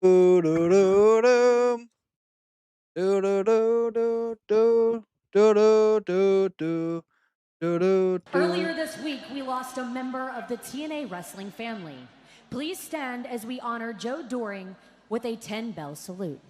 Do do do do. Do do do do do. Do do do do. Do do do. Earlier this week, we lost a member of the TNA wrestling family. Please stand as we honor Joe Doring with a 10-bell salute.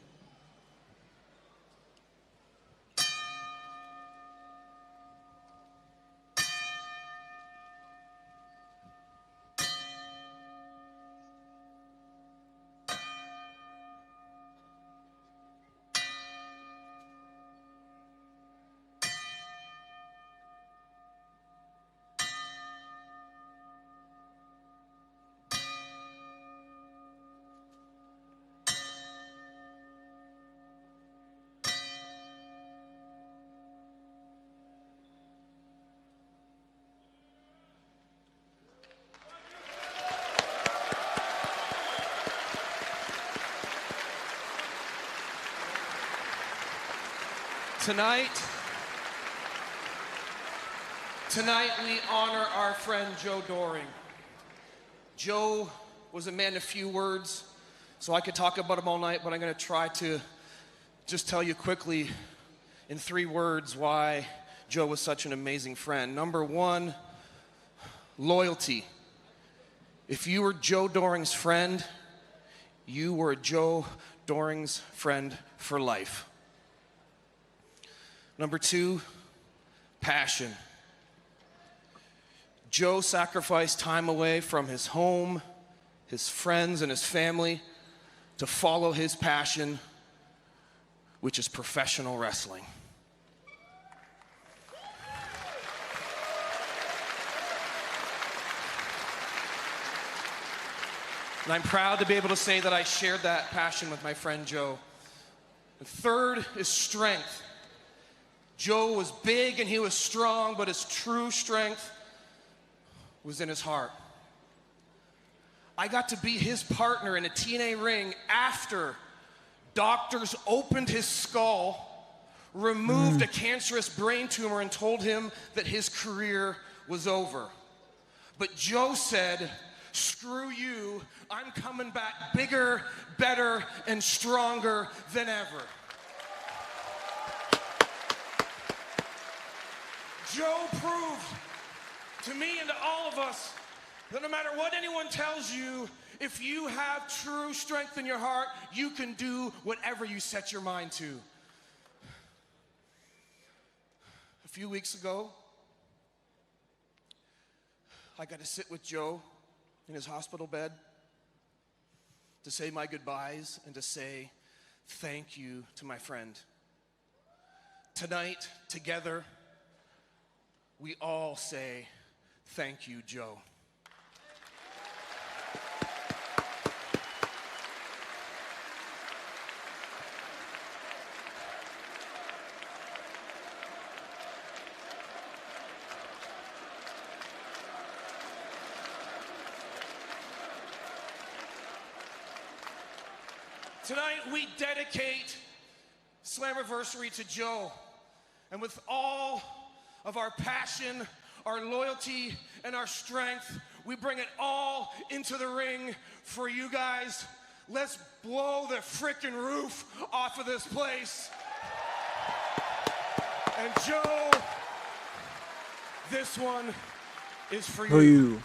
Tonight we honor our friend Joe Doring. Joe was a man of few words, so I could talk about him all night, but I'm going to try to just tell you quickly in 3 words why Joe was such an amazing friend. Number 1, loyalty. If you were Joe Doring's friend, you were Joe Doring's friend for life. Number 2, passion. Joe sacrificed time away from his home, his friends, and his family to follow his passion, which is professional wrestling. And I'm proud to be able to say that I shared that passion with my friend Joe. The 3rd is strength. Joe was big and he was strong, but his true strength was in his heart. I got to be his partner in a TNA ring after doctors opened his skull, removed a cancerous brain tumor, and told him that his career was over. But Joe said, "Screw you, I'm coming back bigger, better, and stronger than ever." Joe proved to me and to all of us that no matter what anyone tells you, if you have true strength in your heart, you can do whatever you set your mind to. A few weeks ago, I got to sit with Joe in his hospital bed to say my goodbyes and to say thank you to my friend. Tonight, together, we all say, thank you, Joe. Tonight, we dedicate Slammiversary to Joe. And with all of our passion, our loyalty, and our strength, we bring it all into the ring for you guys. Let's blow the frickin' roof off of this place. And Joe, this one is for you.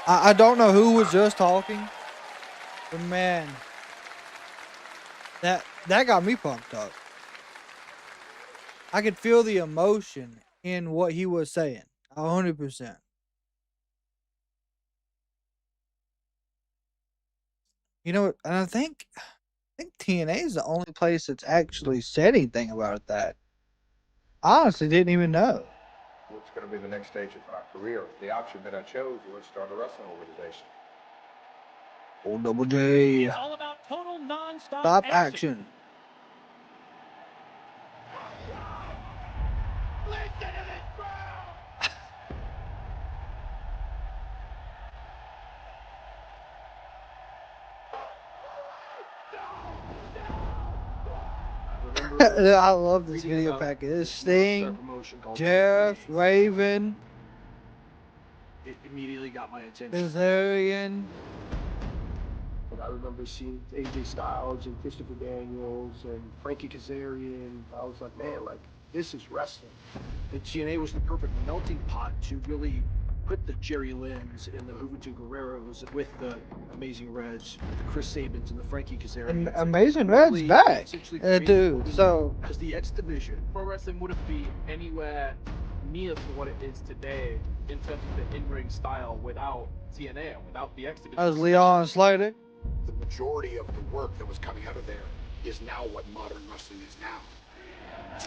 I don't know who was just talking, but man, that got me pumped up. I could feel the emotion in what he was saying, 100%. You know, and I think TNA is the only place that's actually said anything about that. I honestly didn't even know. What's going to be the next stage of my career? The option that I chose was start a wrestling organization. Old Double J. It's all about total nonstop Stop action. Listen to this crowd! I love this video package. This Sting, Jeff, Raven, It immediately got my attention. Kazarian. I remember remember seeing AJ Styles and Christopher Daniels and Frankie Kazarian. I was like, man, like, this is wrestling. And TNA was the perfect melting pot to really put the Jerry Lynn's and the Juventud Guerreros with the Amazing Reds, the Chris Sabins and the Frankie Kazarian. Amazing Red's back, dude. So because the X Division, pro wrestling wouldn't be anywhere near to what it is today in terms of the in-ring style without TNA, without the X Division. that was Leon Slater. The majority of the work that was coming out of there is now what modern wrestling is now.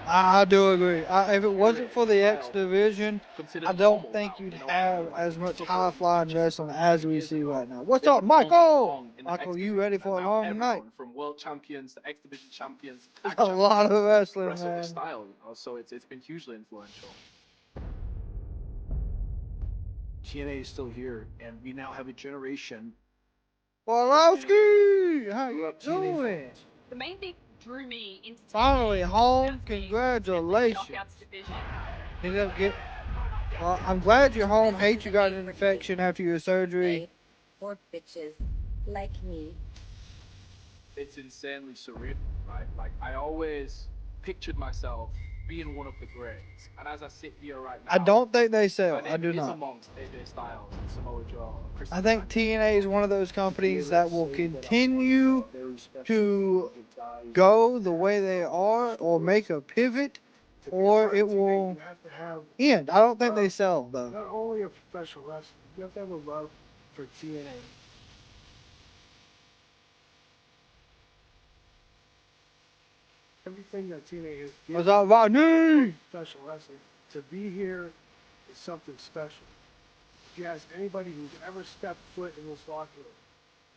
I do agree. If it wasn't for the X Division, I don't think you'd have as much high-flying wrestling as we see right now. What's up, Michael? Michael, you ready for a long night? From world champions to X Division champions. A lot of wrestling, Wrestle man. style, so it's been hugely influential. TNA is still here, and we now have a generation. Borlowski, how you doing? The main thing drew me into Finally home. the Congratulations. knockouts division. Ended up get. Well, I'm glad you're home. Hate you got an infection after your surgery. For bitches like me. It's insanely surreal, right? Like, I always pictured myself being one of the greats, and as I sit here right now, I don't think they sell. I do not. Amongst AJ Styles and Samoa Joe, I think TNA is one of those companies that will continue to go the way they are, or make a pivot, or it will end. I don't think they sell though. Not only a professional wrestler, you have to have a love for TNA. Everything that TNA is What's up, Rodney? professional wrestling, to be here is something special. If you ask anybody who's ever stepped foot in this locker room,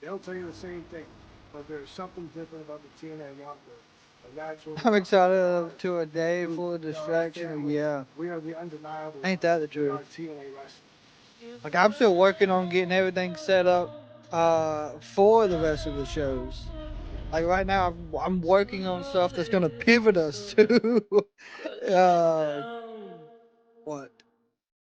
they'll tell you the same thing. But there's something different about the TNA locker room. And that's what I'm excited to a day full of distraction. Yeah, we are the undeniable. ain't that the We are truth? TNA wrestling. Like, I'm still working on getting everything set up for the rest of the shows. Like right now, I'm working on stuff that's gonna pivot us to what?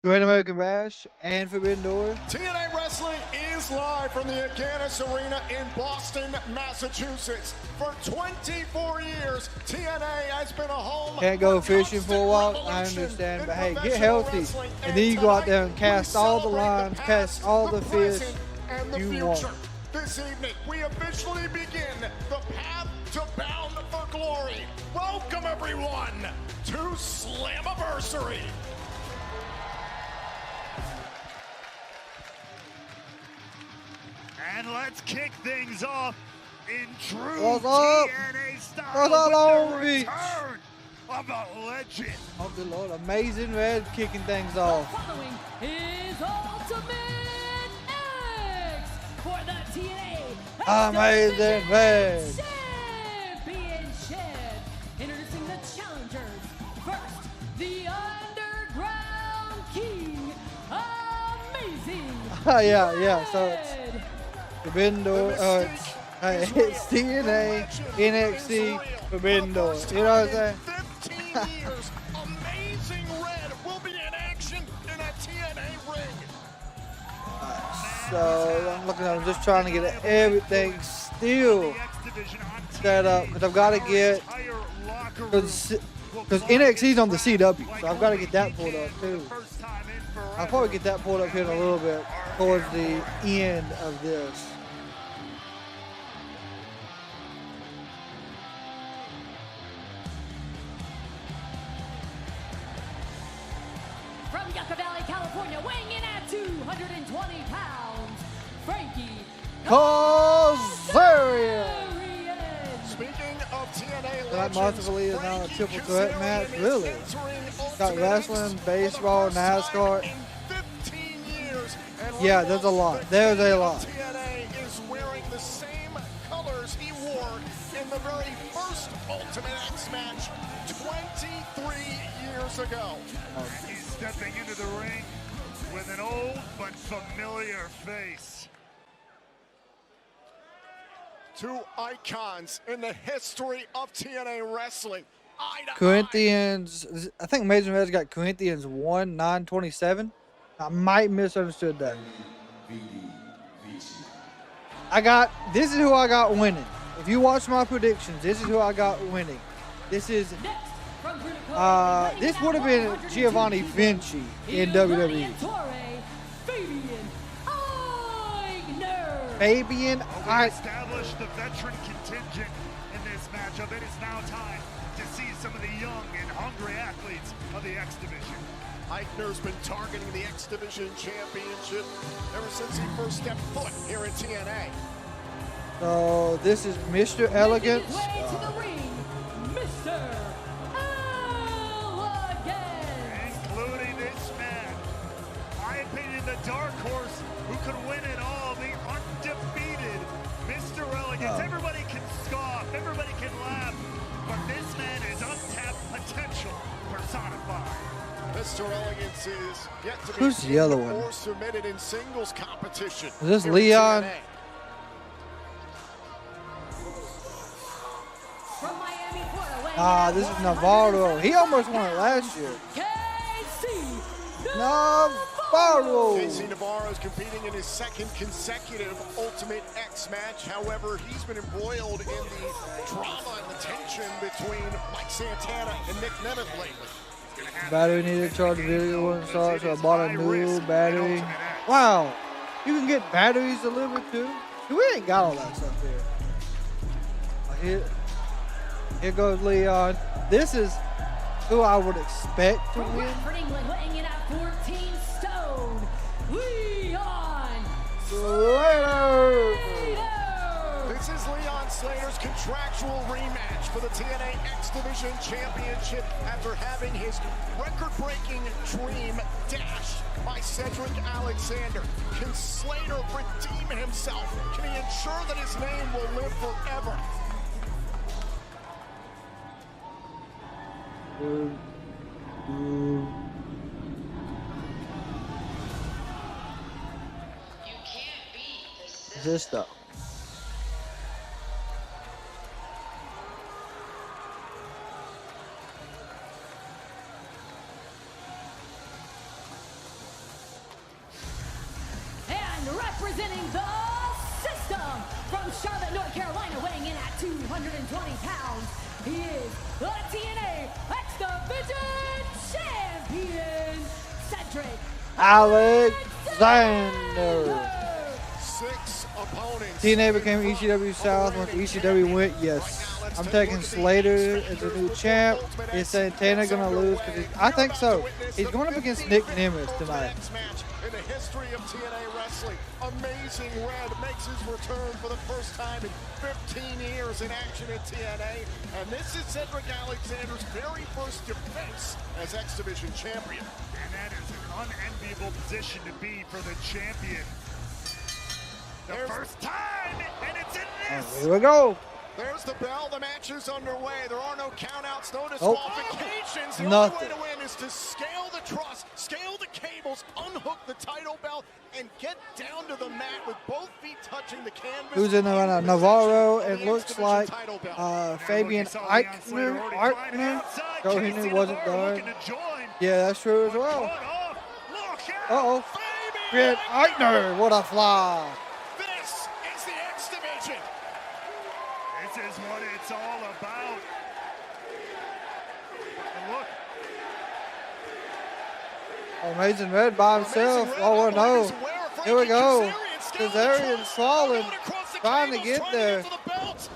Great American Bash and Forbidden Door. TNA Wrestling is live from the Agganis Arena in Boston, Massachusetts. For 24 years, TNA has been a home. Can't go fishing for a while, I understand, but hey, get healthy, and then you go out there and cast all the lines, cast all the fish you want. This evening, we officially begin the path to Bound for Glory. Welcome, everyone, to Slammiversary. And let's kick things off in true What's up? TNA style. What's up, with Long the Beach? return of a legend. Oh, good Lord, Amazing Red kicking things off. Following is Ultimate X for the TNA Amazing Red. Championship. Introducing the challengers. First, the Underground King, Amazing. Yeah, so it's Forbidden Door, it's TNA, NXT, Forbidden Door. You know what I'm saying? 15 years, Amazing Red will be in action in a TNA ring. So I'm just trying to get everything still set up, because I've got to get, because NXT's on the CW, so I've got to get that pulled up too. I'll probably get that pulled up here in a little bit towards the end of this. From Yucca Valley, California, weighing in at 220 pounds, Frankie Kazarian. Speaking of TNA That legends, possibly is now a Frankie triple threat match, Kazarian is really. entering Got Ultimate wrestling, X baseball, for the first NASCAR. time in 15 years. And Yeah, right there's now, a lot. the There's a king of lot. TNA is wearing the same colors he wore in the very first Ultimate X match 23 years ago. He's stepping into the ring with an old but familiar face. Two icons in the history of TNA wrestling. Eye to Corinthians, I think Amazing Red's got Corinthians 1:9:27. I might misunderstood that. This is who I got winning. If you watch my predictions, this is who I got winning. This is this would have been Giovanni Vinci in WWE. Fabian, we established the veteran contingent in this matchup. It is now time to see some of the young and hungry athletes of the X Division. Eichner's been targeting the X Division Championship ever since he first stepped foot here in TNA. So this is Mr. Elegance. Mr. Elegance. Including this man, my opinion, the dark horse who could win it all, the undefeated Mr. Elegance. Everybody can scoff, everybody can laugh, but this man is untapped potential personified. Mr. Elegance is yet to Who's be the other one? or submitted in singles competition. Is this here in Leon? TNA. From Miami, Florida. This is Navarro. He almost won it last year. Navarro. JC Navarro is competing in his second consecutive Ultimate X match. However, he's been embroiled in the drama and the tension between Mike Santana and Nick Nemeth lately. Battery needed to charge the video when it starts, so I bought a new battery. Wow, you can get batteries delivered too? We ain't got all that stuff here. Here goes Leon. This is who I would expect to From win. Bradford, England, weighing in at 14 stone, Leon Slater. This is Leon Slater's contractual rematch for the TNA X Division Championship after having his record-breaking dream dashed by Cedric Alexander. Can Slater redeem himself? Can he ensure that his name will live forever? This stuff. and representing the system from Charlotte, North Carolina, weighing in at 220 pounds. He is the TNA X Division Champion, Cedric Alexander. 6 opponents. TNA became ECW South once ECW went. Yes, I'm taking Slater as the new champ. Is Santana gonna lose? I think so. He's going up against Nick Nemeth tonight. In the history of TNA wrestling, Amazing Red makes his return for the first time in 15 years in action at TNA, and this is Cedric Alexander's very first defense as X Division champion. And that is an unenviable position to be for the champion. The first time, and it's in this. Here we go. There's the bell. The match is underway. There are no countouts, no disqualifications. The Nothing. only way to win is to scale the truss, scale the cables, unhook the title belt, and get down to the mat with both feet touching the canvas. Who's in there right now? Navarro, and looks like Fabian Eichner. Joe Henry wasn't done. Yeah, that's true as well. Uh-oh. Fabian Eichner, what a fly. This is the X Division. This is what it's all about. And look. Amazing Red by himself. Oh, no. Here we go. Kazarian's falling, trying to get there. Kaz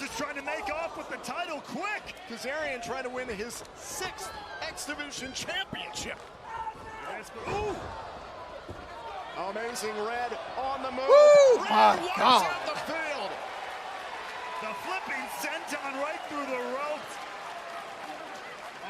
is trying to make off with the title quick. Kazarian trying to win his 6th X Division championship. Ooh. Amazing Red on the move. Woo! Red My wipes God. out the field. The flipping senton right through the ropes.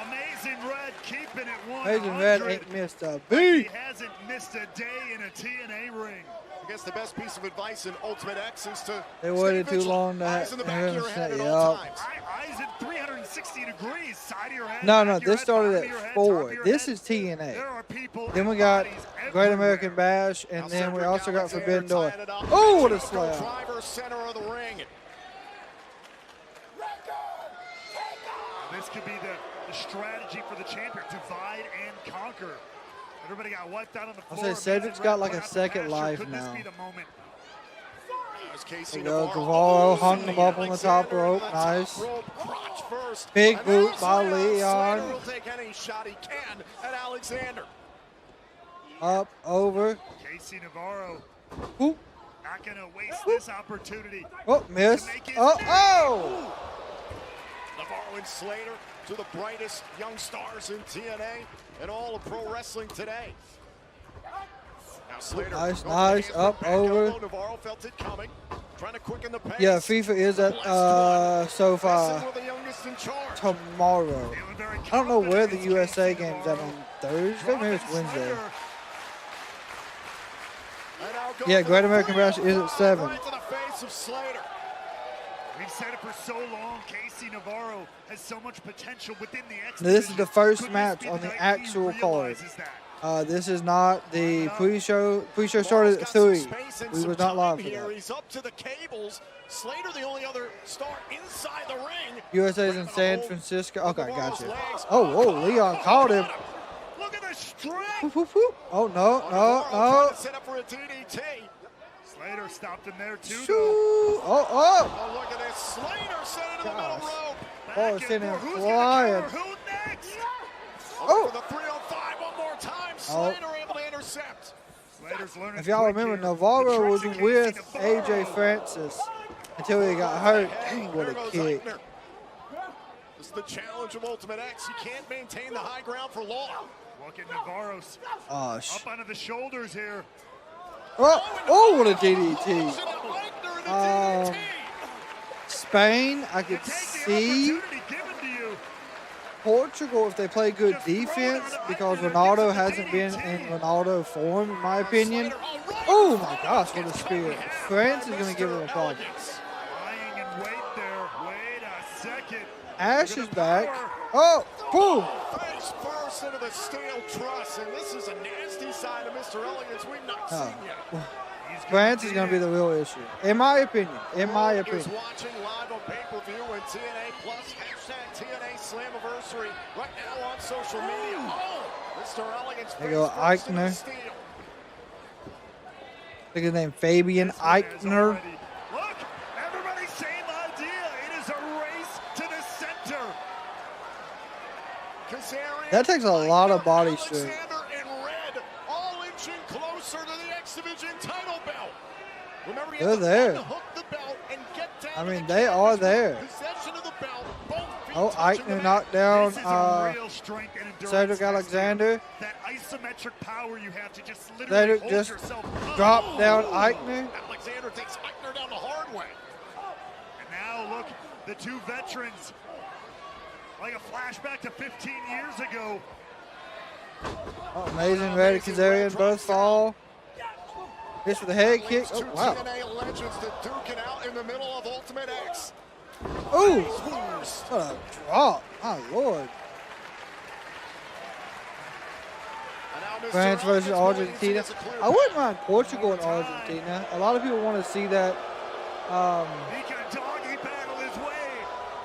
Amazing Red keeping it 100. Amazing Red ain't missed a He beat. hasn't missed a day in a TNA ring. I guess the best piece of advice in Ultimate X is to They waited stay too vigilant. long to Eyes in the back of your head at all Yup. times. Eyes at 360 degrees, side of your head. No, back no, of your this head, started bottom of at your head, top 4. of your This head. is TNA. There are people Then we and got bodies Great everywhere. American Bash, and Now then we Cedric also got Alexander Forbidden Door. tying it up. Oh, what a Jericho slam. Driver, center of the ring. This could be the strategy for the champion. Divide and conquer. Everybody got wiped out on the I'll floor. say Cedric's Amazing got Red like a put out the second basher. life Could now. This be the moment? as Casey There you go. Navarro Guevara hung him up on the top rope. Nice. crotch first. Big And boot now by Slater Leon. will take any shot he can at Alexander. Up, over. Casey Navarro Oop. not going to waste this opportunity. Oh, missed. Oh, oh! Navarro and Slater, two of the brightest young stars in TNA and all of pro wrestling today. Now Slater Nice, going nice. for Up, back over. elbow. Navarro felt it coming, trying to quicken the pace. Yeah, FIFA is at SoFi Wrestling with the youngest in charge. tomorrow. Feeling very I don't know where the confident in USA Casey game's at Navarro. on Thursday. Maybe it's Wednesday. Slater. And now goes Yeah, to Great the American Bash is at 7. right to the face of Slater. We've said it for so long. Casey Navarro has so much potential within the X Now, this is the division. first Could this match be on the the night he actual card. realizes that? This is not the pre-show. Pre-show started at 3. We was not live for here. that. He's up to the cables. Slater, the only other star inside the ring. USA's in San Francisco. Okay, gotcha. Oh, whoa, Leon caught him. Look at the strength. Whoop, whoop, whoop. Oh, no, Navarro trying no, to set up for a DDT. Slater stopped him there too. no. Shoo. Oh, oh. Oh, look at this. Slater set it in the middle Gosh. rope. Ball is sending him flying. Who next? Oh, for the 305 one more time. Oh. Slater able to intercept. Slater's learning If y'all quick remember, here. Navarro The was trust of with Casey Navarro. AJ Francis until he got hurt. Dang, what a There goes kick. Eichner. This is the challenge of Ultimate X. You can't maintain the high ground for long. Look at Navarro's Oh, up onto the shoulders here. oh, what a DDT. Eichner in the DDT. Spain, I You could take the see. opportunity given to you. Portugal, if they play good defense, because Ronaldo hasn't been in Ronaldo form, in my opinion. Oh my gosh, what a spear. France is going to give him a problem. Lying in wait there. Wait a second. Ash is back. Oh, boom. Face first into the steel truss, and this is a nasty side of Mr. Elegance we've not Oh. seen yet. France is going to be the real issue, in my opinion. In my Is opinion. watching live on pay-per-view and TNA Plus, #TNA Slammiversary right now on social media. Oh, Mr. Elegance There you go, face first into Eichner. the steel. Look at his name, Fabian This one is Eichner. already- Look, everybody, same idea. It is a race to the center. Kazarian, That takes a lot of body strength. Alexander in red, all inching closer to the X Division title belt. Remember, you They're have to there. unhook the belt and get down I to mean, the they canvas are with there. Possession of the belt, both feet Oh, touching the Eichner mat. knocked down This is a real strength and endurance Cedric test here. Alexander. That isometric power you have to just literally Cedric hold just yourself. dropped down Eichner. Alexander takes Eichner down the hard way. And now look, the two veterans, like a flashback to 15 years ago. Oh, amazing red Kazarian, both fall. This for the head kick. Oh, Two wow. TNA legends that duke it out in the middle of Ultimate X. Ooh, First. what a drop. My Lord. And now Mr. France versus Elegance believes he Argentina. has a clear I wouldn't path. mind Portugal and Argentina. A lot of people want to see that. He can doggy battle his way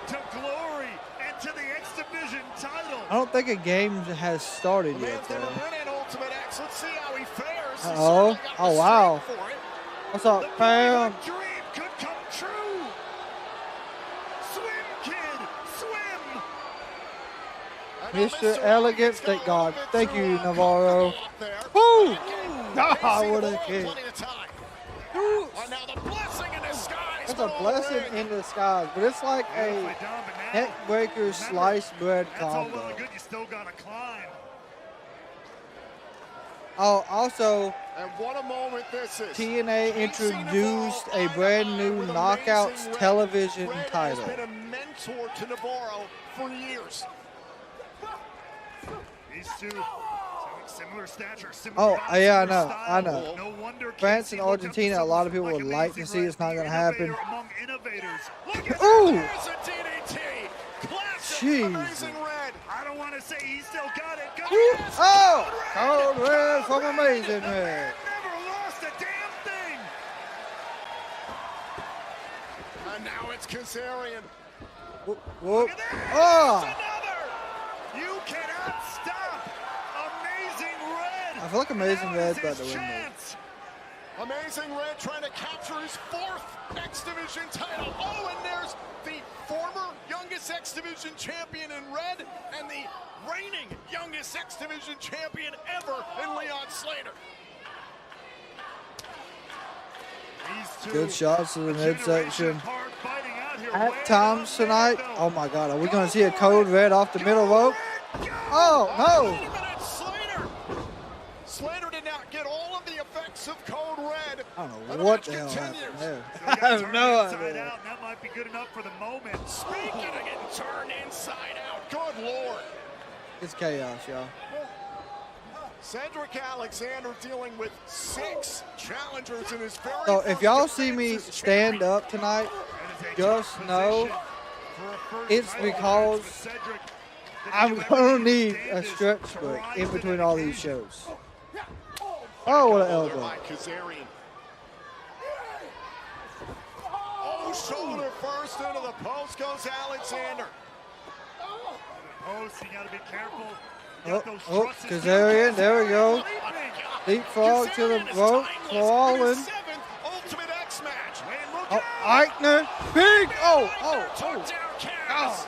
to glory and to the X Division title. I don't think a game has started The yet, man's never though. been in Ultimate X. Let's see how he fares. He's Uh-oh. certainly got Oh, the wow. strength for it. What's The up, fam? boyhood dream could come true. Swim, kid, swim. And now Mr. Mr. Elegance, got thank a God. little bit Thank through you, a Navarro. couple up there. Woo! Back in, Ah, facing what the a ball, kick. plenty of time. Ooh, And now the blessing in disguise. That's for a the blessing ring. in disguise, but it's like Beautifully a done, but now, neck breaker sliced bread that's all well combo. and good. You still got to climb. Oh, also, And what a moment this is. TNA Casey introduced Navarro, a brand new with Knockouts amazing red. television Red title. has been a mentor to Navarro for years. These two, similar stature, similar Oh, body, yeah, I similar know, style. I know. No wonder France Casey and looked up to Argentina, a lot of someone people would like to Amazing see it's not Red, going to the happen. innovator among innovators. Look at Ooh! There's a DDT. Classic Jeez. Amazing Red. I don't want to say he still got it. Got Ooh, it. oh! Cold red from Amazing The Red. man never lost a damn thing. And now it's Kazarian. Whoop, whoop. Look at that. Oh! Another. You cannot stop Amazing Red. I feel like Amazing Now Red's is about his to win this. chance. Amazing Red trying to capture his 4th X Division title. Oh, and there's the former youngest X Division champion in red and the reigning youngest X Division champion ever in Leon Slater. Good shots to the midsection. At times tonight, oh my God, are we going to see a code red off the middle rope? Oh, no. Wait a minute, Slater did not get all of the effects of code red. I don't know what the hell happened there. I have no idea. That might be good enough for the moment. Speaking of getting turned inside out, good Lord. It's chaos, y'all. Cedric Alexander dealing with 6 challengers in his very So if y'all see me stand up tonight, just know it's because I'm going to need a stretch break in between all these shows. Oh, what an elbow. Oh, shoulder first into the post goes Alexander. Post, you got to be careful. Oh, Kazarian, there we go. Leapfrog to the rope, falling. Oh, Eichner, big, oh. Gosh.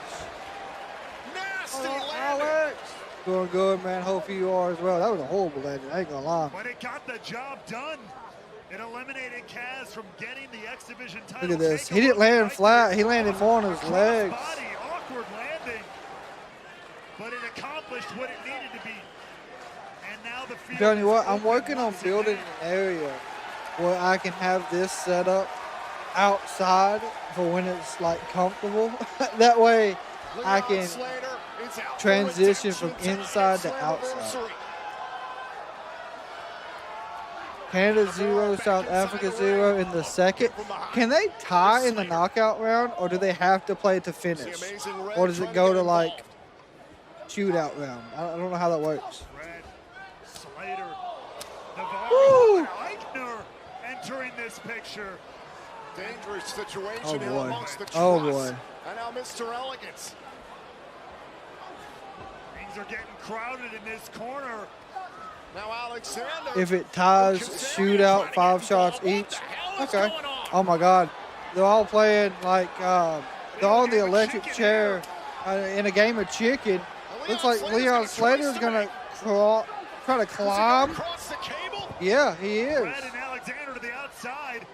Alex. Doing good, man. Hope you are as well. That was a horrible landing, I ain't gonna lie. But it got the job done. It eliminated Kaz from getting the X Division title. Look at this. He didn't land flat. He landed more on his legs. Awkward landing. But it accomplished what it needed to be. And now the field. I'm telling you what, I'm working on building an area where I can have this set up outside for when it's like comfortable. That way I can transition from inside to outside. Canada 0, South Africa 0 in the second. Can they tie in the knockout round, or do they have to play to finish? Or does it go to like shootout round? I don't know how that works. Slater, Navarro, Eichner entering this picture. Dangerous situation here amongst the Oh boy. And now Mr. Elegance. Things are getting crowded in this corner. Now Alexander. If it ties shootout, 5 shots each. Okay. Oh my God. They're all playing like they're on the electric chair in a game of chicken. Looks like Leon Slater is gonna try to climb. Yeah, he is. Red and Alexander to the outside.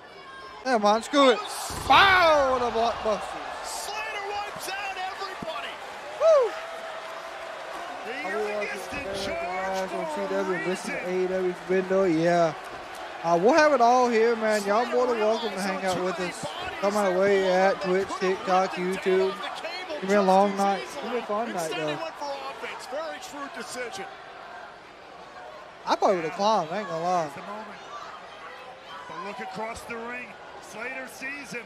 Never mind, screw it. Wow, what a blockbuster. Slater wipes out everybody. Woo! The youngest in charge on CW and listen to AEW Forbidden Door. Yeah. We'll have it all here, man. Y'all more than welcome to hang out with us. No matter where you're at, Twitch, TikTok, YouTube. It's been a long night. It's been a fun night, though. Very shrewd decision. I probably would have climbed, I ain't gonna lie. But look across the ring. Slater sees him.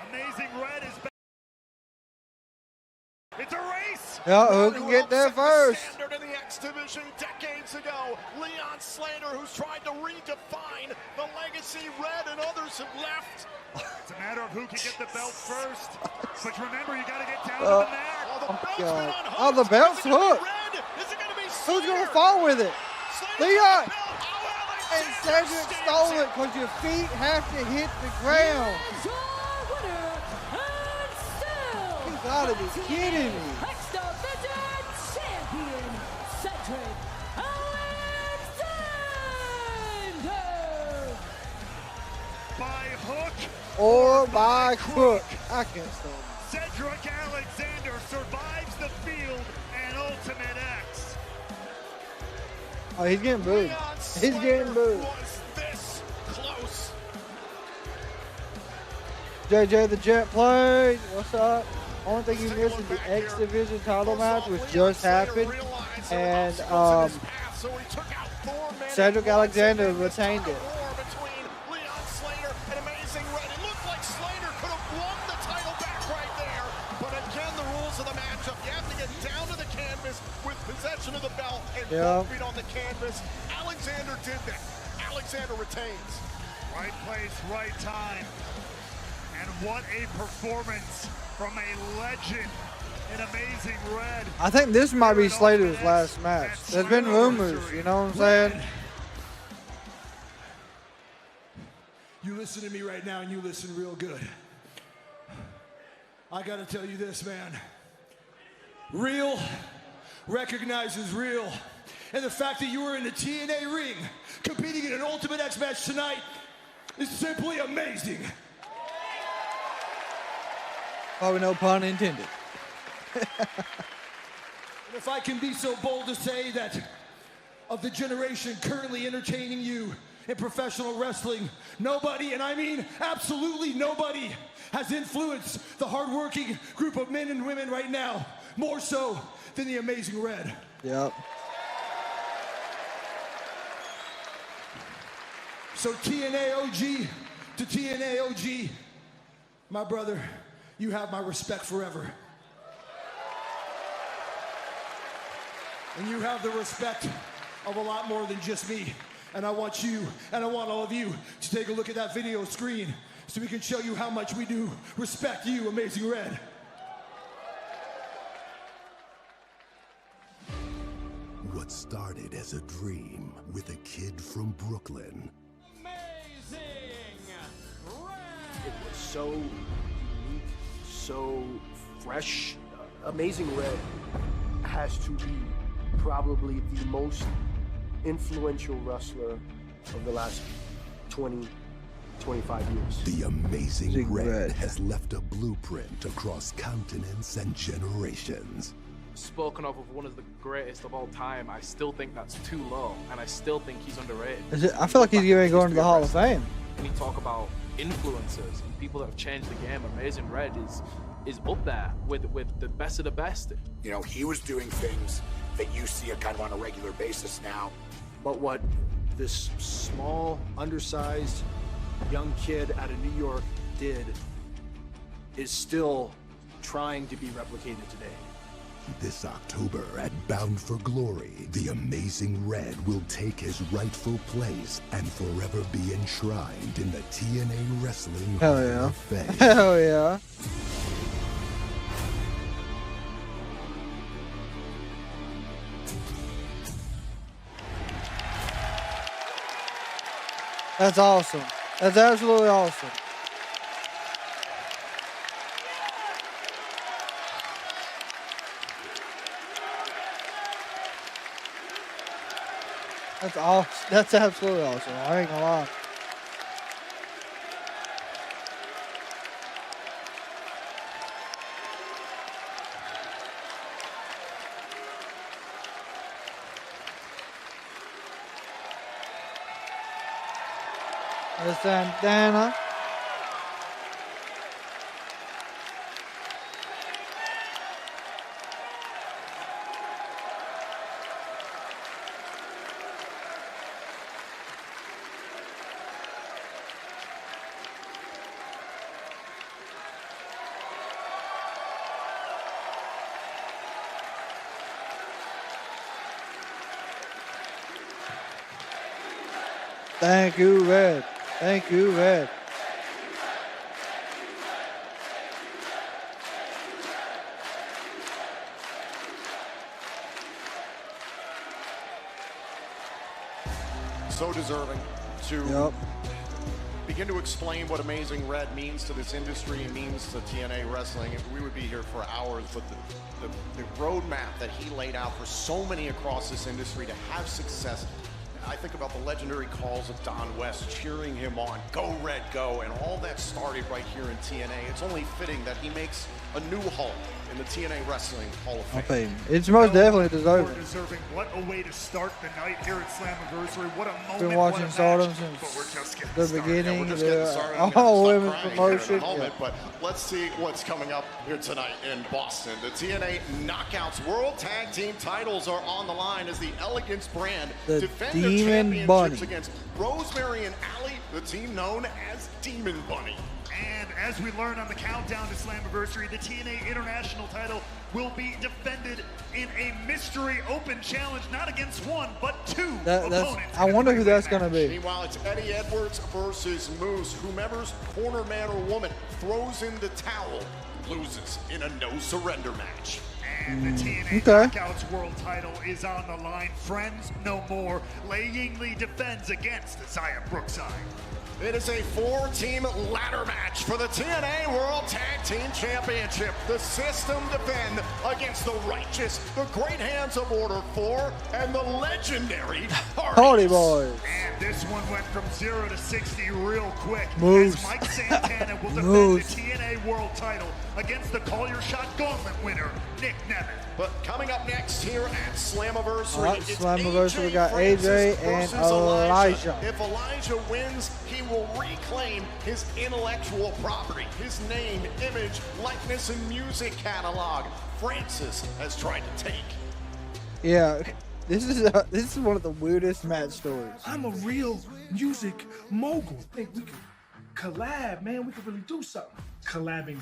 Amazing Red is back. It's a race. Yeah, who can get there first? Standard in the X Division decades ago. Leon Slater, who's tried to redefine the legacy Red and others have left. It's a matter of who can get the belt first. But remember, you got to get down to the mat. Oh, the belt's hooked. Who's going to fall with it? Leon! And Cedric stole it because your feet have to hit the ground. You gotta be kidding me. X-Division champion, Cedric Alexander. By hook or by crook. I can't stand it. Cedric Alexander survives the field and Ultimate X. Oh, he's getting booed. He's getting booed. JJ the Jet played. What's up? Only thing you missed is the X Division title match, which just happened, and Cedric Alexander retained it. Possession of the belt and feet on the canvas. Alexander did that. Alexander retains. Right place, right time. And what a performance from a legend in Amazing Red. I think this might be Slater's last match. There's been rumors, you know what I'm saying? You listen to me right now, and you listen real good. I gotta tell you this, man. Real recognizes real. And the fact that you were in the TNA ring competing in an Ultimate X match tonight is simply amazing. Probably no pun intended. And if I can be so bold to say that of the generation currently entertaining you in professional wrestling, nobody, and I mean absolutely nobody, has influenced the hardworking group of men and women right now more so than the Amazing Red. Yep. So TNA OG to TNA OG, my brother, you have my respect forever. And you have the respect of a lot more than just me. And I want you, and I want all of you to take a look at that video screen so we can show you how much we do respect you, Amazing Red. What started as a dream with a kid from Brooklyn. It was so unique, so fresh. Amazing Red has to be probably the most influential wrestler of the last 20, 25 years. The Amazing Red has left a blueprint across continents and generations. Spoken of one of the greatest of all time, I still think that's too low, and I still think he's underrated. I feel like he's going to the Hall of Fame. When you talk about influencers and people that have changed the game, Amazing Red is up there with the best of the best. You know, he was doing things that you see kind of on a regular basis now. But what this small, undersized, young kid out of New York did is still trying to be replicated today. This October at Bound for Glory, the Amazing Red will take his rightful place and forever be enshrined in the TNA Wrestling Hall of Fame. Hell yeah. That's awesome. That's absolutely awesome. That's awesome. That's absolutely awesome. I ain't gonna lie. That's Santana. Thank you, Red. Thank you, Red. So deserving to begin to explain what Amazing Red means to this industry and means to TNA Wrestling. We would be here for hours, but the roadmap that he laid out for so many across this industry to have success. I think about the legendary calls of Don West cheering him on, go Red, go, and all that started right here in TNA. It's only fitting that he makes a new home in the TNA Wrestling Hall of Fame. It's most definitely deserving. What a way to start the night here at Slammiversary. What a moment. Been watching Stardom since the beginning. All women's promotion. But let's see what's coming up here tonight in Boston. The TNA Knockouts World Tag Team titles are on the line as the Elegance brand defend their championships against Rosemary and Allie, the team known as Demon Bunny. And as we learn on the countdown to Slammiversary, the TNA International title will be defended in a mystery open challenge, not against one, but two opponents. I wonder who that's going to be. Meanwhile, it's Eddie Edwards versus Moose. Whomever's corner man or woman throws in the towel loses in a no-surrender match. And the TNA Okay. Knockouts World title is on the line. Friends no more. Lei Yingli defends against Xia Brookside. It is a 4-team ladder match for the TNA World Tag Team Championship. The System defend against the Righteous, the Great Hands of Order 4, and the legendary Hardy Boys. And this one went from 0 to 60 real quick. Moose. As Mike Santana will defend Moose. the TNA World title against the Call Your Shot Gauntlet winner, Nick Nemeth. But coming up next here at Slammiversary, All right, it's Slammiversary, we got Francis AJ and versus Elijah. If Elijah wins, he will reclaim his intellectual property, his name, image, likeness, and music catalog Francis has tried to take. Yeah, this is one of the weirdest match stories. I'm a real music mogul. I think we could collab, man. We could really do something. Collabing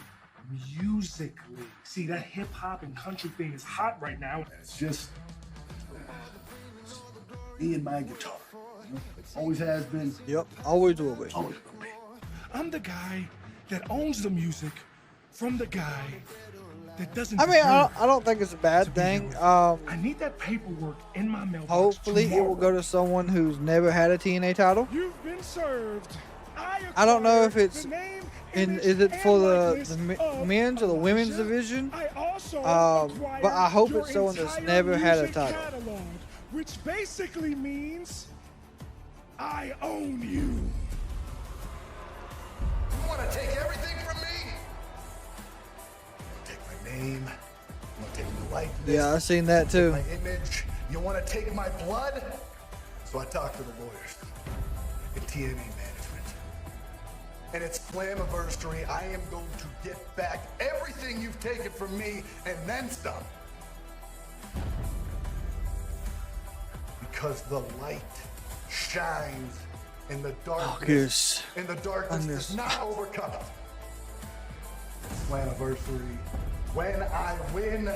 musically. See, that hip hop and country thing is hot right now. It's just me and my guitar. You know? Always has been. Yep, always will be. Always will be. I'm the guy that owns the music from the guy that doesn't. I mean, I don't think it's a bad thing. I need that paperwork in my mailbox. Hopefully, it will go to someone who's never had a TNA title. You've been served. I don't know if it's is it for the men's or the women's division. But I hope it's someone that's never had a title. Catalog, which basically means I own you. You want to take everything from me? Take my name. You want to take my likeness. Yeah, I seen that too. My image. You want to take my blood? So I talked to the lawyers at TNA Management. And it's Slammiversary. I am going to get back everything you've taken from me and then some. Because the light shines in the darkness. And the darkness does not overcome it. Slammiversary. When I win,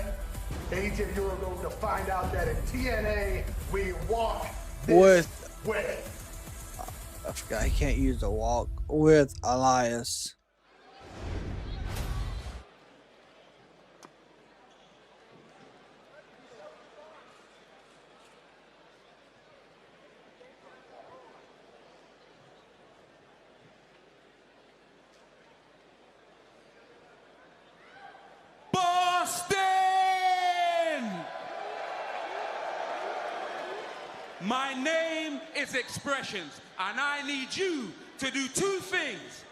AJ, you're going to find out that in TNA, we walk this way. I forgot he can't use the walk with Elias. Boston! My name is Expressions, and I need you to do two things.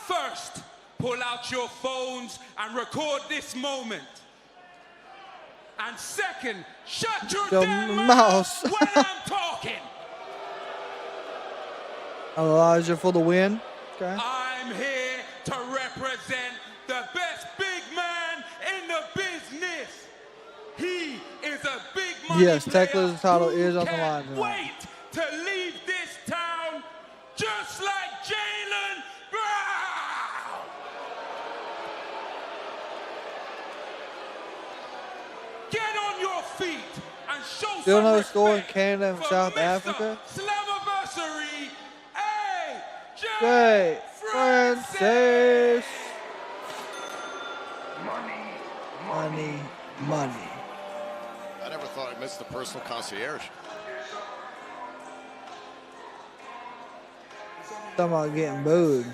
First, pull out your phones and record this moment. And second, shut your damn mouth when I'm talking. Elijah for the win. Okay. I'm here to represent the best big man in the business. He is a big money Yes, player Tekla's title who is on the line can't tonight. wait to leave this town just like Jalen Brown. Get on your feet and show Still some no respect score in Canada and for South Mr. Africa. Slammiversary, AJ Great Francis. Money. I never thought I'd miss the personal concierge. Talking about getting booed.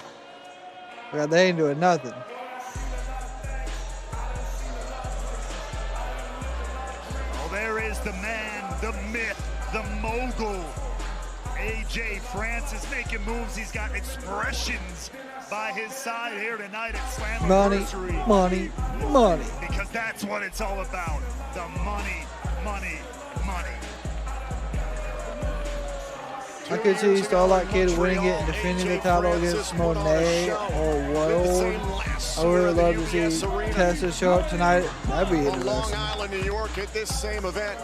Like, they ain't doing nothing. Oh, there is the man, the myth, the mogul. AJ Francis making moves. He's got Expressions by his side here tonight at Slammiversary. Money. Because that's what it's all about. The money. I could see Starlight Kid winning it and defending the title against Monet or World. I would really love to see Tessa show up tonight. That'd be Long interesting. Island, New York, at this same event,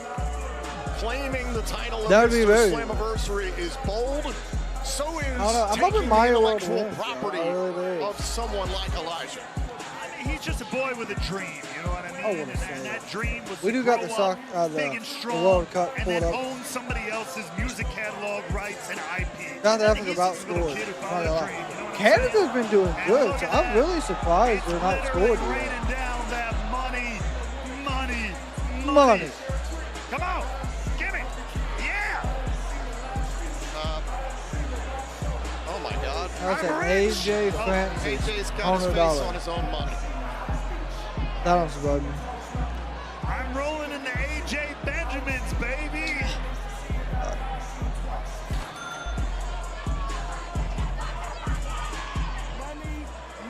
claiming the title of That would be Mr. very Slammiversary is bold. So is I don't know. I'm hoping taking the Mario World intellectual wins. property I really do. of someone like Elijah. He's just a boy with a dream, you know what I mean? wouldn't say And that. that dream was We to do got grow the sock- up the big and strong, World Cup and pulled then up. own somebody else's music catalog rights and IP. South And Africa he's about just a little scored. kid who Not found gonna a lie. dream, you know what I'm Canada's saying? been doing And good, look so at I'm that. really surprised they're not Literally scored yet. raining down that money. money. Come on, give it. Yeah. Oh my God. That's an AJ Francis. AJ's got his face $100. on his own money. That don't surprise me. I'm rolling in the AJ Benjamins, baby.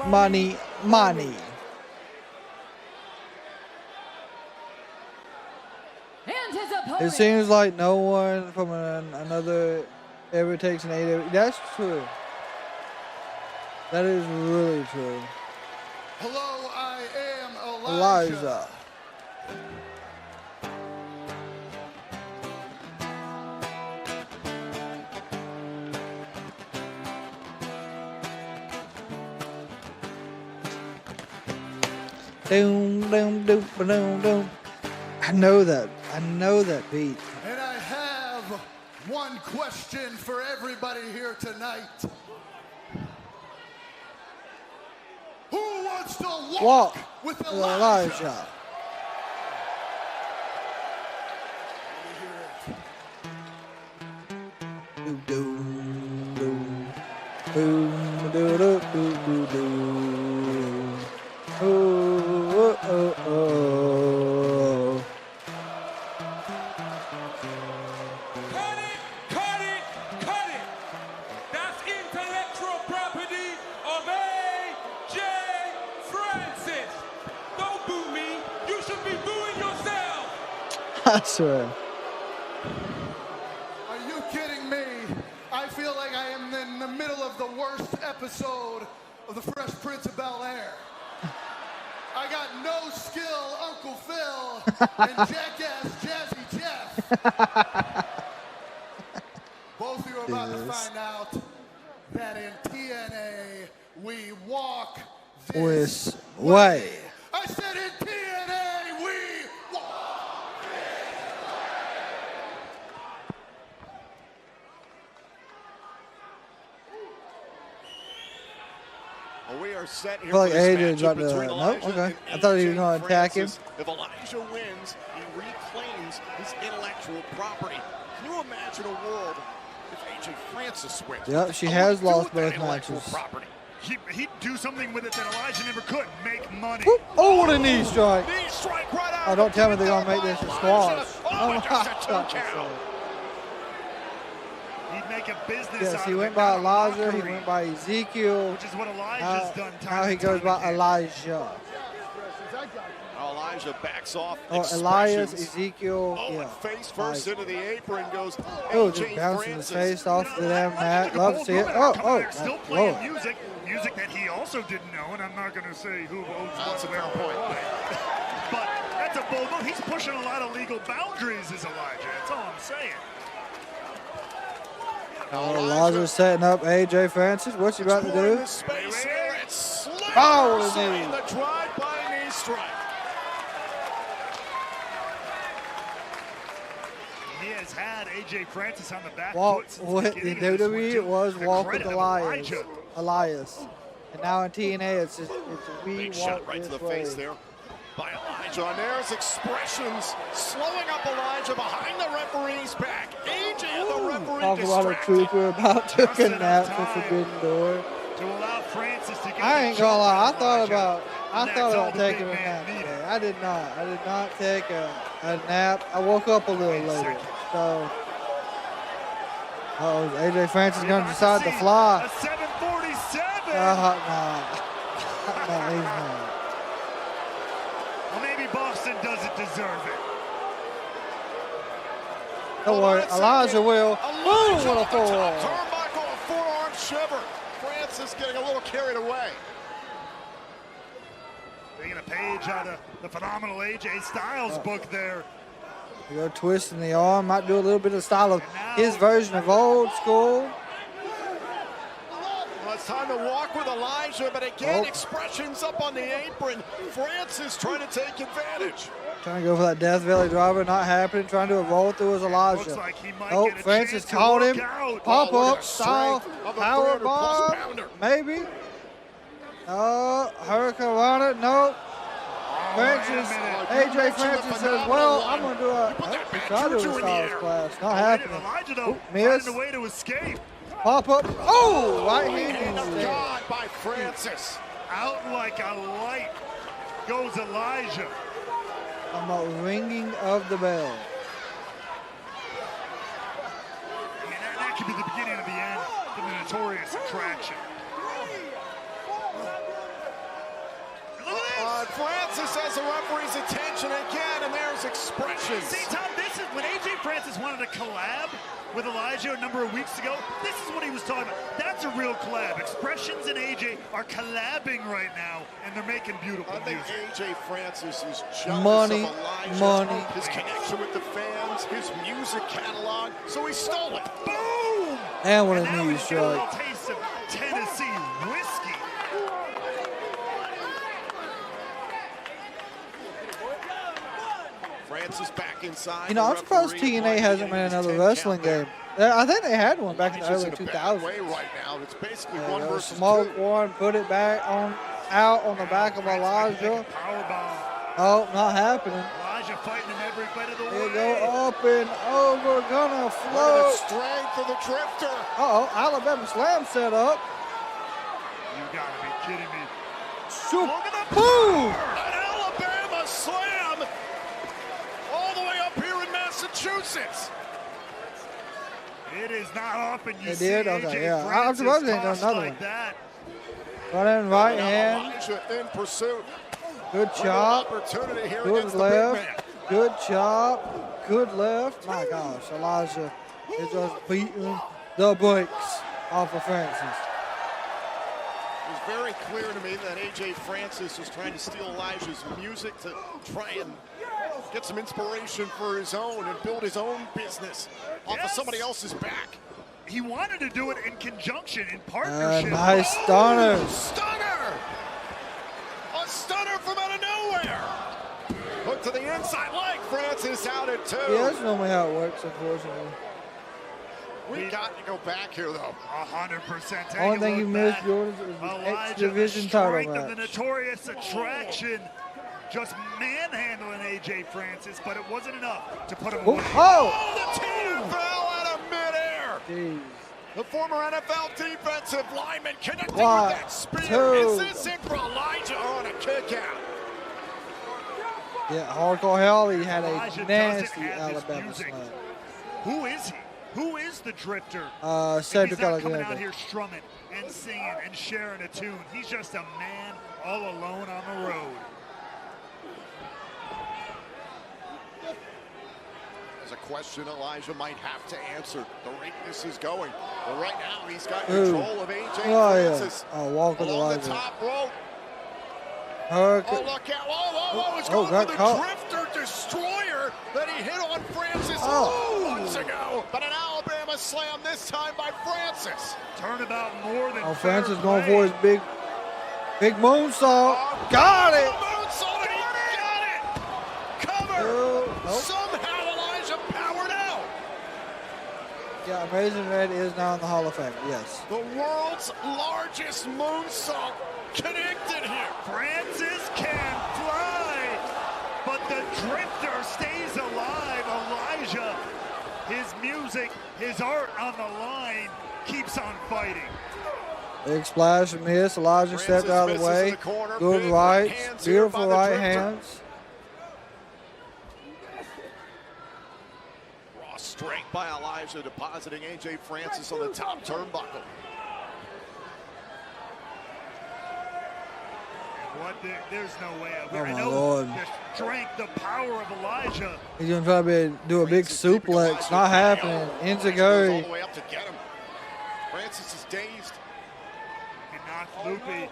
Money, money. And his opponent. It seems like no one from another ever takes an AEW. That's true. That is really true. Hello, I am Elijah. Doom, doom, doom, doom, doom. I know that beat. And I have one question for everybody here tonight. Who wants to walk with Elijah? Doom, doom, doom, doom, doom, doom, doom, doom. Oh, oh, oh. Cut it, cut it, cut it. That's intellectual property of AJ Francis. Don't boo me. You should be booing yourself. I swear. Are you kidding me? I feel like I am in the middle of the worst episode of The Fresh Prince of Bel-Air. I got no skill, Uncle Phil, and jackass Jazzy Jeff. Both of you are about to find out that in TNA we walk This way. I said in TNA we walk Well, we are set I here feel like for this AJ's matchup about to. between No, Elijah okay. I and thought he was AJ going to attack him. Francis. If Elijah wins, he reclaims his intellectual property. Can you imagine a world if AJ Francis wins? Yep, she What has would he do lost with that both intellectual matches. property? He'd do something with it that Elijah never could. Make money. Whoop. Oh, what a knee strike. Knee strike right out Oh, of don't the tell me pin they're going to by make this a Elijah. squash. Oh, and just a two my count. He'd make a business Yes, out he of went it, by not a Elijah, he mockery, went by Ezekiel. which is what Elijah's done time Now he and goes time by again. Elijah. Elijah backs off. Oh, Elias, expressions. Ezekiel. Oh, Yeah. and face first into the apron goes Oh, AJ just bouncing his Francis. face off to them, Matt. Look at Love to Bold see it. Movement Oh, coming oh. there, still playing Whoa. music that he also didn't know, and I'm not going to say who owns That's what, a fair where, point. or why. But that's a bold move. He's pushing a lot of legal boundaries, is Elijah. That's all I'm saying. Elijah's setting up AJ Francis. What's he about to Exploring do? the space here. It's Oh, what a Slammiversary, knee. the drive-by knee strike. He has had AJ Francis on the back Walk foot since with the the beginning of this one, WWE, too. it was The walk with credit of Elias. Elijah. Elias. And now in TNA, it's just we Big walk shot right to this the way. face there by Elijah. And there's expressions slowing up Elijah behind the referee's back. AJ the referee Talk about a distracted. trooper about took a nap for Forbidden Door. To allow Francis to get I the ain't gonna jump lie. on Elijah. I And thought that's all about the taking big a man nap needed. today. I did not take a nap. I woke up a little later. So, AJ Francis We're gonna about decide to see fly. A 747. Nah. No, he's not. Well, maybe Boston doesn't deserve it. Don't worry, Elijah will. Boom! What a forearm. Turnbuckle, a forearm shiver. Francis getting a little carried away. Taking a page out of the phenomenal AJ Styles book there. You go twisting the arm. Might do a little bit of style of his version of old school. Well, it's time to walk with Elijah, but again, Oh. expressions up on the apron. Francis trying to take advantage. Trying to go for that Death Valley driver, not happening. Trying to roll through as Elijah. Looks like he might Oh, get a Francis chance to caught work him. out. Pop Oh, look up at the style, strength of a power 300-plus bomb, pounder. maybe. Hurricane Rana, nope. Francis, AJ Francis says, well, I'm going to do a Styles class. Not happening. Elijah, though, Miss. finding a way to escape. Pop up. Oh, right hand. God by Francis. Out like a light goes Elijah. I'm about ringing of the bell. And that could be the beginning of the end for the Notorious Attraction. Francis has the referee's attention again, and there's expressions. See, Tom, this is when AJ Francis wanted to collab with Elijah a number of weeks ago. This is what he was talking about. That's a real collab. Expressions and AJ are collabing right now, and they're making beautiful I think music. AJ Francis is jealous Money, of Elijah, money. his connection with the fans, his music catalog, so he stole it. Boom! And what a now knee he's got a little strike. taste of Tennessee whiskey. Francis back inside. You know, I'm surprised TNA hasn't made another wrestling game. I think they had one back in the early 2000s. Way right now. It's basically Yeah, one there was versus smoke two. one, put it back out on the back of Elijah. Powerbomb. Oh, not happening. Elijah fighting him every bit of the They way. go up and over, gonna Look at the float. strength of the drifter. Uh-oh, Alabama Slam set up. You gotta be kidding me. Shoot. Look at the Boom! An Alabama slam all the way up here in Massachusetts. It is not often you They see did? AJ Okay, yeah. I'm Francis surprised they didn't do tossed another like one. that. Right hand, right Now hand. Elijah in pursuit. Good chop. Opportunity here Good against the big man. left. Good chop. Good left. My gosh, Elijah is just beating the brakes off of Francis. It was very clear to me that AJ Francis was trying to steal Elijah's music to try and get some inspiration for his own and build his own business off of somebody else's back. He wanted to do it in conjunction, in partnership. Nice stunner. Stunner! A stunner from out of nowhere! Hook to the inside leg, Francis out at two. Yeah, that's normally how it works, unfortunately. We got to go back here, though. 100%. Only thing you missed, Jordan, is the X Elijah, Division the title strength of the match. Notorious Attraction, just manhandling AJ Francis, but it wasn't enough to put him away. Oh! The team fell out of midair. Jeez. The former NFL defensive lineman connecting One, with that spear. two. Is this it for Elijah on a kick out? Yeah, Hardcore Hell, he had Elijah a doesn't nasty have this Alabama music. slam. Who is he? Who is the Drifter? Cedric He's not coming out Alexander. here strumming and singing and sharing a tune. He's just a man all alone on the road. There's a question Elijah might have to answer. The rate this is going. But right now, he's got Ooh. control of AJ Oh, yeah. Francis. Oh, walk with Along the Elijah. top rope. Hurricane. Oh, look out. Oh, it's Oh, going got for the caught. Drifter Destroyer that he hit on Francis months ago. But an Alabama slam this time by Francis. Turnabout more than Oh, Francis fair going play. for his big moonsault. Got it. Moonsault, and he got it. Cover. Nope. Somehow Elijah powered out. Yeah, Amazing Red is now in the Hall of Fame. Yes. The world's largest moonsault connected here. Francis can fly, but the Drifter stays alive. Elijah, his music, his art on the line, keeps on fighting. Big splash and miss. Elijah Francis stepped out of the misses in way. the corner. Good Big right rights. hands here by Beautiful the right Drifter. hands. Raw strength by Elijah, depositing AJ Francis on the top turnbuckle. There's no way. Oh, I my know Lord. the strength, the power of Elijah. He's going to try to do a big suplex. Not happening. Goes all Enziguri. the way up to get him. Francis is dazed. And not loopy.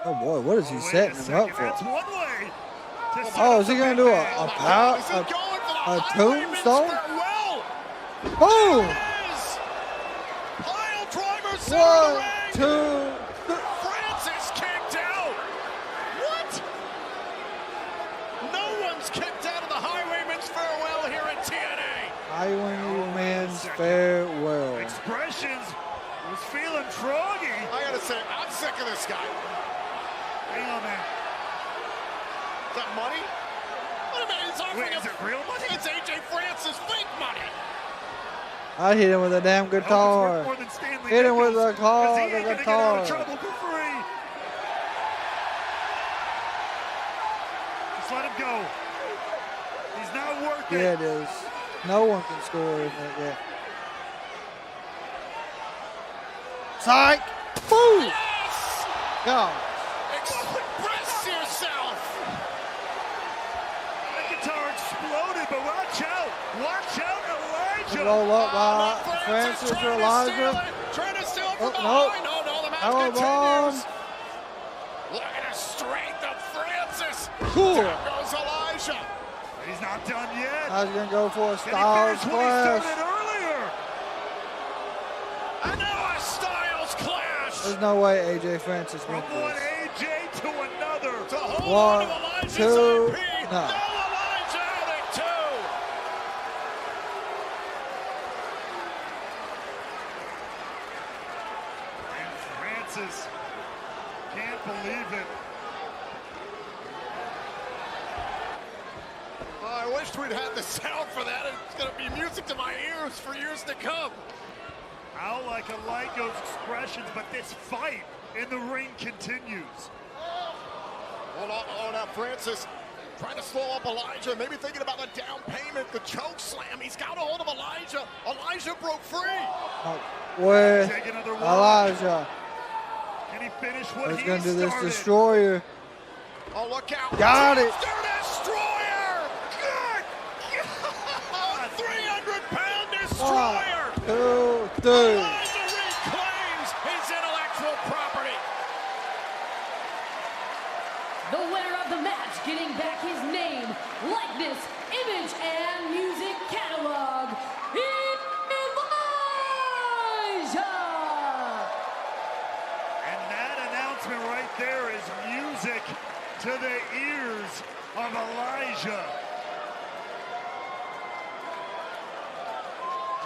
Oh, boy. What is he setting him up for? That's one way. to set Oh, up is he the going to big do man. a tombstone? Boom! Pile driver One, ring. two. Francis kicked out. What? No one's kicked out of the Highwayman's farewell here at TNA. Highwayman's farewell. Expressions was feeling froggy. I gotta say, I'm sick of this guy. Hang on, man. Is that money? Wait a minute, he's offering Wait, is it real money? It's AJ Francis fake money. I hit him with a damn guitar. Hit him with the guitar. Trouble for free. Just let him go. He's not working. Yeah, it is. No one can score in that yet. Psych! Boom! Yes! Go. Express yourself. The guitar exploded, but watch out. Watch out, Elijah. Roll up by Francis or Elijah. Trying to steal it from Oh, behind. No, the match Powerbomb. continues. Look at the strength of Francis. Cool. There goes Elijah. He's not done yet. I was going to go for a Can Styles he finish what he started clash. earlier? And now a Styles clash. There's no way AJ Francis From wins one this. AJ to another. To hold on One, to Elijah's two, IP. no. No Elijah out at 2. And Francis can't believe it. I wished we'd had the sound for that. It's going to be music to my ears for years to come. How like a light goes expressions, but this fight in the ring continues. Hold on, oh, now Francis trying to slow up Elijah, maybe thinking about the down payment, the choke slam. He's got a hold of Elijah. Elijah broke free. With Take another one. Elijah. Can he finish what He's he going to do this started? destroyer. Oh, look out. Got it. Mr. Destroyer. Good. 300-pound destroyer. 1, 2, 3. Elijah reclaims his intellectual property. The winner of the match, getting back his name, likeness, image, and music catalog, Elijah! And that announcement right there is music to the ears of Elijah.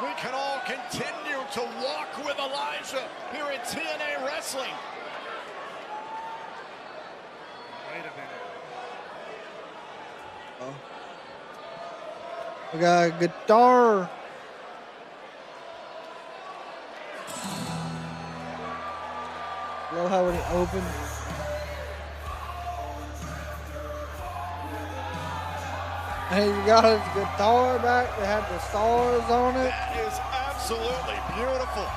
We can all continue to walk with Elijah here in TNA Wrestling. Wait a minute. Oh. We got a guitar. Love how when he opened. And he got his guitar back that had the stars on it. That is absolutely beautiful.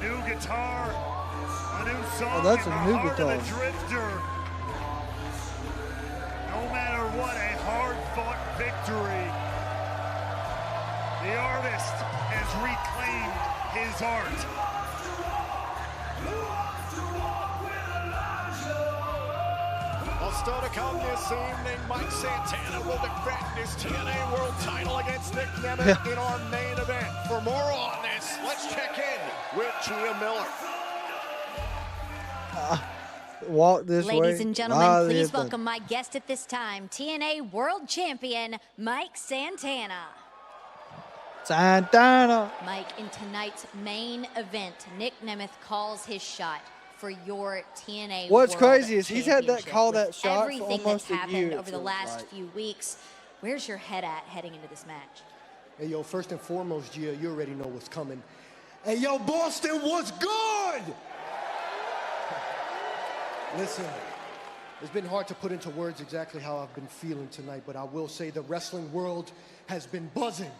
New guitar, a new song. Oh, that's in a the new heart guitar. Of the Drifter. No matter what, a hard-fought victory. The artist has reclaimed his art. Well, still to come this evening, Mike Santana will defend his TNA World title against Nick Nemeth in our main event. For more on this, let's check in with Gia Miller. Walk this way. Ladies and gentlemen, please hit the- welcome my guest at this time, TNA World Champion, Mike Santana. Santana. Mike, in tonight's main event, Nick Nemeth calls his shot for your TNA What's World crazy is he's had that Championship. call that With shot for everything almost that's a happened year, it over the feels last like. few weeks, where's your head at heading into this match? Hey, yo, first and foremost, Gia, you already know what's coming. Hey, yo, Boston, what's good? Listen, it's been hard to put into words exactly how I've been feeling tonight, but I will say the wrestling world has been buzzing.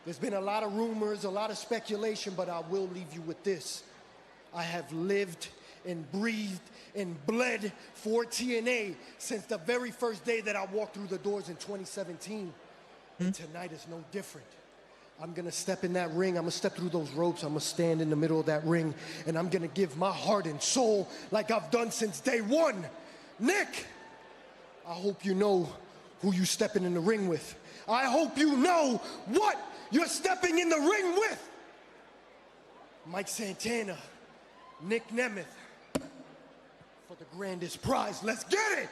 There's been a lot of rumors, a lot of speculation, but I will leave you with this. I have lived and breathed and bled for TNA since the very first day that I walked through the doors in 2017. And tonight is no different. I'm gonna step in that ring, I'm gonna step through those ropes, I'm gonna stand in the middle of that ring, and I'm gonna give my heart and soul like I've done since day one. Nick, I hope you know who you stepping in the ring with. I hope you know what you're stepping in the ring with. Mike Santana, Nick Nemeth, for the grandest prize. Let's get it!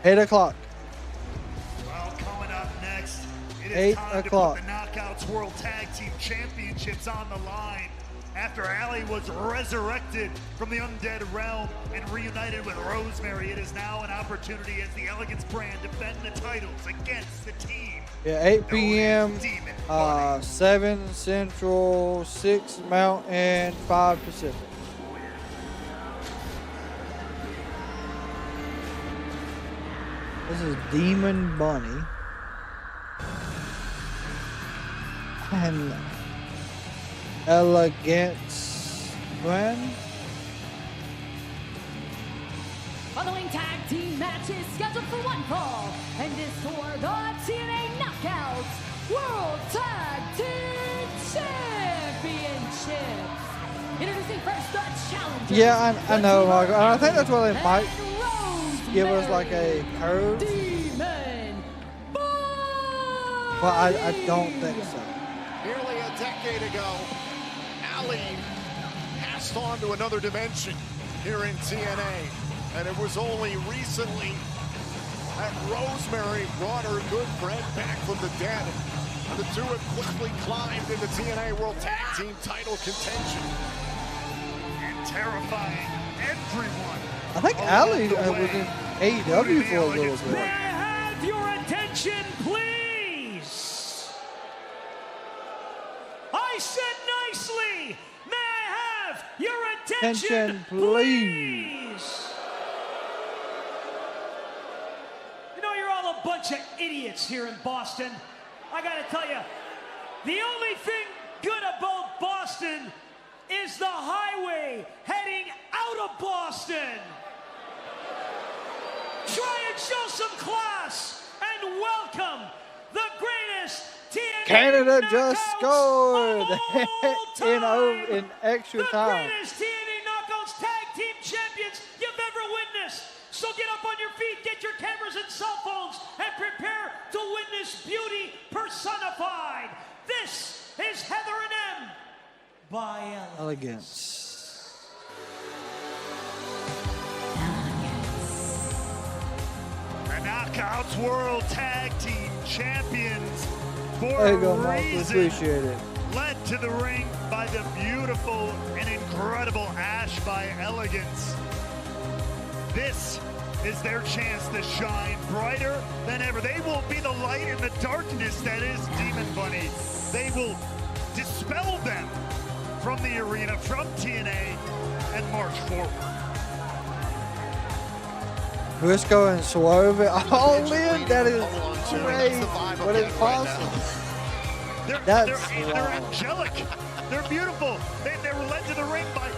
8 o'clock. Well, coming up next, it is 8 time o'clock. to put the Knockouts World Tag Team Championships on the line. After Allie was resurrected from the undead realm and reunited with Rosemary, it is now an opportunity as the Elegance brand defend the titles against the team. Yeah, 8 p.m., 7 Central, 6 Mountain, 5 Pacific. This is Demon Bunny. And Elegance Brand. Following tag team matches scheduled for one fall, and is for the TNA Knockouts World Tag Team Championships. Introducing first the challenger. Yeah, I know, Michael. And I think that's why they might give us like a curve. But I don't think so. Nearly a decade ago, Allie passed on to another dimension here in TNA. And it was only recently that Rosemary brought her good friend back from the dead. And the two have quickly climbed into TNA World Tag Team title contention. And terrifying everyone. I think Allie was in AEW for a little bit. May I have your attention, please? I said nicely. May I have your attention, please? You know, you're all a bunch of idiots here in Boston. I gotta tell you, the only thing good about Boston is the highway heading out of Boston. Try and show some class and welcome the greatest TNA Canada just scored in extra time. The greatest TNA Knockouts Tag Team Champions you've ever witnessed. So get up on your feet, get your cameras and cell phones, and prepare to witness beauty personified. This is Heather and M by Elegance. The Knockouts World Tag Team Champions for There you go, a Mark. reason. Appreciate it. Led to the ring by the beautiful and incredible Ash by Elegance. This is their chance to shine brighter than ever. They will be the light in the darkness that is Demon Bunny. They will dispel them from the arena, from TNA, and march forward. Briscoe and Swerve. Oh, man, that is crazy. But it's possible. They're angelic. They're beautiful. They were led to the ring by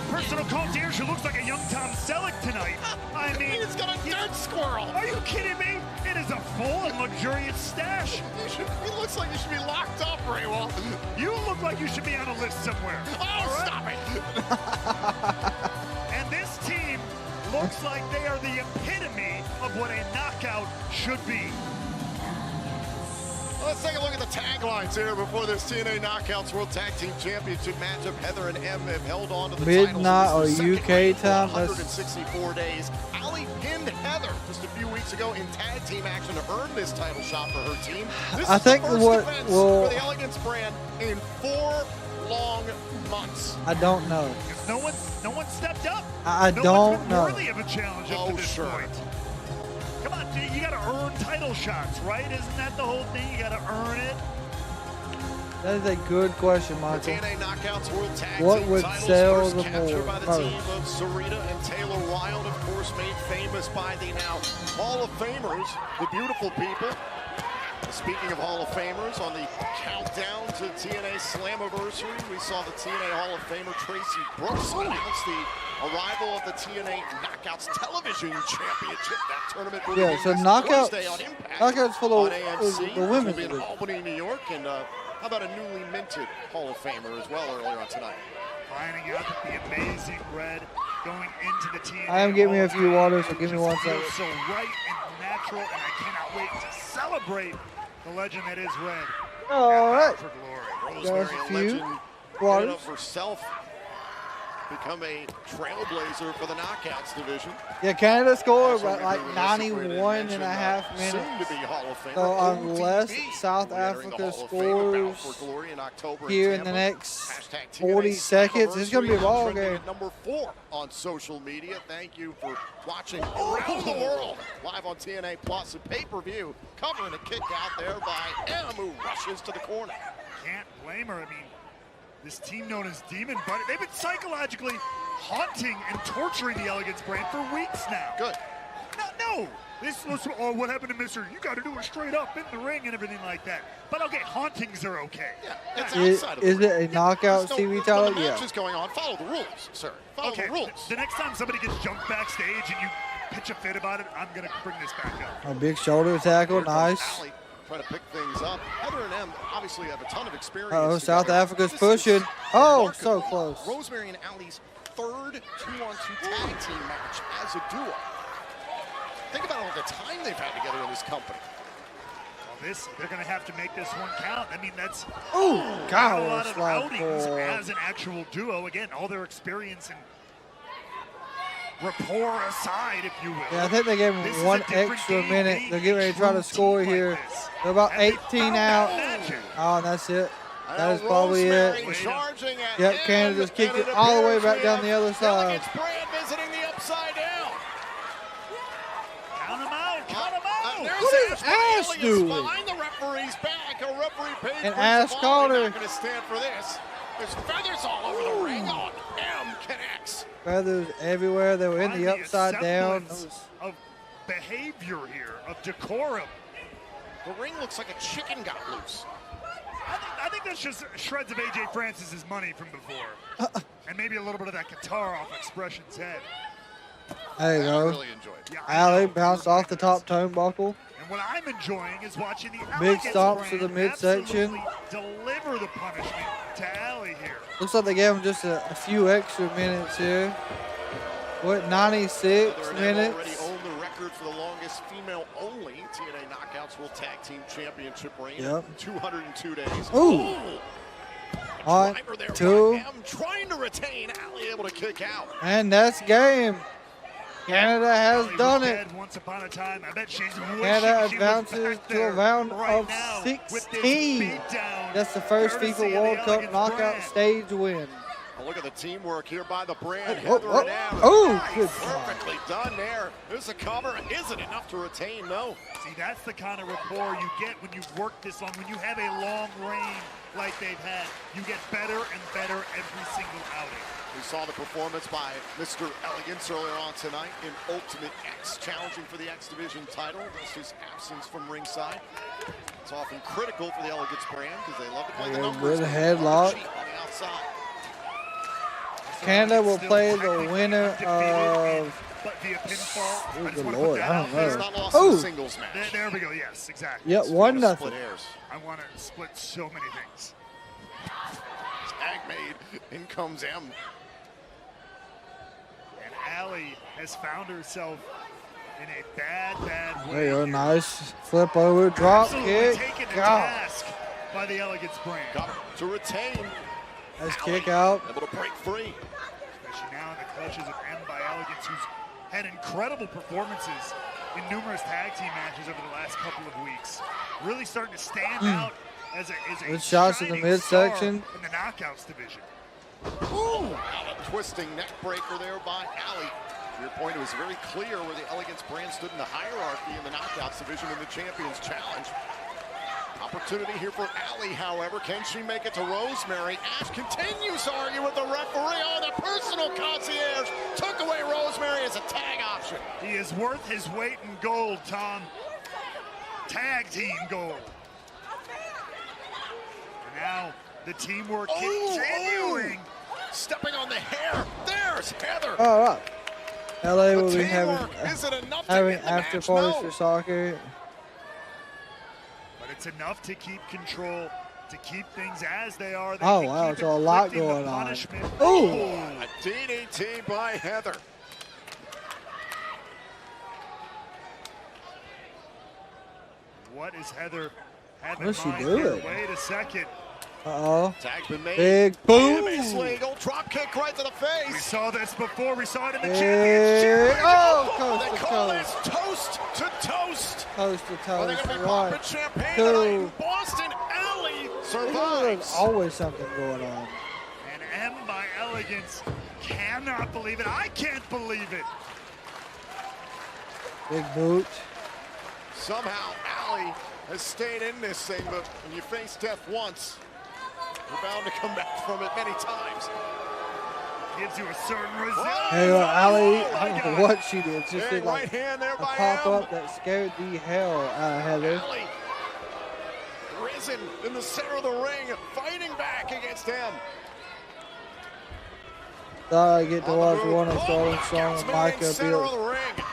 personal concierge who looks like a young Tom Selleck tonight. I mean, he's got a dirt squirrel. Are you kidding me? It is a full and luxurious stash. He looks like he should be locked up, Raywell. You look like you should be on a list somewhere. Oh, stop it. And this team looks like they are the epitome of what a knockout should be. Let's take a look at the taglines here before this TNA Knockouts World Tag Team Championship matchup. Heather and M have held on to the Midnight titles. or UK time. 164 days. Allie pinned Heather just a few weeks ago in tag team action to earn this title shot for her team. This I is think the first what defense will- for the Elegance brand in 4 long months. I don't know. No one stepped up. I no don't one's been know. worthy of a challenge up to this point. Come on, dude, you got to earn title shots, right? Isn't that the whole thing? You got to earn it. That is a good question, Michael. TNA Knockouts World Tag What Team would titles sell first the captured by the most? team of Sarita and Taylor Wilde, of course, made famous by the now Hall of Famers, the beautiful people. Speaking of Hall of Famers, on the countdown to TNA Slammiversary, we saw the TNA Hall of Famer Tracy Brooks announce the arrival of the TNA Knockouts Television Championship. That tournament will Yeah, begin so this Knockouts- Thursday on Impact. Knockouts full on of AMC. the women's Will be in division. Albany, New York, and how about a newly minted Hall of Famer as well earlier on tonight? Finding out that the amazing Red going into the TNA. I am getting me a Hall few of waters, Fame, so give me which one feels second. So right and natural, and I cannot wait to celebrate the legend that is Red. All right. For glory. Got a Rosemary, a few legend, waters. of herself. become a trailblazer for the Knockouts division. Yeah, Canada scored like 91 and a half Soon to minutes. be Hall of Famer. So unless ODB South will be entering the Africa Hall of Fame at Bound scores for Glory in October here in in the Tampa. next Hashtag 40 TNA seconds, it's going to be a Slammiversary ball trending game. at number 4 on social media. Thank you for watching around the world. Live on TNA Plus and pay-per-view. Covering a kick out there by M, who rushes to the corner. Can't blame her. I mean, this team known as Demon Bunny, they've been psychologically haunting and torturing the Elegance brand for weeks now. Good. No. This was, oh, what happened to Mr. You got to do it straight up in the ring and everything like that. But okay, hauntings are okay. Yeah, it's outside of Is the it ring. a knockout There's TV when title? the match Yeah. is going on, follow the rules, sir. Follow Okay, the rules. the next time somebody gets jumped backstage and you pitch a fit about it, I'm going to bring this back up. A big shoulder tackle, nice. Alley, try to pick things up. Heather and M obviously have a ton of experience. Uh-oh, South together. Africa's This pushing. is Oh, so remarkable. close. Rosemary and Allie's third 2-on-2 tag team match as a duo. Think about all the time they've had together in this company. Well, they're going to have to make this one count. I mean, that's Ooh, not God, a what a lot of slap outings for- as an actual duo. Again, all their experience and rapport aside, if you will. Yeah, I think they gave This is him a one different extra game minute. being They're getting ready to try a to score team here. like this. They're about And they 18 found out. that magic. Oh, and that's it. That Now is probably Rosemary it. charging at Yep, M, Canada's and kicked it it all the way appears back we down have the other side. Elegance Brand visiting the upside down. Count them out. Count them out. There's What is Ash by Ash Elliott doing? behind the referee's back. A referee paid And for Ash some caught ball. her. Not going to stand for this. There's feathers all over the ring. On M connects. Feathers everywhere. They were in Find the upside down. semblance of behavior here, of decorum. The ring looks like a chicken got loose. I think that's just shreds of AJ Francis's money from before. And maybe a little bit of that guitar off Expression's head. There you I go. really enjoyed it. Yeah, I Alley know. bounced off the top turnbuckle. And what I'm enjoying is watching the Big Elegance stomps to the brand midsection. absolutely deliver the punishment to Alley here. Looks like they gave him just a few extra minutes here. What, 96 Heather and M already minutes? own the record for the longest female-only TNA Knockouts World Tag Team Championship reign. Yep. 202 days. Ooh. One, Driver there two, by M, trying to retain. Alley able to kick out. and that's game. Canada has Alley done was it. dead once upon a time. I bet she's Canada she was advances back to there a round right of now with this 16. beatdown, That's the first courtesy FIFA of the World Cup Elegance knockout brand. stage win. Oh, look at the teamwork here by the brand. Oh, Heather oh, and M. oh, good job. Perfectly done there. There's a cover. Is it enough to retain? No. See, that's the kind of rapport you get when you've worked this long. When you have a long reign like they've had, you get better and better every single outing. We saw the performance by Mr. Elegance earlier on tonight in Ultimate X, challenging for the X Division title. Just his absence from ringside. It's often critical for the Elegance brand because they love to play the Yeah, numbers. good They love to headlock. cheat on the outside. Canada will Still play the technically winner undefeated of. but via pinfall. Oh, I just good want to Lord, put that I out don't there. He's know. not lost in Oh. a singles match. There we go. Yes, exactly. Yep, 1-0. Split hairs. I want to split so many things. Tag made. In comes M. And Allie has found herself in a bad way. There you go, nice flip over, drop Absolutely kick. taken to God, task by the Elegance brand. Got her to retain. nice Alley kick out. able to break free. Especially now in the clutches of M by Elegance, who's had incredible performances in numerous tag team matches over the last couple of weeks. Really starting to stand out as a Good shots in the shining star midsection. in the Knockouts division. Ooh, a twisting neck breaker there by Alley. To your point, it was very clear where the Elegance brand stood in the hierarchy in the Knockouts division in the Champions Challenge. Opportunity here for Alley, however. Can she make it to Rosemary? Ash continues to argue with the referee. Oh, the personal concierge took away Rosemary as a tag option. He is worth his weight in gold, Tom. Tag team gold. And now the teamwork continuing. Stepping on the hair. There's Heather. All right. LA will be Teamwork. Is it enough to having end the after match? parties No. for soccer. But it's enough to keep control, to keep things as they are. They Oh, can wow, keep it's a lot inflicting the going on. punishment. Ooh. A DDT by Heather. What is Heather having What's she in mind here? doing? Wait a second. Uh-oh. Tag's been made. Big boom. Legal drop kick right to the face. We saw this before. We saw it in the Big. championship. Oh, coast They to call coast. this toast to toast. Coast to Well, they're toast. going to be One, popping champagne two. tonight. Boston Alley There's survives. always something going on. And M by Elegance. Cannot believe it. I can't believe it. Big boot. Somehow, Alley has stayed in this thing, but when you face death once, you're bound to come back from it many times. Gives you a certain result. Hey, Ali, I don't know what she did. She Big did like right hand there a by pop-up M. that scared the hell out of Heather. Alley, risen in the center of the ring, fighting back against M. Thought I'd get to watch one of Starling Strong and Micah Center of Bill. the ring.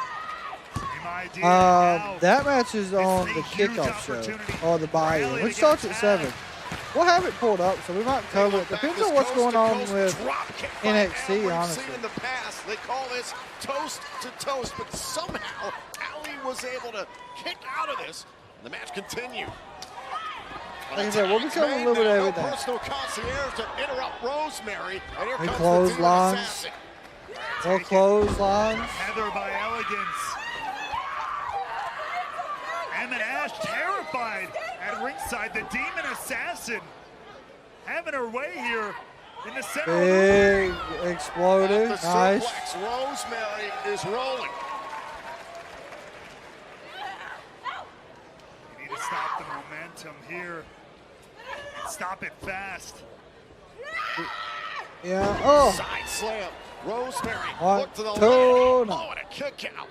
That match is on the kickoff show, or the buy-in, which starts at 7. We'll have it pulled up, so we might cover it. Depends on what's going on with NXT, honestly. In the past, they call this toast to toast, but somehow Alley was able to kick out of this. The match continued. Like I said, we'll be covering a little bit of everything. No personal concierge to interrupt Rosemary, and here They comes close the demon lines. assassin. More clotheslines. Heather by Elegance. Em and Ash terrified at ringside. The demon assassin having her way here in the center of the Big ring. exploder. The Nice. suplex. Rosemary is rolling. You need to stop the momentum here. And stop it fast. Yeah. Oh. Side slam. Rosemary. One, Look to the two, left. no. Oh, and a kick out.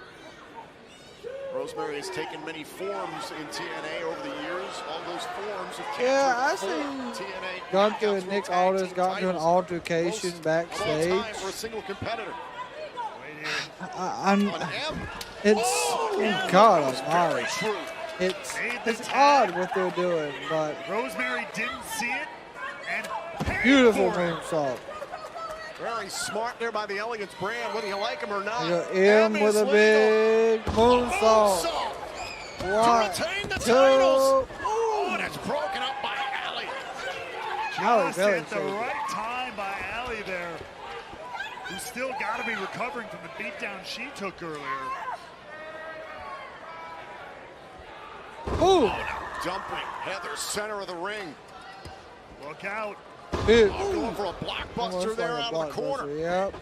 Rosemary has taken many forms in TNA over the years. All those forms have Yeah, I captured seen TNA gone through a knockouts Nick for tag Aldis, team got into an titles. altercation Most backstage. of all time for a single competitor. I'm, On M. it's, Oh, God that was almighty. very true. It's odd what they're doing, but Rosemary didn't see it and paid beautiful for it. moonsault. Very smart there by the Elegance brand, whether you like him or not. You got M with a big moonsault. One, to retain the two. titles. Oh, and it's broken up by Alley. Alley Just belly at the shaking. right time by Alley there. Who's still got to be recovering from the beatdown she took earlier. Ooh. Dumping Heather, center of the ring. Look out. Big. Oh, going for a blockbuster Almost there like a out of the corner. blockbuster, Yep.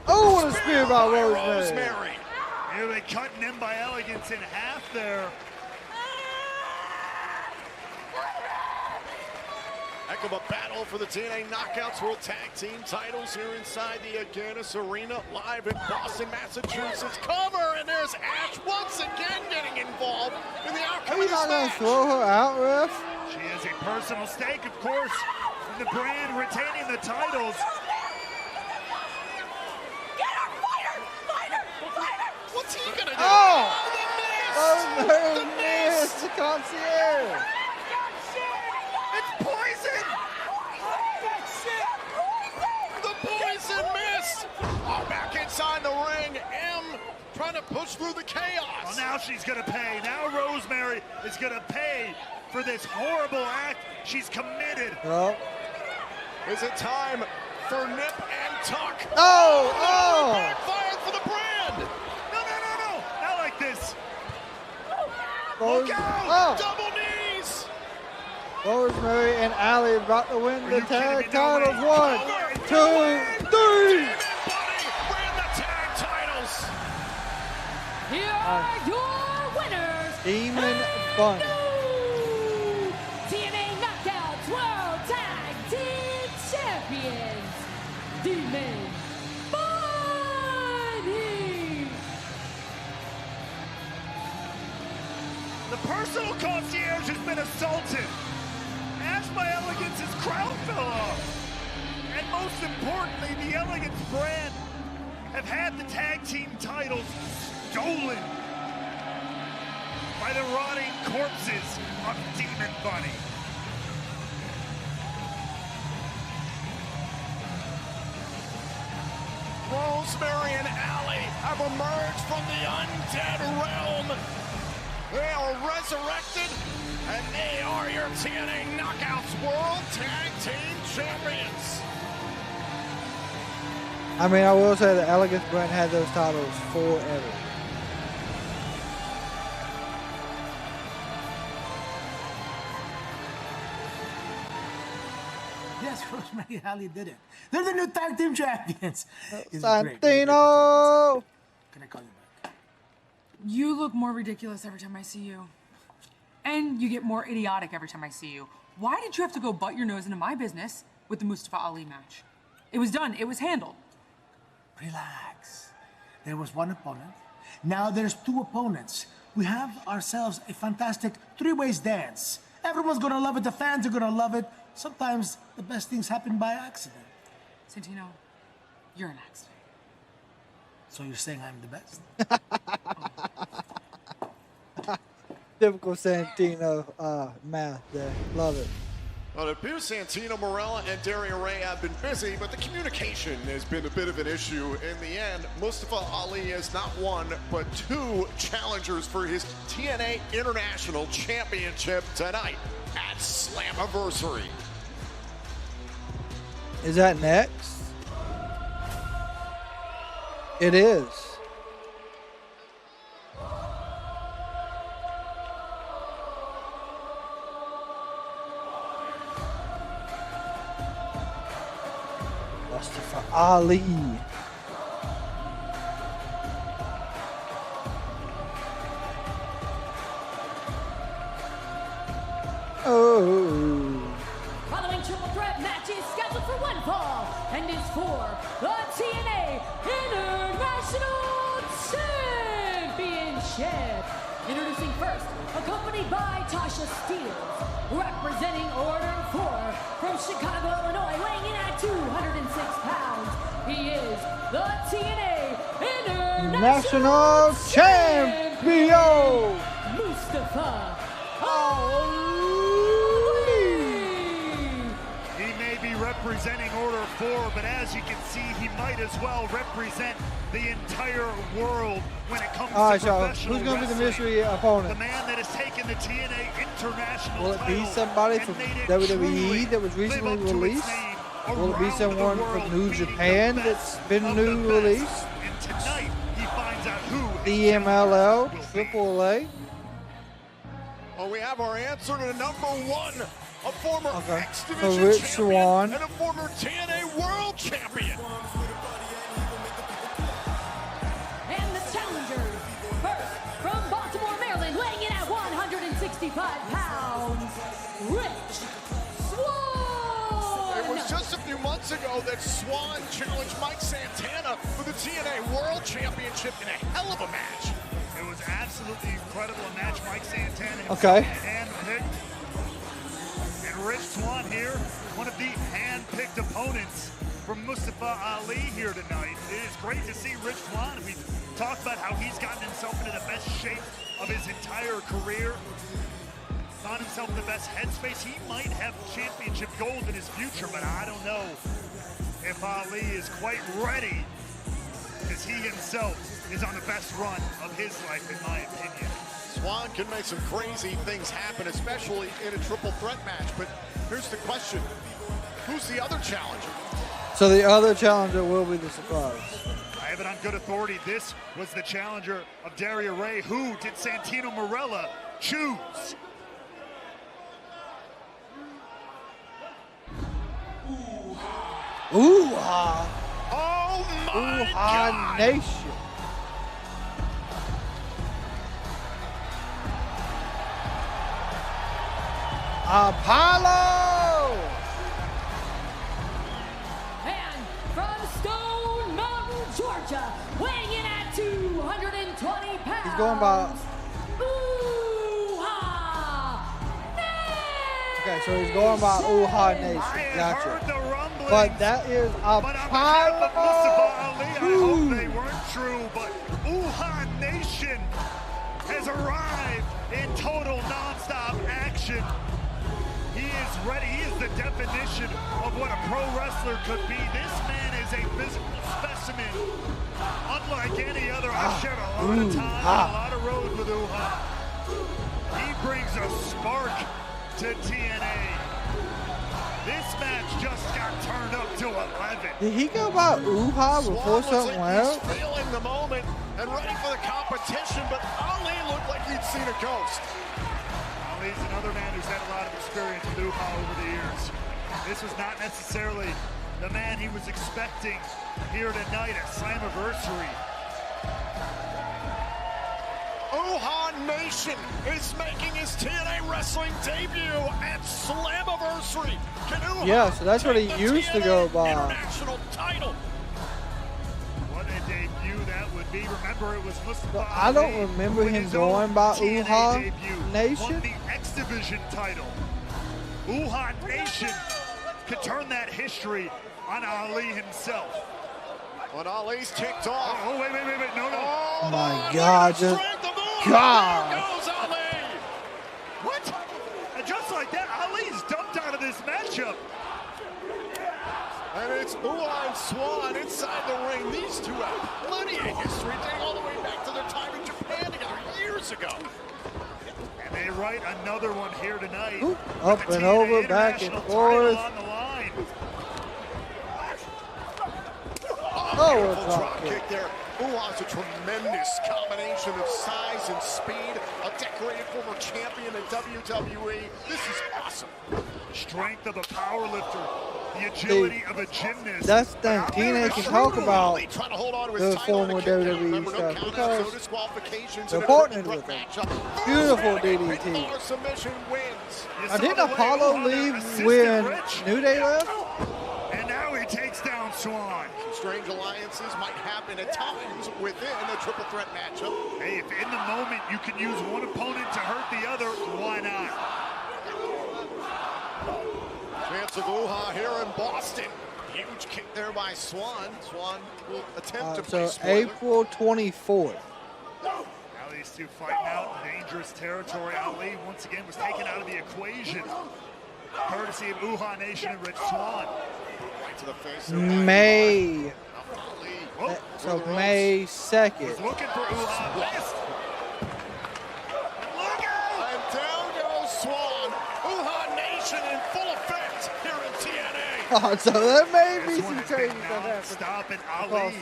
Oh, what a spear by Rosemary. Rosemary. Here they cutting him by Elegance in half there. Heck of a battle for the TNA Knockouts World Tag Team titles here inside the Agganis Arena, live in Boston, Massachusetts. Cover, and there's Ash once again getting involved in the outcome Are of you this not going to match. throw her out, ref? She has a personal stake, of course, in the brand retaining the titles. What's he gonna do? Oh! The miss! Rosemary missed the concierge. It's poison! The poison missed! Oh, back inside the ring. M trying to push through the chaos. Well, now she's going to pay. Now Rosemary is going to pay for this horrible act. She's committed. Yep. Is it time for nip and tuck? Oh! Backfired for the brand! No. Not like this. Oh! Look out. Double knees! Rosemary and Alley about to win the you tag kidding me? No titles. way. 1, 2, 3. Buddy win the tag titles! Here are your winners. Demon Fun. TNA Knockouts World Tag Team Champions. Demon Bunny. The personal concierge has been assaulted. Ash by Elegance's crown fell off. And most importantly, the Elegance brand have had the tag team titles stolen by the rotting corpses of Demon Bunny. Rosemary and Alley have emerged from the undead realm. They are resurrected, and they are your TNA Knockouts World Tag Team Champions. I mean, I will say that Elegance Brand had those titles forever. Yes, Rosemary Halley did it. They're the new tag team champions. Santino! Can I call you back? You look more ridiculous every time I see you. And you get more idiotic every time I see you. Why did you have to go butt your nose into my business with the Mustafa Ali match? It was done. It was handled. Relax. There was one opponent. Now there's two opponents. We have ourselves a fantastic three-ways dance. Everyone's gonna love it. The fans are gonna love it. Sometimes the best things happen by accident. Santino, you're an accident. So you're saying I'm the best? Typical Santino math there. Love it. Well, it appears Santino Marella and Daria Ray have been busy, but the communication has been a bit of an issue. In the end, Mustafa Ali has not one, but two challengers for his TNA International Championship tonight at Slammiversary. Is that next? It is. Mustafa Ali. Oh. Following triple threat match is scheduled for one fall and is for the TNA International Championship. Introducing first, accompanied by Tasha Steelz, representing Order 4 from Chicago, Illinois, weighing in at 206 pounds. He is the TNA International Champion, Mustafa Ali. He may be representing Order 4, but as you can see, he might as well represent the entire world when it comes to professional who's going to be the wrestling. mystery opponent? The man that has taken the TNA International Will it be title somebody and from made it WWE that was recently live up to its released? name Will it be around someone the world, from New beating Japan the that's best been of new the best. released? And tonight, he finds out who The MLL, Triple A? Well, we have our answer to number one, a former X So Division Rich champion Swann. and a former TNA World Champion. and the challengers. First, from Baltimore, Maryland, weighing in at 165 pounds, Rich Swann. It was just a few months ago that Swann challenged Mike Santana for the TNA World Championship in a hell of a match. It was absolutely incredible match. Mike Santana Okay. handpicked. And Rich Swann here, one of the handpicked opponents from Mustafa Ali here tonight. It is great to see Rich Swann. We've talked about how he's gotten himself into the best shape of his entire career. Found himself in the best headspace. He might have championship gold in his future, but I don't know if Ali is quite ready, because he himself is on the best run of his life, in my opinion. Swann can make some crazy things happen, especially in a triple threat match. But here's the question. Who's the other challenger? So the other challenger will be the surprise. I have it on good authority. This was the challenger of Daria Ray. Who did Santino Marella choose? Ooh-ha. Oh my Ooh-ha God. Nation. Apollo! And from Stone Mountain, Georgia, weighing in at 220 pounds. He's going by... Ooh-ha Okay, so he's going by Ooh-ha Nation. Gotcha. But that is Apollo! I hope they weren't true, but Ooh-ha Nation has arrived in total nonstop action. He is ready. He is the definition of what a pro wrestler could be. This man is a physical specimen, unlike any other. I've shared a lot of time, a lot of road with Ooh-ha. He brings a spark to TNA. This match just got turned up to 11. Did he go by Uha before something else? He's feeling the moment and ready for the competition, but Ali looked like he'd seen a ghost. Ali's another man who's had a lot of experience with Uha over the years. This was not necessarily the man he was expecting here tonight at Slammiversary. Uha Nation is making his TNA Wrestling debut at Slammiversary. Yeah, so that's what he used to go by. International title. What a debut that would be. Remember, it was Mustafa I don't Ali remember who in him his own going by TNA Uha debut Nation. won the X Division title. Uha Nation could turn that history on Ali himself. When Ali's kicked off. Oh, wait, no. Oh my God, just God. There goes Ali. What? And just like that, Ali's dumped out of this matchup. And it's Uha and Swan inside the ring. These two have plenty of history, dating all the way back to their time in Japan together years ago. And they write another one here tonight. Ooh, up and over, back and forth. Oh, beautiful drop kick there. Uha's a tremendous combination of size and speed. A decorated former champion in WWE. This is awesome. Strength of a power lifter. The agility of a gymnast. That's the thing. TNA can talk about the former WWE stuff because they're partnered with them. Beautiful DDT. Now, didn't Apollo leave when New Day left? And now he takes down Swan. Some strange alliances might happen at times within a triple threat matchup. Hey, if in the moment you can use one opponent to hurt the other, why not? Chance of Uha here in Boston. Huge kick there by Swan. Swan will attempt to so play April 24th. Now these two fighting out in dangerous territory. Ali once again was taken out of the equation, courtesy of Uha Nation and Rich Swan. Right to the face. May. So May 2nd. Was looking for Uha. Missed. And down goes Swan. Uha Nation in full effect here in TNA. Oh, so there may be some changes that happen. Stop and Ali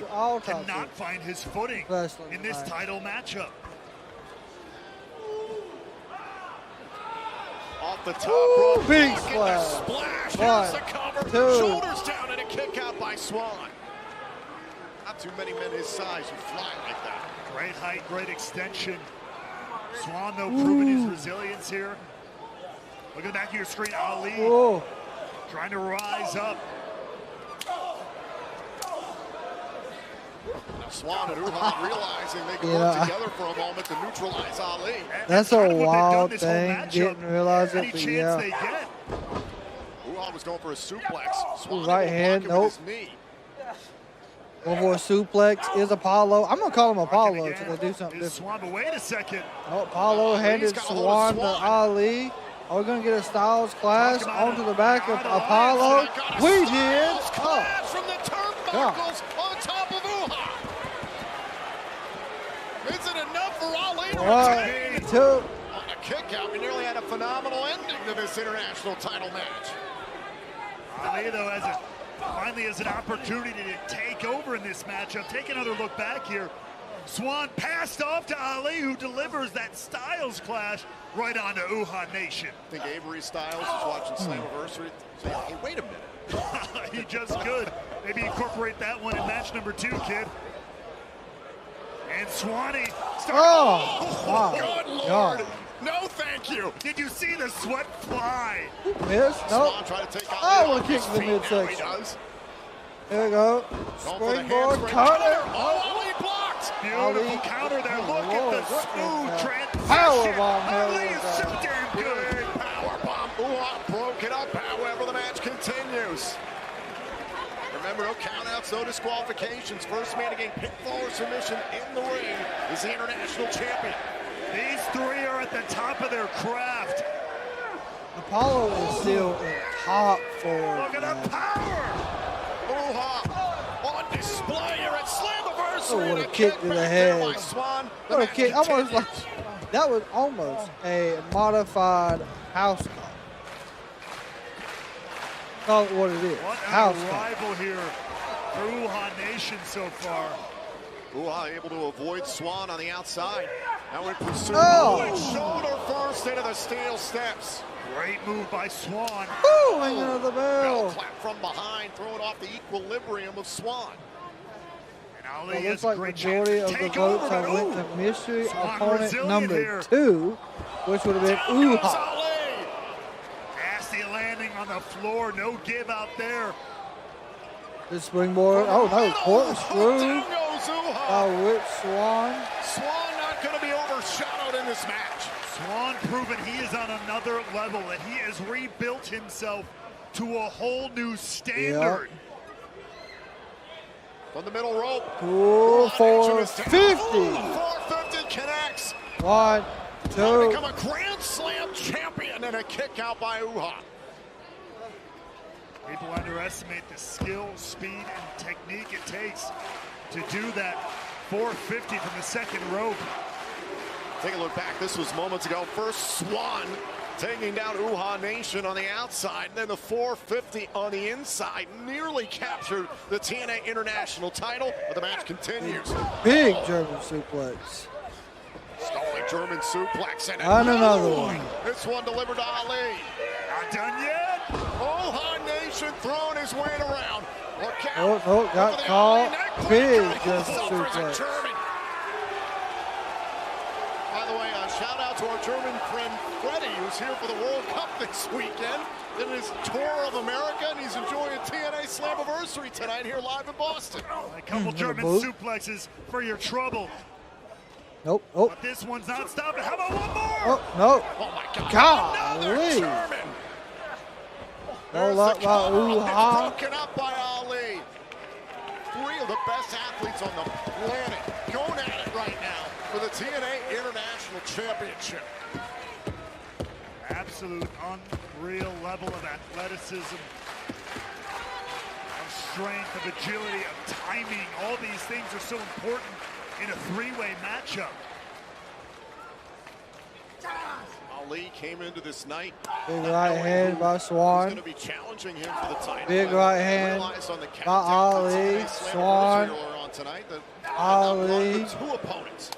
cannot find his footing in this title matchup. Off the top rope. Big splash. splash. Here's the cover. 2. Shoulders down and a kick out by Swan. Not too many men his size who fly like that. Great height, great extension. Swan, though, proving his resilience here. Look at the back of your screen, Ali trying to rise up. Now Swan and Uha realizing they can work together for a moment to neutralize Ali. That's a wild thing, didn't realize it, but yeah. Uha was going for a suplex. Swan Right hand, nope. Going for a suplex is Apollo. I'm going to call him Apollo until they do something different. Swan, but wait a second. Oh, Apollo handed Swan to Ali. Are we going to get a Styles Clash onto the back of Apollo? We did. Oh. From the turnbuckles on top of Uha. Is it enough for Ali to retain? 1, 2. On a kick out, we nearly had a phenomenal ending to this international title match. Ali, though, finally has an opportunity to take over in this matchup. Take another look back here. Swan passed off to Ali, who delivers that Styles Clash right onto Uha Nation. I think Avery Styles is watching Slammiversary. Hey, wait a minute. He just could. Maybe incorporate that one in match number 2, kid. And Swanee starts. Oh, good Lord. No, thank you. Did you see the sweat fly? Missed. Nope. I want to kick to the midsection. There we go. Springboard counter. Oh, Ali blocked. Beautiful counter there. Look at the smooth transition. Powerbomb. Ali is so damn good. Powerbomb. Uha broke it up. However, the match continues. Remember, no countouts, no disqualifications. First man to gain pinfall or submission in the ring is the international champion. These 3 are at the top of their craft. Apollo is still in top form. Look at the power. Uha on display here at Slammiversary. Oh, what a kick to the head. What a kick. Almost like, that was almost a modified house call. call it what it is. What House a call. rival here for Uha Nation so far. Uha able to avoid Swan on the outside. Now in pursuit. Oh. Shoulder first into the steel steps. Great move by Swan. Woo! Hanging out of the bell. Clap from behind, throwing off the equilibrium of Swan. And Ali It has looks like great majority chance of to the take votes over, have but went to mystery Swan opponent resilient number here. 2, which would have been Uha. Nasty landing on the floor. No give out there. The springboard. Oh no, corkscrew. Down goes Uha. By Rich Swan. Swan not going to be overshadowed in this match. Swan proven he is on another level, that he has rebuilt himself to a whole new standard. From the middle rope. Ooh, 450. 450 connects. 1, 2. Become a Grand Slam champion and a kick out by Uha. People underestimate the skill, speed, and technique it takes to do that 450 from the second rope. Take a look back. This was moments ago. First Swan taking down Uha Nation on the outside. And then the 450 on the inside. Nearly captured the TNA International title. But the match continues. Big German suplex. Stalling German suplex. And another one. This one delivered to Ali. Not done yet. Uha Nation throwing his weight around. Look out. Oh, no, got caught. Big German suplex. By the way, a shout out to our German friend Freddie, who's here for the World Cup this weekend. Did his tour of America, and he's enjoying TNA Slammiversary tonight here live in Boston. A couple German suplexes for your trouble. Nope. Oh. But this one's not stopping. How about one more? Oh, no. Oh, my God. Golly. Roll up by Uha. Broken up by Ali. Three of the best athletes on the planet going at it right now for the TNA International Championship. Absolute unreal level of athleticism, of strength, of agility, of timing. All these things are so important in a three-way matchup. Ali came into this night. Big right hand by Swan. He's going to be challenging him for the title. Big right hand by Ali. Swan. Ali. Two opponents.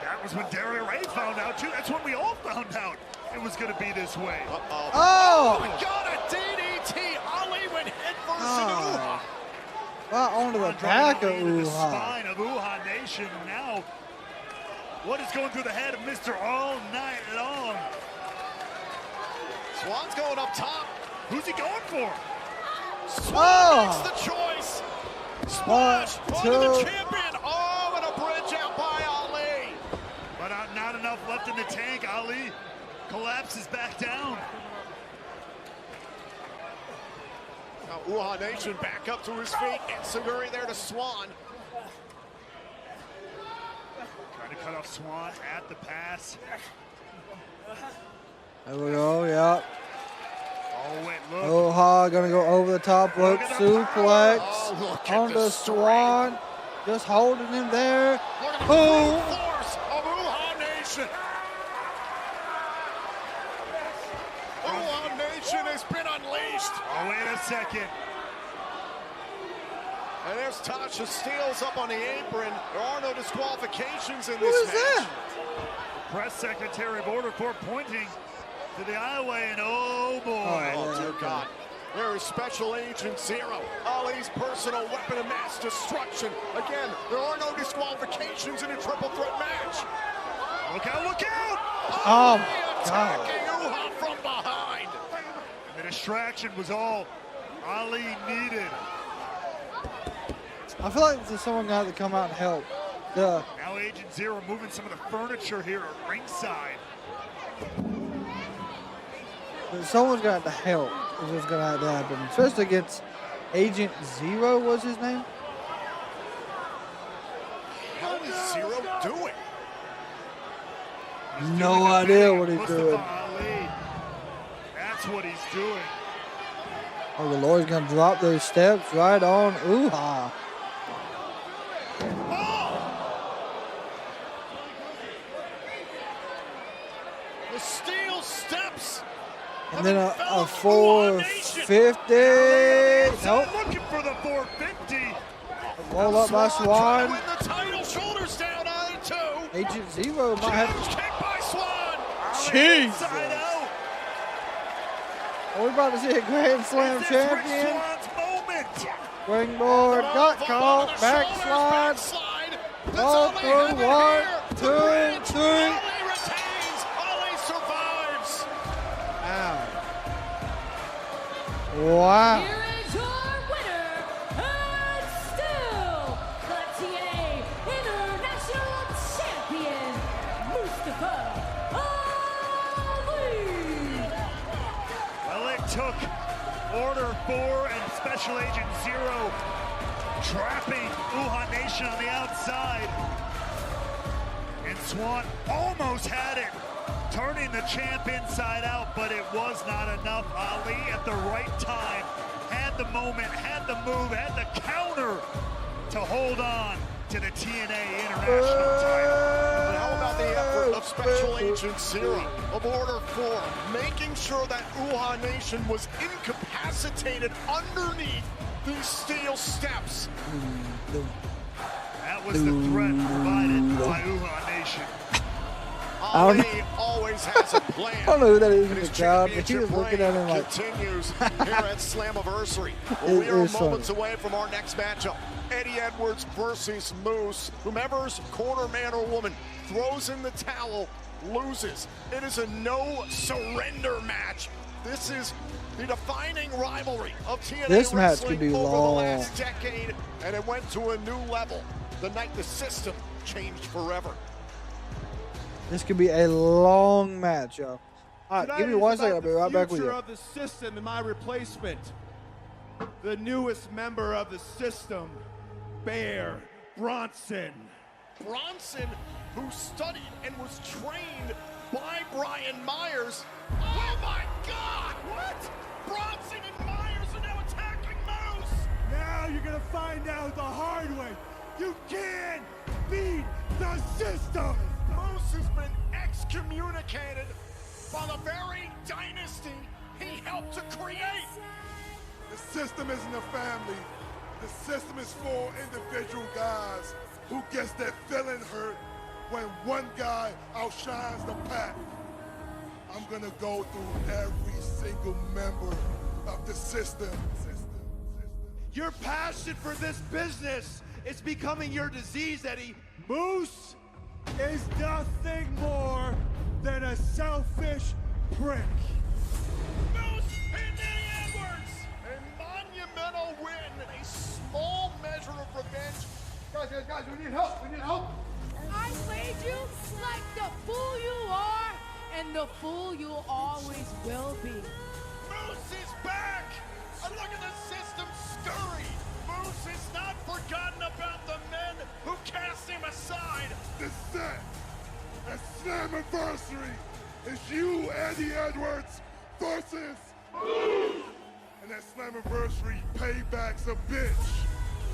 That was when Dario Ray found out too. That's when we all found out it was going to be this way. Oh! We got a DDT. Ali went head first into Uha. Right onto the back of The Uha. spine of Uha Nation. Now, what is going through the head of Mr. All Night Long? Swan's going up top. Who's he going for? Swan makes the choice. Splash 1, onto the 2. champion. Oh, and a bridge out by Ali. But not enough left in the tank. Ali collapses back down. Now Uha Nation back up to his feet. Ensaguri there to Swan. Trying to cut off Swan at the pass. There we go, yeah. Oh, wait, look. Uha gonna go over the top rope suplex look at onto the Swan. Just holding him there. Look at the Boom. full force of Uha Nation. Uha Nation has been unleashed. Oh, wait a second. And there's Tasha Steeles up on the apron. There are no disqualifications in Who this is match. that? Press Secretary of Order Corps pointing to the aisleway, and oh boy. Oh, dear God. There is Special Agent Zero, Ali's personal weapon of mass destruction. Again, there are no disqualifications in a triple threat match. Look out, look out! Oh, Ali God. attacking Uha from behind. The distraction was all Ali needed. I feel like there's someone gonna have to come out and help. Duh. Now Agent Zero moving some of the furniture here at ringside. Someone's gonna have to help. Is what's gonna have to happen. Especially against Agent Zero was his name. How is Zero doing? No idea what he's Mustafa doing. Ali. That's what he's doing. Oh, the Lord's gonna drop those steps right on Uha. The steel steps. And then a 450 450. Nope. Looking for the 450. Roll up by Swan. Win the title, shoulders down, eye two. Agent Zero might have. Kick by Swan. Jesus. Are we about to see a Grand Slam champion? Springboard, got caught, backslide. All through, 1, 2, 3. Ali survives. Wow. Here is your winner, and still the TNA International Champion, Mustafa Ali. Well, it took Order 4 and Special Agent Zero trapping Wuhan Nation on the outside. And Swan almost had it, turning the champ inside out, but it was not enough. Ali at the right time had the moment, had the move, had the counter to hold on to the TNA International title. And how about the effort of Special Agent Zero of Order 4, making sure that Wuhan Nation was incapacitated underneath these steel steps. That was the threat provided by Wuhan Nation. Ali always has a plan. I don't know who that is in And the his crowd, but he was championship looking at him reign like. continues here at Slammiversary. Well, we It are is moments funny. away from our next matchup. Eddie Edwards versus Moose. Whomever's corner man or woman throws in the towel loses. It is a no surrender match. This is the defining rivalry of TNA This match wrestling could be over long. the last decade, and it went to a new level the night the system changed forever. This could be a long match, y'all. All right, Tonight give me is 1 about second. I'll be right back with future you. of the system and my replacement, the newest member of the system, Bear Bronson. Bronson, who studied and was trained by Brian Myers. Oh my God! What? Bronson and Myers are now attacking Moose! Now you're gonna find out the hard way. You can't beat the system. Moose has been excommunicated by the very dynasty he helped to create. The system isn't a family. The system is for individual guys who gets their feeling hurt when one guy outshines the pack. I'm gonna go through every single member of the system. Your passion for this business is becoming your disease, Eddie. Moose is nothing more than a selfish prick. Moose and Eddie Edwards! A monumental win, a small measure of revenge. Guys, we need help, I played you like the fool you are, and the fool you always will be. Moose is back! And look at the system scurry! Moose has not forgotten about the men who cast him aside! The set at Slammiversary is you, Eddie Edwards, versus Moose. And that Slammiversary payback's a bitch.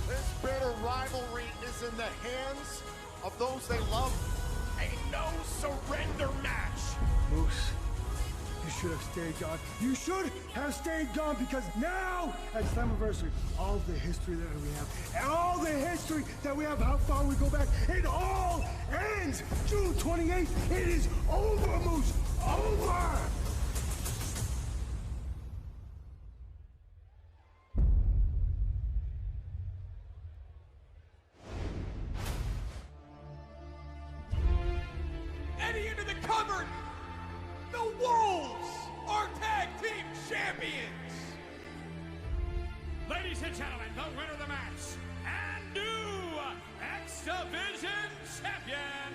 This bitter rivalry is in the hands of those they love. A no-surrender match. Moose, you should have stayed gone. You should have stayed gone because now at Slammiversary, all of the history that we have, and all the history that we have, how far we go back, it all ends June 28th. It is over, Moose. Over. Eddie into the cupboard! The Wolves are tag team champions! Ladies and gentlemen, the winner of the match and new X Division champion,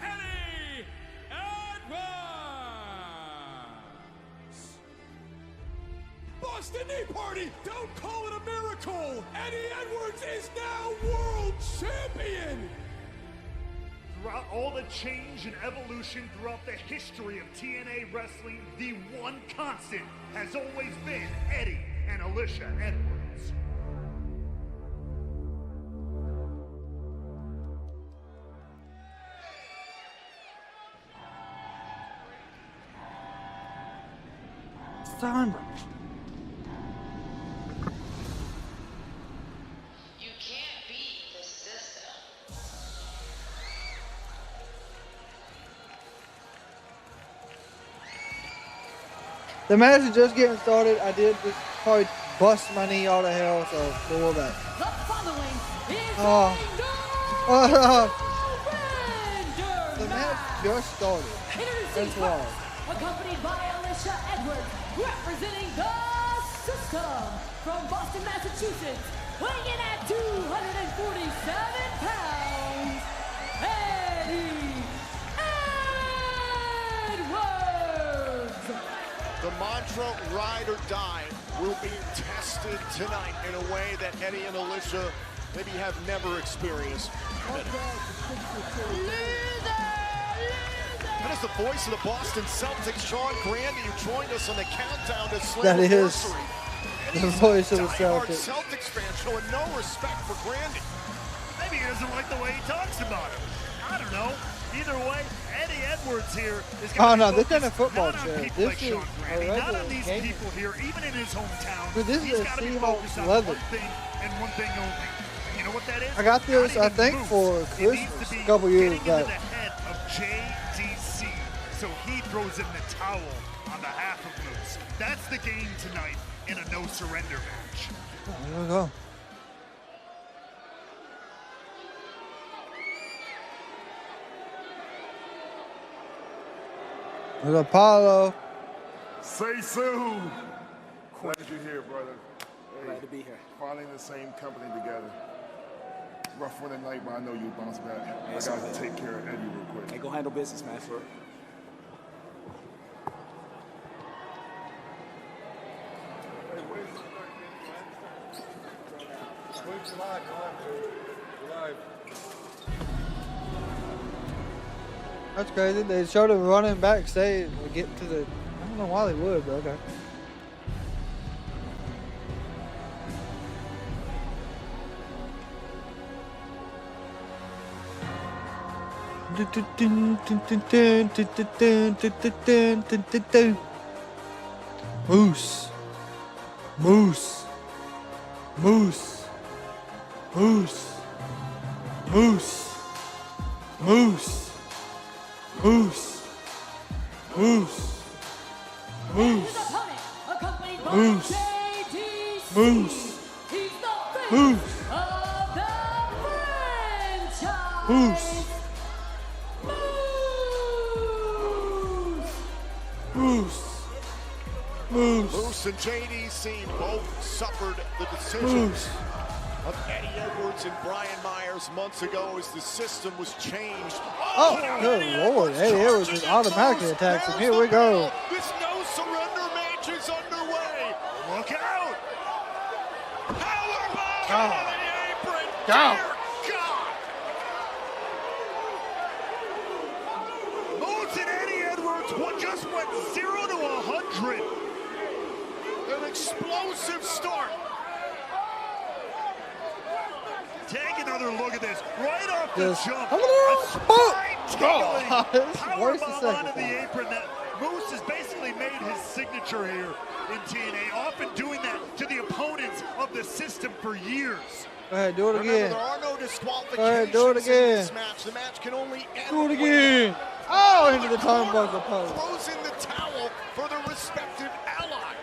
Eddie Edwards! Boston Knee Party! Don't call it a miracle! Eddie Edwards is now world champion! Throughout all the change and evolution throughout the history of TNA wrestling, the one constant has always been Eddie and Alicia Edwards. Son. The match is just getting started. I did just probably bust my knee all to hell, so we'll go back. The following is the match just started. That's why. Accompanied by Alicia Edwards, representing the System from Boston, Massachusetts, weighing in at 247 pounds, Eddie Edwards. The mantra ride or die will be tested tonight in a way that Eddie and Alicia maybe have never experienced. That is the voice of the Boston Celtics, Sean Grandy, who joined us on the countdown to Slammiversary. That is the voice of the Celtics. Celtics fan showing no respect for Grandy. Maybe he doesn't like the way he talks about him. I don't know. Either way, Eddie Edwards here is going to this isn't a football show. people like This is Sean Grandy, a not regular on these game. people here, even in his hometown. But this He's is a got to be Seahawks focused on leather. one thing and one thing only. You know what that is? I got this, I think, for Christmas a couple years back. The head of JDC, so he throws in the towel on behalf of Moose. That's the game tonight in a no surrender match. Here we go. There's Apollo. Say so. Glad you're here, brother. Hey, glad to be here. Finally in the same company together. Rough one at night, but I know you'll bounce back. I gotta take care of Eddie real quick. Hey, go handle business, man. For That's crazy. They showed him running backstage to get to the. I don't know why they would, but okay. Moose. Moose. Moose. Moose. Moose. Moose. Moose. Moose. Moose. Moose. Moose. Moose. Moose. Moose. Moose and JDC both suffered the decision of Eddie Edwards and Brian Myers months ago as the system was changed. Oh, good Lord. Eddie Edwards just automatically attacks him. Here we go. This no surrender match is underway. Look out. Powerbomb on the apron. Go. Dear God. Moose and Eddie Edwards just went 0 to 100. An explosive start. Take another look at this. Right off the Just- jump. Oh, Spine-tingling this is worse the powerbomb second onto the time. apron that Moose has basically made his signature here in TNA, often doing that to the opponents of the system for years. Go ahead, do it Remember, again. there are no disqualifications Go ahead, do it in again. this match. The match can only end Do it with again. Oh, into the turnbuckle post. throws in the towel for the respective ally.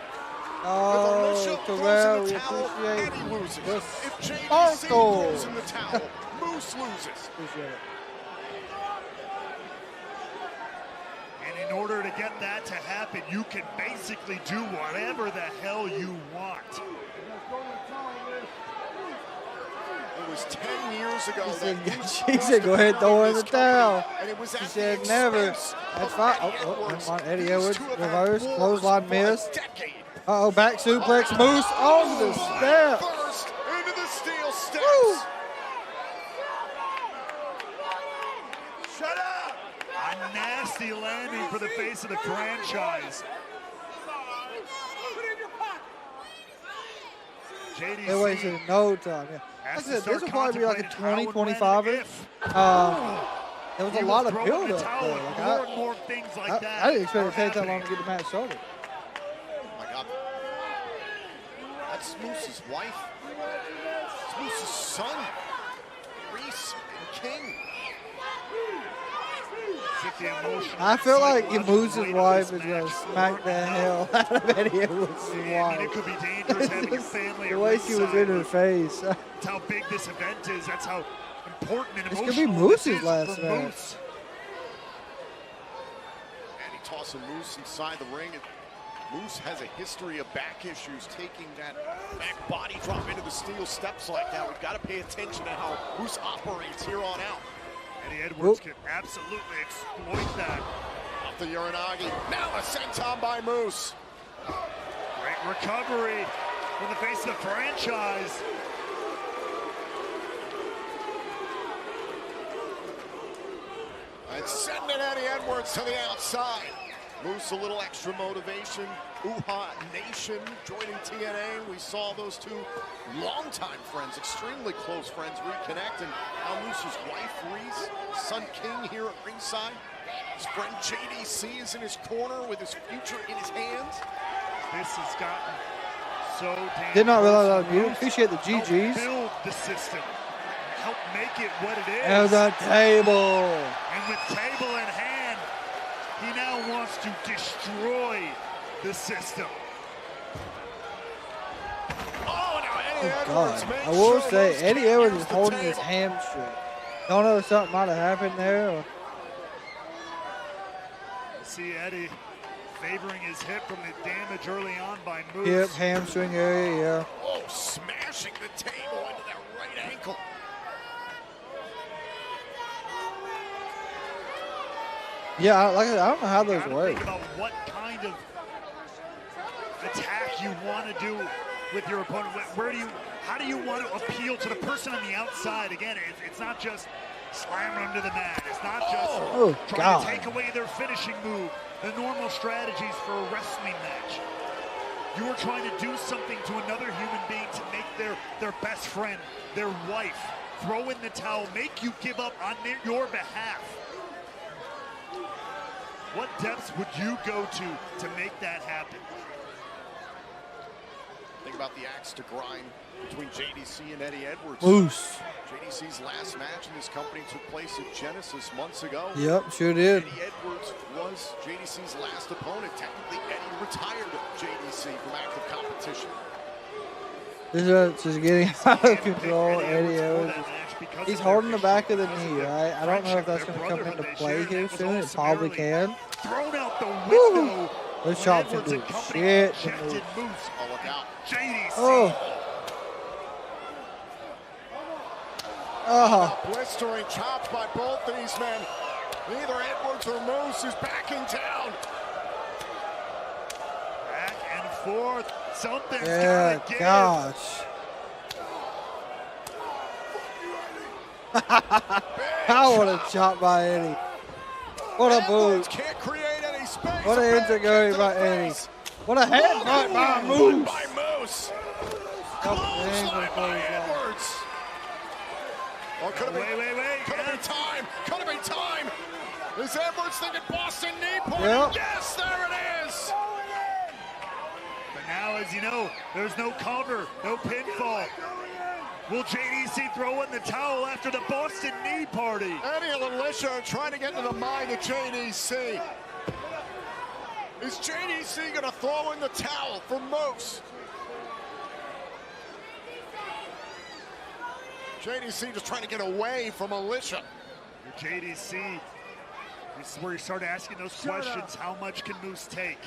Oh, Alicia Terrell, throws we in the towel, appreciate Eddie loses. this If JDC sparkle. throws in the towel, Moose loses. Appreciate it. And in order to get that to happen, you can basically do whatever the hell you want. It was 10 years ago She said, go ahead, throw her in the towel. and it was She at said, the never. expense That's of fine. Eddie Oh, Edwards, come on, Eddie who Edwards, used to have had reverse, wars clothesline for a miss. decade. Uh-oh, back suplex, Moose on the step. First into the steel steps. Woo. Shut up! A nasty landing for the face of the franchise. JDC. They wasted no time. Yeah. Like I said, this will probably be like a 20, 25. There was a lot of build up there. Like more things like that. I didn't expect it to take that long to get the match started. Oh my God. That's Moose's wife. It's Moose's son. Reese and King. I feel like Moose's wife is gonna smack the hell out of Eddie Edwards' wife. It could be dangerous having your family The way she was in her face. That's how big this event is. That's how important and This emotional could be Moose's last for match. Moose. And he tossing Moose inside the ring. Moose has a history of back issues, taking that back body drop into the steel steps like that. We've got to pay attention to how Moose operates here on out. Eddie Edwards can absolutely exploit that. Off the Uranagi. Now a senton by Moose. Great recovery from the face of the franchise. And sending Eddie Edwards to the outside. Moose a little extra motivation. Uha Nation joining TNA. We saw those two longtime friends, extremely close friends, reconnect. And now Moose's wife, Reese, son King here at ringside. His friend JDC is in his corner with his future in his hands. This has gotten so damn. Did not realize I was close. muted. Appreciate the Help GGs. build the system. Help make it what it is. And the table. And with table in hand, he now wants to destroy the system. Oh, now Eddie Oh, Edwards God. makes I will sure say, Moose Eddie can't Edwards use is the holding his table. hamstring. Don't know if something might have happened there. Or... See Eddie favoring his hip from the damage early on by Moose. Hip, hamstring area, yeah. Oh, smashing the table into that right ankle. Yeah, like I don't know how those work. Think about what kind of attack you want to do with your opponent. How do you want to appeal to the person on the outside? Again, it's not just slamming them to the mat. It's not just trying to take away their finishing move, the normal strategies for a wrestling match. You are trying to do something to another human being to make their best friend, their wife, throw in the towel, make you give up on your behalf. What depths would you go to make that happen? Think about the axe to grind between JDC and Eddie Edwards. Moose. JDC's last match in this company took place at Genesis months ago. Yep, sure did. Eddie Edwards was JDC's last opponent. Technically, Eddie retired JDC from active competition. This is just getting out of control. Eddie Edwards. He's holding the back of the knee, right? I don't know if that's going to come into play here soon. It probably can. Thrown out the window. Those chops can do shit. Oh, look out. JDC. Oh. Oh. Blistering chops by both these men. Neither Edwards or Moose is backing down. Back and forth. Something's Yeah, gotta give. gosh. I want to chop by Eddie. What a boot. Can't create any space. What an injury by Eddie. What a headbutt by Moose. By Moose. Clothesline by Edwards. Oh, could have been, wait. Could have been time. Could have been time. Is Edwards thinking Boston knee point? Yep. Yes, there it is. But now, as you know, there's no cover, no pinfall. Will JDC throw in the towel after the Boston knee party? Eddie and Alicia are trying to get into the mind of JDC. Is JDC going to throw in the towel for Moose? JDC just trying to get away from Alicia. Your JDC, this is where you start asking those questions. How much can Moose take?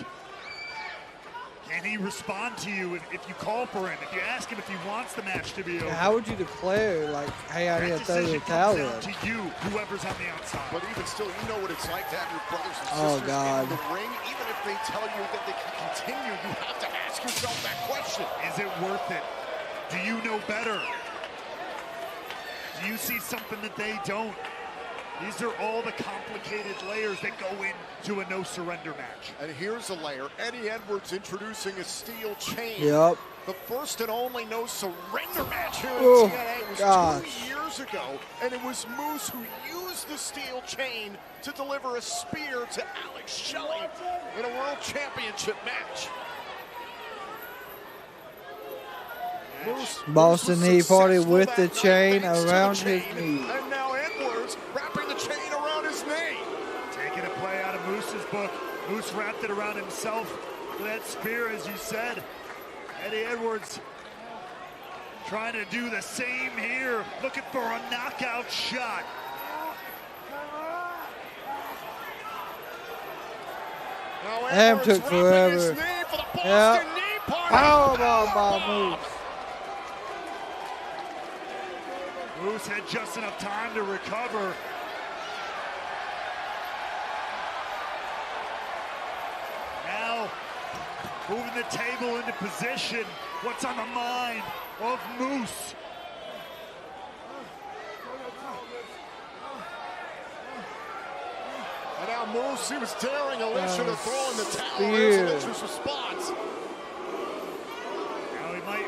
Can he respond to you if you call for him? If you ask him if he wants the match to be over? How would you declare, like, hey, I need to throw the towel in? To you, whoever's on the outside. But even still, you know what it's like to have your brothers and Oh, sisters God. in the ring. Even if they tell you that they can continue, you have to ask yourself that question. Is it worth it? Do you know better? Do you see something that they don't? These are all the complicated layers that go into a no-surrender match. And here's a layer. Eddie Edwards introducing a steel chain. Yep. The first and only no-surrender match here in Oh, TNA was gosh. 2 years ago. And it was Moose who used the steel chain to deliver a spear to Alex Shelley in a World Championship match. Boston knee party with the chain around his knee. And now Edwards wrapping the chain around his knee. book. Moose wrapped it around himself with that spear, as you said. Eddie Edwards trying to do the same here, looking for a knockout shot. Damn, took forever. Yep. Powerbomb by Moose. Moose had just enough time to recover. Now, moving the table into position. What's on the mind of Moose? And now Moose, he was daring Alicia to throw in the towel. There's Alicia's response. Now he might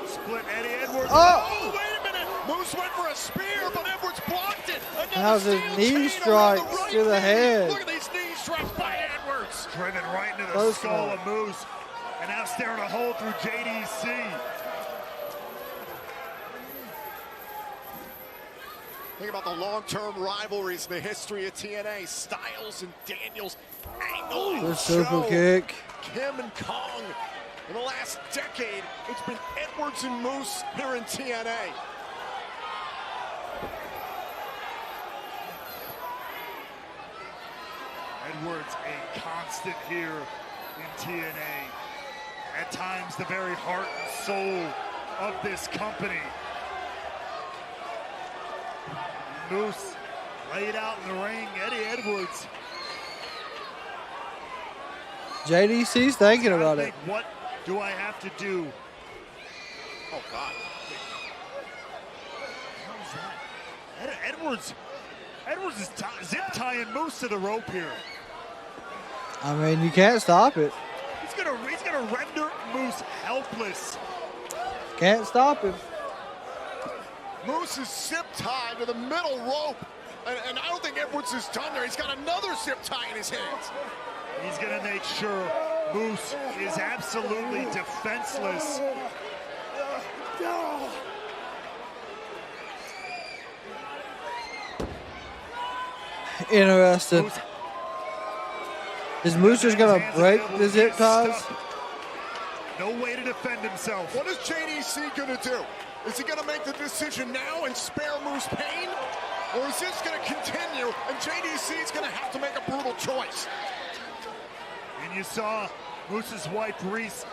split Eddie Edwards. Oh, wait a minute. Moose went for a spear, but Edwards blocked it. How's his knee strikes to the head? Look at these knee strikes by Edwards. Driven right into the skull of Moose. And now staring a hole through JDC. Think about the long-term rivalries in the history of TNA. Styles and Daniels, Angle and Good super Joe, kick. Kim and Kong. In the last decade, it's been Edwards and Moose here in TNA. Edwards, a constant here in TNA. At times, the very heart and soul of this company. Moose laid out in the ring. Eddie Edwards. JDC's thinking about it. What do I have to do? Oh, God. How's that? Edwards is zip tying Moose to the rope here. I mean, you can't stop it. He's gonna render Moose helpless. Can't stop him. Moose is zip tied to the middle rope. And I don't think Edwards is done there. He's got another zip tie in his hands. He's gonna make sure Moose is absolutely defenseless. Interesting. Is Moose just gonna break the zip ties? No way to defend himself. What is JDC gonna do? Is he gonna make the decision now and spare Moose pain? Or is this gonna continue and JDC is gonna have to make a brutal choice? And you saw Moose's wife, Reese,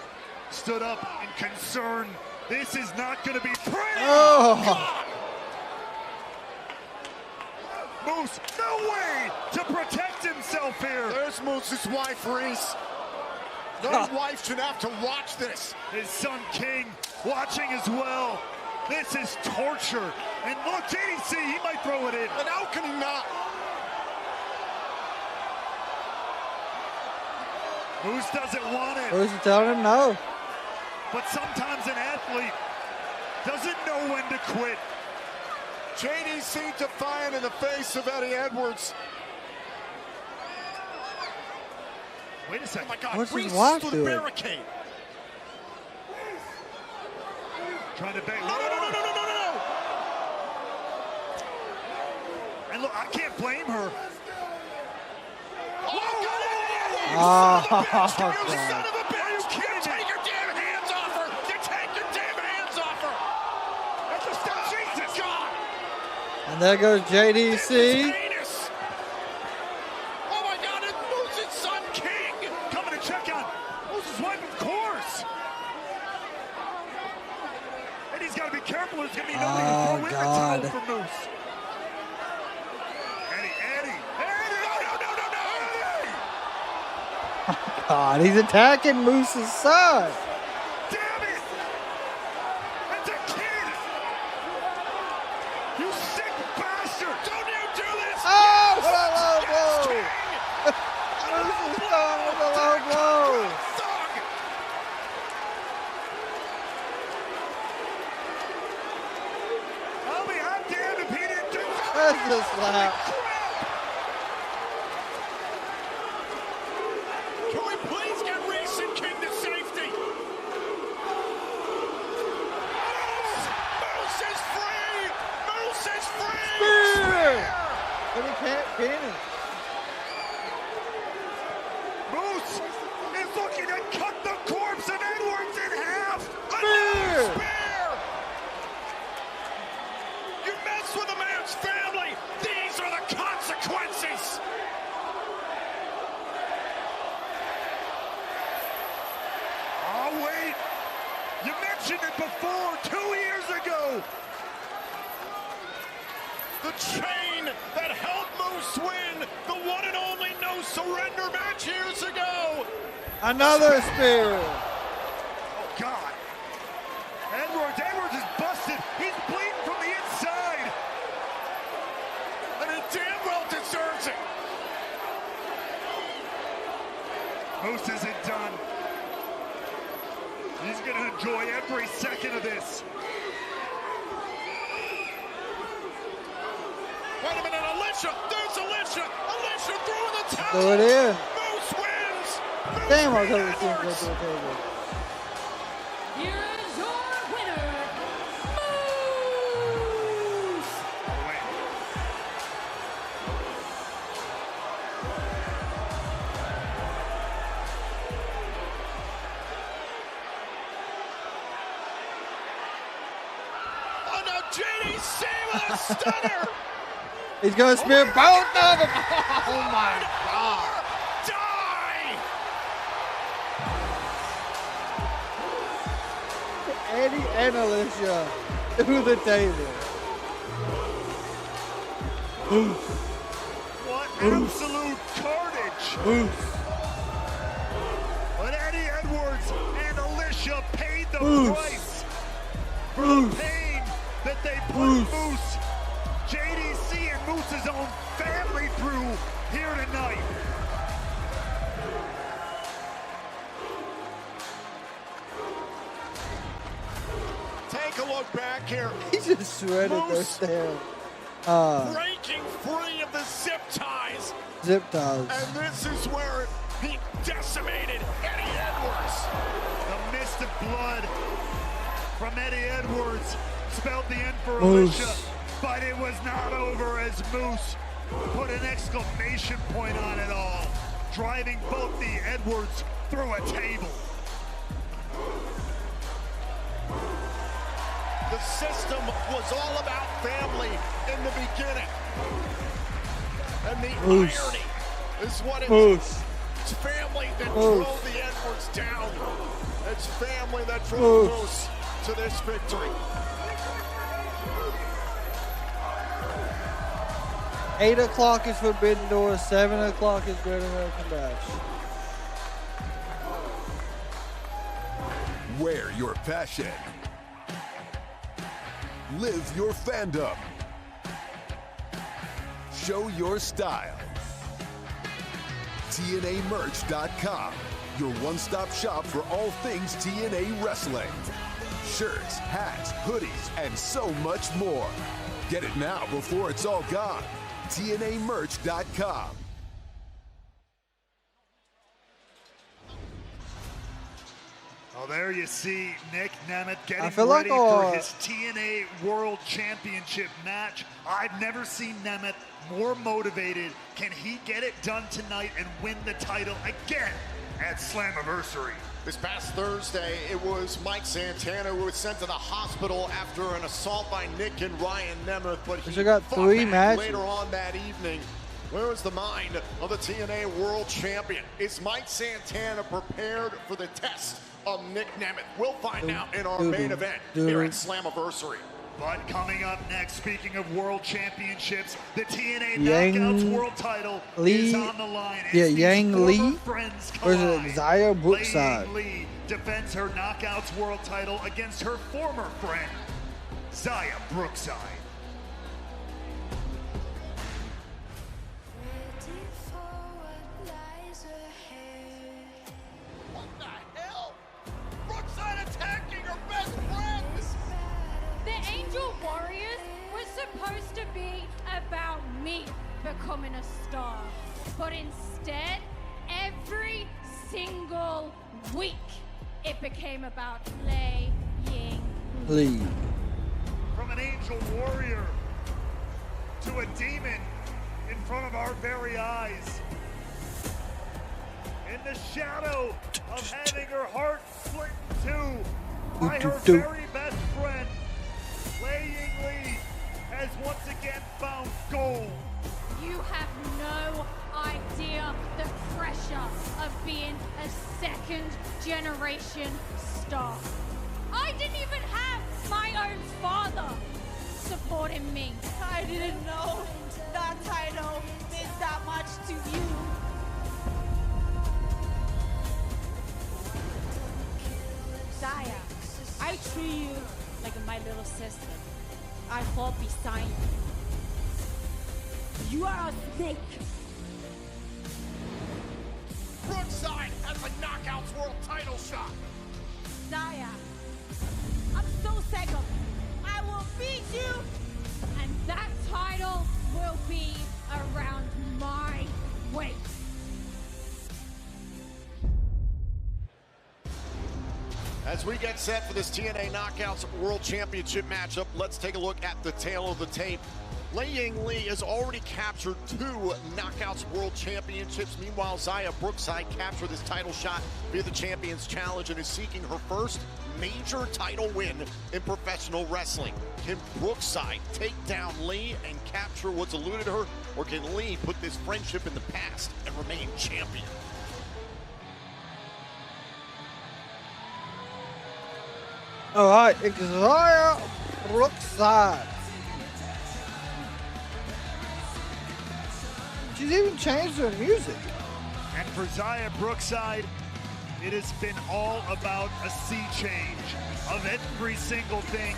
stood up in concern. This is not gonna be pretty. Oh. Moose, no way to protect himself here. There's Moose's wife, Reese. No wife should have to watch this. His son, King, watching as well. This is torture. And look, JDC, he might throw it in. And how can he not? Moose doesn't want it. Moose is telling him no. But sometimes an athlete doesn't know when to quit. JDC defiant in the face of Eddie Edwards. Wait a second. Oh my God, What's his Reese wife through the doing? barricade. Trying to bang. No. And look, I can't blame her. Oh, God. you son of a bitch! You take your damn hands off her! You take your damn hands off her! That's a stop, Jesus! God! And there goes JDC. Oh my God, it's Moose's son, King! Coming to check on Moose's wife, of course! And he's got to be careful, there's going to be nobody to throw in the towel for Moose. Eddie! God, he's attacking Moose's son. Damn it! It's a kid! You sick bastard! Don't you do this! Oh, what a low blow! Moose's son with a low blow. I'll be hot damned if he didn't do that! That's a slap. Can we please get Reese and King to safety? Moose is free! Moose is free! Spear! But he can't pin him. it before 2 years ago. The chain that helped Moose win the one and only no surrender match years ago. Another spear. Oh, God. Edwards is busted. He's bleeding from the inside. And he damn well deserves it. Moose isn't done. He's going to enjoy every second of this. Wait a minute, Alicia! There's Alicia! Alicia throwing the towel! Throw it in. Moose wins! Moose Damn, I was beat hoping to go Edwards. to the table. Here is your winner, Moose! Oh no, JDC with a stunner! He's gonna spear both of them. Oh my God! Die! Eddie and Alicia to the table. Moose. What Moose. absolute carnage! Moose. But Eddie Edwards and Alicia paid the Moose. price for Moose. the pain that they put Moose, JDC, and Moose's own family through here tonight. Take a look back here. He just shredded Moose those damn breaking free of the zip ties. zip ties. And this is where he decimated Eddie Edwards. The mist of blood from Eddie Edwards spelled the end for Moose. Alicia, but it was not over as Moose put an exclamation point on it all, driving both the Edwards through a table. The system was all about family in the beginning. And the Moose. irony is what it Moose. is. It's family that Moose. drove the Edwards down. It's family that drove Moose. Moose to this victory. 8 o'clock is Forbidden Door. 7 o'clock is Great American Bash. Wear your passion. Live your fandom. Show your style. TNAmerch.com, your one-stop shop for all things TNA wrestling. Shirts, hats, hoodies, and so much more. Get it now before it's all gone. TNAmerch.com. Well, there you see Nick Nemeth getting feel ready like, for his TNA World Championship match. I've never seen Nemeth more motivated. Can he get it done tonight and win the title again at Slammiversary? This past Thursday, it was Mike Santana who was sent to the hospital after an assault by Nick and Ryan Nemeth, but he So got fought 3 back matches. later on that evening. Where is the mind of the TNA World Champion? Is Mike Santana prepared for the test of Nick Nemeth? We'll find out in our main event here at Slammiversary. But coming up next, speaking of world championships, the TNA Yang Knockouts World Title Lee- is on the line. yeah, as these Yang former Lee friends versus collide. Zaya Brookside. Yang Lee defends her Knockouts World Title against her former friend, Zaya Brookside. What the hell? Brookside attacking her best friend! The Angel Warriors was supposed to be about me becoming a star. But instead, every single week, it became about playing. Lee. From an Angel Warrior to a demon in front of our very eyes. In the shadow of having her heart split in two by her very best friend, Lei Ying Lee has once again found gold. You have no idea the pressure of being a second generation star. I didn't even have my own father supporting me. I didn't know that title meant that much to you. Zaya, I treat you like my little sister. I fought beside you. You are a snake. Brookside has the Knockouts World title shot. Zaya, I'm so sick of it. I will beat you, and that title will be around my waist. As we get set for this TNA Knockouts World Championship matchup, let's take a look at the tail of the tape. Lei Ying Lee has already captured 2 Knockouts World Championships. Meanwhile, Zaya Brookside captured this title shot via the Champions Challenge and is seeking her first major title win in professional wrestling. Can Brookside take down Lee and capture what's eluded her, or can Lee put this friendship in the past and remain champion? All right, it's Zaya Brookside. She's even changed her music. And for Zaya Brookside, it has been all about a sea change of every single thing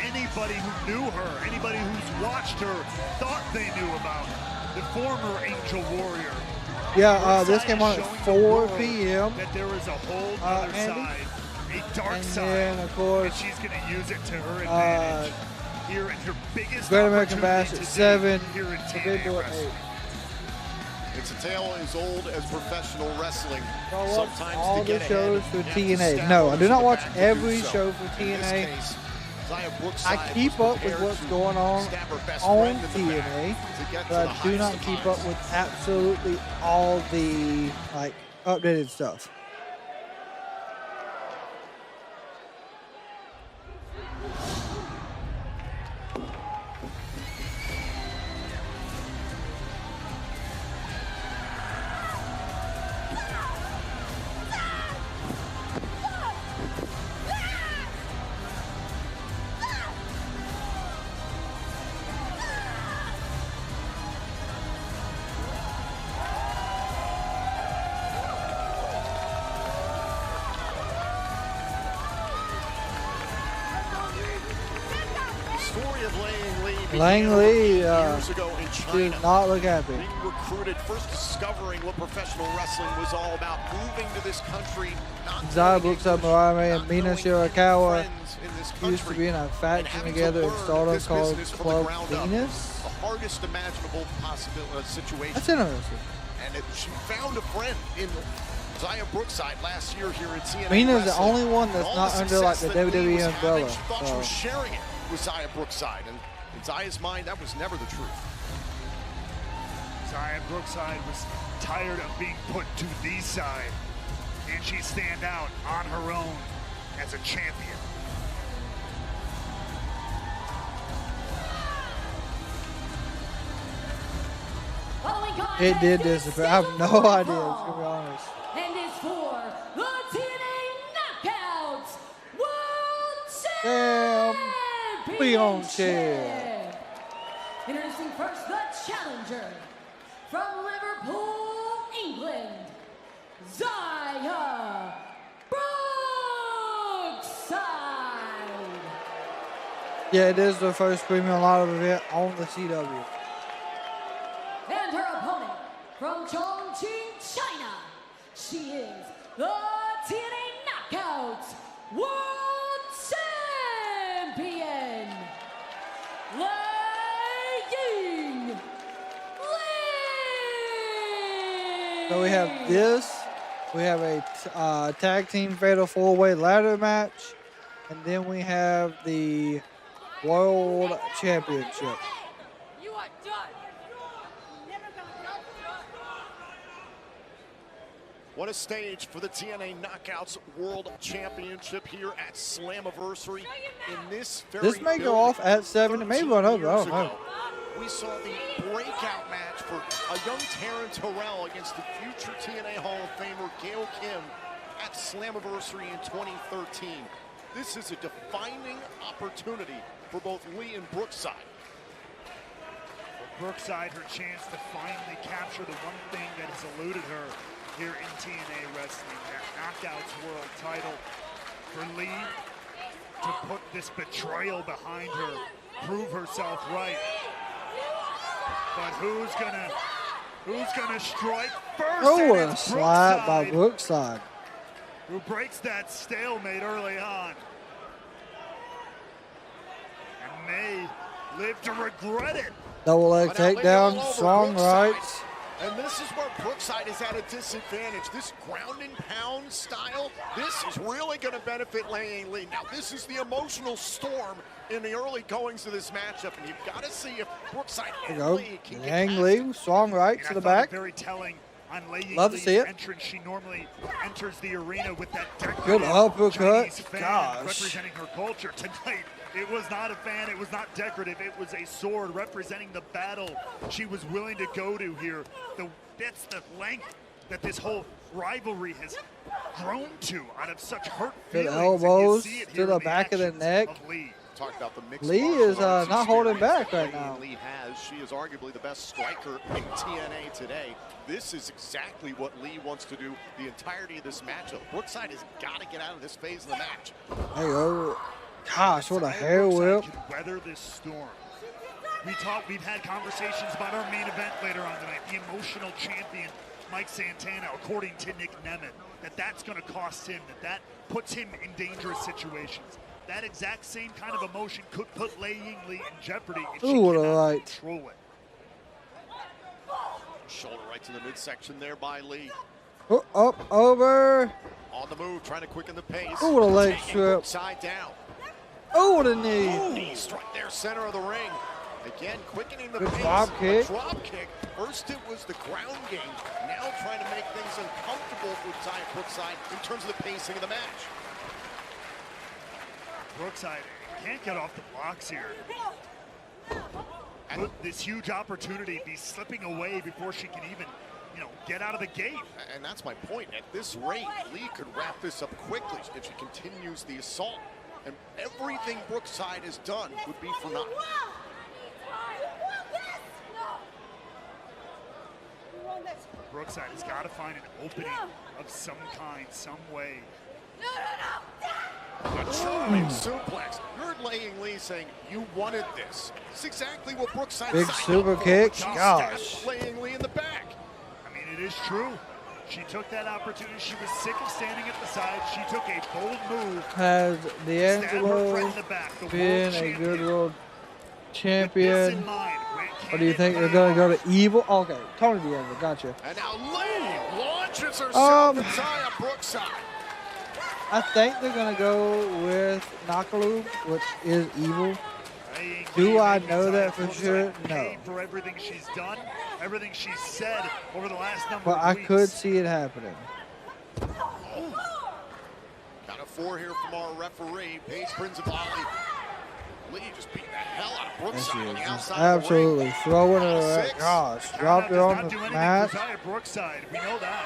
anybody who knew her, anybody who's watched her, thought they knew about the former Angel Warrior. Yeah, this came on at 4 p.m. That there is a whole other side, a dark side, then, of course, and she's going to use it to her advantage. Here in her biggest Great American Bash opportunity at today 7. here in Forbidden TNA Door at Wrestling. 8. It's a tale as old as professional wrestling. I watch Sometimes all to the get shows ahead, for you have to TNA. stab No, I others do in not the watch back to every do so. show for In this TNA. case, Zaya Brookside I keep was up with prepared what's to going on stab her best on friend in the back TNA, to get to but the I do not highest keep of up with absolutely all the like updated stuff. Lang Lee years ago in China. did not look happy. Being recruited, first discovering what professional wrestling was all about, moving to this country, not Zaya Brookside, Mariah May, and Mina Shirakawa used to be in a faction together in Stardom called Club Venus. the hardest imaginable possible situation. That's interesting. And she found a friend in Zaya Brookside last year here at TNA Mina's the Wrestling. only one And that's all not under like the success that Lee WWE was having, umbrella. She thought she So. was sharing it with Zaya Brookside, and in Zaya's mind, that was never the truth. Zaya Brookside was tired of being put to the side. Can she stand out on her own as a champion? It did disappear. I have no idea, to be honest. And is for the TNA Knockouts World Championship. Introducing first the challenger from Liverpool, England, Zaya Brookside. Yeah, it is the first premium live event on the CW. And her opponent from Chongqing, China, she is the TNA Knockouts World Champion, Lei Ying Lee. So we have this. We have a tag team fatal 4-way ladder match. And then we have the World Championship. You are done. What a stage for the TNA Knockouts World Championship here at Slammiversary. In this This may go off at 7. It may run over. I don't know. We saw the breakout match for a young Taryn Terrell against the future TNA Hall of Famer Gail Kim at Slammiversary in 2013. This is a defining opportunity for both Lee and Brookside. Brookside, her chance to finally capture the one thing that has eluded her here in TNA Wrestling, that Knockouts World title. For Lee to put this betrayal behind her, prove herself right. But who's gonna strike first? Oh, And a it's slap by Brookside, Brookside. who breaks that stalemate early on. And may live to regret it. Double leg Now Lee all takedown, over strong Brookside. rights. And this is where Brookside is at a disadvantage. This ground and pound style, this is really going to benefit Lang Lee. Now, this is the emotional storm in the early goings of this matchup, and you've got to see if Brookside There and you go. Lee can get Lang past Lee, it. strong right to the back. Very telling on Lei Love to see it. entrance. She normally enters the arena with that decorative Good uppercut. Chinese fan Gosh. representing her culture. Tonight, it was not a fan, it was not decorative, it was a sword representing the battle she was willing to go to here. That's the length that this whole rivalry has grown to out of such hurt Good feelings. elbows and you see it to here the in back of the actions neck. of Lee. Talk about the mixed Lee martial is arts not holding experience back right that now. Lee has. She is arguably the best striker in TNA today. This is exactly what Lee wants to do the entirety of this matchup. Brookside has got to get out of this phase of the match. There you go. Gosh, what a hair whip. Can weather this storm. We've had conversations about our main event later on tonight. The emotional champion, Mike Santana, according to Nick Nemeth, that's going to cost him, that puts him in dangerous situations. That exact same kind of emotion could put Lei Yingli in jeopardy if she Ooh, what a cannot right. control it. Shoulder right to the midsection there by Lee. Oh, up, over. On the move, trying to quicken the pace. Ooh, what a leg Taking strip. Brookside down. Oh, what a knee. Knee strike there, center of the ring. Again, quickening the Good pace. drop kick. A drop kick. First it was the ground game. Now trying to make things uncomfortable for Brookside in terms of the pacing of the match. Brookside can't get off the blocks here. Could this huge opportunity be slipping away before she can even, get out of the gate? And that's my point. At this rate, Lee could wrap this up quickly if she continues the assault. And everything Brookside has done would be for nothing. Brookside has got to find an opening of some kind, some way. A charming suplex. You heard Lee saying, you wanted this. It's exactly what Brookside Big signed super up for. kick. Stabbed Gosh. Lee in the back. I mean, it is true. She took that opportunity. She was sick of standing at the side. She took a bold move. Has Stabbed her friend D'Angelo in the back, the been world a good champion. world With this champion? in mind, Or do you think they're going to go to Evil? Okay, Tony D'Angelo, gotcha. And now Lee launches herself inside of Brookside. I think they're going to go with Nakalu, which is Evil. Do I know that for sure? No. For everything she's done, everything she's said over the last number But of I weeks. could see it happening. Got a 4 here from our referee, Paige Prinzivali. Lee just beat the hell out of There she Brookside on is, the just outside of the absolutely ring. throwing Count of her. 6. Gosh, dropped her on the mat. Brookside, we know that.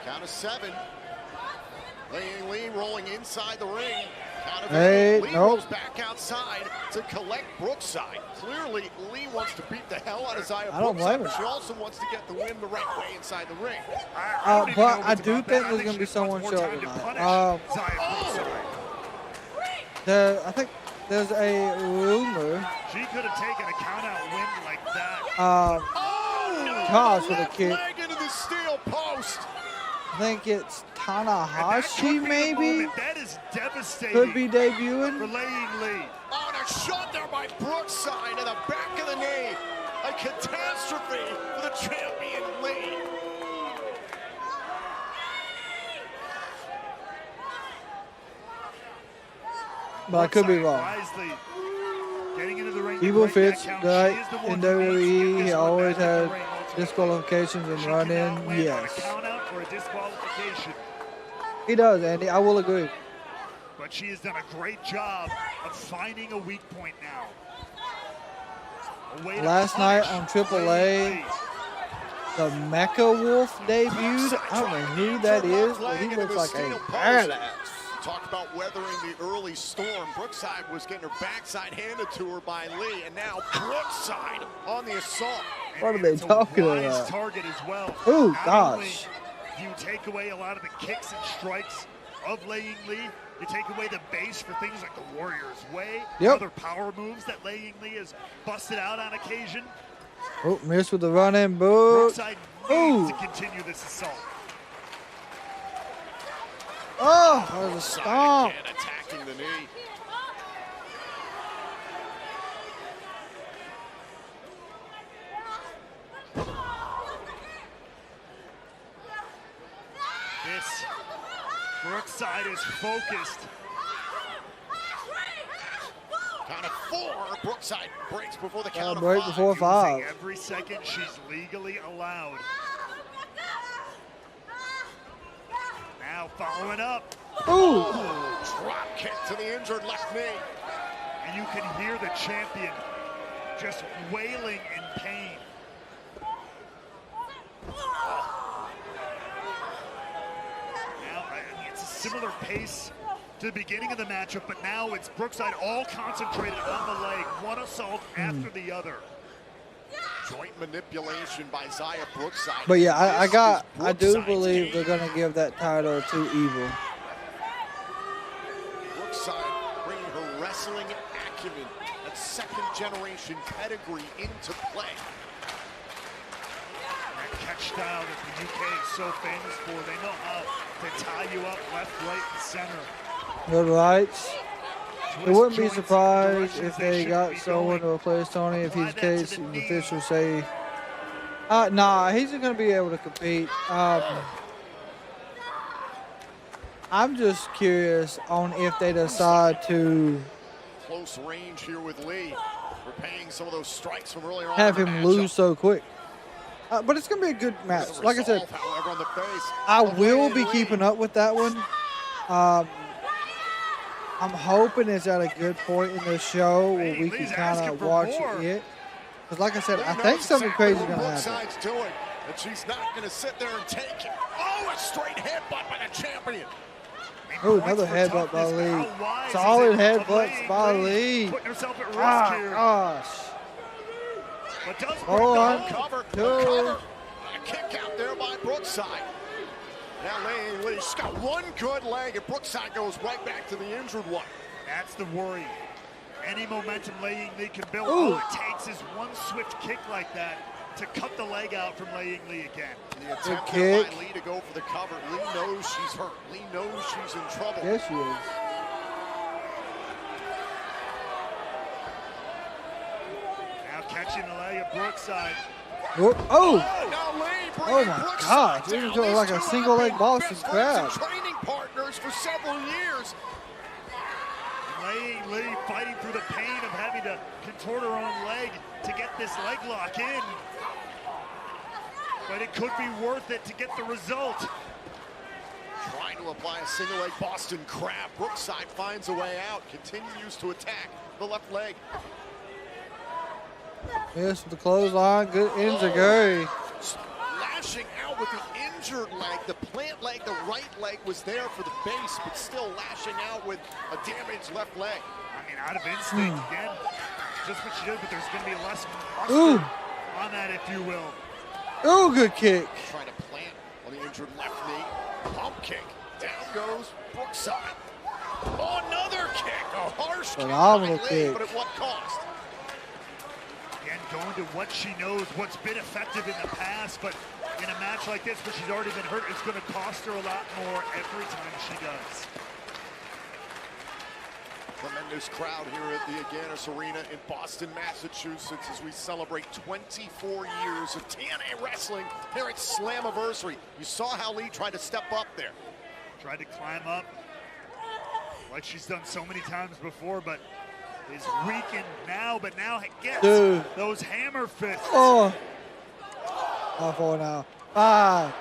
Count of 7. Lee rolling inside the ring. Count of 8. 8. Lee Nope. rolls back outside to collect Brookside. Clearly, Lee wants to beat the hell out of Zaya I don't Brookside, blame but her. she also wants to get the win the right way inside the ring. But I do think there's going to be someone showing tonight. I think there's a rumor. She could have taken a count-out win like that. Gosh, with a Left kick. leg into the steel post. I think it's Tanahashi, maybe. That is devastating. Could be debuting. Relaying Lee. On a shot there by Brookside to the back of the knee. A catastrophe for the champion, Lee. But I could be wrong. Wisely getting into the ring. Evil to break fits that count. right She is the one in who needs to WWE. get He this one always back in had the ring ultimately. disqualifications and She run cannot in. win on a Yes. count-out or a disqualification. He does, Andy. I will agree. But she has done a great job of finding a weak point now. A way to Last night punish on AAA, Lee. the Mecha Wolf debuted. I don't know who that is, but he looks like a badass. Talk about weathering the early storm. Brookside was getting her backside handed to her by Lee, and now Brookside on the assault. What are they talking about? Target as well. Oh, Not gosh. only do you take away a lot of the kicks and strikes of Lei Ying Lee, you take away the base for things like the Warrior's Way, other power moves that Lei Ying Lee has busted out on occasion. Oh, missed with the running boot. Brookside needs to continue this assault. Oh, that was a stomp. Again, attacking the knee. This Brookside is focused. Count of 4. Brookside breaks before the count of Break 5. before 5. Every second she's legally allowed. Now following up. Ooh. Drop kick to the injured left knee. And you can hear the champion just wailing in pain. Now, it's a similar pace to the beginning of the matchup, but now it's Brookside all concentrated on the leg, one assault after the other. Joint manipulation by Zaya Brookside. But yeah, I do believe they're gonna give that title to Evil. Brookside bringing her wrestling acumen and second-generation pedigree into play. That catch style that the UK is so famous for, they know how to tie you up left, right, and center. Good rights. I wouldn't be surprised if they got someone to replace Tony. If he's the case, the officials say, nah, he's going to be able to compete. I'm just curious on if they decide to Close range here with Lee. Repaying some of those strikes from earlier on. have him lose so quick. But it's going to be a good match. Like I said, However, on the face I will be keeping up with that one. I'm hoping it's at a good point in the show where we can kind of watch it. Because like I said, I think something crazy is going to happen. Brookside's doing, and she's not going to sit there and take it. Oh, a straight headbutt by the champion. Oh, another headbutt by Lee. Solid headbutts by Lee. Gosh. Hold on. Cover. Two. A kick out there by Brookside. Now Lee, she's got one good leg, and Brookside goes right back to the injured one. That's the worry. Any momentum Lei Ying Lee can build, Ooh. all it takes is one swift kick like that to cut the leg out from Lei Ying Lee again. The attempt here by Lee to go for the cover. Lee knows she's hurt. Lee knows she's in trouble. Yes, she is. Now catching the leg of Brookside. Oh! Now Lee Oh my gosh! This is like a single leg Boston crab. Training partners for several years. Lei Ying Lee fighting through the pain of having to contort her own leg to get this leg lock in. But it could be worth it to get the result. Trying to apply a single leg Boston crab. Brookside finds a way out, continues to attack the left leg. Yes, with the clothesline. Good enziguri. Lashing out with the injured leg. The plant leg, the right leg was there for the base, but still lashing out with a damaged left leg. I mean, out of instinct again. Just what she did, but there's going to be less mustard on that, if you will. Oh, good kick. Trying to plant on the injured left knee. Pump kick. Down goes Brookside. Oh, another kick. A harsh Phenomenal kick by Lee, kick. but at what cost? Again, going to what she knows, what's been effective in the past, but in a match like this where she's already been hurt, it's going to cost her a lot more every time she does. Tremendous crowd here at the Aganis Arena in Boston, Massachusetts, as we celebrate 24 years of TNA wrestling here at Slammiversary. You saw how Lee tried to step up there. Tried to climb up like she's done so many times before, but is weakened now, but now gets those hammer fists. Oh. How far now? 5,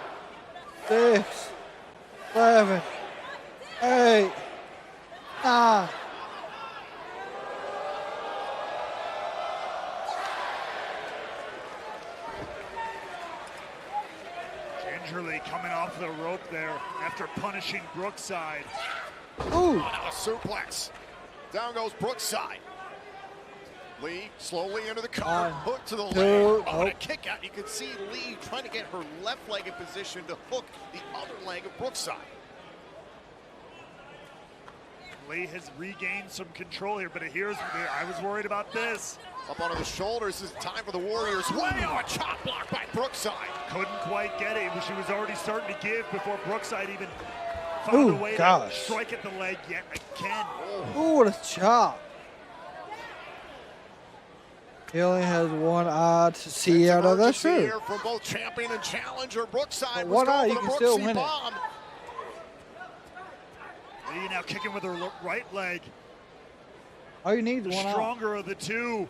6, 7, 8, 9. Gingerly coming off the rope there after punishing Brookside. Ooh. Now a suplex. Down goes Brookside. Lee slowly into the cover. Hook to the leg. Oh, and a kick out. You can see Lee trying to get her left leg in position to hook the other leg of Brookside. Lee has regained some control here, but here's I was worried about this. Up onto the shoulders. This is time for the Warriors. Way off, a chop block by Brookside. Couldn't quite get it. She was already starting to give before Brookside even found a way to strike at the leg yet again. Ooh, what a chop. He only has one eye to see out of that shirt. From both champion and challenger. Brookside one eye, you can still win bomb. it. Lee now kicking with her right leg. All you need is one eye. The stronger of the two.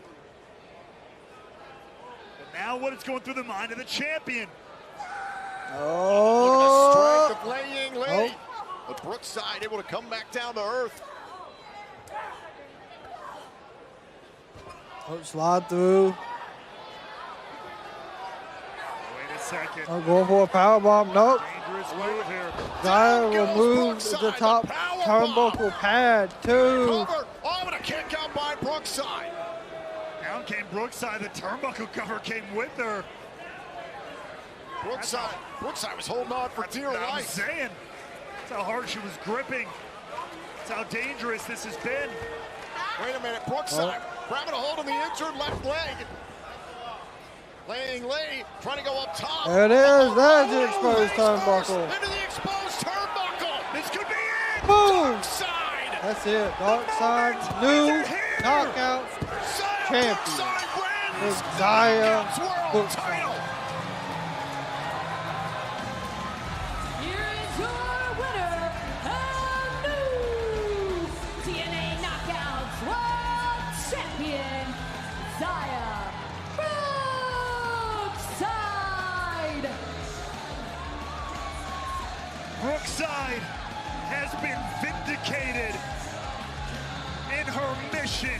But now what is going through the mind of the champion? Oh! Strength of Lei Ying Lee. But Brookside able to come back down to earth. Oh, slide through. Wait a second. Oh, going for a power bomb. Nope. Dangerous move here. Zaya removed the top turnbuckle pad too. Oh, and a kick out by Brookside. Down came Brookside. The turnbuckle cover came with her. Brookside was holding on for dear life. I'm saying. That's how hard she was gripping. That's how dangerous this has been. Wait a minute, Brookside grabbing a hold of the injured left leg. Lei Ying Lee trying to go up top. There it is. There's the exposed turnbuckle. Into the exposed turnbuckle. This could be it. Boom. Darkside. That's it. Darkside, new knockout champion. With Zaya Brookside. Here is your winner and new TNA Knockouts World Champion, Zaya Brookside. Brookside has been vindicated in her mission.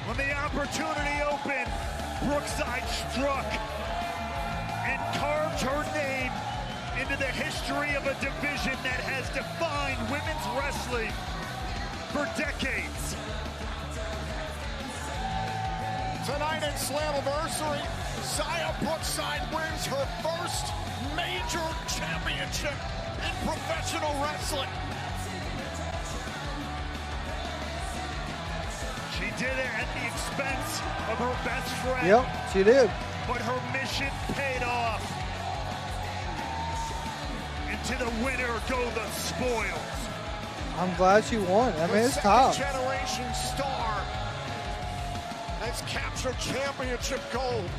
When the opportunity opened, Brookside struck and carved her name into the history of a division that has defined women's wrestling for decades. Tonight at Slammiversary, Zaya Brookside wins her first major championship in professional wrestling. She did it at the expense of her best friend. Yep, she did. But her mission paid off. And to the winner go the spoils. I'm glad she won. I mean, it's tough. Second-generation star has captured championship gold.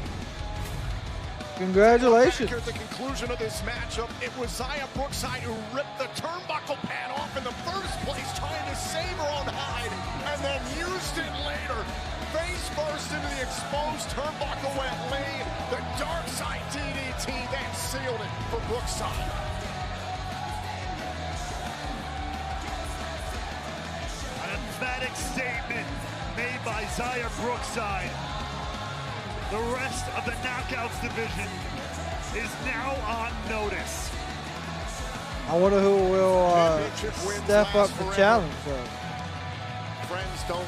Congratulations. At the conclusion of this matchup, it was Zaya Brookside who ripped the turnbuckle pad off in the first place, trying to save her own hide, and then used it later. Face first into the exposed turnbuckle went Lee. The dark side DDT that sealed it for Brookside. An emphatic statement made by Zaya Brookside. The rest of the Knockouts division is now on notice. I wonder who will step up the challenge, though. Friends don't.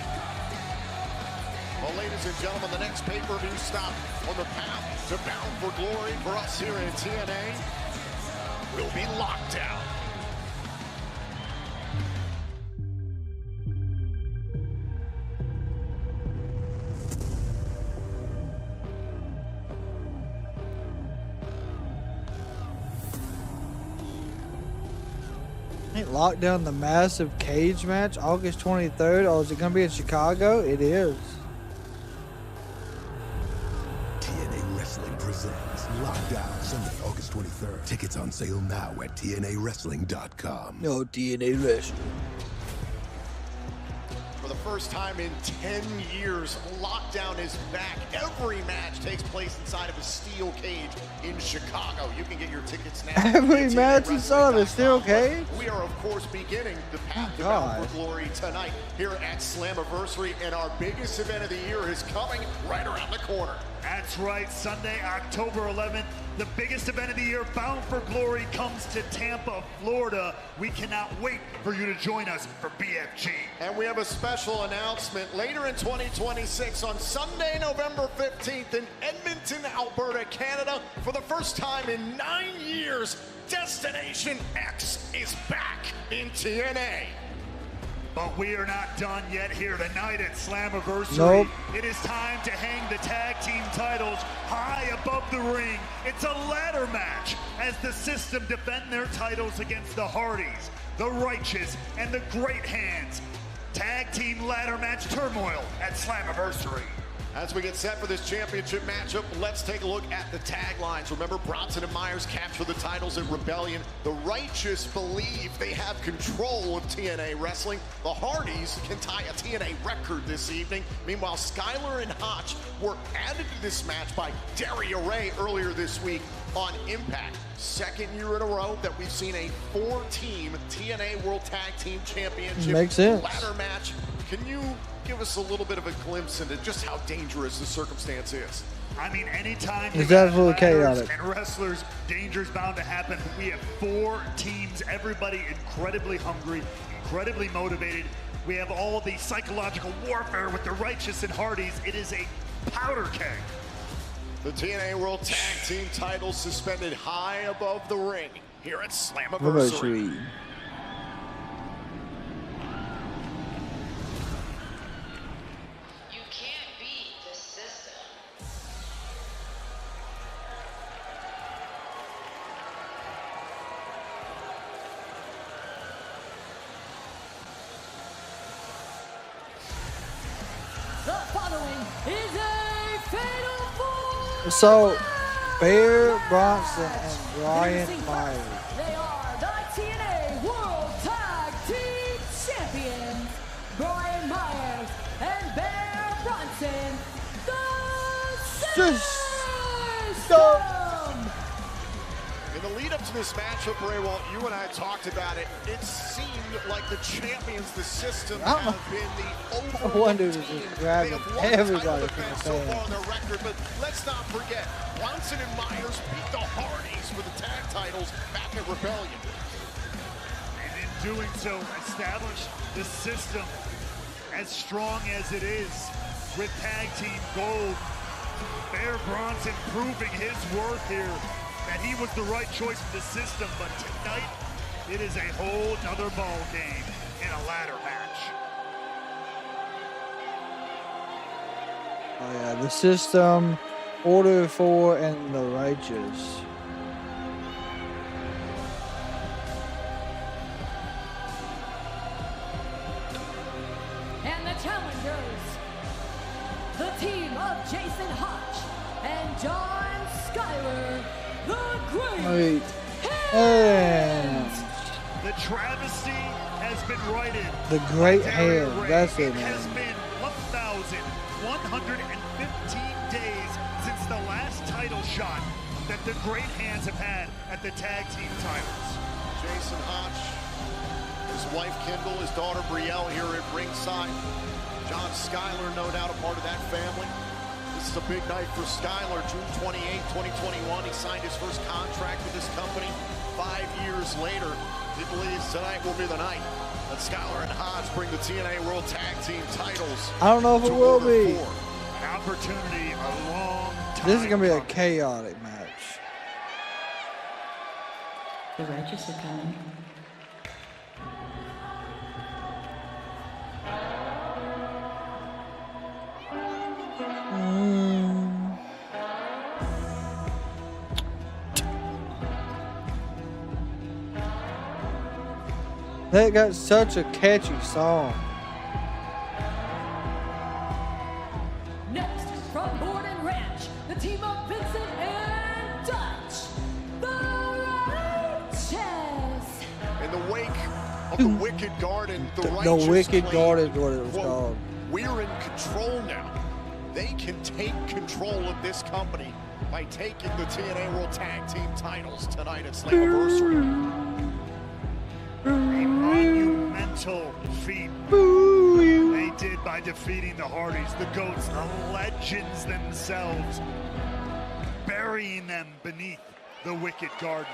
Well, ladies and gentlemen, the next pay-per-view stop on the path to Bound for Glory for us here in TNA will be Lockdown. Lock down the massive cage match August 23rd. Oh, is it going to be in Chicago? It is. TNA Wrestling presents Lockdown Sunday, August 23rd. Tickets on sale now at TNAWrestling.com. No, TNA Wrestling. For the first time in 10 years, Lockdown is back. Every match takes place inside of a steel cage in Chicago. You can get your tickets now. Every match inside of a steel cage? We are, of course, beginning the path to Bound for Glory tonight here at Slammiversary, and our biggest event of the year is coming right around the corner. That's right, Sunday, October 11th, The biggest event of the year, Bound for Glory, comes to Tampa, Florida. We cannot wait for you to join us for BFG. And we have a special announcement later in 2026 on Sunday, November 15th in Edmonton, Alberta, Canada. For the first time in 9 years, Destination X is back in TNA. But we are not done yet here tonight at Slammiversary. Nope. It is time to hang the tag team titles high above the ring. It's a ladder match as the System defend their titles against the Hardys, the Righteous, and the Great Hands. Tag team ladder match turmoil at Slammiversary. As we get set for this championship matchup, let's take a look at the taglines. Remember, Bronson and Myers capture the titles at Rebellion. The Righteous believe they have control of TNA Wrestling. The Hardys can tie a TNA record this evening. Meanwhile, Skyler and Hotch were added to this match by Daria Ray earlier this week on Impact. Second year in a row that we've seen a 4-team TNA World Tag Team Championship Makes sense. ladder match. Can you give us a little bit of a glimpse into just how dangerous the circumstance is? I mean, anytime It's you have absolutely ladders chaotic. and wrestlers, danger's bound to happen. We have 4 teams, everybody incredibly hungry, incredibly motivated. We have all the psychological warfare with the Righteous and Hardys. It is a powder keg. The TNA World Tag Team titles suspended high above the ring here at Slammiversary. The following is a fatal four. So, Bear Bronson and Brian Myers. They are the TNA World Tag Team Champions, Brian Myers and Bear Bronson, the System. In the lead up to this matchup, Ray, Walt, you and I talked about it. It seemed like the champions, the System, have been the One overall dude is team. just They grabbing have won the everybody title from defense the so far fans. on their record, but let's not forget, Bronson and Myers beat the Hardys for the tag titles back at Rebellion. And in doing so, establish the System as strong as it is with tag team gold. Bear Bronson proving his worth here, that he was the right choice for the System, but tonight it is a whole nother ball game in a ladder match. Oh yeah, the System, Order 4, and the Righteous. And the challengers, the team of Jason Hotch and John Schuyler, the Great Hands. The travesty has been righted. The Great by Daria Hand, Ray. that's it, It has man. been 1,115 days since the last title shot that the Great Hands have had at the tag team titles. Jason Hotch, his wife Kendall, his daughter Brielle here at ringside. John Schuyler, no doubt a part of that family. This is a big night for Schuyler. June 28, 2021, he signed his first contract with this company. 5 years later, he believes tonight will be the night that Schuyler and Hodge bring the TNA World Tag Team titles. I don't know if it will be. An opportunity a long time. This is gonna be a chaotic match. The Righteous are coming. They got such a catchy song. Next, from Borden Ranch, the team of Vincent and Dutch, the Righteous. In the wake of the Wicked Garden, the The Righteous Wicked claim, Garden is what it was quote, called. "We're in control now. They can take control of this company by taking the TNA World Tag Team titles tonight at Slammiversary." A monumental feat they did by defeating the Hardys, the GOATs, the legends themselves. burying them beneath the wicked garden.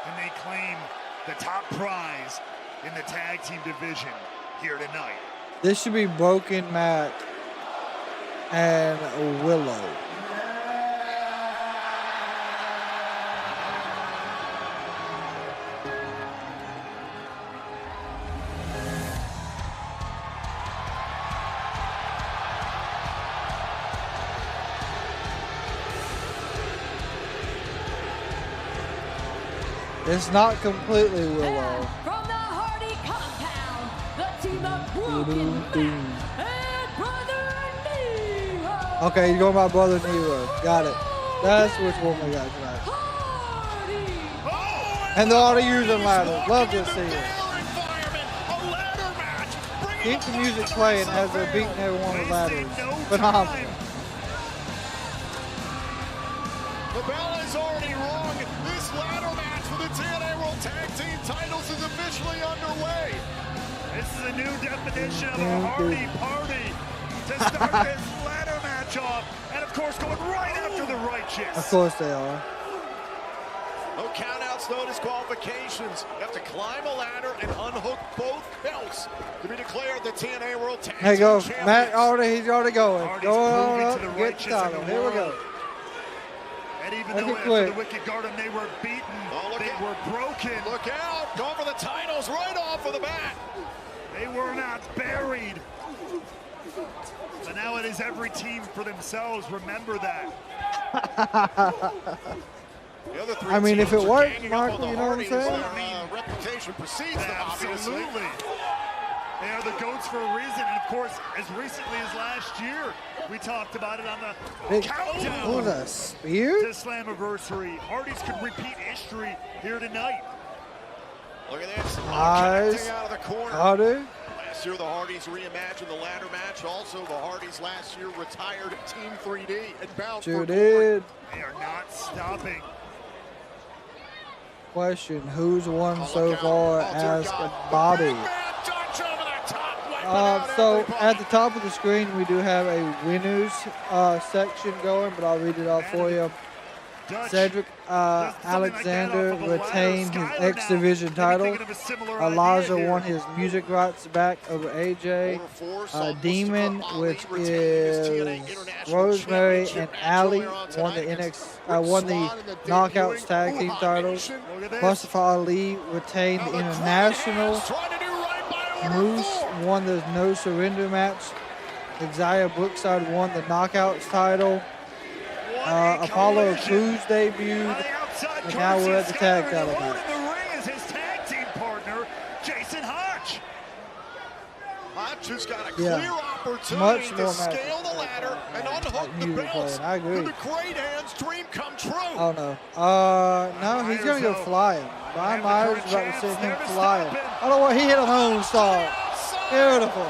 And they claim the top prize in the tag team division here tonight. This should be Broken Matt and Willow. It's not completely Willow. From the Hardy compound, the team of Broken Matt and Brother Nero. Okay, you're going by Brother Nero. Got it. That's which one we got tonight. And they're already using ladders. Love to see it. Keep the music playing as they're beating everyone with ladders. Phenomenal. The bell is already rung. This ladder match for the TNA World Tag Team titles is officially underway. This is a new definition of a Hardy party to start this ladder match off. And of course, going right after the Righteous. Of course they are. No countouts, no disqualifications. You have to climb a ladder and unhook both belts to be declared the TNA World Tag Hey, Team go. Champions. Matt, he's already going. Hardy's Going on proving up, to the get Righteous the title. in the Here we go. world. And even Make though it after quick. the Wicked Garden they were beaten, they were broken. Look out! Going for the titles right off of the bat. They were not buried. So now it is every team for themselves. Remember that. The other three I mean, if teams it are worked, ganging up Michael, on the you know what I'm Hardys. saying? Their reputation precedes them, obviously. Absolutely. They are the GOATs for a reason. And of course, as recently as last year, we talked about it on the Big, countdown what was that, spear? to Slammiversary. Hardys could repeat history here tonight. Look at this. Nice. Connecting out of the corner. Hardy. Last year, the Hardys reimagined the ladder match. Also, the Hardys last year retired Team 3D and bound Sure for glory. did. They are not stopping. Question, who's won so far? Ask Bobby. So at the top of the screen, we do have a winners section going, but I'll read it off for you. Cedric Alexander retained his X Division title. Elijah won his music rights back over AJ. Demon, which is Rosemary and Allie, won the Knockouts Tag Team titles. Mustafa Ali retained the International. Moose won the No Surrender match. Xia Brookside won the Knockouts title. Apollo Crews debuted, and now we're at the tag title match. In the ring is his tag team partner, Jason Hotch. Hotch has got a Yeah. clear opportunity Much to more scale the ladder and unhook the music belts. playing. I agree. Could the great hand's dream come true? Oh no. No, he's gonna go flying. Brian Myers is about to send him flying. I don't know what he hit a home start. Beautiful.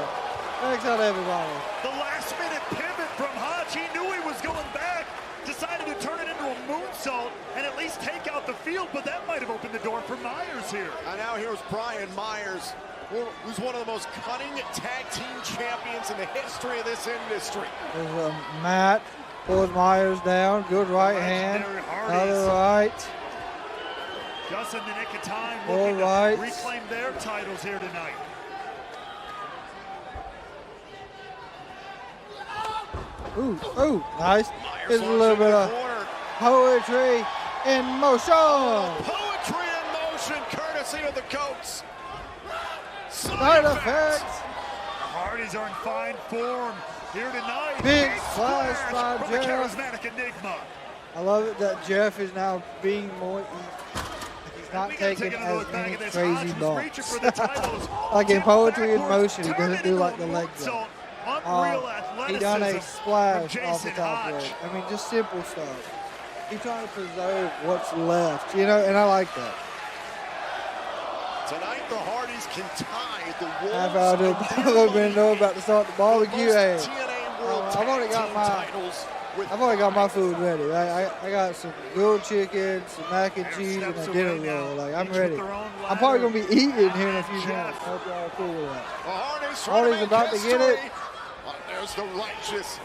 Thanks out everybody. The last minute pivot from Hotch. He knew he was going back. Decided to turn it into a moonsault and at least take out the field, but that might have opened the door for Myers here. And now here's Brian Myers, who's one of the most cunning tag team champions in the history of this industry. There's Matt pulls Myers down. Good right hand. Other right. Just in the nick of time, All looking right. to reclaim their titles here tonight. Ooh, nice. Here's a little bit of poetry in motion. Poetry in motion, courtesy of the Goats. Side effects. The Hardys are in fine form here tonight. Big splash by from the Jeff. charismatic Enigma. I love it that Jeff is now being more. He's not taking as many crazy bumps. Like in poetry in motion, he doesn't do like the leg drop. He done a splash off the top rope. I mean, just simple stuff. He's trying to preserve what's left, you know, and I like that. Tonight, the Hardys can tie the Wolves. I've already know about to start the barbecue. Hey, I've already got my food ready. I got some grilled chicken, some mac and cheese, and a dinner roll. Like, I'm ready. I'm probably gonna be eating here in a few minutes. Hope y'all are cool with that. The Hardys Hardys about to get it. There's the Righteous.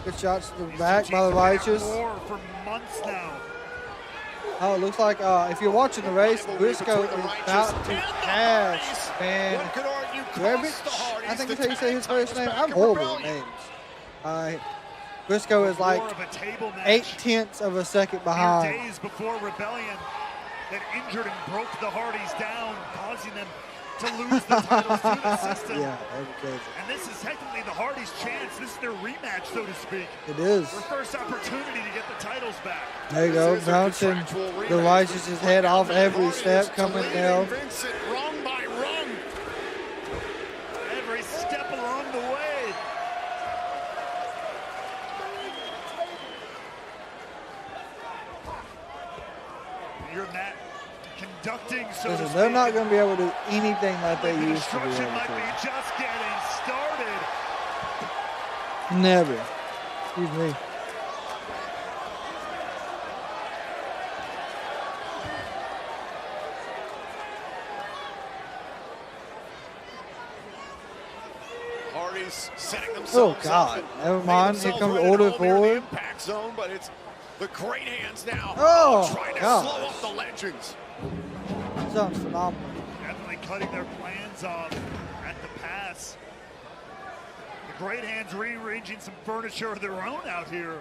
Good shots to the back by the Righteous. War for months now. Oh, it looks like if you're watching the race, Briscoe is about to cash, man. I think that's how you say his first name. I'm horrible with names. Briscoe is like 0.8 of a second behind. Days before Rebellion that injured and broke the Hardys down, causing them to lose the titles to the system. Yeah, that'd be crazy. And this is technically the Hardys' chance. This is their rematch, so to speak. It is. Their first opportunity to get the titles back. There you go, bouncing the Righteous' head off every step, coming down. Vincent, rung by rung. Every step along the way. You're Matt conducting, so Listen, they're not going to be able to do anything like they used to be able might to. be just getting started. Never. Excuse me. Hardys setting themselves Oh, up God. and Never made mind. Here themselves comes right at order home here in the forward. impact zone, but it's the great hands now. Oh, trying to gosh. slow up the legends. Sounds phenomenal. Definitely cutting their plans off at the pass. The Great Hands rearranging some furniture of their own out here.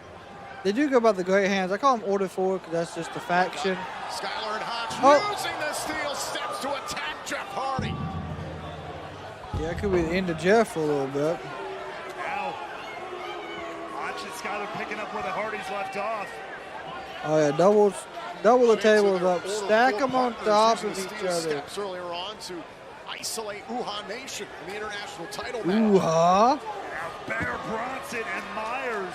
They do go by the Great Hands. I call them Order 4 because that's just the faction. Skylar and Hodge Oh. using the steel steps to attack Jeff Hardy. Yeah, it could be the end of Jeff for a little bit. Now, watch it, Skylar picking up where the Hardys left off. Oh, yeah, double the tables up. Stack them on top of each other. Steps earlier on to isolate Uhaa Nation in the international title match. Ooh-ha. Now, Bear Bronson and Myers,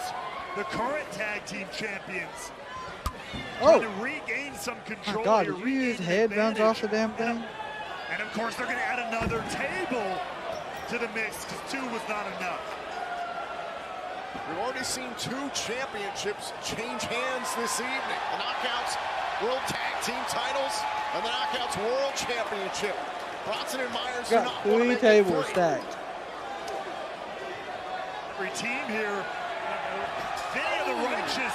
the current tag team champions, Oh. trying to regain some control. My God, here, did you use regain head bounce off the advantage. damn thing? And of course, they're going to add another table to the mix because 2 was not enough. We've already seen 2 championships change hands this evening. The Knockouts World Tag Team titles and the Knockouts World Championship. Bronson and Myers do Got not want to 3 make it tables 3. stacked. Every team here, Vinny of the Righteous.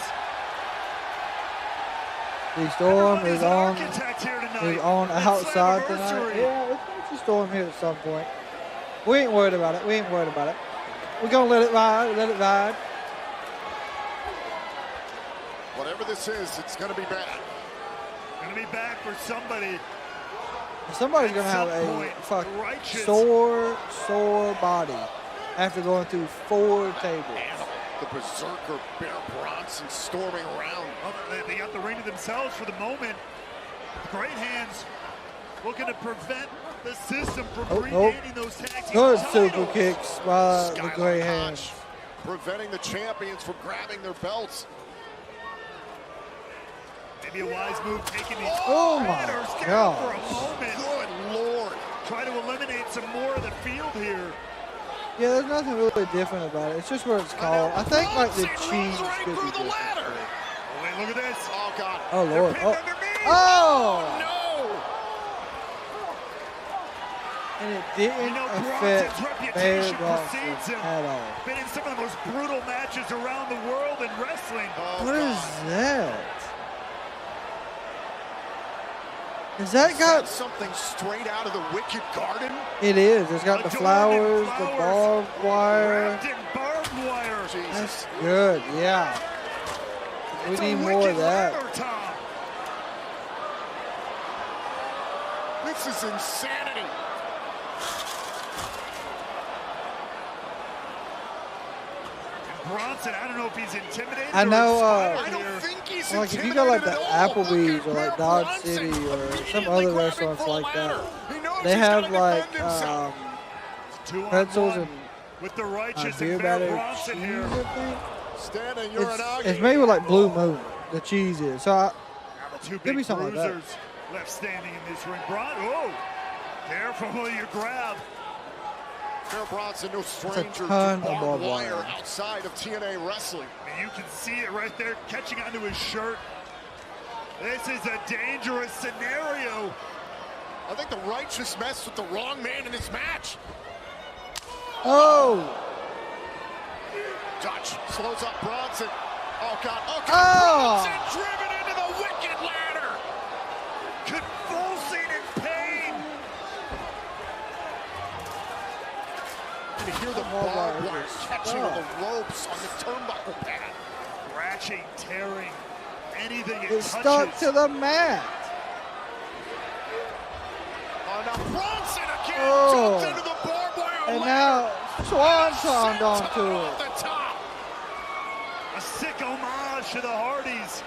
The Storm is on At outside tonight. Slammiversary. Yeah, let's get the Storm here at some point. We ain't worried about it. We ain't worried about it. We're going to let it ride. Let it ride. Whatever this is, it's going to be bad. Going to be back for somebody. Somebody's going to have a sore body after going through 4 tables. The Berserker Bear Bronson storming around. Well, they got the ring to themselves for the moment. Great Hands looking to prevent the system from regaining those tag team Good titles. super kicks by the Great Hands. Preventing the champions from grabbing their belts. Maybe a wise move taking these Oh my banners down for a gosh. moment. Good Lord. Try to eliminate some more of the field here. Yeah, there's nothing really different about it. It's just what it's called. I think like the cheese could be different. Oh, wait, look at this. Oh, God. Oh, Lord. They're pinned underneath. Oh! No! And it didn't affect Bronson's Bear reputation Bronson precedes him. at all. Been in some of the most brutal matches around the world in wrestling. What is that? Is that got something straight out of the Wicked Garden? It is. It's got the flowers, the barbed wire. Wrapped in barbed wire. That's good. Yeah. We need more of that. Ladder, Tom. This is insanity. Bronson, I don't know if he's intimidated. I know, I don't think he's like if you go like the Applebee's or like Dodge City or some other restaurants like that, they have like pretzels and with the Righteous beer and Bear batter Bronson cheese, here. I think. Standing It's made with like Blue Moon, the cheese is. So Now the 2 could be big something like that. bruisers left standing in this ring. Oh, careful with your grab. Bear Bronson, no stranger to ton of barbed barbed wire wire. outside of TNA Wrestling. And you can see it right there, catching onto his shirt. This is a dangerous scenario. I think the Righteous messed with the wrong man in this match. Oh! Dutch slows up Bronson. Oh, God. Oh, God. Oh! Bronson driven into the wicked ladder. Convulsing in pain. You can hear the barbed wire catching on the ropes on the turnbuckle pad. Scratching, tearing, anything it It's touches. stuck to the mat. Oh, now Bronson again Oh. jumps into the barbed wire And ladder. now Swantoned onto Off it. the top. A sick homage to the Hardys.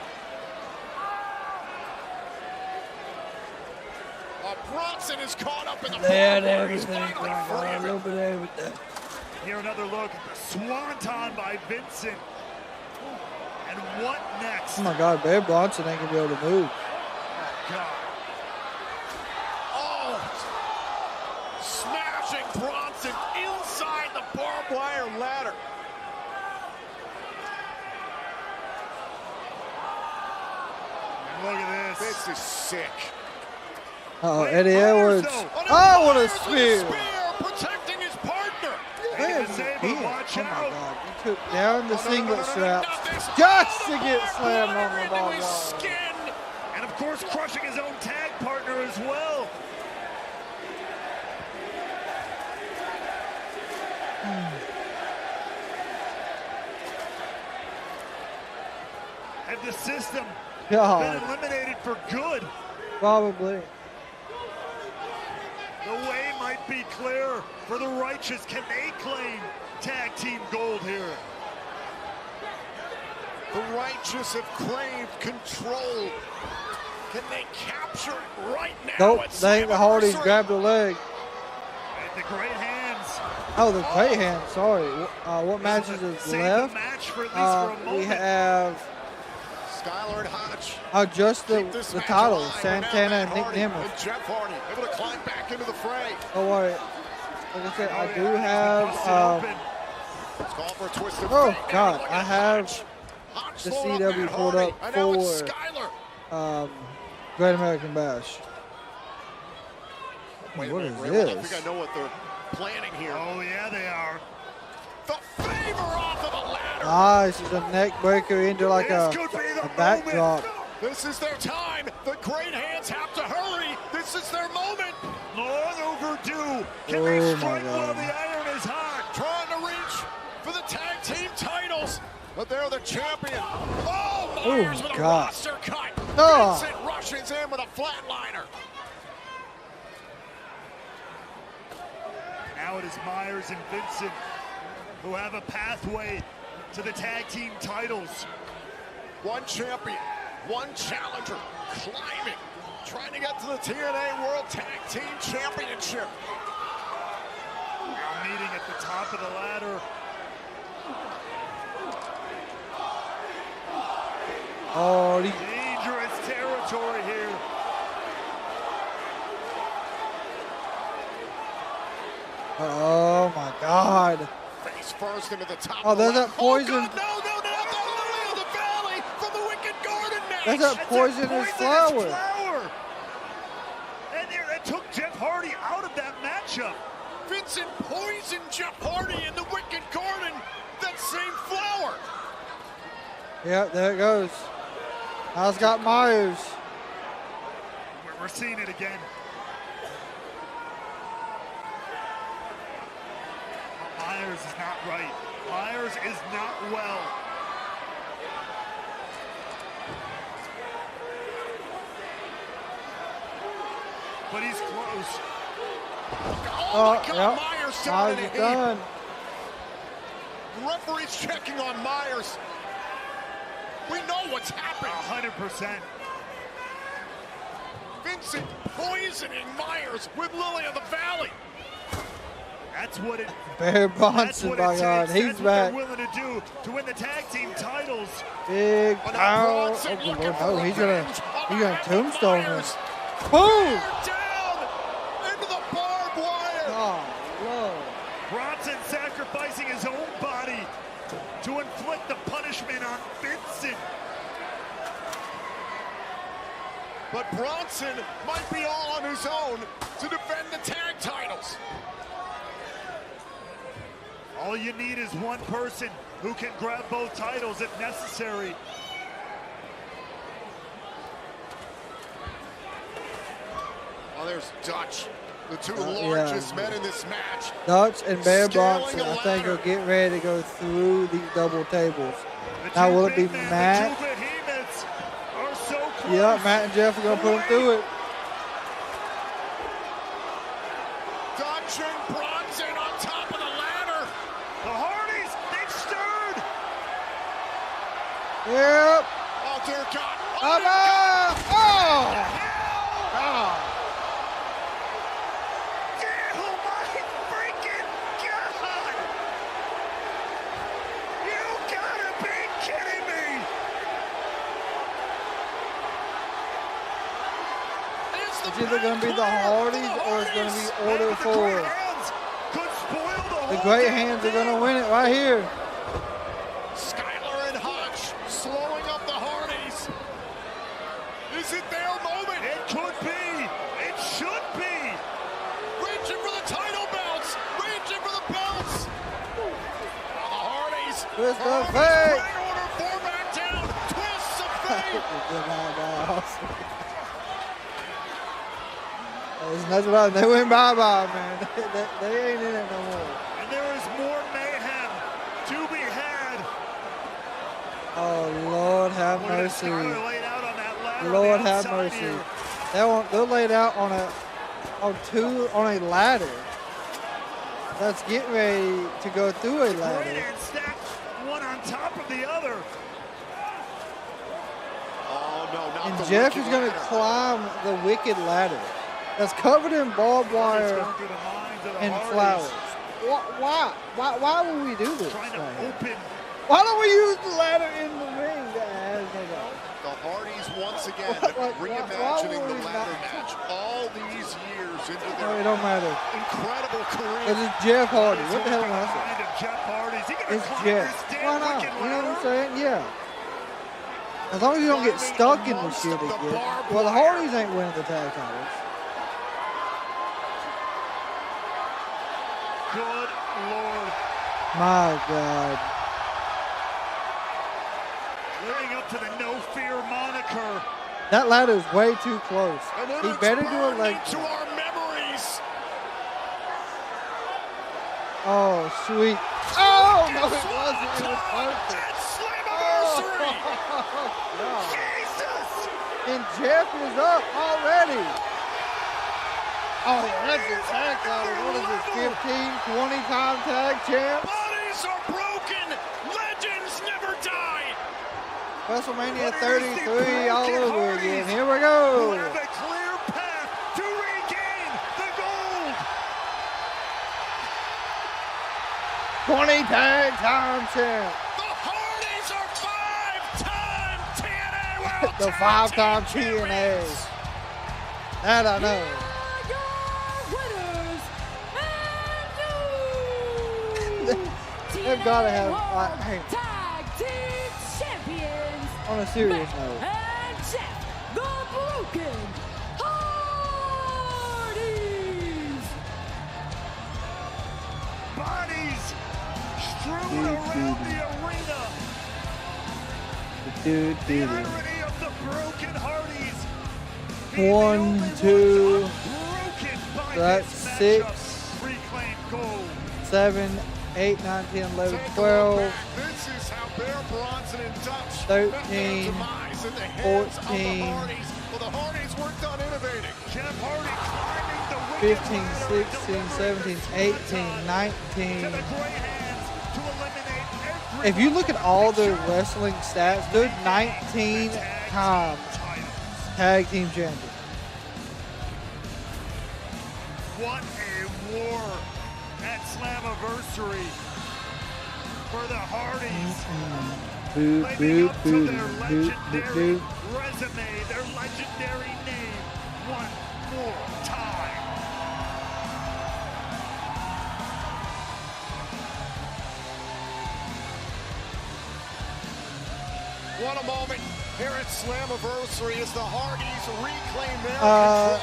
Bronson is caught up in the They barbed had wire. He's everything finally going on, free a of little it. bit of everything. Here another look at the swanton by Vincent. And what next? Oh my God, Babe Bronson ain't gonna be able to move. God. Oh, smashing Bronson inside the barbed wire ladder. Look at this. This is sick. Uh-oh, Eddie Edwards. Oh, what a spear. Protecting his partner. Man, Sabre, watch oh my out. God, he took down the singlet straps just to get slammed on the ball wire. Skin. And of course, crushing his own tag partner as well. And the system God. been eliminated for good. Probably. The way might be clear for the righteous. Can they claim tag team gold here? The righteous have claimed control. Can they capture it right now? Nope, at they ain't the Hardys Slammiversary? grabbed the leg. And the great hands. Oh, the great hand, sorry. What matches is Save the left? match for at least for a moment. We have Skylar and Hodge. just keep this the match titles, alive. Santana and Now Nick Hardy Nemeth. and Jeff Hardy able to climb back into the fray. Oh, wait. Like I said, I do have, Let's call for a twist of oh fate. God, Look I at have Hodge the slowing CW Matt pulled Hardy. up And now it's for Skylar. Great American Bash. Wait a What minute, is Ray, I this? think I know what they're planning here. Oh, yeah, they are. The favor off of the ladder. Nice, it's a neck breaker into like a backdrop. This is their time. The great hands have to hurry. This is their moment. Long overdue. Can Oh, they my strike while God. the iron is hot? Trying to reach for the tag team titles, but they're the champion. Oh, Myers with a God. roster cut. Oh. Vincent rushes in with a flatliner. Now it is Myers and Vincent who have a pathway to the tag team titles. One champion, one challenger, climbing, trying to get to the TNA World Tag Team Championship. Now meeting at the top of the ladder. Oh, Dangerous territory here. oh my God. Face first into the top. Oh, of the there's ladder. that poison. Oh, God, no, Lily of the Valley from the Wicked Garden match. That's that poisonous flower. And there, that took Jeff Hardy out of that matchup. Vincent poisoned Jeff Hardy in the Wicked Garden. That same flower. Yeah, there it goes. Now it's got Myers. We're seeing it again. Myers is not right. Myers is not well. But he's close. Oh, my God, yep. Myers down in a Myers is heap. done. Referee's checking on Myers. We know what's happened. 100%. Vincent poisoning Myers with Lily of the Valley. That's what it. Barry That's Bronson, what my it God, takes. he's That's back. what they're willing to do to win the tag team titles. Big power. Oh, good Lord, no, he's gonna tombstone him. Boom! Down into the barbed wire. Oh, Lord. Bronson sacrificing his own body to inflict the punishment on Vincent. But Bronson might be all on his own to defend the tag titles. All you need is one person who can grab both titles if necessary. Oh, there's Dutch, the two largest men in this match. Dutch and Bear Bronson, I think, are getting ready to go through these double tables. Now, will it be Matt? Yeah, Matt and Jeff are going to put them through it. Dutch and Bronson on top of the ladder. The Hardys, they've stirred. Yep. Oh, dear God. Oh! It's either going to be the Hardys or it's going to be Order 4. The Great Hands are going to win it right here. Skylar and Hodge slowing up the Hardys. Is it their moment? It could be. It should be. Reaching for the title belts. Reaching for the belts. The Hardys. Twist of fate. Order 4 back down. Twists of fate. That's right. They went bye-bye, man. They ain't in it no more. And there is more mayhem to be had. Oh, Lord have mercy. Lord have mercy. They're laid out on a ladder. That's getting ready to go through a ladder. And stacked one on top of the other. Oh, no, not and Jeff is going to climb the wicked ladder. That's covered in barbed wire and flowers. Why would we do this? Why don't we use the ladder in the ring? The Hardys once again reimagining the ladder match all these years into their it don't matter. Incredible career. Because it's Jeff Hardy. What the hell am I saying? It's Jeff. Why not? You know what I'm saying? Yeah. As long as you don't get stuck in the shit again. Well, the Hardys ain't winning the tag titles. Good Lord. My God. Living up to the No Fear moniker. That ladder is way too close. He better do a leg. To our memories. Oh, sweet. Oh, no, it wasn't. It was perfect. Slammiversary. Oh, Jesus. And Jeff is up already. Oh, yeah, that's a tag title. What is this, 15, 20-time tag champ? Bodies are broken. Legends never die. WrestleMania 33 all over again. Here we go. We have a clear path to regain the gold. 20 tag time champ. The Hardys are 5-time TNA World The 5-time TNA. That I know. They've got to have, hey, Tag Team Champions. On a serious note. And Jeff the Broken Hardys. Bodies strewn around the arena. The irony of the Broken Hardys. 1, 2, that's 6, 7, 8, 9, 10, 11, 12, This is how Bear Bronson and Dutch 13, 14, Well, the Hardys weren't done innovating. Jeff Hardy climbing the 15, 16, 17, 18, 19. If you look at all the wrestling stats, they're 19 times tag team champions. What a war at Slammiversary for the Hardys. Living up to their legendary resume, their legendary name, one more time. What a moment here at Slammiversary as the Hardys reclaim their control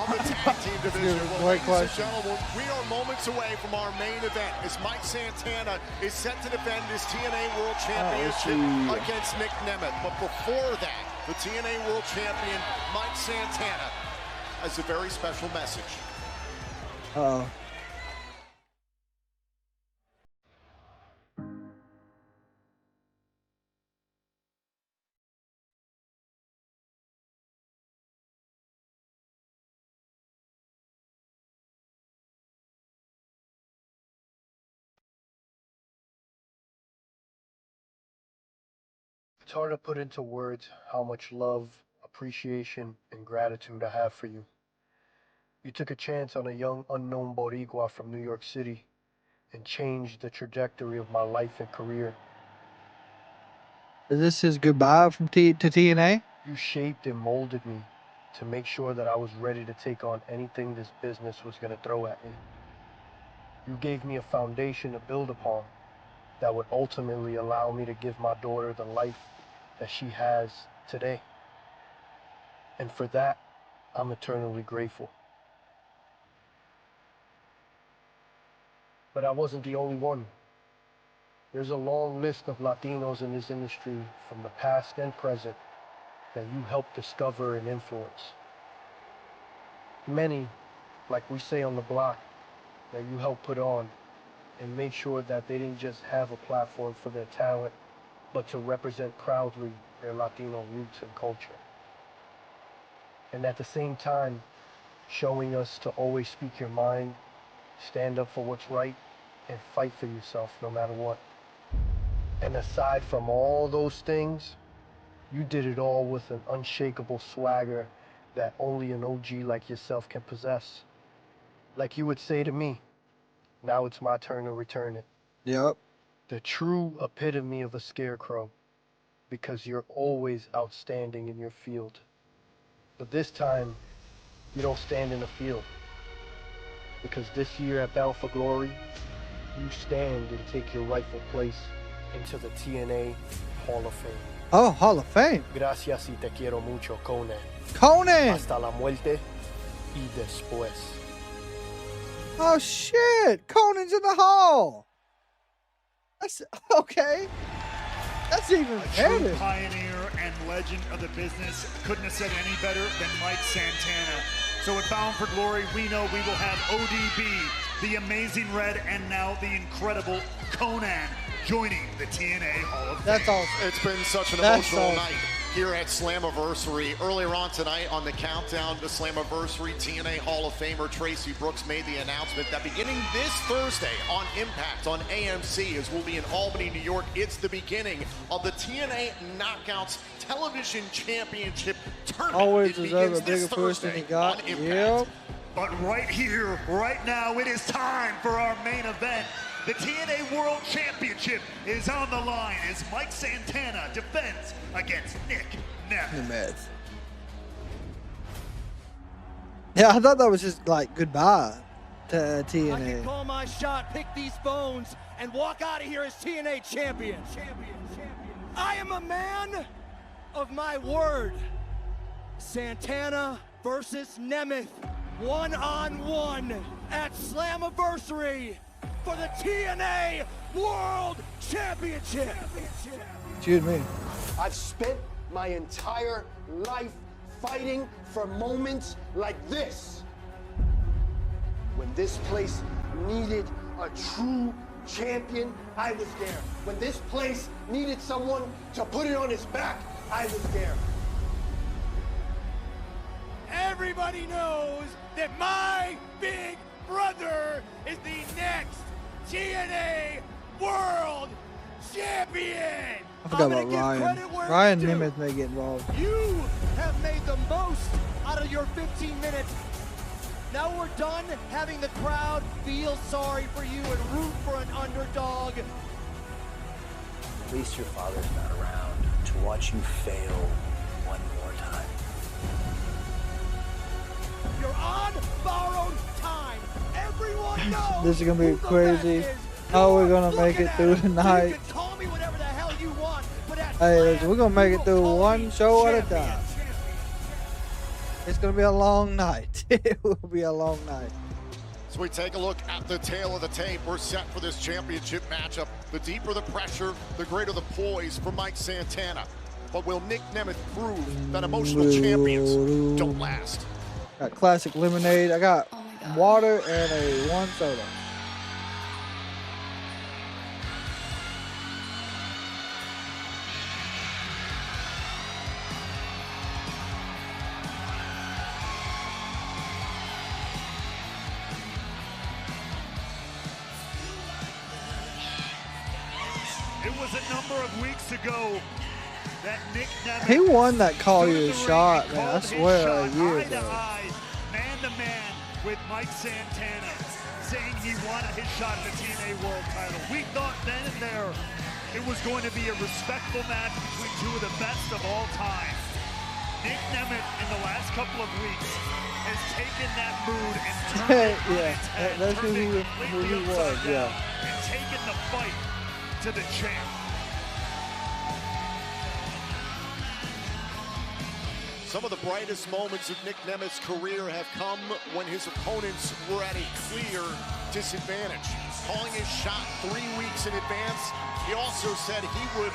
from the tag team division. Well, Great ladies and question. gentlemen, we are moments away from our main event as Mike Santana is set to defend his TNA World Championship against Nick Nemeth. But before that, the TNA World Champion, Mike Santana, has a very special message. Uh-oh. It's hard to put into words how much love, appreciation, and gratitude I have for you. You took a chance on a young, unknown Boricua from New York City and changed the trajectory of my life and career. Is this his goodbye from to TNA? You shaped and molded me to make sure that I was ready to take on anything this business was going to throw at me. You gave me a foundation to build upon that would ultimately allow me to give my daughter the life that she has today. And for that, I'm eternally grateful. But I wasn't the only one. There's a long list of Latinos in this industry from the past and present that you helped discover and influence. Many, like we say on the block, that you helped put on and made sure that they didn't just have a platform for their talent, but to represent proudly their Latino roots and culture. And at the same time, showing us to always speak your mind, stand up for what's right, and fight for yourself no matter what. And aside from all those things, you did it all with an unshakable swagger that only an OG like yourself can possess. Like you would say to me, now it's my turn to return it. Yep. The true epitome of a scarecrow, because you're always outstanding in your field. But this time, you don't stand in the field. Because this year at Bound for Glory, you stand and take your rightful place into the TNA Hall of Fame. Oh, Hall of Fame. Gracias y te quiero mucho, Conan. Conan! Hasta la muerte y después. Oh, shit. Conan's in the Hall. That's okay. That's even True better. pioneer and legend of the business. Couldn't have said any better than Mike Santana. So at Bound for Glory, we know we will have ODB, the Amazing Red, and now the incredible Conan joining the TNA Hall of Fame. That's awesome. It's been such an That's emotional awesome. night here at Slammiversary. Earlier on tonight on the countdown to Slammiversary, TNA Hall of Famer Tracy Brooks made the announcement that beginning this Thursday on Impact on AMC, as we'll be in Albany, New York, it's the beginning of the TNA Knockouts Television Championship Tournament. Always It deserve begins a bigger this push than he Thursday got. on Impact. Yep. But right here, right now, it is time for our main event. The TNA World Championship is on the line as Mike Santana defends against Nick Nemeth. Yeah, I thought that was just like goodbye to I can TNA. call my shot, pick these bones, and walk out of here as TNA champion. I am a man of my word. Santana versus Nemeth, one-on-one at Slammiversary for the TNA World Championship. Excuse me. I've spent my entire life fighting for moments like this. When this place needed a true champion, I was there. When this place needed someone to put it on his back, I was there. Everybody knows that my big brother is the next TNA World Champion. I forgot I'm gonna about give Ryan. credit where Ryan it's due. Nemeth may get involved. You have made the most out of your 15 minutes. Now we're done having the crowd feel sorry for you and root for an underdog. At least your father's not around to watch you fail one more time. You're on borrowed time. Everyone knows This is gonna be who the crazy. best is. How we're gonna make it through tonight? You can call me whatever the hell you want, but at Hey, Slam, we're gonna make it through you one show at a champion. time. It's going to be a long night. It will be a long night. So we take a look at the tail of the tape. We're set for this championship matchup. The deeper the pressure, the greater the poise for Mike Santana. But will Nick Nemeth prove that emotional champions don't last? Got classic lemonade. I got water and a 1 soda. It was a number of weeks ago that Nick Nemeth, He won that call you a shot, man. I swear, a year ago. man to man with Mike Santana, saying he wanted his shot at the TNA World Title. We thought then and there it was going to be a respectful match between two of the best of all time. Nick Nemeth in the last couple of weeks has taken that mood and turned it on its head, that's who turned he it completely was, upside down, and taken the fight to the champ. Some of the brightest moments of Nick Nemeth's career have come when his opponents were at a clear disadvantage. Calling his shot 3 weeks in advance, he also said he would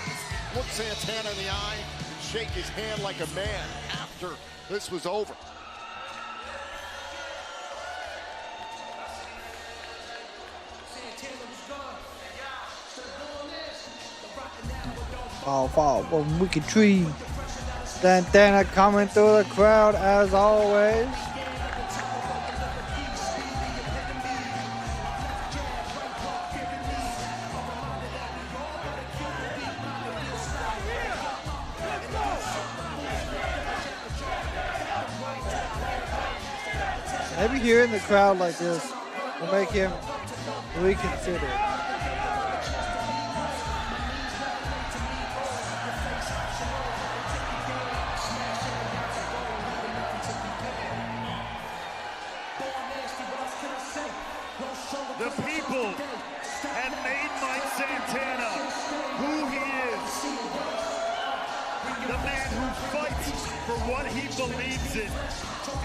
look Santana in the eye and shake his hand like a man after this was over. Fall from Wicked Tree. Santana coming through the crowd as always. Maybe hearing the crowd like this will make him reconsider. The people have made Mike Santana who he is. The man who fights for what he believes in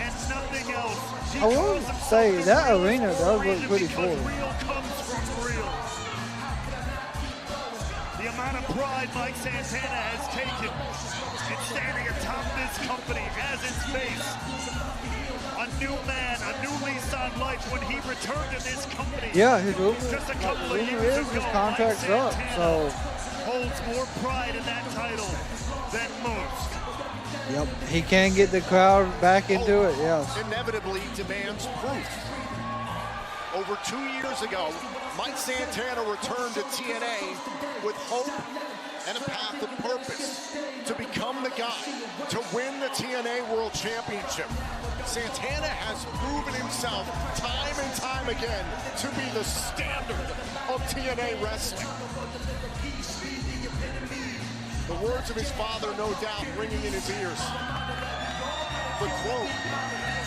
and nothing else. He I will say that arena does look pretty cool. real comes from real. The amount of pride Mike Santana has taken in standing atop this company as its face. A new man, a new lease on life when he returned to this company. Yeah, his just a couple of years ago, his contract's up, so holds more pride in that title than most. yep, he can get the crowd back into it. Yes. Inevitably demands proof. Over 2 years ago, Mike Santana returned to TNA with hope and a path of purpose to become the guy to win the TNA World Championship. Santana has proven himself time and time again to be the standard of TNA wrestling. The words of his father, no doubt, ringing in his ears. The quote,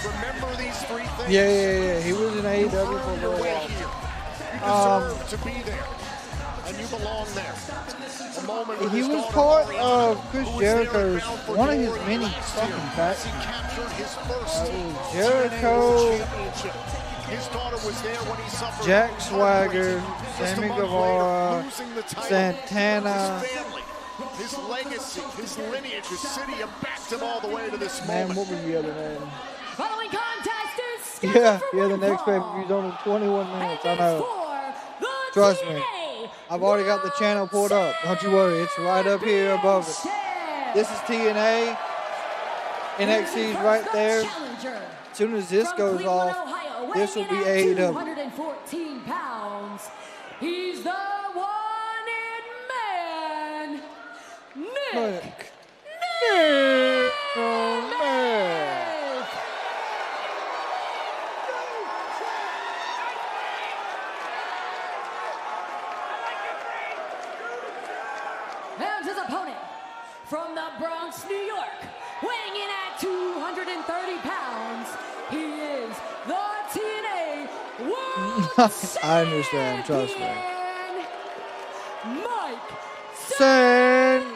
remember these 3 things. Yeah. He was in AEW for a little while. You deserve to be there, and you belong there. A moment with He his was daughter, part Ariana, of Chris who was there Jericho's, bound for one of his glory many last fucking year packs. as he captured his first Jericho, TNA World Championship. His daughter was there when he suffered Jack Swagger, heartbreak. Just a Sammy month Guevara, later, losing the title. Santana. His family, his legacy, his lineage, his city have backed him all the way to this Man, moment. what was the other name? Following contest is Yeah, the next pay-per-view's only 21 minutes. I know. Trust me. I've already got the channel pulled up. Don't you worry, it's right up here above it. This is TNA. NXT's right there. As soon as this goes off, this will be AEW. 214 pounds. He's the one-in man, Nick. And his opponent from the Bronx, New York, weighing in at 230 pounds, he is the TNA World I understand, trust me. Champion, Mike Santana.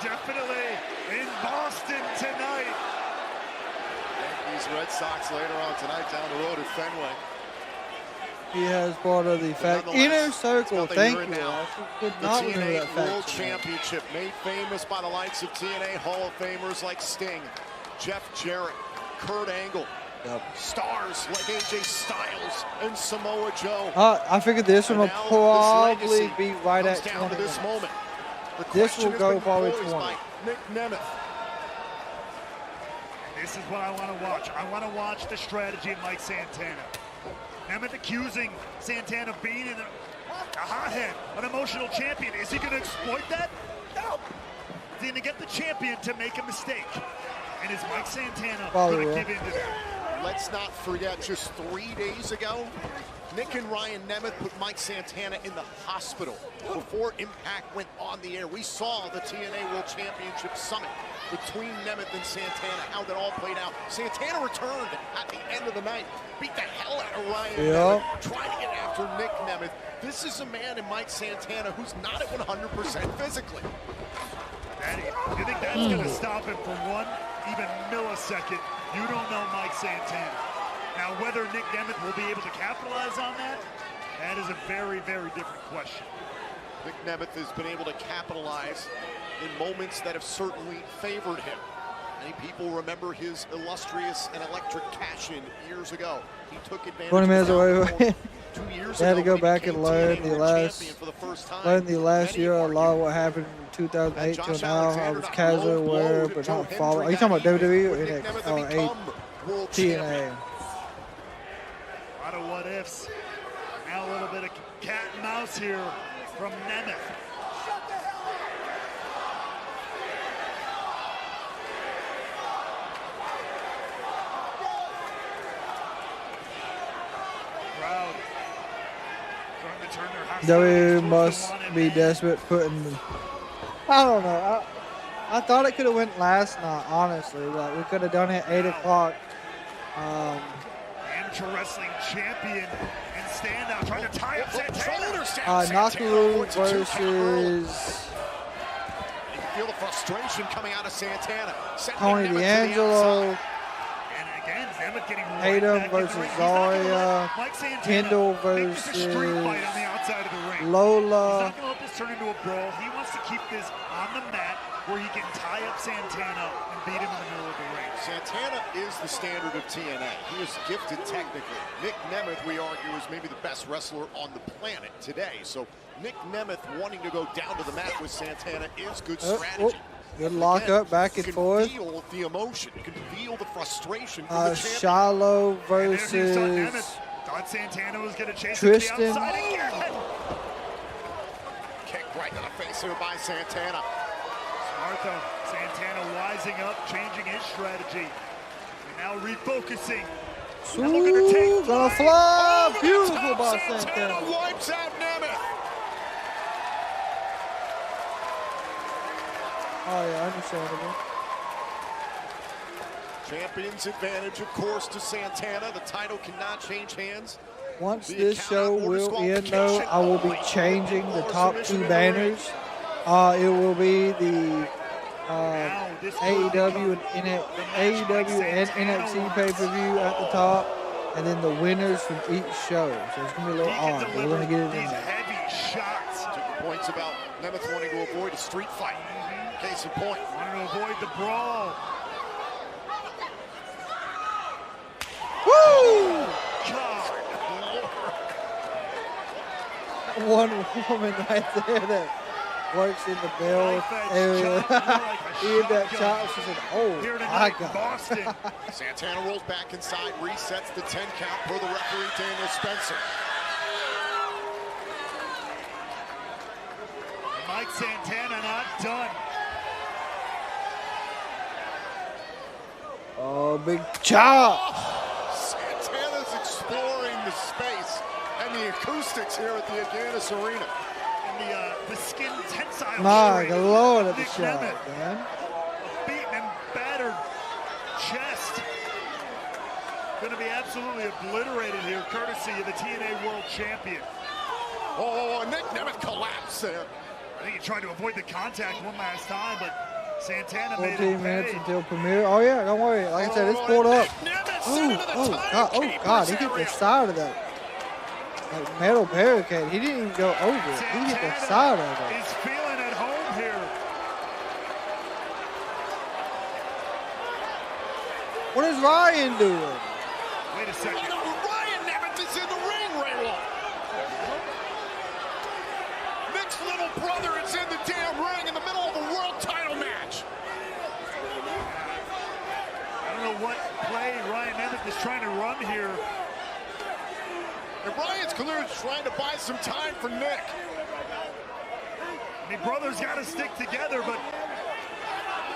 definitely in Boston tonight. Yankees, Red Sox later on tonight down the road at Fenway. He has part of the fact. Inner Circle, thank you. I did The not remember TNA that fact. World Championship made famous by the likes of TNA Hall of Famers like Sting, Jeff Jarrett, Kurt Angle, stars like AJ Styles and Samoa Joe. I figured this one will Now probably this be right comes at down 20 to this minutes. moment. The This will question has go been probably posed 20. by Nick Nemeth. This is what I want to watch. I want to watch the strategy of Mike Santana. Nemeth accusing Santana of being a hothead, an emotional champion. Is he going to exploit that? No. He's going to get the champion to make a mistake. And is Mike Santana going to give in to that? Let's not forget, just 3 days ago, Nick and Ryan Nemeth put Mike Santana in the hospital before Impact went on the air. We saw the TNA World Championship Summit between Nemeth and Santana, how that all played out. Santana returned at the end of the night, beat the hell out of Ryan Nemeth, trying to get after Nick Nemeth. This is a man in Mike Santana who's not at 100% physically. Daddy, you think that's going to stop him for one even millisecond? You don't know Mike Santana. Now, whether Nick Nemeth will be able to capitalize on that, that is a very, very different question. Nick Nemeth has been able to capitalize in moments that have certainly favored him. Many people remember his illustrious and electric cash-in years ago. He took advantage 20 minutes of away. 2 years They had to ago go back and learn the last year a lot of what happened in 2008 till now. I was casual aware, but not following. Are you talking about WWE or NXT? Oh, TNA. A lot of what ifs. Now a little bit of cat and mouse here from Nemeth. Crowd starting to turn their hostility WWE towards must the one be desperate putting. I don't know. I thought it could have went last night, honestly. Like, we could have done it at 8 o'clock. Amateur wrestling champion and standout trying to tie up Santana. Nakaru versus You can feel the frustration coming out of Santana. Tony D'Angelo. And again, Nemeth getting right Tatum back in the versus ring. Zarya. Mike Santana, Kendall make this a versus street fight on the outside of the ring. Lola. He's not going to let this turn into a brawl. He wants to keep this on the mat where he can tie up Santana and beat him in the middle of the ring. Santana is the standard of TNA. He is gifted technically. Nick Nemeth, we argue, is maybe the best wrestler on the planet today. So Nick Nemeth wanting to go down to the mat with Santana is good strategy. Good lock up, back and forth. You can feel the emotion. You can feel the frustration from the champion. Shiloh versus Thought Santana was going to chase Tristan. him to the outside again. Kick right to the face here by Santana. Smart though. Santana wising up, changing his strategy. And now refocusing. Ooh, gonna fly. Beautiful by Santana. Wipes out Nemeth. Oh yeah, understandable. Champion's advantage, of course, to Santana. The title cannot change hands. Once this show will end, though, I will be changing the top 2 banners. It will be the AEW and NXT pay-per-view at the top, and then the winners from each show. So it's gonna be a little odd, but we're gonna get it in there. Heavy shots. Took the points about Nemeth wanting to avoid a street fight. Case in point. Wanting to avoid the brawl. Woo! God. One woman right there that works in the bell area. He hit that chop. She said, "Oh my God." Santana rolls back inside, resets the 10 count per the referee, Daniel Spencer. Mike Santana not done. Oh, big chop. Santana's exploring the space and the acoustics here at the Agganis Arena. And the skin tensile. My Lord, at the Nick shot, Nemeth. man. A beaten and battered chest. Going to be absolutely obliterated here, courtesy of the TNA World Champion. Oh, Nick Nemeth collapsed there. I think he tried to avoid the contact one last time, but Santana made 14 it minutes pay. until premiere. Oh yeah, don't worry. Like I said, it's pulled up. Oh God, he hit the side of that like metal barricade. He didn't even go over it. He hit the side of it. He's feeling at home here. What is Ryan doing? Wait a second. Ryan Nemeth is in the ring, Raywolf. Nick's little brother is in the damn ring in the middle of a world title match. I don't know what play Ryan Nemeth is trying to run here. And Ryan's clearly trying to buy some time for Nick. I mean, brothers got to stick together, but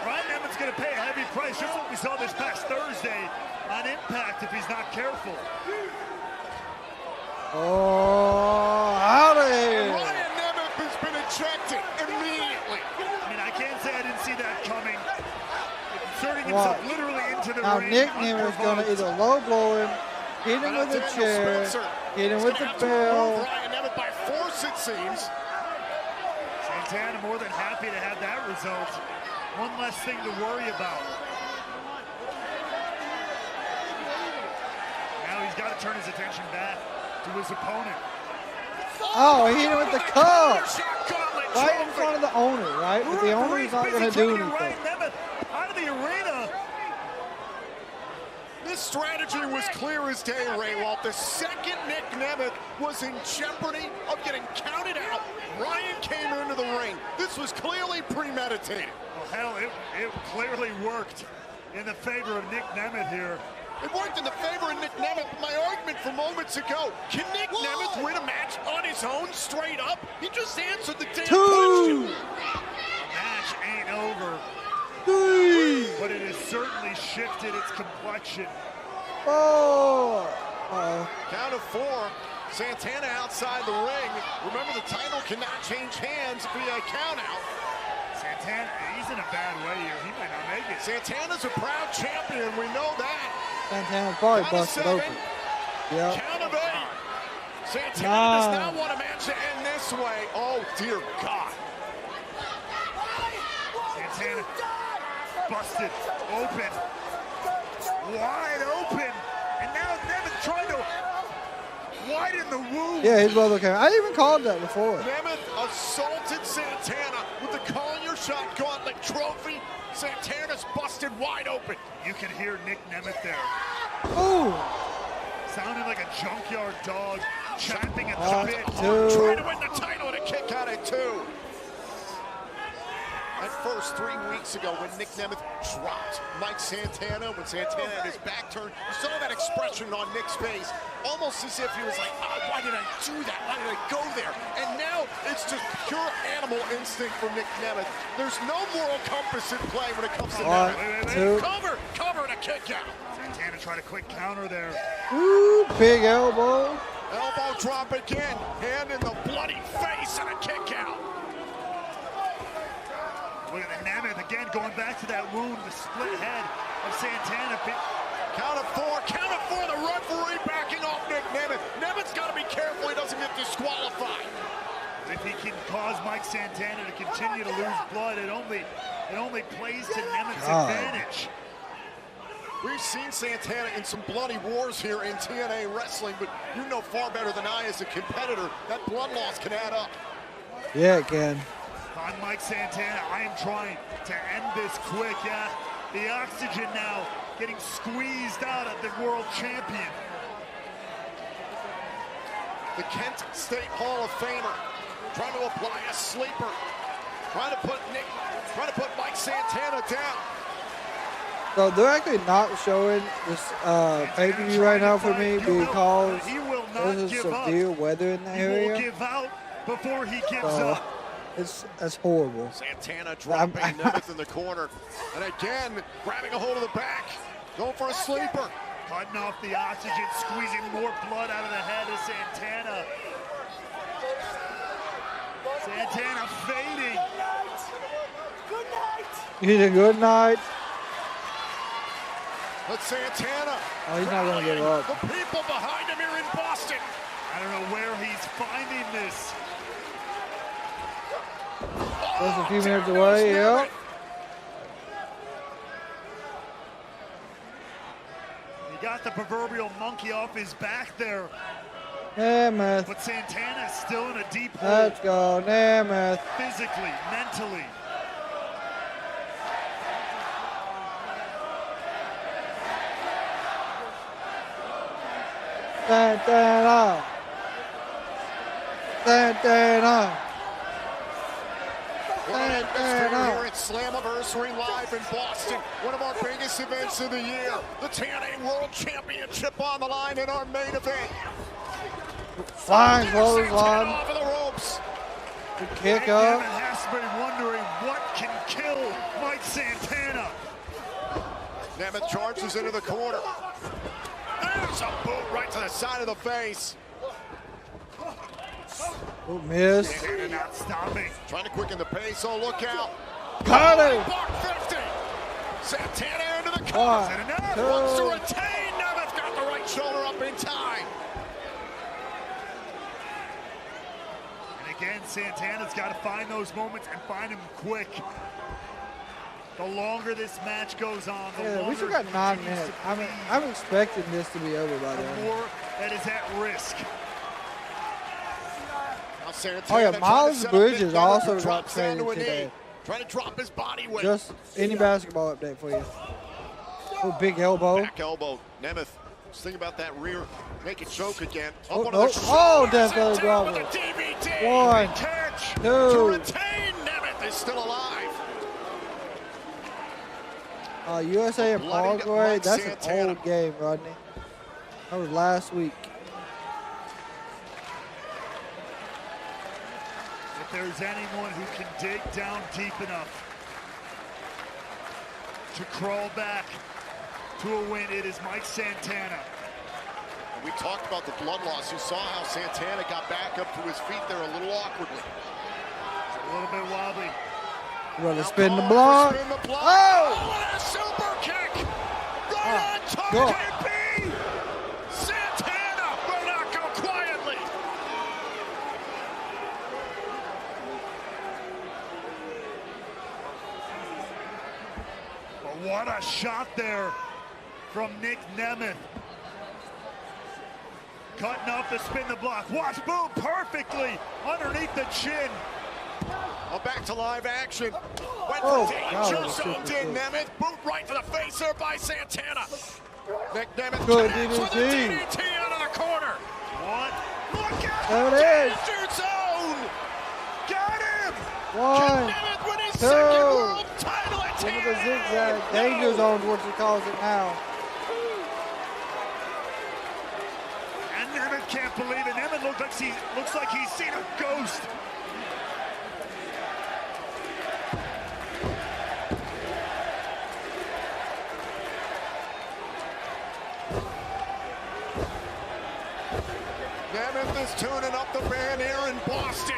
Ryan Nemeth's going to pay a heavy price. Just what we saw this past Thursday on Impact if he's not careful. Oh, out of here. Ryan Nemeth has been ejected immediately. I mean, I can't say I didn't see that coming. Inserting himself literally into the now ring. Nick Nemeth is going to either low blow him, hit him with a chair, hit him with the bell. Ryan Nemeth by force, it seems. Santana more than happy to have that result. One less thing to worry about. Now he's got to turn his attention back to his opponent. Oh, he hit him with the cup. Right in front of the owner, right? But the owner is not going to do anything. Out of the arena. This strategy was clear as day, Raywolf. The second Nick Nemeth was in jeopardy of getting counted out, Ryan came into the ring. This was clearly premeditated. Well, hell, it clearly worked in the favor of Nick Nemeth here. It worked in the favor of Nick Nemeth. My argument from moments ago, can Nick Nemeth win a match on his own, straight up? He just answered the damn question. The match ain't over. 3. But it has certainly shifted its complexion. 4. Count of 4. Santana outside the ring. Remember, the title cannot change hands via count out. Santana, he's in a bad way here. He might not make it. Santana's a proud champion. We know that. Santana's probably busted open. Yep. Count of 8. Santana does not want a match to end this way. Oh, dear God. Santana busted open. Wide open. And now Nemeth trying to widen the wound. Yeah, his brother came. I even called that before. Nemeth assaulted Santana with the Call Your Shot Gauntlet trophy. Santana's busted wide open. You can hear Nick Nemeth there. Ooh. Sounding like a junkyard dog champing at the bit. Trying to win the title and a kick out at 2. At first, 3 weeks ago, when Nick Nemeth dropped Mike Santana, when Santana had his back turned, you saw that expression on Nick's face, almost as if he was like, oh, why did I do that? Why did I go there? And now it's just pure animal instinct from Nick Nemeth. There's no moral compass in play when it comes to Nemeth. Cover, and a kick out. Santana trying a quick counter there. Ooh, big elbow. Elbow drop again. Hand in the bloody face and a kick out. Look at the Nemeth again going back to that wound, the split head of Santana. Count of 4, the referee backing off Nick Nemeth. Nemeth's got to be careful he doesn't get disqualified. If he can cause Mike Santana to continue to lose blood, it only plays to Nemeth's advantage. We've seen Santana in some bloody wars here in TNA wrestling, but you know far better than I as a competitor, that blood loss can add up. Yeah, it can. On Mike Santana, I am trying to end this quick. Yeah, the oxygen now getting squeezed out of the world champion. The Kent State Hall of Famer trying to apply a sleeper, trying to put Mike Santana down. So they're actually not showing this pay-per-view right now for me because there's severe weather in the area. He will give out before he gives up. That's horrible. Santana dropping Nemeth in the corner. And again, grabbing a hold of the back. Going for a sleeper. Cutting off the oxygen, squeezing more blood out of the head of Santana. Santana fading. Good night. He's a good night. But Santana. Oh, he's not going to give up. The people behind him here in Boston. I don't know where he's finding this. Just a few minutes away, yep. He got the proverbial monkey off his back there. Nemeth. But Santana's still in a deep hole. Let's go, Nemeth. Physically, mentally. Santana. Santana. Here at Slammiversary live in Boston, one of our biggest events of the year. The TNA World Championship on the line in our main event. Flying clothesline. Off of the ropes. The kick up. Has been wondering what can kill Mike Santana. Nemeth charges into the corner. There's a boot right to the side of the face. Oh, miss. Santana not stopping. Trying to quicken the pace. Oh, look out. Got him. Buck 50. Santana into the One, corner. two. Wants to retain. Nemeth got the right shoulder up in time. And again, Santana's got to find those moments and find them quick. The longer this match goes on, the longer we still got 9 minutes. I'm expecting this to be over by the then. more that is at risk. Oh yeah, Miles Bridges also got traded today. Trying to drop his body weight. Just any basketball update for you. Oh, big elbow. Back elbow. Nemeth. Just think about that rear naked choke again. Oh, no. Oh, Death Valley Bravo. 1, 2. To retain. Nemeth is still alive. USA and Paraguay, that's an old game, Rodney. That was last week. If there's anyone who can dig down deep enough to crawl back to a win, it is Mike Santana. And we talked about the blood loss. You saw how Santana got back up to his feet there a little awkwardly. It's a little bit wobbly. Gonna spin the block. Oh! What a super kick! Right on go. target. Santana will not go quietly. But what a shot there from Nick Nemeth. Cutting up to spin the block. Watch, boom, perfectly underneath the chin. Well, back to live action. Went Oh, for God, danger that was zone, super did cool. Nemeth. Boot right to the face there by Santana. Nick Nemeth Good connects with a DDT. DDT out of the corner. What? Look out! There it is. Danger zone. Got him! 1, Nemeth with his 2. second world title at Look at the TNA. zigzag. Danger zone is what she calls it now. And Nemeth can't believe it. Nemeth looks like he's seen a ghost. Nemeth is tuning up the band here in Boston.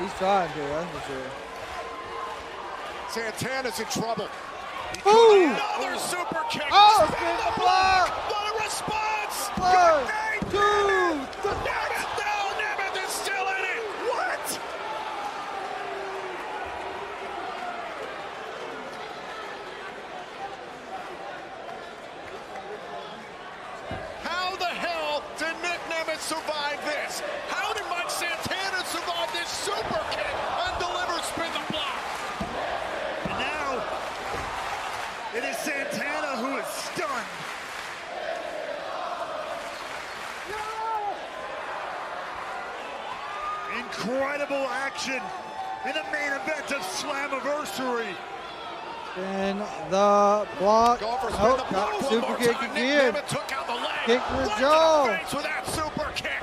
He's trying to, that's for sure. Santana's in trouble. Ooh! Another super kick. Oh, spin the block! What a response! 1, 2, 3. Nemeth, no, Nemeth is still in it. What? How the hell did Nick Nemeth survive this? How did Mike Santana survive this super kick and deliver spin the block? And now, it is Santana who is stunned. Incredible action in the main event of Slammiversary. Spin the block. Go for spin Oh, the block got one super more kick time. again. Nick Nemeth took out the leg. Kick to the Right jaw. to the face with that super kick.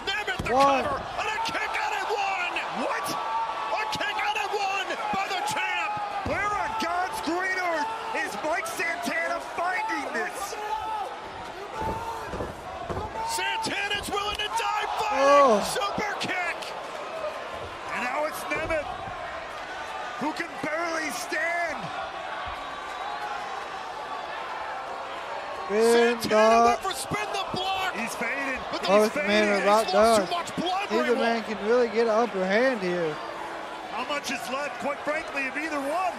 Nemeth the 1. cover and a kick out at 1. What? A kick out at 1 by the champ. Where on God's green earth is Mike Santana finding this? Santana's willing to die fighting. Oh. Super kick. And now it's Nemeth, who can barely stand. Spin Santana the went for spin the block. He's faded. But Oh, he's this man faded. is about He's lost done. too much blood. Either man can really get an upper hand here. How much is left, quite frankly, of either one.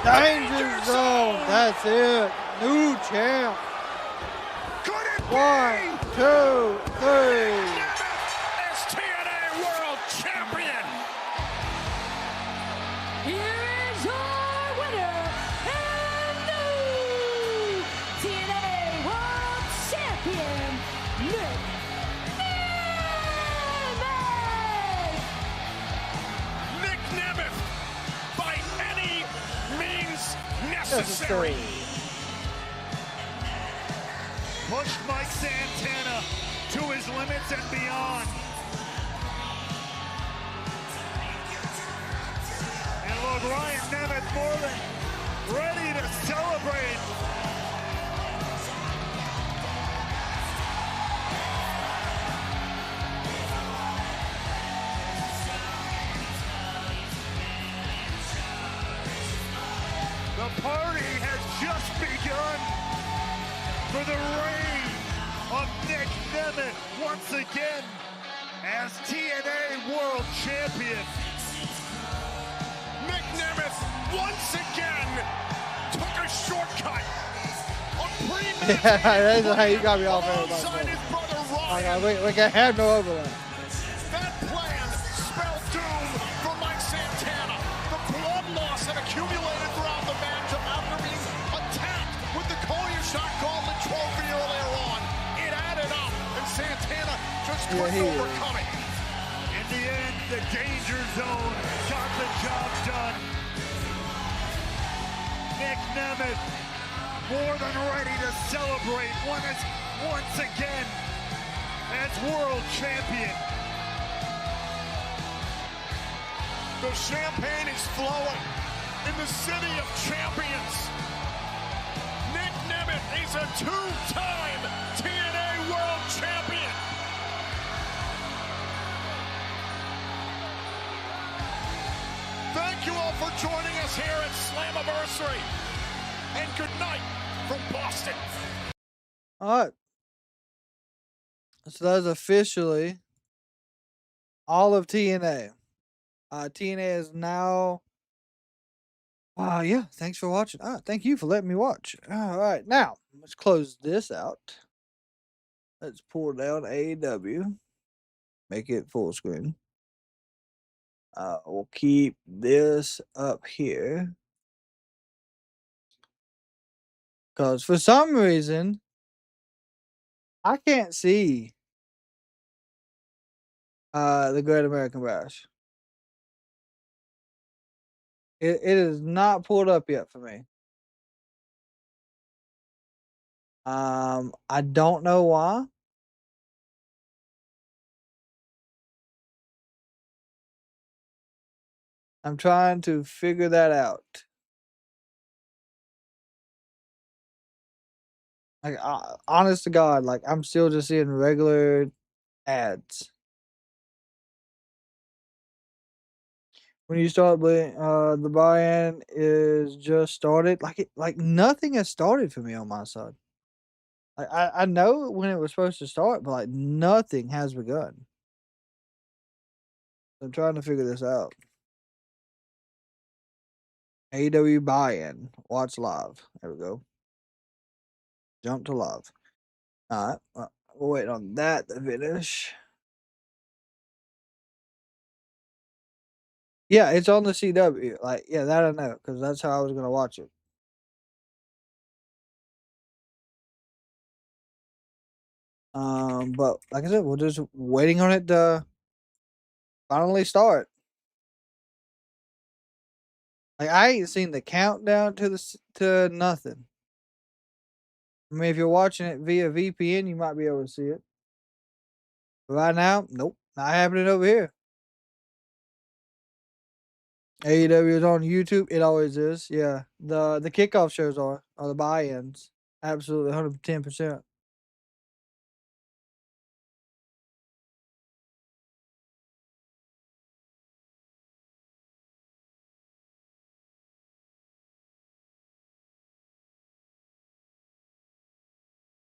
Danger Zone. That's it. New champ. 1, 2, 3. As TNA World Champion. Here is our winner and new TNA World Champion, Nick Nemeth. Nick Nemeth, by any means necessary. Pushed Mike Santana to his limits and beyond. And look, Ryan Nemeth more than ready to celebrate. The party has just begun for the reign of Nick Nemeth once again as TNA World Champion. Nick Nemeth once again took a shortcut. Yeah, that's how you got me off everybody. We can have no overlap. That plan spelled doom for Mike Santana. The blood loss that accumulated throughout the match after being attacked with the Kolyashok Gauntlet trophy earlier on. It added up, and Santana just couldn't overcome it. In the end, the Danger Zone got the job done. Nick Nemeth more than ready to celebrate once again as world champion. The champagne is flowing in the city of champions. Nick Nemeth is a two-time TNA World Champion. Thank you all for joining us here at Slammiversary. And good night from Boston. All right. So that's officially all of TNA. TNA is now. Yeah. Thanks for watching. Thank you for letting me watch. All right. Now, let's close this out. Let's pull down AEW. Make it full screen. We'll keep this up here. Because for some reason, I can't see the Great American Bash. It is not pulled up yet for me. I don't know why. I'm trying to figure that out. Like, honest to God, like I'm still just seeing regular ads. When you start the buy-in is just started. Like nothing has started for me on my side. I know when it was supposed to start, but like nothing has begun. I'm trying to figure this out. AEW buy-in. Watch live. There we go. Jump to live. Alright. Well, we'll wait on that to finish. Yeah, it's on the CW. Like, yeah, that I know, because that's how I was gonna watch it. But like I said, we're just waiting on it to finally start. Like, I ain't seen the countdown to nothing. I mean, if you're watching it via VPN, you might be able to see it. But right now, nope, not happening over here. AEW is on YouTube. It always is. Yeah, the kickoff shows are the buy-ins. Absolutely, 110%.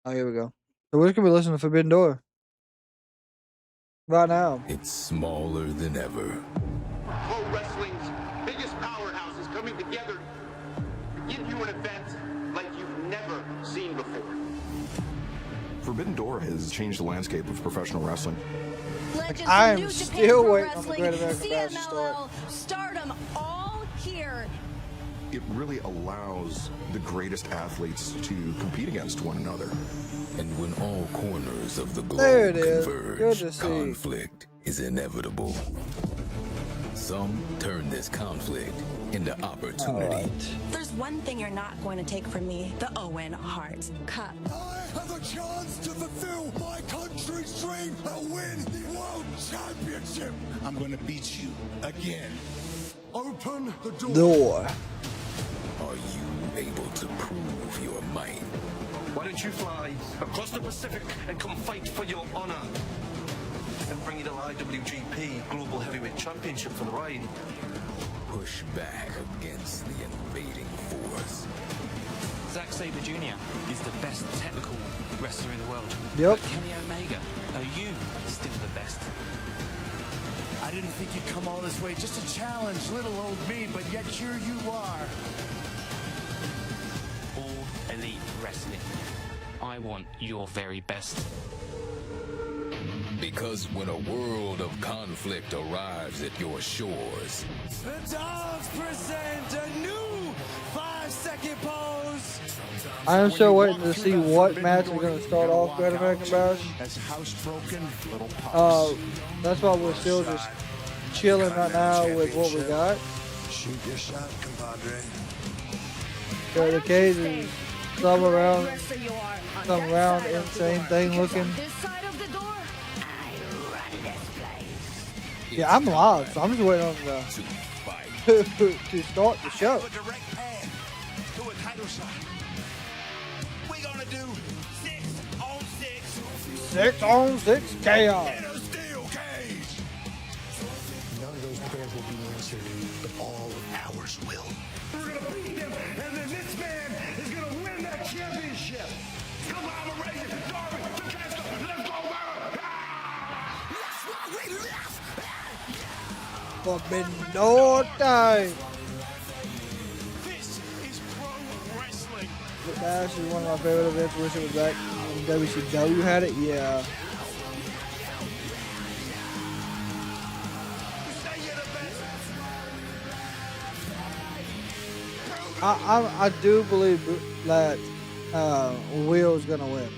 Oh, here we go. So we're gonna be listening to Forbidden Door right now. It's smaller than ever. together, give you an event like you've never seen before. Forbidden Door has changed the landscape of professional wrestling. Like, I am still waiting on the Great American Bash to start. Stardom, all here. It really allows the greatest athletes to compete against one another. And when all corners of the There globe it is. converge, Good to see. conflict is inevitable. Some turn this conflict into opportunity. There's one thing you're not going to take from me, the Owen Hart Cup. I have a chance to fulfill my country's dream and win the World Championship. I'm going to beat you again. Open the door. Are you able to prove your might? Why don't you fly across the Pacific and come fight for your honor? And bring you the IWGP Global Heavyweight Championship for the ride. Push back against the invading force. Zack Sabre Jr. is the best technical wrestler in the world. Yep. But Kenny Omega, are you still the best? I didn't think you'd come all this way just to challenge little old me, but yet here you are. All Elite Wrestling. I want your very best. Because when a world of conflict arrives at your shores, The Dogs present a new 5-second pose. I am still waiting to see what match is going to start off Great American Bash. As housebroken little pups. That's why we're still just chilling right now with what we got. Shoot your shot, compadre. So the cage is some around insane thing looking. Yeah, I'm live, so I'm just waiting on the to start the show. To a title shot. We're gonna do 6 on 6. 6 on 6 chaos. In a steel cage. None of those prayers will be answered, but all of ours will. We're gonna beat him, and then this man is gonna win that championship. Come on, I'm ready. Darby, Batista, let's go, man. That's why we left. Forbidden Door time. This is pro wrestling. The Bash is one of my favorite events. Wish it was back when WCW had it. Yeah. I do believe that Will's gonna win.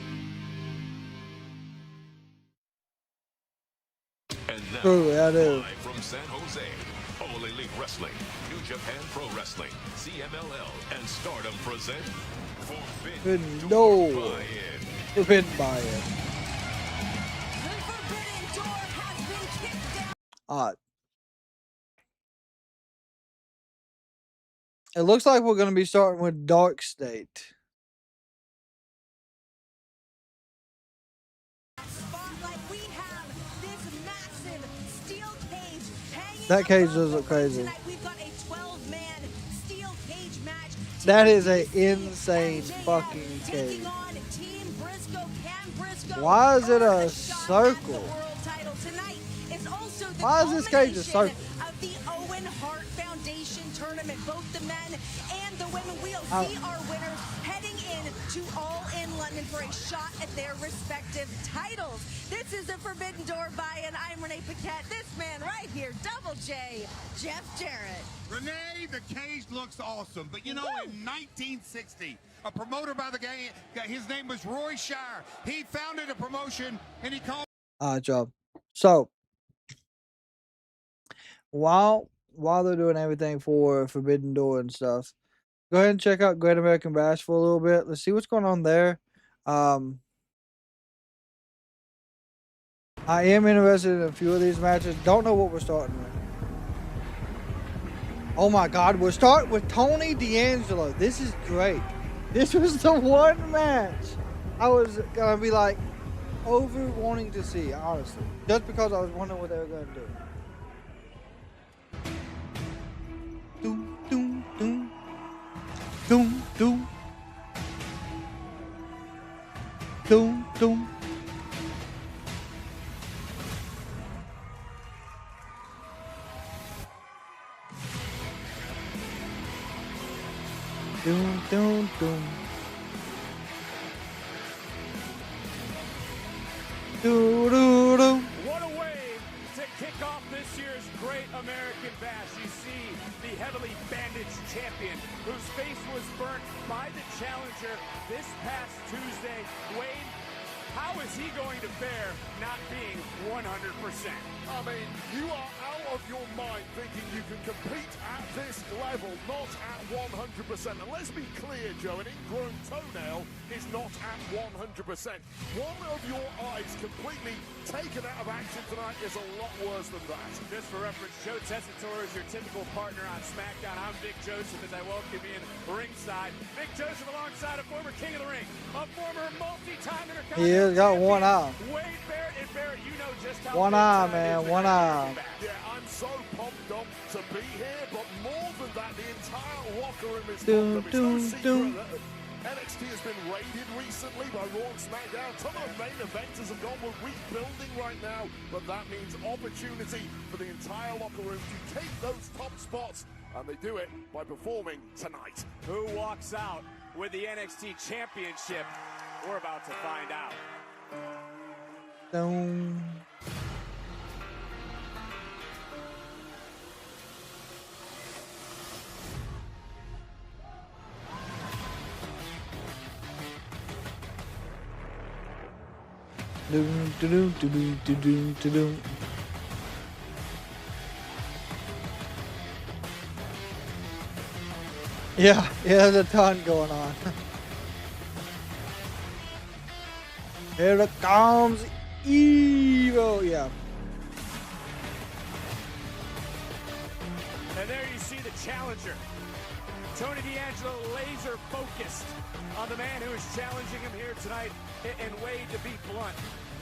And now, Truly, I do. live from San Jose, All Elite Wrestling, New Japan Pro Wrestling, CMLL, and Stardom present Forbidden Door. Buy-In. Forbidden Buy-In. It looks like we're going to be starting with Dark State. That cage does look crazy. That is an insane fucking cage. Why is it a circle? Why is this cage a circle? Of the Owen Hart Foundation tournament, both the men and the women. We'll see our winners heading in to All In London for a shot at their respective titles. This is the Forbidden Door buy-in. I'm Renee Paquette. This man right here, Double J, Jeff Jarrett. Renee, the cage looks awesome, but you know, in 1960, a promoter by the game, his name was Roy Shire. He founded a promotion, and he called. Job. So while they're doing everything for Forbidden Door and stuff, go ahead and check out Great American Bash for a little bit. Let's see what's going on there. I am interested in a few of these matches. Don't know what we're starting with. Oh my God, we're starting with Tony D'Angelo. This is great. This was the one match I was gonna be like over wanting to see, honestly, just because I was wondering what they were gonna do. Doom, doom, doom. Doom, doom. Doom, doom. Doom, doom, doom. Doo, doo, doo. What a way to kick off this year's Great American Bash. You see the heavily bandaged champion whose face was burnt by the challenger this past Tuesday. Wade, how is he going to fare not being 100%? I mean, you are out of your mind thinking you can compete at this level, not at 100%. And let's be clear, Joe, an ingrown toenail is not at 100%. One of your eyes completely taken out of action tonight is a lot worse than that. Just for reference, Joe Tessitore is your typical partner on SmackDown. I'm Vic Joseph as I welcome you in ringside. Vic Joseph alongside a former King of the Ring, a former multi-time Intercontinental He has got one eye. Wade Barrett, and Barrett, you know just how One eye, man. One eye. Yeah, I'm so pumped up to be here, but more than that, the entire locker room is Doom, pumped up. It's no doom, secret doom. that NXT has been raided recently by Raw and SmackDown. Some of the main eventers have gone. We're rebuilding right now, but that means opportunity for the entire locker room to take those top spots, and they do it by performing tonight. Who walks out with the NXT Championship? We're about to find out. Doom. Doom, doom, doom, doom, doom, doom. Yeah, there's a ton going on. Here it comes, evil. Yeah. And there you see the challenger. Tony D'Angelo laser focused on the man who is challenging him here tonight. And Wade, to be blunt,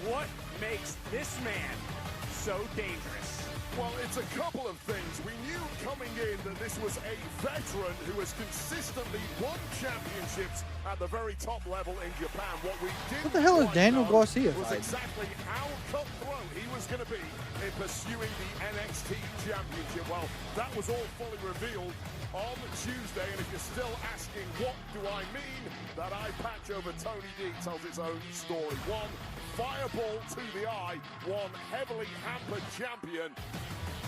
what makes this man so dangerous? Well, it's a couple of things. We knew coming in that this was a veteran who has consistently won championships at the very top level in Japan. What we didn't What the hell is Daniel know Garcia was fighting? exactly how cutthroat he was going to be in pursuing the NXT championship. Well, that was all fully revealed on Tuesday, and if you're still asking what do I mean, that eye patch over Tony D tells its own story. One fireball to the eye, one heavily hampered champion,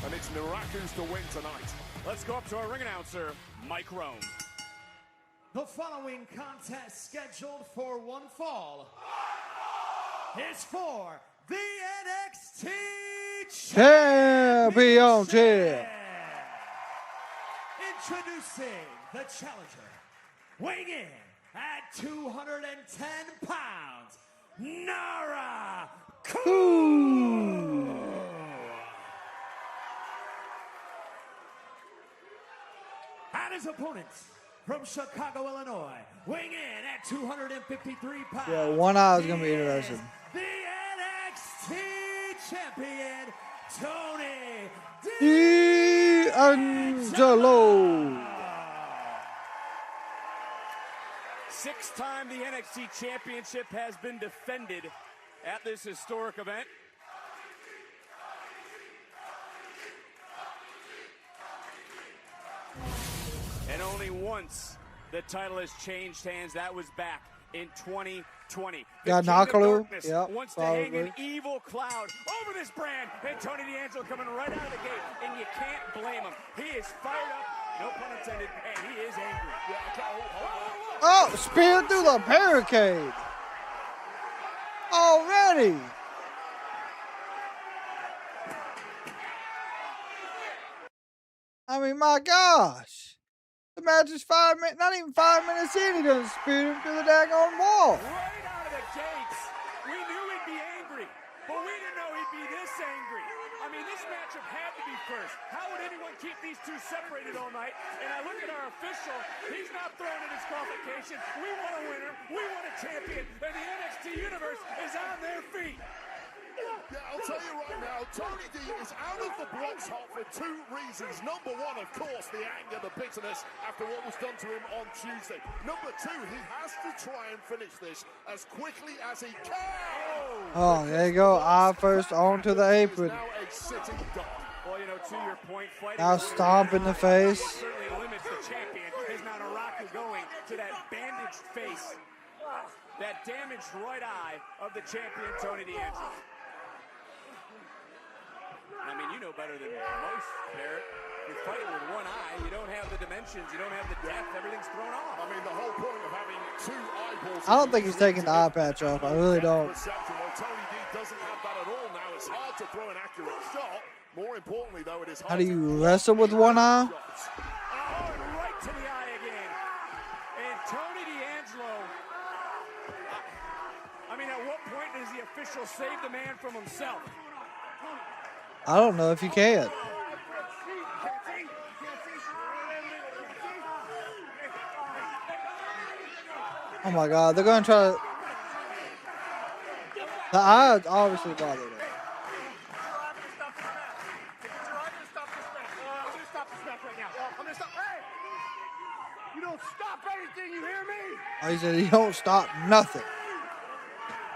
and it's Miraculous to win tonight. Let's go up to our ring announcer, Mike Rome. The following contest scheduled for one fall is for the NXT Championship. Introducing the challenger, weighing in at 210 pounds, Nara Ku. And his opponents from Chicago, Illinois, weighing in at 253 pounds. Yeah, one eye is gonna be interesting. The NXT champion, Tony D'Angelo. Sixth time the NXT Championship has been defended at this historic event. And only once the title has changed hands. That was back in 2020. Got Nakalu. Yep, wants to hang an evil cloud over this brand. And Tony D'Angelo coming right out of the gate. And you can't blame him. He is fired up, no pun intended, and he is angry. Oh, spear through the barricade. Already. I mean, my gosh. The match is 5 minutes, not even 5 minutes in, he doesn't spear him through the daggone wall. Right out of the gates, we knew he'd be angry, but we didn't know he'd be this angry. I mean, this matchup had to be first. How would anyone keep these two separated all night? And I look at our official, he's not throwing a disqualification. We want a winner, we want a champion, and the NXT universe is on their feet. Yeah, I'll tell you right now, Tony D is out of the blocks hot for two reasons. Number one, of course, the anger, the bitterness after what was done to him on Tuesday. Number two, he has to try and finish this as quickly as he can. Oh, there you go. Eye first onto the apron. Now a sitting duck. Well, you know, to your point, fighting Now stomp in the face. certainly limits the champion. is now Naraku going to that bandaged face, that damaged right eye of the champion, Tony D'Angelo. I mean, you know better than most, Barrett. You're fighting with one eye. You don't have the dimensions. You don't have the depth. Everything's thrown off. I mean, the whole point of having two eyeballs. I don't think he's taking the eye patch off. I really don't. Well, Tony D doesn't have that at all now. It's hard to throw an accurate shot. More importantly, though, it is hard. How do you wrestle with one eye? Oh, and right to the eye again. And Tony D'Angelo, I mean, at what point does the official save the man from himself? I don't know if you can. Oh my God, they're gonna try to. The eyes obviously bother them. You don't stop anything, you hear me? Oh, he said he don't stop nothing.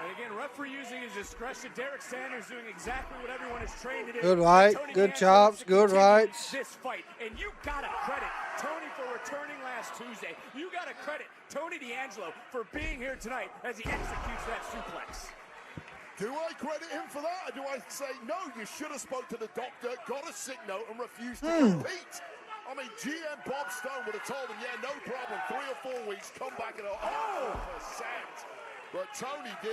And again, referee using his discretion. Derek Sanders doing exactly what everyone is trained to do. Good right, good chops, good rights. This fight, and you gotta credit Tony for returning last Tuesday. You gotta credit Tony D'Angelo for being here tonight as he executes that suplex. Do I credit him for that, or do I say, no, you should have spoke to the doctor, got a sick note, and refused to compete? I mean, GM Bob Stone would have told him, yeah, no problem, 3 or 4 weeks, come back at 100%. But Tony D,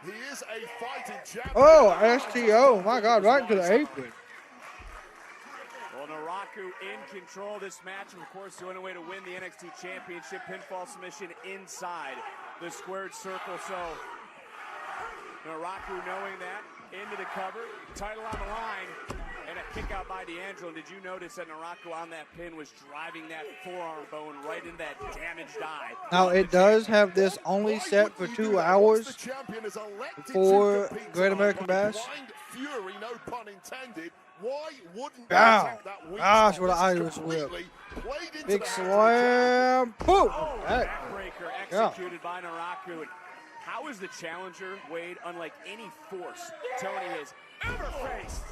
he is a fighting champion. Oh, STO, my God, right to the apron. Well, Naraku in control of this match. Of course, the only way to win the NXT Championship, pinfall submission inside the squared circle. So, Naraku knowing that, into the cover, title on the line, and a kick out by D'Angelo. Did you notice that Naraku on that pin was driving that forearm bone right in that damaged eye? Now, it does have this only set for 2 hours for Great American Bash. Fury, no pun intended. Why wouldn't Gosh, what an Irish whip. Big slam. Boom. Oh, backbreaker executed by Naraku. How is the challenger, Wade, unlike any force Tony has ever faced?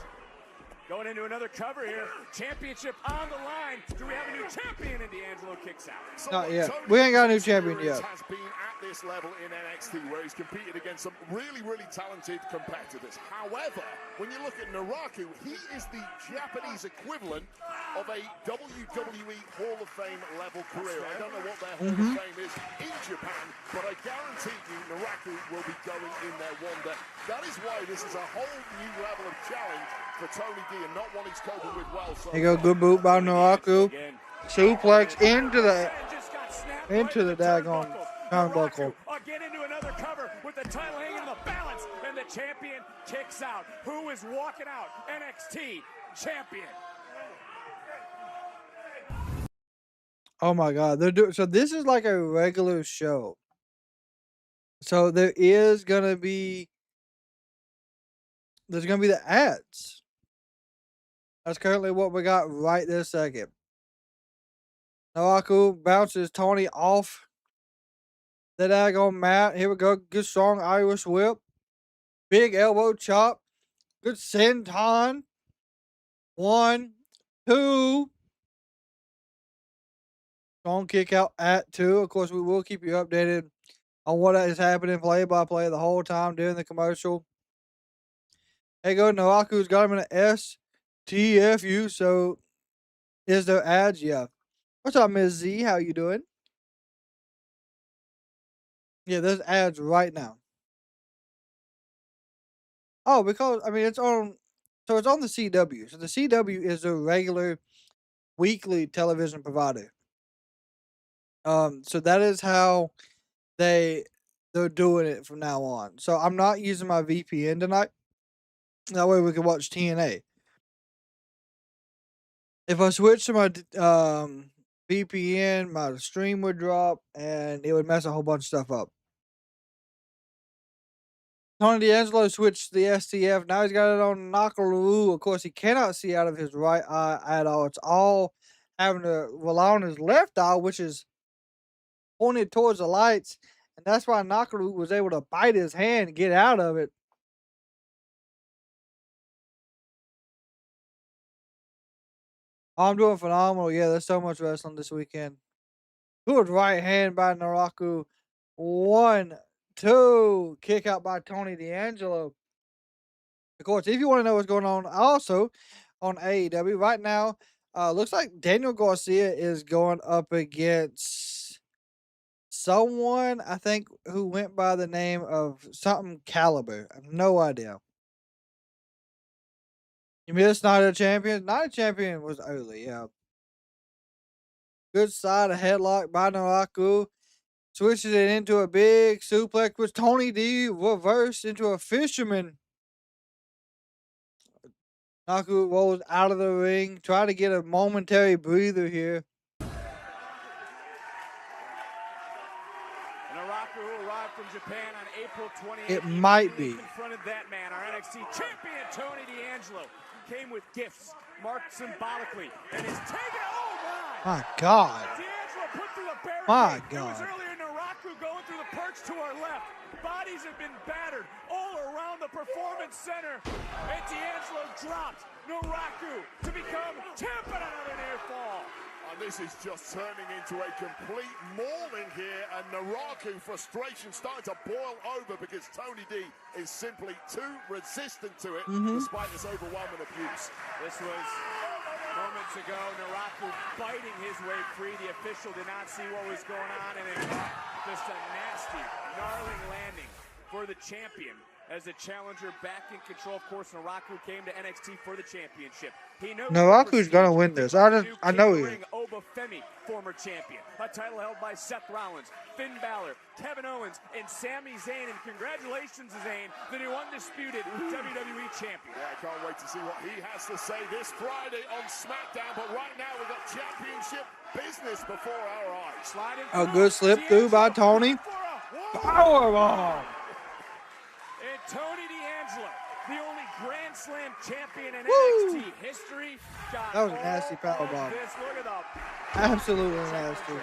Going into another cover here. Championship on the line. Do we have a new champion? And D'Angelo kicks out. Not yet. We ain't got a new champion yet. Has been at this level in NXT where he's competed against some really, really talented competitors. However, when you look at Naraku, he is the Japanese equivalent of a WWE Hall of Fame level career. I don't know what their Hall of Fame is in Japan, but I guarantee you Naraku will be going in there one day. That is why this is a whole new level of challenge for Tony D and not one he's coping with well. So There you go, good boot by Naraku. Suplex into the daggone turnbuckle. Again into another cover with the title hanging in the balance, and the champion kicks out. Who is walking out? NXT champion. Oh my God, they're doing so. This is like a regular show. So there's gonna be the ads. That's currently what we got right this second. Naraku bounces Tony off the daggone mat. Here we go. Good strong Irish whip. Big elbow chop. Good senton. 1, 2. Strong kick out at 2. Of course, we will keep you updated on what is happening play by play the whole time during the commercial. Hey, go. Naraku's got him in an STFU. So, is there ads? Yeah. What's up, Ms. Z? How you doing? Yeah, there's ads right now. Oh, because, I mean, it's on the CW. So, the CW is a regular weekly television provider. So that is how they're doing it from now on. So I'm not using my VPN tonight. That way we can watch TNA. If I switch to my VPN, my stream would drop and it would mess a whole bunch of stuff up. Tony D'Angelo switched to the STF. Now he's got it on Nakaloo. Of course, he cannot see out of his right eye at all. It's all having to rely on his left eye, which is pointed towards the lights, and that's why Nakaru was able to bite his hand and get out of it. I'm doing phenomenal. Yeah, there's so much wrestling this weekend. Good right hand by Naraku. 1, 2. Kick out by Tony D'Angelo. Of course, if you want to know what's going on, also on AEW right now, looks like Daniel Garcia is going up against someone, I think, who went by the name of something Caliber. I have no idea. You missed Night of Champions? Night of Champions was early, yeah. Good side of headlock by Naraku. Switches it into a big suplex with Tony D reversed into a fisherman. Naraku rolls out of the ring, try to get a momentary breather here. Naraku, who arrived from Japan on April 28th. It might be. Confronted that man, our NXT champion, Tony D'Angelo. Came with gifts, marked symbolically, and is taking it. Oh my! My God. D'Angelo put through the barricade. My God. It was earlier Naraku going through the perch to our left. Bodies have been battered all around the Performance Center. And D'Angelo dropped Naraku to become champ and another near fall. And this is just turning into a complete mauling here, and Naraku frustration starting to boil over because Tony D is simply too resistant to it, despite this overwhelming abuse. This was moments ago, Naraku biting his way free. The official did not see what was going on, and then just a nasty, gnarling landing for the champion. As the challenger back in control, of course, Naraku came to NXT for the championship. He knows Naraku's gonna win this. I know he is. Oba Femi, former champion. A title held by Seth Rollins, Finn Balor, Kevin Owens, and Sami Zayn. And congratulations, Zayn, the new undisputed WWE champion. Yeah, I can't wait to see what he has to say this Friday on SmackDown. But right now, we've got championship business before our eyes. A good slip through by Tony. Powerbomb. And Tony D'Angelo, the only Grand Slam champion in NXT history, got that was a nasty powerbomb. Look at that. Absolutely nasty.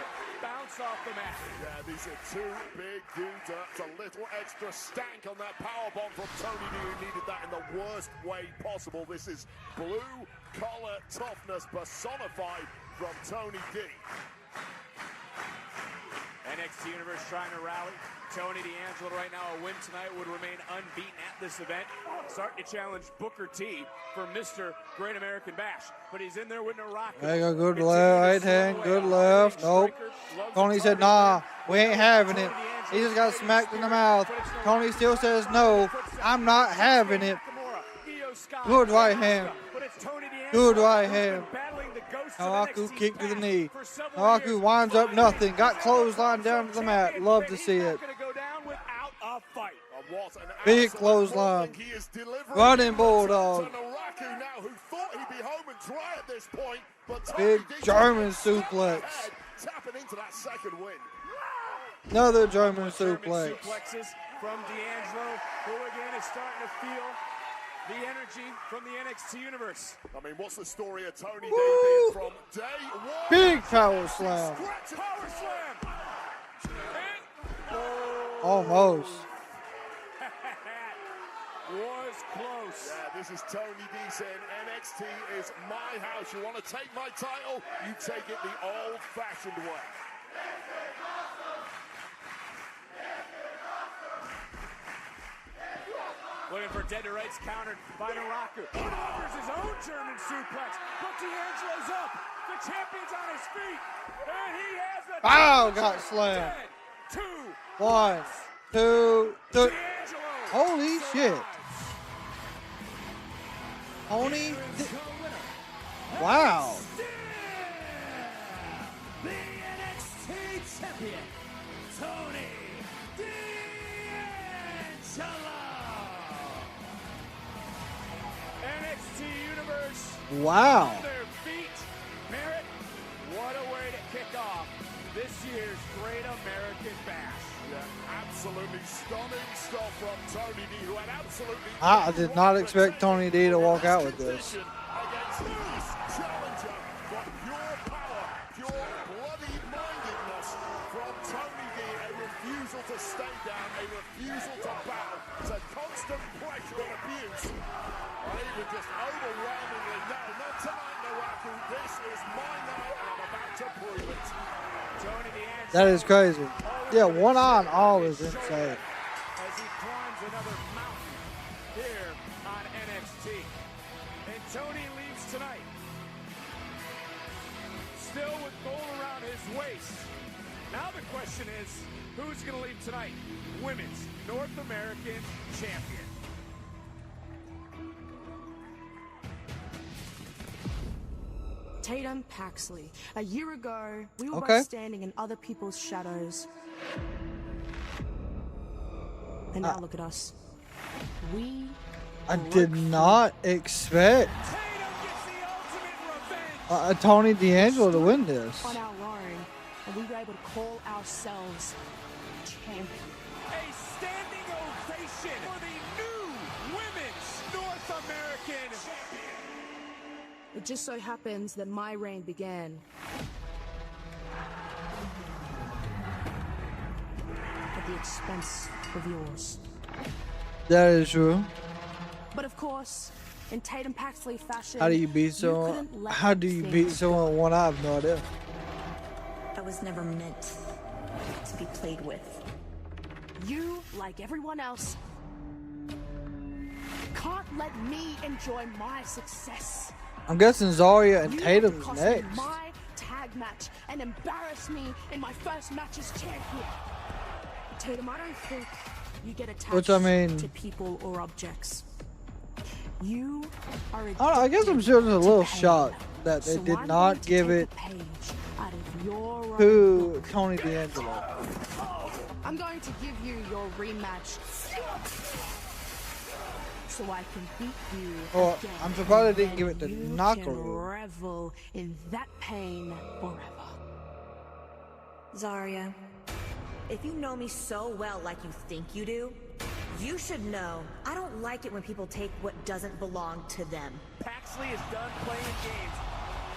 Bounce off the mat. Yeah, these are two big dudes. That's a little extra stank on that powerbomb from Tony D, who needed that in the worst way possible. This is blue-collar toughness personified from Tony D. NXT Universe trying to rally. Tony D'Angelo right now, a win tonight would remain unbeaten at this event. Starting to challenge Booker T for Mr. Great American Bash. But he's in there with Naraku. There you go, good left, right hand, good left. Nope. Tony said, nah, we ain't having it. He just got smacked in the mouth. Tony still says, no, I'm not having it. Good right hand. Good right hand. Naraku kick to the knee. Naraku winds up nothing. Got clothesline down to the mat. Love to see it. Big clothesline. Running Bulldog. Big German suplex. Another German suplex. From D'Angelo, who again is starting to feel the energy from the NXT Universe. I mean, what's the story of Tony D being from day one? Big power slam. Power slam. Almost. Was close. Yeah, this is Tony D saying NXT is my house. You want to take my title? You take it the old-fashioned way. Looking for dead to rights countered by Naraku. He offers his own German suplex, but D'Angelo's up. The champion's on his feet, and he has the Wow, got slammed. 2, 1, 2, 3. Holy shit. Tony. Wow. The NXT champion, Tony D'Angelo. NXT Universe. Wow. On their feet. Merritt, what a way to kick off this year's Great American Bash. Yeah, absolutely stunning stuff from Tony D, who had absolutely I did not expect Tony D to walk out with this. against this challenger, but pure power, pure bloody-mindedness from Tony D, a refusal to stay down, a refusal to bow to constant pressure and abuse. And even just overwhelmingly, no, not tonight, Naraku. This That is crazy. Yeah, one on all is insane. As he climbs another mountain here on NXT. And Tony leaves tonight, still with gold around his waist. Now the question is, who's going to leave tonight? Women's North American champion. Tatum Paxley. A year ago, we were both standing in other people's shadows. And now look at us. I did not expect Tony D'Angelo to win this. On our own, and we were able to call ourselves champion. A standing ovation for the new Women's North American champion. It just so happens that my reign began at the expense of yours. That is true. But of course, in Tatum Paxley fashion, how do you beat someone? How do you beat someone with one eye? I have no idea. I was never meant to be played with. You, like everyone else, can't let me enjoy my success. I'm guessing Zarya and Tatum's next. My tag match and embarrass me in my first match as champion. Tatum, I don't think you get attached to people or objects. You are I guess I'm sure there's a little shocked that they did not give it to Tony D'Angelo. I'm going to give you your rematch so I can beat you again. I'm surprised they didn't give it to You Nakamura. can revel in that pain forever. Zarya, if you know me so well like you think you do, you should know I don't like it when people take what doesn't belong to them. Paxley is done playing games.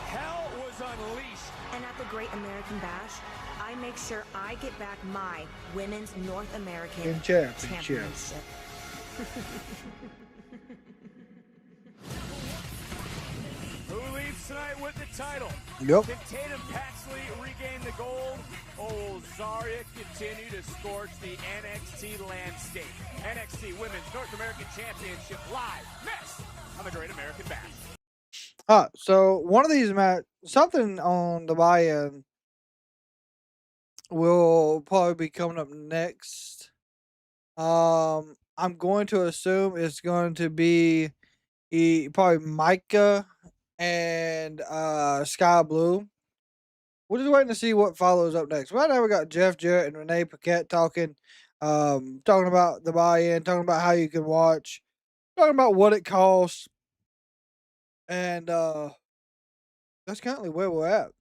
Hell was unleashed. And at the Great American Bash, I make sure I get back my Women's North American Championship. Who leaves tonight with the title? Yep. Can Tatum Paxley regain the gold? Or will Zarya continue to scorch the NXT landscape? NXT Women's North American Championship live next on the Great American Bash. So one of these something on the buy-in will probably be coming up next. I'm going to assume it's going to be probably Micah and Sky Blue. We're just waiting to see what follows up next. Right now we got Jeff Jarrett and Renee Paquette talking about the buy-in, talking about how you can watch, talking about what it costs. And that's currently where we're at.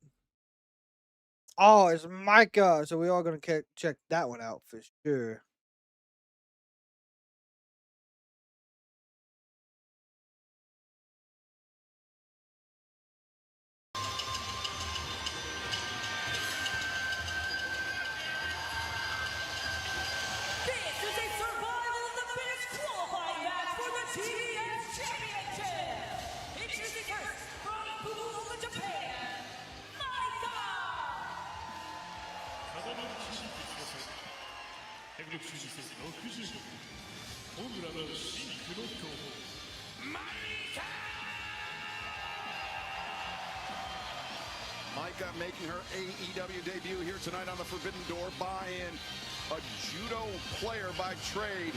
Oh, it's Micah. So we are going to check that one out for sure. Micah making her AEW debut here tonight on the Forbidden Door buy-in. A judo player by trade.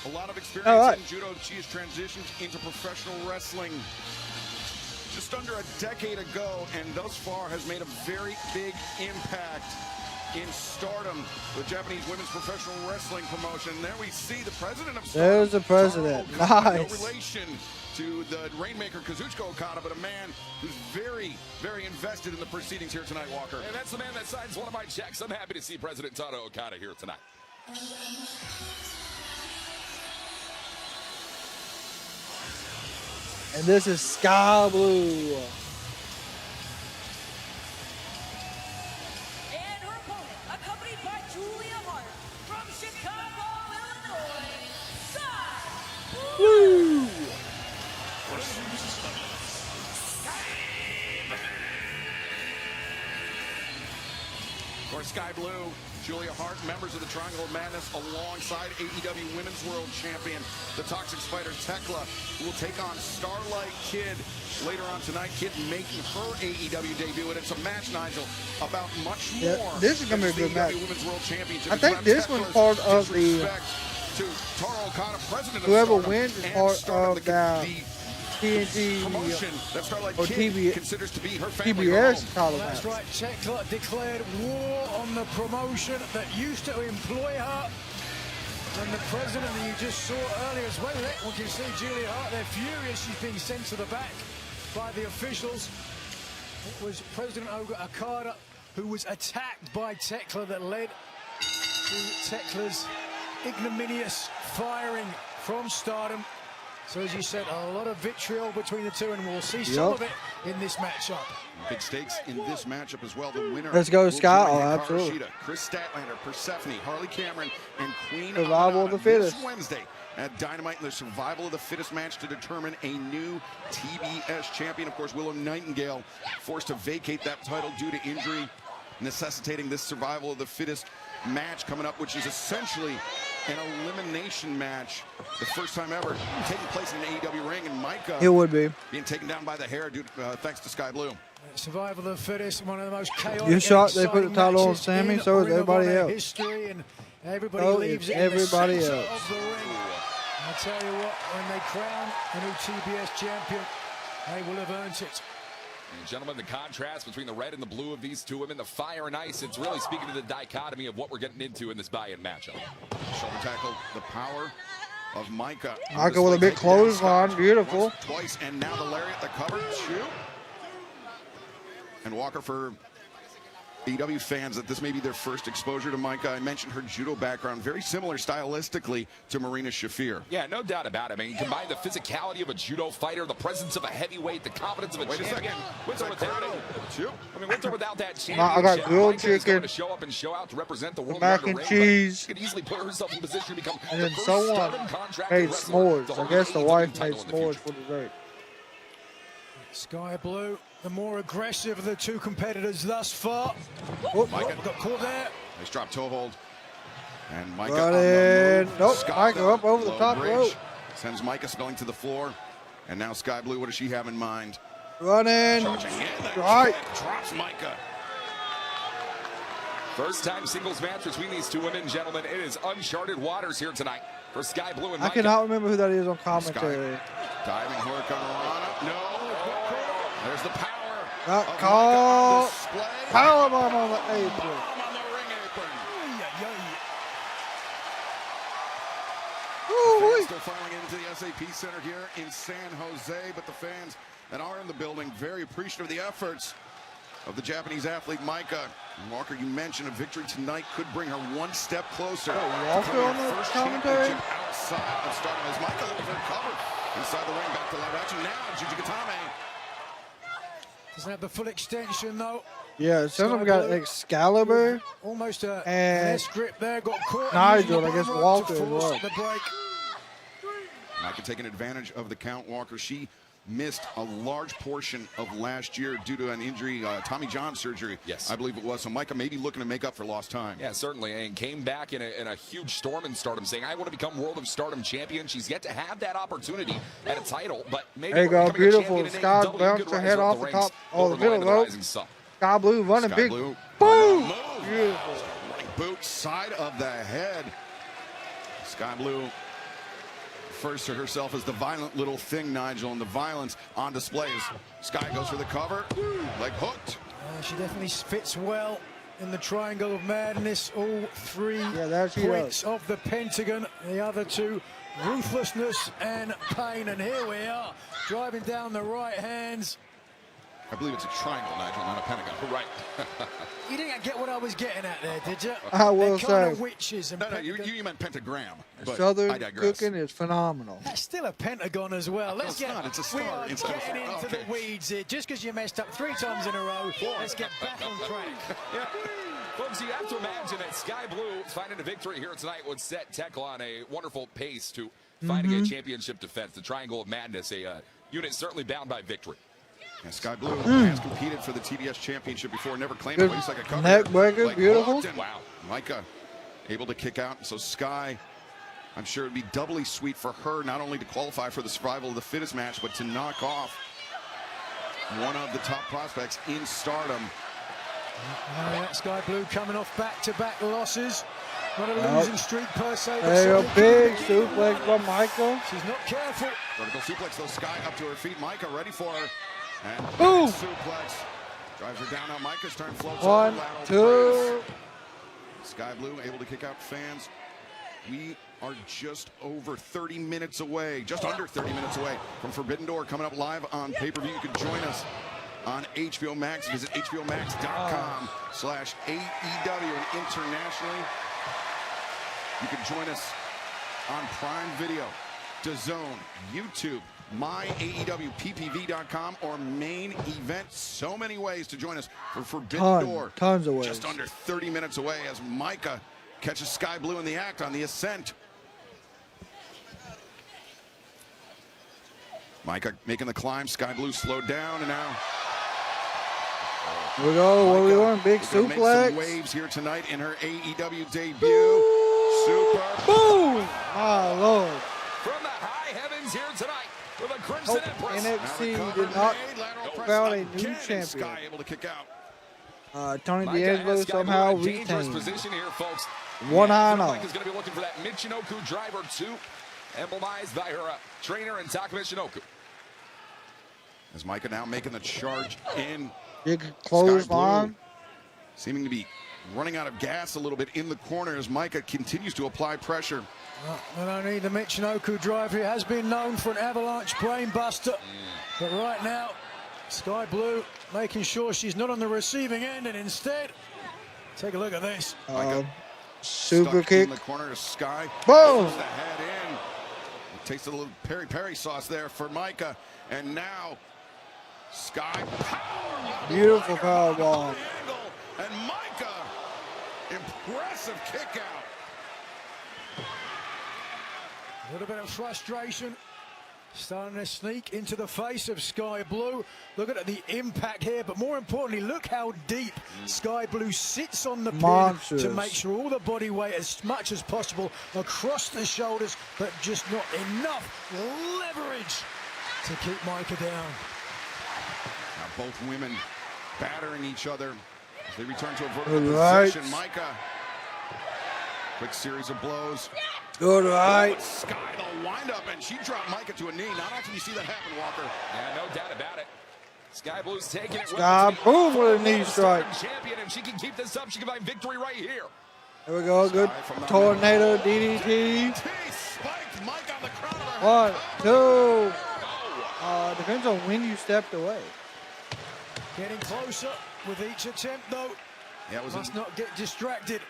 A lot of experience in judo. She has transitioned into professional wrestling just under a decade ago, and thus far has made a very big impact in Stardom, the Japanese women's professional wrestling promotion. There we see the president of Stardom. There's the president. Nice. No relation to the Rainmaker Kazuchika Okada, but a man who's very, very invested in the proceedings here tonight, Walker. And that's the man that signs one of my checks. I'm happy to see President Tado Okada here tonight. And this is Sky Blue. And her opponent, accompanied by Julia Hart from Chicago, Illinois, Sky Blue. For Sky Blue, Julia Hart, members of the Triangle of Madness, alongside AEW Women's World Champion, the Toxic Spider Tekla, who will take on Starlight Kid later on tonight. Kid making her AEW debut, and it's a match, Nigel, about much more. Yeah, this is going to be a good match. Women's World Championship. I think this one's part of the... To Taro Okada, president of whoever Stardom, wins is part of the TNT promotion that Starlight or Kid considers to be her family TBS home. title That's match. right, Tekla declared war on the promotion that used to employ her. And the president that you just saw earlier as well, we can see Julia Hart, they're furious she's being sent to the back by the officials. It was President Okada who was attacked by Tekla that led to Tekla's ignominious firing from Stardom. So as you said, a lot of vitriol between the two, and we'll see some of it in this matchup. Big stakes in this matchup as well. The winner. Let's go, Scott. Oh, Absolutely. Shida, Chris Statlander, Persephone, Harley Cameron, and Queen Survival of the fittest. This Wednesday at Dynamite in the Survival of the Fittest match to determine a new TBS champion. Of course, Willow Nightingale forced to vacate that title due to injury, necessitating this Survival of the Fittest match coming up, which is essentially an elimination match, the first time ever taking place in an AEW ring, and Micah it would be being taken down by the hair due thanks to Sky Blue. Survival of the Fittest, one of the most chaotic. You shot. They put the title on Sammy, so is everybody else. History, and everybody So leaves is it in the everybody center else. of the ring. I tell you what, when they crown a new TBS champion, they will have earned it. And gentlemen, the contrast between the red and the blue of these two women, the fire and ice, it's really speaking to the dichotomy of what we're getting into in this buy-in matchup. Shoulder tackle, the power of Micah. Micah with a big clothesline, beautiful. Twice, and now the lariat, the cover, two. And Walker, for AEW fans, that this may be their first exposure to Micah. I mentioned her judo background, very similar stylistically to Marina Shafir. Yeah, no doubt about it. I mean, you combine the physicality of a judo fighter, the presence of a heavyweight, the confidence of a champion. With or without it. I mean, with or without that championship, I got grilled Micah is going chicken, to show up and show out to represent the world. mac and cheese, she could easily put herself in position to become and the then first someone Stardom contracted made wrestler s'mores. to I hold guess the AEW wife title made in the future. s'mores for dessert. Sky Blue, the more aggressive of the two competitors thus far. Micah got caught there. Nice drop toe hold. And Micah Got on the it. move. Nope, Scott Micah up over the low top bridge. rope. Sends Micah spilling to the floor. And now Sky Blue, what does she have in mind? Running. Charging in. That Right. kick drops Micah. First time singles match between these two women, gentlemen. It is uncharted waters here tonight for Sky Blue and I Micah. cannot remember who that is on commentary. Diving Hurricane. No. There's the power. Not of called. Micah on display. Powerbomb on the apron. Bomb on the ring apron. Fans still filing into the SAP Center here in San Jose, but the fans that are in the building very appreciative of the efforts of the Japanese athlete Micah. Walker, you mentioned a victory tonight could bring her one step closer. Walker on the commentary? Outside of Stardom as Micah looking for a cover inside the ring. Back to live action now. Juji Katame. Doesn't have the full extension though. Yeah, some of them got Excalibur Almost a and grip there, got caught. Nigel, I guess Walker as well. The break. Micah taking advantage of the count. Walker, she missed a large portion of last year due to an injury, Tommy John surgery, yes, I believe it was. So Micah may be looking to make up for lost time. Yeah, certainly, and came back in a huge storm in Stardom, saying, I want to become World of Stardom champion. She's yet to have that opportunity at a title, but maybe there you go, becoming a beautiful. champion in Sky AEW bounced could her rise head up off the the top. ranks Oh, the over middle land of the rope. rising sun. Sky Blue running Sky big. Blue. Boom! Move. Beautiful. Right boot, side of the head. Sky Blue refers to herself as the violent little thing, Nigel, and the violence on display as Sky goes for the cover, like hooked. She definitely fits well in the Triangle of Madness. All three points of the Pentagon. The other two, ruthlessness and pain. And here we are, driving down the right hands. I believe it's a triangle, Nigel, not a pentagon. Right. You didn't get what I was getting at there, did you? I will They're kind of say. witches and No, you meant pentagram. But Southern I digress. cooking is phenomenal. That's still a pentagon as well. No, it's not. It's a star. We are It's a getting star. into Okay. the weeds here. Just because you messed up 3 times in a row, let's get back on track. Yeah. Folks, you have to imagine that Sky Blue finding a victory here tonight would set Tekla on a wonderful pace to finding a championship defense. The Triangle of Madness, a unit certainly bound by victory. And Sky Blue has competed for the TBS Championship before, never claimed it, but he's like a cover. Neck breaker, beautiful. Wow. Micah able to kick out. So Sky, I'm sure it'd be doubly sweet for her, not only to qualify for the survival of the fittest match, but to knock off one of the top prospects in Stardom. Sky Blue coming off back-to-back losses. Not a losing streak per se. There a big suplex from Micah. She's not careful. Vertical suplex, though. Sky up to her feet. Micah ready for her. And boom! Suplex. Drives her down. Now Micah's turn floats. 1, 2. Sky Blue able to kick out fans. We are just over 30 minutes away, just under 30 minutes away from Forbidden Door coming up live on pay-per-view. You can join us on HBO Max. Visit hbomax.com/AEW, and internationally, you can join us on Prime Video, DAZN, YouTube, myaewppv.com, or main event. So many ways to join us for Forbidden Door. Tons of ways. Just under 30 minutes away as Micah catches Sky Blue in the act on the ascent. Micah making the climb. Sky Blue slowed down, and now here we go. What are we doing? Big suplex. Make some waves here tonight in her AEW debut. Super boom! My Lord. From the high heavens here tonight with a Crimson Empress. NXT did not crown a new champion. Sky able to kick out. Tony D'Angelo somehow retained. Position here, folks. One eye off. Mike is going to be looking for that Michinoku driver 2, emblemized by her trainer in Taka Michinoku. As Micah now making the charge in. Big clothesline. Seeming to be running out of gas a little bit in the corner as Micah continues to apply pressure. Not only the Michinoku driver, he has been known for an avalanche brain buster. But right now, Sky Blue making sure she's not on the receiving end, and instead, take a look at this. Super kick in the corner to Sky. Boom! The head in. Takes a little peri-peri sauce there for Micah, and now Sky power. Beautiful power bomb. And Micah, impressive kick out. A little bit of frustration starting to sneak into the face of Sky Blue. Look at the impact here, but more importantly, look how deep Sky Blue sits on the pin to make sure all the body weight as much as possible across the shoulders, but just not enough leverage to keep Micah down. Now both women battering each other as they return to a vertical position. Micah, quick series of blows. Good right. Sky, the wind up, and she dropped Micah to a knee. Not often you see that happen, Walker. Yeah, no doubt about it. Sky Blue's taking it. Sky boom with a knee strike. Champion, if she can keep this up, she can find victory right here. There we go. Good tornado DDT. Spiked Mike on the crown of her 1, 2. Depends on when you stepped away. Getting closer with each attempt, though. Yeah, it was must not get distracted.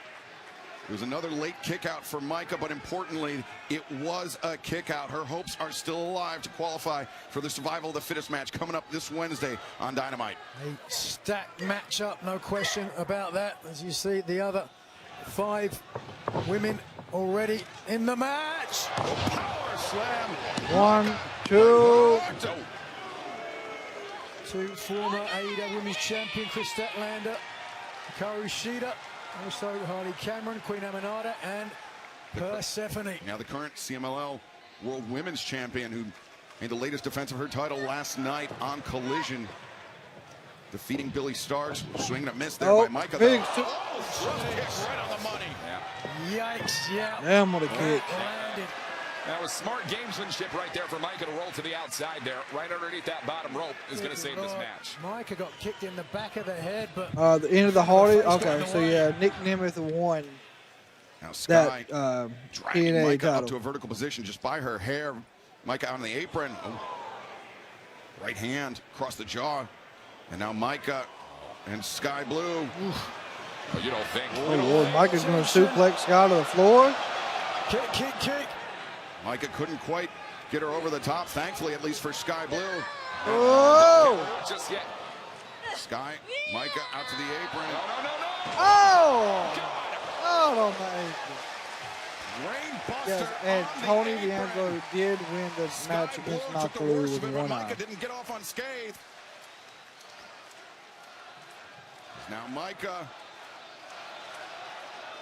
It was another late kick out for Micah, but importantly, it was a kick out. Her hopes are still alive to qualify for the survival of the fittest match coming up this Wednesday on Dynamite. A stacked matchup, no question about that. As you see, the other 5 women already in the match. Power slam. 1, 2. 2 former AEW Women's Champion Chris Statlander, Hikaru Shida, also Hardy Cameron, Queen Aminata, and Persephone. Now the current CMLL World Women's Champion, who made the latest defense of her title last night on Collision, defeating Billy Starks, swinging a miss there by Micah. Big kick right on the money. Yikes, yeah. Damn, what a kick. That was smart gamesmanship right there for Micah to roll to the outside there. Right underneath that bottom rope is going to save this match. Micah got kicked in the back of the head, but... the end of the Hardy? Okay, so yeah, Nick Nemeth won now Sky that dragging TNA Micah title. up to a vertical position just by her hair. Micah out on the apron. Right hand across the jaw. And now Micah and Sky Blue. Oh, you don't think. Oh, Lord, Micah's going to suplex Sky to the floor. Kick, kick, kick. Micah couldn't quite get her over the top, thankfully, at least for Sky Blue. Oh! Just yet. Sky, Micah out to the apron. No. Oh! Oh, on my ankle. Rainbuster. Yes, and Tony D'Angelo did win the match against Nakamura with one eye. Micah didn't get off unscathed. Now Micah.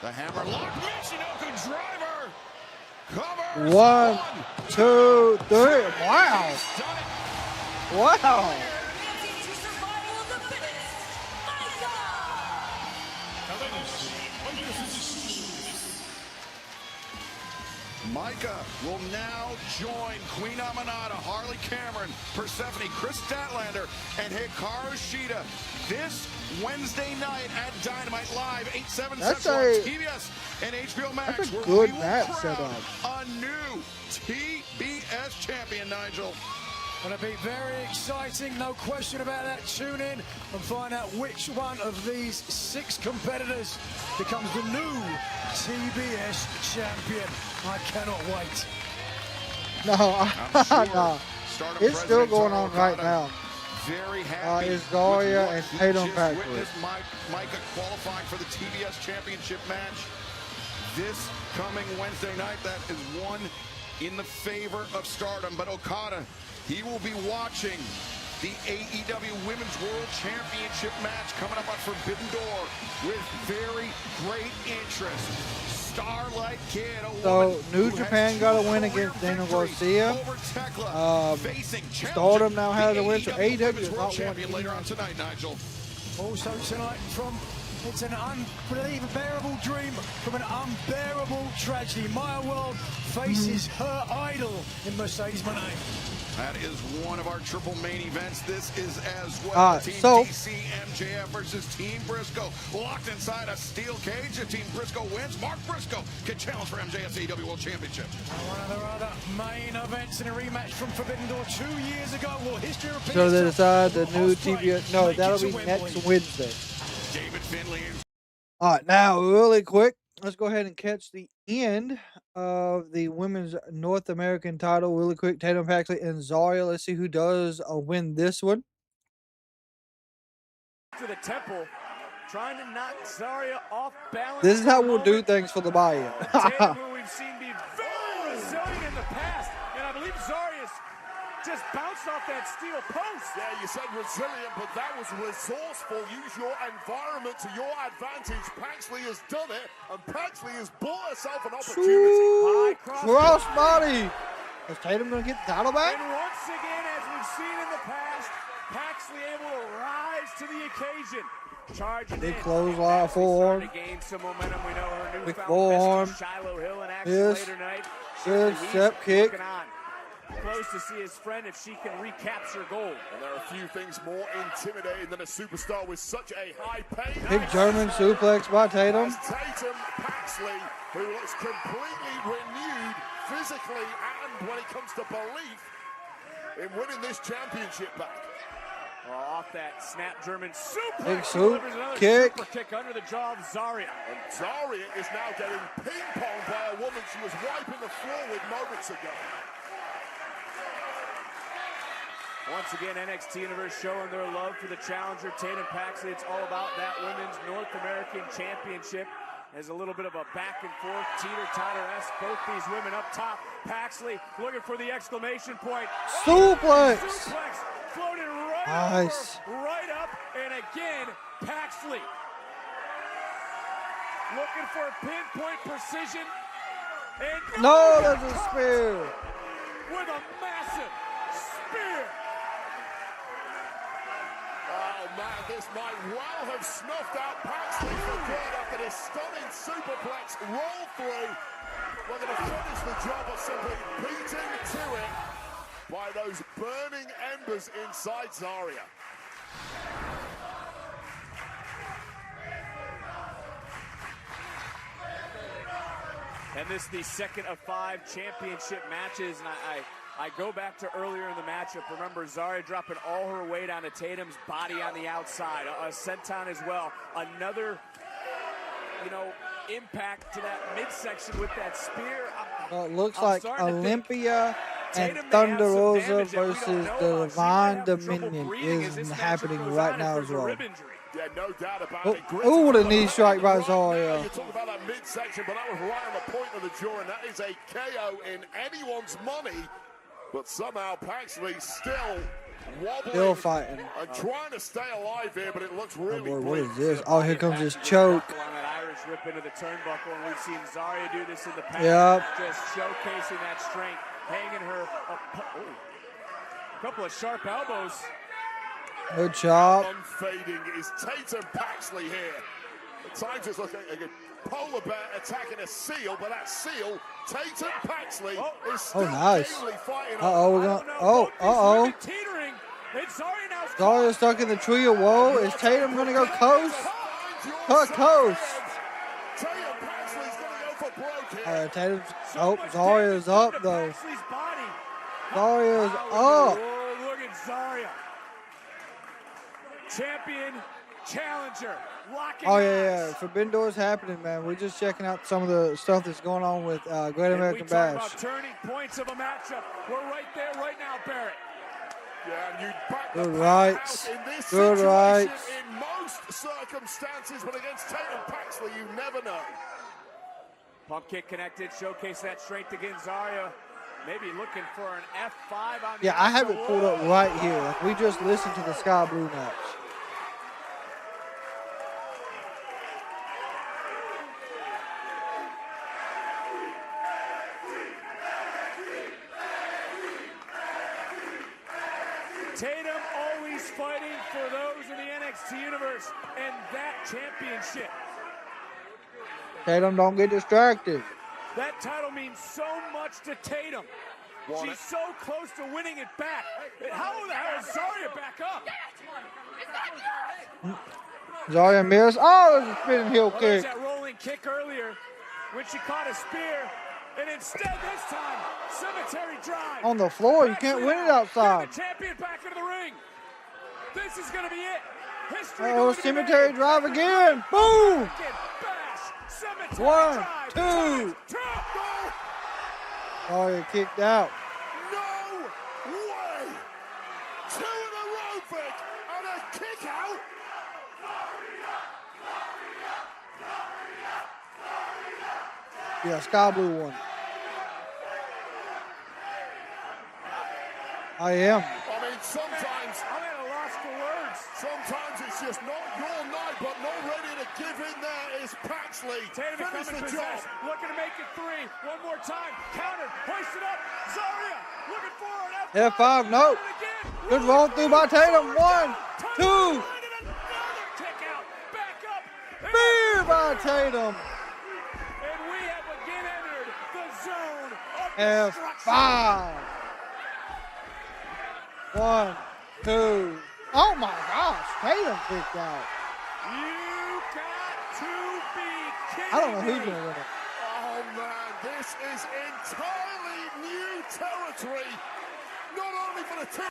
The hammer lock. Michinoku driver. Cover. 1, 2, 3. Wow. Wow. Micah will now join Queen Amanada, Harley Cameron, Persephone, Chris Statlander, and Hikaru Shida this Wednesday night at Dynamite Live, 8/7 Central on TBS and HBO Max. That's a good match setup. A new TBS champion, Nigel. Going to be very exciting, no question about that. Tune in and find out which one of these 6 competitors becomes the new TBS champion. I cannot wait. No, no. It's still going on right now. Very happy. It's Zarya and Tatum Paxley. Witness Micah qualifying for the TBS championship match this coming Wednesday night. That is one in the favor of Stardom, but Okada, he will be watching the AEW Women's World Championship match coming up on Forbidden Door with very great interest. Starlight Kid, so New Japan got a win against Daniel Garcia. Stardom now has a win, so AEW is not champion later on tonight, Nigel. Also tonight from It's an unbearable dream from an unbearable tragedy. Maya World faces her idol in Mercedes Moné. That is one of our triple main events. This is as well. Team DC MJF versus Team Briscoe. Locked inside a steel cage. If Team Briscoe wins, Mark Briscoe can challenge for MJF's AEW World Championship. One of the other main events in a rematch from Forbidden Door 2 years ago. Will history repeat? So they decide the new TBS. No, that'll be next Wednesday. David Finley. All right, now really quick, let's go ahead and catch the end of the women's North American title really quick. Tatum Paxley and Zarya. Let's see who does win this one. To the temple, trying to knock Zarya off balance. This is how we'll do things for the buy-in. Tatum, who we've seen be very resilient in the past, and I believe Zarya's just bounced off that steel post. Yeah, you said resilient, but that was resourceful. Use your environment to your advantage. Paxley has done it, and Paxley has bought herself an opportunity. Cross body. Is Tatum going to get the title back? And once again, as we've seen in the past, Paxley able to rise to the occasion. Charging Big clothesline, forearm. Gain some momentum. We know her Big newfound forearm. Shiloh Hill in action later tonight. Good step kick. Close to see his friend if she can recapture gold. And there are a few things more intimidating than a superstar with such a high pace. Big German suplex by Tatum. Tatum Paxley, who looks completely renewed physically and when it comes to belief in winning this championship back. Off that snap German suplex. Big kick. Super kick under the jaw of Zarya. And Zarya is now getting ping-ponged by a woman she was wiping the floor with moments ago. Once again, NXT Universe showing their love for the challenger, Tatum Paxley. It's all about that Women's North American Championship. There's a little bit of a back and forth, teeter-totter-esque. Both these women up top. Paxley looking for the exclamation point. Suplex! Suplex floated right nice. over, right up, and again, Paxley looking for pinpoint precision. And no, that's a spear. With a massive spear. Oh man, this might well have snuffed out Paxley for good after this stunning superplex roll through. We're going to finish the job of simply beating to it by those burning embers inside Zarya. And this is the second of 5 championship matches, and I go back to earlier in the matchup. Remember, Zarya dropping all her weight onto Tatum's body on the outside. A senton as well. Another, impact to that midsection with that spear. It looks like Olympia and Thunder Rosa versus the Divine Dominion is happening right now as well. Yeah, no doubt about it. Oh, what a knee strike by Zarya. You talk about that midsection, but that was right on the point of the jaw, and that is a KO in anyone's money. But somehow Paxley still Still fighting. Trying to stay alive here, but it looks really What is this? Oh, here comes this choke. On that Irish whip into the turnbuckle, and we've seen Zarya do this in the past. Yep. Just showcasing that strength, hanging her up. Oh, a couple of sharp elbows. Good chop. Unfading is Tatum Paxley here. At times it's like a polar bear attacking a seal, but that seal, Tatum Paxley, is still nice. gamely fighting. We're going. Zarya stuck in the tree of woe. Is Tatum gonna go coast? Cut coast. Tatum Paxley's gonna go for broke here. Tatum's. Oh, Zarya's up though. Zarya's up. Oh, look at Zarya. Champion, challenger, locking Yeah. Forbidden Door's happening, man. We're just checking out some of the stuff that's going on with Great American Bash. About turning points of a matchup. We're right there right now, Barrett. Yeah, and you back Good the rights. in this Good situation rights. in most circumstances, but against Tatum Paxley, you never know. Pump kick connected, showcase that strength against Zarya. Maybe looking for an F5 on the Yeah, I have it pulled up right here. Like, we just listened to the Sky Blue match. Tatum always fighting for those in the NXT universe and that championship. Tatum, don't get distracted. That title means so much to Tatum. She's so close to winning it back. How the hell is Zarya back up? Zarya missed. Oh, there's a spinning heel Well, there's kick. that rolling kick earlier when she caught a spear. And instead this time, cemetery drive. On the floor, you can't win it outside. The champion back into the ring. This is going to be it. History Oh, going to be cemetery made. drive again. Boom. Bash. Cemetery 1, drive. 2. Zarya kicked out. No way! 2 in a row, Vic, and a kick out. Yeah, Sky Blue won. I am. I mean, sometimes I'm at a loss for words. Sometimes it's just not your night, but not ready to give in. There is Paxley. Tatum Finish becoming the job. possessed, looking to make it 3. One more time, countered, hoisted up. Zarya looking for an F5, nope. Good roll through by Tatum. 1, 2. kick out, back up. Spear by Tatum. And we have again entered the zone of F5. 1, 2. Oh my gosh, Tatum kicked out. You got to be kidding I don't know who's me. gonna win it. Oh man, this is entirely new territory. Not only for the team.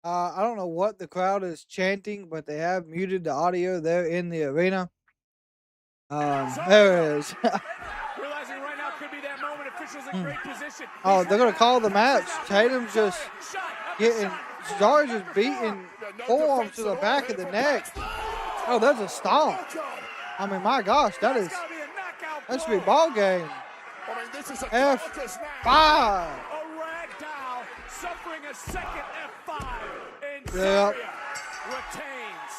I don't know what the crowd is chanting, but they have muted the audio there in the arena. There it is. Realizing right now could be that moment. Officials in great position. Oh, they're gonna call the match. Tatum's just getting, Zarya's just beating forearms to the back of the neck. Oh, that's a stomp. I mean, my gosh, that should be ball game. I mean, this is a F5. A ragdoll suffering a second F5, and Yep. Zarya retains.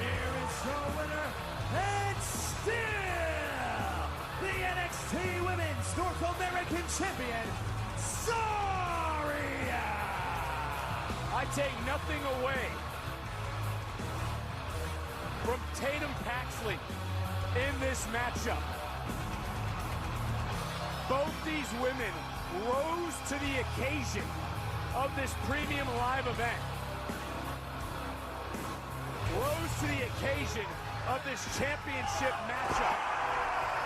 Here is your winner, and still the NXT Women's North American Champion, Zarya. I take nothing away from Tatum Paxley in this matchup. Both these women rose to the occasion of this premium live event. Rose to the occasion of this championship matchup.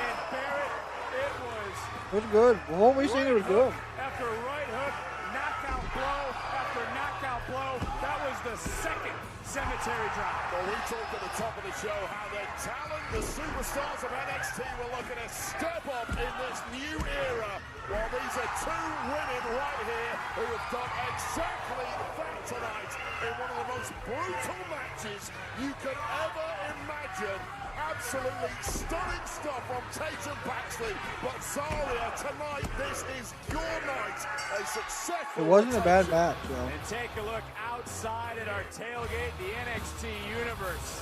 And Barrett, it was... It was good. From what we've seen, it was good. After right hook, knockout blow after knockout blow. That was the second cemetery drop. Well, we talked at the top of the show how the talent, the superstars of NXT were looking to step up in this new era. Well, these are 2 women right here who have done exactly that tonight in one of the most brutal matches you could ever imagine. Absolutely stunning stuff from Tatum Paxley. But Zaria, tonight, this is your night. A successful. It wasn't a bad match, though. And take a look outside at our tailgate, the NXT universe.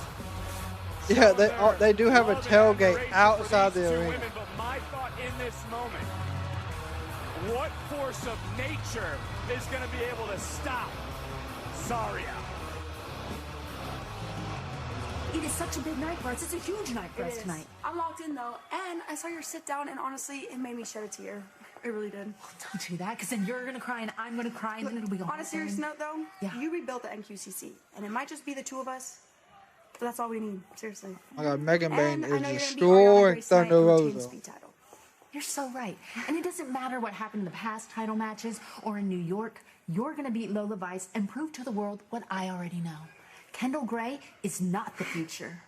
Yeah, they do have a tailgate outside the arena. Women, but my thought in this moment, what force of nature is going to be able to stop Zaria? It is such a big night for us. It's a huge night for us tonight. I'm locked in though, and I saw your sit down, and honestly, it made me shed a tear. It really did. Don't do that, because then you're gonna cry and I'm gonna cry, and then it'll be all On a serious note though, you rebuilt the NQCC, and it might just be the two of us, but that's all we need. Seriously. Oh my God, Megan Bain is destroying Thunder Rosa. You're so right. And it doesn't matter what happened in the past title matches or in New York. You're gonna beat Lola Vice and prove to the world what I already know. Kendall Gray is not the future.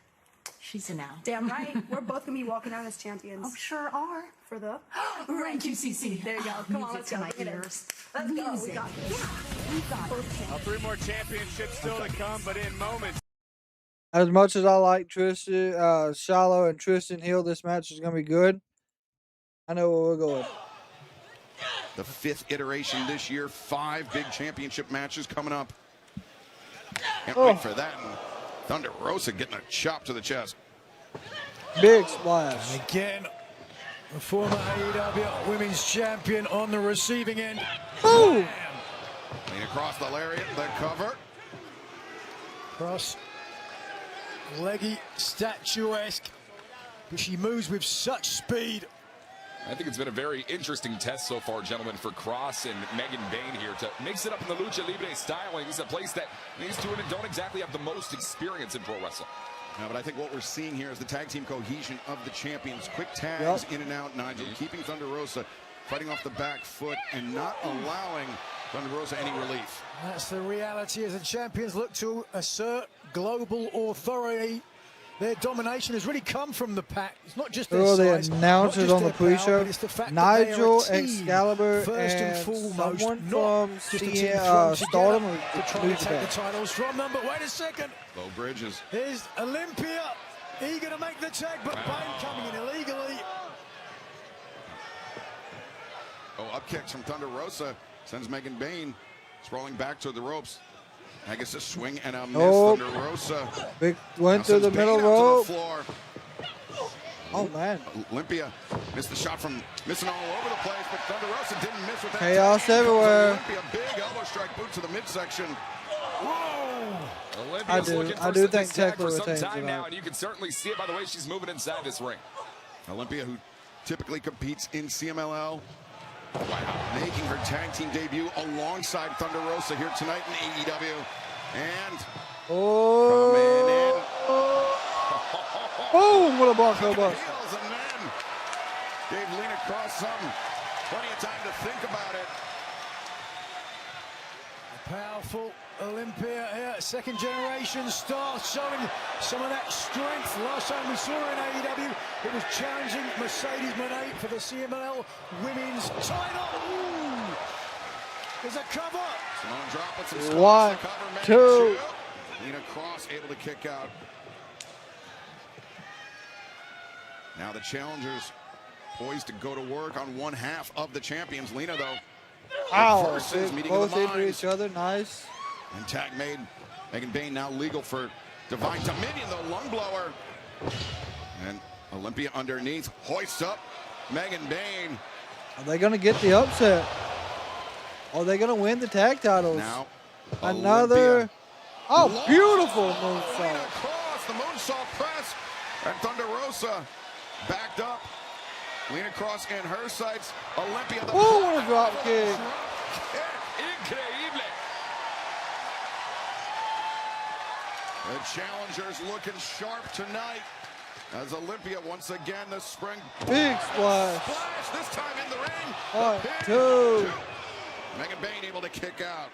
She's a now. Damn right. We're both gonna be walking out as champions. Oh, sure are. For the NQCC. There you go. Come on, let's go. Let's go. We got this. Yeah, we got it. 3 more championships still to come, but in moments. As much as I like Tristan, Shiloh and Tristan Hill, this match is gonna be good. I know where we're going. The 5th iteration this year. 5 big championship matches coming up. Can't wait for that. And Thunder Rosa getting a chop to the chest. Big splash. And again, the former AEW Women's Champion on the receiving end. Boom! Lean across the lariat, the cover. Cross. Leggy, statuesque. But she moves with such speed. I think it's been a very interesting test so far, gentlemen, for Cross and Megan Bain here to mix it up in the Lucha Libre styling. It's a place that these two women don't exactly have the most experience in pro wrestling. No, but I think what we're seeing here is the tag team cohesion of the champions. Quick tags in and out, Nigel, keeping Thunder Rosa fighting off the back foot and not allowing Thunder Rosa any relief. That's the reality as the champions look to assert global authority. Their domination has really come from the pack. It's not just their size, the announcers on the pre-show. Power, it's the fact Nigel, that they are a team, Excalibur, first and someone foremost, from just a team thrown Stardom together to try to take the titles from them. But wait a second. Low Bridges. Here's Olympia, eager to make the tag, but Bain coming in illegally. Oh, up kicks from Thunder Rosa sends Megan Bain sprawling back to the ropes. I guess a swing and a miss. Thunder Rosa. Big went through the middle rope. Oh man. Olympia missed the shot from missing all over the place, but Thunder Rosa didn't miss with that. Chaos everywhere. Olympia, big elbow strike boot to the midsection. Whoa! I do think Tekla for some retains time now, tonight. and you can certainly see it by the way she's moving inside this ring. Olympia, who typically competes in CMLL, making her tag team debut alongside Thunder Rosa here tonight in AEW. And coming in. Boom! What a block, no block. And then gave Lena Cross plenty of time to think about it. Powerful Olympia here, second generation star, showing some of that strength. Last time we saw her in AEW, it was challenging Mercedes Moné for the CMLL Women's title. Ooh. There's a cover. Simone dropping some spots. 1, cover, 2. Lena Cross able to kick out. Now the challengers poised to go to work on one half of the champions. Lena, though, Ow, versus meeting both of the into minds. each other, nice. And tag made. Megan Bain now legal for Divine Dominion, the lung blower. And Olympia underneath, hoists up Megan Bain. Are they going to get the upset? Are they going to win the tag titles? Now, another. Olympia. Oh, beautiful moonsault. Across the moonsault press. And Thunder Rosa backed up. Lena Cross in her sights. Olympia. Oh, what a drop kick. Increíble. The challengers looking sharp tonight. As Olympia once again the spring. Big splash. Splash this time in the ring. 1, 2. Megan Bain able to kick out.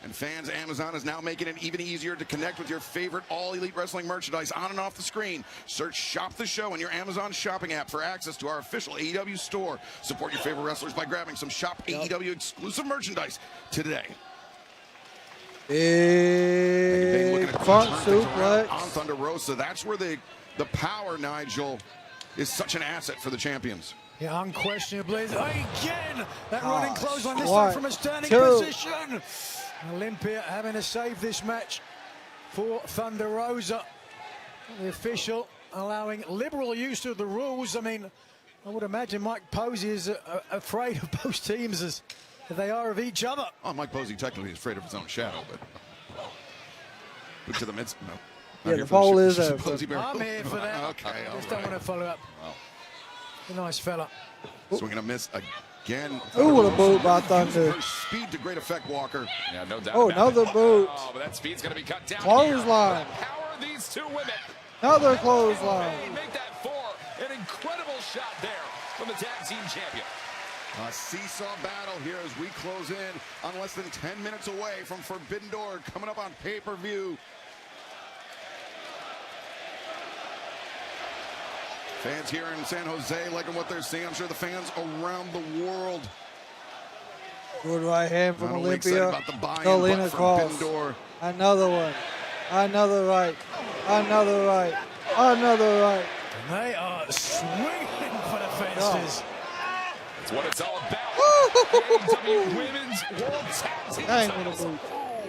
And fans, Amazon is now making it even easier to connect with your favorite All Elite Wrestling merchandise on and off the screen. Search Shop the Show in your Amazon shopping app for access to our official AEW store. Support your favorite wrestlers by grabbing some Shop AEW exclusive merchandise today. Big front suplex on Thunder Rosa. That's where the power, Nigel, is such an asset for the champions. Yeah, unquestionably. Again, that running clothesline, this One, time from a standing two. position. Olympia having to save this match for Thunder Rosa. The official allowing liberal use of the rules. I mean, I would imagine Mike Posey is afraid of both teams as they are of each other. Oh, Mike Posey technically is afraid of his own shadow, but to the midst. No. Yeah, the poll is there. I'm here for that. Okay, I just don't want to follow up. Wow. A nice fella. Swinging a miss again. Ooh, what a boot by Thunder. Her speed to great effect, Walker. Yeah, no doubt. Oh, another boot. Oh, but that speed's going to be cut down. Clothesline. Power of these two women. Another clothesline. Make that 4. An incredible shot there from the tag team champion. A seesaw battle here as we close in on less than 10 minutes away from Forbidden Door coming up on pay-per-view. Fans here in San Jose liking what they're seeing. I'm sure the fans around the world. Good right hand from Not only excited Olympia. about the buy-in, Selena but Cross. Forbidden Door. Another one. Another right. Another right. Another right. They are swinging for the fences. That's what it's all about. AEW Women's World Tag Team titles.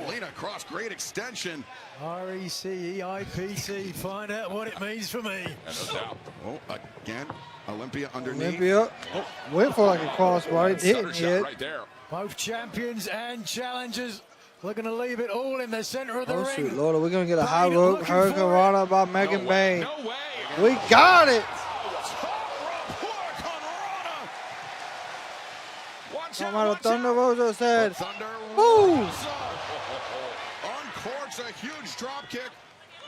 Lena Cross, great extension. RECEIPT, find out what it means for me. No doubt. Oh, again, Olympia underneath. Olympia went for like a crossbody, didn't hit. Right there. Both champions and challengers looking to leave it all in the center of the Oh, ring. shoot, Lord, we're going to get a high rope Hurricane Rana by Megan Bain. No way. We got it. No matter Thunder Rosa said, "Boom!" Uncorks a huge drop kick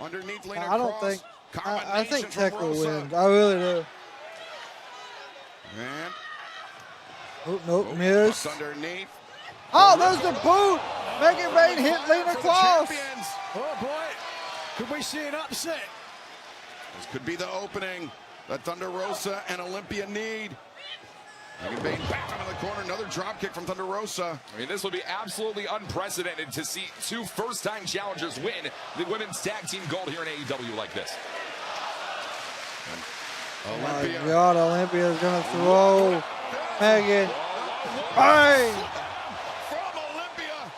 underneath Lena I don't Cross. think. I think Combination Tekla from Rosa. wins. I really do. And Oh, nope, miss. underneath. Oh, there's the boot. Megan Bain hit Lena Cross. Oh boy, could we see an upset? This could be the opening that Thunder Rosa and Olympia need. Megan Bain back into the corner. Another drop kick from Thunder Rosa. I mean, this would be absolutely unprecedented to see 2 first-time challengers win the women's tag team gold here in AEW like this. Oh my God, Olympia is going to throw Megan Bain. From Olympia.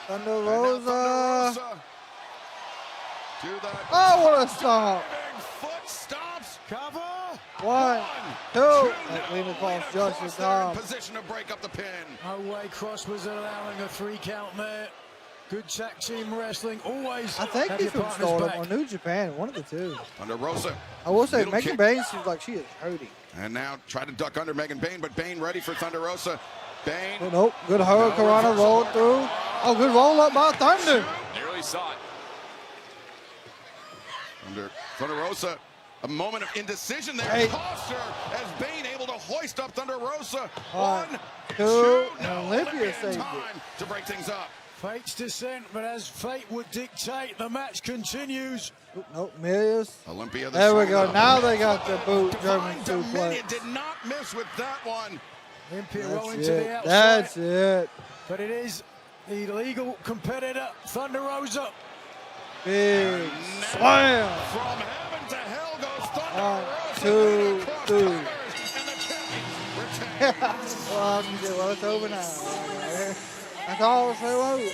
Thunder Rosa. To the Oh, what a stomp. foot stops. Cover. 1, 2. Lena Cross just in They're in time. position to break up the pin. No way Cross was allowing a 3 count there. Good tag team wrestling. Always. I think have he's your from partners Stardom back. or New Japan, one of the two. Thunder Rosa. I will say, Middle Megan kick. Bain seems like she is hurting. And now try to duck under Megan Bain, but Bain ready for Thunder Rosa. Bain. Oh, nope, good Hurricane Rana roll through. Oh, good roll up by Thunder. Nearly saw it. Thunder Rosa. A moment of indecision there. Hey. Cost her as Bain able to hoist up Thunder Rosa. 1, 2, two. and Olympia in saved it. time to break things up. Fate's descent, but as fate would dictate, the match continues. Oh, nope, miss. Olympia. There we go. solo. Now they got the boot German Divine Dominion suplex. did not miss with that one. Olympia That's rolling to the it. outside. That's it. But it is the legal competitor, Thunder Rosa. Big slam. From heaven to hell goes Thunder 1, Rosa. 2, 3. And the champions retain. Well, it's over now. That's all she wrote.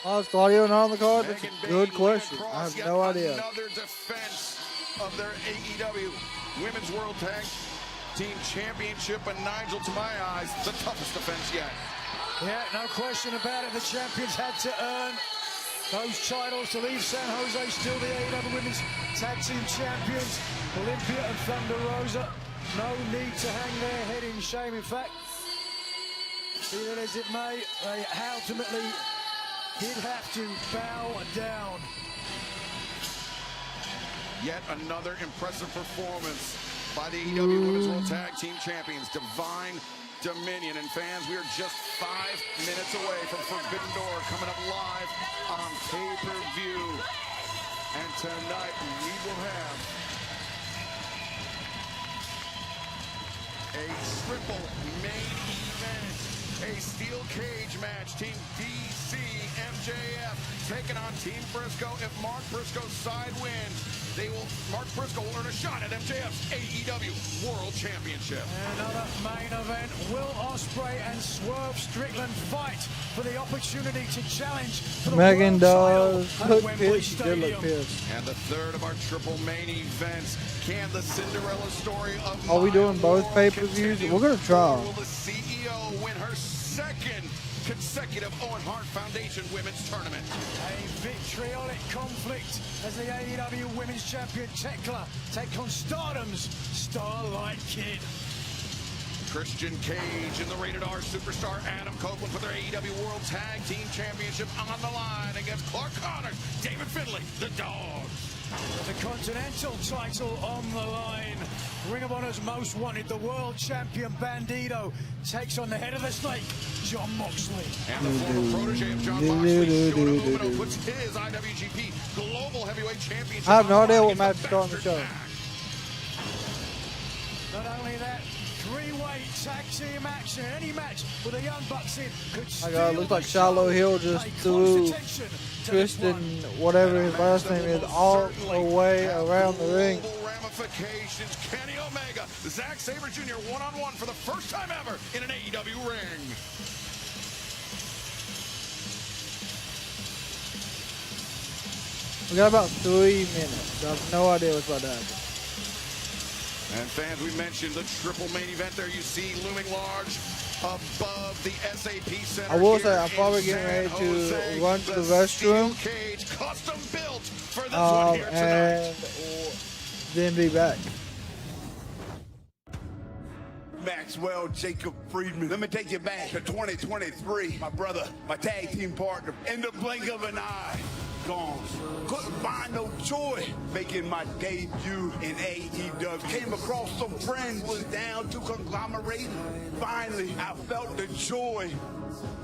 Oh, is Claudio not on the card? That's a good question. I have no idea. Another defense of their AEW Women's World Tag Team Championship, and Nigel, to my eyes, the toughest defense yet. Yeah, no question about it. The champions had to earn those titles to leave San Jose still the AEW Women's Tag Team Champions. Olympia and Thunder Rosa, no need to hang their head in shame. In fact, be it as it may, they ultimately did have to bow down. Yet another impressive performance by the AEW Women's World Tag Team Champions. Divine Dominion. And fans, we are just 5 minutes away from Forbidden Door coming up live on pay-per-view. And tonight we will have a triple main event, a steel cage match. Team DC MJF taking on Team Briscoe. If Mark Briscoe's side wins, Mark Briscoe will earn a shot at MJF's AEW World Championship. Another main event. Will Ospreay and Swerve Strickland fight for the opportunity to challenge for the Megan world does title at look Wembley pissed. She did look Stadium. pissed. And the third of our triple main events. Can the Cinderella story of Are we doing both pay-per-views? We're gonna try. Will the CEO win her second consecutive Owen Hart Foundation Women's Tournament? A vitriolic conflict as the AEW Women's Champion Tekla take on Stardom's Starlight Kid. Christian Cage and the Rated R superstar Adam Copeland for their AEW World Tag Team Championship on the line against Clark Connors, David Finlay, the Dog. The Continental title on the line. Ring of Honor's Most Wanted, the World Champion Bandito takes on the head of the snake, Jon Moxley. And the former protege of Jon Moxley, Shota Umino, puts his IWGP Global Heavyweight Championship. I have no idea what match is starting the show. Not only that, three-way tag team action. Any match with the Young Bucks in could My God, it looks like Shiloh Hill just threw Tristan, whatever his last name is, all the way around the ring. Ramifications. Kenny Omega, Zack Sabre Jr. one-on-one for the first time ever in an AEW ring. We got about 3 minutes. I have no idea what's about to happen. And fans, we mentioned the triple main event there. You see looming large above the SAP Center. I will say I'm probably getting ready to run to the restroom cage, custom built for this one here and then be back. Maxwell Jacob Friedman. Let me take you back to 2023. My brother, my tag team partner, in the blink of an eye, gone. Couldn't find no joy making my debut in AEW. Came across some friends, was down to conglomerate. Finally, I felt the joy.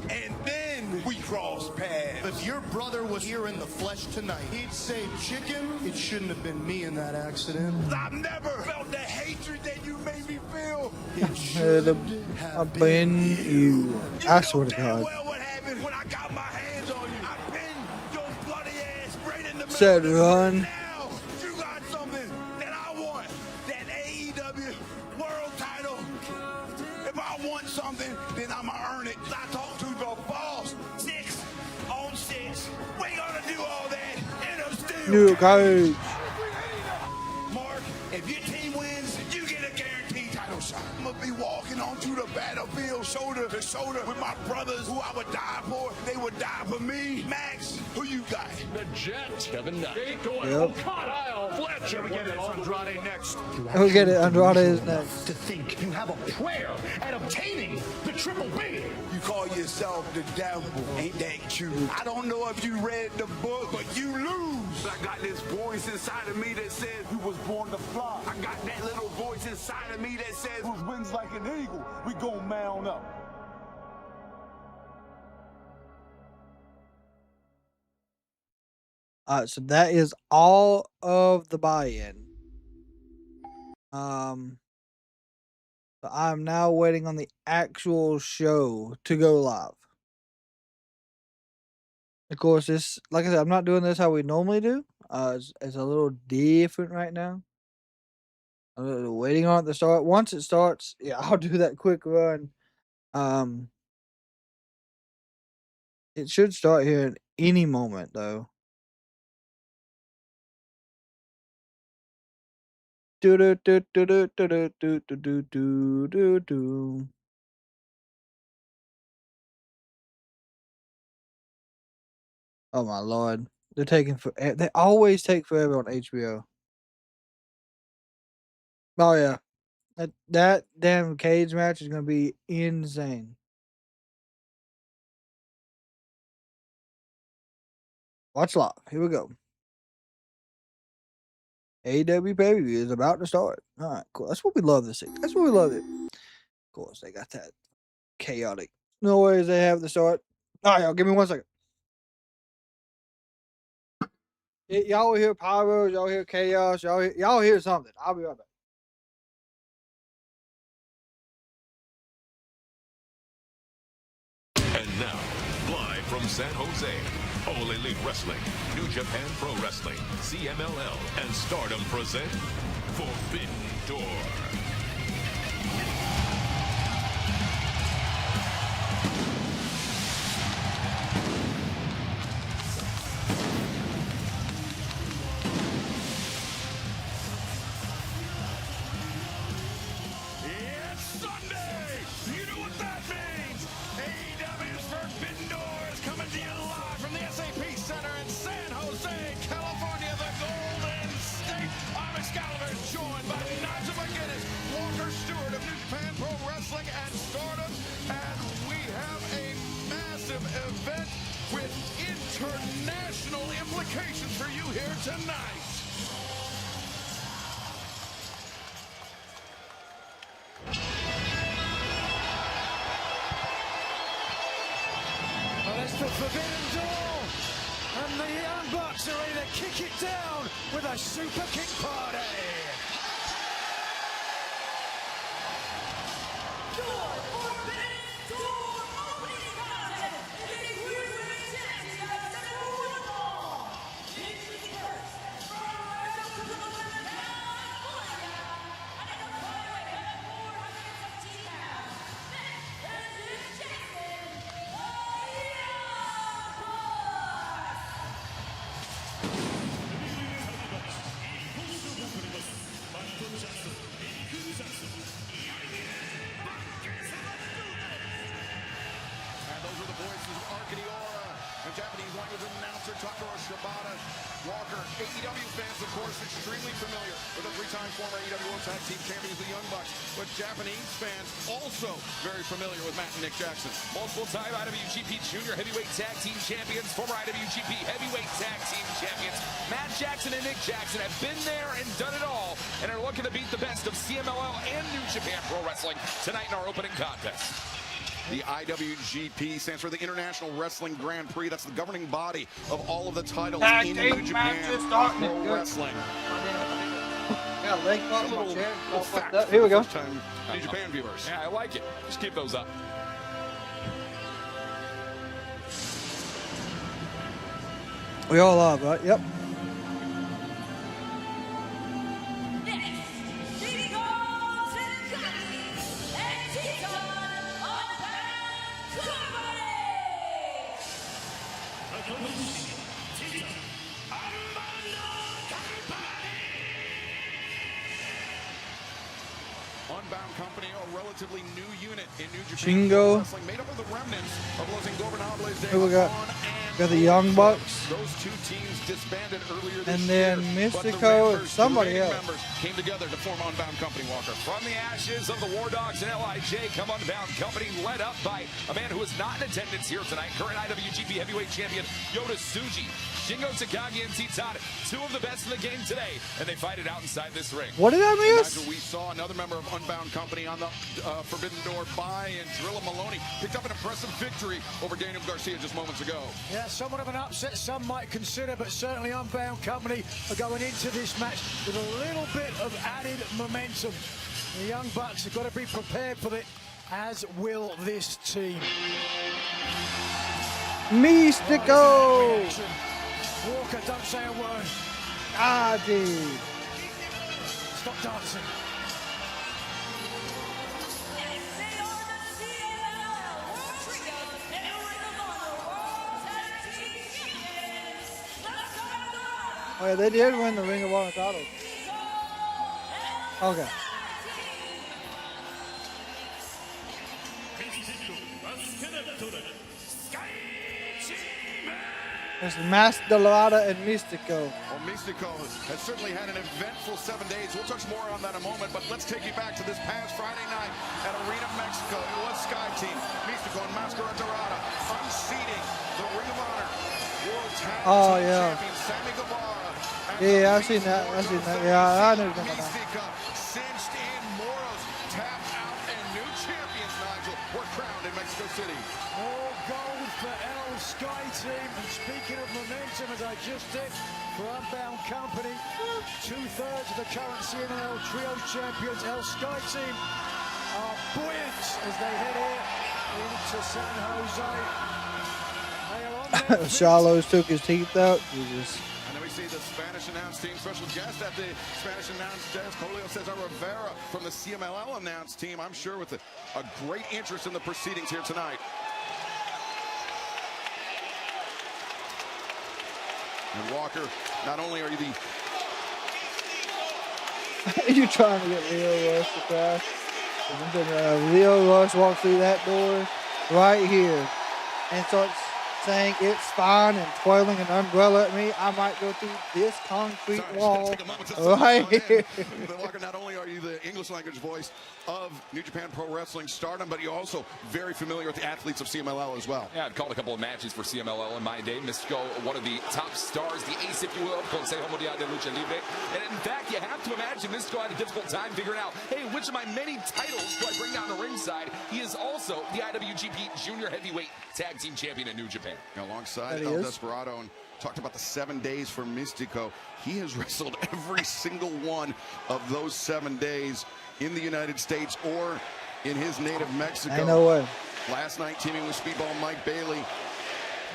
And then we crossed paths. If your brother was here in the flesh tonight, he'd say, chicken, it shouldn't have been me in that accident. I've never felt the hatred that you made me feel. It should I've been you. I swear to God. What happened when I got my hands on you? I pinned your bloody ass right in the middle. Said run. Now you got something that I want. That AEW world title. If I want something, then I'ma earn it. I talk to the boss. 6 on 6. We gonna do all that in a steel New cage. Mark, if your team wins, you get a guaranteed title shot. I'm gonna be walking onto the battlefield shoulder to shoulder with my brothers who I would die for. They would die for me. Max, who you got? The Jet, Kevin Nash. Yep. Kyle Fletcher. We get it, Andrade next. We'll get it. Andrade is next. To think you have a prayer at obtaining the triple B. You call yourself the devil. Ain't that cute? I don't know if you read the book, but you lose. I got this voice inside of me that says you was born to fly. I got that little voice inside of me that says with wings like an eagle, we gon' mount up. Alright, so that is all of the buy-in. So I'm now waiting on the actual show to go live. Of course, this, like I said, I'm not doing this how we normally do. It's a little different right now. I'm waiting on it to start. Once it starts, yeah, I'll do that quick run. It should start here at any moment, though. Do do do do do do do do do do do do. Oh my lord, they're taking for. They always take forever on HBO. Oh yeah, that damn cage match is gonna be insane. Watch live. Here we go. AEW pay-per-view is about to start. All right, cool. That's what we love to see. That's what we love it. course, they got that chaotic noise they have at the start. All right, y'all, give me 1 second. Y'all will hear pyros, y'all hear chaos, y'all hear something. I'll be right back. And now, live from San Jose, All Elite Wrestling, New Japan Pro Wrestling, CMLL, and Stardom present Forbidden Door. It's Sunday! You know what that means! AEW's Forbidden Door is coming to you live from the SAP Center in San Jose, California, the Golden State. I'm Excalibur, joined by Nigel McGuinness, Walker Stewart of New Japan Pro Wrestling and Stardom, and we have a massive event with international implications for you here tonight. Well, it's the Forbidden Door, and the Young Bucks are ready to kick it down with a super kick party. Your Forbidden Door opening contest is a Cruiserweight Championship Football. Introducing first, from California, and in the flyweight at 417 pounds, this is Jason, the Young Bucks. And those are the voices of Arcadiora, the Japanese language announcer Takuro Shibata. Walker, AEW fans, of course, extremely familiar with the three-time former AEW World Tag Team Champions, the Young Bucks. But Japanese fans also very familiar with Matt and Nick Jackson. Multiple-time IWGP Junior Heavyweight Tag Team Champions, former IWGP Heavyweight Tag Team Champions. Matt Jackson and Nick Jackson have been there and done it all and are looking to beat the best of CMLL and New Japan Pro Wrestling tonight in our opening contest. The IWGP stands for the International Wrestling Grand Prix. That's the governing body of all of the titles in New Japan Pro Wrestling. Yeah, leg pop, Little fact here we go. for first-time New Japan viewers. Yeah, I like it. Just keep those up. We all are, right? Yep. Unbound Company, a relatively new unit in New Japan Shingo. Wrestling, made up of the remnants of Los Ingobernables de Who we got? Japón and Got the Young Bucks. Those two teams disbanded earlier this And year. then but the Mystico and members, somebody the remaining else. members came together to form Unbound Company, Walker. From the ashes of the War Dogs and LIJ come Unbound Company, led up by a man who is not in attendance here tonight, current IWGP Heavyweight Champion Yota Tsuji, Shingo Takagi, and Titan, two of the best in the game today, and they fight it out inside this ring. What did I miss? Nigel, we saw another member of Unbound Company on the Forbidden Door and Drilla Maloney picked up an impressive victory over Daniel Garcia just moments ago. Yeah, somewhat of an upset some might consider, but certainly Unbound Company are going into this match with a little bit of added momentum. The Young Bucks have got to be prepared for it, as will this team. Mystico! Walker, don't say a word. Ah, dude. Stop dancing. Oh yeah, they did win the Ring of Honor title. Okay. It's Mastalada and Mystico. Well, Mystico has certainly had an eventful 7 days. We'll touch more on that in a moment, but let's take you back to this past Friday night at Arena Mexico. It was Sky Team, Mystico and Mascara Dorada unseating the Ring of Honor World Tag Team Champion Sammy Guevara. Yeah, I've seen that. I've seen that. Yeah, I know you're talking about that. Mystica cinched in Moros, tapped out, and new champion And speaking of momentum, as I just did for Unbound Company, 2/3 of the current CMLL Trios champions, El Sky Team, are buoyant as they head here into San Jose. They are on their feet. Shallows took his teeth out. Jesus. And then we see the Spanish announce team special guest at the Spanish announce desk, Julio Cesar Rivera from the CMLL announce team. I'm sure with a great interest in the proceedings here tonight. And Walker, not only are you the... You're trying to get Leo Rush to crash. Leo Rush walks through that door right here and starts saying it's fine and twirling an umbrella at me. I might go through this concrete wall right here. Walker, not only are you the English language voice of New Japan Pro Wrestling Stardom, but you're also very familiar with the athletes of CMLL as well. Yeah, I've called a couple of matches for CMLL in my day. Mystico, one of the top stars, the ace, if you will, Consejo Mundial de Lucha Libre. And in fact, you have to imagine Mystico had a difficult time figuring out, hey, which of my many titles do I bring down the ringside? He is also the IWGP Junior Heavyweight Tag Team Champion in New Japan. Alongside El Desperado, and talked about the 7 days for Mystico. He has wrestled every single one of those 7 days in the United States or in his native Mexico. Ain't no way. Last night teaming with Speedball Mike Bailey.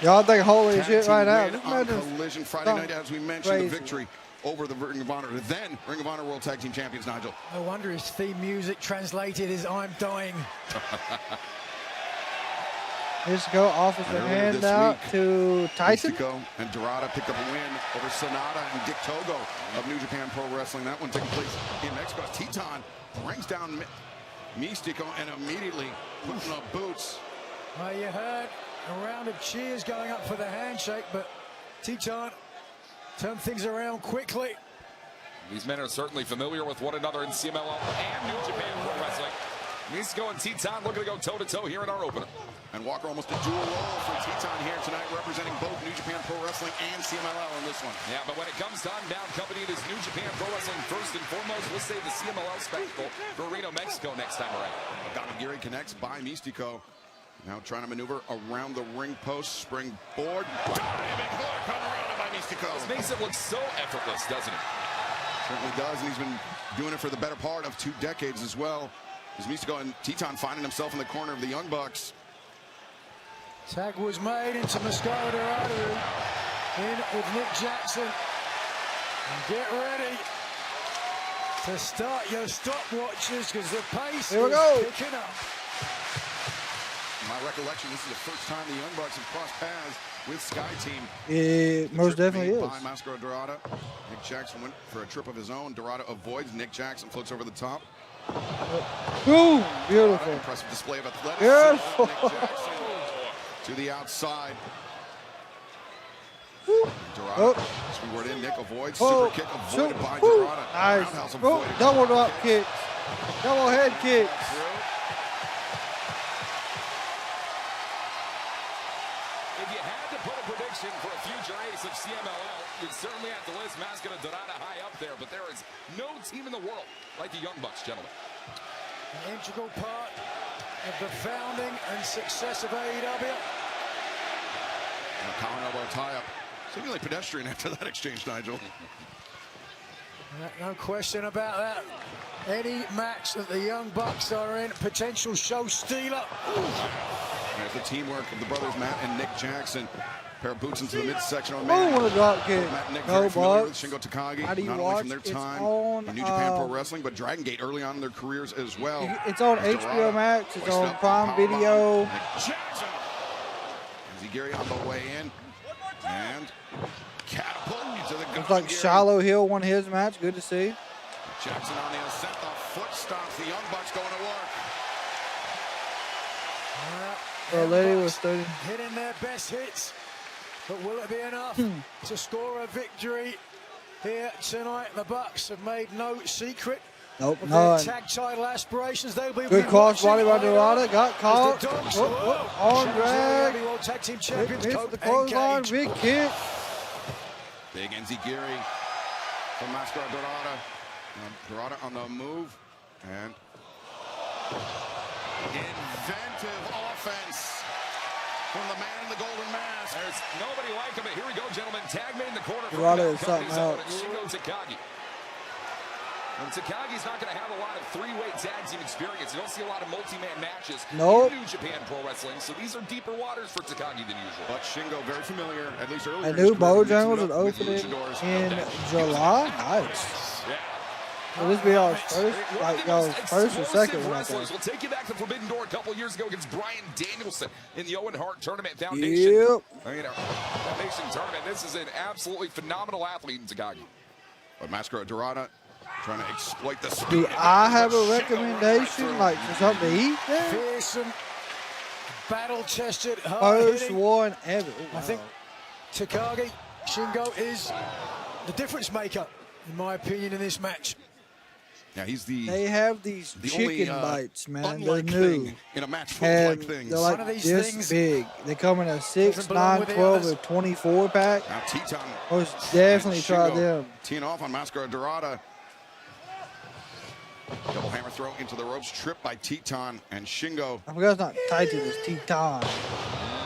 Y'all think holy Tag shit team right now. win on Collision Friday night, as we mentioned, the victory over the Ring of Honor. Then Ring of Honor World Tag Team Champions, Nigel. No wonder his theme music translated is "I'm dying." Mystico offers a handout to Tyson. Mystico and Dorada picked up a win over Sonata and Dick Togo of New Japan Pro Wrestling. That one taking place in Mexico. Titan brings down Mystico and immediately putting up boots. Well, you heard a round of cheers going up for the handshake, but Titan turned things around quickly. These men are certainly familiar with one another in CMLL and New Japan Pro Wrestling. Mystico and Titan looking to go toe-to-toe here in our opener. And Walker almost a dual role for Titan here tonight, representing both New Japan Pro Wrestling and CMLL in this one. Yeah, but when it comes to Unbound Company, it is New Japan Pro Wrestling first and foremost. We'll save the CMLL spectacle for Reno, Mexico next time around. Gamagiri connects by Mystico. Now trying to maneuver around the ring post, springboard. Diving hook on around by Mystico. This makes it look so effortless, doesn't it? Certainly does, and he's been doing it for the better part of 2 decades as well. As Mystico and Titan finding himself in the corner of the Young Bucks. Tag was made into Mascara Dorado in with Nick Jackson. And get ready to start your stopwatches because the pace is picking up. In my recollection, this is the first time the Young Bucks have crossed paths with Sky Team. It most definitely is. By Mascara Dorada. Nick Jackson went for a trip of his own. Dorada avoids. Nick Jackson floats over the top. Boom! Beautiful. Impressive display of athleticism. Beautiful. Nick Jackson to the outside. Dorada, speedward in. Nick avoids. Super kick avoided by Dorada. Nice. Double drop kicks. Double head kicks. If you had to put a prediction for a future ace of CMLL, you'd certainly have to list Mascara Dorada high up there, but there is no team in the world like the Young Bucks, gentlemen. An integral part of the founding and success of AEW. Collar elbow tie-up. Seemingly pedestrian after that exchange, Nigel. No question about that. Any match that the Young Bucks are in, potential show stealer. There's the teamwork of the brothers Matt and Nick Jackson. Pair of boots into the midsection on man. What a drop kick. Matt and Nick No very familiar with Bucks. Shingo Takagi, How do you not watch? only from their It's time on, in New Japan Pro Wrestling, but Dragon Gate early on in their careers as well. It's on HBO Max. It's on Prime Video. Nick Jackson. Enziguri on the way in. And catapult into the Looks like Shiloh Hill won his match. Good to see. Jackson on the ascent. The foot stops. The Young Bucks going to work. The lady was 30. Hitting their best hits. But will it be enough to score a victory here tonight? The Bucks have made no secret Nope, of none. their tag title aspirations. They'll be Good cross body by Dorada. Got as caught. the Dogs On challenge drag. the World Tag Team Champions. Missed Cope the and clothesline. Cage. Big kick. Big Enziguri from Mascara Dorada. Dorada on the move. And inventive offense. from the man in the golden mask. There's nobody like him, but here we go, gentlemen. Tag made in the corner. Dorado is something else. Shingo Takagi. And Takagi's not going to have a lot of three-way tag team experience. You don't see a lot of multi-man matches in New Japan Pro Wrestling, so these are deeper waters for Takagi than usual. But Shingo, very familiar, at least earlier. I knew Bojangles would open it in July. Nice. Yeah. Will this be our first, like y'all's first or second one? We'll take you back to Forbidden Door a couple years ago against Bryan Danielson in the Owen Hart Tournament Foundation. Yep. I mean, Foundation Tournament. This is an absolutely phenomenal athlete in Takagi. But Mascara Dorada trying to exploit the speed. Do I have a recommendation, like for something to eat there? Fearsome, battle-tested, First hard-hitting. one ever. I think Takagi, Shingo is the difference maker, in my opinion, in this match. Yeah, he's the. They have these chicken bites, man. They're new. Thing in a match full of like things. They're like this big. They come in a 6, 9, 12, or 24 pack. Now Teton. Most definitely try them. Teeing off on Mascara Dorada. Double hammer throw into the ropes, tripped by Teton and Shingo. I forgot it's not tight to this Teton.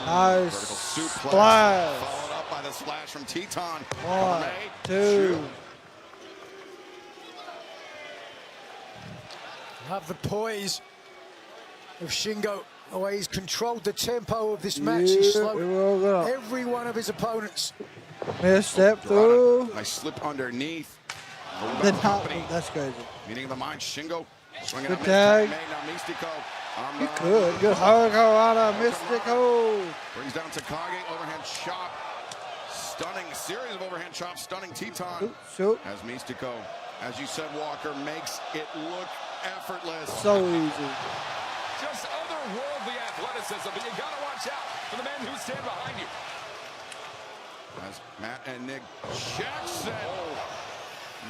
Nice Vertical suplex. splash. Followed up by the splash from Teton. 1, 2. Love the poise of Shingo, the way he's controlled the tempo of this match. He's slowed every one of his opponents. Misstep through. Nice slip underneath. That's crazy. Meeting of the mind, Shingo. Swinging Good out tag. now Mystico. You could. Good Hurricanrana, Mystico. Brings down Takagi, overhand chop. Stunning, series of overhand chops, stunning Teton. Shoot. As Mystico, as you said, Walker, makes it look effortless. So easy. Just otherworldly athleticism, but you got to watch out for the men who stand behind you. As Matt and Nick Jackson.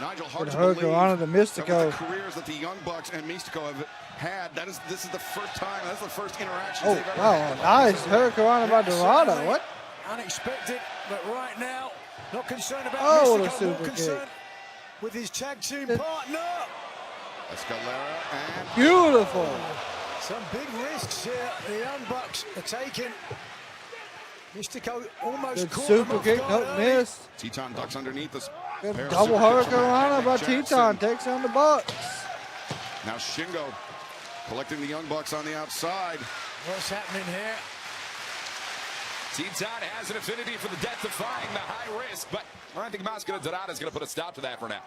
Nigel Good hard to believe Hurricanrana to Mystico. that with the careers that the Young Bucks and Mystico have had, this is the first time, that's the first interaction they've ever had. Nice Hurricanrana by Dorado. What? Unexpected, but right now, not concerned about Oh, what a Mystico, more super concerned kick. with his tag team partner. Escalera and Beautiful. Some big risks here. The Young Bucks are taking. Mystico almost Good caught super him off kick, guard don't early. miss. Teton ducks underneath us. Good double Hurricanrana by Teton. Takes on the Bucks. Now Shingo collecting the Young Bucks on the outside. What's happening here? Teton has an affinity for the death-defying, the high risk, but I think Mascara Dorada is going to put a stop to that for now.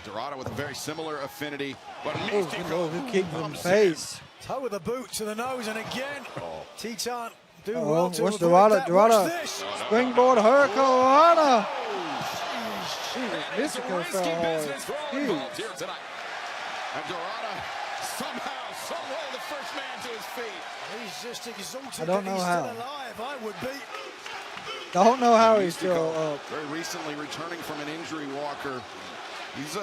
Dorado with a very similar affinity, but Mystico who kicked him in the face. Toe with the boot to the nose, and again, Teton do Oh, well to what's avoid Dorado? that. Dorado. Watch this. Springboard Hurricanrana. Mystico fell hard. Huge. Here tonight. And Dorada somehow, someway, the first man to his feet. He's just exalted I don't that know he's how. still alive. I would be. Don't know how he's Mystico, still up. very recently returning from an injury, Walker. He's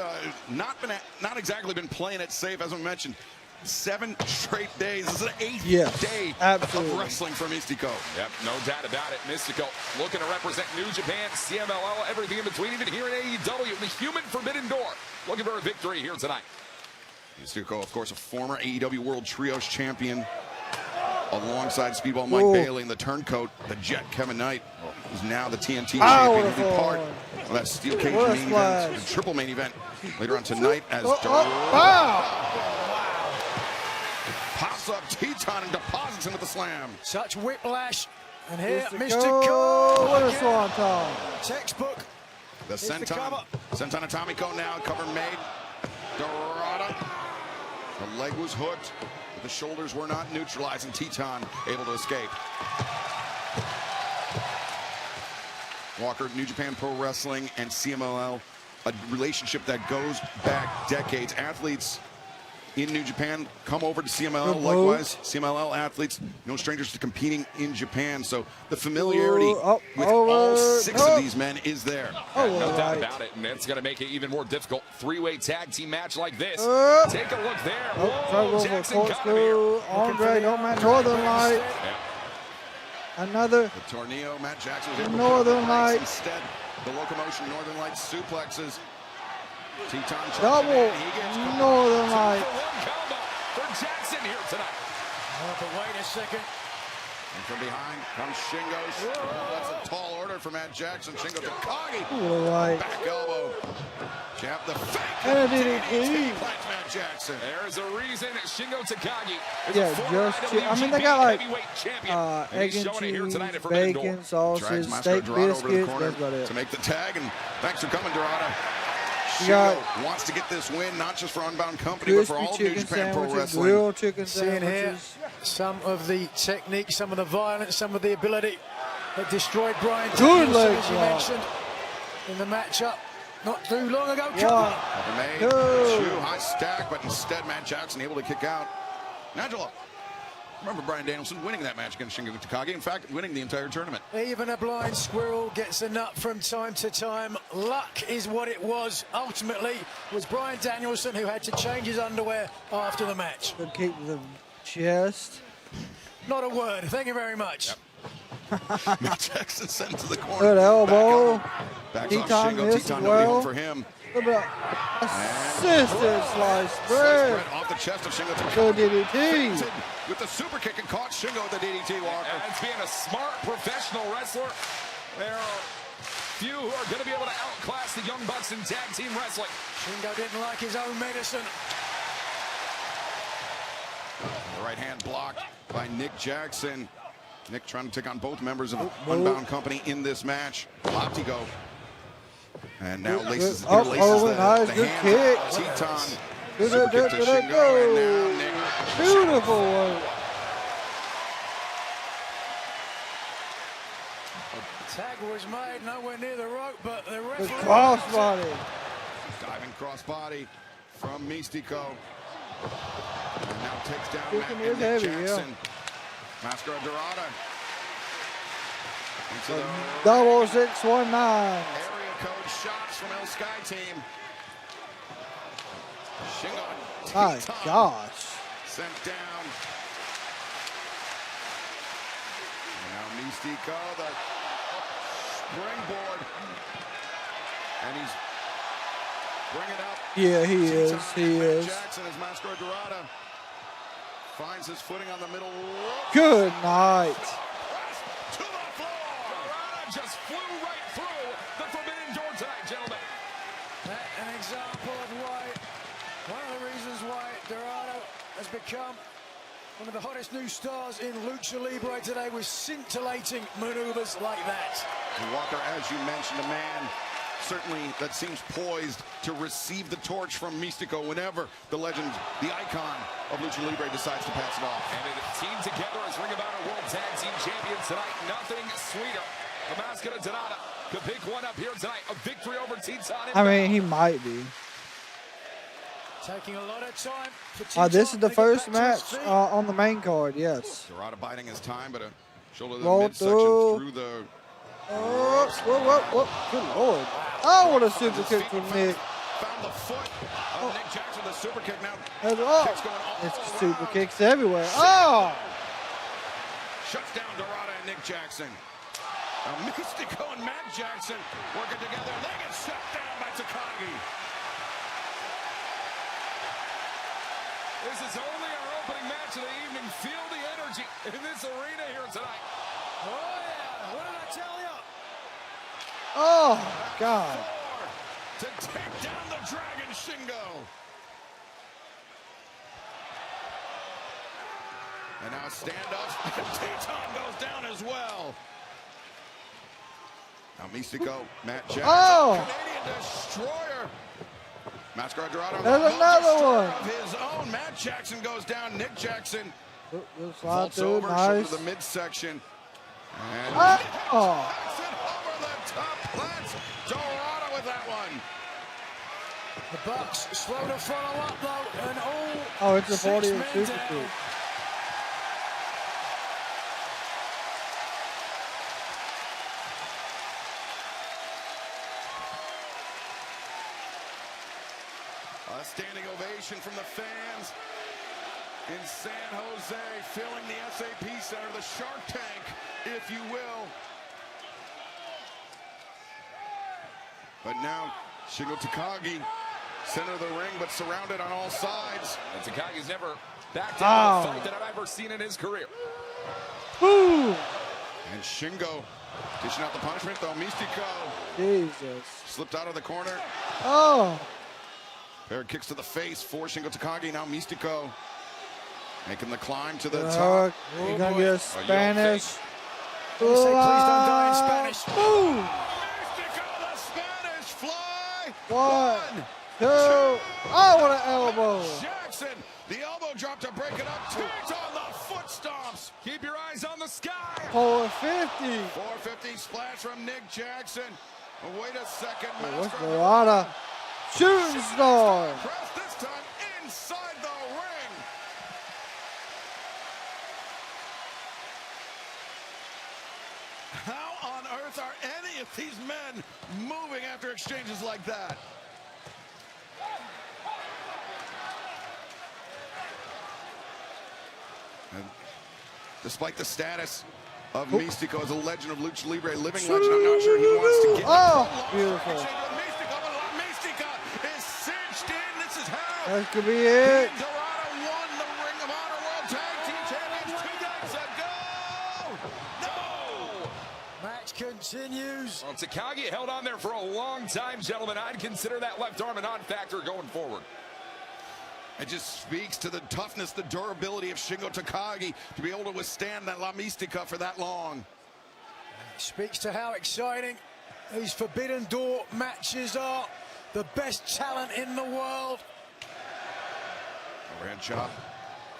not exactly been playing it safe, as we mentioned. 7 straight days. This is an 8th day of wrestling for Mystico. Yep, no doubt about it. Mystico looking to represent New Japan, CMLL, everything in between, even here in AEW, the human Forbidden Door. Looking for a victory here tonight. Mystico, of course, a former AEW World Trios champion, alongside Speedball Mike Bailey and the turncoat, the Jet Kevin Knight, who's now the TNT champion. He'll be part of that steel cage main event, the triple main event later on tonight as pops up Teton and deposits him with the slam. Such whiplash. And here, Mystico. Mystico. What a swanton. Textbook. The senton Atomico now, cover made. Dorada. The leg was hooked, but the shoulders were not neutralized, and Teton able to escape. Walker, New Japan Pro Wrestling and CMLL, a relationship that goes back decades. Athletes in New Japan come over to CMLL, likewise CMLL athletes, no strangers to competing in Japan, so the familiarity with all 6 of these men is there. No doubt about it, and it's going to make it even more difficult. 3-way tag team match like this. Take a look there. Whoa, Jackson got him here. Andre, don't mind Northern Light. Another. The Tornado, Matt Jackson was able to Northern Light. Instead, the Locomotion Northern Light suplexes. Teton double Northern Light. For Jackson here tonight. Oh, but wait a second. And from behind comes Shingo. That's a tall order for Matt Jackson. Shingo Takagi. Ooh, right. Back elbow. Jab the fake. And a DDT. Matt Jackson. There's a reason Shingo Takagi is Yeah, a former IWGP I mean, they got like heavyweight champion. egg and cheese, bacon, sausage, steak biscuits. That's about it. To make the tag, and thanks for coming, Dorada. You got Shingo wants to get this win, not just for Unbound Company, but for all of New Japan Pro Wrestling. Grilled chicken Seeing here sandwiches. some of the technique, some of the violence, some of the ability that destroyed Brian Good Danielson, leg as you drop. mentioned in the matchup not too long ago. Made two high stack, but instead Matt Jackson able to kick out. Angelo, remember Brian Danielson winning that match against Shingo Takagi. In fact, winning the entire tournament. Even a blind squirrel gets a nut from time to time. Luck is what it was. Ultimately, it was Brian Danielson who had to change his underwear after the match. The kick to the chest. Not a word. Thank you very much. Yep. Matt Jackson sent to the corner. Good elbow. Backs off Teton Shingo. missed Teton as no well. home for him. Look at assisted slice bread. Off the chest of Shingo Takagi. Good DDT. With the super kick and caught Shingo with the DDT, Walker. As being a smart professional wrestler, there are few who are going to be able to outclass the Young Bucks in tag team wrestling. Shingo didn't like his own medicine. The right hand blocked by Nick Jackson. Nick trying to take on both members of Unbound Company in this match. Latigo. And now laces the nice. hand. Good kick. Teton. Super kick to Shingo. And now Nick. Beautiful one. Tag was made nowhere near the rope, but the The referee... crossbody. Diving crossbody from Mystico. And now takes down Kicking Matt is and Nick heavy, Jackson. Mascara Dorada. Into the Double 619. area code shots from El Sky Team. Shingo. My Teton gosh. sent down. And now Mystico, the springboard. And he's bringing up. Yeah, he is. Teton. He Matt is. Jackson as Mascara Dorada finds his footing on the middle rope. Good night. To the floor. Dorada just flew right through the Forbidden Door tonight, gentlemen. An example of why, one of the reasons why Dorado has become one of the hottest new stars in Lucha Libre today, with scintillating maneuvers like that. And Walker, as you mentioned, a man certainly that seems poised to receive the torch from Mystico whenever the legend, the icon of Lucha Libre decides to pass it off. And a team together as Ring of Honor World Tag Team Champions tonight. Nothing sweeter. The Mascara Dorada could pick one up here tonight. A victory over Teton. I mean, he might be. Taking a lot of time for This is the to get first back to match his feet. on the main card, yes. Dorada biding his time, but a shoulder to the Roll midsection through. through the... Oh, whoa. Good Lord. Oh, what a super kick from Nick. Found the foot of Nick Jackson, the super kick now. Oh, Kicks going all it's super kicks everywhere. Oh! Shuts down Dorada and Nick Jackson. Now Mystico and Matt Jackson working together. They get shut down by Takagi. This is only our opening match of the evening. Feel the energy in this arena here tonight. Oh, yeah. What did I tell you? Oh, God. To take down the Dragon Shingo. And now stand-ups. Teton goes down as well. Now Mystico, Matt Jackson. Oh! Canadian Destroyer. Mascara Dorado. There's another one. Of his own. Matt Jackson goes down. Nick Jackson Slide vaults through, over, nice. shoulder to the midsection. And Oh! Jackson over the top. Plants Dorado with that one. The Bucks slow to follow up though, and all Oh, it's a 40 six and men super down. kick. A standing ovation from the fans in San Jose, filling the SAP Center, the Shark Tank, if you will. But now, Shingo Takagi, center of the ring, but surrounded on all sides. And Takagi's never backed down a fight that I've ever seen in his career. Boom! And Shingo dishing out the punishment, though. Mystico Jesus. slipped out of the corner. Oh! Pair of kicks to the face for Shingo Takagi. Now Mystico making the climb to the top. You're going to get a Spanish. Please don't die in Spanish. Boom! Mystico, the Spanish fly. 1, 2. Oh, what an elbow. Jackson, the elbow drop to break it up. Takes on the foot stomps. Keep your eyes on the sky. 450. 450 splash from Nick Jackson. Wait a second. What's Dorada? Shooting star. Press this time inside the ring. How on earth are any of these men moving after exchanges like that? And despite the status of Mystico as a legend of Lucha Libre, living legend, I'm not sure he wants to get beautiful. Mystico is cinched in. This is how That could be it. Dorado won the Ring of Honor World Tag Team Champions 2 nights ago. No! Match continues. Well, Takagi held on there for a long time, gentlemen. I'd consider that left arm a non-factor going forward. It just speaks to the toughness, the durability of Shingo Takagi to be able to withstand that La Mystica for that long. Speaks to how exciting these Forbidden Door matches are. The best talent in the world. Overhead chop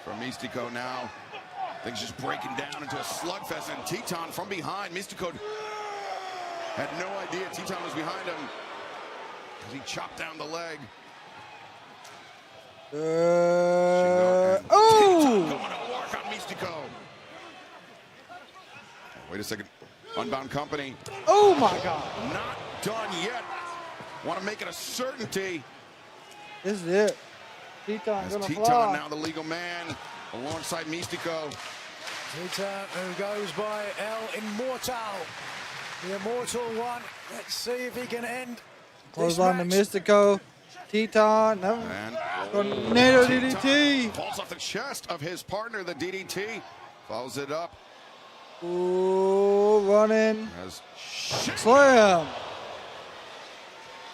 from Mystico now. Things just breaking down into a slugfest, and Teton from behind. Mystico had no idea Teton was behind him as he chopped down the leg. Oh! Going to work on Mystico. Wait a second. Unbound Company. Oh my God. Not done yet. Want to make it a certainty. This is it. Teton gonna Teton fly. now the legal man alongside Mystico. Teton, who goes by El Immortal. The Immortal One. Let's see if he can end Close this on the match. Mystico. Teton. No. And Tornado DDT. Falls off the chest of his partner, the DDT. Follows it up. Ooh, running. As Slam.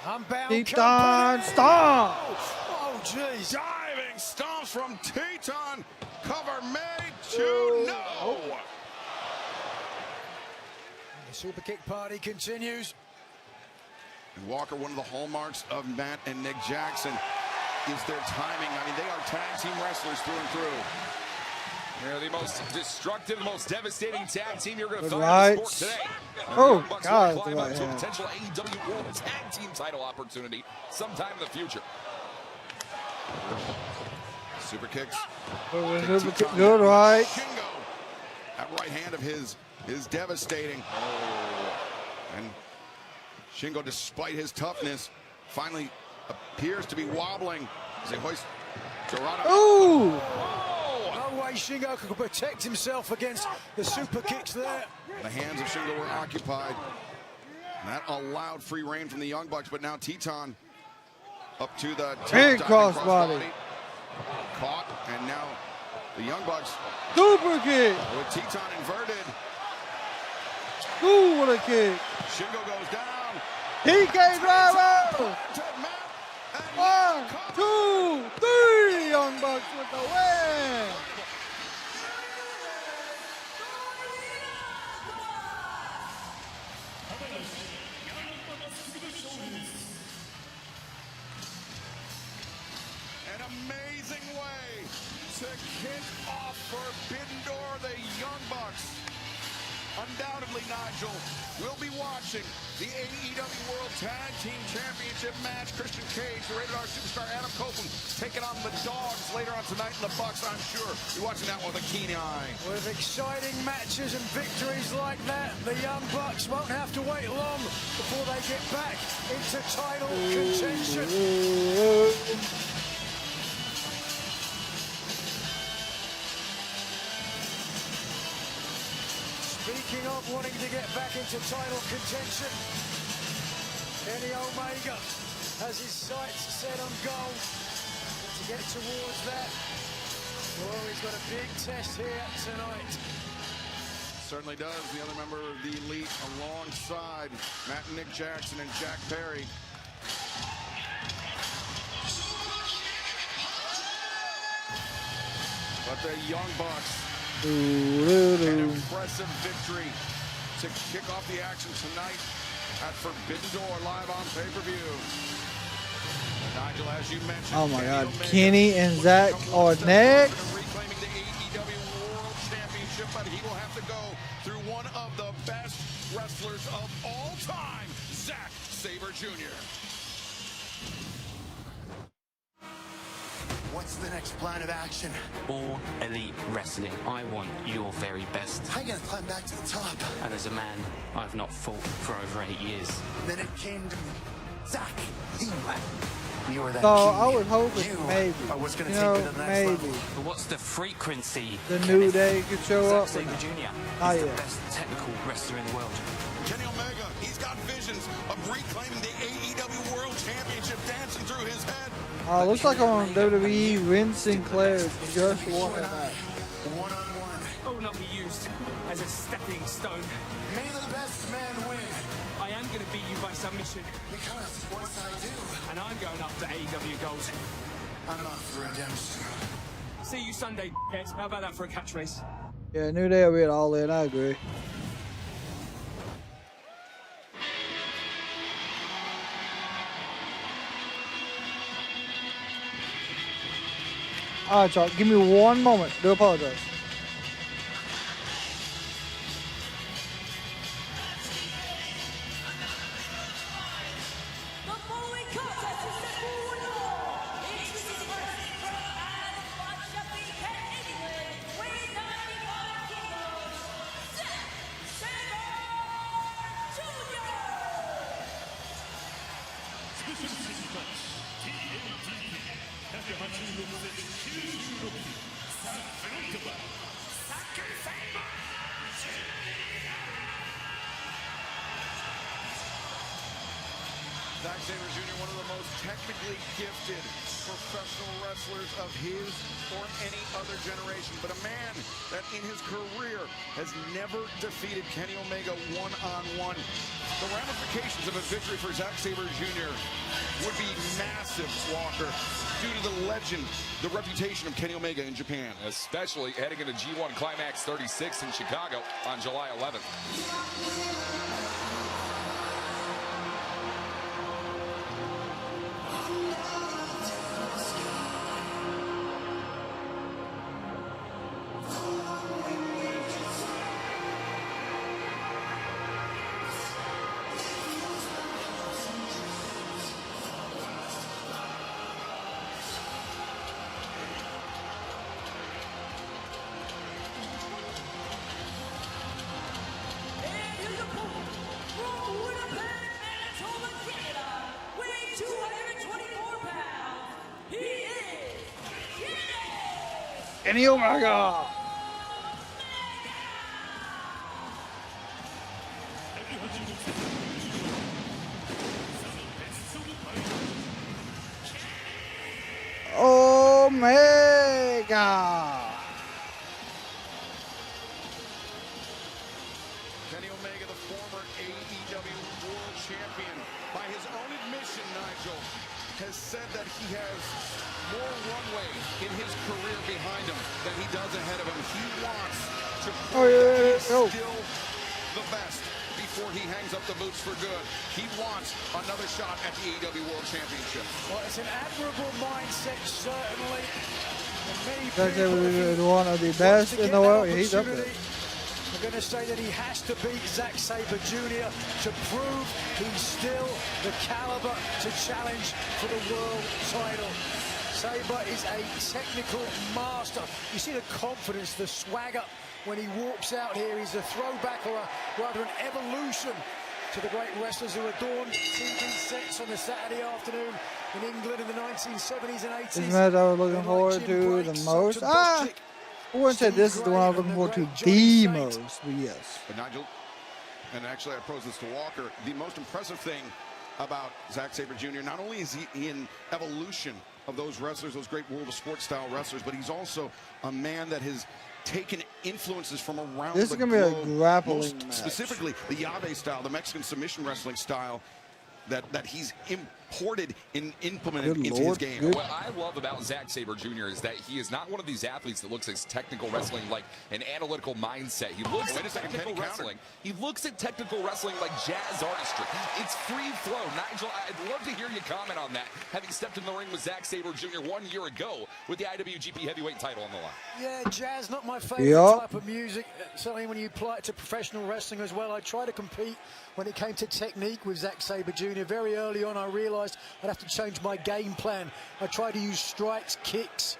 Unbound Teton Company. stomp. Oh, jeez. diving stomps from Teton. Cover made to no. The super kick party continues. And Walker, one of the hallmarks of Matt and Nick Jackson is their timing. I mean, they are tag team wrestlers through and through. They're the most destructive, most devastating tag team you're going to find Right. in the sport today. Oh, The Bucks God, will climb the up right to a hand. potential AEW World Tag Team title opportunity sometime in the future. Super kicks. Super kick, good, right? Shingo. That right hand of his is devastating. And Shingo, despite his toughness, finally appears to be wobbling as he hoists Dorado. Ooh! No way Shingo could protect himself against the super kicks there. The hands of Shingo were occupied. And that allowed free reign from the Young Bucks, but now Teton up to the Big top, crossbody. Caught, and now the Young Bucks Super kick. with Teton inverted. Ooh, what a kick. Shingo goes down. PK driver. To Matt, 1, and 2, 3. Young Bucks with the win. an amazing way to kick off Forbidden Door, the Young Bucks. Undoubtedly, Nigel, we'll be watching the AEW World Tag Team Championship match. Christian Cage, the Rated R superstar Adam Copeland, taking on the Dogs later on tonight in the Bucks, I'm sure. You're watching that one with a keen eye. With exciting matches and victories like that, the Young Bucks won't have to wait long before they get back into title contention. Speaking of wanting to get back into title contention, Kenny Omega has his sights set on goal. And to get towards that, well, he's got a big test here tonight. certainly does. The other member of the Elite alongside Matt and Nick Jackson and Jack Perry. But the Young Bucks, an impressive victory to kick off the action tonight at Forbidden Door live on pay-per-view. Nigel, as you mentioned, oh my God, Kenny and Zach are next. Reclaiming the AEW World Championship, but he will have to go through one of the best wrestlers of all time, Zack Sabre Jr. What's the next plan of action? All Elite Wrestling. I want your very best. How are you gonna climb back to the top? And as a man, I've not fought for over 8 years. Then it came to me. Zack, you were that So key. I would hope it's maybe. I was gonna You take know, it to the next maybe. level. But what's the frequency? The New Day could show Zack up. Sabre Jr. Oh, is the yeah. best technical wrestler in the world. Kenny Omega, he's got visions of reclaiming the AEW World Championship dancing through his head. Looks like on WWE, Vince Sinclair just won that match. One-on-one. I will not be used as a stepping stone. May the best man win. I am going to beat you by submission. Because once I do, And I'm going up to AEW Gold. I'm up for redemption. See you Sunday, kids. How about that for a catchphrase? Yeah, New Day will be all in. I agree. All right, y'all. Give me one moment. Do apologize. The following contest is set for one fall. Introducing first from Adelaide, Sheffield, England, weighing 95 kilos, Zack Sabre Jr. Zack Sabre Jr., one of the most technically gifted professional wrestlers of his or any other generation, but a man that in his career has never defeated Kenny Omega one-on-one. The ramifications of a victory for Zack Sabre Jr. would be massive, Walker, due to the legend, the reputation of Kenny Omega in Japan. Especially heading into G1 Climax 36 in Chicago on July 11th. And his opponent from Winnipeg, Manitoba, Canada, weighing 224 pounds, he is Kenny Omega. Omega. Kenny Omega, the former AEW World Champion, by his own admission, Nigel, has said that he has more runway in his career behind him than he does ahead of him. He wants to prove that he's still the best before he hangs up the boots for good. He wants another shot at the AEW World Championship. Well, it's an admirable mindset, certainly. Zack Sabre is one of the best in the world. He's up there. We're going to say that he has to beat Zack Sabre Jr. to prove he's still the caliber to challenge for the world title. Sabre is a technical master. You see the confidence, the swagger when he walks out here. He's a throwback or rather an evolution to the great wrestlers who adorned TV sets on a Saturday afternoon in England in the 1970s and 80s. This match I was looking forward to the most. I wouldn't say this is the one I was looking forward to the most, but yes. But Nigel, and actually I pose this to Walker, the most impressive thing about Zack Sabre Jr., not only is he in evolution of those wrestlers, those great World of Sports style wrestlers, but he's also a man that has taken influences from around This the is gonna be a globe, grappling match. specifically the Yave style, the Mexican submission wrestling style that he's imported and implemented Good into Lord. his game. Good. What I love about Zack Sabre Jr. is that he is not one of these athletes that looks at technical wrestling like an analytical mindset. He looks at technical wrestling. He looks at technical wrestling like jazz artistry. It's free flow. Nigel, I'd love to hear you comment on that, having stepped in the ring with Zack Sabre Jr. 1 year ago with the IWGP Heavyweight title on the line. Yeah, jazz, not my favorite type of music. Certainly when you apply it to professional wrestling as well. I try to compete when it came to technique with Zack Sabre Jr. Very early on, I realized I'd have to change my game plan. I tried to use strikes, kicks,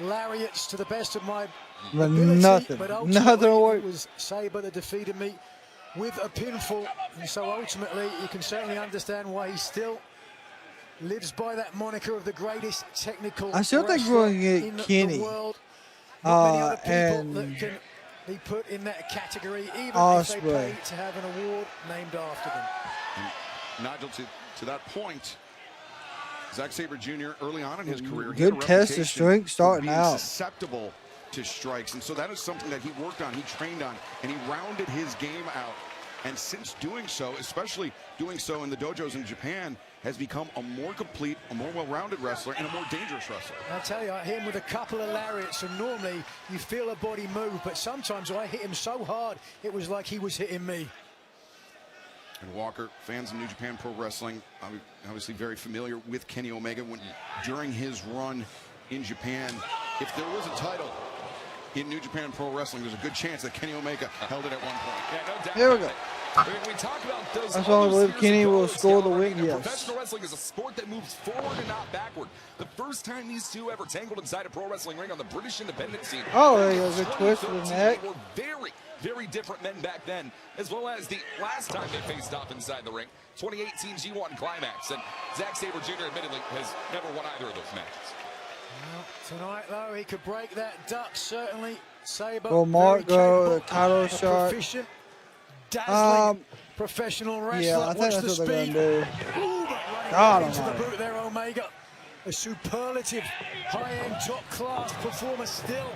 lariats to the best of my ability, but ultimately it was Sabre that defeated me with a pinfall. And so ultimately, you can certainly understand why he still lives by that moniker of the greatest technical I still think we're going to get Kenny. the world. Not many other people that can be put in that category, even if they pay to have an award named after them. And Nigel, to that point, Zack Sabre Jr. early on in his career, he good had a test of reputation strength starting for being out. susceptible to strikes, and so that is something that he worked on, he trained on, and he rounded his game out. And since doing so, especially doing so in the dojos in Japan, has become a more complete, a more well-rounded wrestler, and a more dangerous wrestler. I tell you, I hit him with a couple of lariats, and normally you feel a body move, but sometimes I hit him so hard, it was like he was hitting me. And Walker, fans of New Japan Pro Wrestling, obviously very familiar with Kenny Omega during his run in Japan. If there was a title in New Japan Pro Wrestling, there's a good chance that Kenny Omega held it at one point. Yeah, no doubt. Here we go. We talk about those. That's why I believe Kenny will score the win. Yes. Professional wrestling is a sport that moves forward and not backward. The first time these two ever tangled inside a pro wrestling ring on the British independent scene. Oh, there goes a twist of the neck. They were very, very different men back then, as well as the last time they faced off inside the ring, 2018 G1 Climax. And Zack Sabre Jr. admittedly has never won either of those matches. Well, tonight, though, he could break that duck, certainly. Sabre, Will Mark go the title shot? Proficient, dazzling professional wrestler. Yeah, I think Watch that's the what they're speed. going to do. Ooh, but God running into the almighty. boot there, Omega. A superlative, high-end, top-class performer still.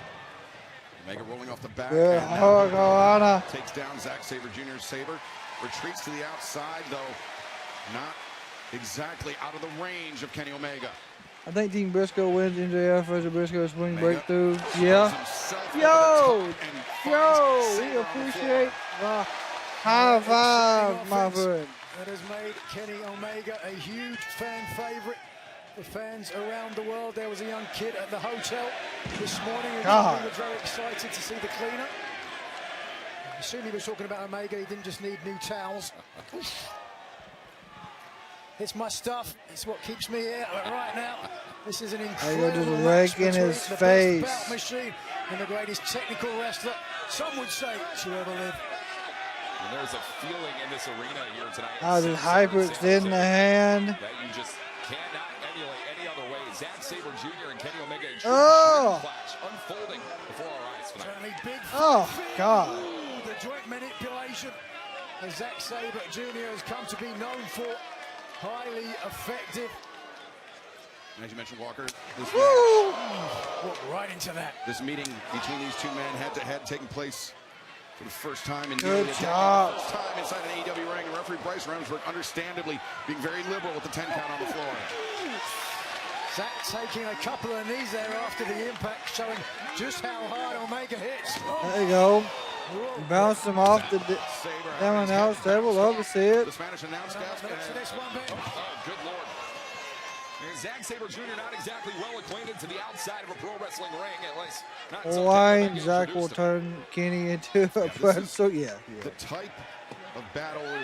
Omega rolling off the back. Good. And Anna. takes down Zack Sabre Jr. Sabre retreats to the outside, though not exactly out of the range of Kenny Omega. I think Team Briscoe wins MJF versus Briscoe spring breakthrough. Yeah. Yo, we appreciate the high five, my friend. That has made Kenny Omega a huge fan favorite for fans around the world. There was a young kid at the hotel this morning who was very excited to see the cleaner. I assume he was talking about Omega. He didn't just need new towels. It's my stuff. It's what keeps me here. But right now, this is an incredible just match rake in between his the face. best bout machine and the greatest technical wrestler, some would say, to ever live. And there's a feeling in this arena here tonight. Oh, just hyperextend the hand. That you just cannot emulate any other way. Zack Sabre Jr. and Kenny Omega in Oh. clash unfolding before our eyes tonight. Certainly big. Oh, God. Ooh, the joint manipulation that Zack Sabre Jr. has come to be known for. Highly effective. And as you mentioned, Walker, this Walk right into that. This meeting between these two men head-to-head taking place for the first time in Good nearly a decade. job. First time inside an AEW ring, and referee Bryce Remsburg understandably being very liberal with the 10 count on the floor. Zack taking a couple of knees there after the impact, showing just how hard Omega hits. There you go. Bounced him off the down announce table. Love to see it. The Spanish announce desk. Oh, good Lord. And Zack Sabre Jr. not exactly well acquainted to the outside of a pro wrestling ring, at least not until Wine, Zack will turn Kenny into a pretzel. Yeah. The type of battle or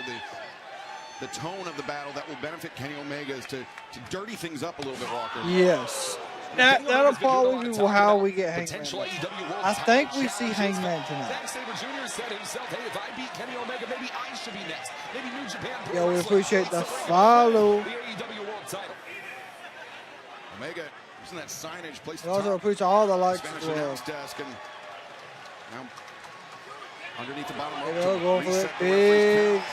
the tone of the battle that will benefit Kenny Omega is to dirty things up a little bit, Walker. Yes. That'll probably be how we get Hangman. I think we see Hangman tonight. Zack Sabre Jr. said himself, hey, if I beat Kenny Omega, maybe I should be next. Maybe New Japan Pro Yeah, we Wrestling appreciate the wants to follow. the AEW World title. Omega using that signage placed We also appreciate all the likes Spanish as well. announce desk, and now underneath the bottom rope. There you go, to going for it. reset the referee's Big count.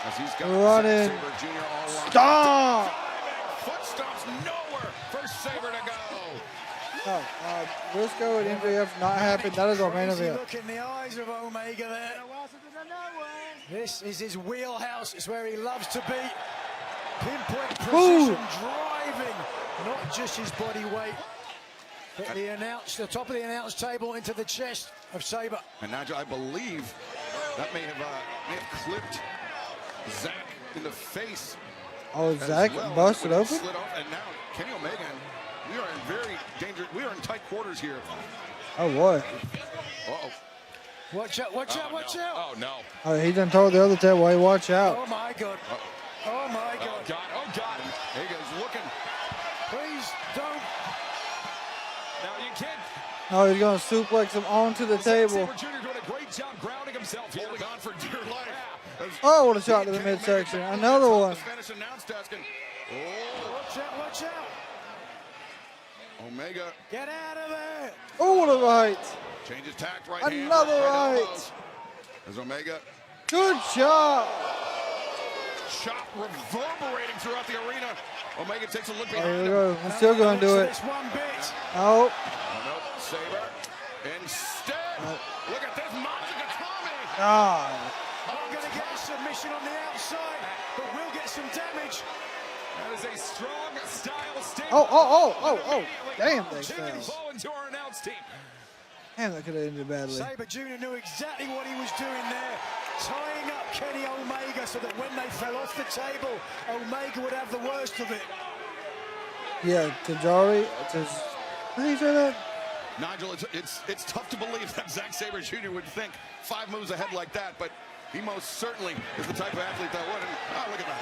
As he's got running. Zack Sabre Jr. all lined Stop! up. Foot stomps nowhere for Sabre to go. No, Briscoe and MJF not happen. That is our main event. Look in the eyes of Omega there. This is his wheelhouse. It's where he loves to be. Pinpoint precision, driving, not just his body weight, but the top of the announce table into the chest of Sabre. And Nigel, I believe that may have clipped Zach in the face. Oh, Zach busted open? Slid off, and now Kenny Omega, we are in very dangerous, we are in tight quarters here. Oh, boy. Uh-oh. Watch out, watch out, watch out. Oh, no. Oh, he done told the other table, hey, watch out. Oh, my God. Oh, my God. Oh, God. Oh, God. Omega's looking. Please don't. Now you can't. Oh, he's going to suplex him onto the table. Sabre Jr. doing a great job grounding himself here. Holding on for dear life. Oh, what a shot to the midsection. Another one. Spanish announce desk. Watch out, watch out. Omega. Get out of there. Oh, what a right. Changes tact right Another hand. right. As Omega. Good shot. Shot reverberating throughout the arena. Omega takes a look There behind we him. go. I'm still going to do it. Oh. Nope. Sabre. Instead, look at this. Mazakatami. God. Not going to get a submission on the outside, but we'll get some damage. That is a strong style statement. Oh. Damn, they fell. Fall into our announce team. Damn, that could have ended badly. Sabre Jr. knew exactly what he was doing there, tying up Kenny Omega so that when they fell off the table, Omega would have the worst of it. Yeah, Tajari. How do you say that? Nigel, it's tough to believe that Zack Sabre Jr. would think 5 moves ahead like that, but he most certainly is the type of athlete that would. And, look at that.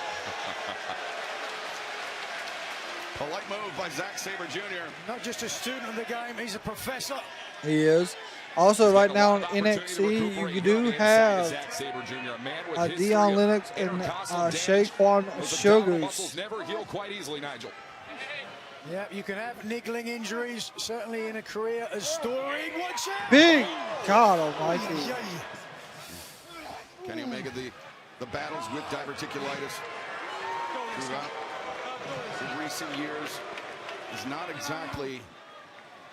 Polite move by Zack Sabre Jr. Not just a student of the game, he's a professor. He is. Also, right now in NXT, you do have Dion Lennox and Shaquan Sugars. Never heal quite easily, Nigel. Yeah, you can have niggling injuries, certainly in a career as storied. Watch out! Big God almighty. Kenny Omega, the battles with diverticulitis throughout the recent years is not exactly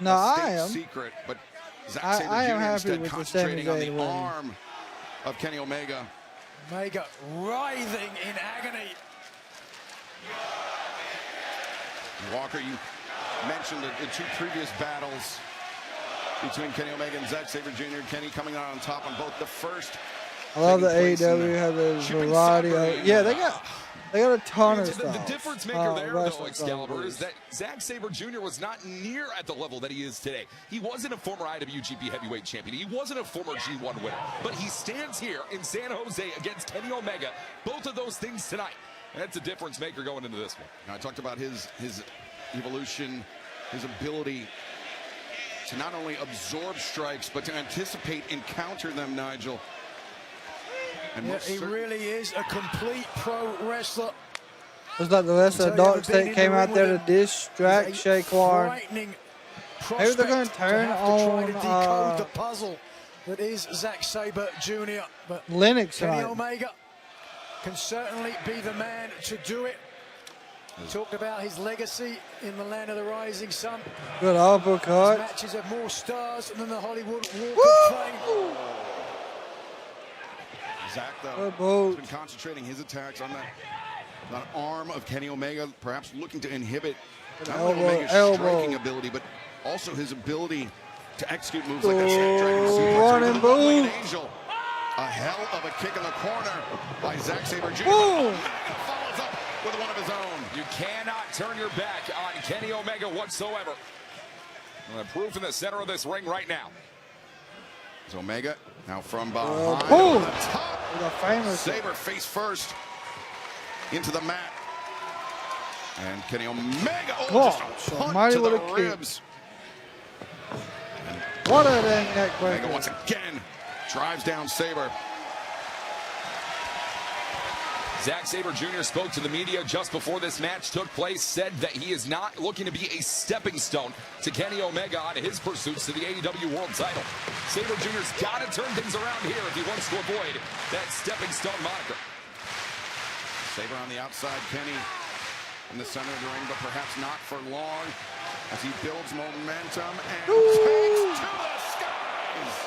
a state secret, but Zack Sabre Jr. instead concentrating on the arm of Kenny Omega. Omega writhing in agony. Walker, you mentioned the 2 previous battles between Kenny Omega and Zack Sabre Jr. Kenny coming out on top on both. The first. I love the AEW have a variety of. Yeah, they got a ton of stuff. The difference maker there, though, Excalibur, is that Zack Sabre Jr. was not near at the level that he is today. He wasn't a former IWGP heavyweight champion. He wasn't a former G1 winner. But he stands here in San Jose against Kenny Omega. Both of those things tonight. And that's a difference maker going into this one. Now, I talked about his evolution, his ability to not only absorb strikes, but to anticipate and counter them, Nigel. And yeah, he really is a complete pro wrestler. Looks like the rest of the Dark State came out there to distract Shaquan. Maybe they're going to turn on to decode the puzzle that is Zack Sabre Jr. But Lennox. Kenny Omega can certainly be the man to do it. Talked about his legacy in the land of the rising sun. Good uppercut. His matches have more stars than the Hollywood Walk of Fame. Zach, though, has been concentrating his attacks on that arm of Kenny Omega, perhaps looking to inhibit not only Omega's striking ability, but also his ability to execute moves like that Snapdragon Running boom. Angel. A hell of a kick in the corner by Zack Sabre Jr. Boom. Follows up with one of his own. You cannot turn your back on Kenny Omega whatsoever. And proof in the center of this ring right now. It's Omega now from behind. Boom. The top. Sabre face first into the mat. And Kenny Omega just a punch to the ribs. What a dang neck breaker. Omega once again drives down Sabre. Zack Sabre Jr. spoke to the media just before this match took place, said that he is not looking to be a stepping stone to Kenny Omega on his pursuits to the AEW World title. Sabre Jr.'s got to turn things around here if he wants to avoid that stepping stone moniker. Sabre on the outside, Kenny in the center of the ring, but perhaps not for long. As he builds momentum and takes to the skies.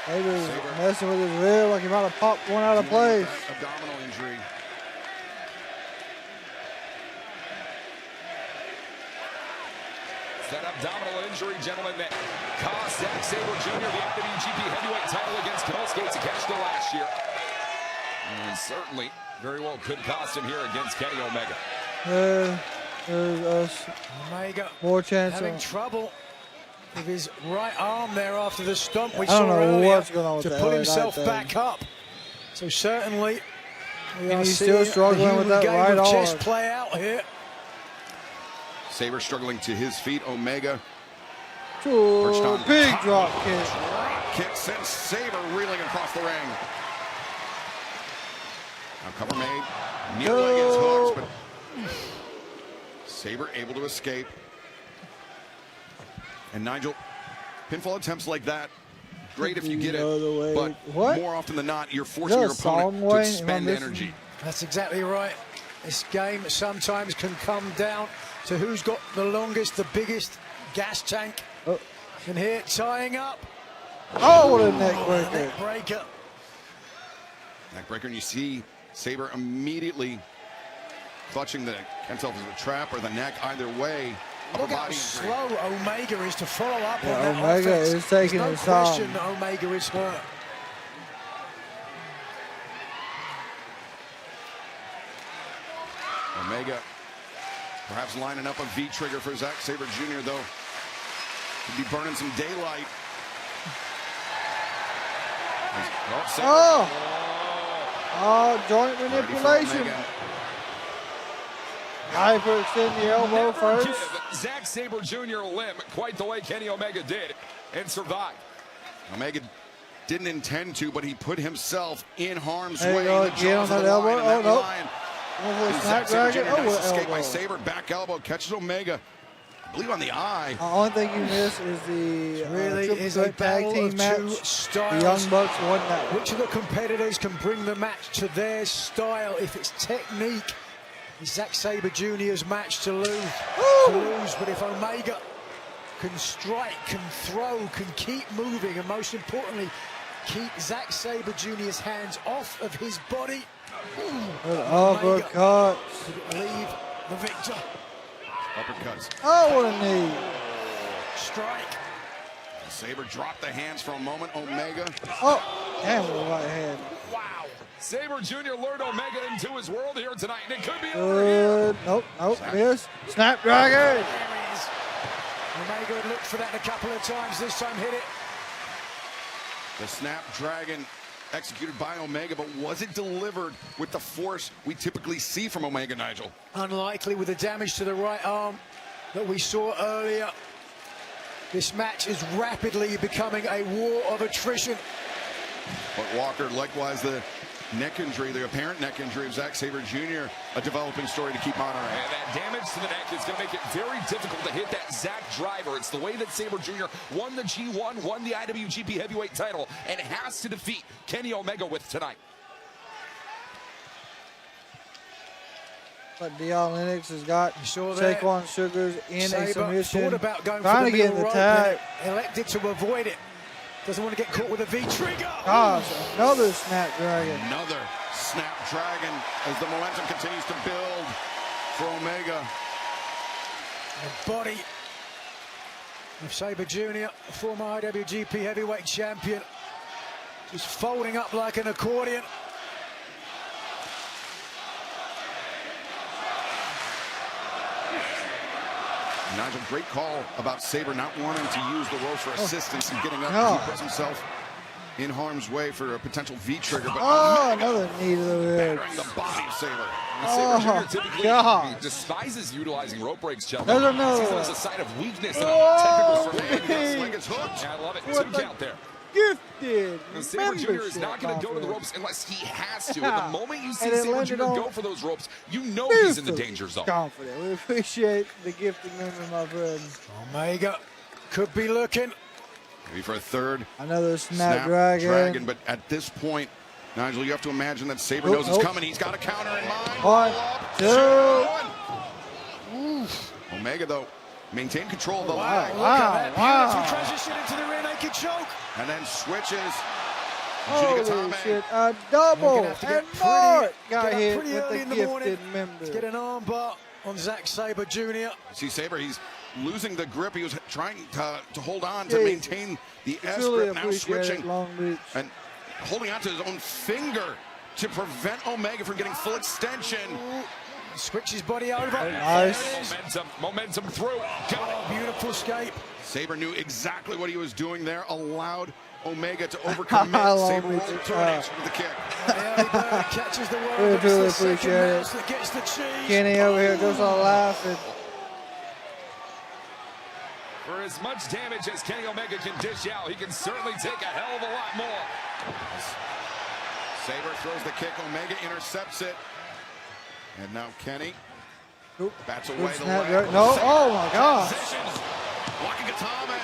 Saber's messing with his rib like he might have popped one out of place. Abdominal injury. That abdominal injury, gentlemen, that cost Zack Sabre Jr. the IWGP Heavyweight title against Konosuke Takeshita last year. And certainly very well could cost him here against Kenny Omega. There's Omega more chance having of trouble with his right arm there after the stomp we I don't saw know earlier what's going on with to that put LA himself Knight back up. So certainly we And are he's seeing still struggling the with human that game right of arm. chess play out here. Sabre struggling to his feet. Omega. Big drop kick. Kick sends Sabre reeling across the ring. Now cover made. Near leg is hooked, but Sabre able to escape. And Nigel, pinfall attempts like that, great if you get it, but more often than not, you're forcing your opponent to expend energy. That's exactly right. This game sometimes can come down to who's got the longest, the biggest gas tank. And here, tying up. Oh, what a neck breaker. Neck breaker. Neck breaker, and you see Sabre immediately clutching the, can't tell if it's a trap or the neck, either way. Look how slow Omega is to follow up on Yeah, that Omega offense. is taking There's his no time. question that Omega is hurt. Omega perhaps lining up a V-trigger for Zack Sabre Jr., though. Could be burning some daylight. Joint manipulation. Hyperextend the elbow first. Zack Sabre Jr. limp quite the way Kenny Omega did and survived. Omega didn't intend to, but he put himself in harm's There you way. go, The again on jaws of that the elbow. lion, and Oh, that no. lion. Oh, Zack Sabre Jr. Snapdragon. Nice Oh, escape by elbow. Sabre. Back elbow catches Omega. I believe on the eye. The only thing you miss is the Really triple is a threat tag battle team of match. two The styles. Young Bucks won that. Which of the competitors can bring the match to their style? If it's technique, it's Zack Sabre Jr.'s match to lose. But if Omega can strike, can throw, can keep moving, and most importantly, keep Zack Sabre Jr.'s hands off of his body, Uppercut. could leave the victor. Uppercuts. Oh, what a knee. Strike. Sabre dropped the hands for a moment. Omega. Oh, damn, with the right hand. Wow. Sabre Jr. lured Omega into his world here tonight, and it could be over here. Nope, miss. Snapdragon. Omega had looked for that a couple of times. This time hit it. The Snapdragon executed by Omega, but was it delivered with the force we typically see from Omega, Nigel? Unlikely with the damage to the right arm that we saw earlier. This match is rapidly becoming a war of attrition. But Walker, likewise, the neck injury, the apparent neck injury of Zack Sabre Jr., a developing story to keep monitoring. And that damage to the neck is going to make it very difficult to hit that Zack driver. It's the way that Sabre Jr. won the G1, won the IWGP Heavyweight title, and has to defeat Kenny Omega with tonight. But Dion Lennox has got there? Saquon Sugars in a Sabre submission. thought about going Trying for to the get in middle the rope, tag. but elected to avoid it. Doesn't want to get caught with a V-trigger. Gosh, another Snapdragon. Another Snapdragon as the momentum continues to build for Omega. The body of Sabre Jr., former IWGP Heavyweight Champion, just folding up like an accordion. Nigel, great call about Sabre not wanting to use the ropes for assistance and getting up. No. He puts himself in harm's way for a potential V-trigger. But Another knee to the ribs. battering the body of Sabre. Sabre Jr. typically God. despises utilizing rope breaks, gentlemen. There's another Sees them one. as a sign of weakness and a technical strength. Leg is hooked. Yeah, I love it. What Two the- count there. Gifted. And Sabre Jr. is membership not going to go to the conference. ropes unless he has to. And the moment you see And it Sabre landed Jr. on- go for those ropes, you know he's in the danger zone. Confident. We appreciate the gifted member, my friend. Omega could be looking. Maybe for a third Another Snapdragon. but at this point, Nigel, you have to imagine that Sabre knows it's coming. He's got a counter in mind. 1, 2. Omega, though, maintain control of the Wow, leg. look at that beautiful transition into the rear naked choke. And then switches. Holy shit, a double, and Mark got hit with the gifted member. To get an armbar on Zack Sabre Jr. See Sabre, he's losing the grip. He was trying to hold on to maintain the S grip, now switching and holding on to his own finger to prevent Omega from getting full extension. Switch his body over. Nice. Momentum through. Got it. Beautiful escape. Sabre knew exactly what he was doing there, allowed Omega to overcommit. Sabre rolled to an answer with the kick. Catches the We word. truly appreciate it. That gets the cheese. Kenny over here just all laughing. For as much damage as Kenny Omega can dish out, he can certainly take a hell of a lot more. Sabre throws the kick. Omega intercepts it. And now Kenny bats away the leg. No, oh my gosh. Wakagatame.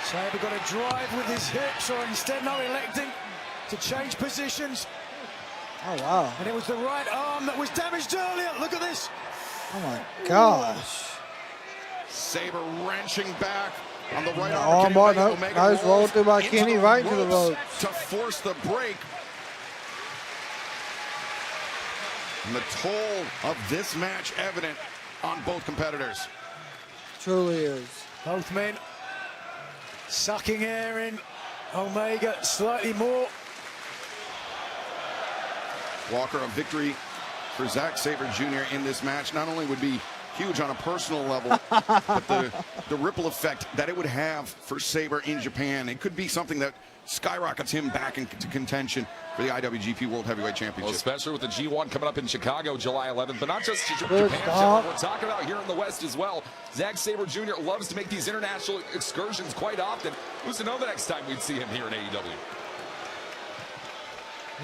Sabre got to drive with his hips, or instead now electing to change positions. Oh wow. And it was the right arm that was damaged earlier. Look at this. Oh my gosh. Sabre wrenching back on the right arm. Nice roll through by Kenny right into the ropes. To force the break. And the toll of this match evident on both competitors. Truly is. Both men sucking air in. Omega slightly more. Walker, a victory for Zack Sabre Jr. in this match not only would be huge on a personal level, but the ripple effect that it would have for Sabre in Japan, it could be something that skyrockets him back into contention for the IWGP World Heavyweight Championship. Well, especially with the G1 coming up in Chicago July 11th, but not just Japan, we're talking about here in the West as well. Zack Sabre Jr. loves to make these international excursions quite often. Who's to know the next time we'd see him here in AEW?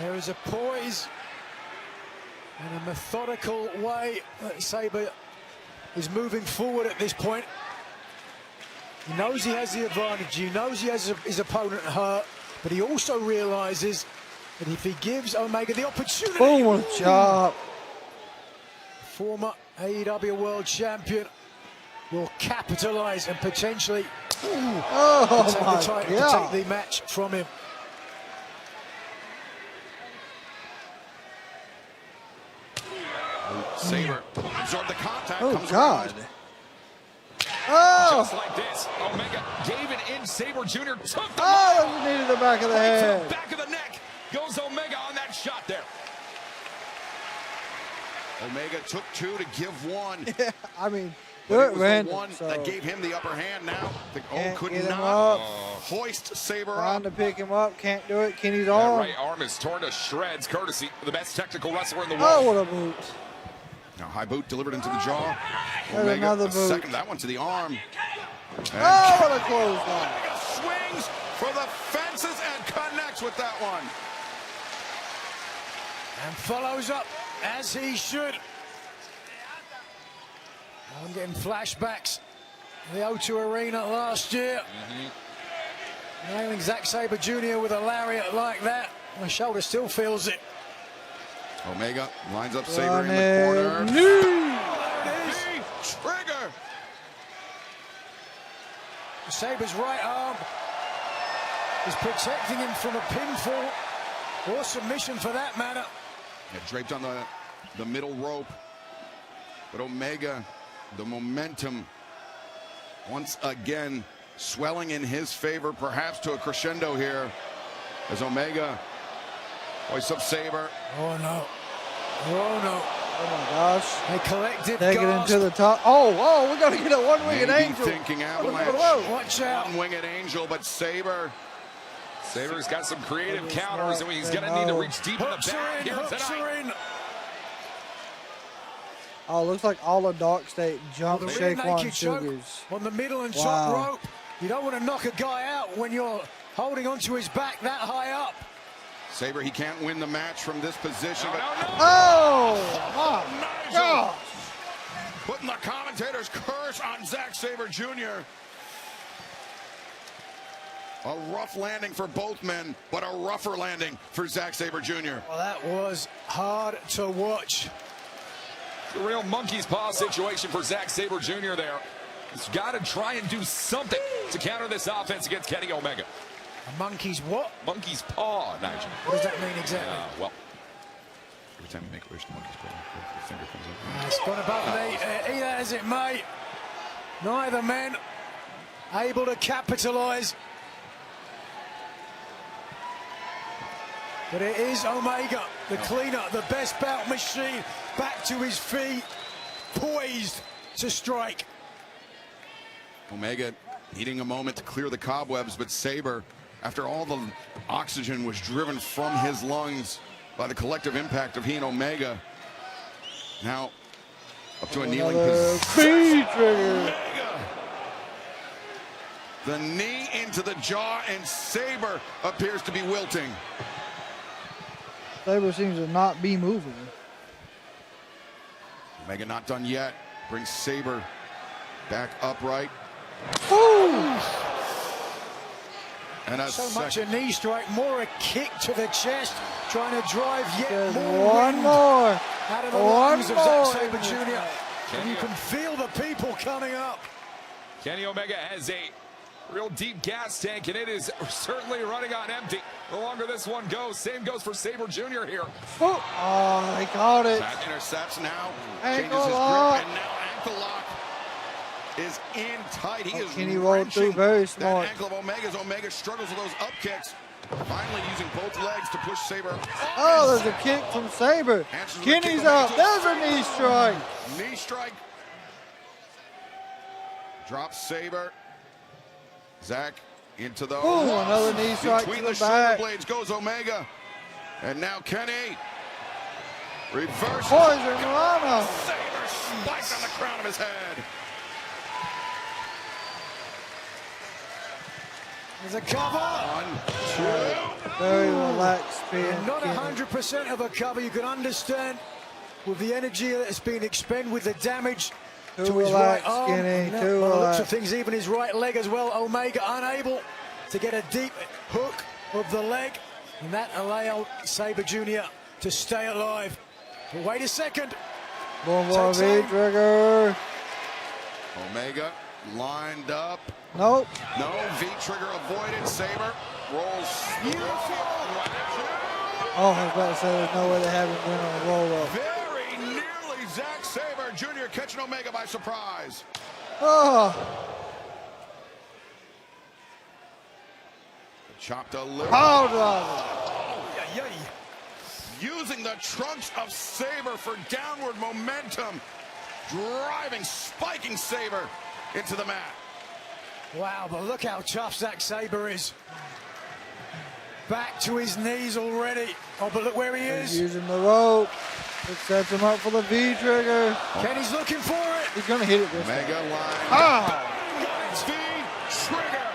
There is a poise and a methodical way that Sabre is moving forward at this point. He knows he has the advantage. He knows he has his opponent hurt, but he also realizes that if he gives Omega the opportunity, boom, chop. Former AEW World Champion will capitalize and potentially take the match from him. Sabre absorbed the contact. Oh, comes God. Around. Oh! Just like this, Omega gave it in. Sabre Jr. took the needed the back of the head. Back of the neck goes Omega on that shot there. Omega took two to give one. Yeah, I mean, but it was random, the one so that gave him the upper hand now. Could get him not up. hoist Sabre Trying up. to pick him up, can't do it. Kenny's That arm. right arm is torn to shreds, courtesy of the best technical wrestler in the world. Oh, what a boot. Now high boot delivered into the jaw. There's Omega another a boot. second, that one to the arm. Oh, what a clothesline. Omega swings for the fences and connects with that one. And follows up as he should. I'm getting flashbacks to the O2 Arena last year. Nailing Zack Sabre Jr. with a lariat like that. My shoulder still feels it. Omega lines up Sabre in the corner. Knee trigger. Sabre's right arm is protecting him from a pinfall or submission for that matter. Yeah, draped on the middle rope. But Omega, the momentum once again swelling in his favor, perhaps to a crescendo here as Omega hoists up Sabre. Oh no. Oh no. Oh my gosh. A collective Take it gasp. into the top. Oh, we got to get a one-winged Maybe angel. thinking avalanche. Watch out. One-winged angel, but Sabre. Sabre's got some creative counters, and he's going to need to reach deep in the back here tonight. Oh, looks like all the Dark State jump The shake rear one naked choke sugars. on the middle and Wow. top rope. You don't want to knock a guy out when you're holding onto his back that high up. Sabre, he can't win the match from this position. But Oh, my gosh. putting the commentator's curse on Zack Sabre Jr. A rough landing for both men, but a rougher landing for Zack Sabre Jr. Well, that was hard to watch. It's a real monkey's paw situation for Zack Sabre Jr. there. He's got to try and do something to counter this offense against Kenny Omega. A monkey's what? Monkey's paw, Nigel. What does that mean exactly? Well, every time you make a wish, the monkey's paw, the finger comes up. It's gone above me. Either as it may, neither man able to capitalize. But it is Omega, the cleaner, the best bout machine, back to his feet, poised to strike. Omega needing a moment to clear the cobwebs, but Sabre, after all the oxygen was driven from his lungs by the collective impact of he and Omega, now up to a kneeling position. Omega. The knee into the jaw, and Sabre appears to be wilting. Sabre seems to not be moving. Omega not done yet. Brings Sabre back upright. Ooh. And so much a knee strike, more a kick to the chest, trying to drive yet more one wind more out of the lungs of Zack Sabre Jr. And you can feel the people coming up. Kenny Omega has a real deep gas tank, and it is certainly running on empty. The longer this one goes, same goes for Sabre Jr. here. Oh, he caught it. That intercepts now. Ankle changes his lock. grip, and now ankle lock is in tight. He is Kenny rolled through very smart. That ankle of Omega's. Omega struggles with those up kicks. Finally using both legs to push Sabre. Oh, there's a kick from Sabre. Kenny's up. There's a knee strike. Knee strike. Drops Sabre. Zack into the another knee strike between to the the back. shoulder blades goes Omega, and now Kenny reverse Poison Rana. Sabre spiked on the crown of his head. There's a cover. 1, 2. Very relaxed spin. Not 100% of a cover. You can understand with the energy that's been expended, with the damage to his right arm. Skinny, By too the looks relaxed. of things, even his right leg as well. Omega unable to get a deep hook of the leg, and that allowed Sabre Jr. to stay alive. But wait a second. One more V-trigger. Omega lined up. Nope. No, V-trigger avoided. Sabre rolls. Oh, I was about to say there's no way they haven't been on a roll-up. Very nearly Zack Sabre Jr. catching Omega by surprise. Oh. Chopped a little. Using the trunks of Sabre for downward momentum. Driving, spiking Sabre into the mat. Wow, but look how tough Zack Sabre is. Back to his knees already. Oh, but look where he is. He's using the rope. It sets him up for the V-trigger. Kenny's looking for it. He's going to hit it this Omega time. line. V-trigger.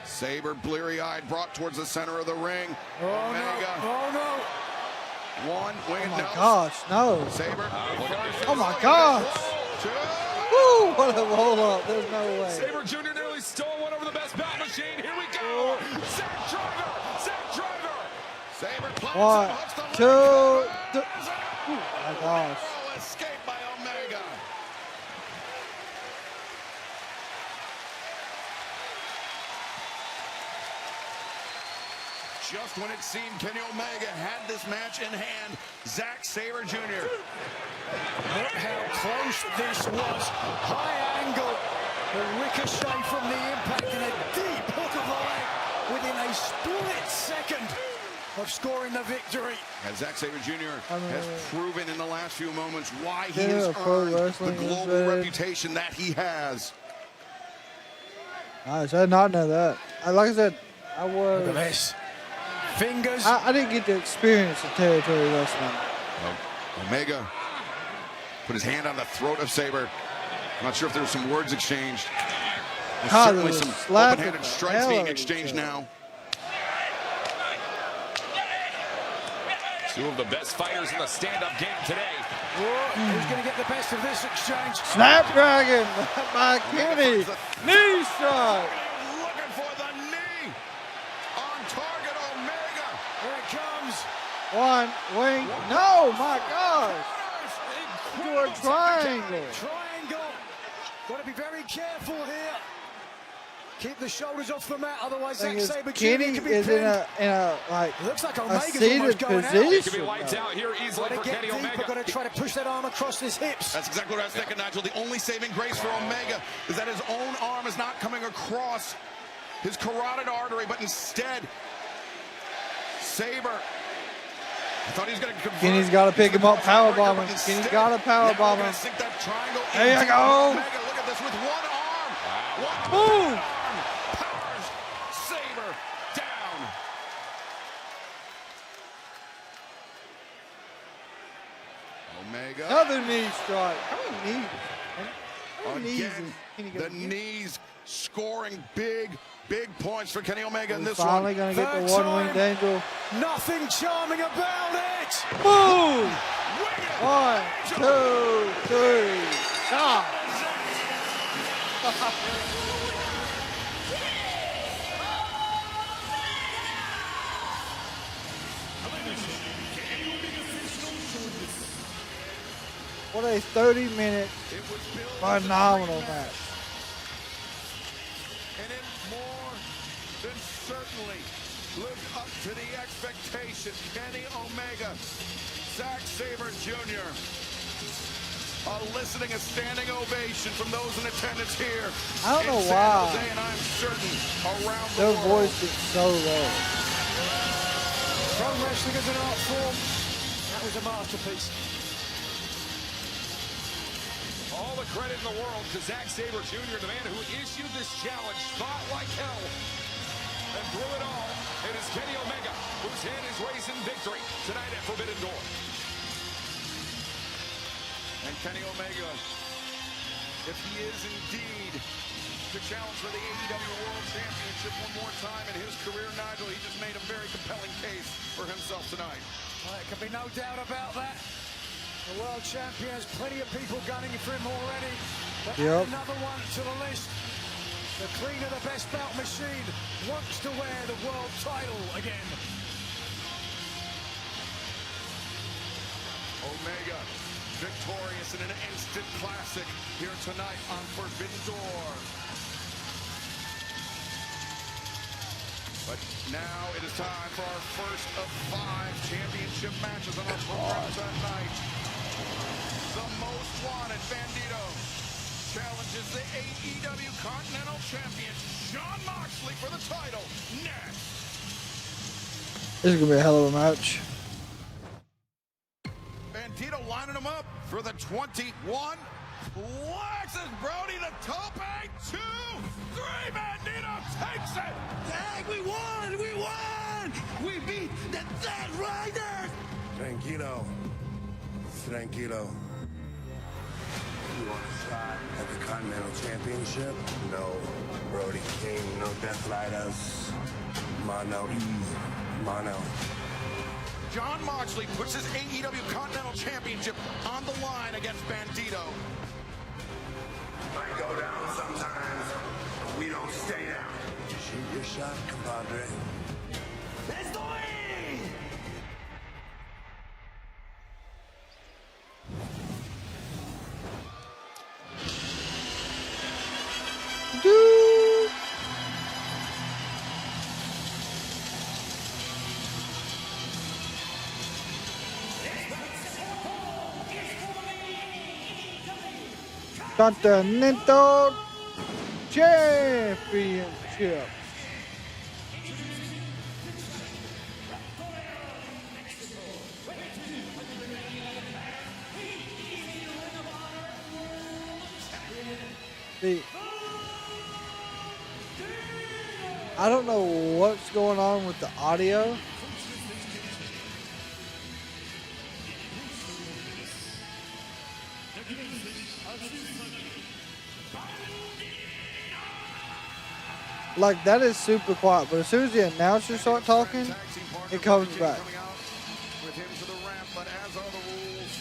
Sabre, bleary-eyed, brought towards the center of the ring. Oh, Omega. no. Oh, no. One, wing, Oh, my gosh, no. Sabre. Oh, my gosh. Woo, what a roll-up. There's no way. Sabre Jr. nearly stole one over the best bout machine. Here we go. Zack Driver. Zack Driver. Sabre. 1, 2, 3. Oh, my gosh. Escape by Omega. Just when it seemed Kenny Omega had this match in hand, Zack Sabre Jr. Look how close this was. High angle. The ricochet from the impact and a deep hook of the leg within a split second of scoring the victory. And Zack Sabre Jr. has proven in the last few moments why he Yeah, has pro earned the wrestling is global bad. reputation that he has. Nice. I did not know that. Like I said, I was. Look at this. Fingers. I didn't get to experience the territory wrestling. Omega put his hand on the throat of Sabre. I'm not sure if there were some words exchanged. There's certainly some open-handed strikes being exchanged now. Two of the best fighters in the stand-up game today. Who's going to get the best of this exchange? Snapdragon by Kenny. Knee strike. Looking for the knee on target. Omega. Here it comes. One wing. No, my gosh. To a triangle. Triangle. Got to be very careful here. Keep the shoulders off the mat, otherwise Zack Sabre Jr. Kenny could be is pinned. in a like Looks like a Omega's seated almost going out. He could be position. wiped out here easily for Kenny Omega. Going to try to push that arm across his hips. That's exactly what I was thinking, Nigel. The only saving grace for Omega is that his own arm is not coming across his carotid artery, but instead, Sabre. I thought he was going to convert. Kenny's got to pick him up, powerbomb him. Kenny's got to powerbomb him. There you go. Omega, look at this with one arm. Wow. Boom. Powers Sabre down. Omega. Another knee strike. How many knees? How many knees Again, is Kenny the gonna get? knees scoring big points for Kenny Omega in this Finally one. gonna get the one-winged angel. Nothing charming about it. Boom! 1, 2, 3. Ah! What a 30-minute phenomenal match. And it more than certainly lived up to the expectation. Kenny Omega, Zack Sabre Jr. Eliciting a standing ovation from those in attendance here. I don't know in San why. Jose, and I'm certain around the Their world. voice is so low. Pro wrestling is an art form. That was a masterpiece. All the credit in the world to Zack Sabre Jr., the man who issued this challenge, fought like hell, and through it all, it is Kenny Omega, whose hand is raised in victory tonight at Forbidden Door. And Kenny Omega, if he is indeed to challenge for the AEW World Championship one more time in his career, Nigel, he just made a very compelling case for himself tonight. There can be no doubt about that. The world champion has plenty of people gunning for him already. But add another one to the list. The Queen of the Best Belt Machine wants to wear the world title again. Omega, victorious in an instant classic here tonight on Forbidden Door. But now it is time for our first of 5 championship matches on our program tonight. The most wanted Bandito challenges the AEW Continental Champion Jon Moxley for the title next. This is gonna be a hell of a match. Bandito lining him up for the 21. Flexes Brody the tope. 2, 3. Bandito takes it. Dang, we won! We won! We beat the Dead Riders! Tranquilo. Tranquilo. You want a shot at the Continental Championship? No. Brody King, no Death Riders. Mono. Mono. Jon Moxley puts his AEW Continental Championship on the line against Bandito. Might go down sometimes. We don't stay down. Shoot your shot, compadre. ¡Esto es! Dude. Continental Championship. See, I don't know what's going on with the audio. Like, that is super quiet, but as soon as the announcers start talking, it comes back. With him to the ramp, but as are the rules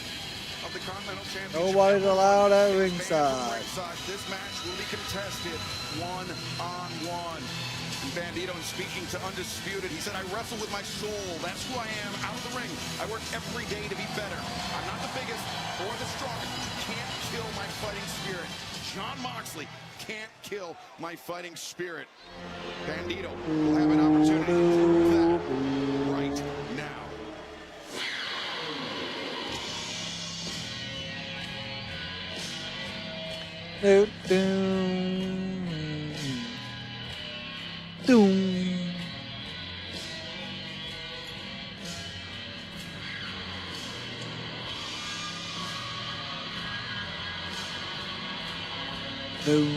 of the Continental Championship. Nobody's allowed at ringside. This match will be contested one-on-one. And Bandito, speaking to Undisputed, he said, I wrestle with my soul. That's who I am out of the ring. I work every day to be better. I'm not the biggest or the strongest, but you can't kill my fighting spirit. Jon Moxley can't kill my fighting spirit. Bandito will have an opportunity to prove that right now. Doom. Doom.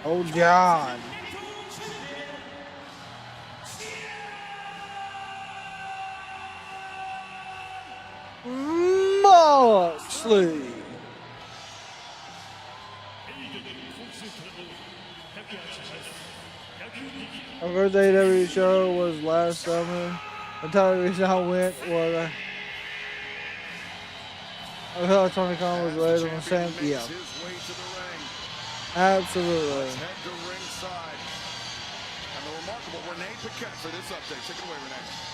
Oh, John. Moxley. Our first AEW show was last summer. The entire reason I went was I felt Tony Khan was raised on the same. Yeah. Absolutely. Let's head to ringside. And the remarkable Renee Paquette for this update. Take it away, Renee.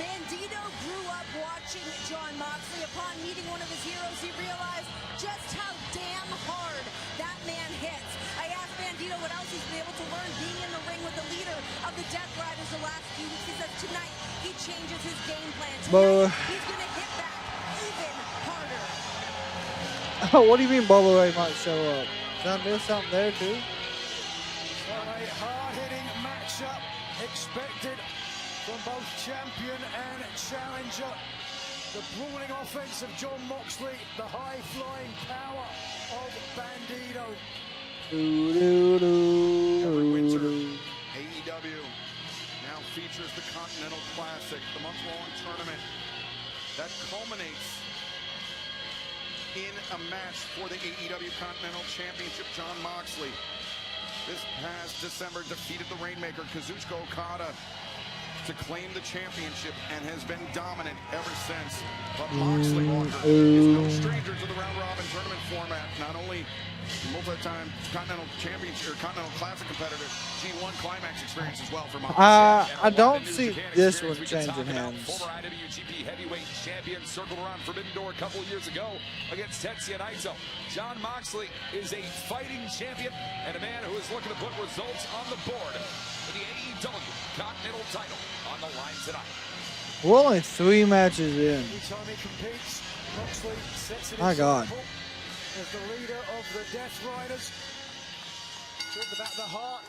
Bandito grew up watching Jon Moxley. Upon meeting one of his heroes, he realized just how damn hard that man hits. I asked Bandito what else he's been able to learn being in the ring with the leader of the Death Riders the last few weeks. He says tonight he changes his game plan. Tonight, he's going to hit back even harder. What do you mean Bubba Ray might show up? Did I miss something there too? So a hard-hitting matchup expected from both champion and challenger. The brawling offense of Jon Moxley, the high-flying power of Bandito. Every winter, AEW now features the Continental Classic, the month-long tournament that culminates in a match for the AEW Continental Championship. Jon Moxley, this past December, defeated the Rainmaker, Kazuchika Okada, to claim the championship and has been dominant ever since. But Moxley Walker is no stranger to the round-robin tournament format. Not only multi-time Continental Championship or Continental Classic competitor, G1 Climax experience as well for Moxley. I don't see this one changing hands. Former IWGP Heavyweight Champion circled around Forbidden Door a couple of years ago against Tetsuya Naito. Jon Moxley is a fighting champion and a man who is looking to put results on the board for the AEW Continental title on the line tonight. We're only 3 matches in. Anytime he competes, Moxley sets it My God. as the leader of the Death Riders. Talk about the heart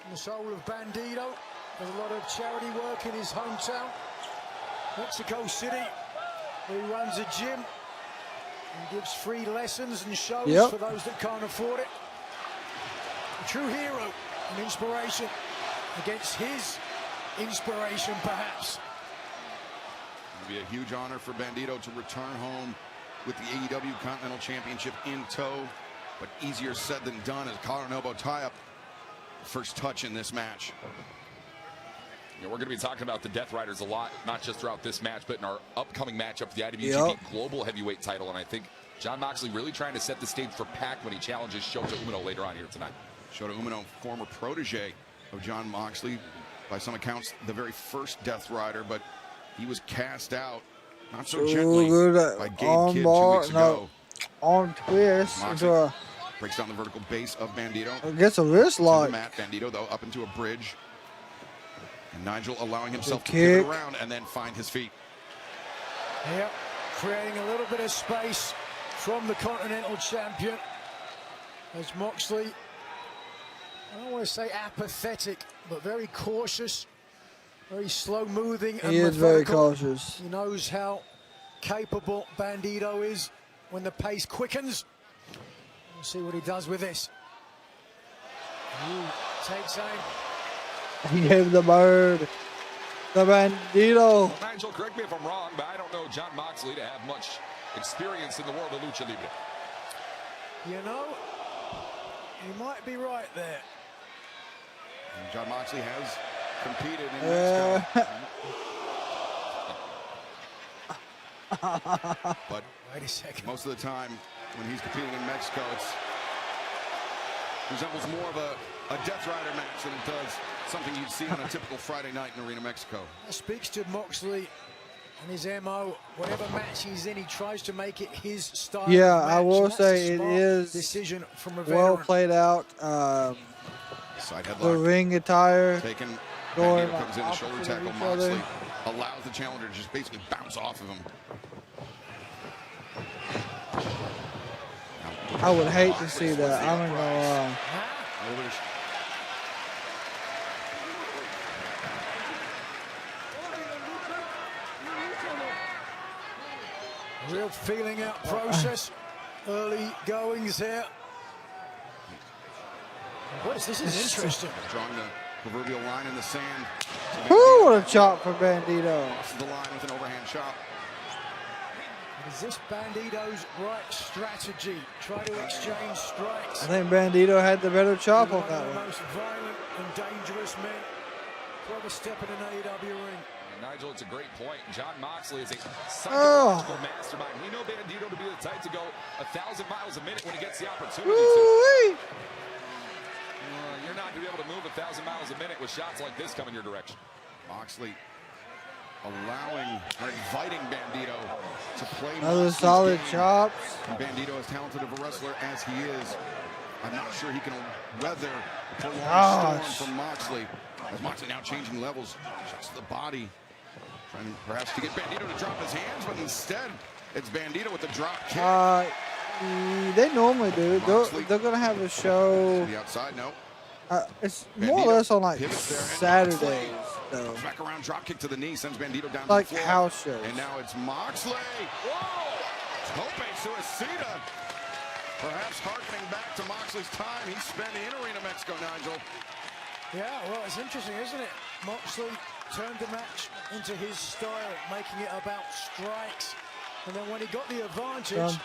and the soul of Bandito. There's a lot of charity work in his hometown, Mexico City. He runs a gym and gives free lessons and shows for those that can't afford it. A true hero and inspiration against his inspiration, perhaps. It would be a huge honor for Bandito to return home with the AEW Continental Championship in tow, but easier said than done as collar and elbow tie-up. First touch in this match. You know, we're going to be talking about the Death Riders a lot, not just throughout this match, but in our upcoming matchup for the IWGP Global Heavyweight title. And I think Jon Moxley really trying to set the stage for Pac when he challenges Shota Umino later on here tonight. Shota Umino, former protege of Jon Moxley, by some accounts the very first Death Rider, but he was cast out not so gently by Gabe Kidd 2 weeks ago. On twist into a breaks down the vertical base of Bandito. Gets a wrist lock. Matt Bandito though up into a bridge, and Nigel allowing himself to kick. pivot around and then find his feet. Yep, creating a little bit of space from the Continental Champion as Moxley, I don't want to say apathetic, but very cautious, very slow-moving and He is very cautious. He knows how capable Bandito is when the pace quickens. We'll see what he does with this. Ooh, takes aim. He gave the bird. The Bandito. Well, Nigel, correct me if I'm wrong, but I don't know Jon Moxley to have much experience in the world of Lucha Libre. You know, you might be right there. And Jon Moxley has competed in Mexico. But wait a second. Most of the time when he's competing in Mexico, it resembles more of a Death Rider match than it does something you'd see on a typical Friday night in Arena Mexico. That speaks to Moxley and his MO. Whatever match he's in, he tries to make it his style. Yeah, of match, I will and that's say a it smart is decision from a well veteran. played out. Side The headlock. ring attire. Taken. Going Bandito comes in, opposite shoulder of tackle. each other. Moxley allows the challenger to just basically bounce off of him. I would hate to see that. I don't know. Real feeling out process. Early goings here. This is interesting. Drawing the proverbial line in the sand. Woo, what a chop for Bandito. Crosses the line with an overhand chop. Is this Bandito's right strategy? Try to exchange strikes. I think Bandito had the better chop on that One of the one. most violent and dangerous men to ever step in an AEW ring. Nigel, it's a great point. Jon Moxley is a Oh. psychological mastermind. We know Bandito to be the type to go 1,000 miles a minute when he gets the opportunity Woo-wee. to. You're not going to be able to move 1,000 miles a minute with shots like this coming your direction. Moxley allowing or inviting Bandito to play Another Moxley's solid game. chops. And Bandito, as talented of a wrestler as he is, I'm not sure he can weather a prolonged storm from Moxley. As Moxley now changing levels, shots to the body, trying perhaps to get Bandito to drop his hands, but instead it's Bandito with the drop kick. They normally do. They're going to have a show. The outside, no. It's more or less on like Pivots there, and Saturdays, though. comes back around, drop kick to the knee, sends Bandito down Like to the floor. house shows. And now it's Moxley. Whoa! Tope suicida. Perhaps harkening back to Moxley's time he spent in Arena Mexico, Nigel. Yeah, well, it's interesting, isn't it? Moxley turned the match into his style, making it about strikes. And then when he got the advantage,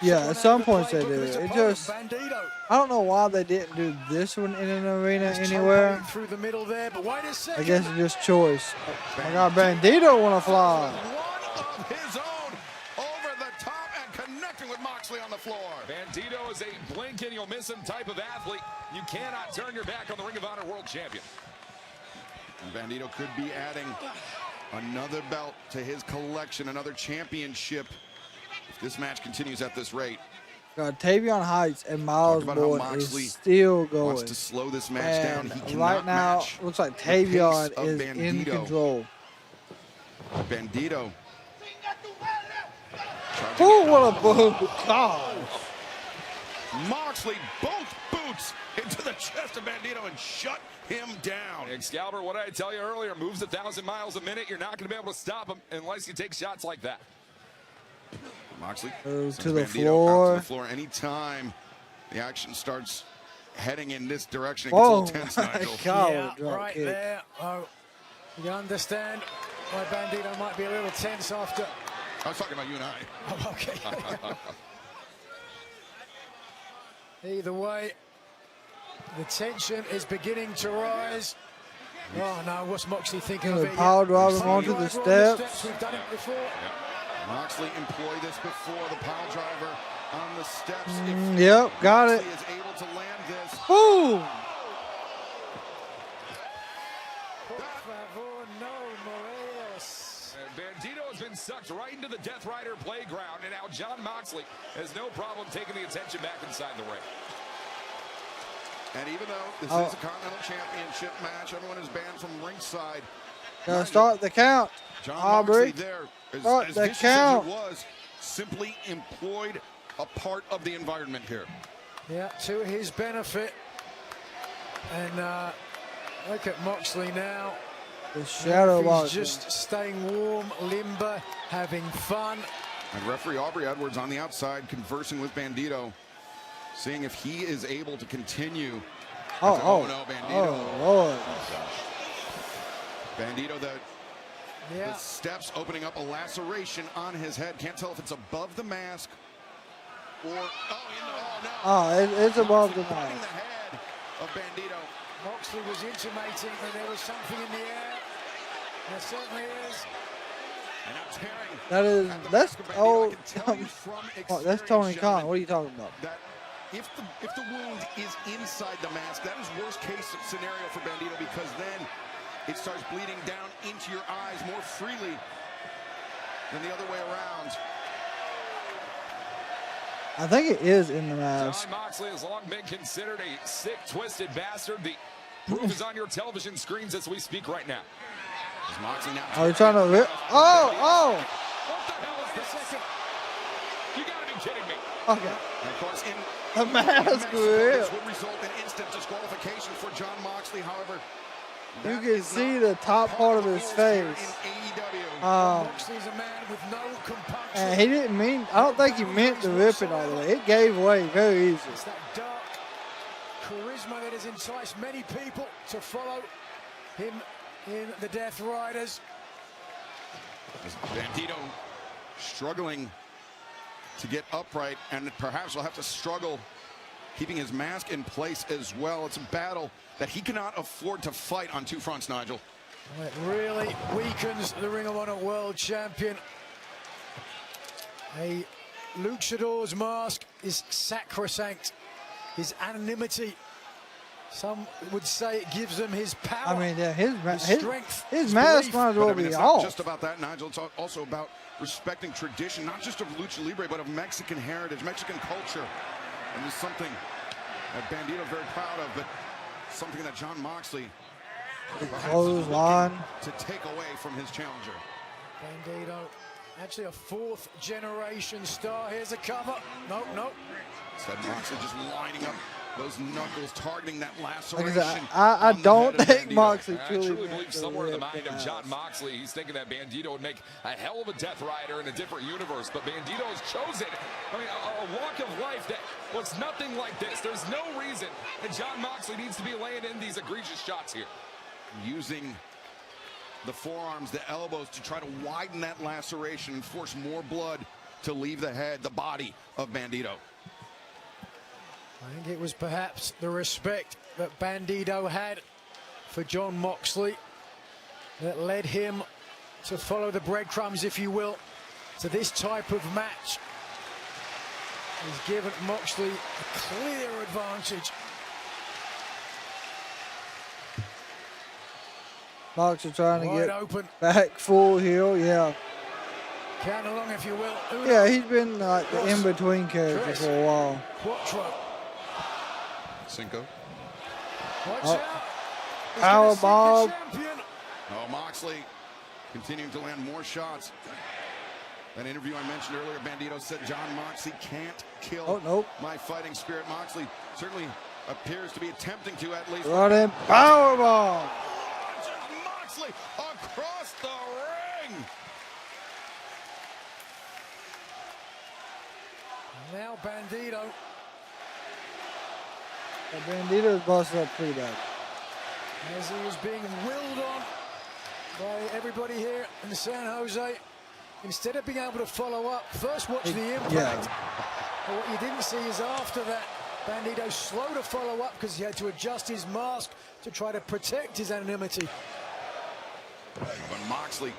Yeah, at some points they do. It just, I don't know why they didn't do this one in an arena anywhere. Through the middle there, but wait a second. I guess it's just choice. I got Bandito want to fly. One of his own over the top and connecting with Moxley on the floor. Bandito is a blink and you'll miss him type of athlete. You cannot turn your back on the Ring of Honor World Champion. And Bandito could be adding another belt to his collection, another championship. If this match continues at this rate. Tavion Heights and Miles Bourne is still going. Wants to slow this match down. He cannot right now, match looks like the pace Tavion of is in Bandito. control. Bandito. Oh, what a boom. God. Moxley, both boots into the chest of Bandito and shut him down. Excalibur, what did I tell you earlier? Moves 1,000 miles a minute. You're not going to be able to stop him unless you take shots like that. Moxley goes sends to the Bandito floor. out to the floor. Anytime the action starts heading in this direction, it gets Whoa, a little tense, Nigel. Yeah, drop right kick. there. Oh, you understand why Bandito might be a little tense after. I was talking about you and I. Oh, okay. Either way, the tension is beginning to rise. Oh no, what's Moxley thinking of it? Power drive him onto the steps. We've done it before. Moxley employed this before, the pile driver on the steps. Yep, got it. Moxley is able to land this. Boom! Bandito has been sucked right into the Death Rider playground, and now Jon Moxley has no problem taking the attention back inside the ring. And even though this is a Continental Championship match, everyone is banned from ringside. Gotta start the count. John Aubrey. Moxley there, Start as the vicious count. as it was, simply employed a part of the environment here. Yeah, to his benefit. And look at Moxley now. The shadow He's box. just staying warm, limber, having fun. And referee Aubrey Edwards on the outside conversing with Bandito, seeing if he is able to continue. Oh, Bandito. Lord. Bandito, the steps opening up a laceration on his head. Can't tell if it's above the mask It's above the knife. The head of Bandito. Moxley was intimating that there was something in the air. There certainly is. And now tearing. That's that's Tony Khan. What are you talking about? That if the wound is inside the mask, that is worst case scenario for Bandito, because then it starts bleeding down into your eyes more freely than the other way around. I think it is in the mask. Jon Moxley has long been considered a sick, twisted bastard. The proof is on your television screens as we speak right now. Is Moxley now? Are you trying to rip? Oh! What the hell is this? You gotta be kidding me. Okay. And of course, in the mask this would result in instant disqualification for Jon Moxley. However, you can see the top part of his face. Moxley's a man with no compunction. And he didn't mean, I don't think he meant to rip it all the way. It gave way very easily. It's that dark charisma that has enticed many people to follow him in the Death Riders. Bandito struggling to get upright, and perhaps will have to struggle keeping his mask in place as well. It's a battle that he cannot afford to fight on two fronts, Nigel. Well, it really weakens the Ring of Honor World Champion. A luchador's mask is sacrosanct. His anonymity, some would say, it gives him his power. I mean, yeah, his strength, his mask might as well be it's off. not just about that, Nigel. It's also about respecting tradition, not just of lucha libre, but of Mexican heritage, Mexican culture. And it's something that Bandito's very proud of, but something that Jon Moxley clothesline to take away from his challenger. Bandito, actually a fourth generation star. Here's a cover. Nope. Instead, Moxley just lining up those knuckles, targeting that laceration. I don't think Moxley I truly believe somewhere in the mind of Jon Moxley, he's thinking that Bandito would make a hell of a Death Rider in a different universe, but Bandito has chosen, a walk of life that was nothing like this. There's no reason that Jon Moxley needs to be laying in these egregious shots here. Using the forearms, the elbows to try to widen that laceration and force more blood to leave the head, the body of Bandito. I think it was perhaps the respect that Bandito had for Jon Moxley that led him to follow the breadcrumbs, if you will, to this type of match. He's given Moxley a clear advantage. Moxley trying to Wide get open. back full heel, yeah. Count along, if you will. Uno. Yeah, he's been like the in-between character for a while. Quattro. Cinco. Watch out. Power bomb. Oh, Moxley continuing to land more shots. That interview I mentioned earlier, Bandito said Jon Moxley can't kill my fighting spirit. Moxley certainly appears to be attempting to, at least. Running power bomb. Moxley across the ring. Now Bandito. Bandito's busted up pretty bad. As he was being willed on by everybody here in San Jose. Instead of being able to follow up, first watch the impact. Yeah. But what you didn't see is after that, Bandito slow to follow up because he had to adjust his mask to try to protect his anonymity. But Moxley,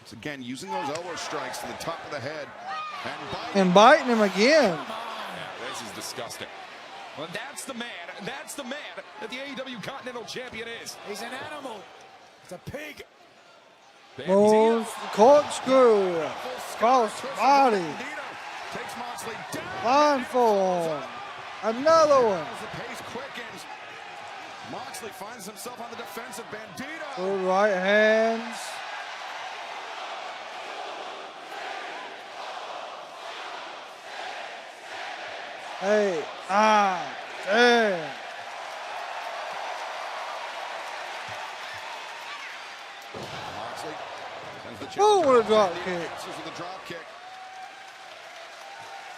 once again, using those elbow strikes to the top of the head. And biting him again. Yeah, this is disgusting. Well, that's the man that the AEW Continental Champion is. He's an animal. It's a pig. Moves corkscrew. Cross body. Takes Moxley down. Blindfold. Another one. As the pace quickens, Moxley finds himself on the defensive. Bandito. Good right hands. Hey, damn. Moxley sends the Oh, what a drop Bandito kick. answers with a drop kick.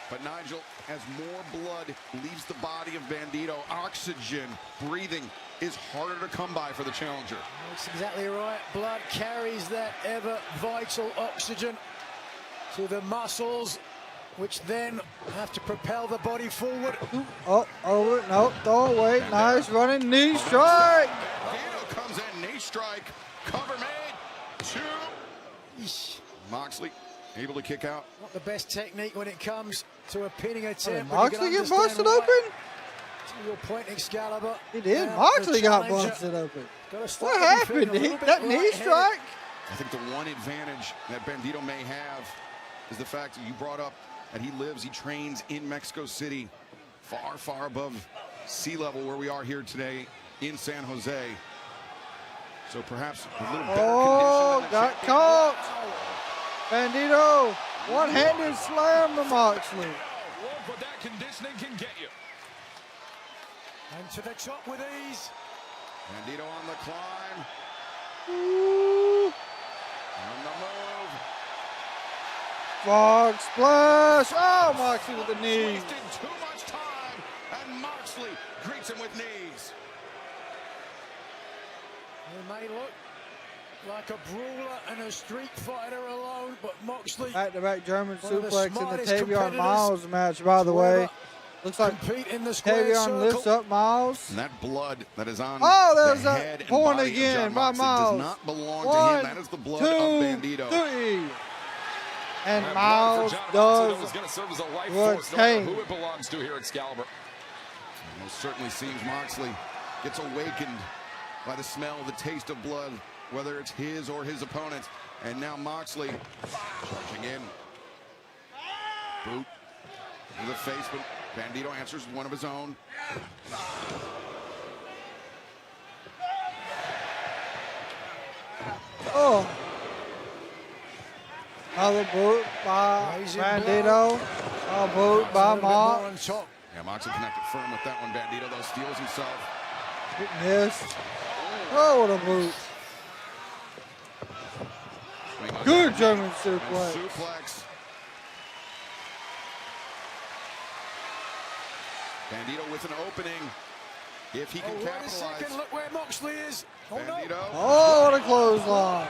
But Nigel, as more blood leaves the body of Bandito, oxygen, breathing is harder to come by for the challenger. That's exactly right. Blood carries that ever vital oxygen to the muscles which then have to propel the body forward. Oh, over. No, throw away. Nice running knee strike. Bandito comes in, knee strike. Cover made. 2. Moxley able to kick out. Not the best technique when it comes to a pinning attempt. Moxley get busted open? To your point, Excalibur. He did. Moxley got busted open. What happened? That knee strike? I think the one advantage that Bandito may have is the fact that you brought up that he trains in Mexico City, far, far above sea level where we are here today in San Jose. So perhaps a little better condition. Got caught. Bandito, one-handed slam to Moxley. Look what that conditioning can get you. And to the top with ease. Bandito on the climb. Ooh. On the move. Frog splash. Oh, Moxley with the knee. Wasting too much time, and Moxley greets him with knees. He may look like a brawler and a street fighter alone, but Moxley. Back-to-back German suplex in the Tavion Miles match, by the way. Looks like Tavion lifts up Miles. And that blood that is on there's the that head and point body again of John by Moxley Miles. does not belong to him. That is the blood of Bandito. 3. And That Miles blood for John Moxley does was going to serve as a life force, no retain. matter who it belongs to here at Excalibur. Most certainly seems Moxley gets awakened by the smell, the taste of blood, whether it's his or his opponent's. And now Moxley charging in. Boot to the face, but Bandito answers one of his own. Oh. Another boot by Bandito. A boot by Mox. Yeah, Moxley connected firm with that one. Bandito, though, steals himself. It missed. Oh, what a boot. Good German suplex. Suplex. Bandito with an opening. If he can capitalize. Second, look where Moxley is. Bandito. Oh, what a clothesline.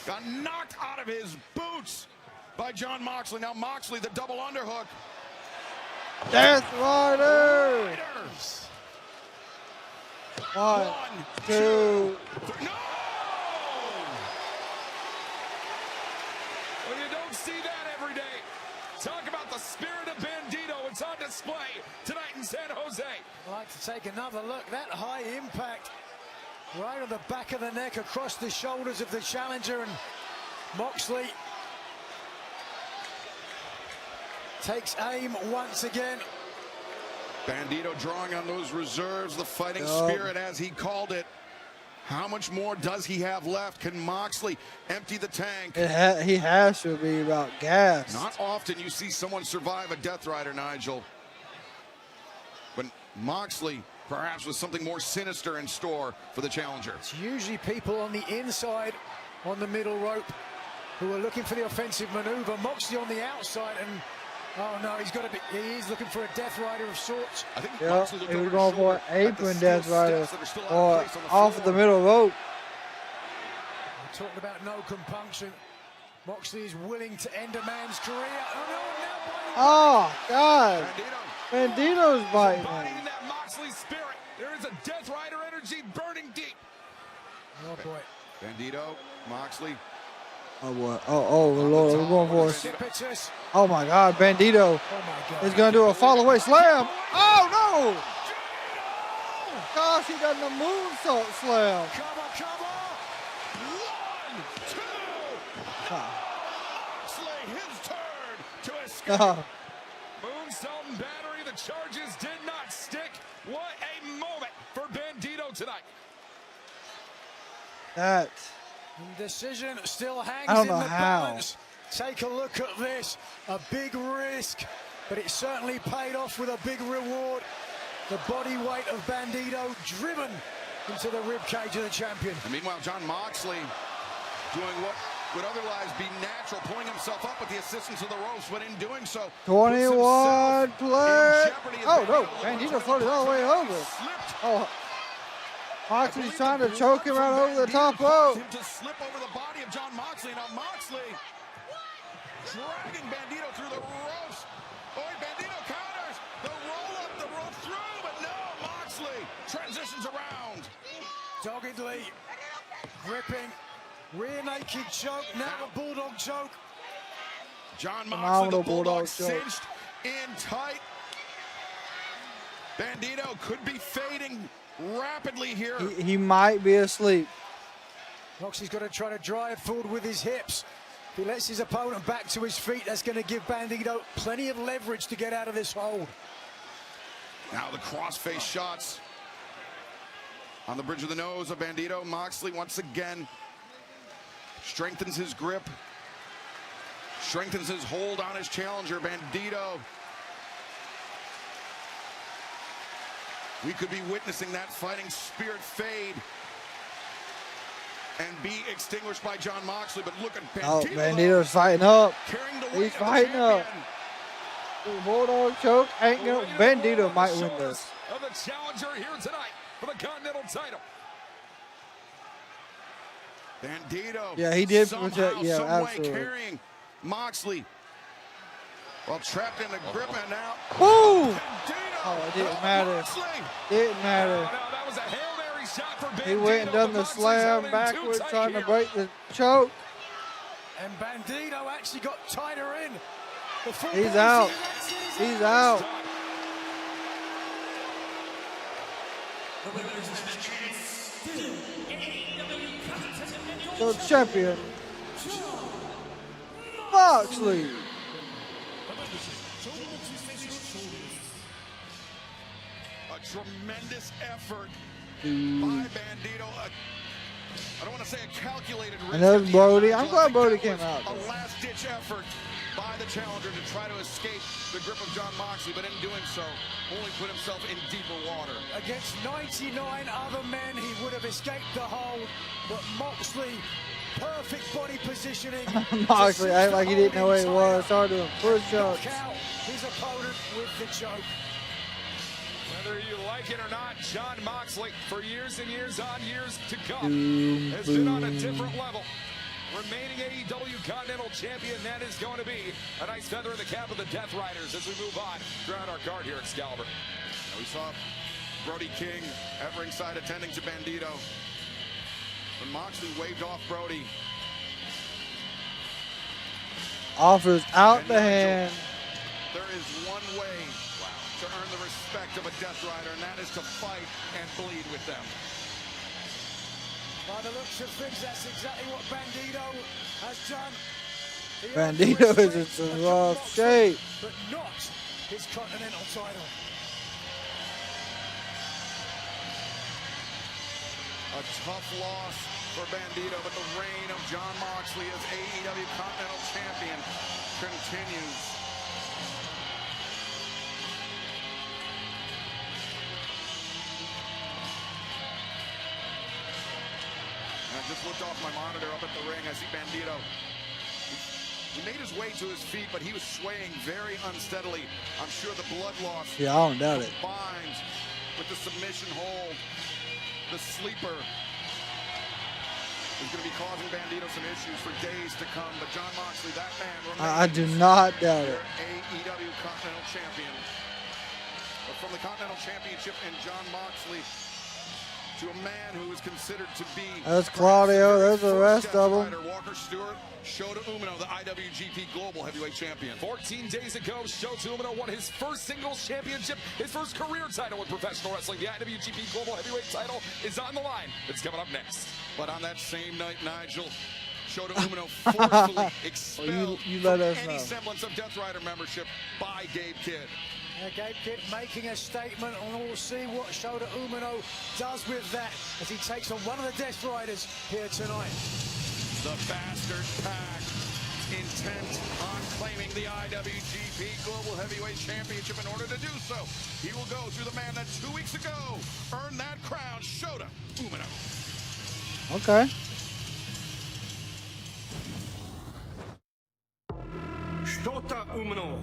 Got knocked out of his boots by John Moxley. Now Moxley, the double underhook. Death Rider. 1, 2. No! Well, you don't see that every day. Talk about the spirit of Bandito. It's on display tonight in San Jose. I'd like to take another look. That high impact right on the back of the neck across the shoulders of the challenger, and Moxley takes aim once again. Bandito drawing on those reserves, the fighting spirit as he called it. How much more does he have left? Can Moxley empty the tank? He has to be about gas. Not often you see someone survive a Death Rider, Nigel. But Moxley, perhaps with something more sinister in store for the challenger. It's usually people on the inside, on the middle rope, who are looking for the offensive maneuver. Moxley on the outside, and oh no, he's looking for a Death Rider of sorts. I think Moxley he was going for an apron Death Rider or off of the middle rope. We talked about no compunction. Moxley is willing to end a man's career. Oh, God. Bandito's biting him. Embodying that Moxley spirit. There is a Death Rider energy burning deep. Oh, boy. Bandito, Moxley. Oh, boy. Oh, Lord. We're going for it. Oh, my God. Bandito is going to do a fall-away slam. Oh, no. Gosh, he done the moonsault slam. Come on. 1, 2. Moxley, his turn to escape. Moonsault and battery. The charges did not stick. What a moment for Bandito tonight. That. Decision still hangs I don't in know the how. balance. Take a look at this. A big risk, but it certainly paid off with a big reward. The body weight of Bandito driven into the ribcage of the champion. And meanwhile, John Moxley doing what would otherwise be natural, pulling himself up with the assistance of the ropes, but in doing so, 21 play. Oh, no. Bandito floated all the way over. Oh, Moxley's trying to choke him right over the top rope. Him to slip over the body of John Moxley. Now Moxley dragging Bandito through the ropes. Oh, Bandito counters. The roll up, the roll through, but no, Moxley transitions around. Doggedly gripping, rear naked choke, now a bulldog choke. John Moxley, the bulldog choke. cinched in tight. Bandito could be fading rapidly here. He might be asleep. Moxley's got to try to drive forward with his hips. If he lets his opponent back to his feet, that's going to give Bandito plenty of leverage to get out of this hold. Now the crossface shots on the bridge of the nose of Bandito. Moxley once again strengthens his grip, strengthens his hold on his challenger, Bandito. We could be witnessing that fighting spirit fade and be extinguished by John Moxley, but look at Bandito. Oh, Bandito's fighting up. He's fighting up. The bulldog choke ain't gonna. Bandito might win this. Of the challenger here tonight for the Continental title. Bandito. Yeah, he did. Somehow, Yeah, some absolutely. way carrying Moxley. Well, trapped in the grip and now. Boom! Bandito. Oh, it didn't matter. Moxley. Didn't matter. No, that was a Hail Mary shot for Bandito. He went and done the slam backwards, trying to break the choke. And Bandito actually got tighter in. He's out. He's out. The champion, Moxley. A tremendous effort by Bandito. I don't want to say a calculated risk. And there's Brody. I'm glad Brody came out. A last-ditch effort by the challenger to try to escape the grip of John Moxley, but in doing so, only put himself in deeper water. Against 99 other men, he would have escaped the hold, but Moxley, perfect body positioning. Moxley acted like he didn't know where he was. Started doing push-ups. Knock out his opponent with the choke. Whether you like it or not, John Moxley, for years and years on years to come, has been on a different level. Remaining AEW Continental Champion, that is going to be a nice feather in the cap of the Death Riders as we move on throughout our card here at Excalibur. Now we saw Brody King at ringside attending to Bandito. When Moxley waved off Brody. Offers out the hand. There is one way to earn the respect of a Death Rider, and that is to fight and bleed with them. By the looks of things, that's exactly what Bandito has done. Bandito is in some rough shape. But not his Continental title. A tough loss for Bandito, but the reign of John Moxley as AEW Continental Champion continues. I just looked off my monitor up at the ring. I see Bandito. He made his way to his feet, but he was swaying very unsteadily. I'm sure the blood loss Yeah, I don't doubt it. combined with the submission hold, the sleeper, is going to be causing Bandito some issues for days to come. But John Moxley, that man, I do not doubt it. AEW Continental Champion. But from the Continental Championship and John Moxley to a man who is considered to be That's Claudio. There's the rest of them. Walker Stewart, Shota Umino, the IWGP Global Heavyweight Champion. 14 days ago, Shota Umino won his first singles championship, his first career title in professional wrestling. The IWGP Global Heavyweight title is on the line. It's coming up next. But on that same night, Nigel, Shota Umino forcefully expelled you let us any know. semblance of Death Rider membership by Gabe Kidd. Gabe Kidd making a statement, and we'll see what Shota Umino does with that as he takes on one of the Death Riders here tonight. The Bastard Pack, intent on claiming the IWGP Global Heavyweight Championship. In order to do so, he will go through the man that 2 weeks ago earned that crown, Shota Umino. Okay. Shota Umino,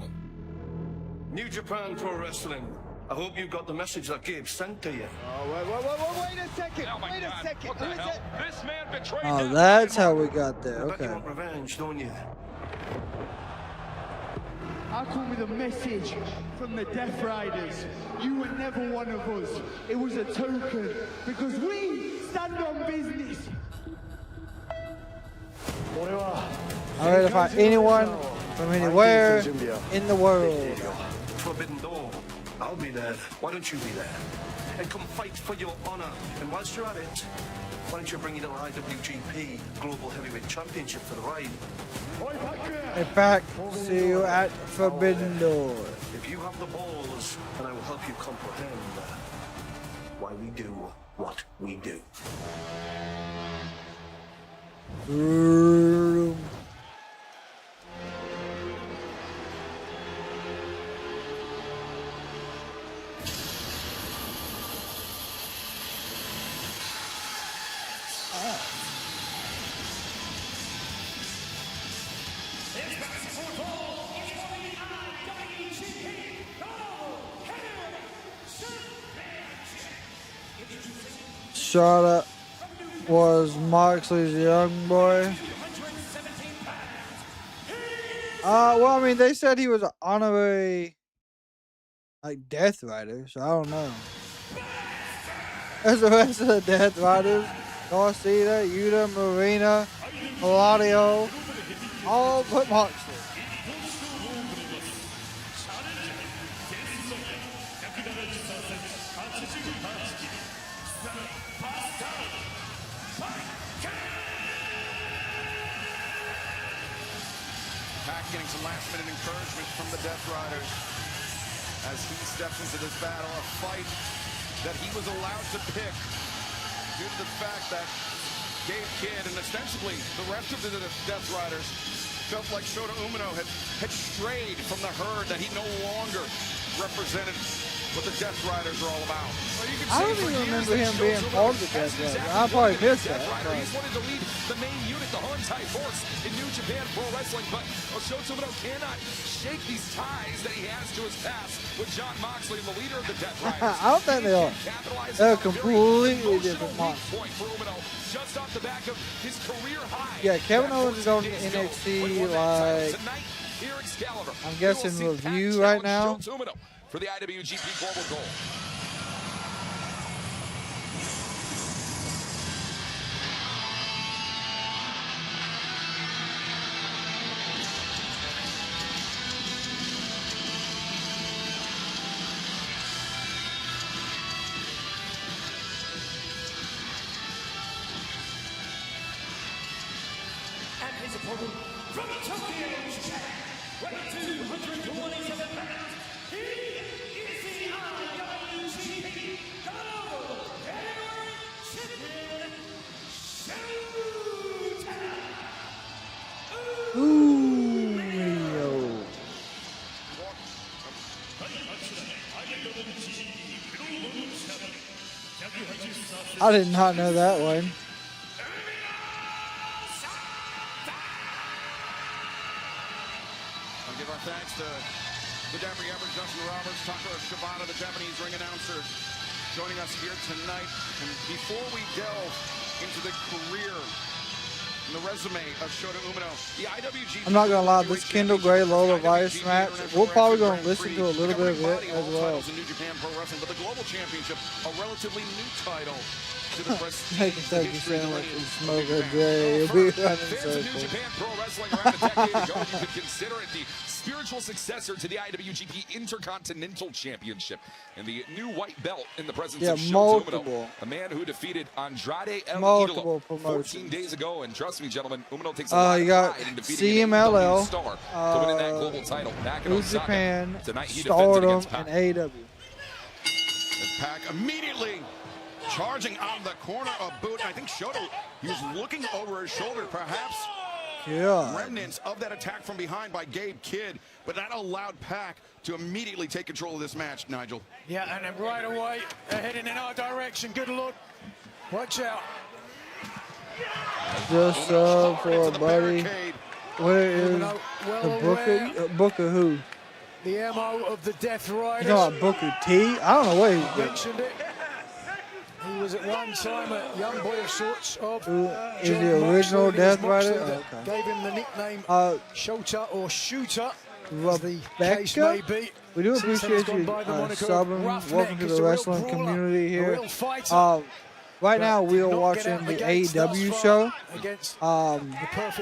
New Japan Pro Wrestling. I hope you got the message that Gabe sent to you. Oh, wait a second. Oh my wait God. a second. What the Who is hell? it? This man betrayed Oh, him. that's how we got there. I bet you Okay. want revenge, don't you? I come with a message from the Death Riders. You were never one of us. It was a token because we stand on business. I'm ready to fight anyone from anywhere in the world. Forbidden Door. I'll be there. Why don't you be there? And come fight for your honor. And whilst you're at it, why don't you bring your little IWGP Global Heavyweight Championship for the ride? Hey, Pac, see you at Forbidden Door. If you have the balls, then I will help you comprehend why we do what we do. Charlotte was Moxley's young boy. Well, I mean, they said he was an honorary, like, Death Rider, so I don't know. There's the rest of the Death Riders. Garcia, Yuta, Marina, Claudio, all but Moxley. Getting some last-minute encouragement from the Death Riders as he steps into this battle, a fight that he was allowed to pick due to the fact that Gabe Kidd and ostensibly the rest of the Death Riders felt like Shota Umino had strayed from the herd, that he no longer represented what the Death Riders are all about. Well, I don't even remember him being part of the Death Riders. I probably missed that. He's wanted to lead the main unit, the Hontai Force, in New Japan Pro Wrestling, but Shota Umino cannot shake these ties that he has to his past with John Moxley, the leader of the Death Riders. I don't think they are. They're completely different monsters. Just off the back of his career high. Yeah, Kevin Owens is on NXT, like, I'm guessing review right now. For the IWGP Global Gold. And his opponent from Tokyo, Japan, weighing 227 pounds. He is the IWGP Global Heavyweight Champion, I did not know that one. I'll give our thanks to the Denver Everett, Justin Roberts, Takara Shibata, the Japanese ring announcer, joining us here tonight. And before we delve into the career and the resume of Shota Umino, the IWGP... I'm not going to lie, this Kendall Gray Lola Vice match, we're probably going to listen to a little bit of it as well. In New Japan Pro Wrestling, but the Global Championship, a relatively new title to the prestige. Make it take you sound like you smoke a J. You'll be running Fans of New circles. Japan Pro Wrestling around a decade ago, you could consider it the spiritual successor to the IWGP Intercontinental Championship and the new white belt in the presence of Shota Umino, a man who defeated Andrade El Idolo 14 days ago. And trust me, gentlemen, Umino takes a lot of pride in defeating an AEW star to win that global title back in New Osaka. Japan, Tonight he defended Stardom, against Pac. and AEW. As Pac immediately charging out of the corner of boot. I think Shota, he was looking over his shoulder, perhaps remnants of that attack from behind by Gabe Kidd, but that allowed Pac to immediately take control of this match, Nigel. Yeah, and then right away, they're heading in our direction. Good look. Watch out. Just for a buddy. Where is the Booker? Booker who? The MO of the Death Riders. You know what, Booker T? I don't know what he's doing. Mentioned it. He was at one time a young boy of sorts of Is John the original Moxley. Death Moxley Rider? that Okay. gave him the nickname Shota or Shooter. Rebecca. We do appreciate you subbing. Welcome to the wrestling community here. Right now, we are watching the AEW show.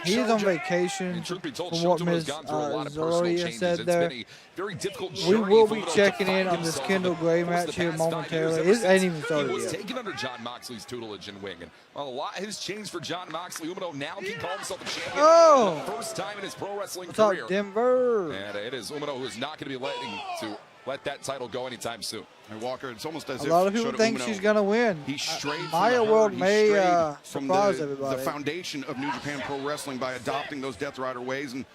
He is on vacation, from what Ms. Zoria said there. We will be checking in on this Kendall Gray match here momentarily. It ain't even started He was yet. taken under John Moxley's tutelage and wing, and a lot has changed for John Moxley. Umino now can call himself a champion for the first time in his pro wrestling What's career. up, Denver? And it is Umino who is not going to be let that title go anytime soon. And Walker, it's almost as A lot of people think she's going to win. He strayed Maya World may from surprise the everybody. foundation of New Japan Pro Wrestling by adopting those Death Rider ways, and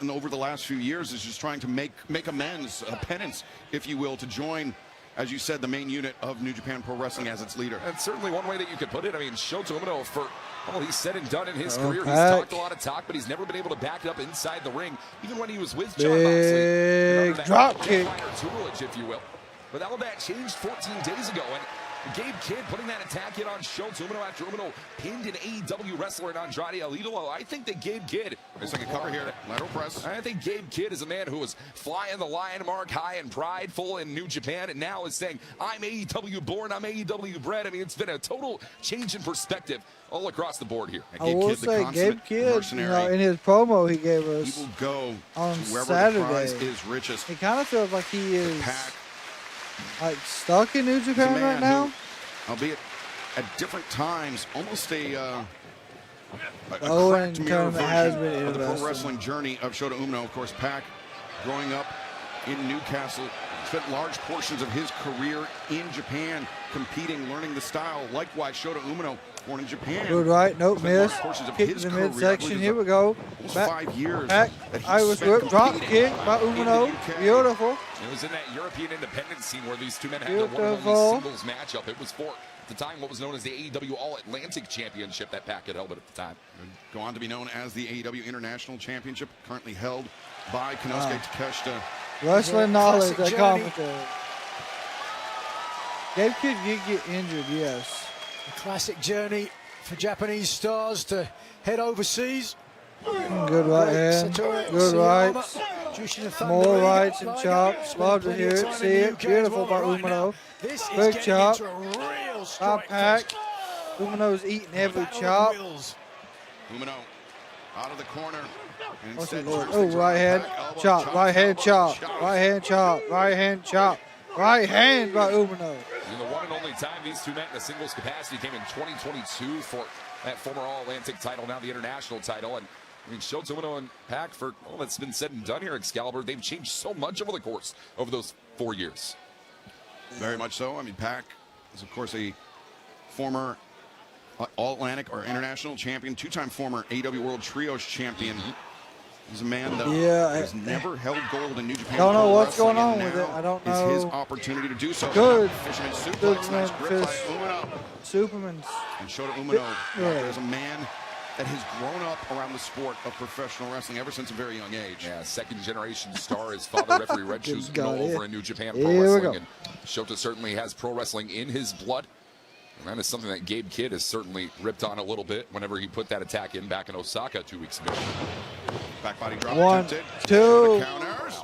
over the last few years is just trying to make amends, penance, if you will, to join, as you said, the main unit of New Japan Pro Wrestling as its leader. That's certainly one way that you could put it. I mean, Shota Umino, for all he's said and done in his career, he's Pack. talked a lot of talk, but he's never been able to back it up inside the ring, even when he was with John Big Moxley. drop kick. Tutelage, if you will. But all that changed 14 days ago, and Gabe Kidd putting that attack in on Shota Umino after Umino pinned an AEW wrestler in Andrade El Idolo. I think that Gabe Kidd, Let's take a cover here, lateral press. I think Gabe Kidd is a man who was flying the lion mark high and prideful in New Japan, and now is saying, I'm AEW born, I'm AEW bred. I mean, it's been a total change in perspective all across the board here. I will say, Gabe Kidd, in his promo he gave us he will go on to wherever Saturday, the prize is richest. he kind of feels like he is like stuck in New Japan right now. Albeit at different times, almost a Owen cracked mirror tournament has version been of the pro interesting. wrestling journey of Shota Umino. Of course, Pac, growing up in Newcastle, spent large portions of his career in Japan competing, learning the style. Likewise, Shota Umino, born in Japan. Good right, nope, spent large miss. portions of Kick his in the career, midsection. I believe Here it we was go. almost Back, 5 years. back. that he Irish spent whip, drop competing kick by in the Umino. UK. Beautiful. It was in that European independence scene where these two men had their one and Beautiful. only singles matchup. It was for, at the time, what was known as the AEW All-Atlantic Championship that Pac had held it at the time. Would go on to be known as the AEW International Championship, currently held by Konosuke Takeshita. Wrestling knowledge, that journey. commentary. Gabe Kidd did get injured, yes. A classic journey for Japanese stars to head overseas. Good right hand, good rights, more rights and chops. Love to hear it, see it. Beautiful by Umino. Big chop. Top pack. Umino's eating every chop. Umino out of the corner. And Oh, instead Lord. turns Oh, things right hand around. Back elbow, chop, right hand chop, right hand chop, right hand chop, right hand by Umino. And the one and only time these two met in a singles capacity came in 2022 for that former All-Atlantic title, now the international title. And I mean, Shota Umino and Pac, for all that's been said and done here, Excalibur, they've changed so much over the course over those 4 years. Very much so. I mean, Pac is, of course, a former All-Atlantic or international champion, two-time former AEW World Trios champion. He's a man that has never held gold in New Japan. Don't know Pro what's Wrestling, going on and with it. now I don't is know. his opportunity to do so. Good. Fisherman suplex, Superman nice grip by fish. Umino. Superman's. And Shota Umino Yeah. is a man that has grown up around the sport of professional wrestling ever since a very young age. Yeah, second-generation star. His father, referee Red Shoes, God, over yeah. in New Japan Here Pro we Wrestling. go. And Shota certainly has pro wrestling in his blood. And that is something that Gabe Kidd has certainly ripped on a little bit whenever he put that attack in back in Osaka 2 weeks ago. Back body drop. One, attempted. two. The counters.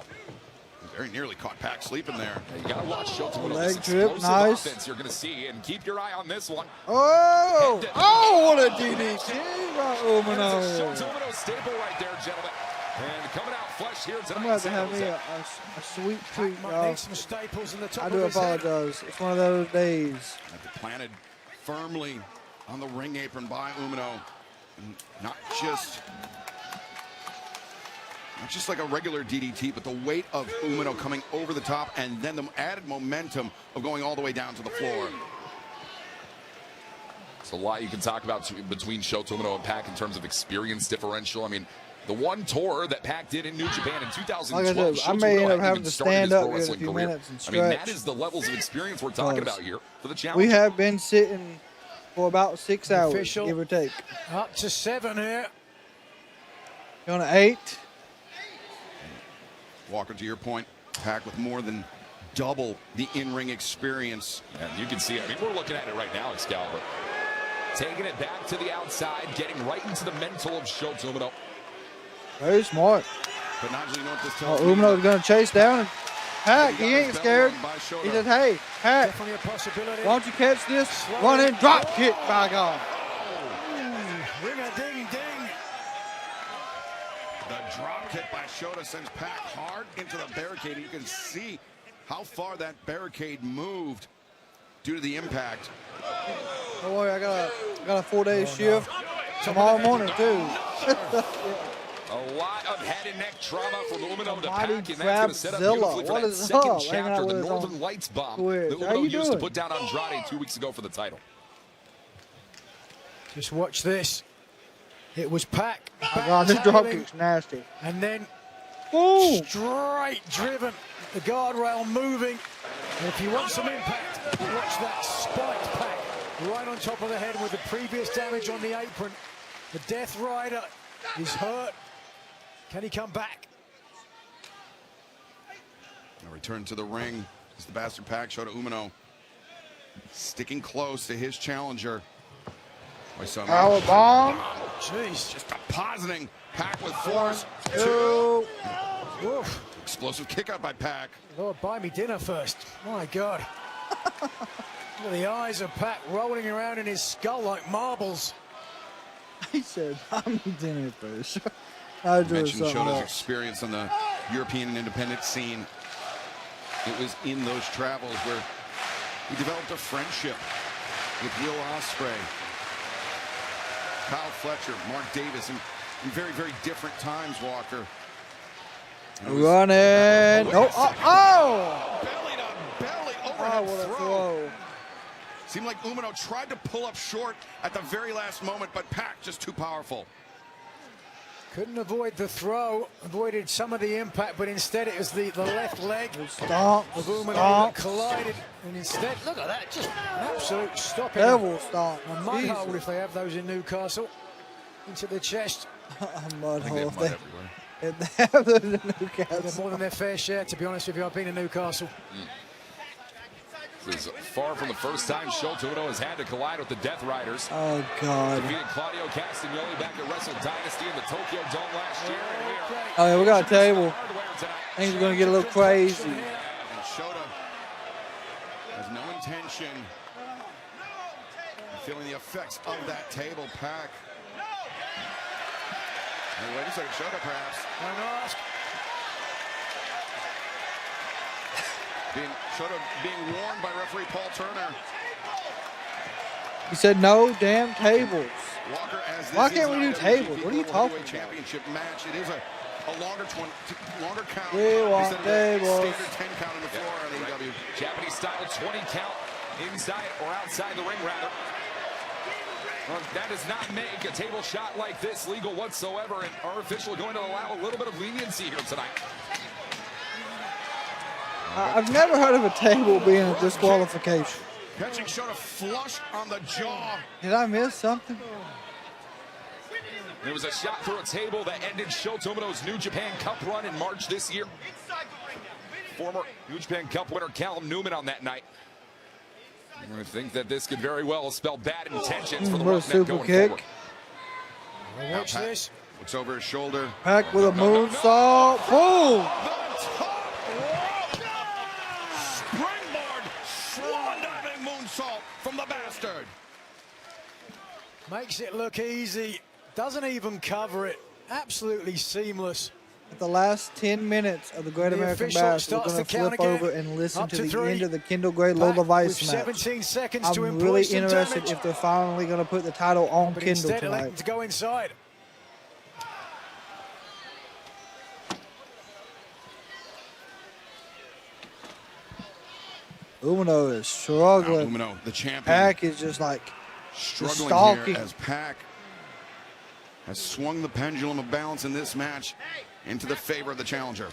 Very nearly caught Pac sleeping there. You got to watch Shota Umino. Leg This drip, explosive nice. offense you're going to see, and keep your eye on this one. Oh! Oh, what a DDT by It's a Umino. Shota Umino staple right there, gentlemen. And coming out flush here tonight. I'm going to have me a sweet treat, y'all. Some staples in the top I of do his head. apologize. It's one of those days. Planted firmly on the ring apron by Umino. And not just like a regular DDT, but the weight of Umino coming over the top, and then the added momentum of going all the way down to the floor. It's a lot you can talk about between Shota Umino and Pac in terms of experience differential. I mean, the one tour that Pac did in New Japan in 2012, Like I said, I may end up having to stand up here in a few minutes and I mean, that stretch. is the levels of experience we're talking about here for the challenge. We have been sitting for about 6 hours, Official. give or take. Up to 7 here. Going to 8. Walker, to your point, Pac with more than double the in-ring experience. And you can see it. I mean, we're looking at it right now, Excalibur. Taking it back to the outside, getting right into the mental of Shota Umino. Very smart. But Nigel, you know what this Oh, tells me? Umino's going to chase down. Pac, he ain't scared. He said, hey, Pac, Definitely a possibility. why don't you catch this? Running drop kick, by God. Ring a ding ding. The drop kick by Shota sends Pac hard into the barricade. You can see how far that barricade moved due to the impact. Don't worry, I got a 4-day shift tomorrow morning too. A lot of head and neck trauma from Umino to Mighty Pac, and that's going to set up beautifully for What that is second up? chapter, the Hanging out with Northern us Lights bomb Twitch. that How you Umino used to doing? put down Andrade 2 weeks ago for the title. Just watch this. It was Pac. Oh God, this drop kick's nasty. And then boom, straight driven. The guardrail moving. And if you want some impact, watch that spiked Pac right on top of the head with the previous damage on the apron. The Death Rider is hurt. Can he come back? A return to the ring. It's the Bastard Pac, Shota Umino. Sticking close to his challenger. Power bomb. Jeez, just depositing Pac with force. 2. Oof. Explosive kick out by Pac. Lord, buy me dinner first. My God. Look at the eyes of Pac rolling around in his skull like marbles. He said, I'm dinner first. I do Mentioned something Shota's else. experience on the European and independent scene. It was in those travels where he developed a friendship with Will Ospreay, Kyle Fletcher, Mark Davis, and in very, very different times, Walker. Running. Oh. Belly to belly, Oh, overhead what a throw. throw. Seemed like Umino tried to pull up short at the very last moment, but Pac just too powerful. Couldn't avoid the throw, avoided some of the impact, but instead it was the left leg Stomp. of Umino Stomp. that collided. And instead, look at that, just an absolute stopping. Devil stomp. A mud Jesus. hole if they have those in Newcastle. Into the chest. A mud hole. have mud everywhere. If they have those in They're Newcastle. more than their fair share, to be honest with you. I've been in Newcastle. This is far from the first time Shota Umino has had to collide with the Death Riders. Oh, God. Defeated Claudio Castagnoli back at Wrestle Dynasty in the Tokyo Dome last year. And we are Oh, yeah, we got a table. hardware tonight. Things are going to get a little crazy. And Shota has no intention of feeling the effects of that table. Pac. Hey, wait a second, Shota perhaps. Don't ask. Shota being warned by referee Paul Turner. He said no damn tables. Walker, as this Why is can't we an do IWGP tables? What are you Global talking Heavyweight about? Championship match. It is a longer count. We want instead of the tables. standard 10 count on the floor on AEW. Japanese style 20 count inside or outside the ring, rather. Well, that does not make a table shot like this legal whatsoever, and our official going to allow a little bit of leniency here tonight. I've never heard of a table being a disqualification. Catching Shota flush on the jaw. Did I miss something? There was a shot through a table that ended Shota Umino's New Japan Cup run in March this year. Former New Japan Cup winner Callum Newman on that night. I think that this could very well spell bad intentions for the What a Roughneck super going kick. forward. Watch Pac this. looks over his shoulder. Pac with a moonsault. Boom. Springboard swan diving moonsault from the Bastard. Makes it look easy. Doesn't even cover it. Absolutely seamless. At the last 10 minutes of the Great The American official Bash, we're starts going to the count flip again. over and listen Up to to the 3. end of the Kendall Gray Pac Lola Vice with match. 17 seconds to I'm employ really some interested damage. if they're finally going to put the title on But Kendall instead, elect tonight. to go inside. Umino is struggling. Umino, the champion, Pac is just like struggling stalking. here as Pac has swung the pendulum of balance in this match into the favor of the challenger.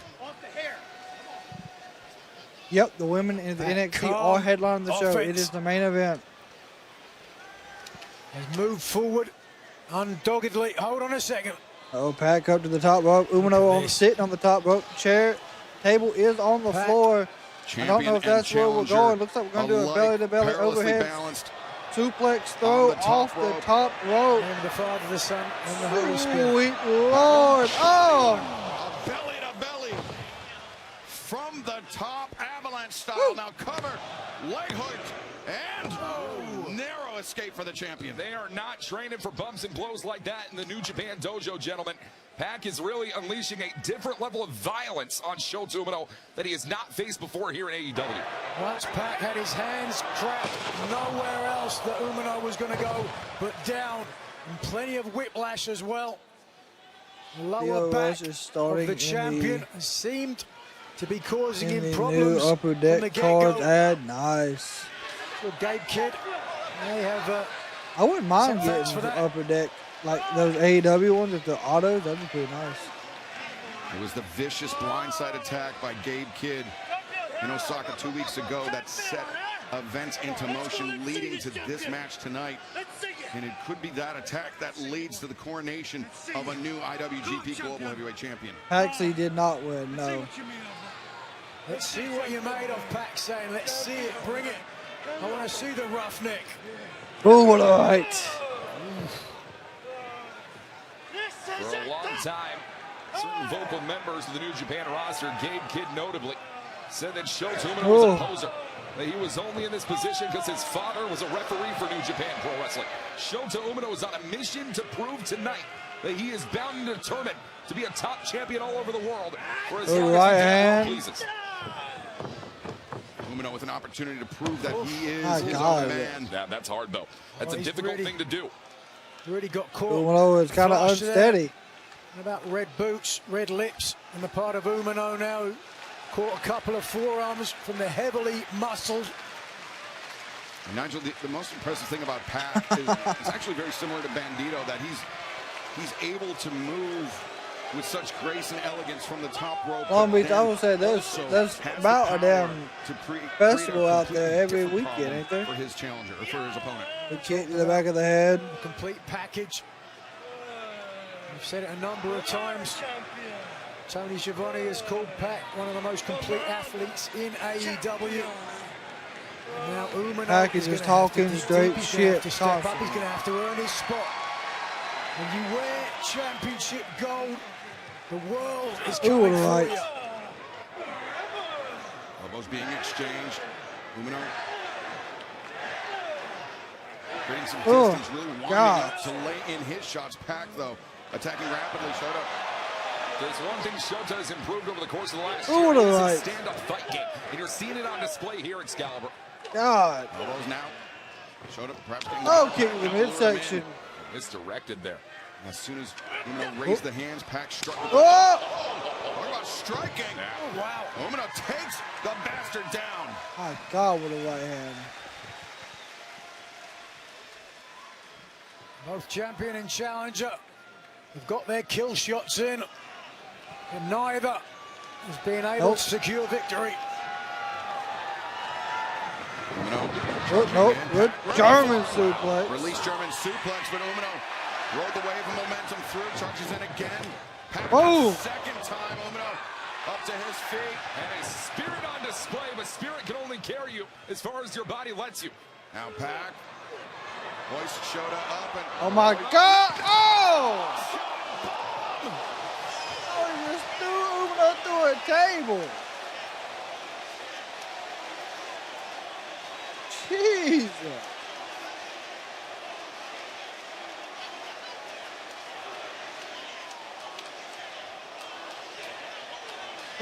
Yep, the women in the That NXT calm are headlining the show. It offense. is the main event. Has moved forward undoggedly. Hold on a second. Oh, Pac up to the top rope. Umino sitting on the top rope. Chair, table is on the Pac, floor. I don't know if Champion that's where we're and going. challenger Looks like we're going to do a alike, belly-to-belly perilously overhead balanced suplex throw the top off the rope. top rope. And the Father, the Son, and the Holy Spirit. Sweet Lord. Oh! A belly to top avalanche style. Now cover, leg hook, and narrow escape for the champion. They are not training for bumps and blows like that in the New Japan dojo, gentlemen. Pac is really unleashing a different level of violence on Shota Umino that he has not faced before here in AEW. Once Pac had his hands trapped, nowhere else that Umino was going to go but down, and plenty of whiplash as well. The lower back of the champion seemed to be causing him problems. New upper deck card ad, nice. Good Gabe Kidd. They have. I wouldn't mind getting the upper deck, like those AEW ones with the autos. That'd be pretty nice. It was the vicious blindside attack by Gabe Kidd in Osaka 2 weeks ago that set events into motion, leading to this match tonight. And it could be that attack that leads to the coronation of a new IWGP Global Heavyweight Champion. Actually did not win, no. Let's see what you're made of, Pac saying. Let's see it. Bring it. I want to see the roughneck. Oh, what a right. For a long time, certain vocal members of the New Japan roster, Gabe Kidd notably, said that Shota Umino was a poser. That he was only in this position because his father was a referee for New Japan Pro Wrestling. Shota Umino is on a mission to prove tonight that he is bound and determined to be a top champion all over the world for as long as he pleases. Umino with an opportunity to prove that he is his own man. Yeah, that's hard, though. That's a difficult thing to do. Really got caught. Umino is kind of unsteady. What about red boots, red lips on the part of Umino now? Caught a couple of forearms from the heavily muscled. And Nigel, the most impressive thing about Pac is it's actually very similar to Bandito, that he's able to move with such grace and elegance from the top rope. Long Beach, I would say there's about a damn festival out there every weekend, ain't there? For his challenger, or for his opponent. The kick to the back of the head. Complete package. I've said it a number of times. Tony Schiavone has called Pac one of the most complete athletes in AEW. And now Umino Pac is just talking straight shit. He's going to have to earn his spot. When you wear championship gold, the world is coming for you. Elbows being exchanged. Umino creating some distance, really warming up to lay in his shots. Pac, though, attacking rapidly. Shota. There's one thing Shota has improved over the course of the last year. It's his stand-up fight game, and you're seeing it on display here at Excalibur. God. Elbows now. Shota perhaps getting kick in the midsection. Misdirected there. As soon as Umino raised the hands, Pac struck. What about striking? Oh, wow. Umino takes the bastard down. My God, what a right hand. Both champion and challenger have got their kill shots in, and neither has been able to secure victory. Good German suplex. Release German suplex, but Umino rode the wave of momentum through, charges in again. Pac second time, Umino up to his feet. And a spirit on display, but spirit can only carry you as far as your body lets you. Now Pac hoists Shota up and... Oh my God! Oh! He just threw Umino through a table. Jesus.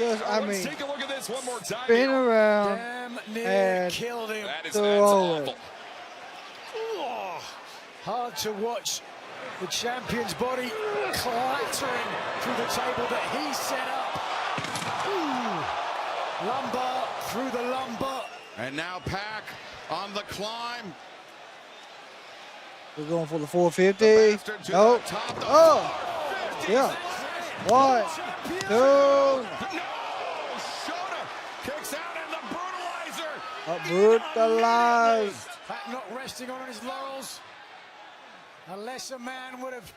Let's take a look at this one more time. Spin around. Damn near and killed him. That's awful. Hard to watch the champion's body clattering through the table that he set up. Lumbar through the lumbar. And now Pac on the climb. We're going for the 450. Nope. Oh. Yeah. 1, 2. No. Shota kicks out in the brutalizer. Brutalized. Pac not resting on his laurels. A lesser man would have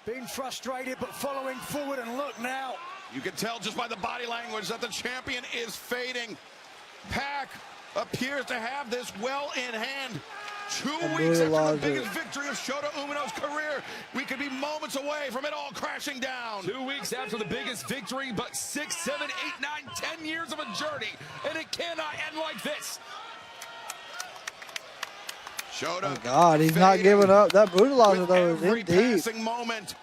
been frustrated, but following forward, and look now. You can tell just by the body language that the champion is fading. Pac appears to have this well in hand. 2 weeks after the biggest victory of Shota Umino's career, we could be moments away from it all crashing down. 2 weeks after the biggest victory, but 6, 7, 8, 9, 10 years of a journey, and it cannot end like this. Shota. Oh God, he's not giving up. That brutalizer though is in deep. Moment.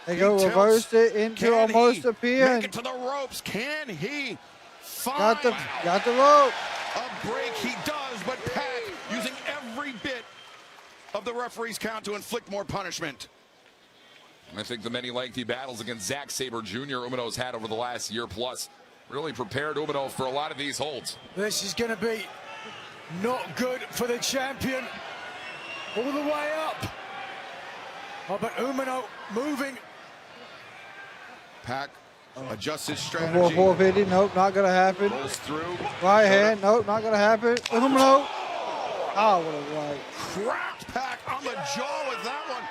They go reversed it into almost a pin. Make it to the ropes. Can he find got the rope? A break he does, but Pat using every bit of the referee's count to inflict more punishment. I think the many lengthy battles against Zack Sabre Jr. Umino's had over the last year plus really prepared Umino for a lot of these holds. This is going to be not good for the champion. All the way up. Oh, but Umino moving. Pac adjusts his strategy. 450, nope, not gonna happen. Rolls through. Right hand, nope, not gonna happen. Umino. Oh, what a right. Cracked Pac on the jaw with that one.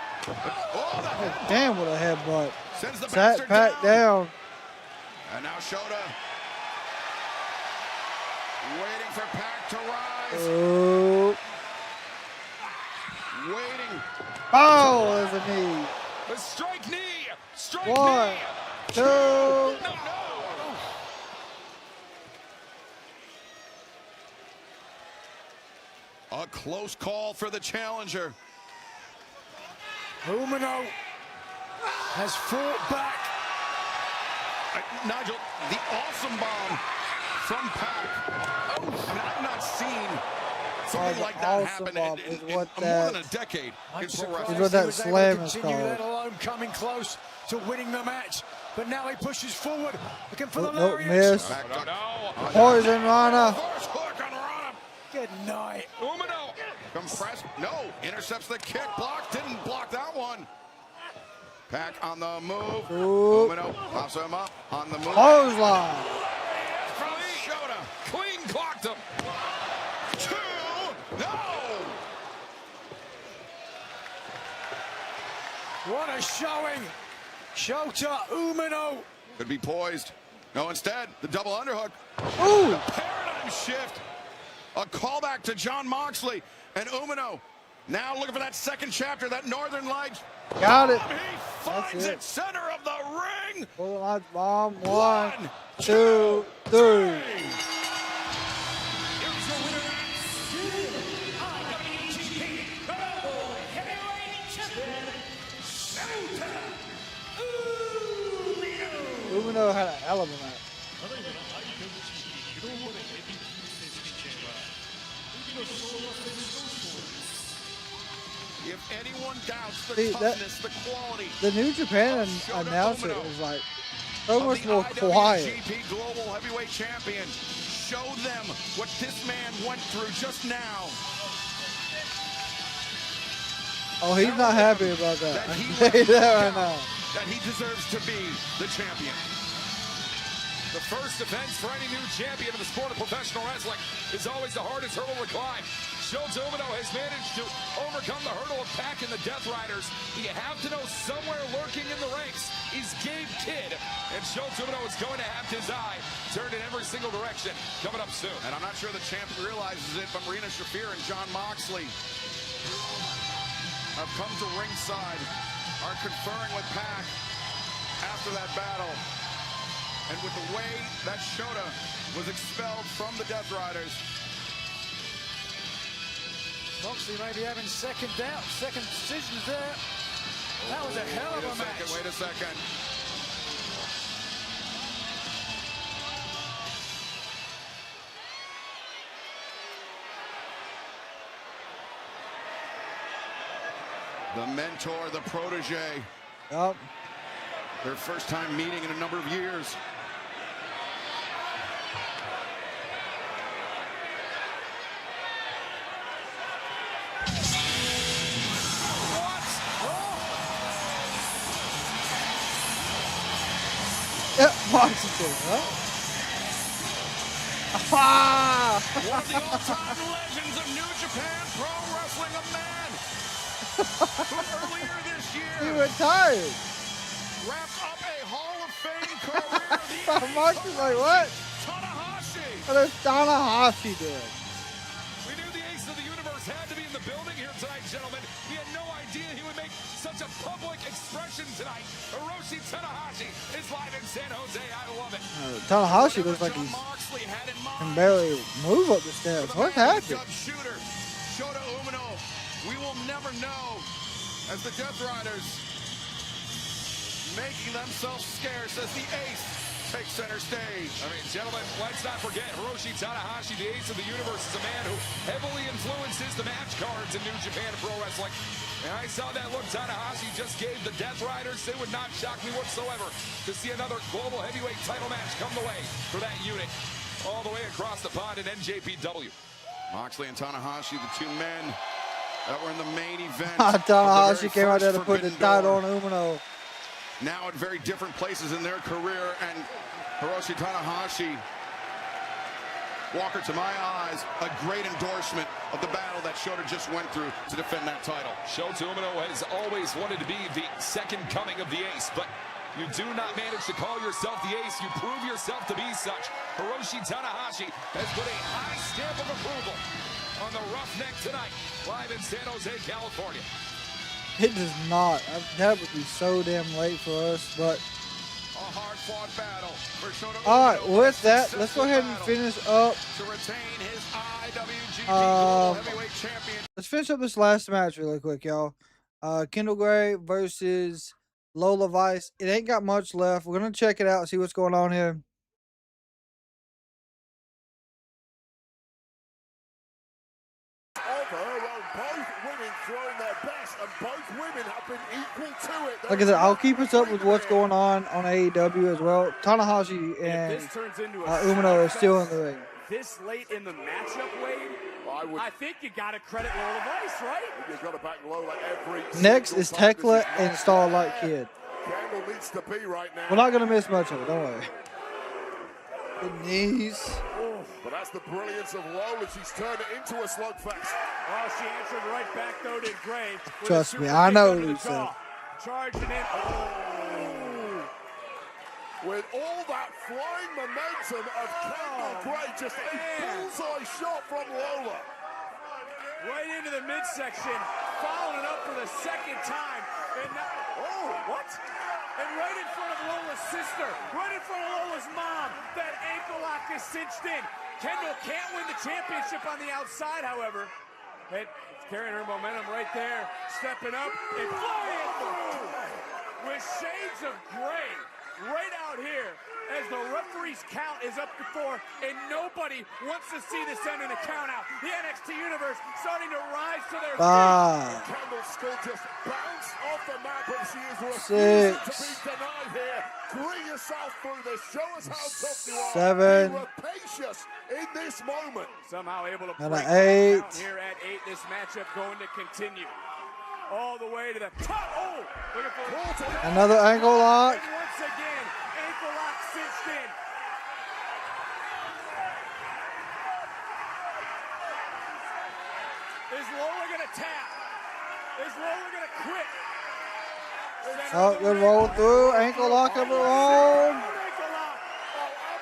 Oh, damn, what a headbutt. Sends the Sat Pac down. And now Shota waiting for Pac to rise. Oh. Waiting. Oh, there's a knee. A strike knee. Strike 1, knee. 2. No. A close call for the challenger. Umino has fought back. Nigel, the awesome bomb from Pac. I've not seen something like that happen in more than a decade in pro wrestling. Is what that slam is called. Let alone coming close to winning the match. But now he pushes forward, looking for the nope, lariat. miss. Poison Rana. Good night. Umino. Compressed. No. Intercepts the kick. Block. Didn't block that one. Pac on the move. Umino pops him up on the move. Clothesline. Shota. Clean clocked him. 2. No. What a showing. Shota Umino. Could be poised. No, instead, the double underhook. Ooh. The paradigm shift. A callback to John Moxley. And Umino now looking for that second chapter, that Northern Lights. Got it. He finds it. Center of the ring. Full bomb. 1, 2, 3. Umino had a hell of a match. If anyone doubts the toughness, the quality, the New Japan announcer was like so much more quiet. NJPW Global Heavyweight Champion, show them what this man went through just now. Oh, he's not happy about that. I can tell you that right now. That he deserves to be the champion. The first defense for any new champion in the sport of professional wrestling is always the hardest hurdle to climb. Shota Umino has managed to overcome the hurdle of Pac and the Death Riders. You have to know somewhere lurking in the ranks is Gabe Kidd. And Shota Umino is going to have his eye turned in every single direction coming up soon. And I'm not sure the champ realizes it, but Marina Shafir and John Moxley have come to ringside, are conferring with Pac after that battle. And with the way that Shota was expelled from the Death Riders. Moxley maybe having second doubt, second decisions there. That was a hell of a match. Wait a second. The mentor, the protege. Yep. Their first time meeting in a number of years. Yep, Washington, huh? Ah! One of the all-time legends of New Japan Pro Wrestling, a man who earlier this year He retired. wrapped up a Hall of Fame career. Mark was like, what? Tanahashi. What is Tanahashi doing? We knew the ace of the universe had to be the building here tonight, gentlemen. We had no idea he would make such a public expression tonight. Hiroshi Tanahashi is live in San Jose. I love it. Tanahashi looks like he can barely move up the steps. What happened? Shooter, Shota Umino. We will never know as the Death Riders making themselves scarce as the ace takes center stage. I mean, gentlemen, let's not forget Hiroshi Tanahashi, the ace of the universe, is a man who heavily influences the match cards in New Japan Pro Wrestling. And I saw that look Tanahashi just gave the Death Riders. It would not shock me whatsoever to see another global heavyweight title match come the way for that unit all the way across the pond in NJPW. Moxley and Tanahashi, the two men that were in the main event. Tanahashi came out there to put the title on Umino. Now at very different places in their career, and Hiroshi Tanahashi, Walker, to my eyes, a great endorsement of the battle that Shota just went through to defend that title. Shota Umino has always wanted to be the second coming of the ace, but you do not manage to call yourself the ace. You prove yourself to be such. Hiroshi Tanahashi has put a high stamp of approval on the Roughneck tonight, live in San Jose, California. It does not. That would be so damn late for us, but. A hard-fought battle for Shota Umino. All right, with that, let's go ahead and finish up. To retain his IWGP Global Heavyweight Champion. Let's finish up this last match really quick, y'all. Kendall Gray versus Lola Vice. It ain't got much left. We're gonna check it out and see what's going on here. Like I said, I'll keep us up with what's going on AEW as well. Tanahashi and Umino is still in the ring. This late in the matchup, Wade, I think you got to credit Lola Vice, right? You've got to back Lola every Next is Tekla and Starlight Kid. Kendall needs to be right now. We're not going to miss much of it, don't worry. The knees. But that's the brilliance of Lola. She's turned it into a slugfest. Oh, she answered right back, though, to Gray. Trust me, I know, Lisa. Charging in. Oh. With all that flying momentum of Kendall Gray, just a bullseye shot from Lola. Right into the midsection, following it up for the second time. And now, what? And right in front of Lola's sister, right in front of Lola's mom, that ankle lock is cinched in. Kendall can't win the championship on the outside, however. It's carrying her momentum right there, stepping up and flying through with shades of gray right out here as the referee's count is up to 4 and nobody wants to see this end in a count out. The NXT universe starting to rise to their feet. Kendall still just bounced off the mat, but she is refusing to be denied here. Bring yourself through this. Show us how tough you are. 7. Be rapacious in this moment. Somehow able to and break 8. down here at 8. This matchup going to continue all the way to the top. Oh, looking for another ankle lock. And once again, ankle lock cinched in. Is Lola gonna tap? Is Lola gonna quit? Oh, good roll through. Ankle lock of her own.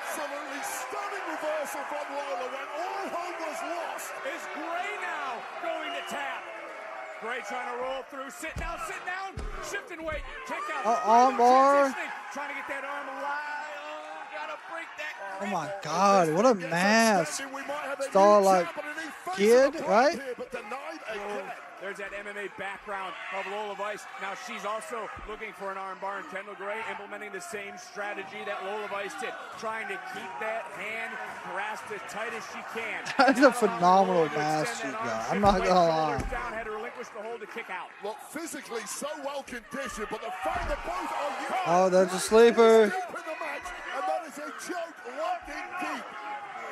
Absolutely stunning reversal from Lola when all hope was lost. Is Gray now going to tap? Gray trying to roll through. Sit down, shifting weight, kick out. Arm bar. Trying to get that arm alive. Oh, gotta break that. Oh my God, what a mask. Starlight Kid, right? There's that MMA background of Lola Vice. Now she's also looking for an armbar, and Kendall Gray implementing the same strategy that Lola Vice did, trying to keep that hand grasped as tight as she can. That's a phenomenal mask she got. I'm not gonna lie. Down, had to relinquish the hold to kick out. Look, physically so well conditioned, but the fact that both are oh, there's a sleeper. Deep in the match, and that is a joke locked in deep.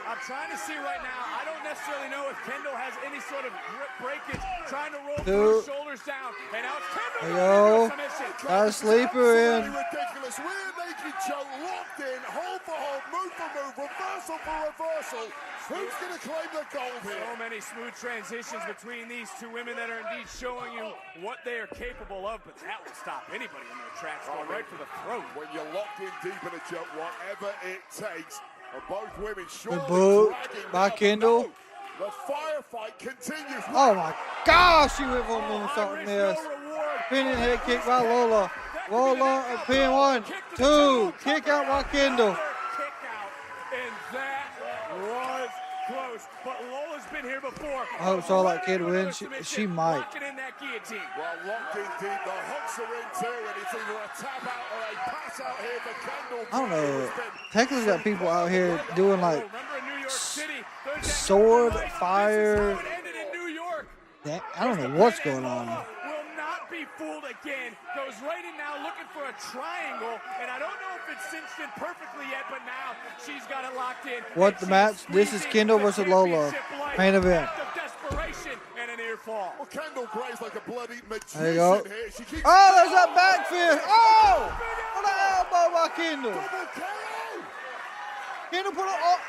I'm trying to see right now. I don't necessarily know if Kendall has any sort of grip breakage. Trying to roll through, shoulders down, and now it's Kendall. There you go. Got a sleeper in. Ridiculous. Rear naked choke locked in. Hold for hold, move for move, reversal for reversal. Who's going to claim the gold here? So many smooth transitions between these two women that are indeed showing you what they are capable of, but that will stop anybody in their tracks. Going right for the throat. When you're locked in deep in a choke, whatever it takes. Both women good boot by Kendall. The firefight continues. Oh my gosh, she went for a moonsault and missed. Spinning head kick by Lola. Lola and pin 1, 2. Kick out by Kendall. And that was close. But Lola's been here before. I hope Starlight Kid wins. She might. Locking in that guillotine. Well, locked in deep. The hooks are in too, and it's either a tap out or a pass out here for Kendall. I don't know. Technically got people out here doing like sword, fire. That, I don't know what's going on. Will not be fooled again. Goes right in now looking for a triangle. And I don't know if it's cinched in perfectly yet, but now she's got it locked in. What the match? This is Kendall versus Lola. Main event. Desperation and an ear fall. Well, Kendall Gray's like a bloody magician there you go. here. She keeps oh, there's that back fist. Oh! What an elbow by Kendall. Kendall put it on.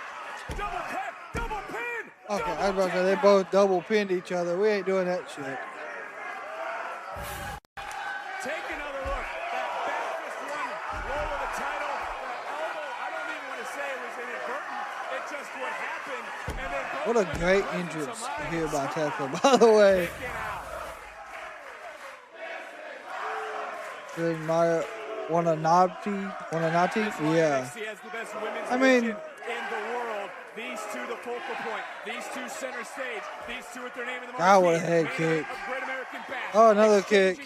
Double pin. Okay, I was about to say they both double pinned each other. We ain't doing that shit. Take another look. That back fist won Lola the title. That elbow, I don't even want to say it was inadvertent. It's just what happened. And then what a great entrance here by Tekla, by the way. Good Maya Wananati? Yeah. I mean, these two the focal point. These two center stage. These two at their name in the God, what a head kick. Oh, another kick.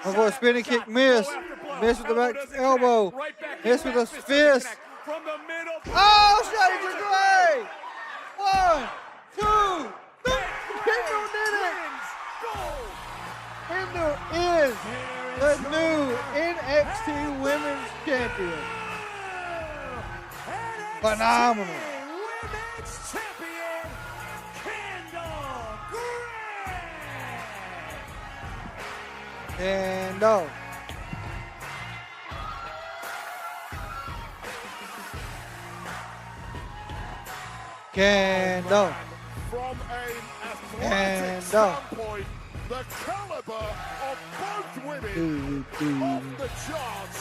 Oh, boy, spinning kick. Miss. Miss with the back elbow. Miss with a fist. Oh, shot to Gray. 1, 2, 3. Kendall did it. Kendall is the new NXT Women's Champion. Phenomenal. And no. Kendall. From an athletic standpoint, the caliber of both women off the charts.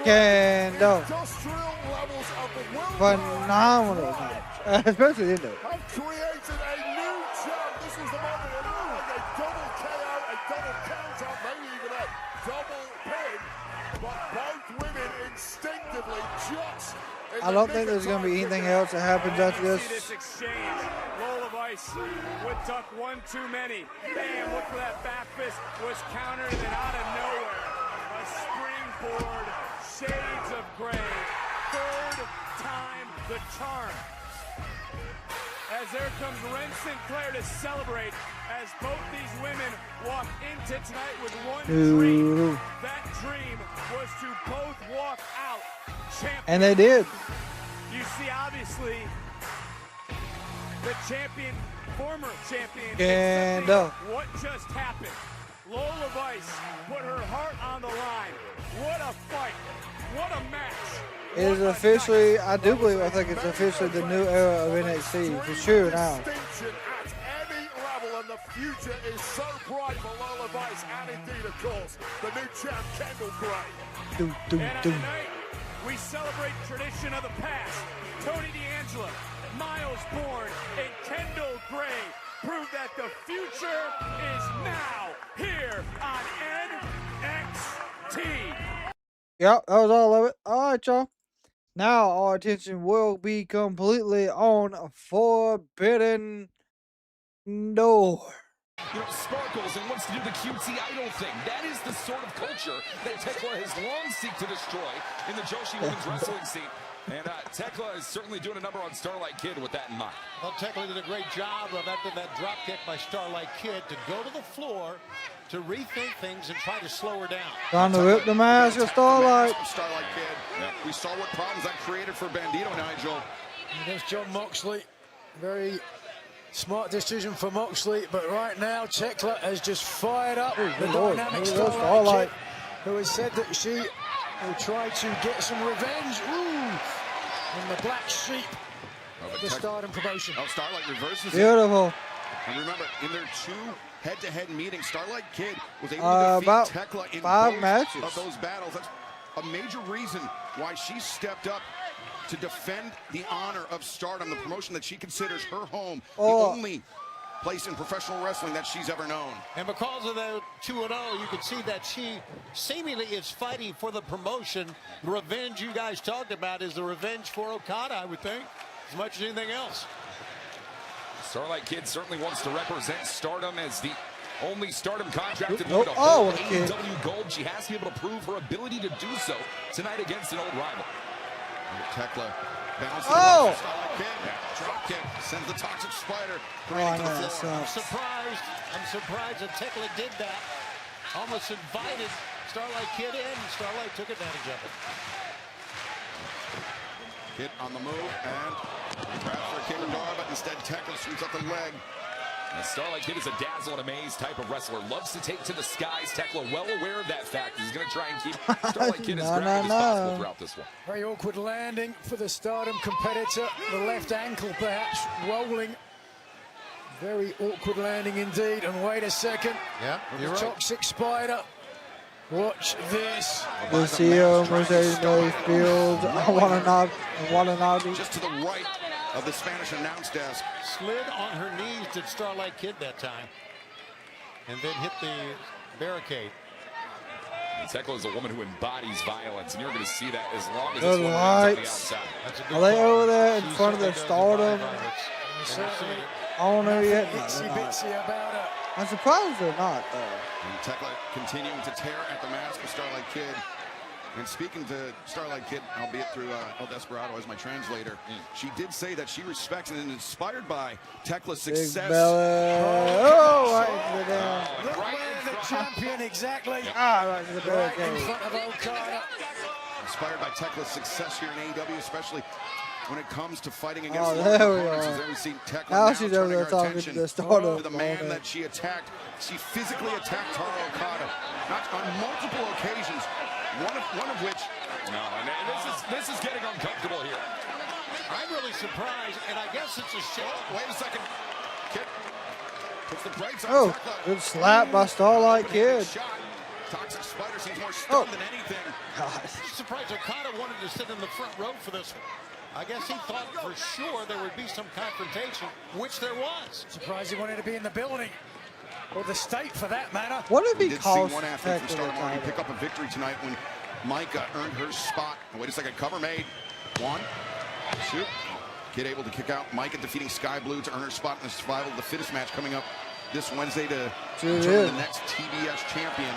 Kendall. Industrial levels of the world Phenomenal match. Especially in there. have created a new champ. This was the moment it looked like a double KO, a double counter, maybe even a double pin. But both women instinctively just. I don't think there's going to be anything else that happens after this. This exchange. Lola Vice would duck one too many. Bam, look for that back fist. Was countered and then out of nowhere. A springboard, shades of gray. Third time the charm. As there comes Ren Sinclair to celebrate as both these women walk into tonight with one dream. That dream was to both walk out champions. And they did. You see, obviously, the champion, former champion, Kendall. what just happened. Lola Vice put her heart on the line. What a fight. What a match. It is officially, I do believe, I think it's officially the new era of NXT, for sure now. At any level, and the future is so bright for Lola Vice, and indeed, of course, the new champ, Kendall Gray. And tonight, we celebrate tradition of the past. Tony D'Angelo, Miles Bourne, and Kendall Gray prove that the future is now here on NXT. Yep, that was all of it. All right, y'all. Now our attention will be completely on Forbidden Door. You know, sparkles and wants to do the cutesy idol thing. That is the sort of culture that Tekla has long seeked to destroy in the Joshi women's wrestling scene. And Tekla is certainly doing a number on Starlight Kid with that in mind. Well, Tekla did a great job of, after that drop kick by Starlight Kid, to go to the floor to rethink things and try to slow her down. Trying to rip the mask of Starlight. Starlight Kid. Yeah. We saw what problems that created for Bandito, Nigel. And there's John Moxley. Very smart decision for Moxley, but right now Tekla has just fired up the dynamic Starlight Kid, who has said that she will try to get some revenge. And the black sheep of the Stardom promotion. Oh, Starlight reverses Beautiful. it. And remember, in their two head-to-head meetings, Starlight Kid was able to defeat Tekla in 5 both matches of those battles. That's a major reason why she stepped up to defend the honor of Stardom, the promotion that she considers her home, the Oh. only place in professional wrestling that she's ever known. And because of the 2-0, you can see that she seemingly is fighting for the promotion. The revenge you guys talked about is the revenge for Okada, I would think, as much as anything else. Starlight Kid certainly wants to represent Stardom as the only Stardom contracted Nope. to Oh, hold okay. AEW Gold. She has to be able to prove her ability to do so tonight against an old rival. Tekla bouncing Oh! Starlight Kid. Drop kick sends the Toxic Spider Oh, right I to know the that floor. sucks. I'm surprised that Tekla did that. Almost invited Starlight Kid in, and Starlight took advantage of it. Kid on the move and grabs for a King Door, but instead Tekla sweeps up the leg. And Starlight Kid is a dazzle and amaze type of wrestler. Loves to take to the skies. Tekla well aware of that fact. He's going to try and keep Starlight Kid as grounded as possible throughout this one. Very awkward landing for the Stardom competitor. The left ankle perhaps rolling. Very awkward landing indeed. And wait a second. Yeah, The you're right. Toxic Spider. Watch this. The CEO Mercedes Fields. I want to not. Just to the right of the Spanish announce desk. Slid on her knees to Starlight Kid that time, and then hit the barricade. And Tekla is a woman who embodies violence, and you're going to see that as long as The this woman is on the lights. outside. That's a good Are they call. over there in She front of the certainly does Stardom? embody violence. And you're seeing it. I don't know yet. No, Itsy they're not. bitsy about her. I'm surprised they're not, though. And Tekla continuing to tear at the mask of Starlight Kid. And speaking to Starlight Kid, albeit through El Desperado as my translator, she did say that she respects and is inspired by Tekla's Big success. belly. Oh, right into the down. Look where the champion exactly. Ah, right into the Right in barricade. front of Okada. Inspired by Tekla's success here in AEW, especially when it comes to fighting against Oh, large there we opponents. are. As there we see Tekla Now now she's over turning there her talking attention to the Stardom to the man opponent. that she attacked. She physically attacked Taro Okada, not on multiple occasions. One of which. No, and this is getting uncomfortable here. I'm really surprised, and I guess it's a shame. Oh, wait a second. Kid puts the brakes on Oh, Tekla. good slap by Starlight Kid. Shot. Toxic Spider seems more stunned than anything. God. I'm surprised Okada wanted to sit in the front row for this one. I guess he thought for sure there would be some confrontation, which there was. Surprised he wanted to be in the building. Or the state for that matter. What if We he did see calls one athlete from Tekla Stardom already title? pick up a victory tonight when Micah earned her spot. Oh, wait a second, cover made. One, shoot. Kid able to kick out Micah, defeating Sky Blue to earn her spot in the Survival of the Fittest match coming up this Wednesday to Sure determine is. the next TBS champion.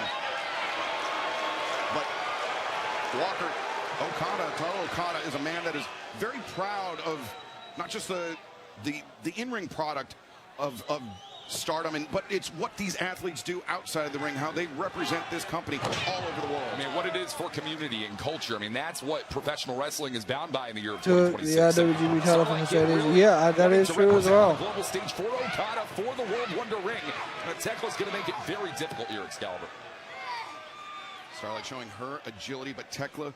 But Walker, Taro Okada is a man that is very proud of not just the in-ring product of Stardom, but it's what these athletes do outside of the ring, how they represent this company all over the world. I mean, what it is for community and culture. I mean, that's what professional wrestling is bound by in the year of To 2026. the IWGP title from Starlight Kid Mercedes. really Yeah, that wanting is to true as represent well. the global stage for Okada, for the World Wonder Ring. And Tekla's going to make it very difficult here, Excalibur. Starlight showing her agility, but Tekla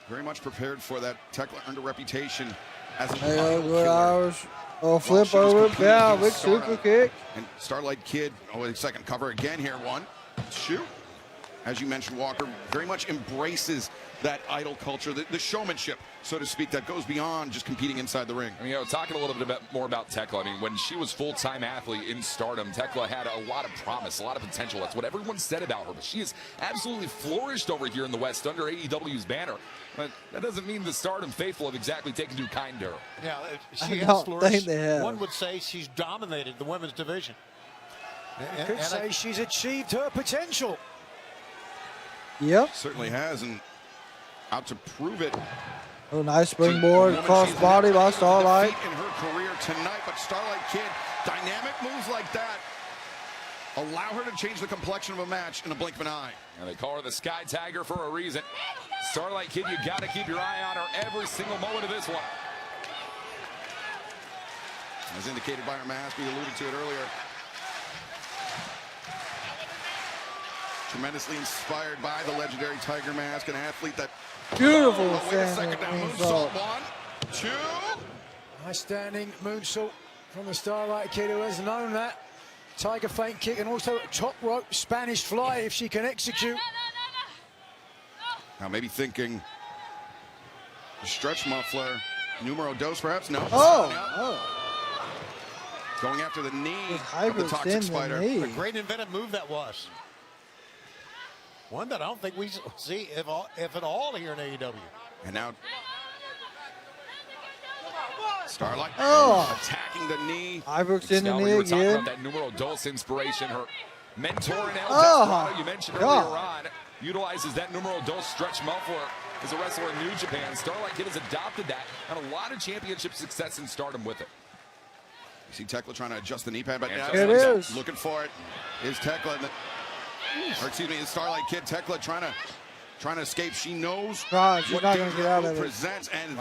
very much prepared for that. Tekla earned a reputation as an Hey, idol good killer. Irish. Oh, Well, flip she was over. competing Yeah, big against super Stardom. kick. And Starlight Kid, oh, wait a second, cover again here. One, shoot. As you mentioned, Walker very much embraces that idol culture, the showmanship, so to speak, that goes beyond just competing inside the ring. I mean, talking a little bit more about Tekla. I mean, when she was full-time athlete in Stardom, Tekla had a lot of promise, a lot of potential. That's what everyone said about her. But she has absolutely flourished over here in the West under AEW's banner. But that doesn't mean the Stardom faithful have exactly taken too kind to her. Yeah, I she has don't flourished. think they have. One would say she's dominated the women's division. And, Could say she's achieved her potential. Yep. Certainly has, and out to prove it. Oh, nice springboard cross body by Starlight. In her career tonight, but Starlight Kid, dynamic moves like that allow her to change the complexion of a match in a blink of an eye. And they call her the Sky Tiger for a reason. Starlight Kid, you got to keep your eye on her every single moment of this one. As indicated by her mask, we alluded to it earlier. Tremendously inspired by the legendary Tiger Mask, an athlete that... Beautiful Oh, wait a standing second now, moonsault. moonsault. One, two. Nice standing moonsault from the Starlight Kid, who has known that. Tiger feint kick and also top rope Spanish fly if she can execute. Now maybe thinking Stretch muffler. Numero dos, perhaps? No. Going after the knee of the Toxic Spider. A great inventive move that was. One that I don't think we see, if at all, here in AEW. And now Starlight attacking the knee. Ibrox in the knee we were talking again. about that numero dos inspiration. Her mentor in El Desperado, you mentioned earlier on, utilizes that numero dos stretch muffler as a wrestler in New Japan. Starlight Kid has adopted that, and a lot of championship success in Stardom with it. You see Tekla trying to adjust the knee pad, but now it is. looking for it. Is Tekla, or excuse me, is Starlight Kid. Tekla trying to escape. She knows she's what not going to get out of it. presents, and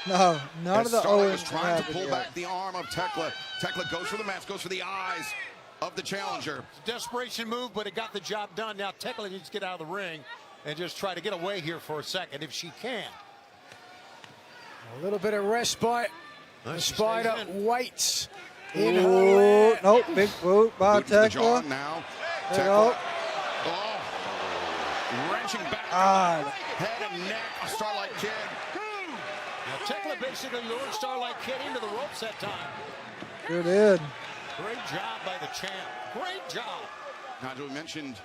No, none of the Starlight Owens was trying to have it pull yet. back the arm of Tekla. Tekla goes for the mask, goes for the eyes of the challenger. Desperation move, but it got the job done. Now Tekla needs to get out of the ring and just try to get away here for a second if she can. A little bit of respite. The Spider waits in her Ooh, lair. nope, big boot by Boot to the jaw Tekla. now. There you go. Wrenching back God. head and neck of Starlight Kid. Now Tekla basically lured Starlight Kid into the ropes that time. Good in. Great job by the champ. Great job. Nigel, we mentioned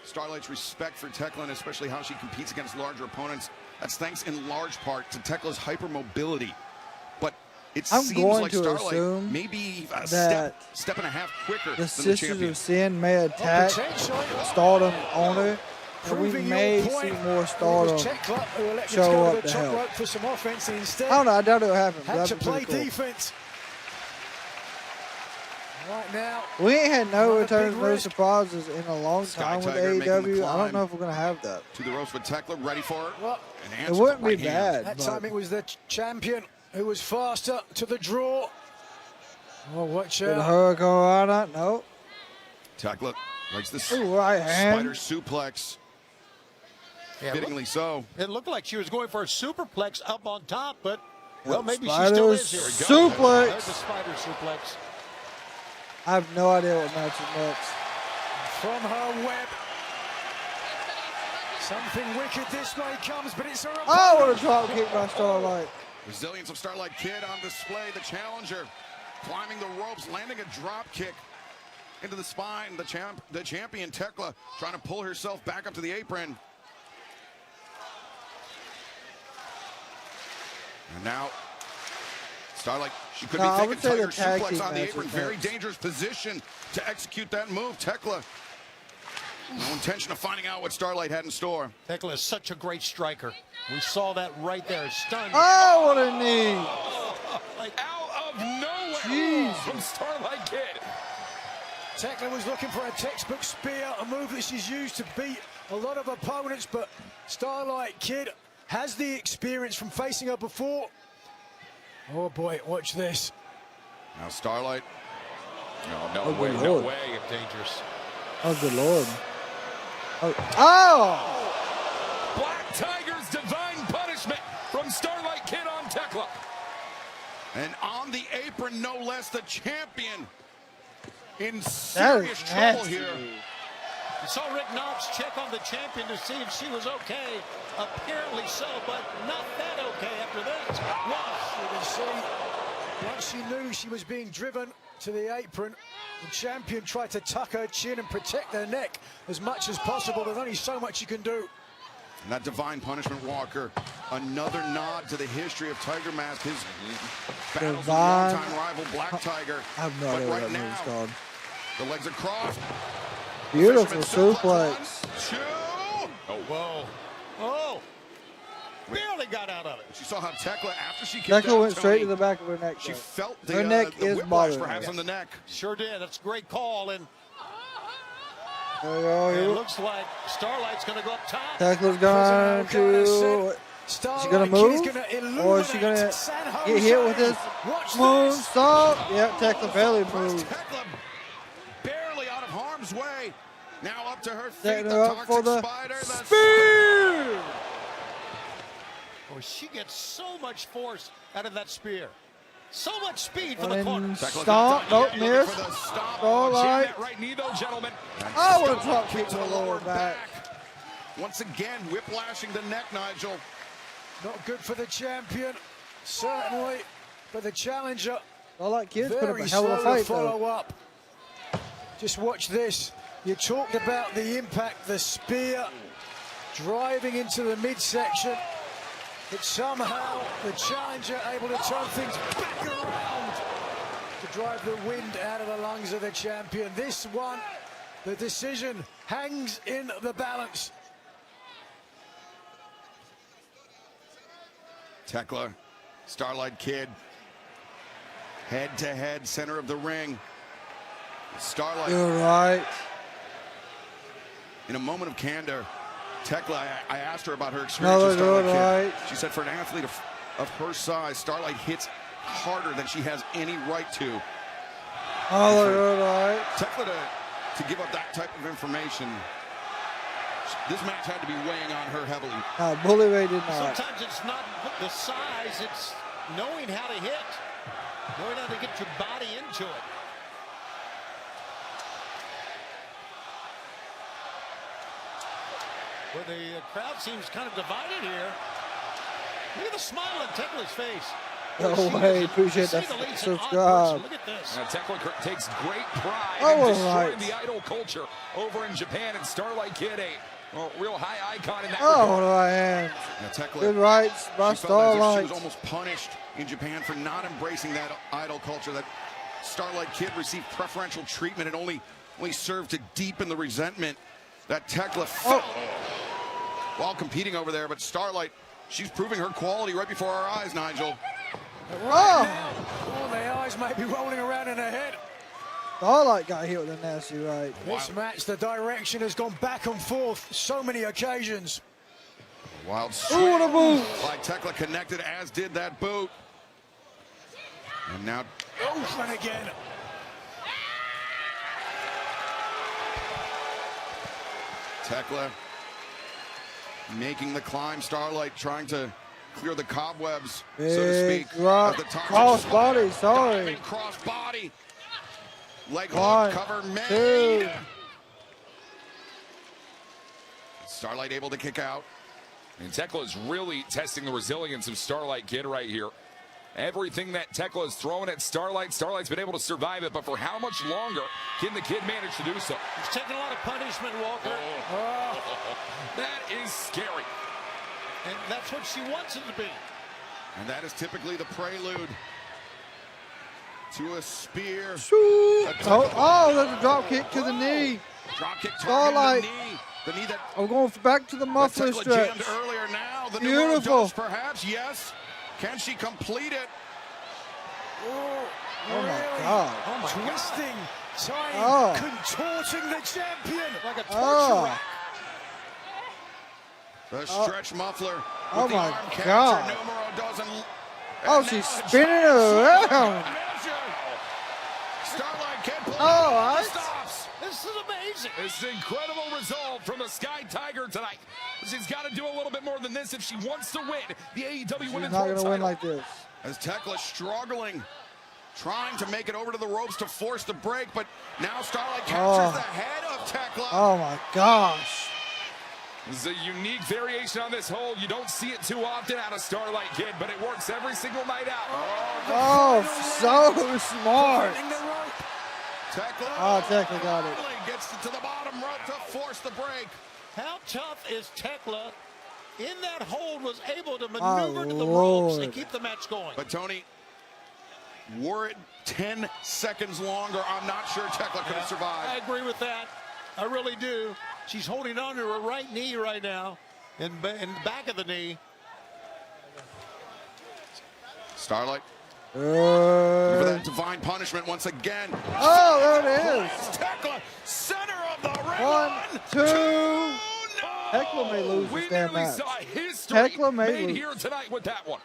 Starlight's respect for Tekla, and especially how she competes against larger opponents. That's thanks in large part to Tekla's hypermobility. But it I'm seems going like to Starlight assume maybe a that step and a half quicker The than the Sisters champion. of Sin may attack Stardom on her, and we may see more Stardom show up to help. For some offense instead. I don't know, I doubt it'll happen. But Had to that'd be play pretty cool. defense. Right now, We ain't had no Not a returns, big no risk. surprises in a long Sky time with Tiger making the AEW. I climb don't know if we're going to have that. To the ropes with Tekla, ready for it. Well, And It answers wouldn't the be right hand. bad. that but time it was the champion who was faster to the draw. Oh, watch with out. Hurricane Rana, no. Tekla likes this Ooh, right hand. spider suplex. Yeah, Fittingly so. It looked like she was going for a superplex up on top, but well, maybe she Spider still is here. suplex. There's the spider suplex. I have no idea what match is next. From her web. Something wicked this way comes, but it's her Oh, what a drop kick by Starlight. Resilience of Starlight Kid on display. The challenger climbing the ropes, landing a drop kick into the spine. The champion Tekla trying to pull herself back up to the apron. And now Starlight, she could No, I be would taking say Tiger the tag suplex team on the match apron. is Very next. dangerous position to execute that move. Tekla, no intention of finding out what Starlight had in store. Tekla is such a great striker. We saw that right there. Stunned. Oh, what a knee. Out of nowhere Jeez. from Starlight Kid. Tekla was looking for a textbook spear, a move that she's used to beat a lot of opponents, but Starlight Kid has the experience from facing her before. Oh boy, watch this. Now Starlight. No Oh, way, good no Lord. way. Dangerous. Oh, good Lord. Oh! Black Tiger's divine punishment from Starlight Kid on Tekla. And on the apron, no less, the champion in That serious is trouble nasty. here. You saw Rick Knox check on the champion to see if she was okay. Apparently so, but not that okay after this. You can see, once she knew she was being driven to the apron, the champion tried to tuck her chin and protect her neck as much as possible. There's only so much you can do. And that divine punishment, Walker, another nod to the history of Tiger Mask, his battles with Divine- longtime rival Black Tiger. I have no But idea what right that move's now, called. the legs are crossed. Beautiful Fisherman suplex. 1, 2. Oh, whoa. Oh. Barely got out of it. She saw how Tekla, after she kicked Tekla out went straight to Tony, the back of her neck. she though. felt Her neck the is whiplash bothering perhaps her. on the neck. Sure did. That's a great call. And There we go. it Here. looks like Starlight's going to go up top. Tekla's going to. Is she going to move? Or is she going to get hit with this moonsault? Yeah, Tekla barely moved. Tekla barely out of harm's way. Now up to her feet, Setting the her up for Toxic the Spider. The spear! Oh, she gets so much force out of that spear. So much speed for And the then corner. stomp. Nope, miss. for the stop. Starlight. Jam that right knee, though, gentlemen. Oh, what a drop kick to the lower back. Once again, whiplashing the neck, Nigel. Not good for the champion, certainly, but the challenger. Starlight Kid's put up a Very hell of a slow to fight, follow though. up. Just watch this. You talked about the impact, the spear driving into the midsection, but somehow the challenger able to turn things back around to drive the wind out of the lungs of the champion. This one, the decision hangs in the balance. Tekla, Starlight Kid, head-to-head, center of the ring. Starlight. You're right. In a moment of candor, Tekla, I asked her about her experience with Starlight Kid. Right. She said for an athlete of her size, Starlight hits harder than she has any right to. Oh, you're right. Tekla to give up that type of information, this match had to be weighing on her heavily. Bully Ray did not. Sometimes it's not the size, it's knowing how to hit, knowing how to get your body into it. Well, the crowd seems kind of divided here. Look at the smile on Tekla's face. No way, appreciate that subscribe. Look at this. Tekla takes great pride Oh, in destroying right. the idol culture over in Japan, and Starlight Kid, a real high icon in that Oh, regard. right hand. Tekla, Good rights by she felt as if she Starlight. was almost punished in Japan for not embracing that idol culture. That Starlight Kid received preferential treatment and only served to deepen the resentment that Tekla felt while competing over there. But Starlight, she's proving her quality right before our eyes, Nigel. Right now, all the eyes may be rolling around in her head. Starlight got hit with a nasty right. This match, the direction has gone back and forth so many occasions. Wild Ooh, what a boot. by Tekla, connected, as did that boot. And now, and again. Tekla making the climb. Starlight trying to clear the cobwebs, so to speak. Drop. At the top. Cross body, sorry. Diving cross body. Leg One, hook cover made. two. Starlight able to kick out. And Tekla is really testing the resilience of Starlight Kid right here. Everything that Tekla is throwing at Starlight, Starlight's been able to survive it, but for how much longer can the Kid manage to do so? He's taking a lot of punishment, Walker. That is scary. And that's what she wants it to be. And that is typically the prelude to a spear. Oh, there's a drop kick to the knee. Drop kick Starlight. targeting the knee. The knee that I'm going back to the muffler Tekla stretch. jammed earlier now. The Beautiful. Dose, perhaps, yes. Can she complete it? Oh my God. Twisting, tying, Oh. contorting the champion. Like a torture Oh. rack. The stretch muffler. Oh with the my arm catcher. God. Numero doesn't. Oh, and she's now spinning it around. Starlight can't pull Oh, out the I- stops. This is amazing. It's an incredible result from the Sky Tiger tonight. She's got to do a little bit more than this if she wants to win the AEW She's Women's not World going to win title. like this. As Tekla struggling, trying to make it over to the ropes to force the break, but now Starlight captures the head of Tekla. Oh my gosh. This is a unique variation on this hold. You don't see it too often out of Starlight Kid, but it works every single night out. Oh, so smart. Tekla, Oh, Tekla got it. gets to the bottom rope to force the break. How tough is Tekla in that hold, was able to My maneuver to the ropes Lord. and keep the match going? But Tony, were it 10 seconds longer, I'm not sure Tekla could have I survived. agree with that. I really do. She's holding on to her right knee right now, in the back of the knee. Starlight, for that Uh, divine punishment once again. oh, there it is. Tekla, center of the ring. 1, 2. Tekla may lose We this damn nearly match. saw history Tekla may made lose. here tonight with that one.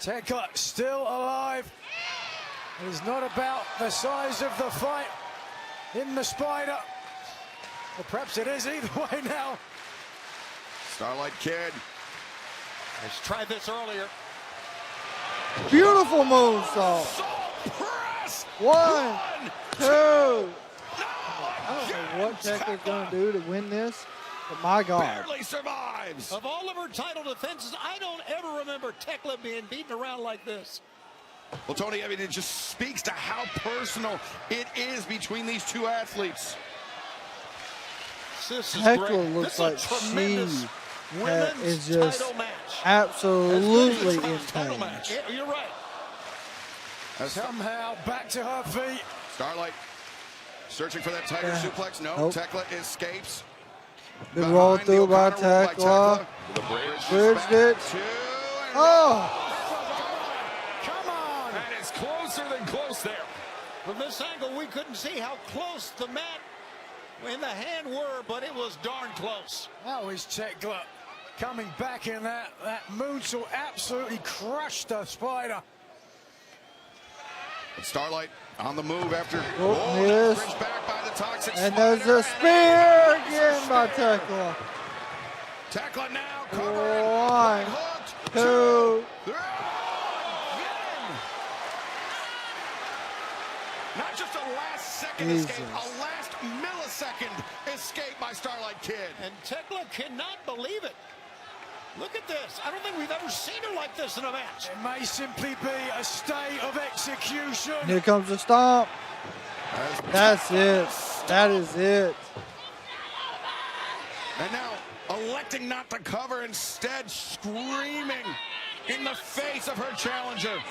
Tekla still alive. It is not about the size of the fight in the spider. Or perhaps it is either way now. Starlight Kid. Let's try this earlier. Beautiful moonsault. Press. 1, 2. I don't know what Tekla's going to do to win this. But my God. Barely survives. Of all of her title defenses, I don't ever remember Tekla being beaten around like this. Well, Tony, I mean, it just speaks to how personal it is between these two athletes. This is Tekla great. looks This like is a she tremendous is just title match. absolutely in Title pain. match. Yeah, you're right. Somehow back to her feet. Starlight searching for that tiger suplex. No, Nope. Tekla escapes. Good roll Behind the through by O'Connor roll by Tekla. The bridge. Bridged it. Oh! And it's closer than close there. From this angle, we couldn't see how close the mat and the hand were, but it was darn close. That was Tekla coming back in that moonsault. Absolutely crushed the Spider. Starlight on the move after Miss. bridge back by the toxic And Spider. there's a spear again by Tekla. Tekla now covering. 1, 2. Not just a last second escape, a last millisecond escape by Starlight Kid. And Tekla cannot believe it. Look at this. I don't think we've ever seen her like this in a match. It may simply be a state of execution. Here comes the stomp. That's it. That is it. And now electing not to cover, instead screaming in the face of her challenger.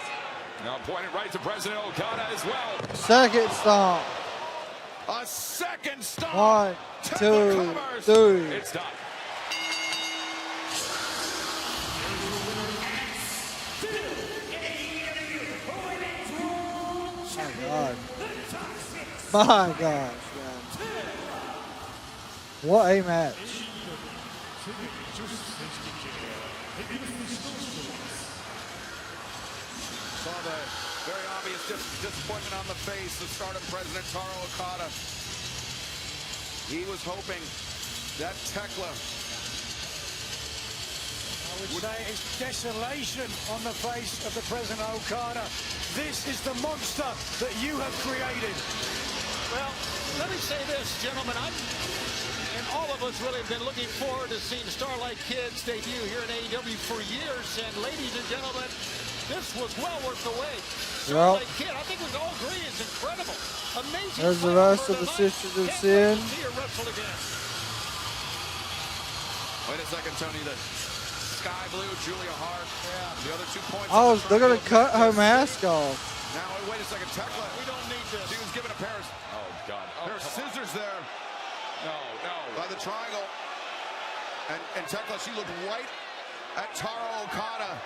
Now pointed right to President Okada as well. Second stomp. A second stomp. 1, 2, 3. It's done. God. My gosh, man. What a match. Saw the very obvious disappointment on the face of Stardom President Taro Okada. He was hoping that Tekla would say it's desolation on the face of the President Okada. This is the monster that you have created. Well, let me say this, gentlemen. And all of us really have been looking forward to seeing Starlight Kid's debut here in AEW for years. And ladies and gentlemen, this was well worth the wait. Starlight Kid, I think we can all agree, is incredible. Amazing. There's the rest of the Sisters of Sin. See her wrestle again. Wait a second, Tony. The Sky Blue, Julia Hart. The other 2 points. Oh, they're going to cut her mask off. Now, wait a second. Tekla. We don't need this. She was given a pair of God. scissors there. No. By the triangle. And Tekla, she looked right at Taro Okada.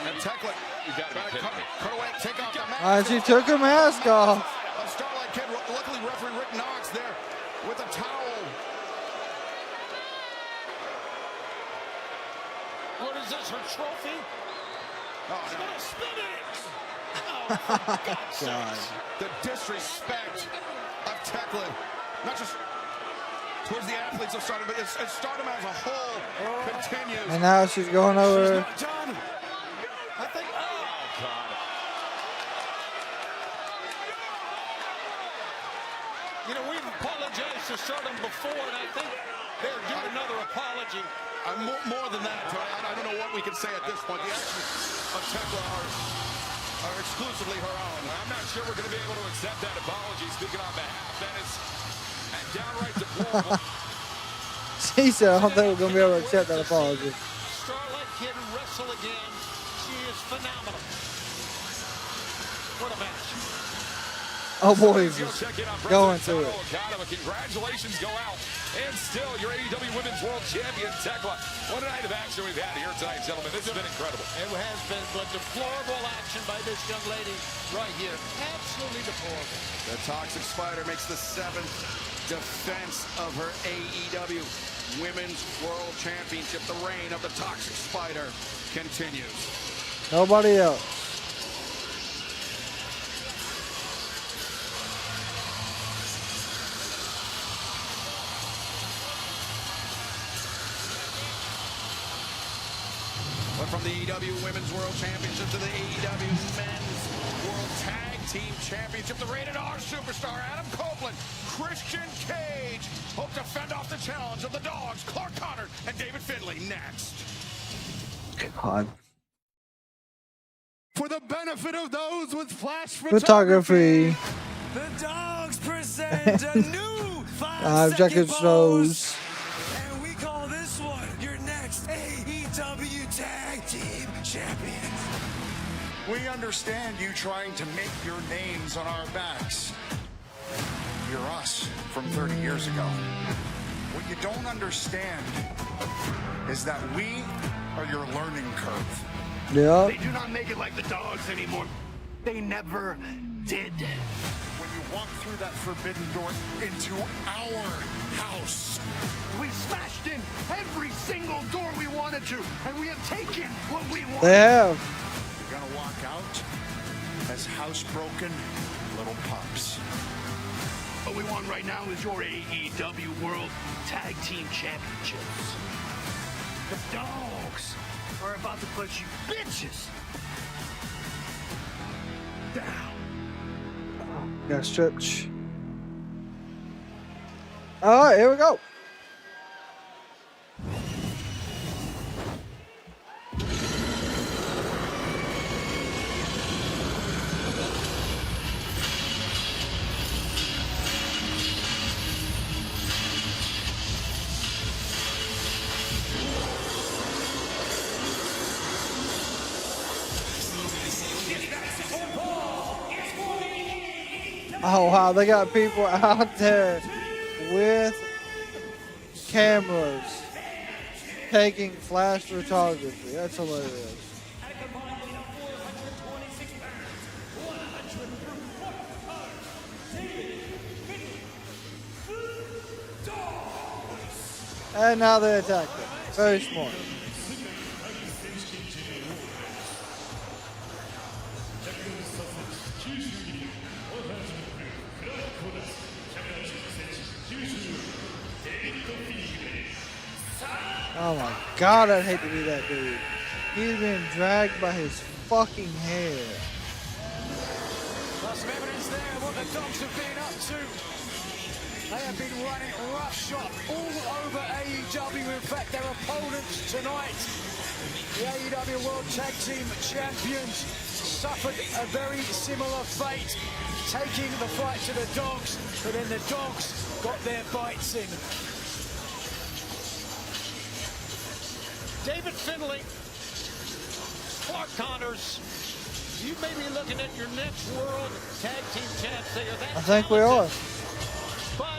And Tekla, you got to cut away, take off the mask. And she took her mask off. Starlight Kid, luckily referee Rick Knox there with a towel. What is this, her trophy? Oh, She's no. gonna spin it. Oh, for God's sakes. The disrespect of Tekla, not just towards the athletes of Stardom, but as Stardom as a whole continues. And now she's going over. She's not done. I think, God. You know, we've apologized to Stardom before, and I think they're due another apology. More than that, Tony. I don't know what we can say at this point. The actions of Tekla are exclusively her own. I'm not sure we're going to be able to accept that apology. Speaking on behalf, that is downright deplorable. She said, I don't think we're going to be able to accept that apology. Starlight Kid wrestle again. She is phenomenal. What a match. Oh, boy, he's just going to it. Congratulations go out. And still, your AEW Women's World Champion, Tekla. What a night of action we've had here tonight, gentlemen. This has been incredible. It has been, but deplorable action by this young lady right here. Absolutely deplorable. The Toxic Spider makes the 7th defense of her AEW Women's World Championship. The reign of the Toxic Spider continues. Nobody else. But from the AEW Women's World Championship to the AEW Men's World Tag Team Championship, the Rated R Superstar Adam Copeland, Chris God. For the benefit of those with flash Photography. the Dogs present a new 5 second shows. And we call this one your next AEW Tag Team Champions. We understand you trying to make your names on our backs. You're us from 30 years ago. What you don't understand is that we are your learning curve. Yeah. They do not make it like the Dogs anymore. They never did. When you walk through that forbidden door into our house, we smashed in every single door we wanted to, and we have taken what we wanted. They have. You're gonna walk out as housebroken little pups. What we want right now is your AEW World Tag Team Championships. The Dogs are about to put you bitches down. Gotta stretch. Alright, here we go. Oh wow, they got people out there with cameras taking flash photography. That's hilarious. And now they attack them. Very smart. Oh my God, I'd hate to be that dude. He's being dragged by his fucking hair. Got some evidence there of what the Dogs have been up to. They have been running roughshod all over AEW. In fact, their opponents tonight, the AEW World Tag Team Champions, suffered a very similar fate, taking the fight to the Dogs, but then the Dogs got their bites in. David Finlay, Clark Connors, you may be looking at your next World Tag Team Champs. I think we are.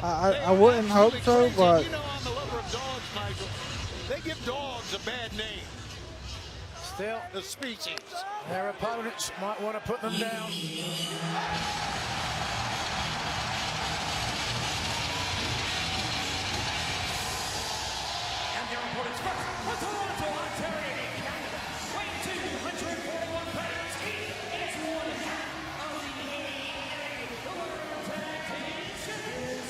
I wouldn't hope so, but... You know I'm a lover of dogs, Nigel. They give dogs a bad name. Still, the species. Their opponents might want to put them down. And their opponents first, from Toronto, Ontario, Canada, weighing 241 pounds, he is one half of the AEW World Tag Team Champions,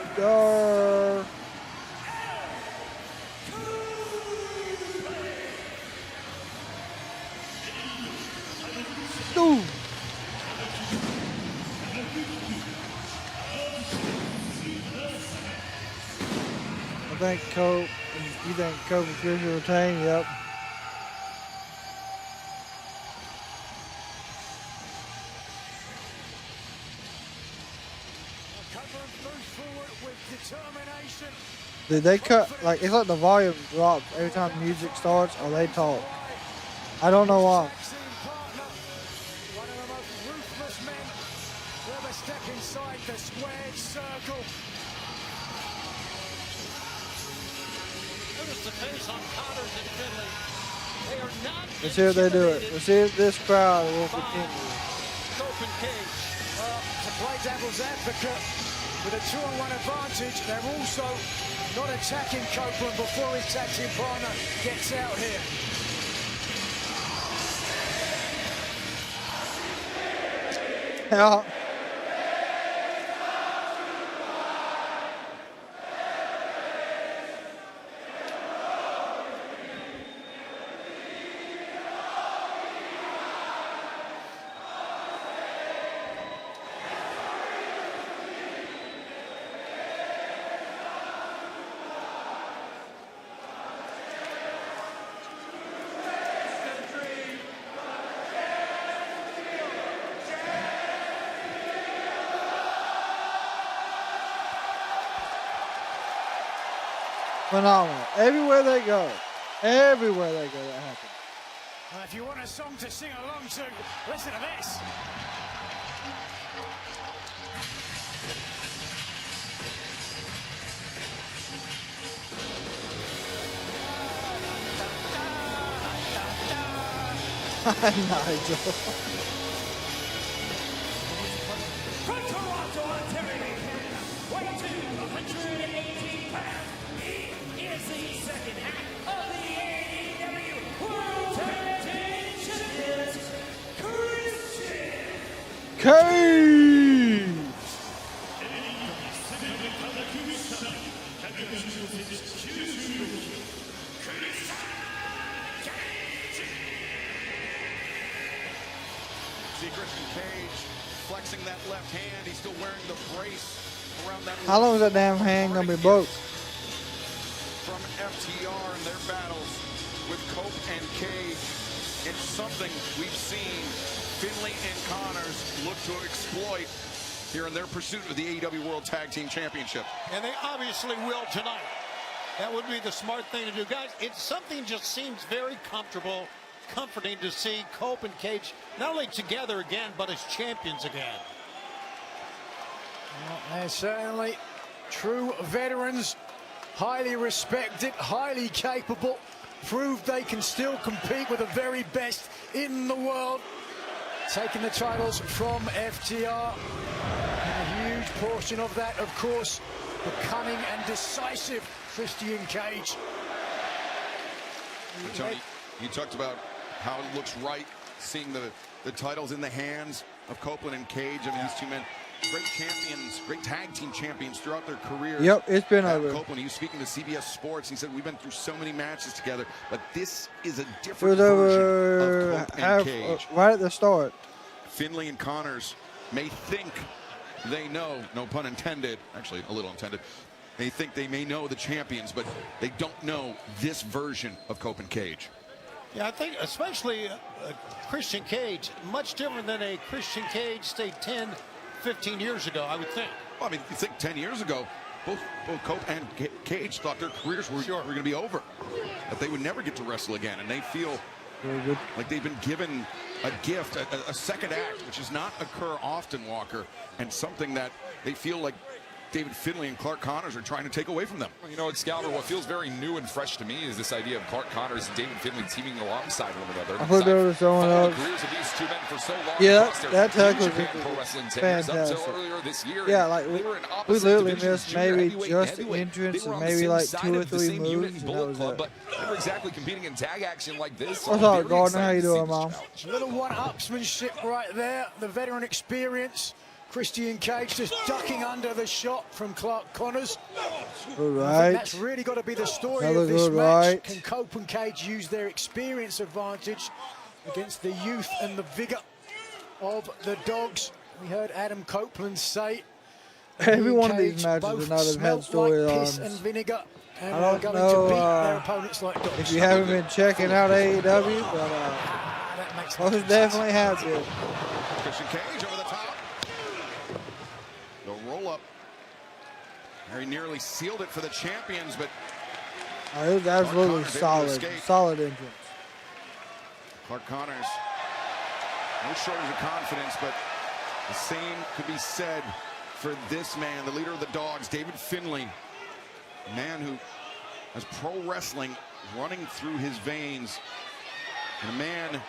Superstar. Dude. I think Cope, you think Cope and Chris will retain? Yep. Did they cut, like, it's like the volume drops every time music starts or they talk. I don't know why. One of the most ruthless men to ever step inside the squared circle. Notice the face on Connors and Finlay. They are not. Let's see if they do it. Let's see if this crowd will continue. Open cage. To play devil's advocate, with a 2-on-1 advantage, they're also not attacking Copeland before his tag team partner gets out here. Yeah. phenomenal. Everywhere they go, that happens. If you want a song to sing along to, listen to this. Nigel. From Toronto, Ontario, Canada, weighing 118 pounds, he is the second half of the AEW World Tag Team Champions, Christian Cage. See Christian Cage flexing that left hand. He's still wearing the brace around that. How long is that damn hand gonna be broke? From FTR and their battles with Cope and Cage, it's something we've seen Finlay and Connors look to exploit here in their pursuit of the AEW World Tag Team Championship. And they obviously will tonight. That would be the smart thing to do. Guys, it's something just seems very comforting to see Cope and Cage not only together again, but as champions again. Well, they're certainly true veterans, highly respected, highly capable, proved they can still compete with the very best in the world. Taking the titles from FTR. And a huge portion of that, of course, the cunning and decisive Christian Cage. Tony, you talked about how it looks right, seeing the titles in the hands of Copeland and Cage. I mean, these two men, great champions, great tag team champions throughout their careers. Yep, it's been over. Copeland, he was speaking to CBS Sports. He said, we've been through so many matches together, but this is a It different was version of Cope and Cage. Right at the start. Finlay and Connors may think they know, no pun intended, actually a little intended, they think they may know the champions, but they don't know this version of Cope and Cage. Yeah, I think especially Christian Cage, much different than a Christian Cage, say 10, 15 years ago, I would think. Well, I mean, you think 10 years ago, both Cope and Cage thought their careers were going to be over, that they would never get to wrestle again, and they feel like they've been given a gift, a second act, which does not occur often, Walker, and something that they feel like David Finlay and Clark Connors are trying to take away from them. You know, Excalibur, what feels very new and fresh to me is this idea of Clark Connors and David Finlay teaming alongside one another. I thought there was someone else. The careers of these two men for so long. Yeah, that tag was Pro Wrestling tenures fantastic. up until earlier this year. Yeah, like they were in we opposite literally divisions, missed junior maybe heavyweight, just the heavyweight. entrance They were and on the maybe same like side 2 or of the 3 same unit moves, in and that Bullet was Club, it. but never exactly competing in tag action like this. What's So up, very Gardner? How you excited to doing, see Mom? this challenge. A little one-upsmanship right there, the veteran experience. Christian Cage just ducking under the shot from Clark Connors. All I right. think that's really got to be the story Another of this good match. right. Can Cope and Cage use their experience advantage against the youth and the vigor of the Dogs? We heard Adam Copeland say Every he one of and these Cage matches both have not had smelt like piss storylines. and vinegar, and I are don't going know to beat their opponents like dogs. if you haven't been checking out AEW, but most definitely have been. Christian Cage over the top. The roll-up. Very nearly sealed it for the champions, but It was absolutely Connors able to solid, escape. solid entrance. Clark Connors, no shortage of confidence, but the same could be said for this man, the leader of the Dogs, David Finlay, a man who has pro wrestling running through his veins, and a man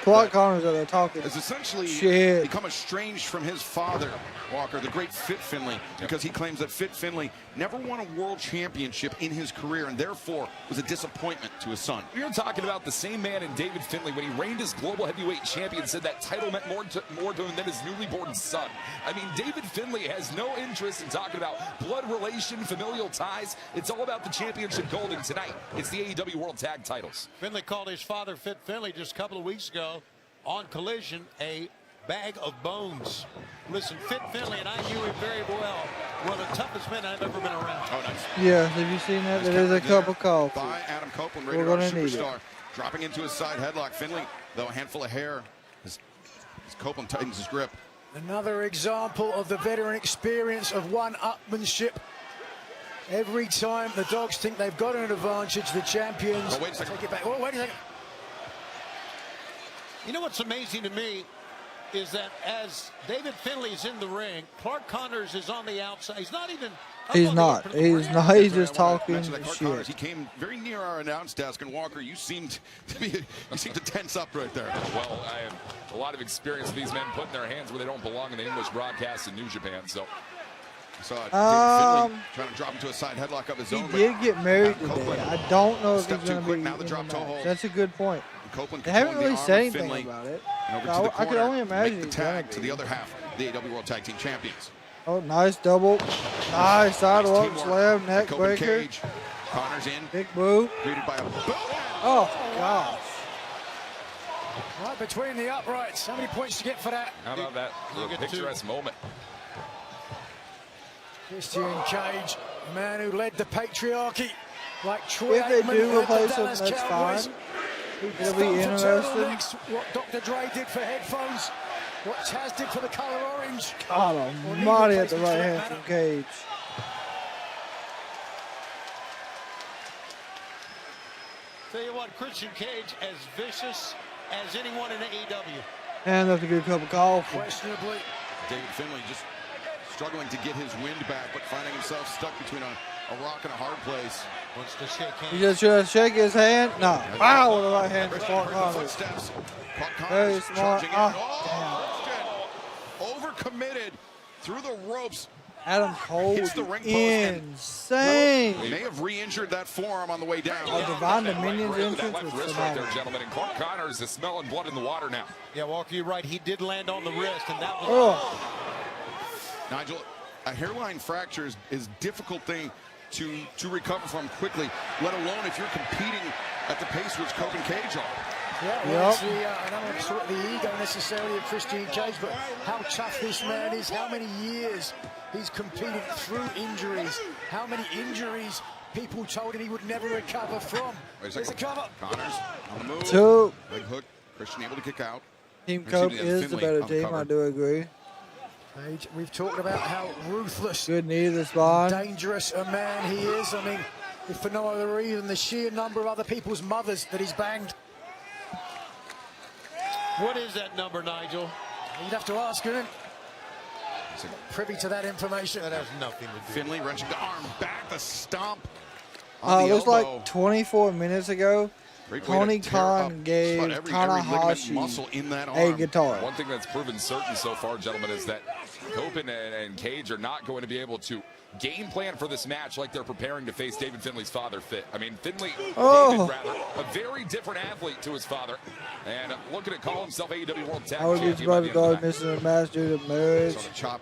Clark Connors are talking has essentially shit. become estranged from his father, Walker, the great Fit Finlay, because he claims that Fit Finlay never won a world championship in his career and therefore was a disappointment to his son. We are talking about the same man in David Finlay when he reigned as global heavyweight champion, said that title meant more to him than his newly born son. I mean, David Finlay has no interest in talking about blood relation, familial ties. It's all about the championship gold, and tonight it's the AEW World Tag Titles. Finlay called his father, Fit Finlay, just a couple of weeks ago on Collision, a bag of bones. Listen, Fit Finlay, and I knew him very well, one of the toughest men I've ever been around. Oh, nice. Yeah, have you seen that? There is a cup of coffee. By Adam Copeland, We're rated R gonna need superstar, it. dropping into his side headlock. Finlay, though, a handful of hair as Copeland tightens his grip. Another example of the veteran experience of one-upmanship Every time the Dogs think they've got an advantage, the champions Oh, wait a second. take it back. Oh, wait a second. You know what's amazing to me is that as David Finley's in the ring, Clark Connors is on the outside. He's not even. He's not. He's not. He's just talking Clark shit. Connors, he came very near our announce desk, and Walker, you seemed to tense up right there. Well, I have a lot of experience with these men putting their hands where they don't belong in the English broadcast in New Japan. So I saw David Finley trying to drop into a side headlock of his He own. did get married today. I don't know if he's Stepped going too to quick, be now the in drop the toe match. hold. That's a good point. Copeland They haven't really said anything Finley, about it. and over So to the I could corner, only imagine make the he's gonna tag to be. the other half, the AEW World Tag Team Champions. Oh, nice double. Nice sidewalk teamwork. slam, neck Copeland breaker. Cage. Connors in. Big move. Greeted by a boot. Oh, gosh. Right between the uprights. How many points to get for that? how about that little picturesque moment? Christian Cage, the man who led the patriarchy, like Troy If they Aikman do led the replace him, Dallas that's Cowboys. fine. Who It'll be stole for interesting. turtlenecks, what Dr. Dre did for headphones, what Chaz did for the color orange. God almighty at the right hand from Cage. Tell you what, Christian Cage as vicious as anyone in AEW. And that's a good cup of coffee. Questionably. David Finley just struggling to get his wind back, but finding himself stuck between a rock and a hard place. Wants to shake hands. You just should shake his hand. No. Wow, with the right hand for Clark Connors. Footsteps. Clark Very Connors smart. charging in. Overcommitted through the ropes. Adam Cole Hits is the ring post and insane. may have re-injured that forearm on the way down. Oh, Divine Dominion's That entrance left was wrist right there, phenomenal. gentlemen. And Clark Connors is smelling blood in the water now. Yeah, Walker, you're right. He did land on the wrist, and that was. Oh. Nigel, a hairline fracture is a difficult thing to recover from quickly, let alone if you're competing at the pace which Cope and Cage are. Yeah, well, it's I don't want to sort of the ego necessarily of Christian Cage, but how tough this man is, how many years he's competed through injuries, how many injuries people told him he would never recover from. There's a cover. Connors on the move. Two. Leg hook. Christian able to kick out. Team Excuse Cope me, is the Finley better on the team, cover. I do agree. Cage, we've talked about how ruthless, Good knee to the spine. dangerous a man he is. I mean, if for no other reason, the sheer number of other people's mothers that he's banged. What is that number, Nigel? You'd have to ask him. Privy to that information. That has nothing to do. Finley wrenching the arm back, the stomp. It was like 24 minutes ago. Tony Khan gave Tanahashi a guitar. One thing that's proven certain so far, gentlemen, is that Copen and Cage are not going to be able to game plan for this match like they're preparing to face David Finley's father, Fit. I mean, David, rather, a very different athlete to his father, and looking to call himself AEW World Tag I would be Champion. surprised if God missing a match due to marriage. So the chop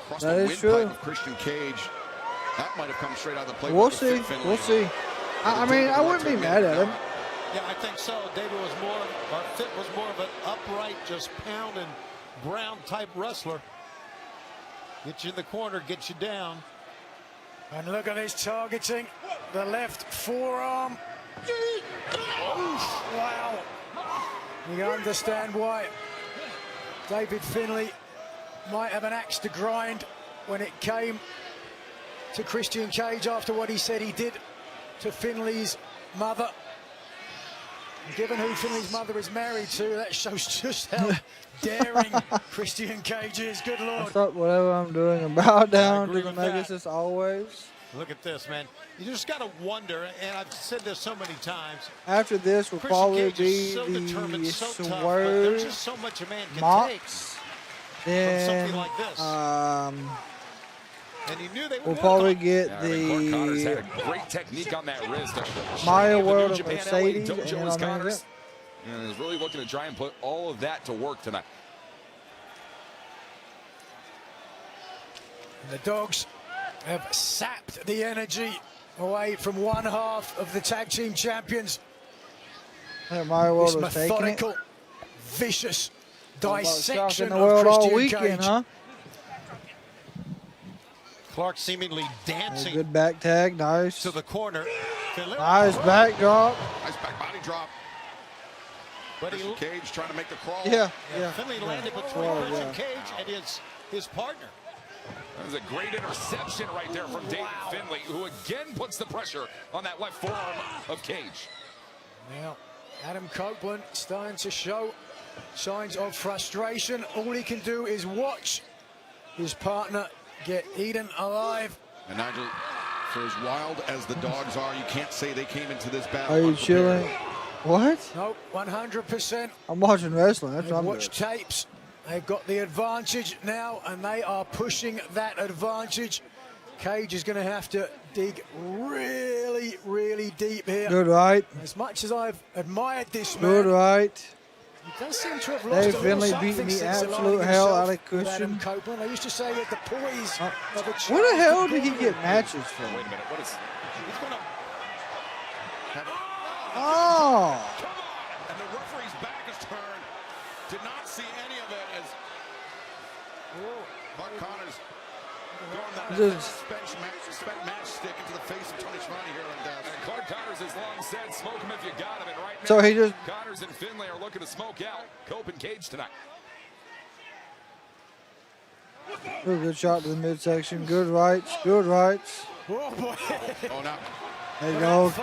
across That the is true. windpipe of Christian Cage. That might have come straight out of the playbook. We'll of see. Finley. We'll see. I mean, I wouldn't be mad at him. Yeah, I think so. David was more, or Fit was more of an upright, just pound and ground type wrestler. Get you in the corner, get you down. And look at this targeting. The left forearm. Oof, wow. You understand why David Finley might have an axe to grind when it came to Christian Cage after what he said he did to Finley's mother. Given who Finley's mother is married to, that shows just how daring Christian Cage is. Good I Lord. thought whatever I'm doing, I bow down to agree the with that. Megasis always. Look at this, man. You just got to wonder, and I've said this so many times. After this will Christian probably Cage be is so determined, the so tough, but there's Swerve just so much a man can take Mox. from Then something like this. And he knew they would we'll walk probably on. get Yeah, I mean, Clark Connors had the a great technique on that wrist. Mario Training at the World New of Japan Mercedes, LA and Dojo then is on the main Connors. event. And is really looking to try and put all of that to work tonight. The Dogs have sapped the energy away from one half of the tag team champions. Mario World This was taking it. methodical, vicious Shocking dissection the of world all Christian weekend, Cage. huh? Clark seemingly dancing Good back tag, nice. to the corner. Nice backdrop. Nice back body drop. But Christian Cage trying to make the crawl. Yeah. Finley landed between Well, Christian yeah. Cage and his partner. That was a great interception right there from David Finlay, who again puts the pressure on that left forearm of Cage. Now, Adam Copeland starting to show signs of frustration. All he can do is watch his partner get eaten alive. And Nigel, for as wild as the dogs are, you can't say they came into this battle Are you unprepared. chilling? What? No, 100%. I'm watching wrestling. That's what I'm doing. Watch tapes. They've got the advantage now, and they are pushing that advantage. Cage is going to have to dig really, really deep here. Good right. As much as I've admired this man, Good right. he does seem to have lost Dave a little Finlay something beating the since absolute aligning hell himself out of with Adam Christian. Copeland. I used to say that the poise of a Where the child hell could did he be get matches from? Wait a minute, what is... He's going to... Oh! And the referee's back is turned. Did not see any of it as Mark Connors throwing that spent match stick into the face of Tony Schiavone here on Dallas. And Clark Connors has long said, smoke him if you got him. And right now, So he just... Connors and Finlay are looking to smoke out Cope and Cage tonight. Good shot to the midsection. Good rights. Good rights. Oh, boy. Oh, no. There you go.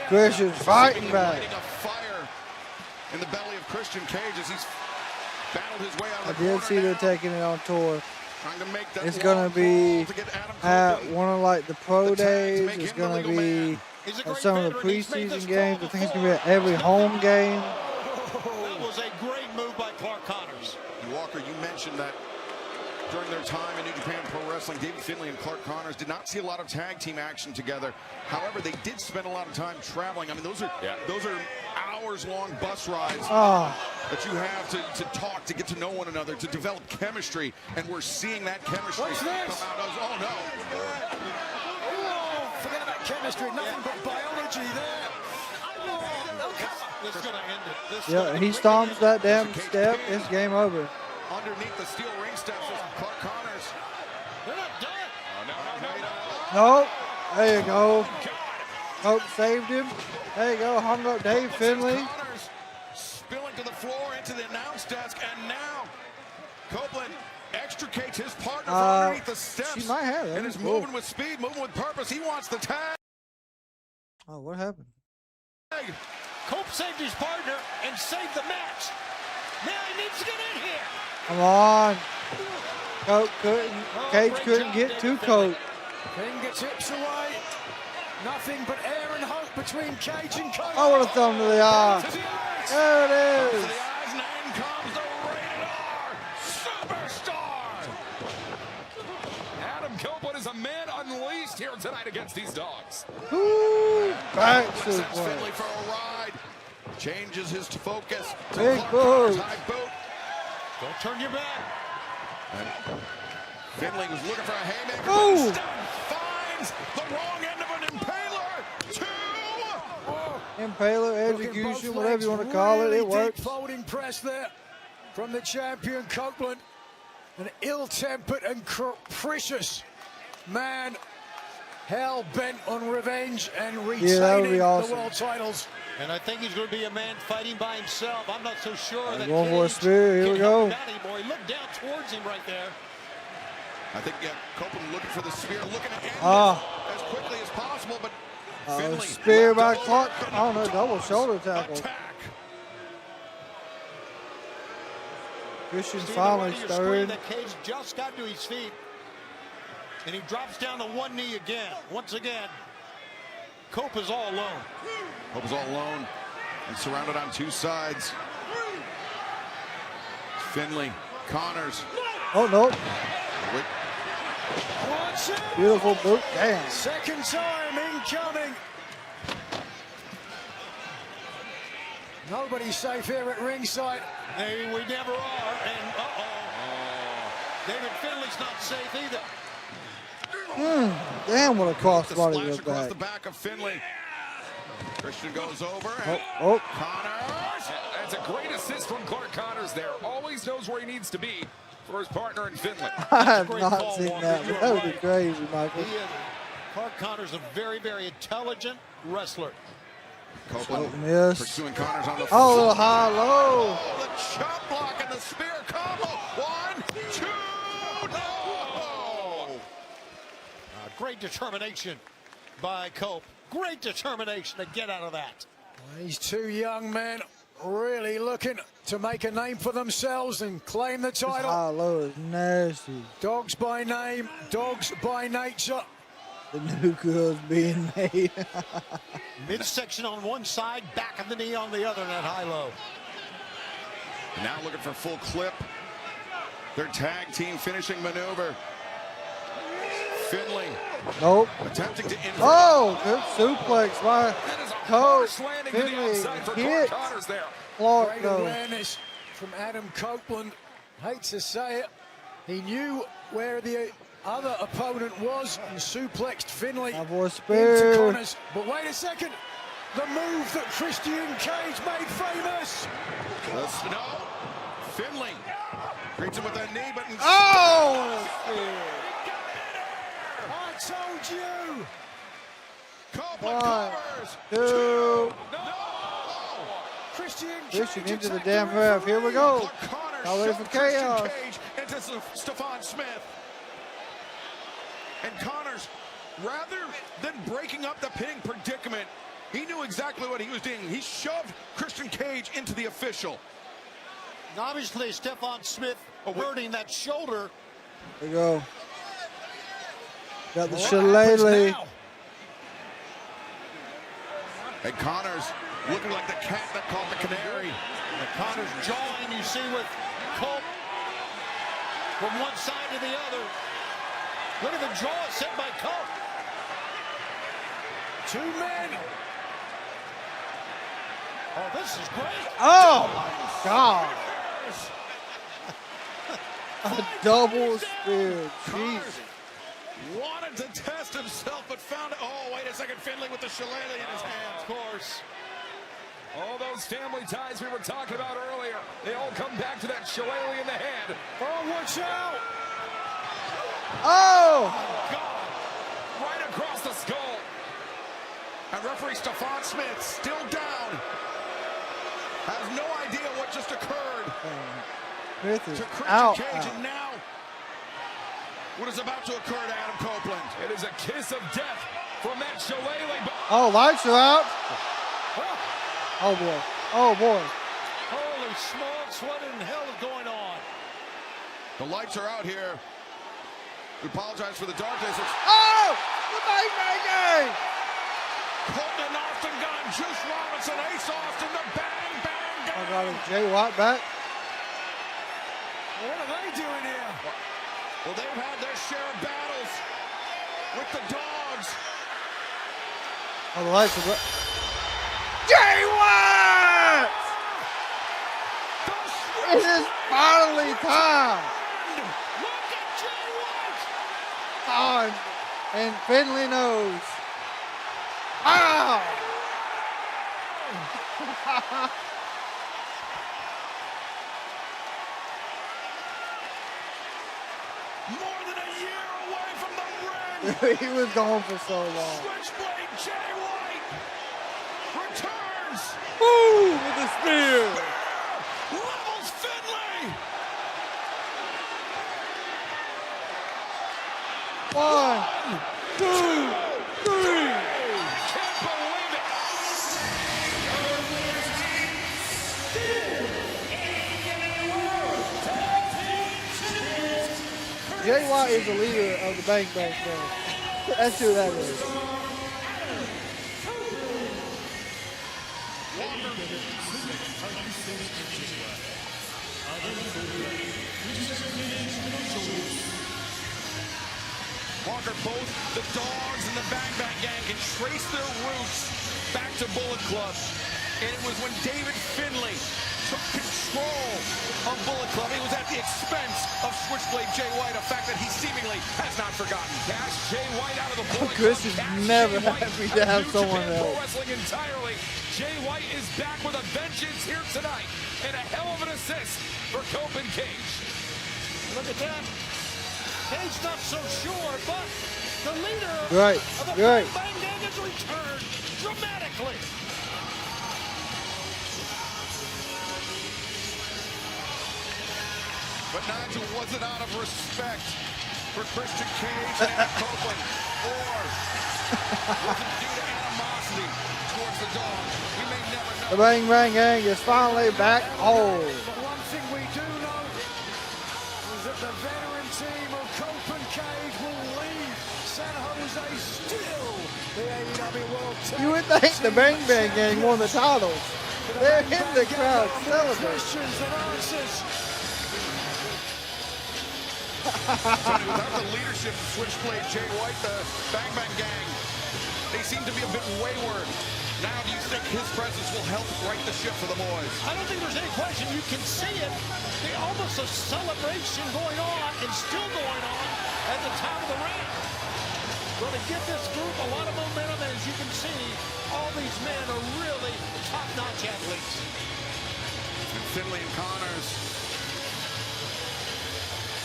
Christian's fighting back. Lighting a fire in the belly of Christian Cage as he's battled his way out I of the did corner see they're taking it on tour. Trying to make that It's going to be to get Adam at Copeland one of like the pro the tag to days. make It's him the going to legal be man. at some of the preseason games. I think it's going to be at every home game. That was a great move by Clark Connors. Walker, you mentioned that during their time in New Japan Pro Wrestling, David Finlay and Clark Connors did not see a lot of tag team action together. However, they did spend a lot of time traveling. I mean, those are hours-long bus rides that you have to talk, to get to know one another, to develop chemistry, and we're seeing that chemistry come out. Oh, no. Oh, forget about chemistry. Nothing but biology there. This is going to end it. Yeah, he stomps that damn step. It's game over. Underneath the steel ring steps is Clark Connors. They're not done. No. There you go. Hope saved him. There you go. Hung up Dave Finlay. Connors spilling to the floor into the announce desk, and now Copeland extricates his partner from underneath the steps. She might have it. And is moving with speed, moving with purpose. He wants the tag. Oh, what happened? Cope saved his partner and saved the match. Now he needs to get in here. Come on. Cope couldn't. Cage couldn't get to Cope. Fingertips away. Nothing but air and hope between Cage and Cope. Oh, what a thumb to the eye. There it is. And in comes the Rated R Superstar. Adam Copeland is a man unleashed here tonight against these dogs. Ooh, back Sends suplex. Finlay for a ride. Changes his focus to Big Clark boot. Connors' high boot. Don't turn your back. And Finlay was looking for a haymaker. Ooh. But instead finds the wrong end of an impaler. Impaler, execution, whatever you want to call it, it works. Deep folding press there from the champion Copeland. An ill-tempered and capricious man, hell-bent on revenge and retaining the world titles. And I think he's going to be a man fighting by himself. I'm not so sure that Going for a Cage spear. Here can we help go. him out anymore. He looked down towards him right there. I think Copeland looking for the spear, looking to end Ah. this as quickly as possible, but Finlay Spear by left Clark. over. Oh, no, double shoulder tackle. Attack. Christian Steve, finally I want you to scream stirred. that Cage just got to his feet. And he drops down to one knee again. Once again, Cope is all alone. Cope is all alone and surrounded on two sides. Finlay, Connors. Oh, no. Wait. Beautiful boot. Damn. Second time incoming. Nobody's safe here at ringside. Hey, we never are. And David Finlay's not safe either. Damn, what a crossbody Splash was across back. the back of Finlay. Christian goes over. Oh. Connors. That's a great assist from Clark Connors there. Always knows where he needs to be for his partner in Finlay. I have Great not call, seen Walker. that, You but are that would be right. crazy, Michael. Clark Connors a very, very intelligent wrestler. Copeland Miss. pursuing Connors on the Oh, a little high, low. Oh, the chop block and the spear combo. 1, 2, no! great determination by Cope. Great determination to get out of that. These two young men really looking to make a name for themselves and claim the title. High-low is nasty. Dogs by name, dogs by nature. The new girl's being made. Midsection on one side, back of the knee on the other, and that high-low. Now looking for full clip. Their tag team finishing maneuver. Finley. Nope. Attempting to invert. Oh, good suplex by Cope. Landing to the Finley outside for hit. Connors there. Clark, Great though. awareness from Adam Copeland. Hate to say it. He knew where the other opponent was and suplexed Finley into spear. Connors. But wait a second. The move that Christian Cage made famous. No. Finley greets him with a knee, but I told you. Copeland One, covers. two. Christian into the damn ref. Here we go. Now ready for chaos. Cage into Stephon Smith. And Connors, rather than breaking up the pinning predicament, he knew exactly what he was doing. He shoved Christian Cage into the official. Obviously, Stephon Smith hurting that shoulder. There we go. Got the shillelagh. And Connors looking like the cat that caught the canary. And Connors jawing, you see with Cope from one side to the other. Look at the jaw set by Cope. Two men. Oh, this is great. Oh, my God. A double spear. Jesus. Wanted to test himself, but found it. Oh, wait a second. Finley with the shillelagh in his hand. Of course. All those family ties we were talking about earlier, they all come back to that shillelagh in the head. Oh, watch out. Oh! God. Right across the skull. And referee Stephon Smith still down. Has no idea what just occurred. Smith is To Christian out. Cage, and now what is about to occur to Adam Copeland? It is a kiss of death from that shillelagh. Oh, lights are out. Oh, boy. Oh, boy. Holy smokes, what in the hell is going on? The lights are out here. We apologize for the darkness. Oh! The bang bang gang! Colton Austin gun, Juice Robinson, Ace Austin, the bang bang gang. I got a Jay White back. What are they doing here? Well, they've had their share of battles with the dogs. Oh, the lights are Jay White! It is finally time. Look at Jay White! Oh, and Finley knows. Ow! More than a year away from the ring. He was gone for so long. Switchblade Jay White returns. Woo! With the spear. Levels Finley. 1, 2, 3. Can't believe it. Jay White is the leader of the Bang Bang Gang. That's who that is. Walker, both the dogs and the Bang Bang Gang can trace their roots back to Bullet Club. And it was when David Finley took control of Bullet Club. It was at the expense of Switchblade Jay White, a fact that he seemingly has not forgotten. Cash Jay White out of the Bullet Chris Club. is Cash never Jay White happy out to of have New someone Japan Pro else. Wrestling entirely. Jay White is back with a vengeance here tonight. And a hell of an assist for Cope and Cage. Look at that. Cage not so sure, but the leader Right, of the right. Bang Bang Gang has returned dramatically. But Nigel wasn't out of respect for Christian Cage and Adam Copeland. or was it due to animosity towards the dog? We may never know. The Bang Bang Gang is finally back home. But one thing we do know is that the veteran team of Cope and Cage will leave San Jose still the AEW World Tag You would think the Bang Bang Gang won the titles. They're in the crowd celebrating. Questions and answers. Tony, without the leadership of Switchblade Jay White, the Bang Bang Gang, they seem to be a bit wayward. Now, do you think his presence will help right the ship for the boys? I don't think there's any question. You can see it. There's almost a celebration going on and still going on at the top of the ramp. Well, to get this group a lot of momentum, and as you can see, all these men are really top-notch athletes. And Finley and Connors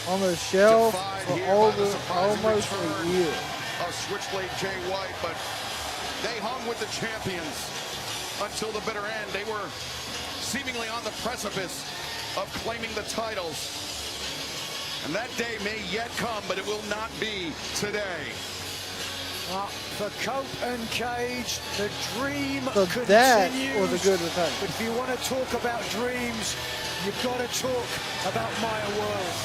On the shelf for over almost a year. Switchblade Jay White, but they hung with the champions until the bitter end. They were seemingly on the precipice of claiming the titles. And that day may yet come, but it will not be today. For Cope and Cage, the dream So continues. that was a good return. But if you want to talk about dreams, you've got to talk about Maya World.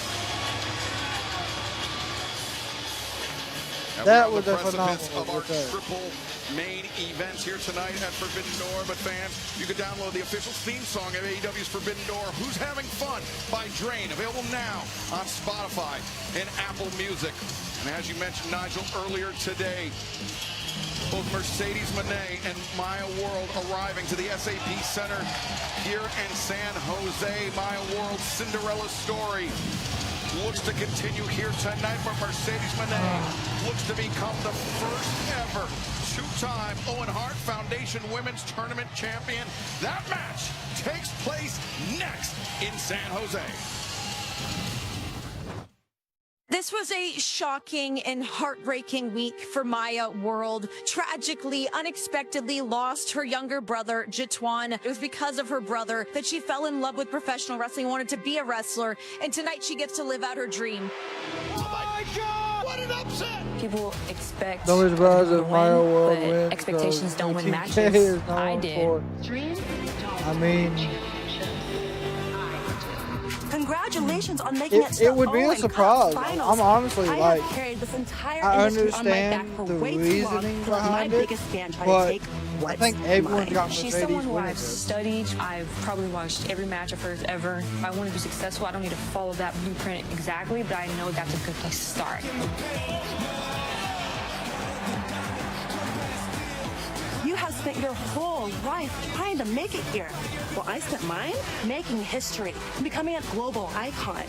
That We're on was the a precipice phenomenal of our return. triple main events here tonight at Forbidden Door. But fans, you can download the official theme song of AEW's Forbidden Door, Who's Having Fun by Drain, available now on Spotify and Apple Music. And as you mentioned, Nigel, earlier today, both Mercedes Moné and Maya World arriving to the SAP Center here in San Jose. Maya World's Cinderella story looks to continue here tonight, where Mercedes Moné looks to become the first ever two-time Owen Hart Foundation Women's Tournament champion. That match takes place next in San Jose. This was a shocking and heartbreaking week for Maya World. Tragically, unexpectedly lost her younger brother, Jituan. It was because of her brother that she fell in love with professional wrestling, wanted to be a wrestler, and tonight she gets to live out her dream. Oh my God, what an upset! People expect Nobody's surprised if Maya World but wins. expectations don't win TK matches. is known I did. I mean, Congratulations on making it to it would be a surprise. finals. I'm honestly I like, have carried this entire I industry on my back understand for the way too long reasoning to let my behind it, biggest fan try but to take I what's think everyone mine. got She's Mercedes someone who winning I've this. studied. I've probably watched every match of hers ever. If I want to be successful, I don't need to follow that blueprint exactly, but I know that's a good place to start. You have spent your whole life trying to make it here. Well, I spent mine making history, becoming a global icon.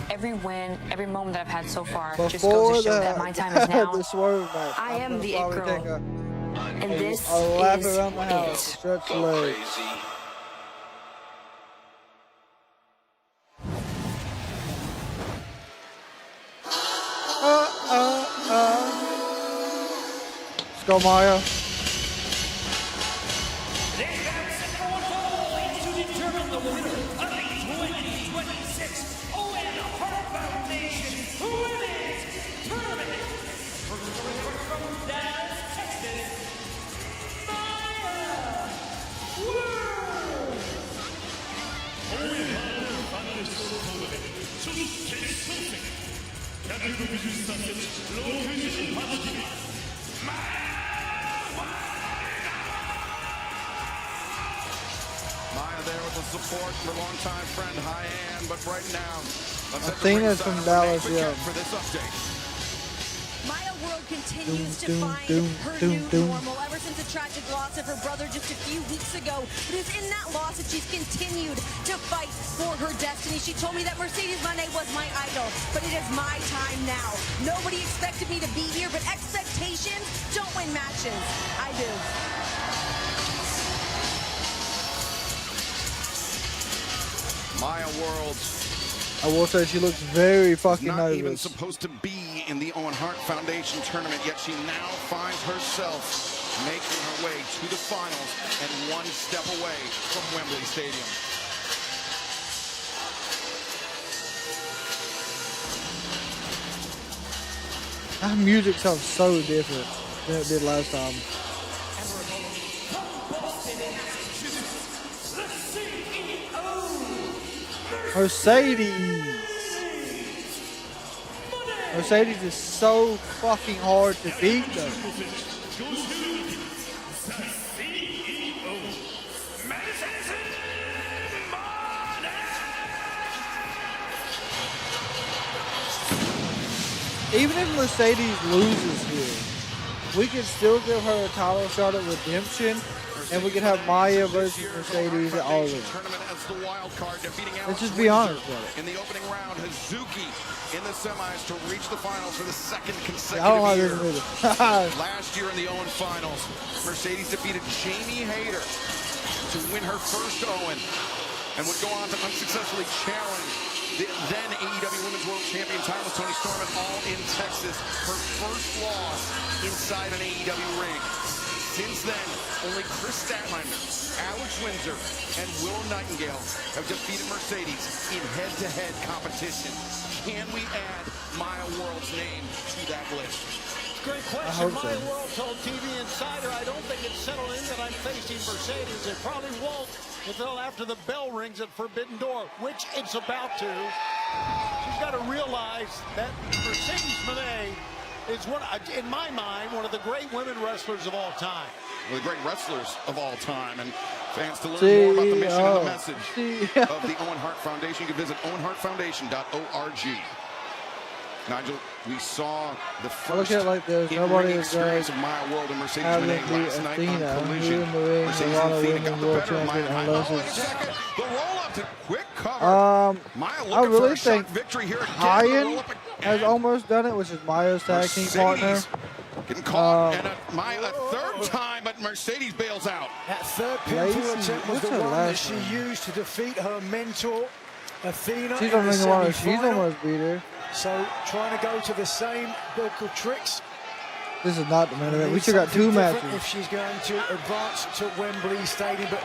Every win, every moment that I've had so far just Before goes to show that my time is now. the swerve match, I am the probably it girl. take And this a lap is around the house, it. stretch the legs. Let's go, Maya. Today's round set for one fall to determine the winner of the 2026 Owen Hart Foundation Women's Tournament. First from Dallas, Texas, Maya World. Owen Hart Foundation Tournament. 초록색 대한민국 스타트 로켓을 받아주기. Maya there with the support from longtime friend Hyann, but right now, Athena's from Dallas, yeah. for this update. Maya World continues to Doom, find doom, her doom, new doom. normal ever since the tragic loss of her brother just a few weeks ago. It is in that loss that she's continued to fight for her destiny. She told me that Mercedes Moné was my idol, but it is my time now. Nobody expected me to be here, but expectations don't win matches. I do. Maya World. I will say she looks very fucking Not even nervous. supposed to be in the Owen Hart Foundation tournament, yet she now finds herself making her way to the finals and one step away from Wembley Stadium. That music sounds so different than it did last time. Mercedes. Mercedes is so fucking hard to beat, though. Even if Mercedes loses here, we can still give her a title shot at Redemption, and we can have Maya versus Mercedes at All In. Let's just be honest with it. In the opening round, Hazuki in the semis to reach the finals for the second consecutive I don't like year. this either. Last year in the Owen finals, Mercedes defeated Jamie Hayter to win her first Owen and would go on to unsuccessfully challenge the then AEW Women's World Champion timeless Toni Storm at All In Texas. Her first loss inside an AEW ring. Since then, only Chris Statlander, Alex Windsor, and Willow Nightingale have defeated Mercedes in head-to-head competition. Can we add Maya World's name to that list? Great question. Maya World told TV Insider, I don't think it's settled in that I'm facing Mercedes. It probably won't until after the bell rings at Forbidden Door, which it's about to. She's got to realize that Mercedes Moné is, in my mind, one of the great women wrestlers of all time. One of the great wrestlers of all time. And fans, to learn more about the mission and the message of the Owen Hart Foundation, you can visit owenhartfoundation.org. Nigel, we saw the first in-ring experience of Maya World and Mercedes Moné last night on Collision. Mercedes Athena got the better of Maya. Oh, wait a second. The roll-up to quick cover. Maya I looking really for a think shot victory here. Hyan has almost done it, which is Maya's tag team partner. Getting caught, and Maya a third time, but Mercedes bails out. That third pinfall attempt was the one that she used to defeat her mentor, Athena. She's on Ring of Honor. She's almost beat her. So trying to go to the same vocal tricks. This is not the main event. We still got two matches. If she's going to advance to Wembley Stadium, but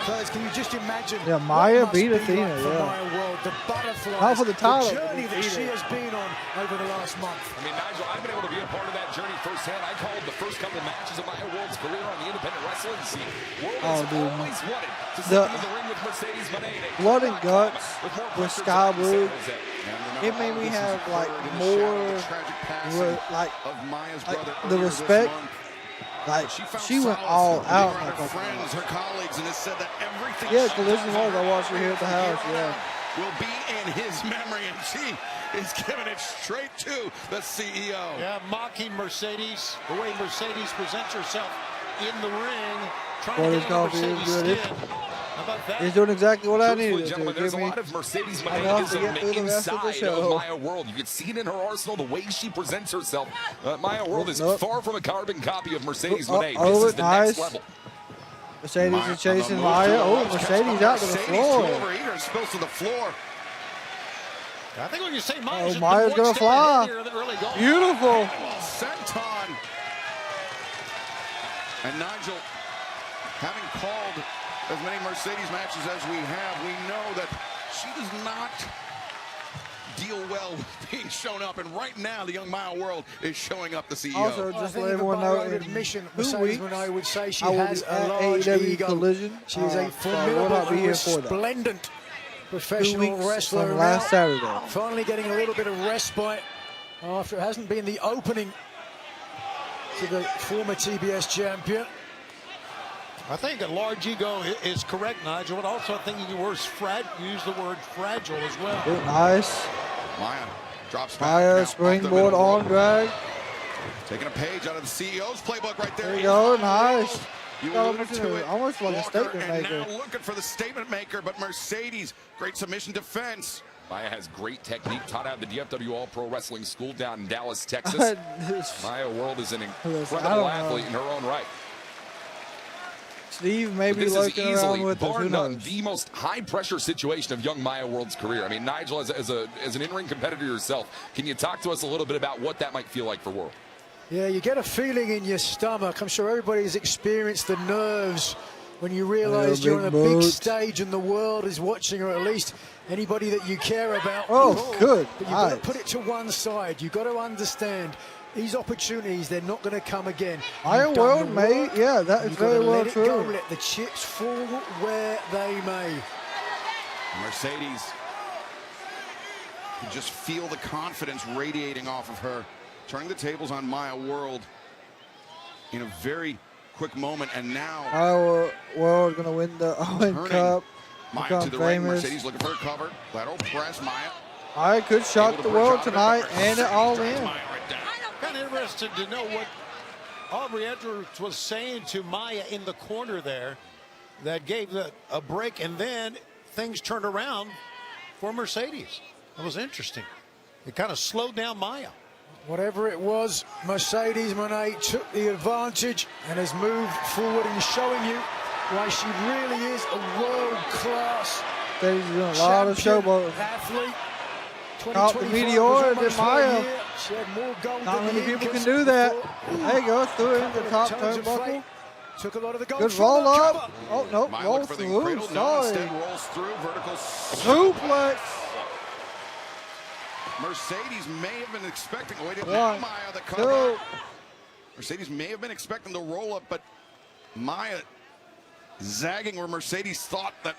guys, can you just imagine? Yeah, Maya beat Athena. Yeah. Maya World, the butterflies, not for the title. The journey that she has been on over the last month. I mean, Nigel, I've been able to be a part of that journey firsthand. I called the first couple matches of Maya World's career on the independent wrestling scene. World has always wanted to step in the ring with Mercedes Moné. Blood and Guts with Sky Blue. It made me have like more like the respect. Like she went all out. Like her friends, her colleagues, and has said that everything. Yeah, Collision was. I watched her here at the house. Yeah. Will be in his memory, and she is giving it straight to the CEO. Yeah, mocking Mercedes, the way Mercedes presents herself in the ring, trying to get Mercedes' skin. How about that? He's doing exactly what I needed. Gentlemen, there's a lot of Mercedes Moné inside of Maya World. You can see it in her arsenal, the way she presents herself. Maya World is far from a carbon copy of Mercedes Moné. This is the next level. Mercedes is chasing Maya. Oh, Mercedes out to the floor. Spills to the floor. I think when you say Maya's going to fly. Beautiful. Senton. And Nigel, having called as many Mercedes matches as we have, we know that she does not deal well with being shown up, and right now the young Maya World is showing up the CEO. Also, just to let everyone know, in admission, 2 weeks, I would say she I will has be a at large AEW ego. Collision. She is a formidable, resplendent professional wrestler. From last Saturday. Finally getting a little bit of respite after it hasn't been the opening to the former TBS champion. I think a large ego is correct, Nigel, but also I think you use the word fragile as well. Oh, nice. Maya drops back. Maya springboard on drag. Taking a page out of the CEO's playbook right there. There you go, nice. You alluded to it. Almost like Walker, a statement maker. And now looking for the statement maker, but Mercedes, great submission defense. Maya has great technique, taught out at the DFW All-Pro Wrestling School down in Dallas, Texas. Maya World is an incredible athlete in her own right. Steve may be looking around with this. Who knows? Bar none, the most high-pressure situation of young Maya World's career. I mean, Nigel, as an in-ring competitor yourself, can you talk to us a little bit about what that might feel like for World? Yeah, you get a feeling in your stomach. I'm sure everybody's experienced the nerves when you realize you're on a big stage and the world is watching, or at least anybody that you care about. Oh, good. But you've got to put it to one side. You've got to understand These opportunities, they're not going to come again. Maya will, mate. Yeah, that is very well true. Go, let the chips fall where they may. Mercedes, you just feel the confidence radiating off of her, turning the tables on Maya World in a very quick moment, and now Maya World gonna win the Owen Cup. Maya to the ring. Mercedes looking for a cover. Lateral press. Maya. Maya could shock the world tonight, and it all in. Kind of interested to know what Aubrey Edwards was saying to Maya in the corner there that gave a break, and then things turned around for Mercedes. That was interesting. It kind of slowed down Maya. Whatever it was, Mercedes Moné took the advantage and has moved forward in showing you why she really is a world-class She's doing a lot of showboating. Athlete. Caught the meteor and Maya. She had more gold Not than many the people can Incas do that. before. There you go, threw it into the top Turns of turnbuckle. fate. Took a lot of the gold. Good from roll the up. cover. Oh no, Maya roll looking for the through. cradle. No, Sorry. instead rolls through. Vertical Suplex. Mercedes may have been expecting. Wait, One, now Maya the cover. two. Mercedes may have been expecting the roll up, but Maya zagging where Mercedes thought that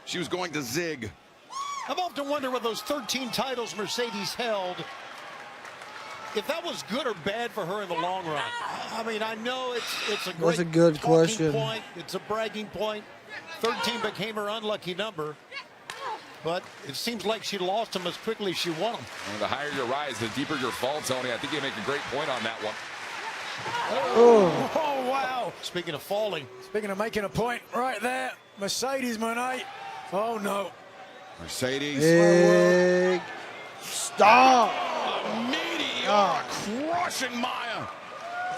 she was going to zig. I've often wondered with those 13 titles Mercedes held, if that was good or bad for her in the long run. I mean, I know it's a great That's a good question. point. It's a bragging point. 13 became her unlucky number, but it seems like she lost them as quickly as she won them. And the higher you rise, the deeper your fall, Tony. I think you make a great point on that one. Oh, wow. Speaking of falling. Speaking of making a point, right there, Mercedes Moné. Oh, no. Mercedes. Big stop. Meteor crushing Maya.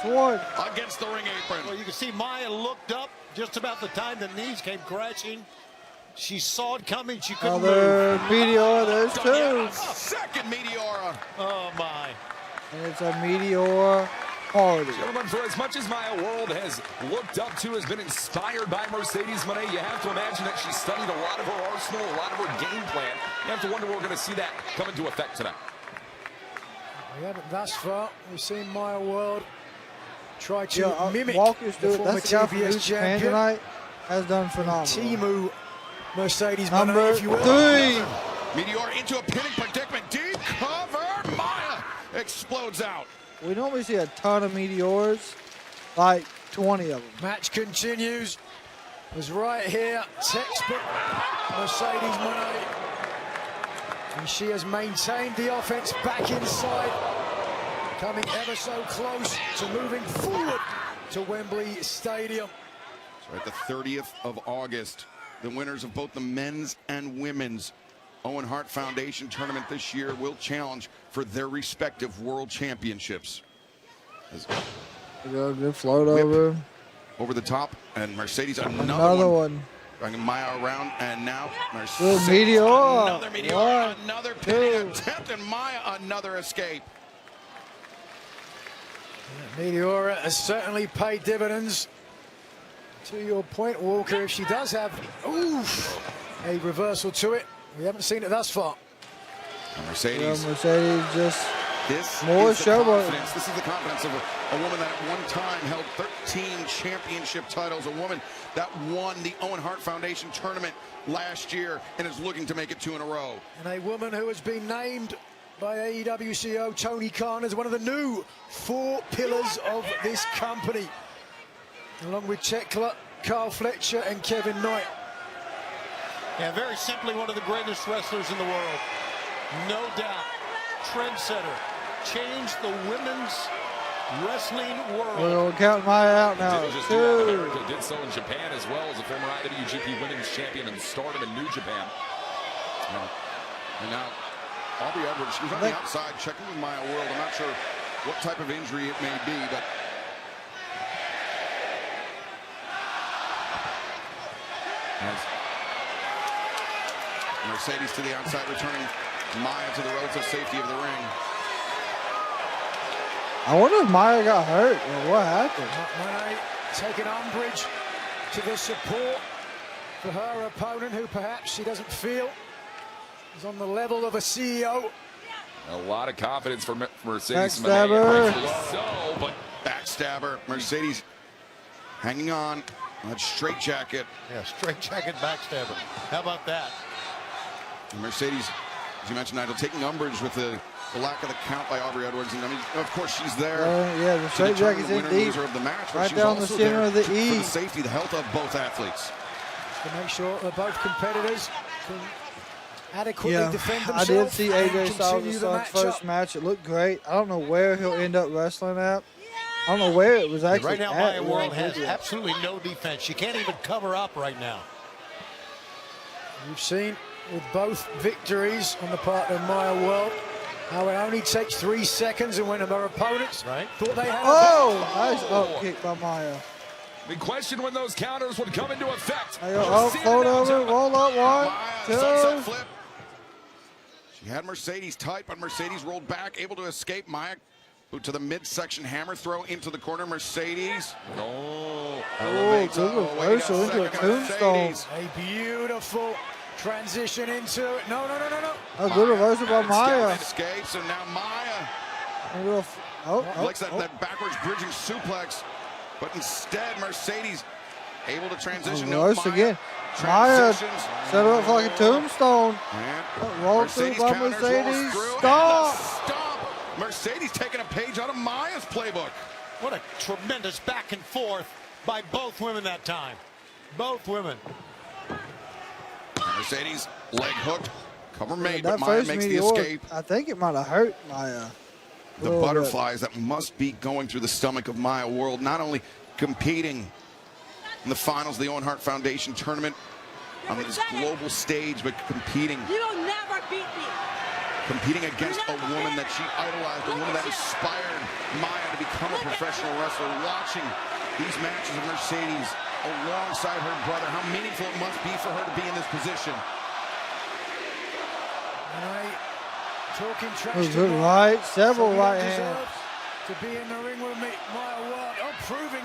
One. Against the ring apron. Well, you can see Maya looked up just about the time the knees came crashing. She saw it coming. She couldn't Another move. meteor. There's two. Second Meteora. Oh, my. And it's a meteor party. Gentlemen, for as much as Maya World has looked up to, has been inspired by Mercedes Moné, you have to imagine that she studied a lot of her arsenal, a lot of her game plan. You have to wonder where we're going to see that come into effect tonight. We haven't thus far. We've seen Maya World try to mimic Walker's the doing former that's the guy from New TBS Japan champion. tonight. Has done phenomenal. Timu Mercedes Number Moné, if you will. 3. Meteor into a pinning predicament. Deep cover. Maya explodes out. We normally see a ton of meteors, like 20 of them. Match continues. Was right here. Textbook Mercedes Moné. And she has maintained the offense back inside. Coming ever so close to moving forward to Wembley Stadium. So at the 30th of August, the winners of both the men's and women's Owen Hart Foundation tournament this year will challenge for their respective world championships. Good float over the top, and Mercedes another one. Bringing Maya around, and now Good Mercedes. meteor. Another meteor. One, Another pinning attempt, and Maya another escape. Meteora has certainly paid dividends. To your point, Walker, if she does have a reversal to it, we haven't seen it thus far. And Mercedes. Yeah, Mercedes just This more is the showboat. confidence. This is the confidence of a woman that at one time held 13 championship titles, a woman that won the Owen Hart Foundation tournament last year and is looking to make it 2 in a row. And a woman who has been named by AEW CEO Tony Khan as one of the new 4 pillars of this company, along with Tekla, Carl Fletcher, and Kevin Knight. Yeah, very simply one of the greatest wrestlers in the world. No doubt. Trendsetter. Changed the women's wrestling world. We're counting Maya out now. Didn't just do that in America, did so in Japan as well as a former IWGP Women's Champion and Stardom in New Japan. And now, Aubrey Edwards, she was on the outside checking with Maya World. I'm not sure what type of injury it may be, but Mercedes to the outside, returning Maya to the relative safety of the ring. I wonder if Maya got hurt or what happened. Moné taking umbrage to the support for her opponent, who perhaps she doesn't feel is on the level of a CEO. A lot of confidence for Mercedes. Backstabber. So, but backstabber. Mercedes hanging on. That straight jacket. Yeah, straight jacket backstabber. How about that? Mercedes, as you mentioned, Nigel, taking umbrage with the lack of the count by Aubrey Edwards. And I mean, of course, she's there. Yeah, the straight jacket's in deep. Of the match, right down the center of the E. For the safety, the health of both athletes. To make sure that both competitors can adequately defend themselves. I did see AJ Styles' first match. It looked great. I don't know where he'll end up wrestling at. I don't know where it was actually right now, at. Maya World has absolutely no defense. She can't even cover up right now. You've seen with both victories on the part of Maya World how it only takes 3 seconds, and when their opponents thought they had nice up kick by Maya. We questioned when those counters would come into effect. Float over, roll up, 1, 2. Sunset flip. She had Mercedes tight, but Mercedes rolled back, able to escape. Maya boot to the midsection hammer throw into the corner. Mercedes. Good reversal into a tombstone. A beautiful transition into it. No. A good reversal by Maya. Escapes, and now Maya likes that backwards bridging suplex, but instead Mercedes able to transition. Reverse again. Maya set her up for like a tombstone. Roll through by Mercedes. Stop! Mercedes taking a page out of Maya's playbook. What a tremendous back and forth by both women that time. Both women. Mercedes leg hooked. Cover made, that but Maya first makes the meteor, escape. I think it might have hurt Maya. The butterflies that must be going through the stomach of Maya World, not only competing in the finals of the Owen Hart Foundation tournament on this global stage, but competing. You will never beat me. Competing against a woman that she idolized, a woman that inspired Maya to become a professional wrestler. Watching these matches of Mercedes alongside her brother, how meaningful it must be for her to be in this position. Talking trash It was good right, several right hands. To be in the ring with me, Maya World, proving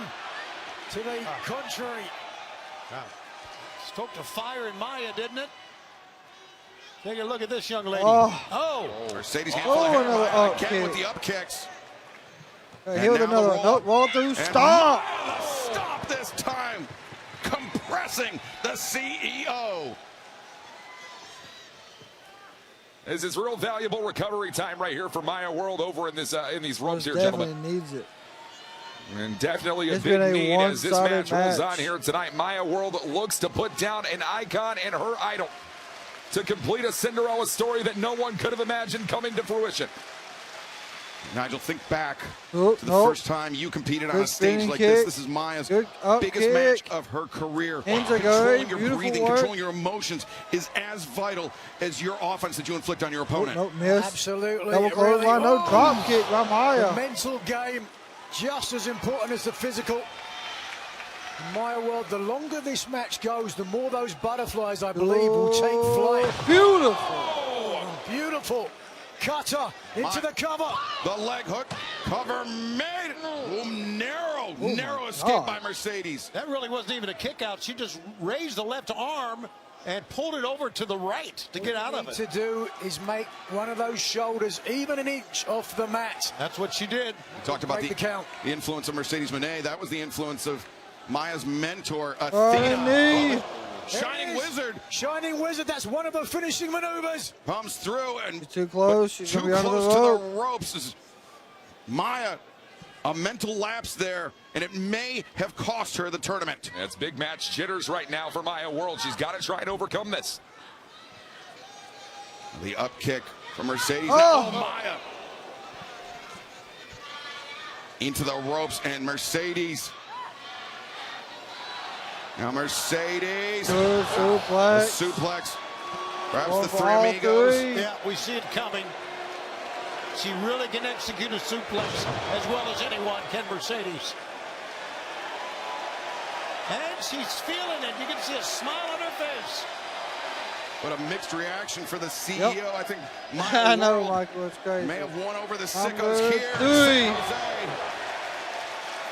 to the contrary. Stoked a fire in Maya, didn't it? Take a look at this young lady. Mercedes another up again kick. with the up kicks. Here's another roll through. Stop! Stop this time. Compressing the CEO. This is real valuable recovery time right here for Maya World over in this in these ropes here, Definitely gentlemen. needs it. And definitely a It's big been a need as this match rolls one-sided on here tonight. Maya World looks to put down an icon and her idol to complete a Cinderella story that no one could have imagined coming to fruition. Nigel, think back to the first time you competed on a stage like kick. this. This is Maya's biggest kick. match of her career. Enzuigiri, Controlling your beautiful breathing, work. controlling your emotions is as vital as your offense that you inflict on your opponent. Nope, miss. Absolutely. Double clothesline, no drop kick by Maya. The mental game just as important as the physical. Maya World, the longer this match goes, the more those butterflies, I believe, will take flight. Beautiful. Beautiful. Cutter into the cover. The leg hook. Cover made. Narrow escape by Mercedes. That really wasn't even a kick out. She just raised the left arm and pulled it over to the right to get out of it. What you need to do is make one of those shoulders even an inch off the mat. That's what she did. We talked about the influence of Mercedes Moné. That was the influence of Maya's mentor, Athena. Shining Wizard. Shining Wizard, that's one of her finishing maneuvers. Comes through and She's too close. She's too gonna be under close the rope. to the ropes. Maya, a mental lapse there, and it may have cost her the tournament. That's big match jitters right now for Maya World. She's got to try and overcome this. The up kick from Mercedes. Maya into the ropes, and Mercedes. Now Mercedes. Good suplex. The suplex. Perhaps Going the for three all amigos. three. Yeah, we see it coming. She really can execute a suplex as well as anyone can Mercedes. And she's feeling it. You can see a smile on her face. But a mixed reaction for the CEO. Yep. I think I know, World Michael, it's crazy. may have won over the Number sickos here. 3. San Jose.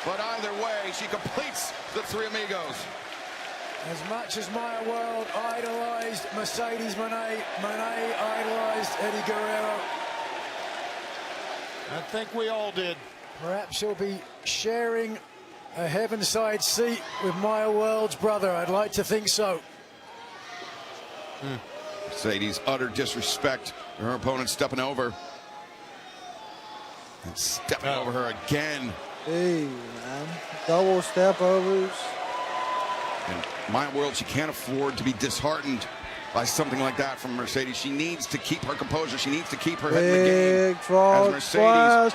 But either way, she completes the three amigos. As much as Maya World idolized Mercedes Moné, Moné idolized Eddie Guerrero. I think we all did. Perhaps she'll be sharing a heavenside seat with Maya World's brother. I'd like to think so. Mercedes, utter disrespect. Her opponent stepping over. And stepping over her again. Hey, man. Double step overs. And Maya World, she can't afford to be disheartened by something like that from Mercedes. She needs to keep her composure. She needs to keep her head in the game. Big frog splash.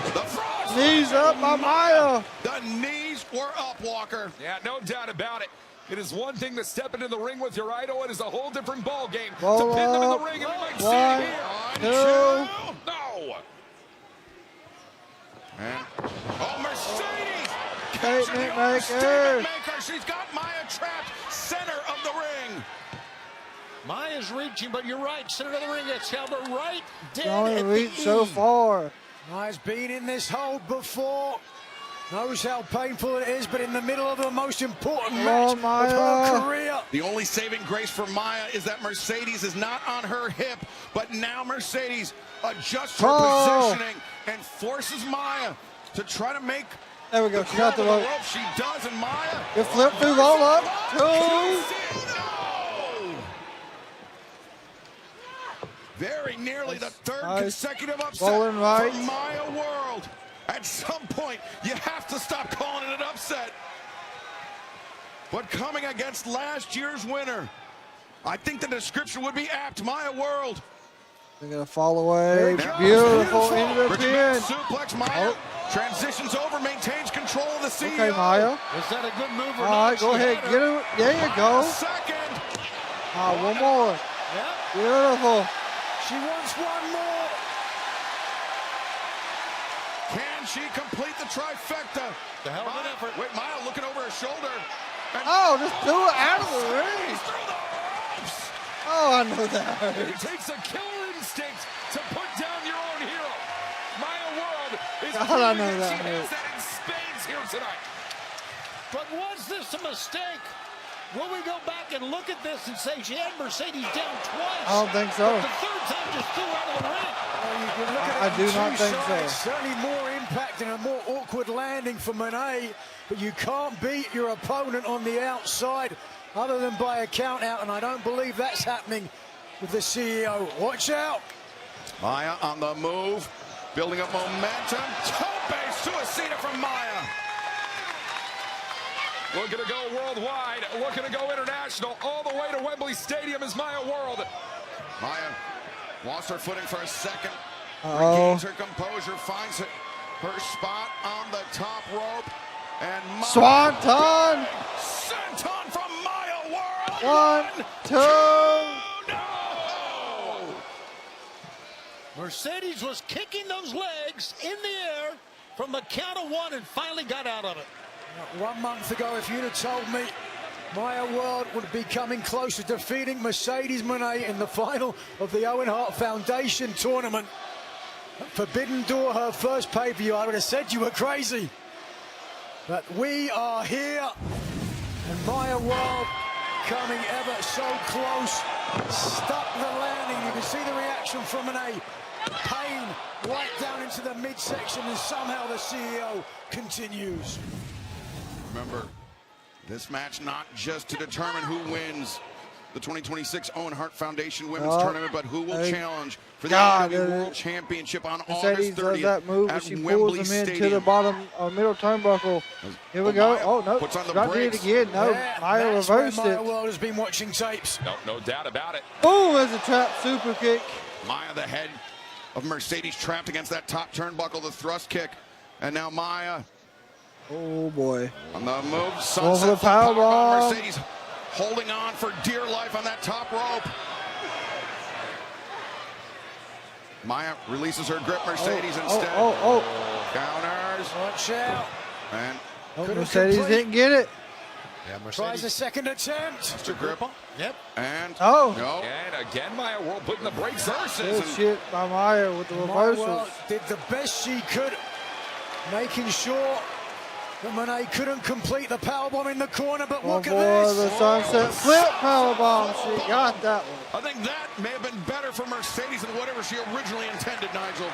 Knees up by Maya. The knees were up, Walker. Yeah, no doubt about it. It is one thing to step into the ring with your idol. It is a whole different ball game to pin them in the ring, and we might see it here. No. And, Mercedes! Statement maker. She's got Maya trapped center of the ring. Maya's reaching, but you're right. Center of the ring. That's held her right dead. Only reached so far. Maya's been in this hold before. Knows how painful it is, but in the middle of the most important match of her career. The only saving grace for Maya is that Mercedes is not on her hip, but now Mercedes adjusts her positioning and forces Maya to try to make. There we go. She got the rope. She does, and Maya. Good flip through roll up. 2. Very nearly the third consecutive upset Rolling right. for Maya World. At some point, you have to stop calling it an upset. But coming against last year's winner, I think the description would be apt. Maya World. They're going to fall away. Beautiful into the pin. Suplex, Maya transitions over, maintains control of the CEO. Okay, Maya. Is that a good move or All not? right, go ahead. Get it. There you go. Second. One more. Yep. Beautiful. She wants one more. Can she complete the trifecta? The hell of an effort. Wait, Maya looking over her shoulder. Just threw it out of the ring. I know that hurt. It takes a killer instinct to put down your own hero. Maya World is I know that she hurt. has that in spades here tonight. But was this a mistake? Will we go back and look at this and say she had Mercedes down twice? I don't think so. But the third time just threw her out of the ring. You can look at I it do from not two think so. sides. Certainly more impact and a more awkward landing for Monet, but you can't beat your opponent on the outside other than by a count out, and I don't believe that's happening with the CEO. Watch out. Maya on the move, building up momentum. Tope suicida from Maya. Looking to go worldwide, looking to go international, all the way to Wembley Stadium is Maya World. Maya lost her footing for a second. Uh-oh. Regains her composure, finds her spot on the top rope. And Maya. Swanton. Senton from Maya World. 1, 2. No! Mercedes was kicking those legs in the air from the count of 1 and finally got out of it. 1 month ago, if you'd have told me Maya World would be coming close to defeating Mercedes Moné in the final of the Owen Hart Foundation tournament, Forbidden Door, her first pay-per-view, I would have said you were crazy. But we are here, and Maya World coming ever so close, stuck the landing. You can see the reaction from Moné. Pain right down into the midsection, and somehow the CEO continues. Remember, this match not just to determine who wins the 2026 Owen Hart Foundation Women's Tournament, but who will challenge for the AEW World Championship on August 30th does that move, at she Wembley pulls them Stadium. into the bottom middle turnbuckle. Here we go. Maya No, puts on the got it brakes. again. No, Yeah, Maya that's where reversed Maya it. World has been watching tapes. No doubt about it. Boom, there's a trap super kick. Maya, the head of Mercedes, trapped against that top turnbuckle, the thrust kick. And now Maya Oh boy. on the move. Over the Sunset powerbomb. Mercedes holding on for dear life on that top rope. Maya releases her grip. Mercedes instead. Counters. Watch out. And Mercedes didn't get it. Yeah, Tries a second attempt. Mr. Grip. Yep. And no. And again, Maya World putting the brakes on. Good shit by Maya with the Maya reversals. World did the best she could, making sure that Moné couldn't complete the powerbomb in the corner, but look at this. The sunset flip powerbomb. She got that one. I think that may have been better for Mercedes than whatever she originally intended, Nigel.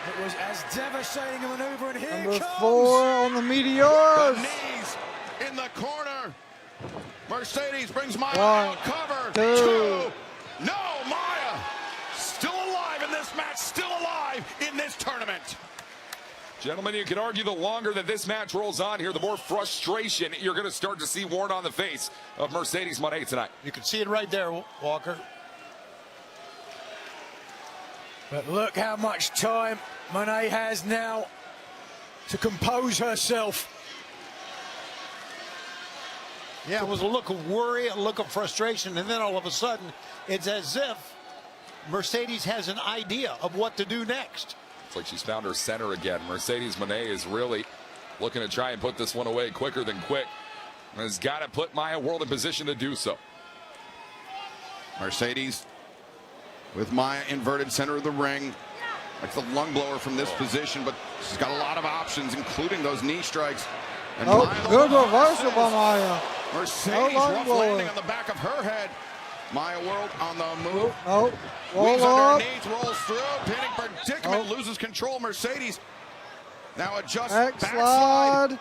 It was as devastating a maneuver, and here Number comes 4 on the Meteors. The knees in the corner. Mercedes brings Maya 1, out. Cover. 2. No, Maya still alive in this match, still alive in this tournament. Gentlemen, you can argue the longer that this match rolls on here, the more frustration you're going to start to see worn on the face of Mercedes Moné tonight. You can see it right there, Walker. But look how much time Moné has now to compose herself. Yeah, it was a look of worry, a look of frustration, and then all of a sudden, it's as if Mercedes has an idea of what to do next. It's like she's found her center again. Mercedes Moné is really looking to try and put this one away quicker than quick, and has got to put Maya World in position to do so. Mercedes with Maya inverted center of the ring. Like the lung blower from this position, but she's got a lot of options, including those knee strikes. And Oh, Maya good reversal by Maya. Mercedes rough landing on the back of her head. Maya World on the move. Oh, Weaves roll up. underneath, rolls through, pinning predicament, loses control. Mercedes now adjusts, backslide. Backslide.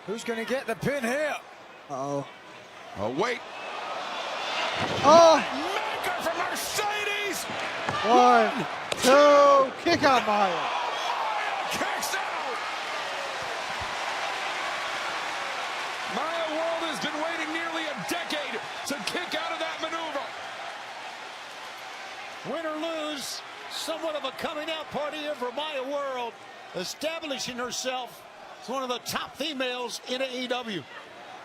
Who's going to get the pin here? Uh-oh. Oh, wait. Oh. Maker for Mercedes. 1, 2. Kick out Maya. Kicks out. Maya World has been waiting nearly a decade to kick out of that maneuver. Win or lose, somewhat of a coming out party here for Maya World, establishing herself as one of the top females in AEW.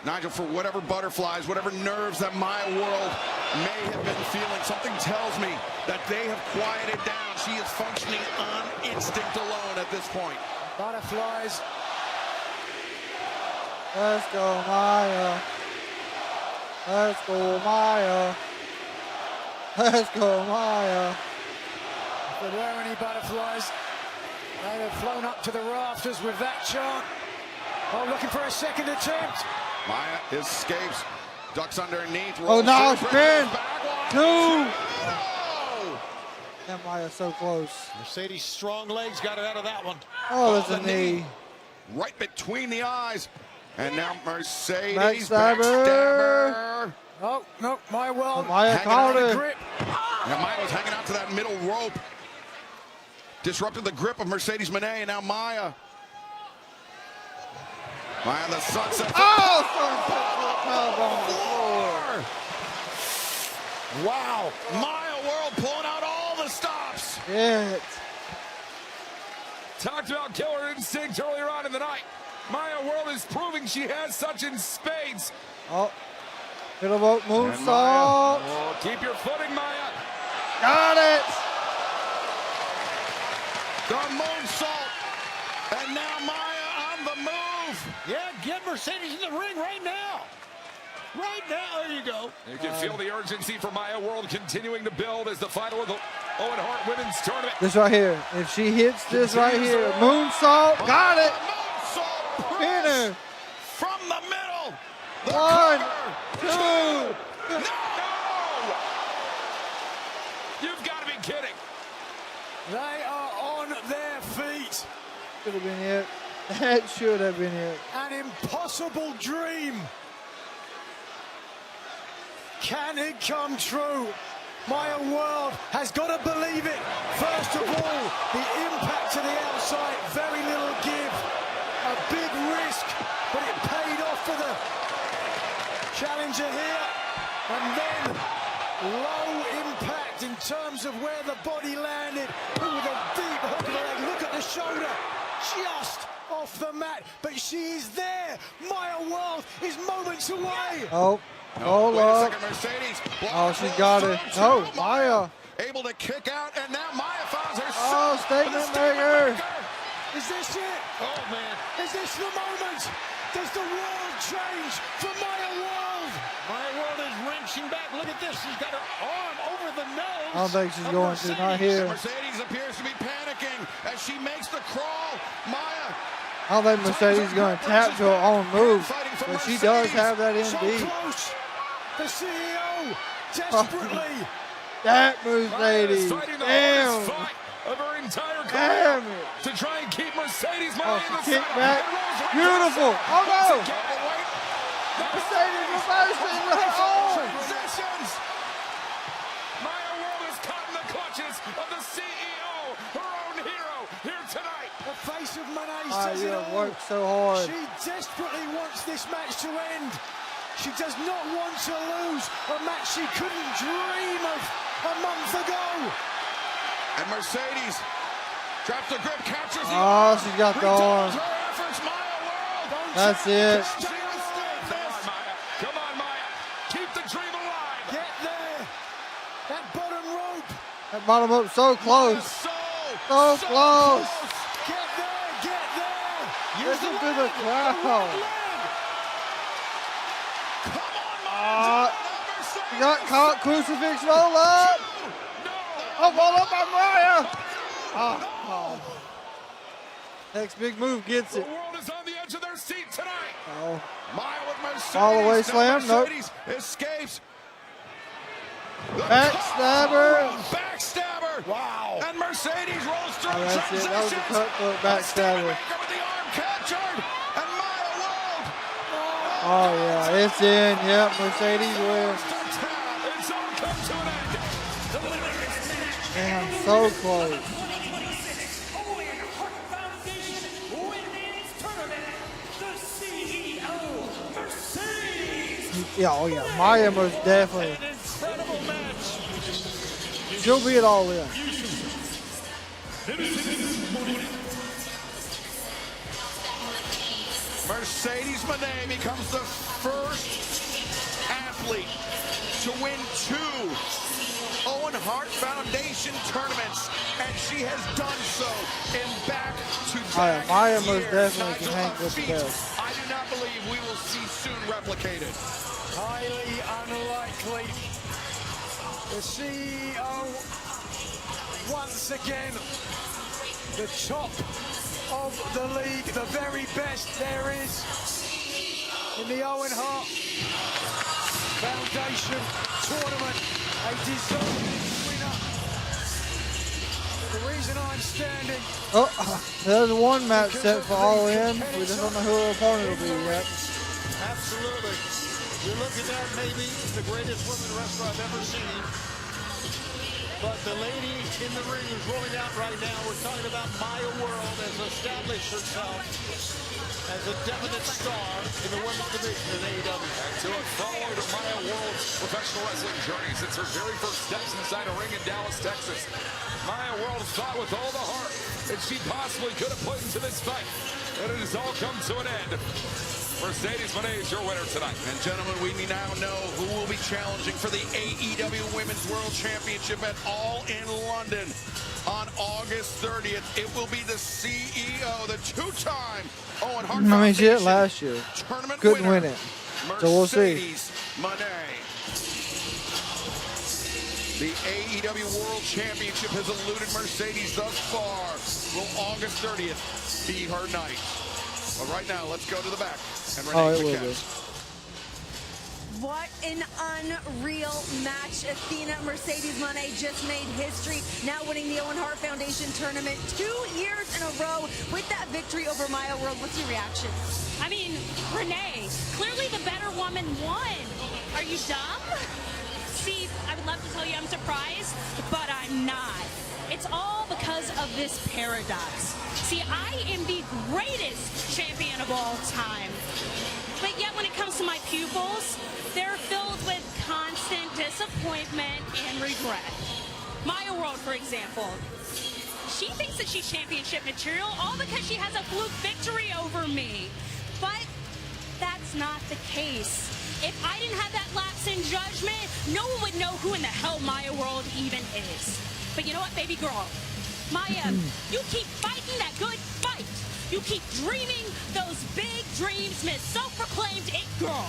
Nigel, for whatever butterflies, whatever nerves that Maya World may have been feeling, something tells me that they have quieted down. She is functioning on instinct alone at this point. Butterflies. Let's go, Maya. Let's go, Maya. Let's go, Maya. If there were any butterflies, they'd have flown up to the rafters with that chant. Oh, looking for a second attempt. Maya escapes, ducks underneath. Oh, now through, spin. 2. Oh! That Maya's so close. Mercedes' strong legs got her out of that one. Oh, that's a the knee. Right between the eyes. And now Mercedes Backstabber. Oh, no, Maya World. Maya caught her. Grip. Now Maya was hanging out to that middle rope. Disrupted the grip of Mercedes Moné, and now Maya. Maya on the sunset. Oh, sunset on the floor. Wow. Maya World pulling out all the stops. Shit. Talked about killer instinct earlier on in the night. Maya World is proving she has such in spades. Oh, bit of a moonsault. Oh, keep your footing, Maya. Got it. The moonsault. And now Maya on the move. Yeah, get Mercedes in the ring right now. Right now, there you go. You can feel the urgency for Maya World continuing to build as the final of the Owen Hart Women's Tournament. This right here. If she hits this right here, moonsault. Got it. Moonsault. Pinner. From the middle. 1, 2. No! You've got to be kidding. They are on their feet. Should have been it. That should have been it. An impossible dream. Can it come true? Maya World has got to believe it. First of all, the impact to the outside, very little give. A big risk, but it paid off for the challenger here. And then low impact in terms of where the body landed. With a deep hook of the leg. Look at the shoulder. Just off the mat, but she is there. Maya World is moments away. Oh, Wait a up. second, Mercedes. Oh, she's got it. No, Maya. Able to kick out, and now Maya finds herself. Oh, statement maker. Is this it? Oh, man. Is this the moment? Does the world change for Maya World? Maya World is wrenching back. Look at this. She's got her arm over the nose. I don't think she's going to. Not here. Mercedes appears to be panicking as she makes the crawl. Maya. I don't think Mercedes is going to tap to her own move, but she does have that So indeed. close. The CEO desperately. That Mercedes. Fighting the Damn. hardest fight of her entire Damn career it. to try and keep Mercedes Oh, Moné in she the kicked center. back. And rolls right Beautiful. to the Oh, no. Once again, wait. Mercedes reversing her own. Transitions. Maya World is caught in the clutches of the CEO, her own hero, here tonight. The face of Moné Oh, says you it have all. worked so hard. She desperately wants this match to end. She does not want to lose a match she couldn't dream of a month ago. And Mercedes drops the grip, captures the Oh, arm, she's got the arm. redoubles her efforts. Maya World. That's it. Come on, Maya. Keep the dream alive. Get there. That bottom rope. That bottom up so close. So close. Get there. Get there. Listen to the crowd. You got caught. Crucifix roll up. Oh, roll up by Maya. Oh. Next big move gets it. The world is on the edge of their seat tonight. Oh. Maya with Mercedes. All the way Now slam. Nope. Mercedes escapes. Backstabber. Backstabber. Wow. And Mercedes rolls through. Oh, that's it. That was a cutthroat backstabber. With the arm captured. And Maya World. Oh, yeah. It's in. Yep. Mercedes wins. It's all come to an end. The winner of this match. Damn, so close. Yeah, oh yeah, Maya most definitely. An incredible match. She'll be it all in. Mercedes Moné becomes the first athlete to win 2 Owen Hart Foundation tournaments, and she has done so in back-to-back Maya most years. definitely can Nigel, hang a with feat best. I do not believe we will see soon replicated. Highly unlikely. The CEO once again the top of the league, the very best there is in the Owen Hart Foundation tournament. A deserving winner. The reason I'm standing. Oh, there's one match set for All In. We just don't know who our opponent will be yet. Absolutely. You're looking at maybe the greatest women wrestler I've ever seen. But the lady in the ring is rolling out right now. We're talking about Maya World has established herself as a definite star in the women's division in AEW. And to have followed Maya World's professional wrestling journey since her very first steps inside a ring in Dallas, Texas, Maya World fought with all the heart that she possibly could have put into this fight. And it has all come to an end. Mercedes Moné is your winner tonight. And gentlemen, we now know who will be challenging for the AEW Women's World Championship at All in London on August 30th. It will be the CEO, the two-time Owen Hart I mean, she did Foundation last year. tournament Couldn't winner, win it. So we'll see. Mercedes Moné. The AEW World Championship has eluded Mercedes thus far. Will August 30th be her night? But right now, let's go to the back. And Renee It will Paquette. be. What an unreal match. Athena Mercedes Moné just made history, now winning the Owen Hart Foundation tournament 2 years in a row with that victory over Maya World. What's your reaction? I mean, Renee, clearly the better woman won. Are you dumb? See, I would love to tell you I'm surprised, but I'm not. It's all because of this paradox. See, I am the greatest champion of all time. But yet when it comes to my pupils, they're filled with constant disappointment and regret. Maya World, for example, she thinks that she's championship material all because she has a fluke victory over me. But that's not the case. If I didn't have that lapse in judgment, no one would know who in the hell Maya World even is. But you know what, baby girl? Maya, you keep fighting that good fight. You keep dreaming those big dreams, Miss Self-Proclaimed It Girl.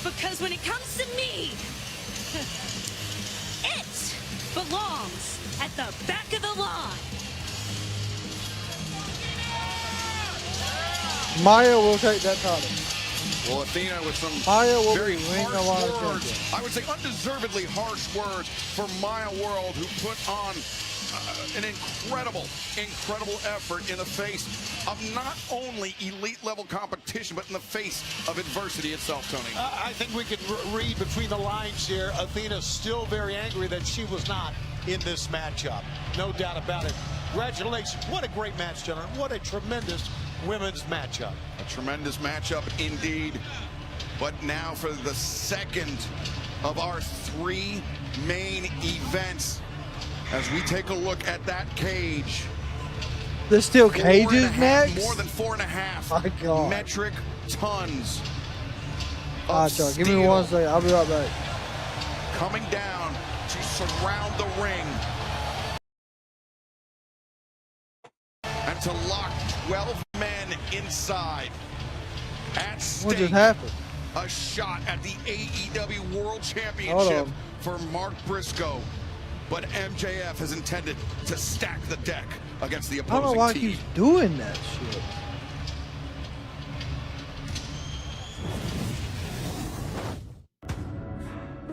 Because when it comes to me, it belongs at the back of the line. Maya will take that title. Well, Athena with some very harsh words. I would say undeservedly harsh words for Maya World, who put on an incredible effort in the face of not only elite level competition, but in the face of adversity itself, Tony. I think we can read between the lines here. Athena's still very angry that she was not in this matchup. No doubt about it. Congratulations. What a great match, gentlemen. What a tremendous women's matchup. A tremendous matchup indeed. But now for the second of our 3 main events, as we take a look at that cage. There's still cages next? More than 4.5 metric tons of steel. Give me 1 second. I'll be right back. Coming down to surround the ring and to lock 12 men inside. At stake, what just happened? A shot at the AEW World Championship for Mark Briscoe. But MJF has intended to stack the deck against the opposing team. I don't know why he's doing that shit.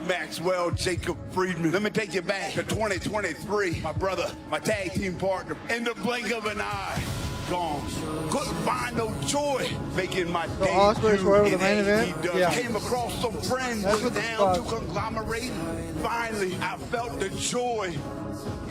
Maxwell Jacob Friedman. Let me take you back to 2023. My brother, my tag team partner, in the blink of an eye, gone. Couldn't find no joy making my debut in AEW. Yeah. Came across some friends, was down to conglomerate. Finally, I felt the joy.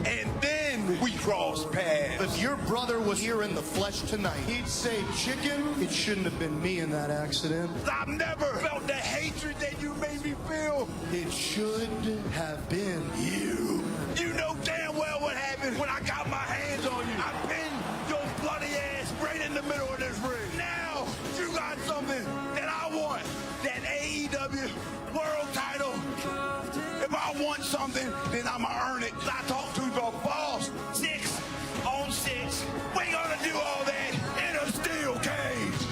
And then we crossed paths. If your brother was here in the flesh tonight, he'd say, chicken, it shouldn't have been me in that accident. I've never felt the hatred that you made me feel. It should have been you. You know damn well what happened when I got my hands on you. I pinned your bloody ass right in the middle of this ring. Now, you got something that I want. That AEW world title. If I want something, then I'ma earn it. I talked to the boss. 6 on 6. We gonna do all that in a steel cage.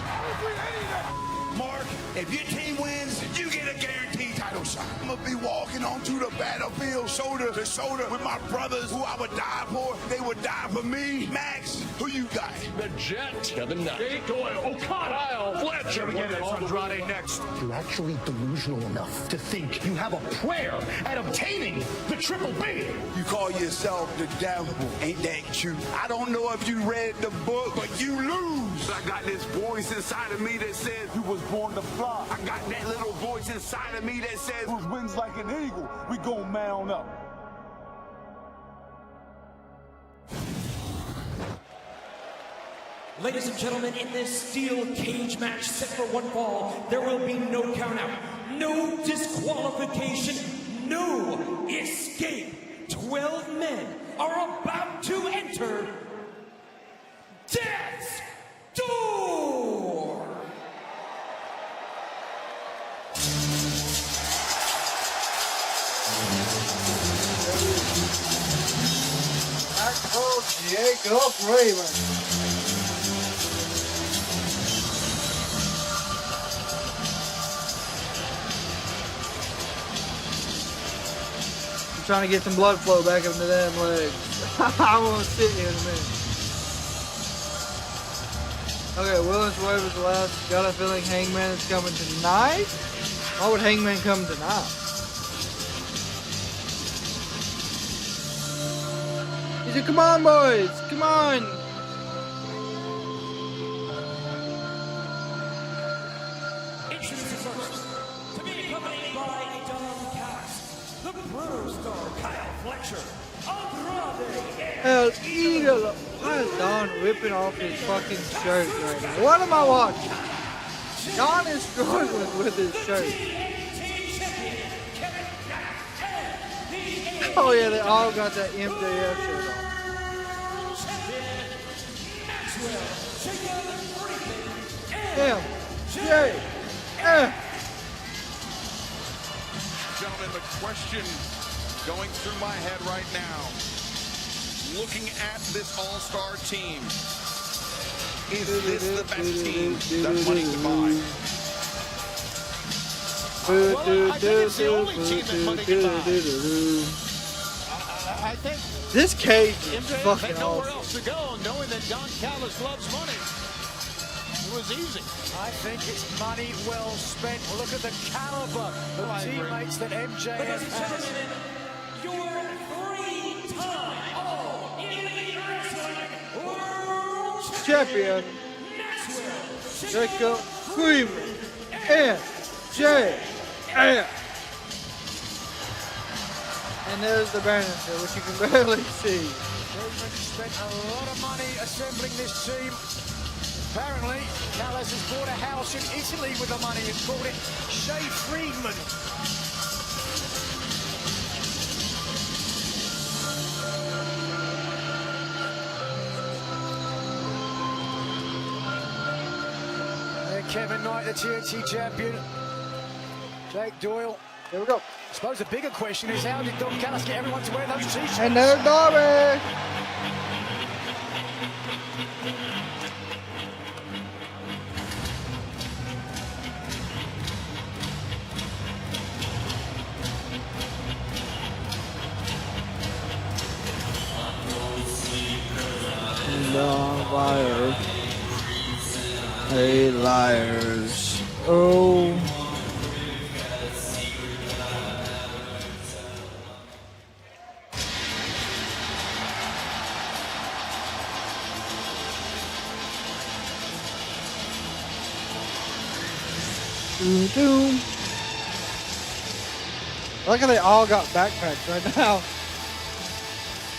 Mark, if your team wins, you get a guaranteed title shot. I'm gonna be walking onto the battlefield shoulder to shoulder with my brothers who I would die for. They would die for me. Max, who you got? The Jet, Kevin Nash, Jake Doyle, Okada, Kyle Fletcher. Again, it's Andrade next. You're actually delusional enough to think you have a prayer at obtaining the Triple B. You call yourself the devil. Ain't that cute? I don't know if you read the book, but you lose. I got this voice inside of me that says you was born to fly. I got that little voice inside of me that says whose wings like an eagle, we gon' mount up. Ladies and gentlemen, in this steel cage match set for 1 fall, there will be no countout, no disqualification, no escape. 12 men are about to enter Death's Door. Jacob Raven. Trying to get some blood flow back into them legs. I want to sit here in a minute. Okay, Will and Swerve is the last. Got a feeling Hangman is coming tonight? Why would Hangman come tonight? He said, come on, boys. Come on. Introducing first, to be accompanied by Don Cass, the Bruiser Star, Kyle Fletcher, Andrade, El Eagle. Why is Don ripping off his fucking shirt right now? What am I watching? Don is struggling with his shirt. Oh yeah, they all got that MJF shirt on. Gentlemen, the question going through my head right now, looking at this all-star team, is this the best team that money can buy? Well, I think it's the only team that money can buy. I think this cage is MJF fucking had nowhere awesome. else to go, knowing that Don Callis loves money. was easy. I think it's money well spent. Look at the caliber of teammates that MJF has. Your three-time All-Elite Wrestling World Champion, Jacob Freeman, NJPW. And there's the banister, which you can barely see. Freeman spent a lot of money assembling this team. Apparently, Callis has bought a house in Italy with the money and called it Shea Friedman. Kevin Knight, the TNT champion. Jake Doyle. There we go. I suppose the bigger question is, how did Don Callis get everyone to wear those t-shirts? And there's Darby. Liars. Hey, liars. Oh. Doom. I like how they all got backpacks right now.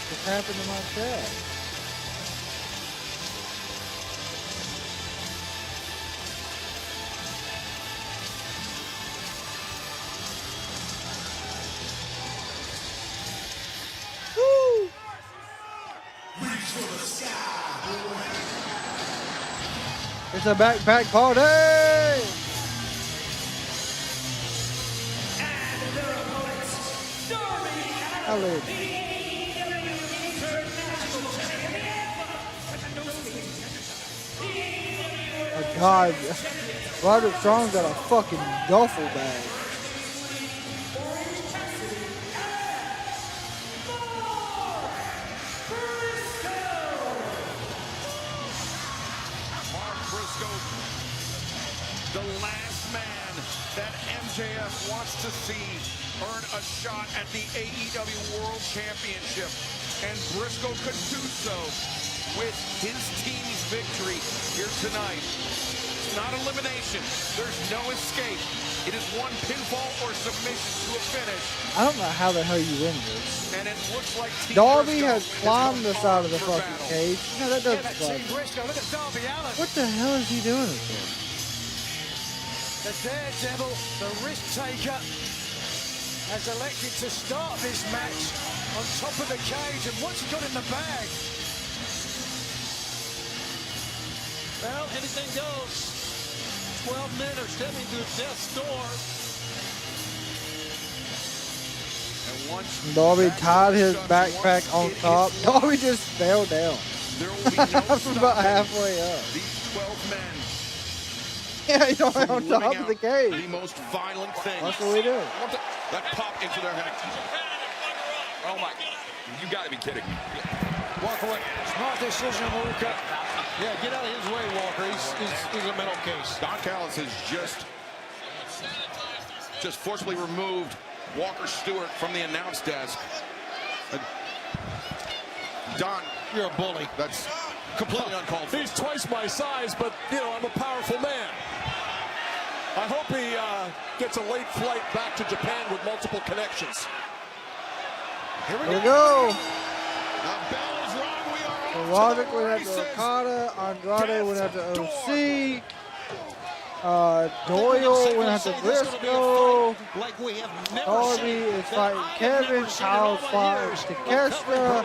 What's happened to my chat? It's a backpack party! Hello. Oh God, Roderick Strong's got a fucking duffel bag. The last man that MJF wants to see earn a shot at the AEW World Championship. And Briscoe could do so with his team's victory here tonight. It's not elimination. There's no escape. It is one pinfall or submission to a finish. I don't know how the hell you win this. And it looks like Darby has climbed the side of the fucking cage. No, that doesn't surprise me. Look at Darby Allin. What the hell is he doing with this? The Daredevil, the risk taker, has elected to start this match on top of the cage. And what's he got in the bag? Well, anything goes. 12 men are stepping through death's door. And once Darby tied his backpack on top. Darby just fell down. There will be no about halfway up. These 12 men. Yeah, he's on top of the cage. The most violent thing. That's what we do. That pop into their head. Oh my, you gotta be kidding me. Walk away. Smart decision, Walker. Yeah, get out of his way, Walker. He's a mental case. Don Callis has just forcibly removed Walker Stewart from the announce desk. Don, you're a bully. That's completely uncalled for. He's twice my size, but, you know, I'm a powerful man. I hope he gets a late flight back to Japan with multiple connections. Here we go. The bell is rung. We are So Roderick went after Okada. Andrade went after OC. Doyle went after Briscoe. Like we have never Darby is fighting Kevin. Kyle's fighting Takeshita.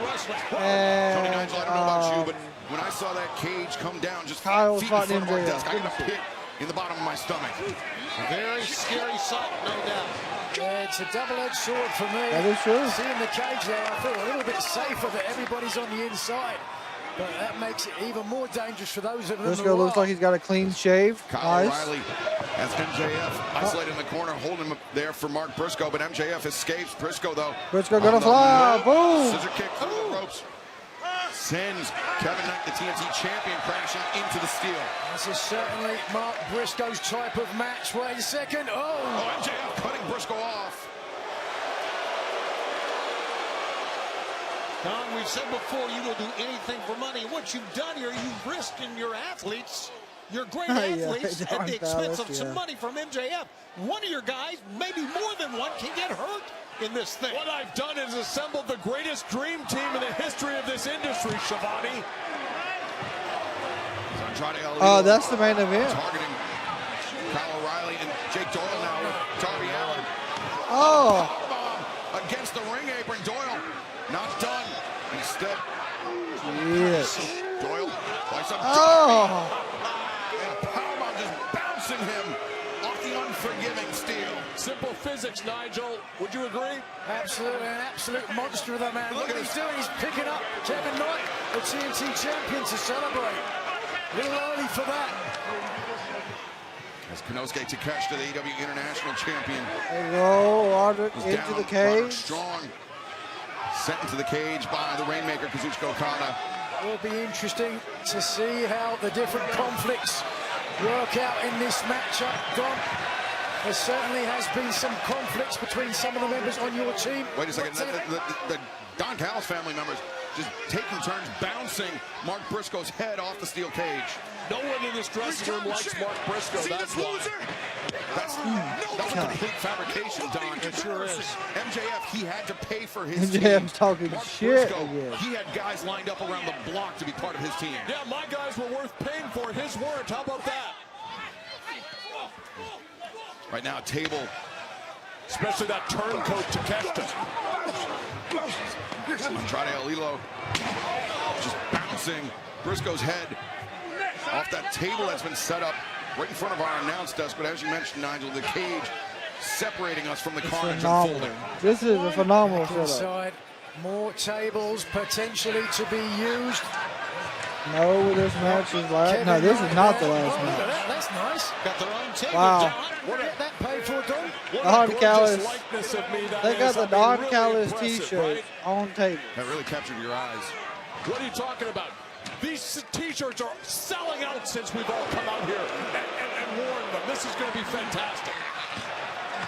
And Tony Nigel, I don't know about you, but when I saw that cage come down, just Kyle's feet in fighting front of our MJF. desk, I got a pit in the bottom of my stomach. Very scary sight, no doubt. Yeah, it's a double-edged sword for me. That is true. Seeing the cage there, I feel a little bit safer that everybody's on the inside. But that makes it even more dangerous for those of them. Briscoe looks like he's got a clean shave. Kyle Nice. O'Reilly has MJF isolated in the corner, holding him there for Mark Briscoe, but MJF escapes. Briscoe, though. Briscoe gonna fly. Boom. Scissor kick through the ropes. sends Kevin Knight, the TNT champion, crashing into the steel. This is certainly Mark Briscoe's type of match. Wait a second. Oh, MJF cutting Briscoe off. Don, we've said before, you will do anything for money. What you've done here, you've risked in your athletes, your great athletes, at the expense of some money from MJF. One of your guys, maybe more than one, can get hurt in this thing. What I've done is assembled the greatest dream team in the history of this industry, Shivani. Oh, that's the main event. Targeting Kyle O'Reilly and Jake Doyle now with Darby Allin. Oh. Powerbomb against the ring apron. Doyle not done. Instead, yes. Doyle likes up. Oh. And a powerbomb just bouncing him off the unforgiving steel. Simple physics, Nigel. Would you agree? absolutely, an absolute monster of a man. Look what he's doing. He's picking up Kevin Knight, the TNT champion, to celebrate. A little early for that. As Konosuke Takeshita, the AEW International Champion. There you go, Roderick into the cage. Strong. Sent into the cage by the Rainmaker, Kazuchika Okada. It will be interesting to see how the different conflicts work out in this matchup, Don. There certainly has been some conflicts between some of the members on your team. Wait a second, the Don Callis family members just taking turns bouncing Mark Briscoe's head off the steel cage. No one in this dressing room likes Mark Briscoe, that's why. That's a complete fabrication, Don. It sure is. MJF, he had to pay for his MJF's team. talking Mark shit Briscoe, again. he had guys lined up around the block to be part of his team. Yeah, my guys were worth paying for. His weren't. How about that? Right now, table. Especially that turncoat Takeshita. Andrade El Hilo just bouncing Briscoe's head off that table that's been set up right in front of our announce desk. But as you mentioned, Nigel, the cage separating us from the carnage unfolding. This is a phenomenal setup. Inside, more tables potentially to be used. No, this match is last. No, this is not the last match. That's nice. Got their own table, Wow. Don. We'll get that paid for, Don. Don Callis. They They got the Don Callis t-shirt on table. That really captured your eyes. What are you talking about? These t-shirts are selling out since we've all come out here and worn them. This is going to be fantastic.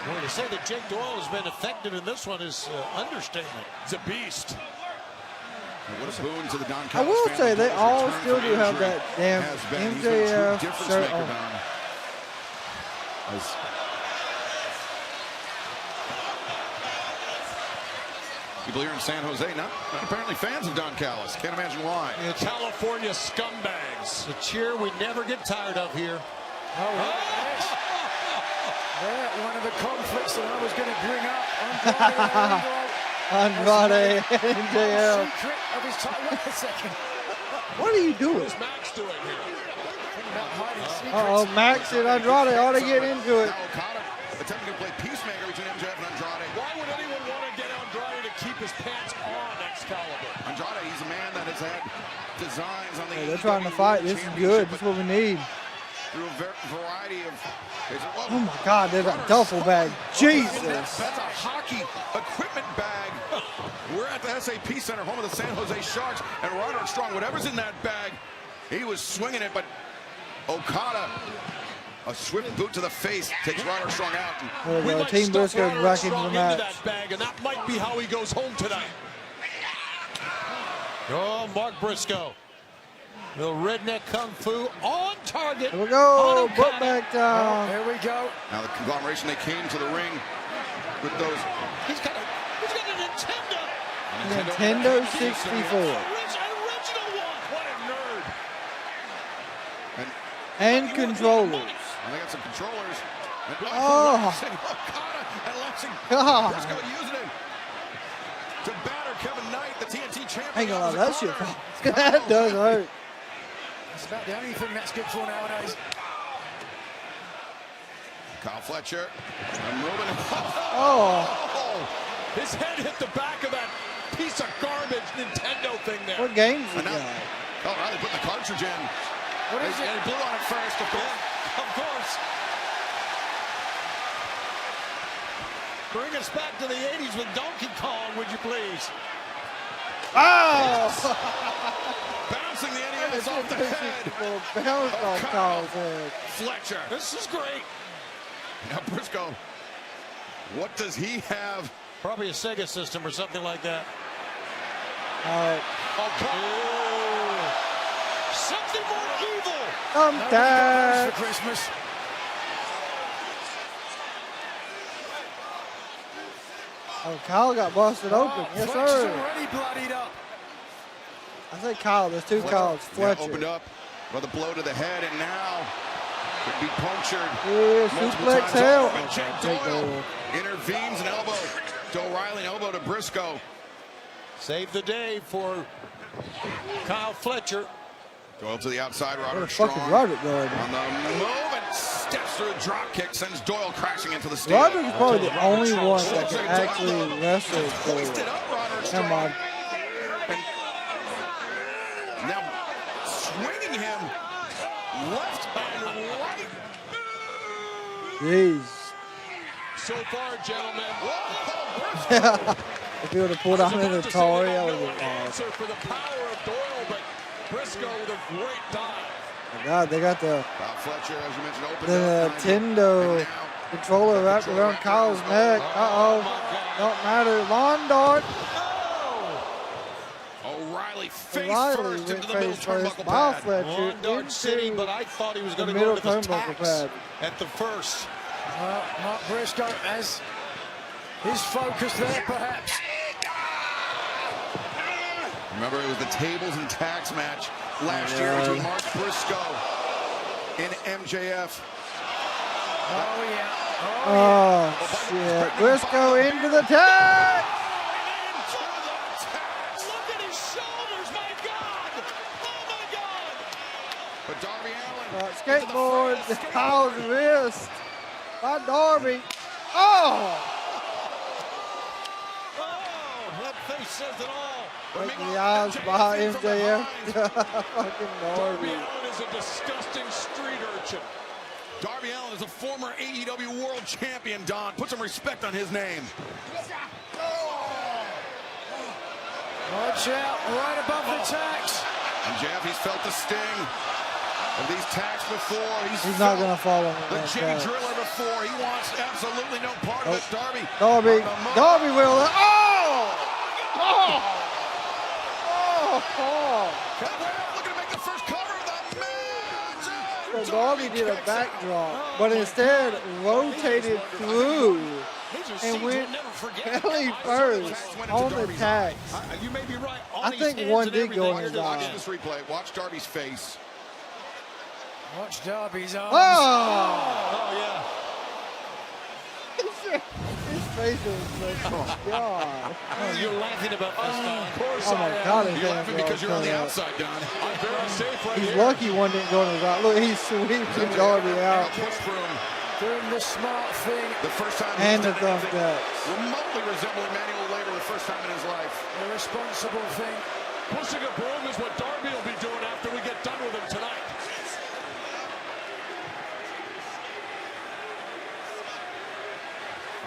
Well, to say that Jake Doyle has been effective in this one is understatement. He's a beast. What a boon to the Don I Callis will family. say they His all return still from do have injury that damn has been. He's been a true MJF difference shirt maker, on. Don. People here in San Jose not apparently fans of Don Callis. Can't imagine why. The California scumbags. The cheer we never get tired of here. Oh, yes. Yeah, one of the conflicts that I was going to bring up. Andrade and MJF. Secret of his time. Wait a second. What are you doing? What's Max doing here? About hiding secrets. Uh-oh, Max and Andrade ought to get into it. Now Okada attempting to play peacemaker between MJF and Andrade. Why would anyone want to get Andrade to keep his pants on Excalibur? Andrade, he's a man that has had designs on the Hey, they're trying to fight. This is good. This is what we need. Through a variety of... Oh my God, there's a duffel bag. Jesus. That's a hockey equipment bag. We're at the SAP Center, home of the San Jose Sharks, and Roderick Strong, whatever's in that bag, he was swinging it, but Okada, a swift boot to the face, takes Roderick Strong out. There we go. Team Briscoe back into the match. That bag, and that might be how he goes home tonight. Oh, Mark Briscoe. Little redneck kung fu on target. Here we go. Put back down. There we go. Now the conglomeration, they came to the ring with those. He's got a Nintendo. Nintendo 64. Original one. What a nerd. And controllers. And they got some controllers. And Oh. Okada and Lexington. God. Briscoe using it to batter Kevin Knight, the TNT champion. Hang on, that shit. That does hurt. It's about the only thing that's good for nowadays. Kyle Fletcher. And moving. Oh. His head hit the back of that piece of garbage Nintendo thing there. What game's it And now, got? oh, now they put the cartridge in. What is it? They blew on it first, of course. Of course. Bring us back to the 80s with Donkey Kong, would you please? Oh! off the head. Bounce off Kyle's head. Fletcher. This is great. Now Briscoe, what does he have? Probably a Sega system or something like that. Something more evil. Dad. For Christmas. Oh, Kyle got busted open. Yes, Fletcher's sir. already bloodied up. I say Kyle. There's two Kyles. Fletcher. Opened up with a blow to the head, and now could be punctured. Yeah, suplex hell. Doyle intervenes and elbow to O'Reilly, elbow to Briscoe. Save the day for Kyle Fletcher. Doyle to the outside, What a Roderick fucking Strong. Roderick doing? On the move and steps through a drop kick, sends Doyle crashing into the steel. Roderick is probably the only one that can actually wrestle for Never mind. Now swinging him left and right. Jeez. So far, gentlemen. If he would have pulled out an Atari, I would have been Answer for the power of Doyle, but Briscoe with a great dive. my God, they got the Fletcher, as you mentioned, opened the Nintendo controller wrapped around Kyle's neck. Uh-oh. Don't matter. Lawn dart. O'Reilly face O'Reilly first went into the middle face first. turnbuckle Miles pad. Fletcher Lawn dart into City, but I thought he was going the to go middle to the turnbuckle tax pad. at the first. Mark Briscoe has his focus there, perhaps. Remember, it was the tables and tax match last year between Mark Briscoe and MJF. Oh, yeah. Oh, shit. Briscoe into the tag. Look at his shoulders, my God! Oh, my God! But Darby Allin. Skateboard. Kyle's wrist. By Darby. Oh! That face says it all. Breaking the eyes by MJF. Fucking Darby. Allin is a disgusting street urchin. Darby Allin is a former AEW World Champion, Don. Put some respect on his name. Watch out, right above the tax. MJF, he's felt the sting of these tacks before. He's not going to follow me. The Jimmy Driller before. He wants absolutely no part of it. Darby. Darby will. Oh! Oh! Oh! Looking to make the first cover of the match. So Darby did a backdrop, but instead rotated through and went belly first on the tag. You may be right. I think one did go in his eye. Watch this replay. Watch Darby's face. Watch Darby's arms. Oh! Oh, yeah. His face was like, oh, God. You're laughing about this, Don. Of course Oh, my God. You're laughing because you're on the outside, Don. I'm very safe right He's here. lucky one didn't go in his eye. Look, he's sweeping Darby out. Push for him. Doing the smart thing. The first time And he's the done thumb anything taps. remotely resembling Manuel Labor the first time in his life. The responsible thing. Pushing a broom is what Darby will be doing after we get done with him tonight.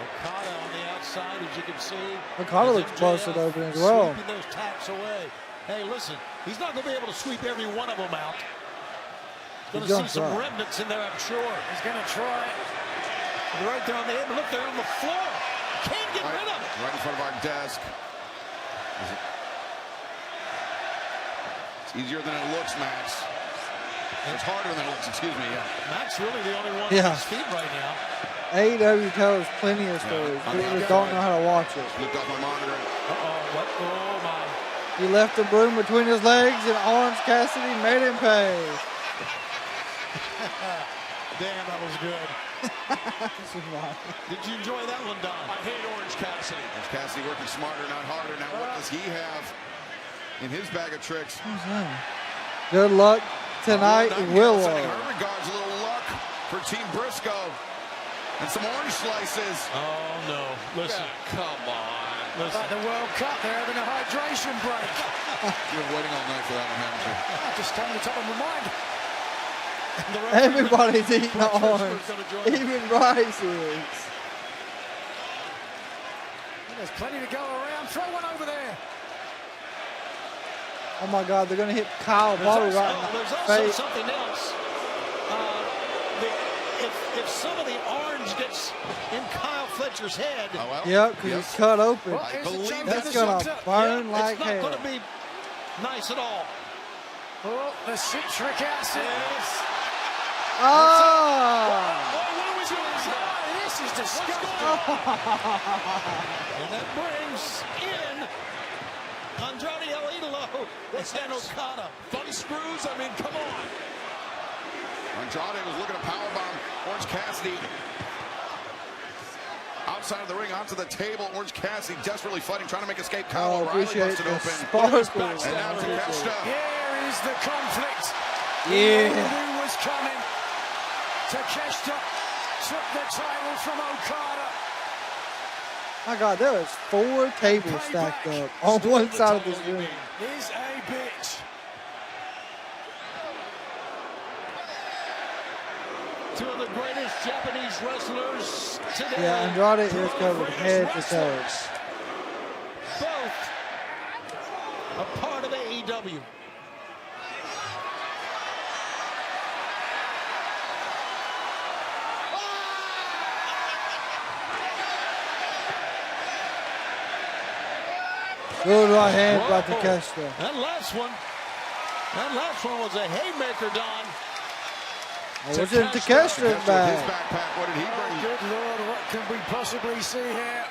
Okada on the outside, as you can see. Okada looks busted open as well. Sweeping those tacks away. Hey, listen, he's not going to be able to sweep every one of them out. He's going to see some remnants in there, I'm sure. He's going to try. Right there on the head, but look, they're on the floor. Can't get rid of it. Right in front of our desk. It's easier than it looks, Max. It's harder than it looks, excuse me, yeah. Matt's really the only one on Yeah. his feet right now. AEW tells plenty of stories. We just don't know how to watch it. Looked off my monitor. Uh-oh, what? Oh, my. He left the broom between his legs, and Orange Cassidy made him pay. Damn, that was good. Did you enjoy that one, Don? I hate Orange Cassidy. Orange Cassidy working smarter, not harder. Now what does he have in his bag of tricks? Good luck tonight, Willow. Sending her regards, a little luck for Team Briscoe. And some orange slices. Oh, no. Listen. Come on. Listen. Like the World Cup, they're having a hydration break. You've been waiting all night for that one, haven't you? Just coming to top of my mind. Everybody's eating the orange. Even Bryce is. There's plenty to go around. Throw one over there. Oh my God, they're gonna hit Kyle Ball right in the There's also face. something else. If some of the orange gets in Kyle Fletcher's head, Yep, because he's cut open. I believe that's gonna burn like it's hell. not going to be nice at all. Oh, the citric acid. Oh! This is disgusting. And that brings in Andrade El Idolo and Okada. Thumb screws? I mean, come on. Andrade was looking to powerbomb Orange Cassidy. Outside of the ring, onto the table. Orange Cassidy desperately fighting, trying to make escape. Kyle O'Reilly busted open. And now Takeshita. Here is the conflict. Yeah. Who was coming? Takeshita took the title from Okada. My God, there is 4 tables stacked up on one side of this room. Is a bitch. Two of the greatest Japanese wrestlers today. Yeah, Andrade is covered head to toe. Both a part of AEW. Good right hand by Takeshita. That last one was a haymaker, Don. It was in Takeshita's bag. What did he bring? Good Lord, what can we possibly see here?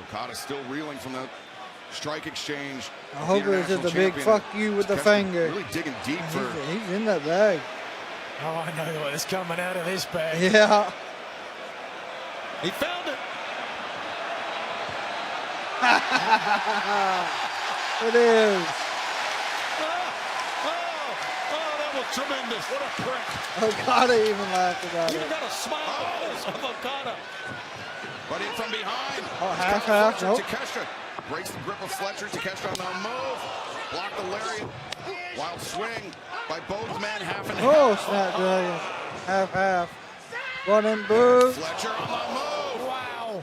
Okada still reeling from that strike exchange. I hope it was just a big fuck you with the finger. Really digging deep for. He's in that bag. Oh, I know what is coming out of this bag. Yeah. He found it. It is. That was tremendous. What a prick. Okada even laughed about You it. got a smile on the face of Okada. But in from behind. Oh, half. Nope. Takeshita breaks the grip of Fletcher. Takeshita on the move. Block the lariat. Wild swing by both men, half and half. Oh, snap dragon. Half. Running boot. Fletcher on the move. Wow.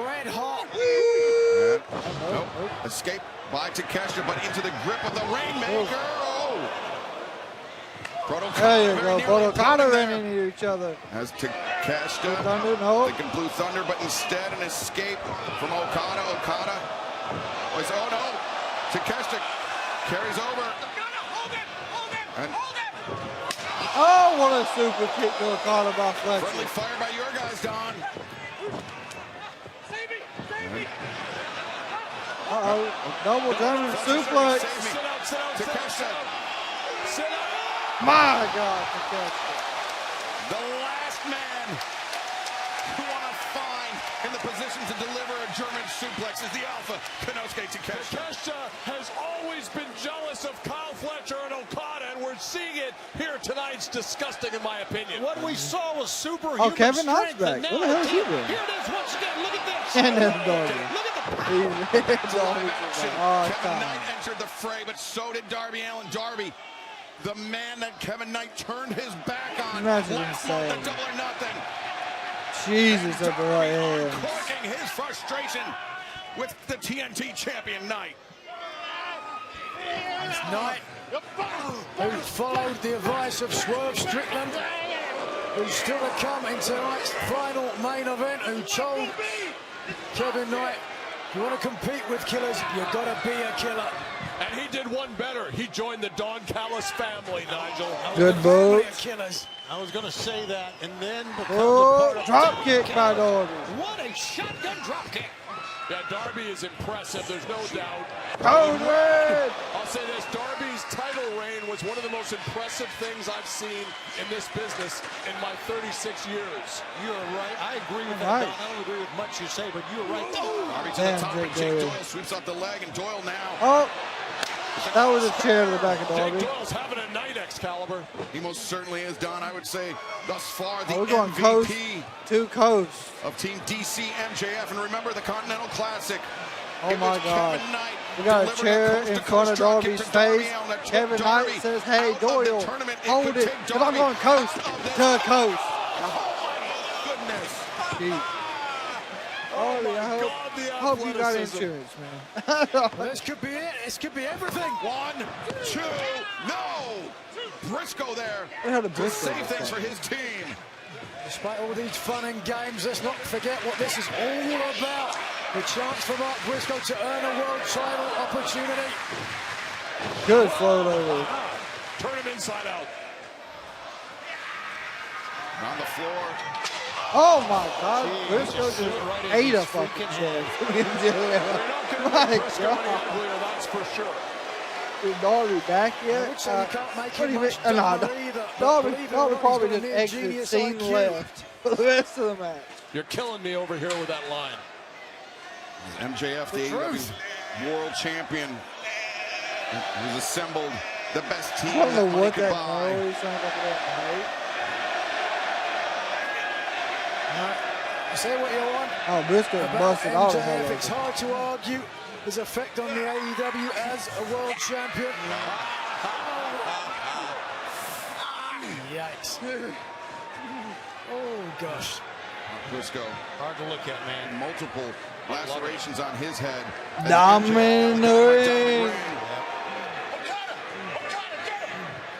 Red hot. Nope. Escape by Takeshita, but into the grip of the Rainmaker. There you go. Both Okada ran into each other. As Takeshita, Thunder, no. thinking Blue Thunder, but instead an escape from Okada. Okada was, oh no, Takeshita carries over. And Oh, what a super kick to Okada by Fletcher. friendly fire by your guys, Don. Uh-oh, double German suplex. Takeshita. My God, Takeshita. The last man who want to find in the position to deliver a German suplex is the Alpha, Konosuke Takeshita. Takeshita has always been jealous of Kyle Fletcher and Okada, and we're seeing it here tonight. It's disgusting, in my opinion. What we saw was superhuman Oh, Kevin Knight's strength. back. And What the hell is he doing? Here it is once again. Look at this. And then Darby. Look at the power. Kevin Knight entered the fray, but so did Darby Allin. Darby, the man that Kevin Knight turned his back on That's last month insane. at Double or Nothing. Jesus at the right hand. Uncorking his frustration with the TNT champion Knight. It's Knight, who followed the advice of Swerve Strickland, who's still to come in tonight's final main event, who told Kevin Knight, if you want to compete with killers, you've got to be a killer. And he did one better. He joined the Don Callis family, Nigel. Good boot. I was going to say that, and then becomes Oh, a part of drop kick by Darby. What a shotgun drop kick. Yeah, Darby is impressive, there's no doubt. Code I'll say this, Darby's title reign was one of the most impressive things I've seen in this business in my 36 years. You're right. I agree with that, Right. Don. I don't agree with much you say, but you're right. Darby to the Damn, top, Jake and Jake Doyle. Doyle sweeps out the leg, and Doyle now. Oh, that was a chair to the back of Jake Darby. Doyle's having a night, Excalibur. He most certainly is, Don. I would say thus far the Oh, we're going coast MVP to coast. of Team DC MJF. And remember the Continental Classic. Oh It my was God. Kevin Knight We got a delivering chair coast-to-coast in front of drop kick Darby's to Darby face. Allin that took Kevin Darby Knight says, hey, out of the Doyle, tournament. It hold could it, take because I'm Darby going coast out of this. to coast. Oh my goodness. Jeez. Oh my I hope God, the hope you got athleticism. insurance, man. Well, this could be it. This could be everything. 1, 2, no! Briscoe there How did to Briscoe save get things that? for his team. Despite all these fun and games, let's not forget what this is all about. The chance for Mark Briscoe to earn a world title opportunity. Good float over. Turn him inside out. On the floor. Oh my God, Briscoe just ate a fucking chair. My God. That's for sure. Is Darby back yet? Looks like you can't make What do it you mean? much Nah, dumber either, but Darby believe it or not, probably he's just got a exit genius scene IQ. left for the rest of the match. You're killing me over here with that line. MJF, the AEW World Champion, who's assembled the best team I don't know that money what could that buy. noise sounds like. Say what you want. Oh, Briscoe About busted all the hell MJF, over. it's hard to argue his effect on the AEW as a world champion. Yikes. Oh, gosh. Briscoe. Hard to look at, man. Multiple lacerations on his head. Dominating.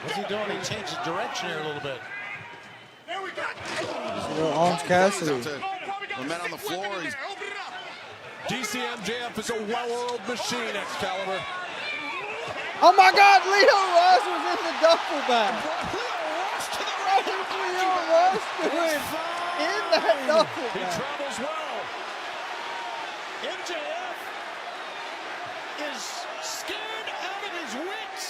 What's he doing? He changed the direction here a little bit. Orange Cassidy. The men on the floor. He's DCMJF is a well-oiled machine, Excalibur. Oh my God, Leo Rush was in the duffel bag. What is Leo Rush doing in that duffel He bag? travels well. MJF is scared out of his wits.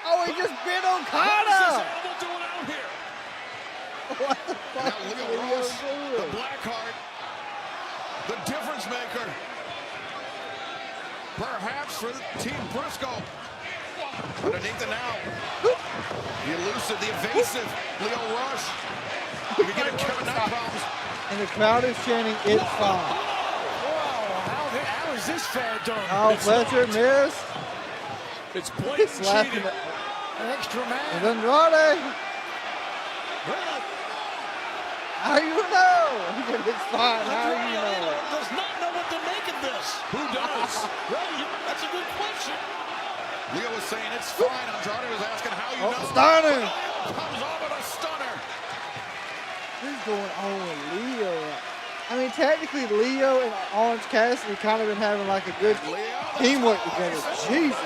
Oh, he just bit on What is this Okada. animal doing out here? What the fuck now is Leo Leo Rush, the doing? Blackheart, the difference maker. Perhaps for Team Briscoe. Underneath the now. The elusive, the evasive Leo Rush. You're getting Kevin Knight problems. And the crowd is chanting, "It's fine." How is this fair done? Oh, Fletcher missed. It's blatant Slapping cheating. it. An extra man. And Andrade. How you know? He said, "It's fine." How you know? Does not know what to make of this. Who does? Well, that's a good question. Leo was saying it's fine. Andrade was asking how you know. Stunner. Leo comes on with a stunner. What's going on with Leo? I mean, technically, Leo and Orange Cassidy kind of been having like a good teamwork together. Jesus.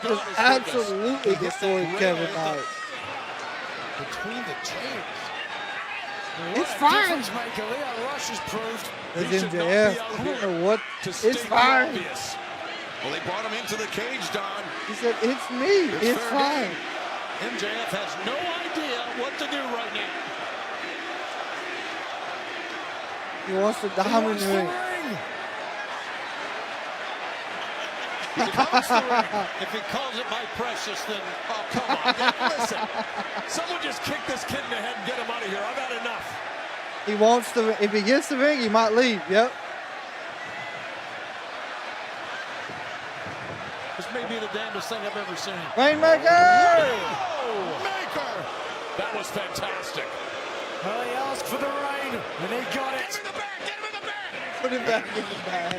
Just absolutely destroyed Kevin Knight. Between the chairs. It's fine. Difference maker Leo Rush has proved. It's MJF. I don't know what. It's fine. Well, they brought him into the cage, Don. He said, "It's me. It's fine." MJF has no idea what to do right now. He wants to dominate the ring. If he calls it my precious, then Oh, come on. Listen. Someone just kick this kid in the head and get him out of here. I've had enough. He wants to. If he gets the ring, he might leave. Yep. this may be the damnedest thing I've ever seen. Rainmaker. Maker. That was fantastic. Well, he asked for the rain, and he got it. Put him back in the bag.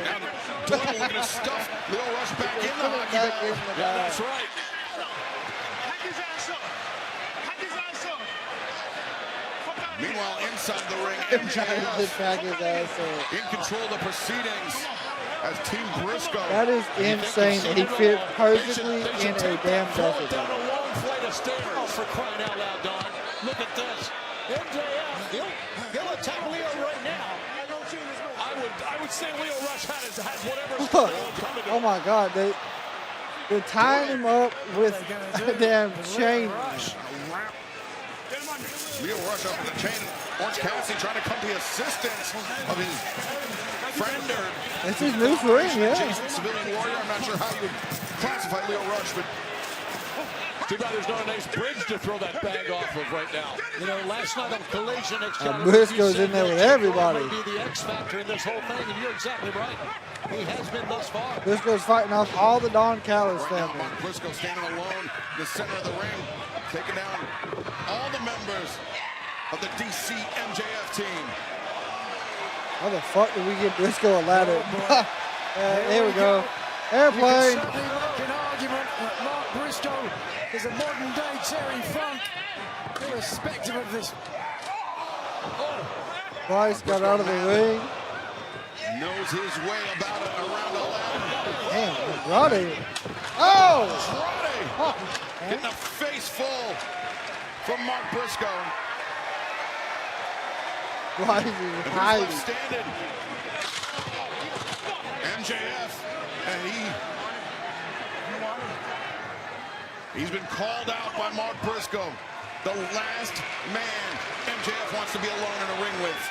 Doyle looking to stuff Leo Rush back in the hockey Back bag. in the Yeah, bag. that's right. Meanwhile, inside the ring, Trying to pack his ass up. in control of the proceedings as Team Briscoe. That is insane. He fit perfectly in a damn duffel Down bag. a long flight of stairs. Oh, for crying out loud, Don. Look at this. MJF, he'll attack Leo right now. I would say Leo Rush has whatever's coming to Oh my God, they're tying him up with a damn chain. Leo Rush up in the chain. Orange Cassidy trying to come to the assistance of his friend or That's his new friend, yeah. Jason Civilian Warrior. I'm not sure how you would classify Leo Rush, but too bad there's not a nice bridge to throw that bag off of right now. You know, last night on Collision, Briscoe's in there with everybody. Might be the X factor in this whole thing, and you're exactly right. He has been thus far. Briscoe's fighting off all the Don Callis right now family. Mark Briscoe standing alone in the center of the ring, taking down all the members of the DC MJF team. How the fuck did we get Briscoe a ladder? Here we go. Airplane. You can certainly make an argument that Mark Briscoe is a modern day Terry Funk, irrespective of this. Bryce got out of the ring. Knows his way about it around the ladder. Damn, Andrade. Oh! Andrade getting a face full from Mark Briscoe. Bryce is hiding. Standing. MJF, and he's been called out by Mark Briscoe. The last man MJF wants to be alone in a ring with.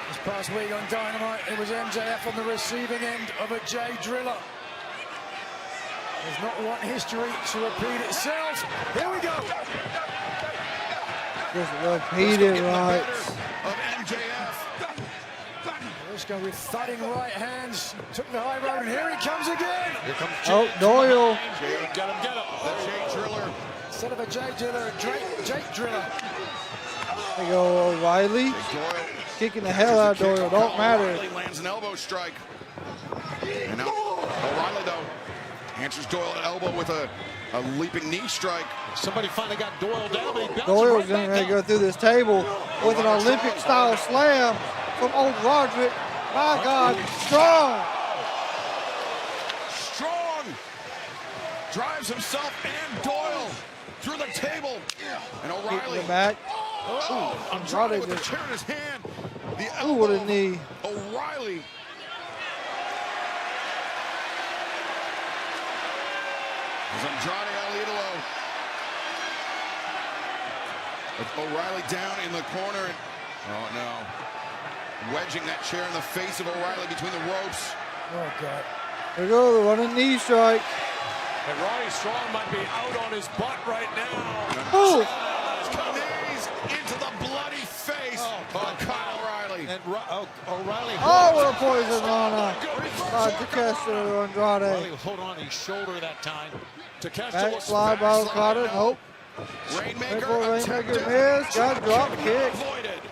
This past week on Dynamite, it was MJF on the receiving end of a Jay Driller. Does not want history to repeat itself. Here we go. Just repeated rights. Of MJF. Briscoe with thudding right hands. Took the high road, and here he comes again. Here comes Jay. Doyle. Get him. The Jay Driller. Instead of a Jay Driller, a Jake Driller. There you go, O'Reilly. Kicking the hell out of Doyle. Don't matter. O'Reilly lands an elbow strike. And now O'Reilly, though, answers Doyle at elbow with a leaping knee strike. Somebody finally got Doyle down. Doyle's going to go through this table with an Olympic-style slam from old Roderick. My God, strong. Strong. Drives himself and Doyle through the table. And O'Reilly. Back. Andrade with the chair in his hand. The elbow. What a knee. O'Reilly. As Andrade al Idolo. With O'Reilly down in the corner. Oh no. Wedging that chair in the face of O'Reilly between the ropes. Oh God. There we go, the running knee strike. And Roddy Strong might be out on his butt right now. Oh! Knees into the bloody face of Kyle O'Reilly. And O'Reilly. Oh, what a poison on Takeshita Andrade. O'Reilly hold on his shoulder that time. Back slide by Okada. Nope. Rainmaker missed. Got drop kick. Avoided.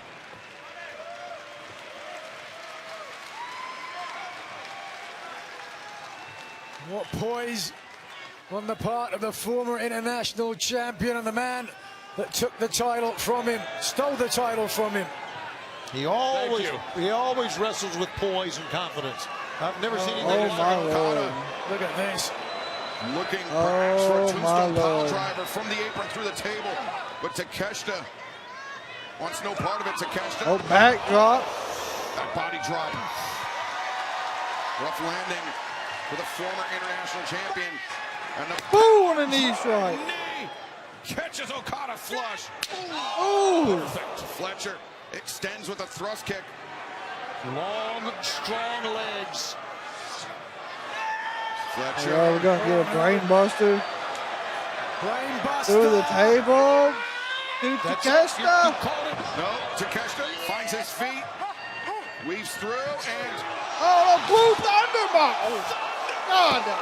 What poise on the part of the former international champion and the man that took the title from him, stole the title from him. He always wrestles with poise and confidence. I've never seen anything. Oh my Lord! Look at this. Looking perhaps for a tombstone pile Lord. driver from the apron through the table, but Takeshita wants no part of it. Takeshita. Oh, backdrop. That body drop. Rough landing for the former international champion. And the boom on a knee strike. Knee catches Okada flush. Ooh. Perfect. Fletcher extends with a thrust kick. Long, strong legs. Fletcher. Oh, we're going to get a brain buster. Brain buster. Through the table. To Takeshita. No, Takeshita finds his feet. Weaves through and... Oh, a blue thunderbolt. Oh, God, that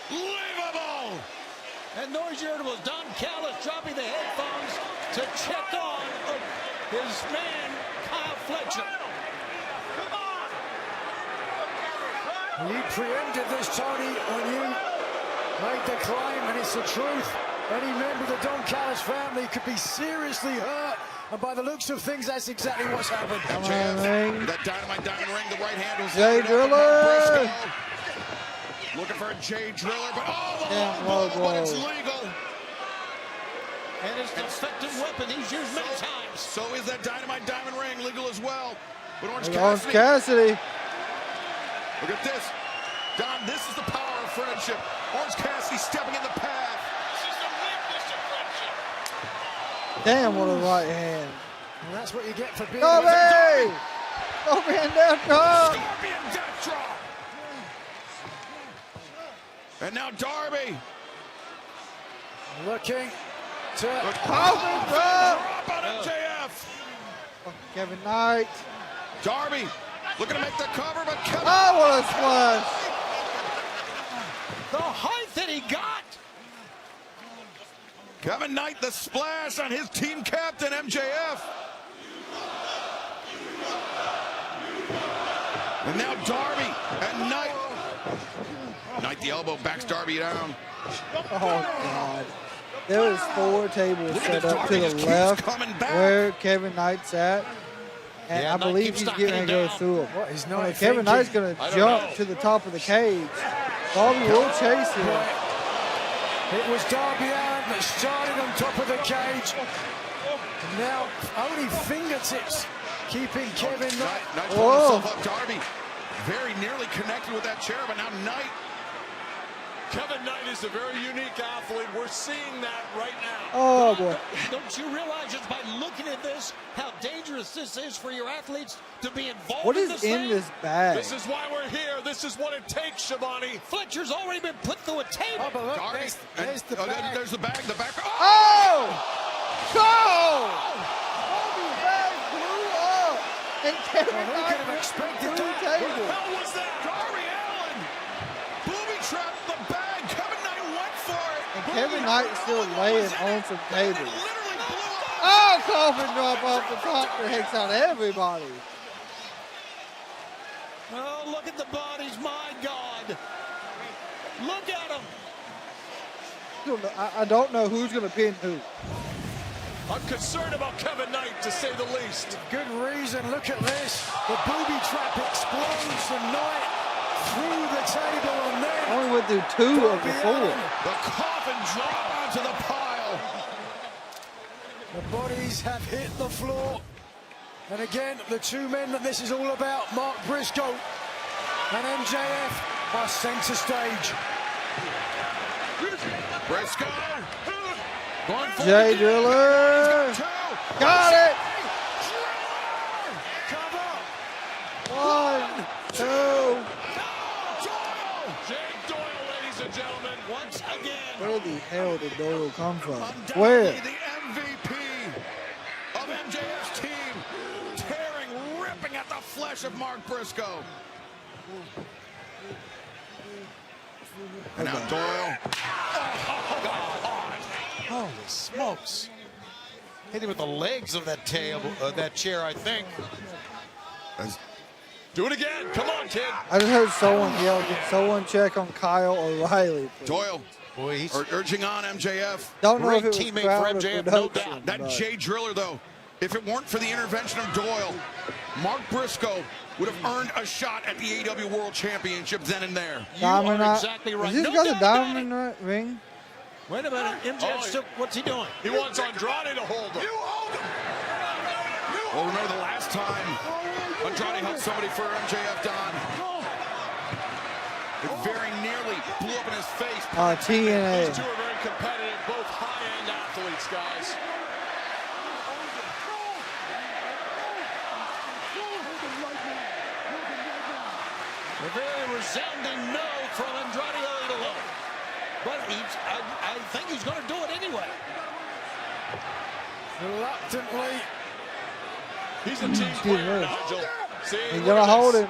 Unbelievable. And noise you heard was Don Callis dropping the headphones to check on his man, Kyle Fletcher. You preempted this, Tony, when you made the claim, and it's the truth. Any member of the Don Callis family could be seriously hurt, and by the looks of things, that's exactly what's happened. That Dynamite Diamond ring, the right hand was Jay Driller. Looking for a Jay Driller, but but it's legal. And it's an effective weapon he's used many times. So is that Dynamite Diamond ring legal as well. But Orange Cassidy. Look at this. Don, this is the power of friendship. Orange Cassidy stepping in the path. This is the weakness of friendship. Damn, what a right hand. And that's what you get for being... Darby! Scorpion death drop! Scorpion death drop! And now Darby. Looking to... Coffin drop! on MJF. Kevin Knight. Darby looking to make the cover, but Kevin... Oh, what a splash! The height that he got. Kevin Knight, the splash on his team captain, MJF. And now Darby and Knight. Knight the elbow, backs Darby down. Oh, God. There is 4 tables set up to the left where Kevin Knight's at. And I believe he's getting ready to go through him. Kevin Knight's going to jump to the top of the cage. Darby will chase him. It was Darby Allin that started on top of the cage. And now only fingertips keeping Kevin Knight. Knight pulling himself up. Darby very nearly connected with that chair, but now Knight. Kevin Knight is a very unique athlete. We're seeing that right now. Oh, boy. Don't you realize just by looking at this how dangerous this is for your athletes to be involved What in is this in thing? this bag? This is why we're here. This is what it takes, Shivani. Fletcher's already been put through a table. Oh, but look, Darby, there's the bag. There's the bag. The back. Oh! Go! Darby bag blew up. And Kevin Knight went through the table. What the hell was that? Darby Allin booby trapped the bag. Kevin Knight went for it. And Kevin Knight's still laying on some tables. Oh, coffin drop off the top that takes out everybody. Oh, look at the bodies, my God. Look at them. I don't know who's going to pin who. I'm concerned about Kevin Knight, to say the least. Good reason. Look at this. The booby trap explodes and Knight through the table and then Only went through 2 of the 4. The coffin drop onto the pile. the bodies have hit the floor. And again, the 2 men that this is all about, Mark Briscoe and MJF, are center stage. Briscoe. Jay Driller. Got it. One, 2. Jake Doyle, ladies and gentlemen, once again. Where the hell did Doyle come from? Where? The MVP of MJF's team, tearing, ripping at the flesh of Mark Briscoe. And now Doyle. Holy smokes. Hit him with the legs of that table, that chair, I think. Do it again. Come on, kid. I just heard someone yell, "Can someone check on Kyle O'Reilly?" Please? Doyle. Boy, he's urging on MJF. Don't know great if it was teammate crowd for or MJF, no production, doubt. That but- Jay Driller, though, if it weren't for the intervention of Doyle, Mark Briscoe would have earned a shot at the AEW World Championship then and there. Diamond are exactly right. Is this No got the doubt about diamond ring? Wait a minute. MJF still, what's he doing? He wants Andrade to hold him. Well, remember the last time Andrade helped somebody for MJF, Don? It very nearly blew up in his face. TNA. These two are very competitive, both high-end athletes, guys. A very resounding no from Andrade Idolo. But I think he's going to do it anyway. Reluctantly. He's a team player, Nigel. See, He's gonna hold him.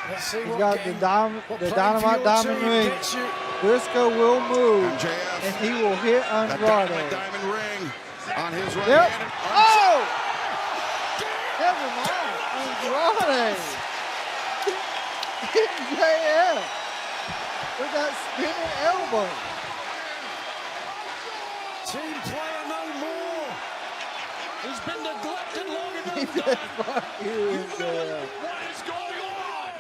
Let's see He's what got game, the dynamite diamond team ring. gets you. Briscoe will move, MJF. and he will hit That Andrade. diamond ring on his right Yep. hand. Oh! Never mind. Andrade. MJF with that spinning elbow. Team player no more. He's been neglected long He enough. said, "Fuck you, MJF." What is going on?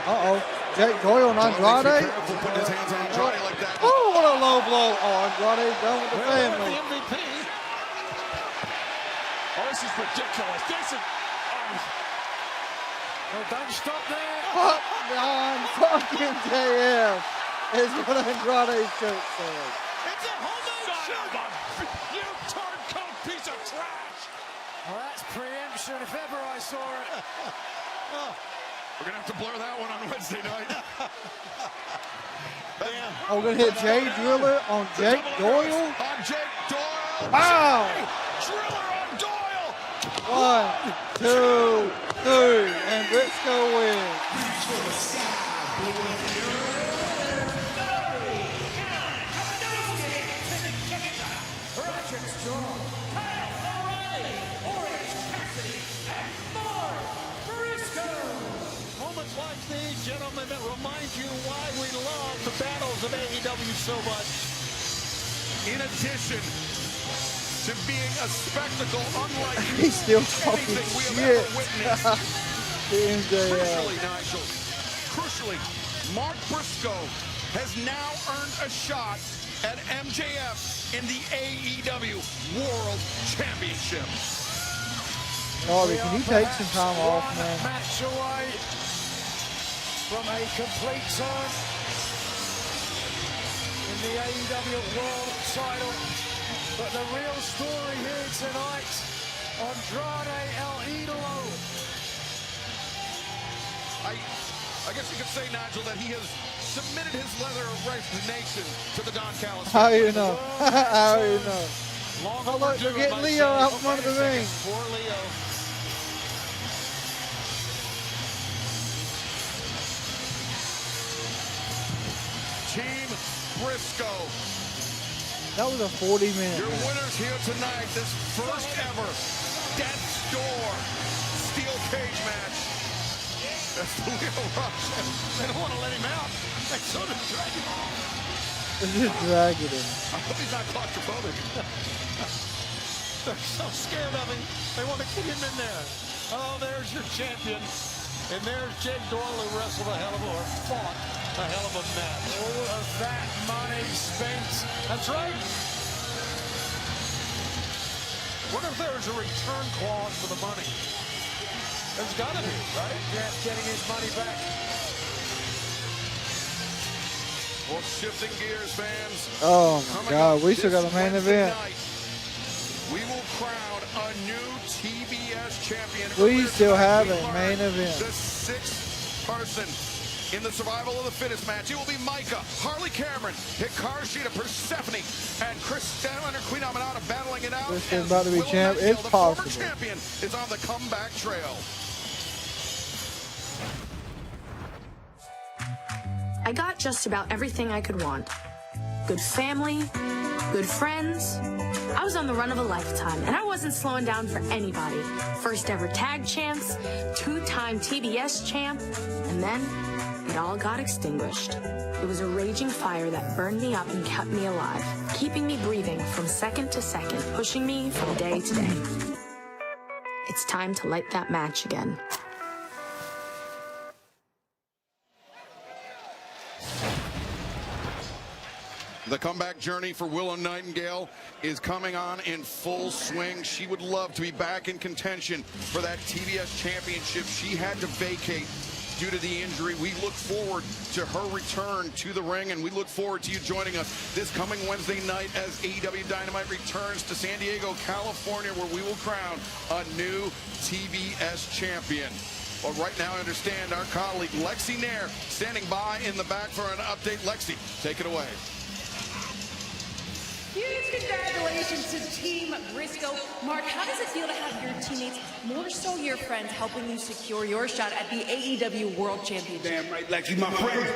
Uh-oh. Jake Doyle and Andrade. Careful putting his hands on Andrade like that. Oh, what a low blow. Oh, Andrade's done with the family. The MVP. Oh, this is ridiculous. This is... Well, don't stop there. Fuck non-fucking JF is what Andrade's shirt says. It's a son of a... You turncoat piece of trash. Well, that's preemption if ever I saw it. We're going to have to blur that one on Wednesday night. I'm going to hit Jay Driller on Jake Doyle. On Jake Doyle. Wow. Driller on Doyle. 1, 2, 3, and Briscoe wins. Moments like these, gentlemen, that remind you why we love the battles of AEW so much. In addition to being a spectacle unlike He's still talking anything we have shit. ever witnessed. Crucially, Nigel, crucially, Mark Briscoe has now earned a shot at MJF in the AEW World Championship. Darby, can you take some time off, man? Match away from a complete turn in the AEW World title. But the real story here tonight, Andrade El Idolo. I guess you could say, Nigel, that he has submitted his letter of resignation to the Don Callis. How you know? How you know? Oh, look, they're getting Leo out from under the ring. Poor Leo. Team Briscoe. That was a 40-minute. Your winners here tonight, this first ever Death's Door steel cage match. That's the Leo Rush. They don't want to let him out. They sort of drag him off. They're just dragging him. I hope he's not claustrophobic. They're so scared of him. They want to keep him in there. Oh, there's your champion. And there's Jake Doyle, who wrestled a hell of a, fought a hell of a match. All of that money spent. That's right. What if there's a return clause for the money? There's got to be, right? Jeff getting his money back. Well, shifting gears, fans. Oh my God, we still got a main event. We will crown a new TBS champion. We still have a main event. The sixth person in the survival of the fittest match. It will be Micah, Harley Cameron, Hikaru Shida, Persephone, and Chris Statlander, Queen Aminata battling it out. This is about to be champ. It's the possible. former champion is on the comeback trail. I got just about everything I could want. Good family, good friends. I was on the run of a lifetime, and I wasn't slowing down for anybody. First ever tag champs, two-time TBS champ, and then it all got extinguished. It was a raging fire that burned me up and kept me alive, keeping me breathing from second to second, pushing me from day to day. It's time to light that match again. The comeback journey for Willow Nightingale is coming on in full swing. She would love to be back in contention for that TBS championship she had to vacate due to the injury. We look forward to her return to the ring, and we look forward to you joining us this coming Wednesday night as AEW Dynamite returns to San Diego, California, where we will crown a new TBS champion. Well, right now, I understand our colleague Lexi Nair standing by in the back for an update. Lexi, take it away. Huge congratulations to Team Briscoe. Mark, how does it feel to have your teammates, more so your friends, helping you secure your shot at the AEW World Championship? Damn right, Lexi, my friends.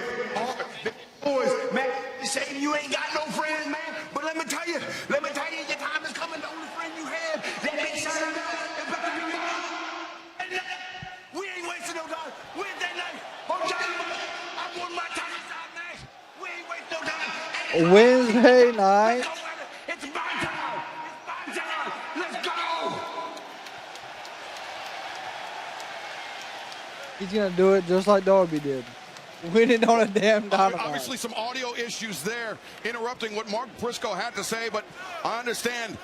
Boys, man, you say you ain't got no friends, man. But let me tell you, your time is coming. The only friend you have, that big shot of that, is about to be yours. And we ain't wasting no time. Wednesday night, I won my time shot match. We ain't wasting no time. Wednesday night. It's my time. It's my time. Let's go. He's gonna do it just like Darby did. Winning on a damn dynamite. Obviously some audio issues there interrupting what Mark Briscoe had to say, but I understand,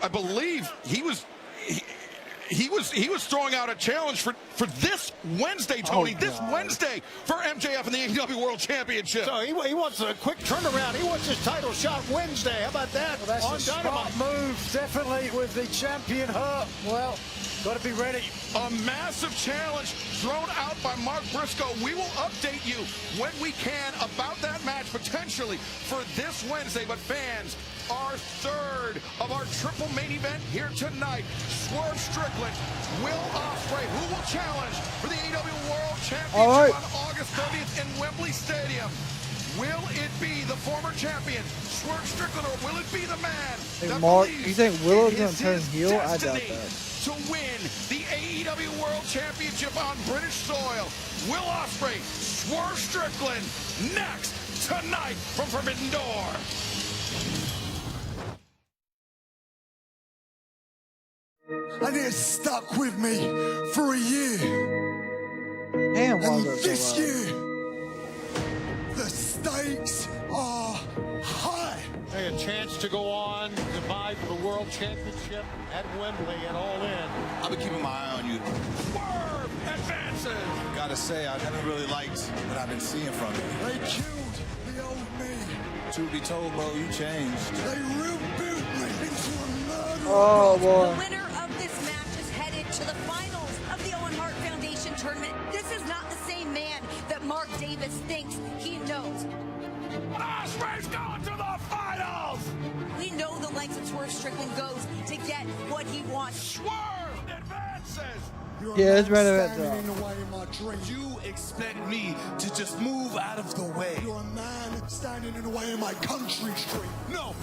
I believe he was throwing out a challenge for this Wednesday, Tony. This Wednesday for MJF in the AEW World Championship. So he wants a quick turnaround. He wants his title shot Wednesday. How about that? Well, that's on a smart Dynamite. move, definitely, with the champion hurt. Well, Got to be ready. A massive challenge thrown out by Mark Briscoe. We will update you when we can about that match potentially for this Wednesday. But fans, our third of our triple main event here tonight. Swerve Strickland, Will Ospreay, who will challenge for the AEW World Championship on August 30th in Wembley Stadium. Will it be the former champion, Swerve Strickland, or will it be the man that Mark, believes you think Willow's it going is to turn his heel? I doubt destiny that. to win the AEW World Championship on British soil? Will Ospreay, Swerve Strickland, next tonight from Forbidden Door. And it stuck with me for a year. Damn, and was this year, the stakes are high. Hey, a chance to go on to vie for the World Championship at Wembley and All In. I've been keeping my eye on you. Swerve advances. Gotta say, I haven't really liked what I've been seeing from you. They killed the old me. Truth be told, bro, you changed. They rebuilt me into a murderer. Oh, boy. The winner of this match is headed to the finals of the Owen Hart Foundation tournament. This is not the same man that Mark Davis thinks he knows. Ospreay's going to the finals. We know the lengths that Swerve Strickland goes to get what he wants. Swerve advances. Yeah, it's right about Standing that. in the way of my dream. You expect me to just move out of the way. You're a man standing in the way of my country's dream. No,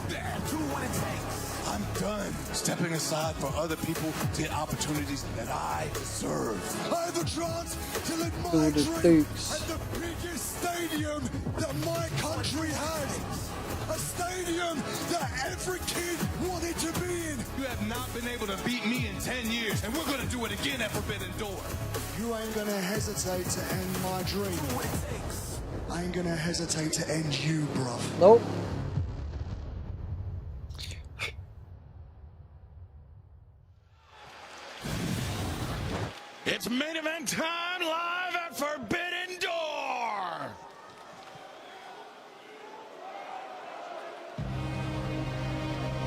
do what it takes. I'm done stepping aside for other people to get opportunities that I deserve. I have a chance to live my Ooh, the dream Stakes. at the biggest stadium that my country has. A stadium that every kid wanted to be in. You have not been able to beat me in 10 years, and we're going to do it again at Forbidden Door. You ain't gonna hesitate to end my dream. I ain't gonna hesitate to end you, bruv. Nope. It's main event time live at Forbidden Door.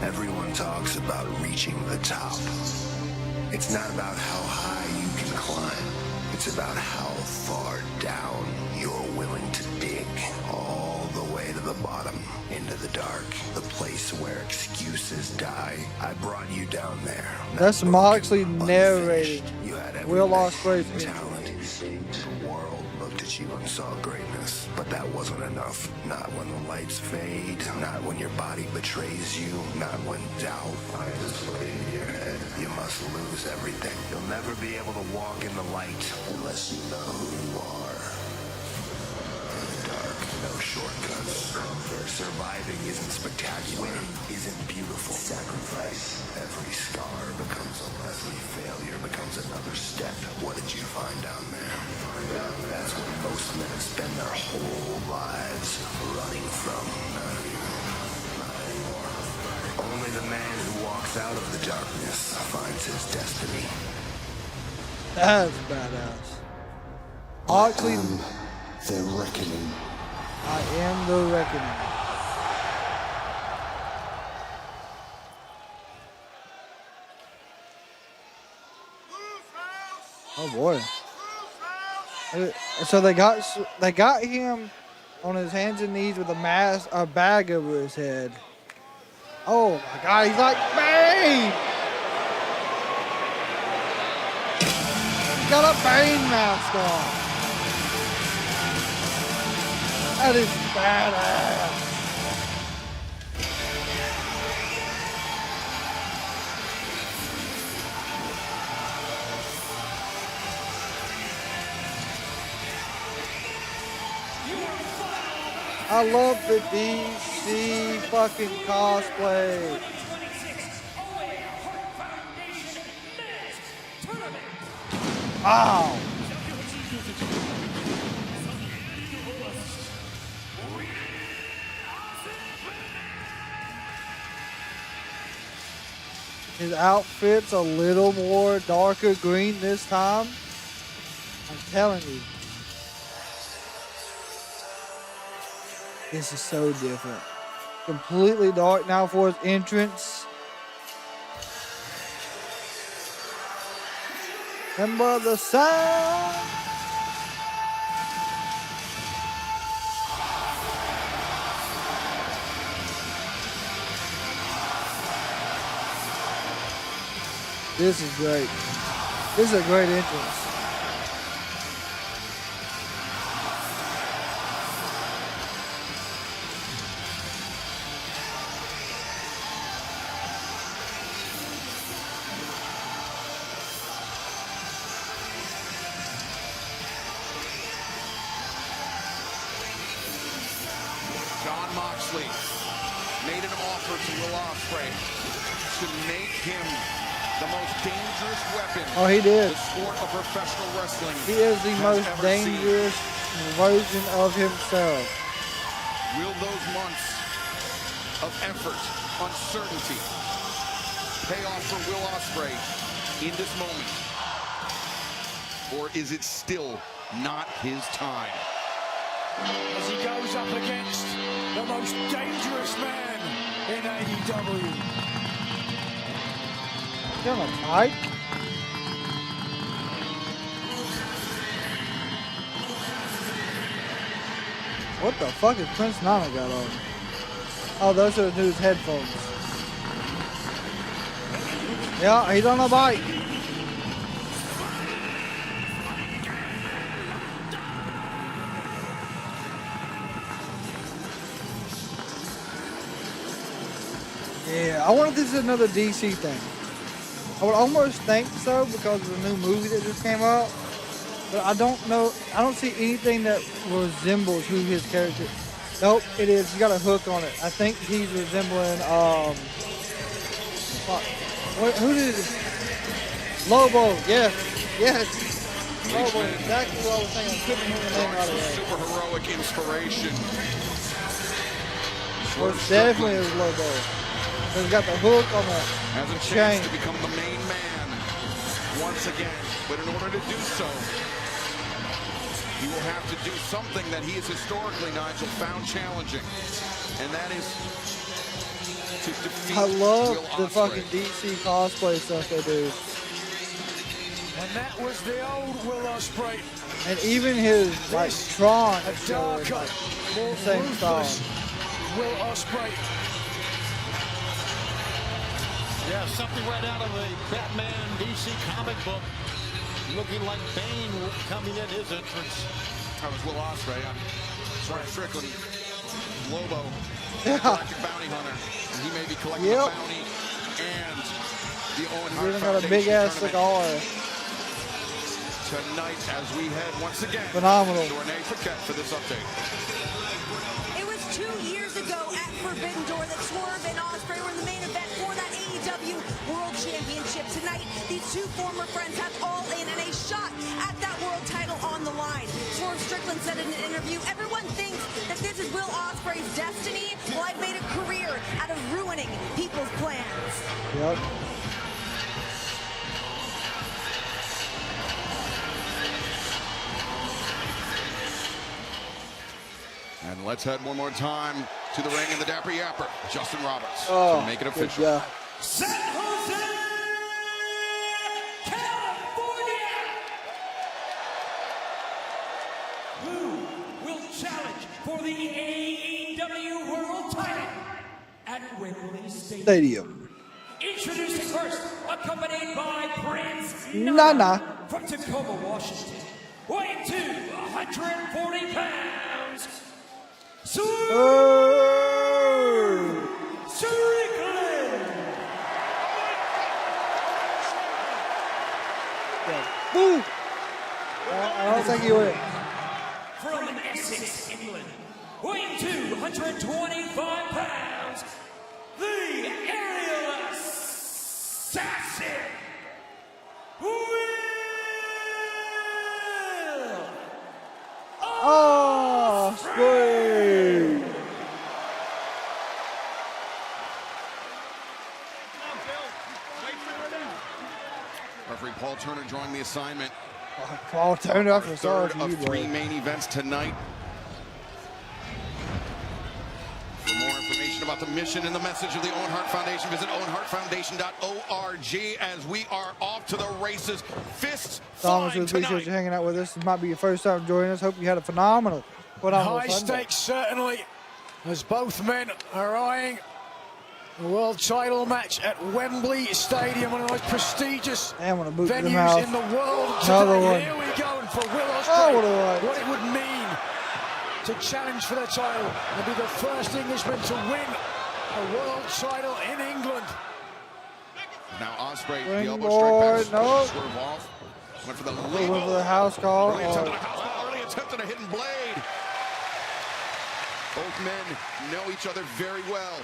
Everyone talks about reaching the top. It's not about how high you can climb. It's about how far down you're willing to dig. All the way to the bottom, into the dark. The place where excuses die. I brought you down there. That's Moxley narrating. You had Will Ospreay's talent. The world looked at you and saw greatness. But that wasn't enough. Not when the lights fade. Not when your body betrays you. Not when doubt finds its way in your head. You must lose everything. You'll never be able to walk in the light unless you know who you are. In the dark, no shortcuts. Surviving isn't spectacular. Winning isn't beautiful. Sacrifice. Every scar becomes a lesson. Failure becomes another step. What did you find down there? That's what most men spend their whole lives running from. Not anymore. Only the man who walks out of the darkness finds his destiny. That's badass. Moxley. The reckoning. I am the reckoning. Oh boy. So they got him on his hands and knees with a bag over his head. Oh my God, he's like, Bane! He's got a Bane mask on. That is badass. I love the DC fucking cosplay. Wow. His outfit's a little more darker green this time. I'm telling you. This is so different. Completely dark now for his entrance. Remember the sound. This is great. This is a great entrance. Jon Moxley made an offer to Will Ospreay to make him the most dangerous weapon Oh, he did. the sport of professional wrestling He is the has most ever dangerous version of himself. seen. Will those months of effort, uncertainty, pay off for Will Ospreay in this moment? Or is it still not his time? As he goes up against the most dangerous man in AEW. Is he on a bike? What the fuck is Prince Nana got on? Oh, those are his headphones. Yeah, he's on a bike. Yeah, I wonder if this is another DC thing. I would almost think so because of the new movie that just came out. But I don't know. I don't see anything that resembles who his character. Nope, it is. He's got a hook on it. I think he's resembling who did it? Lobo. Yes. Yes. Lobo. Exactly what I was saying. I couldn't remember the name out of it. Super heroic inspiration. Well, it's definitely is Lobo. He's got the hook on the Has a chain. chance to become the main man once again. But in order to do so, he will have to do something that he has historically, Nigel, found challenging. And that is to defeat I love Will the Ospreay. fucking DC cosplay stuff they do. And that was the old Will Ospreay. And even his like Tron A show is darker, like more the same style. ruthless Will Ospreay. Yeah, something right out of a Batman DC comic book. Looking like Bane coming in his entrance. That was Will Ospreay. Swerve Strickland, Lobo, Yeah. Galactic Bounty Hunter. And he may be collecting Yep. the bounty and the Owen He's Hart even got a Foundation big ass tournament cigar. tonight as we head once again Phenomenal. to Renee Paquette for this update. It was 2 years ago at Forbidden Door that Swerve and Ospreay were in the main event for that AEW World Championship. Tonight, these two former friends have all in and a shot at that world title on the line. Swerve Strickland said in an interview, everyone thinks that this is Will Ospreay's destiny. Well, I've made a career out of ruining people's plans. Yep. And let's head one more time to the ring in the Dapper Yapper, Justin Roberts, Oh, to make it good official. job. San Jose, California. Who will challenge for the AEW World Title at Wembley Stadium. Introducing first, accompanied by Prince Nana. from Tacoma, Washington, weighing 240 pounds. Strickland. Woo. I don't think he would. From Essex, England, weighing 225 pounds, the aerial assassin, Will Ospreay. Referee Paul Turner drawing the assignment. Paul Turner, I feel sorry Third for you, of three bro. main events tonight. For more information about the mission and the message of the Owen Hart Foundation, visit owenhartfoundation.org as we are off to the races. Fists Thomas, we flying appreciate tonight. you hanging out with us. This might be your first time joining us. Hope you had a phenomenal High Sunday. stakes, certainly, as both men are eyeing a world title match at Wembley Stadium, one of the most prestigious venues in the world Another today. one. Here we go, and for Will Oh, Ospreay, what it would mean to challenge for the title and be the first Englishman to win a world title in England. Now Ospreay, the Ring elbow board, strike back, nope. swerve off. Went for the Went lead. for the house call. Early attempted a house call, early attempted a hidden blade. Both men know each other very well.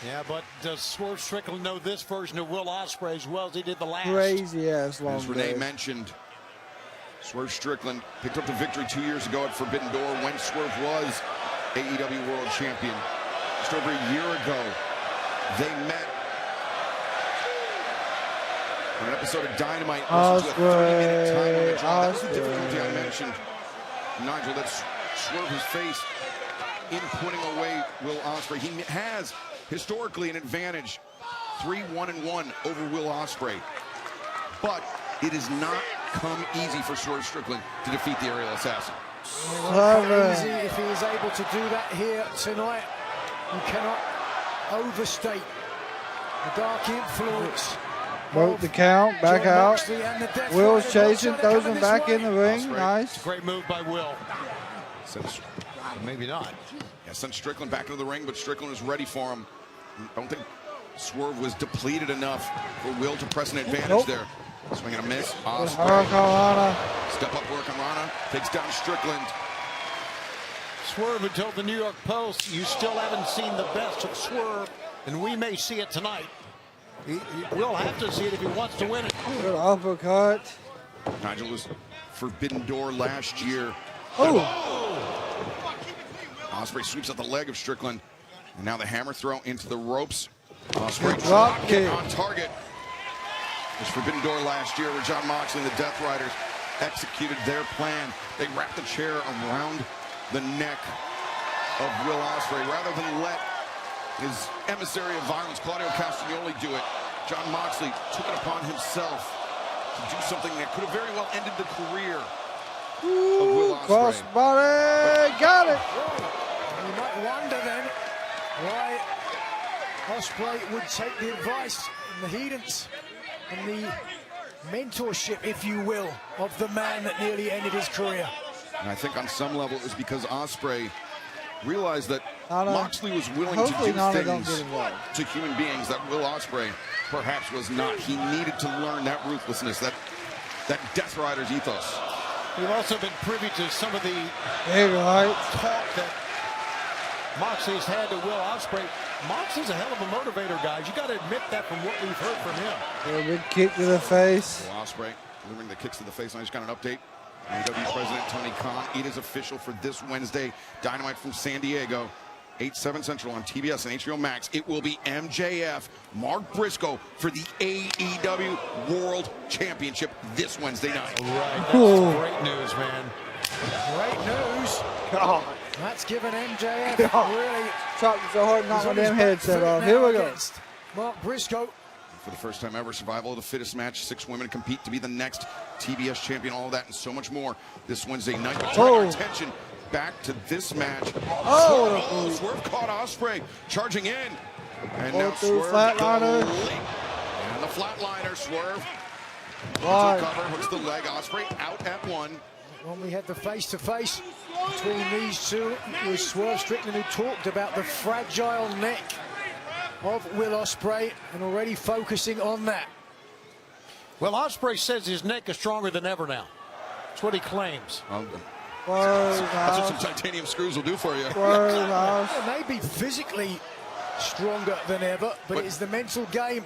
Yeah, but does Swerve Strickland know this version of Will Ospreay as well as he did the last? Crazy ass long As Renee day. mentioned, Swerve Strickland picked up the victory 2 years ago at Forbidden Door when Swerve was AEW World Champion. Just over a year ago, they met on an episode of Dynamite. Versus a 30-minute time limit draw. That was the difficulty I mentioned, Nigel, that Swerve has faced in putting away Will Ospreay. He has historically an advantage, 3-1-1 over Will Ospreay. But it has not come easy for Swerve Strickland to defeat the aerial assassin. Easy if he is able to do that here tonight. You cannot overstate the dark influence. Broke the count, back John out. Moxley and the Death Will's Riders. chasing, Watch how throws they're him coming back this in the way. ring. Nice. Great move by Will. Maybe not. Yeah, sent Strickland back into the ring, but Strickland was ready for him. I don't think Swerve was depleted enough for Will to press an advantage there. Swing and a miss. Hurricanrana. Step up Hurricanrana. Takes down Strickland. Swerve had told the New York Post, you still haven't seen the best of Swerve, and we may see it tonight. He will have to see it if he wants to win it. Good uppercut. Nigel was Forbidden Door last year. Oh! Ospreay sweeps out the leg of Strickland. And now the hammer throw into the ropes. Ospreay Drop drop kick. kick on target. It was Forbidden Door last year where John Moxley and the Death Riders executed their plan. They wrapped the chair around the neck of Will Ospreay rather than let his emissary of violence, Claudio Castagnoli, do it. John Moxley took it upon himself to do something that could have very well ended the career of Will Ospreay. Crossbody, got it. You might wonder then why Ospreay would take the advice and the guidance and the mentorship, if you will, of the man that nearly ended his career. And I think on some level it was because Ospreay realized that Moxley was willing to hopefully do Nana don't things get involved. to human beings that Will Ospreay perhaps was not. He needed to learn that ruthlessness, that Death Riders ethos. We've also been privy to some of the talk that Moxley's had to Will Ospreay. Moxley's a hell of a motivator, guys. You got to admit that from what we've heard from him. A big kick to the face. Will Ospreay delivering the kicks to the face. I just got an update. AEW President Tony Khan. It is official for this Wednesday. Dynamite from San Diego. 8/7 Central on TBS and HBO Max. It will be MJF, Mark Briscoe for the AEW World Championship this Wednesday night. Right, that's great news, man. Great news. God. That's given MJF really chopped so hard, knocked my on his damn back headset foot off. now Here we go. against Mark Briscoe. For the first time ever, survival of the fittest match. 6 women compete to be the next TBS champion. All of that and so much more this Wednesday night. Turn our attention back to this match. Swerve caught Ospreay charging in. And now through Swerve flatliner. And the flatliner, Swerve. Right. Cover, hooks the leg. Ospreay out at 1. When we had the face-to-face between these two, it was Swerve Strickland who talked about the fragile neck of Will Ospreay and already focusing on that. Well, Ospreay says his neck is stronger than ever now. That's what he claims. That's what some titanium screws will do for you. It may be physically stronger than ever, but it is the mental game.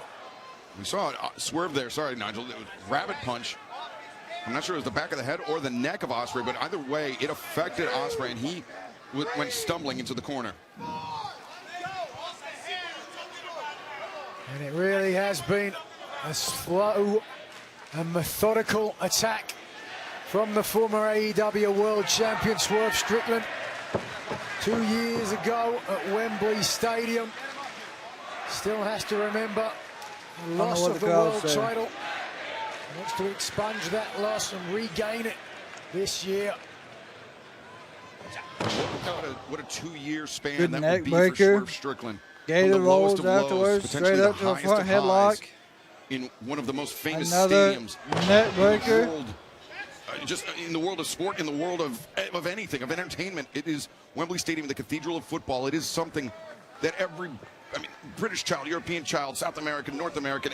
We saw Swerve there. Sorry, Nigel. It was rabbit punch. I'm not sure it was the back of the head or the neck of Ospreay, but either way, it affected Ospreay, and he went stumbling into the corner. And it really has been a slow and methodical attack from the former AEW World Champion Swerve Strickland. 2 years ago at Wembley Stadium. Still has to remember the loss of the world title. Wants to expunge that loss and regain it this year. What a 2-year span Good that neck would be breaker. for Swerve Strickland. Gator rolls afterwards, potentially straight up the to a highest front of highs headlock. in one of the most famous Another stadiums neck in breaker. the world. Just in the world of sport, in the world of anything, of entertainment. It is Wembley Stadium, the cathedral of football. It is something that British child, European child, South American, North American,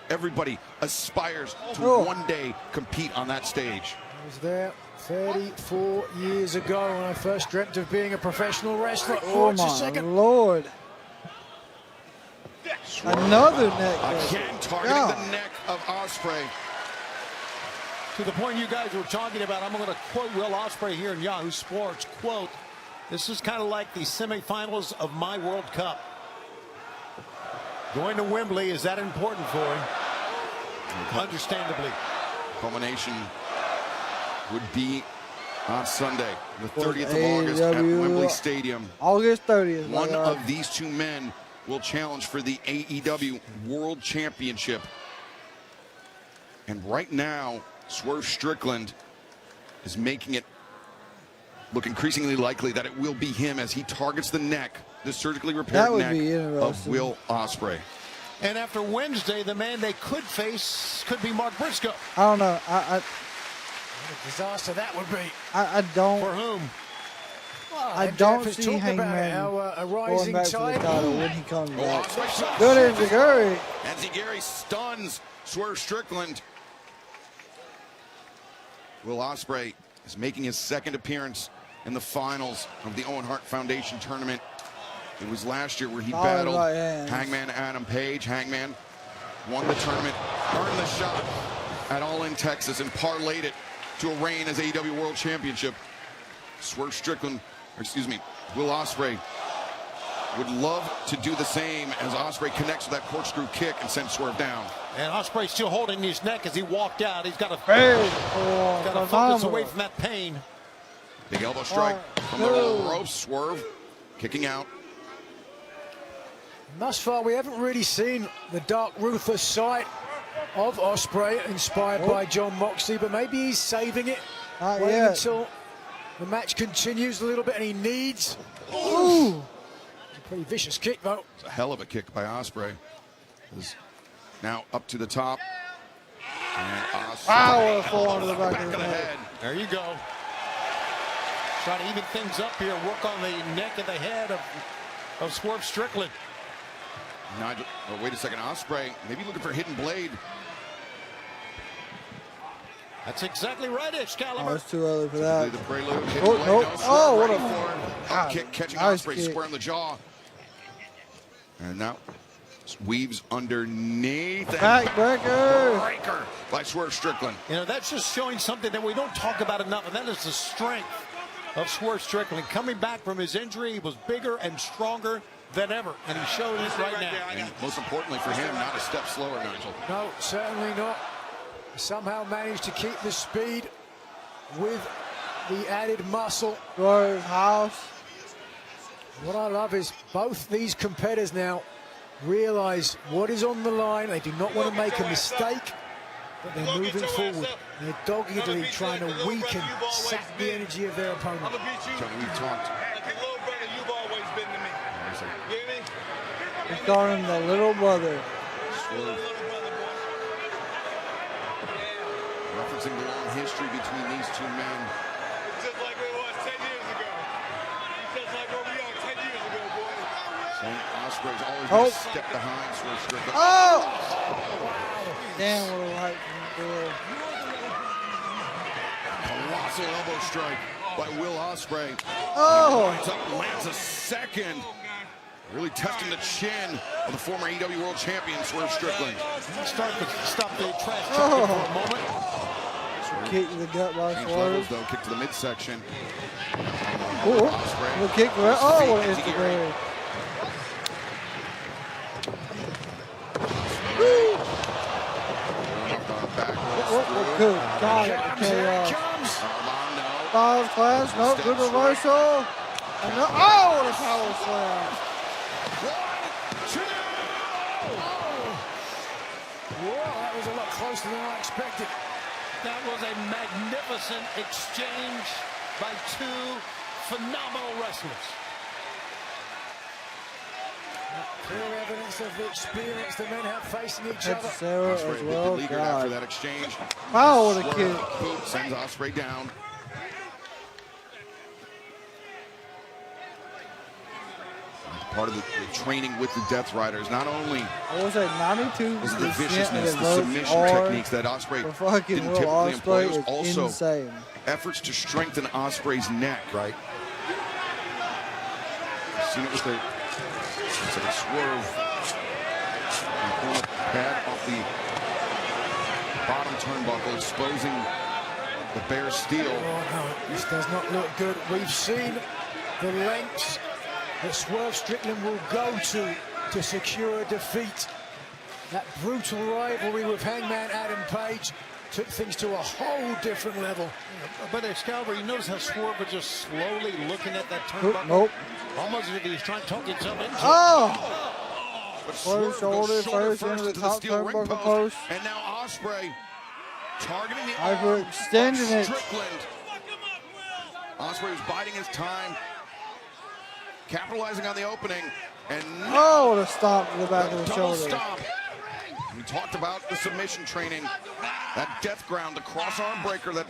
everybody aspires to one day compete on that stage. I was there 34 years ago when I first dreamt of being a professional wrestler. Oh my Lord. Another neck breaker. Again, targeting the neck of Ospreay. To the point you guys were talking about, I'm going to quote Will Ospreay here in Yahoo Sports. Quote, "This is kind of like the semifinals of my World Cup. Going to Wembley, is that important for him?" Understandably. Culmination would be on Sunday, the 30th of August at Wembley Stadium. August 30th. One of these two men will challenge for the AEW World Championship. And right now, Swerve Strickland is making it look increasingly likely that it will be him as he targets the neck, the surgically repaired neck of Will Ospreay. And after Wednesday, the man they could face could be Mark Briscoe. I don't know. What a disaster that would be. I don't. For whom? Well, I don't see Hangman a going rising back for the tide. title when he comes back. Good Enziguri. Enziguri stuns Swerve Strickland. Will Ospreay is making his second appearance in the finals of the Owen Hart Foundation tournament. It was last year where he battled Hangman Adam Page. Hangman won the tournament, earned the shot at All In Texas, and parlayed it to a reign as AEW World Championship. Swerve Strickland, Will Ospreay would love to do the same as Ospreay connects with that corkscrew kick and sends Swerve down. And Ospreay still holding his neck as he walked out. He's got to focus away from that pain. Big elbow strike from the low ropes. Swerve kicking out. Thus far, we haven't really seen the dark, ruthless side of Ospreay, inspired by John Moxley, but maybe he's saving it until the match continues a little bit, and he needs. Ooh. Pretty vicious kick, though. It's a hell of a kick by Ospreay. Now up to the top. And Ospreay powerful onto the back of the head. There you go. Trying to even things up here, work on the neck and the head of Swerve Strickland. Nigel, oh, wait a second, Ospreay maybe looking for a hidden blade. That's exactly right, Excalibur. Oh, it's too early for that. The prelude, hidden Oh, blade, no. no, Oh, what a kick, catching nice Ospreay kick. square in the jaw. And now weaves underneath. Backbreaker. Breaker by Swerve Strickland. You know, that's just showing something that we don't talk about enough, and that is the strength of Swerve Strickland. Coming back from his injury, he was bigger and stronger than ever, and he's showing it right now. And most importantly for him, not a step slower, Nigel. No, certainly not. Somehow managed to keep the speed with the added muscle. Swerve house. What I love is both these competitors now realize what is on the line. They do not want to make a mistake, but they're moving forward. They're doggedly trying to weaken, sap the energy of their opponent. Johnny, we've talked. He's calling him the little brother. Swerve. Referencing the long history between these two men. Just like it was 10 years ago. Just like where we are 10 years ago, boy. St. Ospreay's always been a step behind Swerve Strickland. Oh! Damn, what a right from the door. Colossal elbow strike by Will Ospreay. Oh! Lands a second. Really testing the chin of the former AEW World Champion, Swerve Strickland. Stop the trash talking for a moment. Kick to the gut by Swerve. Though, kick to the midsection. Oh, the kick. Oh, what an Instagram. Good God, chaos. Five class, no, good reversal. Oh, the power slam. 1, 2. Oh. Whoa, that was a lot closer than I expected. That was a magnificent exchange by two phenomenal wrestlers. Clear evidence of the experience the men have facing each That's other. Sarah as well. After that exchange. Oh, what a kick. Boot sends Ospreay down. Part of the training with the Death Riders, not only I was at 92. is the viciousness, the submission techniques that Ospreay didn't typically employ. It was also insane. Efforts to strengthen Ospreay's neck, right? Seen it with the swerve. Pulling up pad off the bottom turnbuckle, exposing the bare steel. Oh, no, this does not look good. We've seen the lengths that Swerve Strickland will go to secure a defeat. That brutal rivalry with Hangman Adam Page took things to a whole different level. But Excalibur, you notice how Swerve was just slowly looking at that turnbuckle? Nope. Almost as if he was trying to talk himself into it. Oh! First shoulder first into the top turnbuckle post. And now Ospreay targeting the hyperextending it. Strickland. Ospreay was biding his time, capitalizing on the opening, and oh, what a stomp to the back of the shoulder. Stomp. We talked about the submission training, that death ground, the cross arm breaker that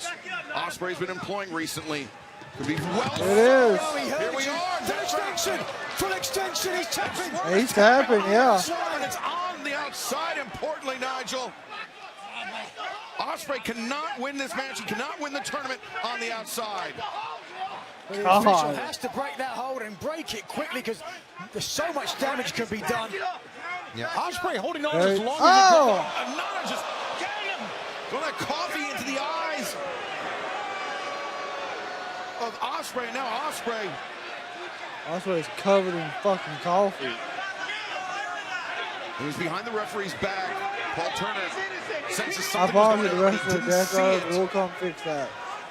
Ospreay's been employing recently. Could be well. It is. Here we are. Extension. Full extension. He's tapping. He's tapping, yeah. And it's on the outside, importantly, Nigel. Ospreay cannot win this match. He cannot win the tournament on the outside. The official has to break that hold and break it quickly because there's so much damage can be done. Yeah, Ospreay holding on as long as he can. Nana just getting him. Throwing that coffee into the eyes of Ospreay. Now Ospreay. Ospreay is covered in fucking coffee. He was behind the referee's back. Paul Turner senses I something was promise going the on. rest He of the didn't Death see Riders it. will come fix that.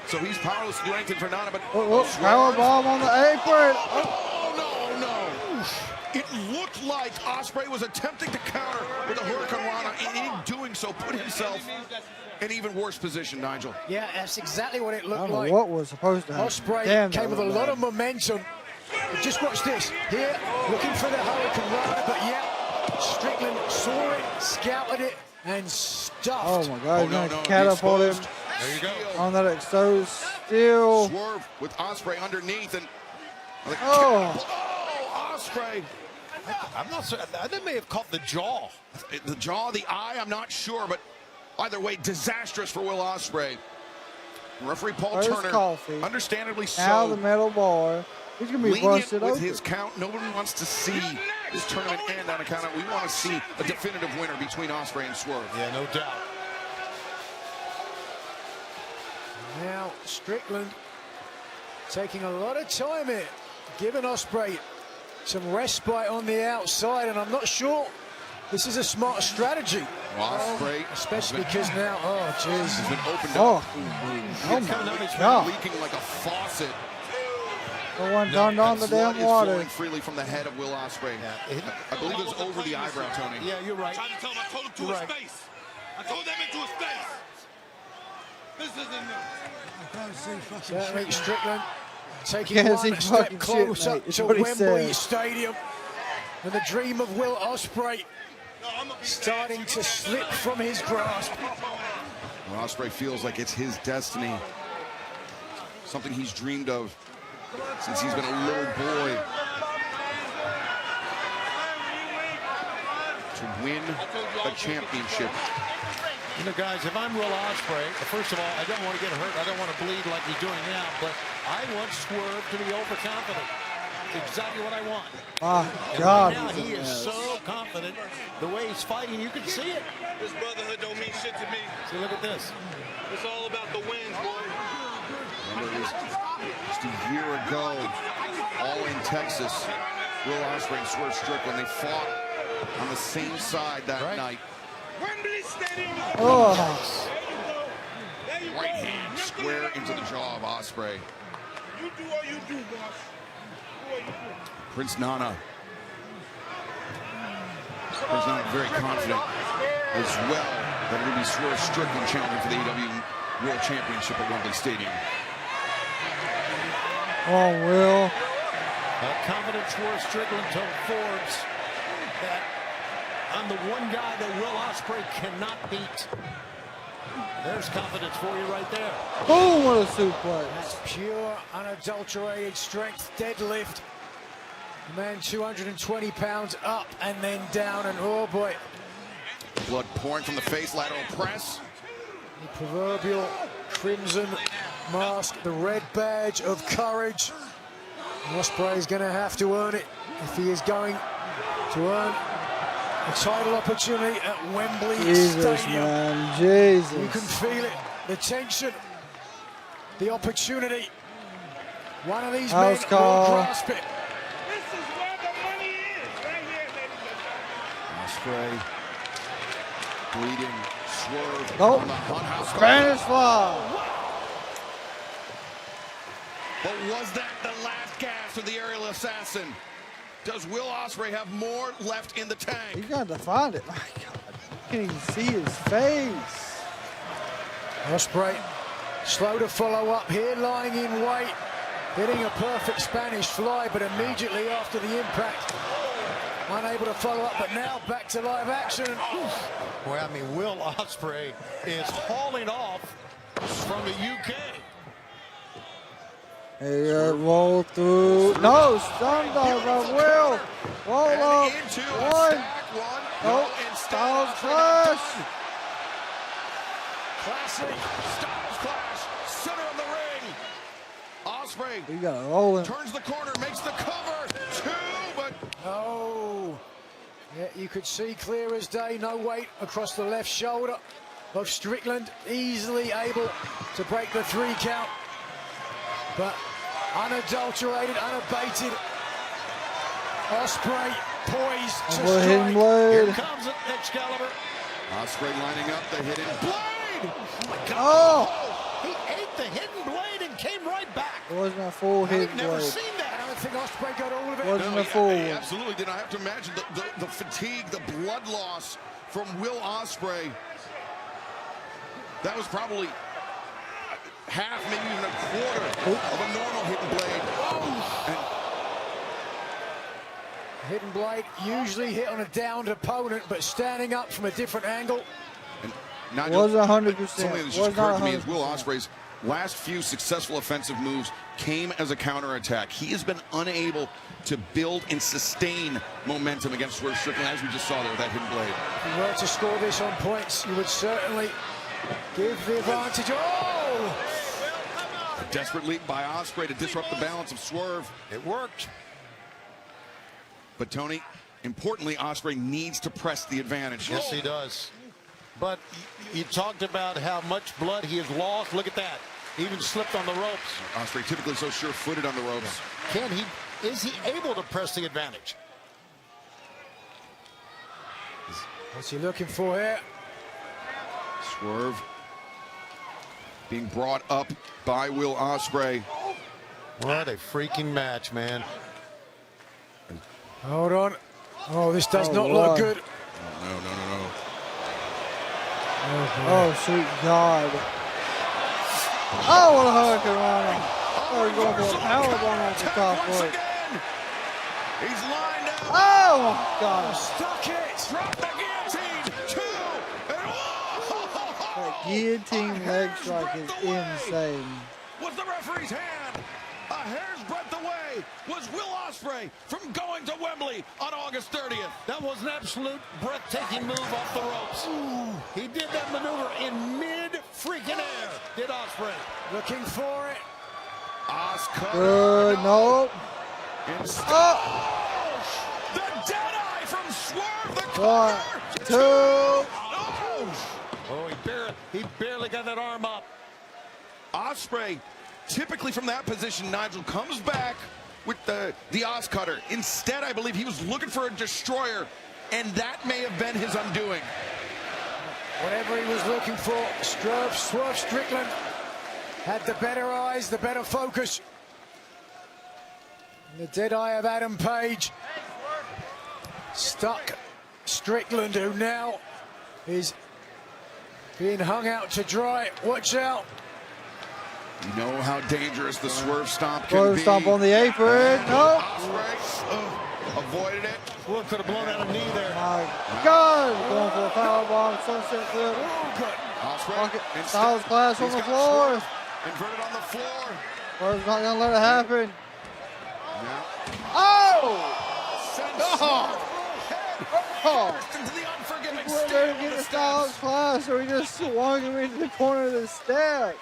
So he's powerless to do anything for Nana, but power bomb on the apron. Oh, no. It looked like Ospreay was attempting to counter with a Hurricane Rana, and in doing so put himself in even worse position, Nigel. Yeah, that's exactly what it I looked don't know like. what was supposed to happen. Ospreay Damn, came with a lot of momentum. But just watch this. Here, looking for the Hurricane Rana, but yeah, Strickland saw it, scouted it, and stuffed. Oh my God, he's gonna catapult him. There you go. On that exposed steel. Swerve with Ospreay underneath, and Ospreay. I'm not sure. They may have caught the jaw. The jaw, the eye, I'm not sure, but either way, disastrous for Will Ospreay. Referee Paul Turner, coffee. Understandably so. Now the metal bar. He's gonna be lenient busted with open. his count. Nobody wants to see this tournament end on account of. We want to see a definitive winner between Ospreay and Swerve. Yeah, no doubt. Now Strickland taking a lot of time here, giving Ospreay some respite on the outside, and I'm not sure this is a smart strategy. Ospreay, especially because now, oh jeez, he's been opened up. Oh my God! Leaking like a faucet. The one turned on the Blood damn is water. flowing freely from the head of Will Ospreay. I believe it was over the eyebrow, Tony. Yeah, you're right. I told him to his face. I told them into his face. This isn't new. Certainly Strickland taking Can't see one step fucking shit, closer mate. It's to what he Wembley said. Stadium, and the dream of Will Ospreay starting to slip from his grasp. Well, Ospreay feels like it's his destiny, something he's dreamed of since he's been a little boy. To win a championship. You know, guys, if I'm Will Ospreay, first of all, I don't want to get hurt. I don't want to bleed like he's doing now, but I want Swerve to be overconfident. It's exactly what I want. Ah, And God. right now, he is so confident. The way he's fighting, you can see it. This brotherhood don't mean shit to me. See, look at this. It's all about the wins, boy. Remember, it was just a year ago, all in Texas, Will Ospreay and Swerve Strickland, they fought on the same side that night. Wembley Stadium. Oh. Right hand square into the jaw of Ospreay. You do what you do, boss. Prince Nana. Prince Nana very confident as well that it will be Swerve Strickland champion for the AEW World Championship at Wembley Stadium. Oh, Will. Confident Swerve Strickland told Forbes that I'm the one guy that Will Ospreay cannot beat. There's confidence for you right there. Boom, what a suplex. That's pure, unadulterated strength deadlift. Man, 220 pounds up and then down, and oh boy. Blood pouring from the face, lateral press. The proverbial crimson mask, the red badge of courage. Ospreay is going to have to earn it if he is going to earn a title opportunity at Wembley Jesus, Stadium. Man, Jesus. You can feel it, the tension, the opportunity. One of these men will grasp it. Ospreay bleeding, Swerve. Nope. On the Funhouse. Spanish Fly. But was that the last gasp of the aerial assassin? Does Will Ospreay have more left in the tank? He's got to find it. My God, you can't even see his face. Ospreay slow to follow up here, lying in wait, hitting a perfect Spanish fly, but immediately after the impact, unable to follow up, but now back to live action. Well, I mean, Will Ospreay is hauling off from the UK. Hey, roll through. No, stunned by Will. Roll up. One. Oh, Styles Clash. Classic Styles Clash, center of the ring. Ospreay. You got to roll him. Turns the corner, makes the cover. Two, but oh. Yeah, you could see clear as day, no weight across the left shoulder of Strickland, easily able to break the 3 count. But unadulterated, unabated, Ospreay poised to strike. Here comes it, Excalibur. Ospreay lining up the hidden blade. Oh my God! Oh! He ate the hidden blade and came right back. It wasn't a full hidden I've never blade. seen that. I don't think Ospreay got all of it. Wasn't a full He one. absolutely did. I have to imagine the fatigue, the blood loss from Will Ospreay. That was probably half, maybe even a quarter of a normal hidden blade. Hidden blade usually hit on a downed opponent, but standing up from a different angle. And was 100%. Something that just occurred to me is Will Ospreay's last few successful offensive moves came as a counterattack. He has been unable to build and sustain momentum against Swerve Strickland, as we just saw there with that hidden blade. If you were to score this on points, you would certainly give the advantage. Oh! A desperate leap by Ospreay to disrupt the balance of Swerve. It worked. But Tony, importantly, Ospreay needs to press the advantage. Yes, he does. But you talked about how much blood he has lost. Look at that. He even slipped on the ropes. Ospreay typically so sure-footed on the ropes. Is he able to press the advantage? What's he looking for here? Swerve being brought up by Will Ospreay. What a freaking match, man. Hold on. Oh, this does not look good. No. Oh, sweet God. Oh, what a hurricane runner. Oh, he's going for a powerbomb off the top rope. He's lined up. Oh, my God. Stuck it. Drop the guillotine. 2 and 1. That guillotine leg strike is insane. Was the referee's hand a hair's breadth away? Was Will Ospreay from going to Wembley on August 30th? That was an absolute breathtaking move off the ropes. Ooh. He did that maneuver in mid-freaking air, did Ospreay. Looking for it. Oscar. Good, nope. The dead eye from Swerve. The 1, 2. Oh, he barely got that arm up. Ospreay, typically from that position, Nigel comes back with the Oz cutter. Instead, I believe he was looking for a destroyer, and that may have been his undoing. Whatever he was looking for, Swerve Strickland had the better eyes, the better focus. The dead eye of Adam Page. Stuck Strickland, who now is being hung out to dry. Watch out. You know how dangerous the swerve stomp can Swerve be. stomp on the apron. No. Avoided it. Well, could have blown out a knee there. My God. Going for a powerbomb, sunset flip. Ospreay. Styles Clash on the floor. Inverted on the floor. Swerve's not going to let it happen. Oh! Into the unforgiving We're going to get the Styles Clash, or he just swung him into the corner of the steps.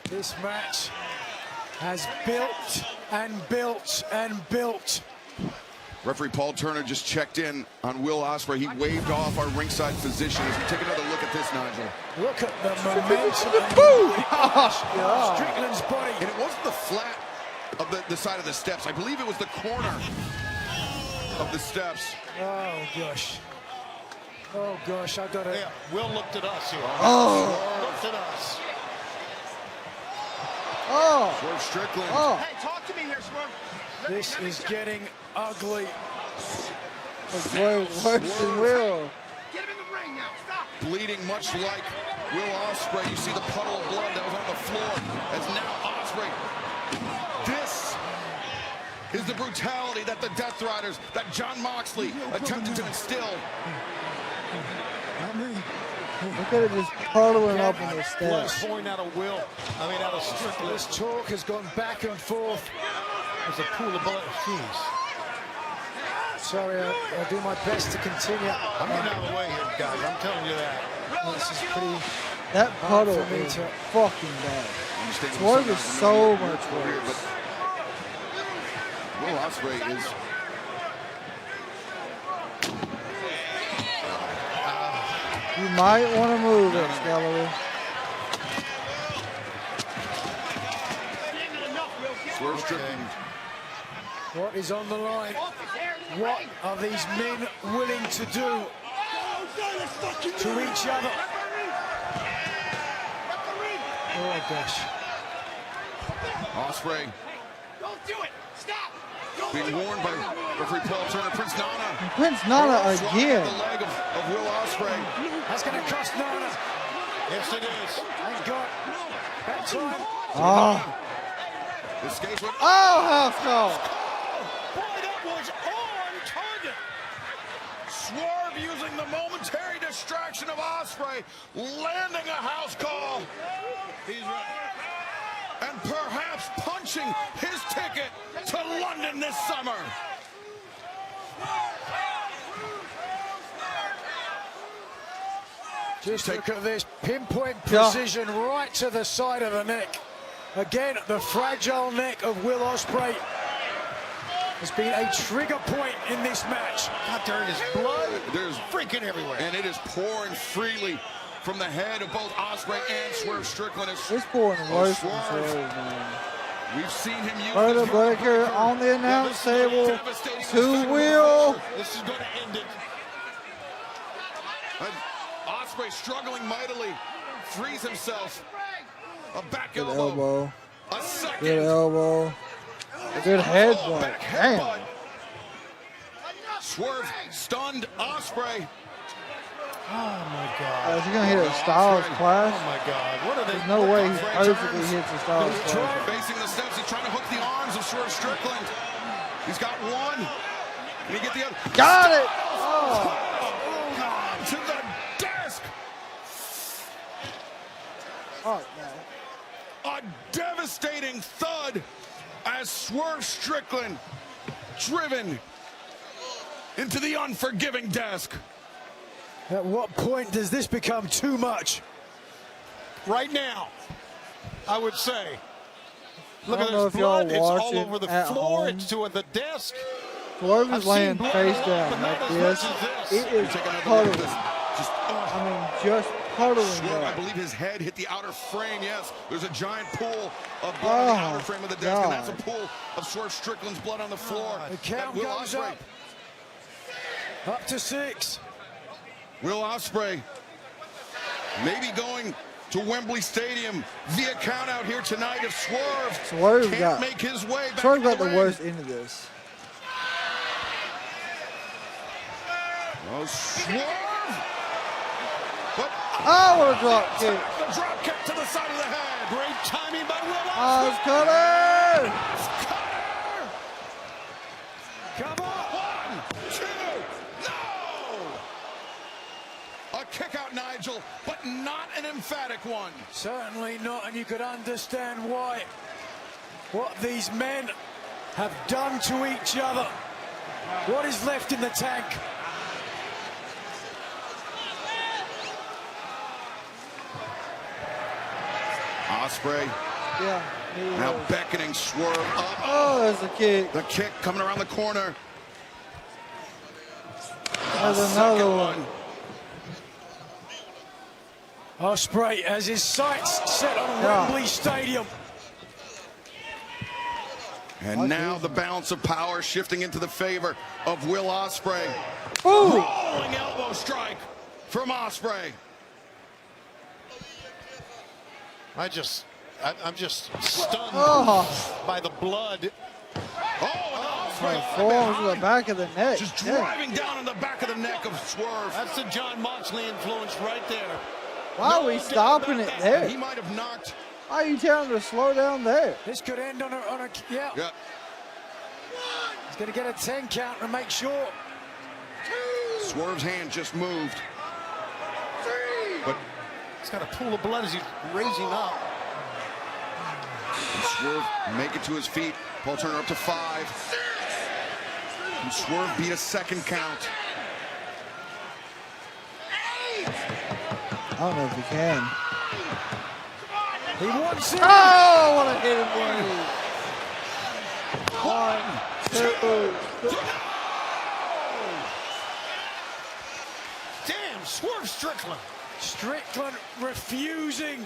This match has built and built and built. Referee Paul Turner just checked in on Will Ospreay. He waved off our ringside physicians. Take another look at this, Nigel. Look at the momentum. Strickland's body. And it wasn't the flat of the side of the steps. I believe it was the corner of the steps. Oh, gosh. Oh, gosh, I got it. Yeah, Will looked at us here. Looked at us. Swerve Strickland. Hey, talk to me here, Swerve. This is getting ugly. Swerve worse than Will. Get him in the ring now. Stop. Bleeding much like Will Ospreay. You see the puddle of blood that was on the floor. As now Ospreay. This is the brutality that the Death Riders, that John Moxley attempted to instill. Look at it just puddling up on the Blood steps. pouring out of Will. out of Strickland. This talk has gone back and forth. There's a pool of blood. Jeez. Sorry, I'll do my best to continue. I'm getting out of the way here, guys. I'm telling you that. This is pretty. That puddle for me is to- fucking bad. Swerve is so much worse. Will Ospreay is. You might want to move it, Excalibur. Swerve Strickland. What is on the line? What are these men willing to do to each other? Oh gosh. Ospreay Don't do it. Stop. being warned by referee Paul Turner. Prince Nana. Prince Nana Swatting again. The leg of Will Ospreay. That's going to cost Nana. Yes, it is. Thank God. That time. Oh, Escapes with. house call. Boy, that was on target. Swerve using the momentary distraction of Ospreay, landing a house call. He's right. And perhaps punching his ticket to London this summer. Just look at this pinpoint precision right to the side of the neck. Again, the fragile neck of Will Ospreay has been a trigger point in this match. God, there is blood. There's freaking everywhere. And it is pouring freely from the head of both Ospreay and Swerve Strickland. It's pouring worse than Swerve, man. We've seen him use Butter this Breaker on the announce table to Will. This is going to end it. And Ospreay struggling mightily, frees himself. A back Good elbow. elbow. A second. Good elbow. A good headbutt. Back Damn. headbutt. Swerve stunned Ospreay. Oh my God. Is he gonna hit a Styles Clash? Oh my God. What are they? There's no way he perfectly hits a Styles Clash. Facing the steps, he's trying to hook the arms of Swerve Strickland. He's got one. Can he get the other? Got it! Oh. To the desk. Fuck, man. A devastating thud as Swerve Strickland driven into the unforgiving desk. At what point does this become too much? Right now, I would say. Look I at don't know this if y'all blood. It's all watching over the at floor. home. It's to the desk. Swerve I've is laying seen blood face all down but not like as this. much as this. It is puddling. Just puddling. Swerve, I back. believe his head hit the outer frame. Yes, there's a giant pool of blood on the outer frame of the desk, and that's a pool of Swerve Strickland's blood on the floor. The count Will goes Ospreay. up to 6. Will Ospreay maybe going to Wembley Stadium via count out here tonight if Swerve can't make his way back. Swerve got the worst end of this. Oh, Swerve! But what a drop kick. The drop kick to the side of the head. Great timing by Will Oh, Ospreay. it's Cutter! Come on! 1, 2, no! A kick out, Nigel, but not an emphatic one. Certainly not, and you could understand why. What these men have done to each other. What is left in the tank? Ospreay. Yeah. Now beckoning Swerve up. Oh, there's a kick. The kick coming around the corner. There's another one. Ospreay has his sights set on Wembley Stadium. And now the balance of power shifting into the favor of Will Ospreay. Ooh. Rolling elbow strike from Ospreay. I'm just stunned by the blood. Ospreay to the back of the neck. Just driving down on the back of the neck of Swerve. That's the John Moxley influence right there. Why are we stopping it there? He might have knocked. Why are you telling him to slow down there? This could end on a yeah. He's going to get a 10 count and make sure. Swerve's hand just moved. But he's got a pool of blood as he's raising up. Swerve make it to his feet. Paul Turner up to 5. And Swerve beat a second count. I don't know if he can. He wants it. Oh, what a hit and blade. 1, 2. Damn, Swerve Strickland. Strickland refusing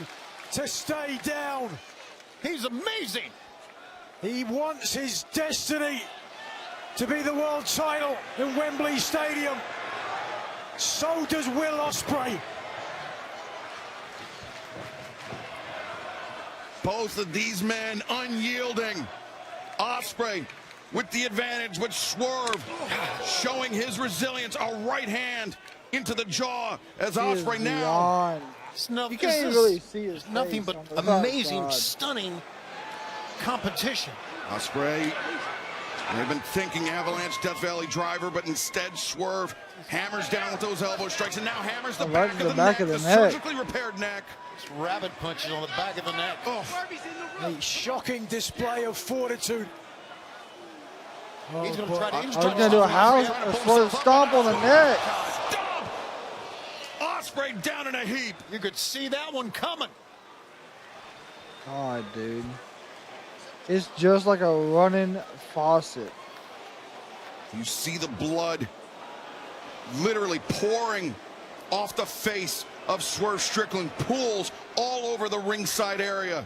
to stay down. He's amazing. He wants his destiny to be the world title in Wembley Stadium. So does Will Ospreay. Both of these men unyielding. Ospreay with the advantage, with Swerve showing his resilience. A right hand into the jaw as Ospreay now. You can't really see his nothing face but amazing, stunning competition. Ospreay, they've been thinking Avalanche Death Valley driver, but instead Swerve hammers down with those elbow strikes and now hammers the back of the neck, surgically repaired neck. Just rabbit punches on the back of the neck. A shocking display of fortitude. He's going to try to He's going to do a Swerve stomp on the neck. Stomp! Ospreay down in a heap. You could see that one coming. God, dude. It's just like a running faucet. You see the blood literally pouring off the face of Swerve Strickland, pools all over the ringside area.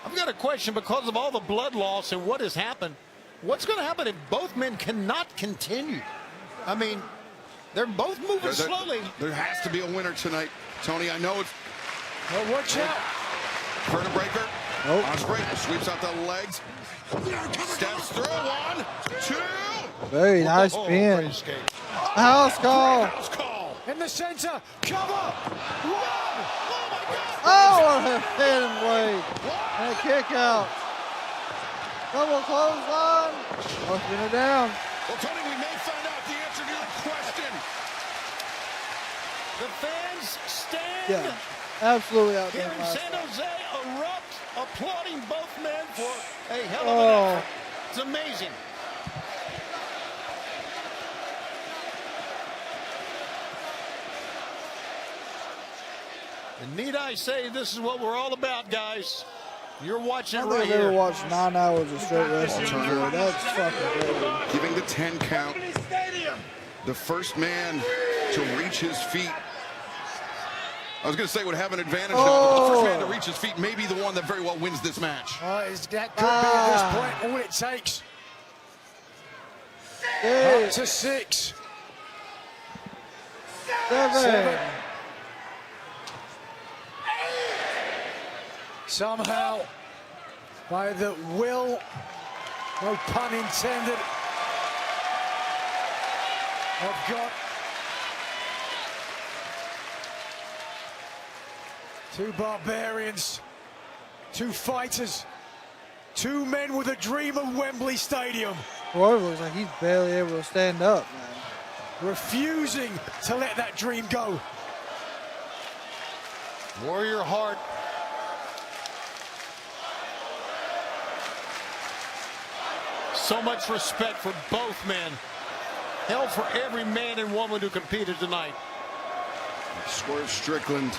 I've got a question because of all the blood loss and what has happened. What's going to happen if both men cannot continue? I mean, they're both moving slowly. There has to be a winner tonight, Tony. I know it's. Oh, watch out. Curtain breaker. Nope. Ospreay sweeps out the legs. Steps through. 1, 2. Very nice spin. House call. House call. In the center. Cover. Run. Oh, what a hit and blade. And a kick out. Double clothesline. Oh, spin it down. Well, Tony, we may find out the answer to your question. The fans stand Yeah, absolutely out here there. in San Jose, erupt, applauding both men for a hell of an effort. It's amazing. And need I say, this is what we're all about, guys. You're watching it right I've here. never watched 9 hours of straight wrestling before. That's fucking crazy. Giving the 10 count. The first man to reach his feet. I was going to say would have an advantage now, but the first man to reach his feet may be the one that very well wins this match. That could be at this point all it takes. Up to 6. 7. Somehow, by the will, no pun intended, I've got two barbarians, two fighters, two men with a dream of Wembley Stadium. Swerve looks like he's barely able to stand up, man. Refusing to let that dream go. Warrior heart. So much respect for both men. Hell for every man and woman who competed tonight. Swerve Strickland.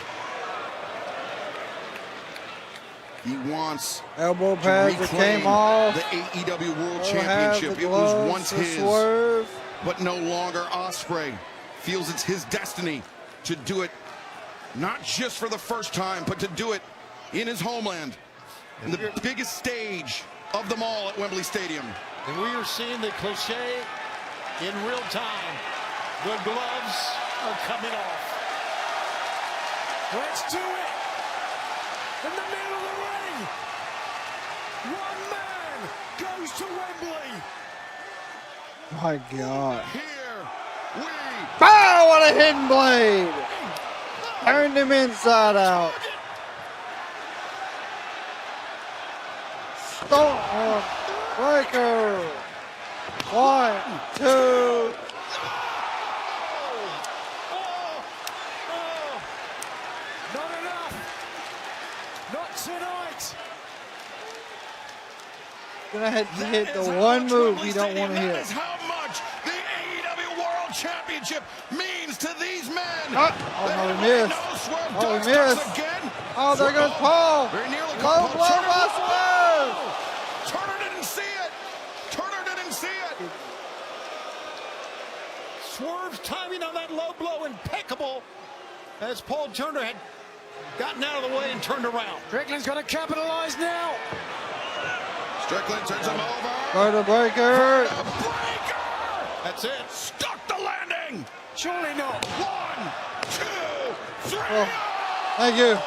He wants elbow pads that came off. The AEW World Championship. It was once his, Swerve. but no longer. Ospreay feels it's his destiny to do it, not just for the first time, but to do it in his homeland, in the biggest stage of them all at Wembley Stadium. And we are seeing the cliche in real time. The gloves are coming off. Let's do it! In the middle of the ring! One man goes to Wembley! My God. Here we Bow! What a hidden blade! Turned him inside out. Stone breaker. 1, 2. Not enough! Not tonight! Gonna have to hit the one move you don't want to hit. That is how much the AEW World Championship means to these men. Oh, no, he missed. Oh, he missed. Again. Oh, there goes Paul. Very nearly Low blow by Swerve. Turner didn't see it. Turner didn't see it. Swerve's timing on that low blow impeccable, as Paul Turner had gotten out of the way and turned around. Strickland's going to capitalize now. Strickland turns him over. Vertical breaker. That's it. Stuck the landing. Surely not. 1, 2, 3. Oh, thank you.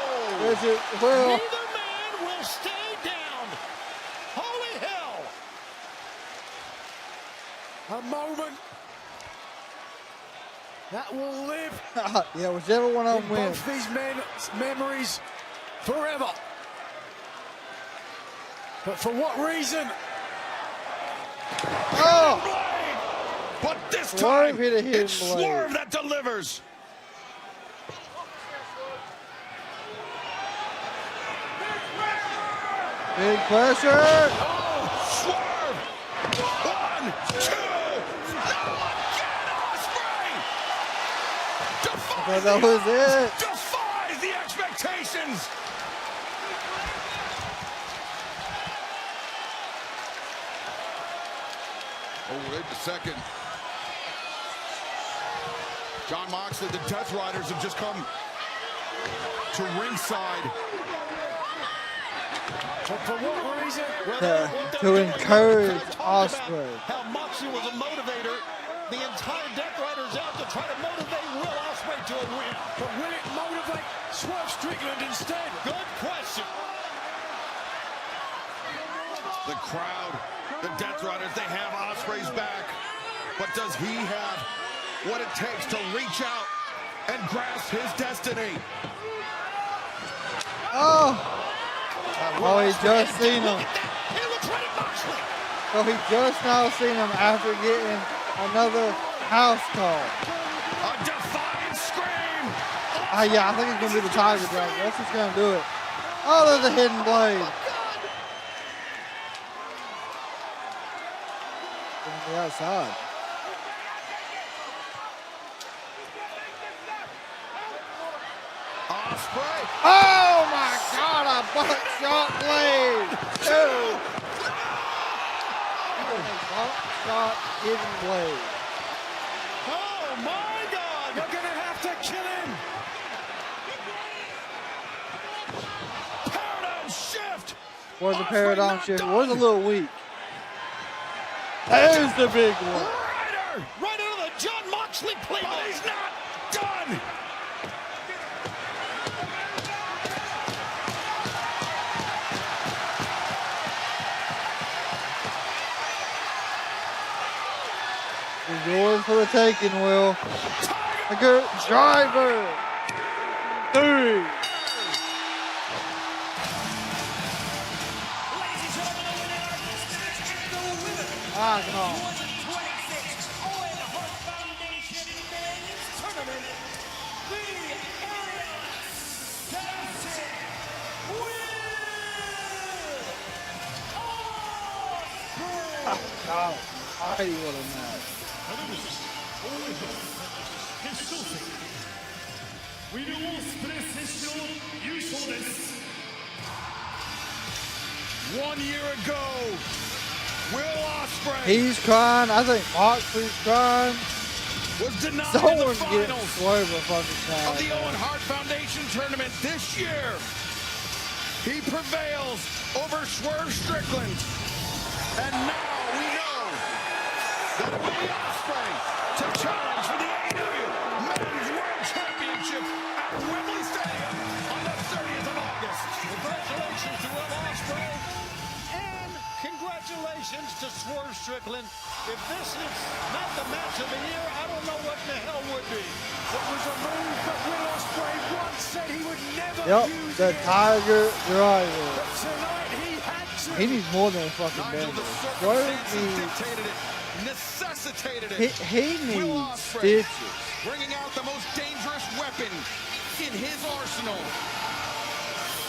Well, Neither man will stay down. Holy hell. A moment that will live yeah, whichever one of them wins. both these men's memories forever. But for what reason? Oh! But this Swerve time, hit a hidden it's blade. Swerve that delivers. Big pressure. Swerve. 1, 2. No, again, Ospreay. I thought that was it. Defies the expectations. Oh, wait a second. John Moxley, the Death Riders have just come to ringside. But for what reason? To encourage Ospreay. How Moxley was a motivator. The entire Death Riders out to try to motivate Will Ospreay to a win. But will it motivate Swerve Strickland instead? Good question. The crowd, the Death Riders, they have Ospreay's back. But does he have what it takes to reach out and grasp his destiny? Oh! Oh, he just seen him. He looks right at Moxley. So he just now seen him after getting another house call. A defiant scream. Yeah, I think it's gonna be the Tiger Dragon. That's what's gonna do it. Oh, there's a hidden blade. From the outside. Ospreay. Oh my God! A buckshot blade. Two. Buckshot hidden blade. Oh my God! You're gonna have to kill him. Paradigm shift. Was a paradigm shift. Was a little weak. There's the big one. Right into the John Moxley playbook. But he's not done. yours for the taking, Will. A good driver. 3. Ah, come on. Oh, I what a match. 1 year ago, Will Ospreay. He's crying. I think Moxley's crying. Was denied Someone's the getting finals swerved a fucking time. of the Owen Hart Foundation tournament this year. He prevails over Swerve Strickland. And now we know that it will be Ospreay to challenge for the AEW Men's World Championship at Wembley Stadium on the 30th of August. Congratulations to Will Ospreay. And congratulations to Swerve Strickland. If this is not the match of the year, I don't know what the hell would be. It was a move that Will Ospreay once said he would never use the again. Tiger Driver. But tonight he had to. He needs more than a fucking band. Dictated it, necessitated it. He Will needs Ospreay stitches. bringing out the most dangerous weapon in his arsenal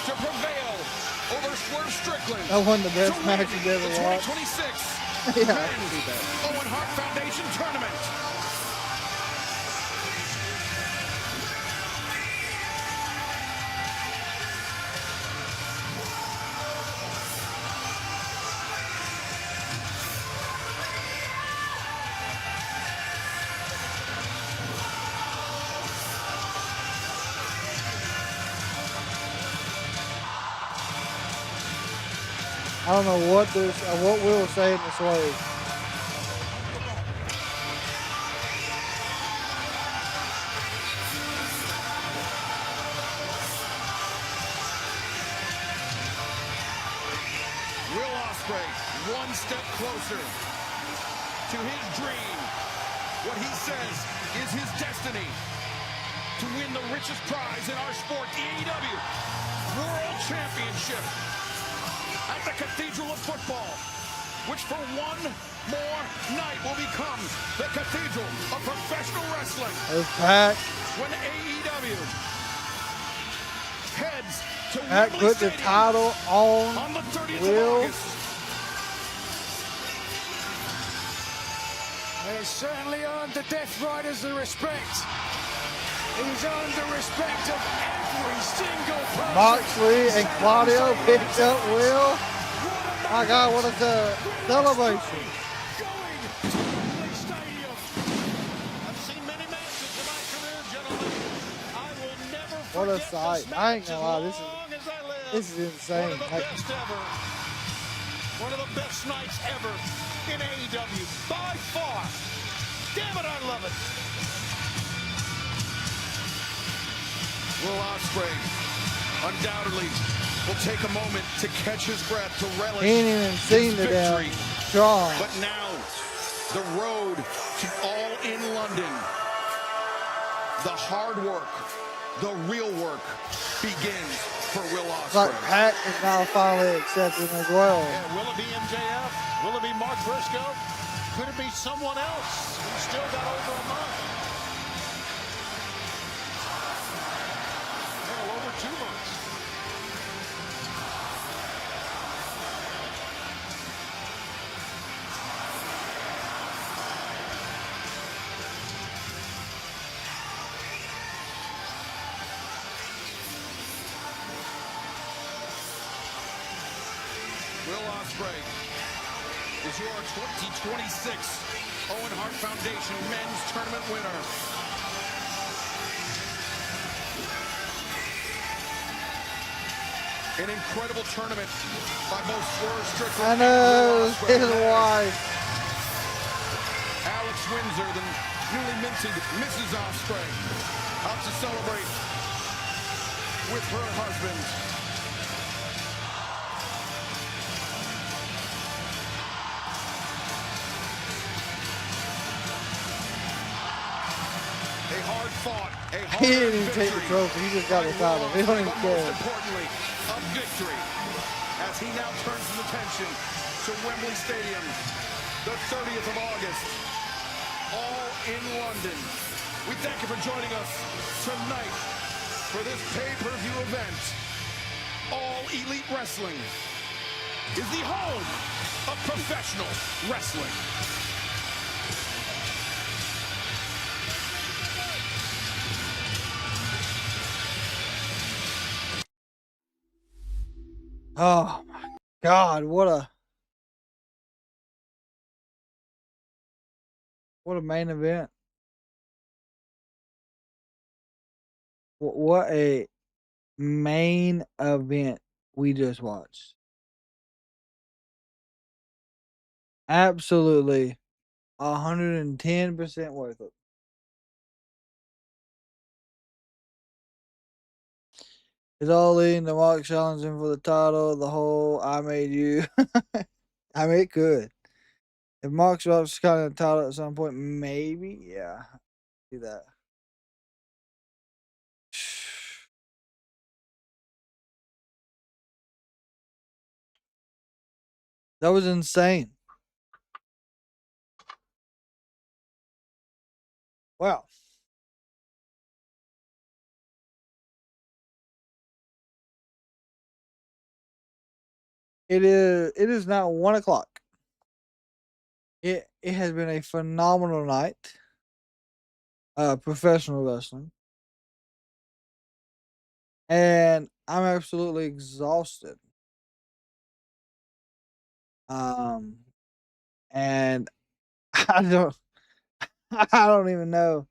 to prevail over Swerve Strickland. That one of the best matches the ever watched. 2026 Yeah, I can see that. Owen Hart Foundation Tournament. I don't know what Will say in this way. Will Ospreay, one step closer to his dream. What he says is his destiny to win the richest prize in our sport, the AEW World Championship at the Cathedral of Football, which for one more night will become the Cathedral of Professional Wrestling. There's Pac. When AEW heads to Pac Wembley put the Stadium title on the 30th Will. of August. He's certainly earned the Death Riders the respect. He's earned the respect of every single person. Moxley and Claudio picked up Will. My God, what a celebration. I've seen many matches in my career, gentlemen. I will never What a forget sight. this I ain't match gonna as lie, long as I live. this is insane. One of the best ever. One of the best nights ever in AEW. By far. Damn it, I love it. Will Ospreay undoubtedly will take a moment to catch his breath, to relish He ain't even seen his the damn victory. John. But now, the road to All in London, the hard work, the real work begins for Will It's like Ospreay. Pac is now finally accepting as well. Yeah, will it be MJF? Will it be Mark Briscoe? Could it be someone else? He's still got over a month. Hell, over 2 months. Will Ospreay is your 2026 Owen Hart Foundation Men's Tournament winner. An incredible tournament by both Swerve Strickland I and know, Will Ospreay. his wife. Alex Windsor, the newly minted Mrs. Ospreay, out to celebrate with her husband. A hard-fought, a He didn't even hard take the trophy. He just got the title. He don't even but care. most importantly, a victory. As he now turns his attention to Wembley Stadium, the 30th of August, all in London. We thank you for joining us tonight for this pay-per-view event. All Elite Wrestling is the home of professional wrestling. Oh my God, what a main event. What a main event we just watched. Absolutely 110% worth it. It's all leading to Mark challenging for the title, the whole I made you. I mean, it could. If Mark's drops kind of title at some point, maybe, yeah. Do that. That was insane. Wow. It is now 1 o'clock. It has been a phenomenal night. Professional wrestling. And I'm absolutely exhausted. And I don't even know.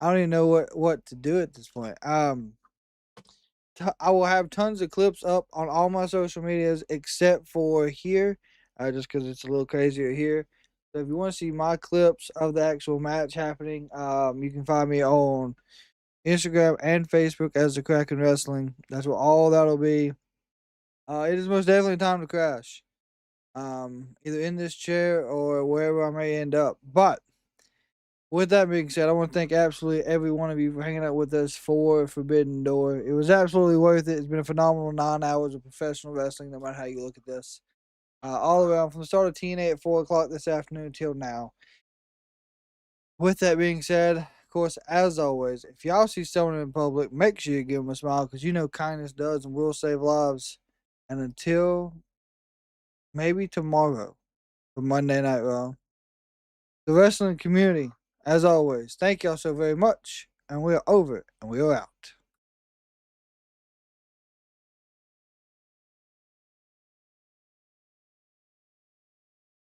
I don't even know what to do at this point. I will have tons of clips up on all my social medias except for here, just because it's a little crazier here. So if you want to see my clips of the actual match happening, you can find me on Instagram and Facebook as the Kraken Wrestling. That's what all that'll be. It is most definitely time to crash. Either in this chair or wherever I may end up. But with that being said, I want to thank absolutely every one of you for hanging out with us for Forbidden Door. It was absolutely worth it. It's been a phenomenal 9 hours of professional wrestling, no matter how you look at this. All around from the start of TNA at 4 o'clock this afternoon till now. With that being said, of course, as always, if y'all see someone in public, make sure you give them a smile because you know kindness does and will save lives. And until maybe tomorrow for Monday Night Raw, the wrestling community, as always, thank y'all so very much. And we are over and we are out.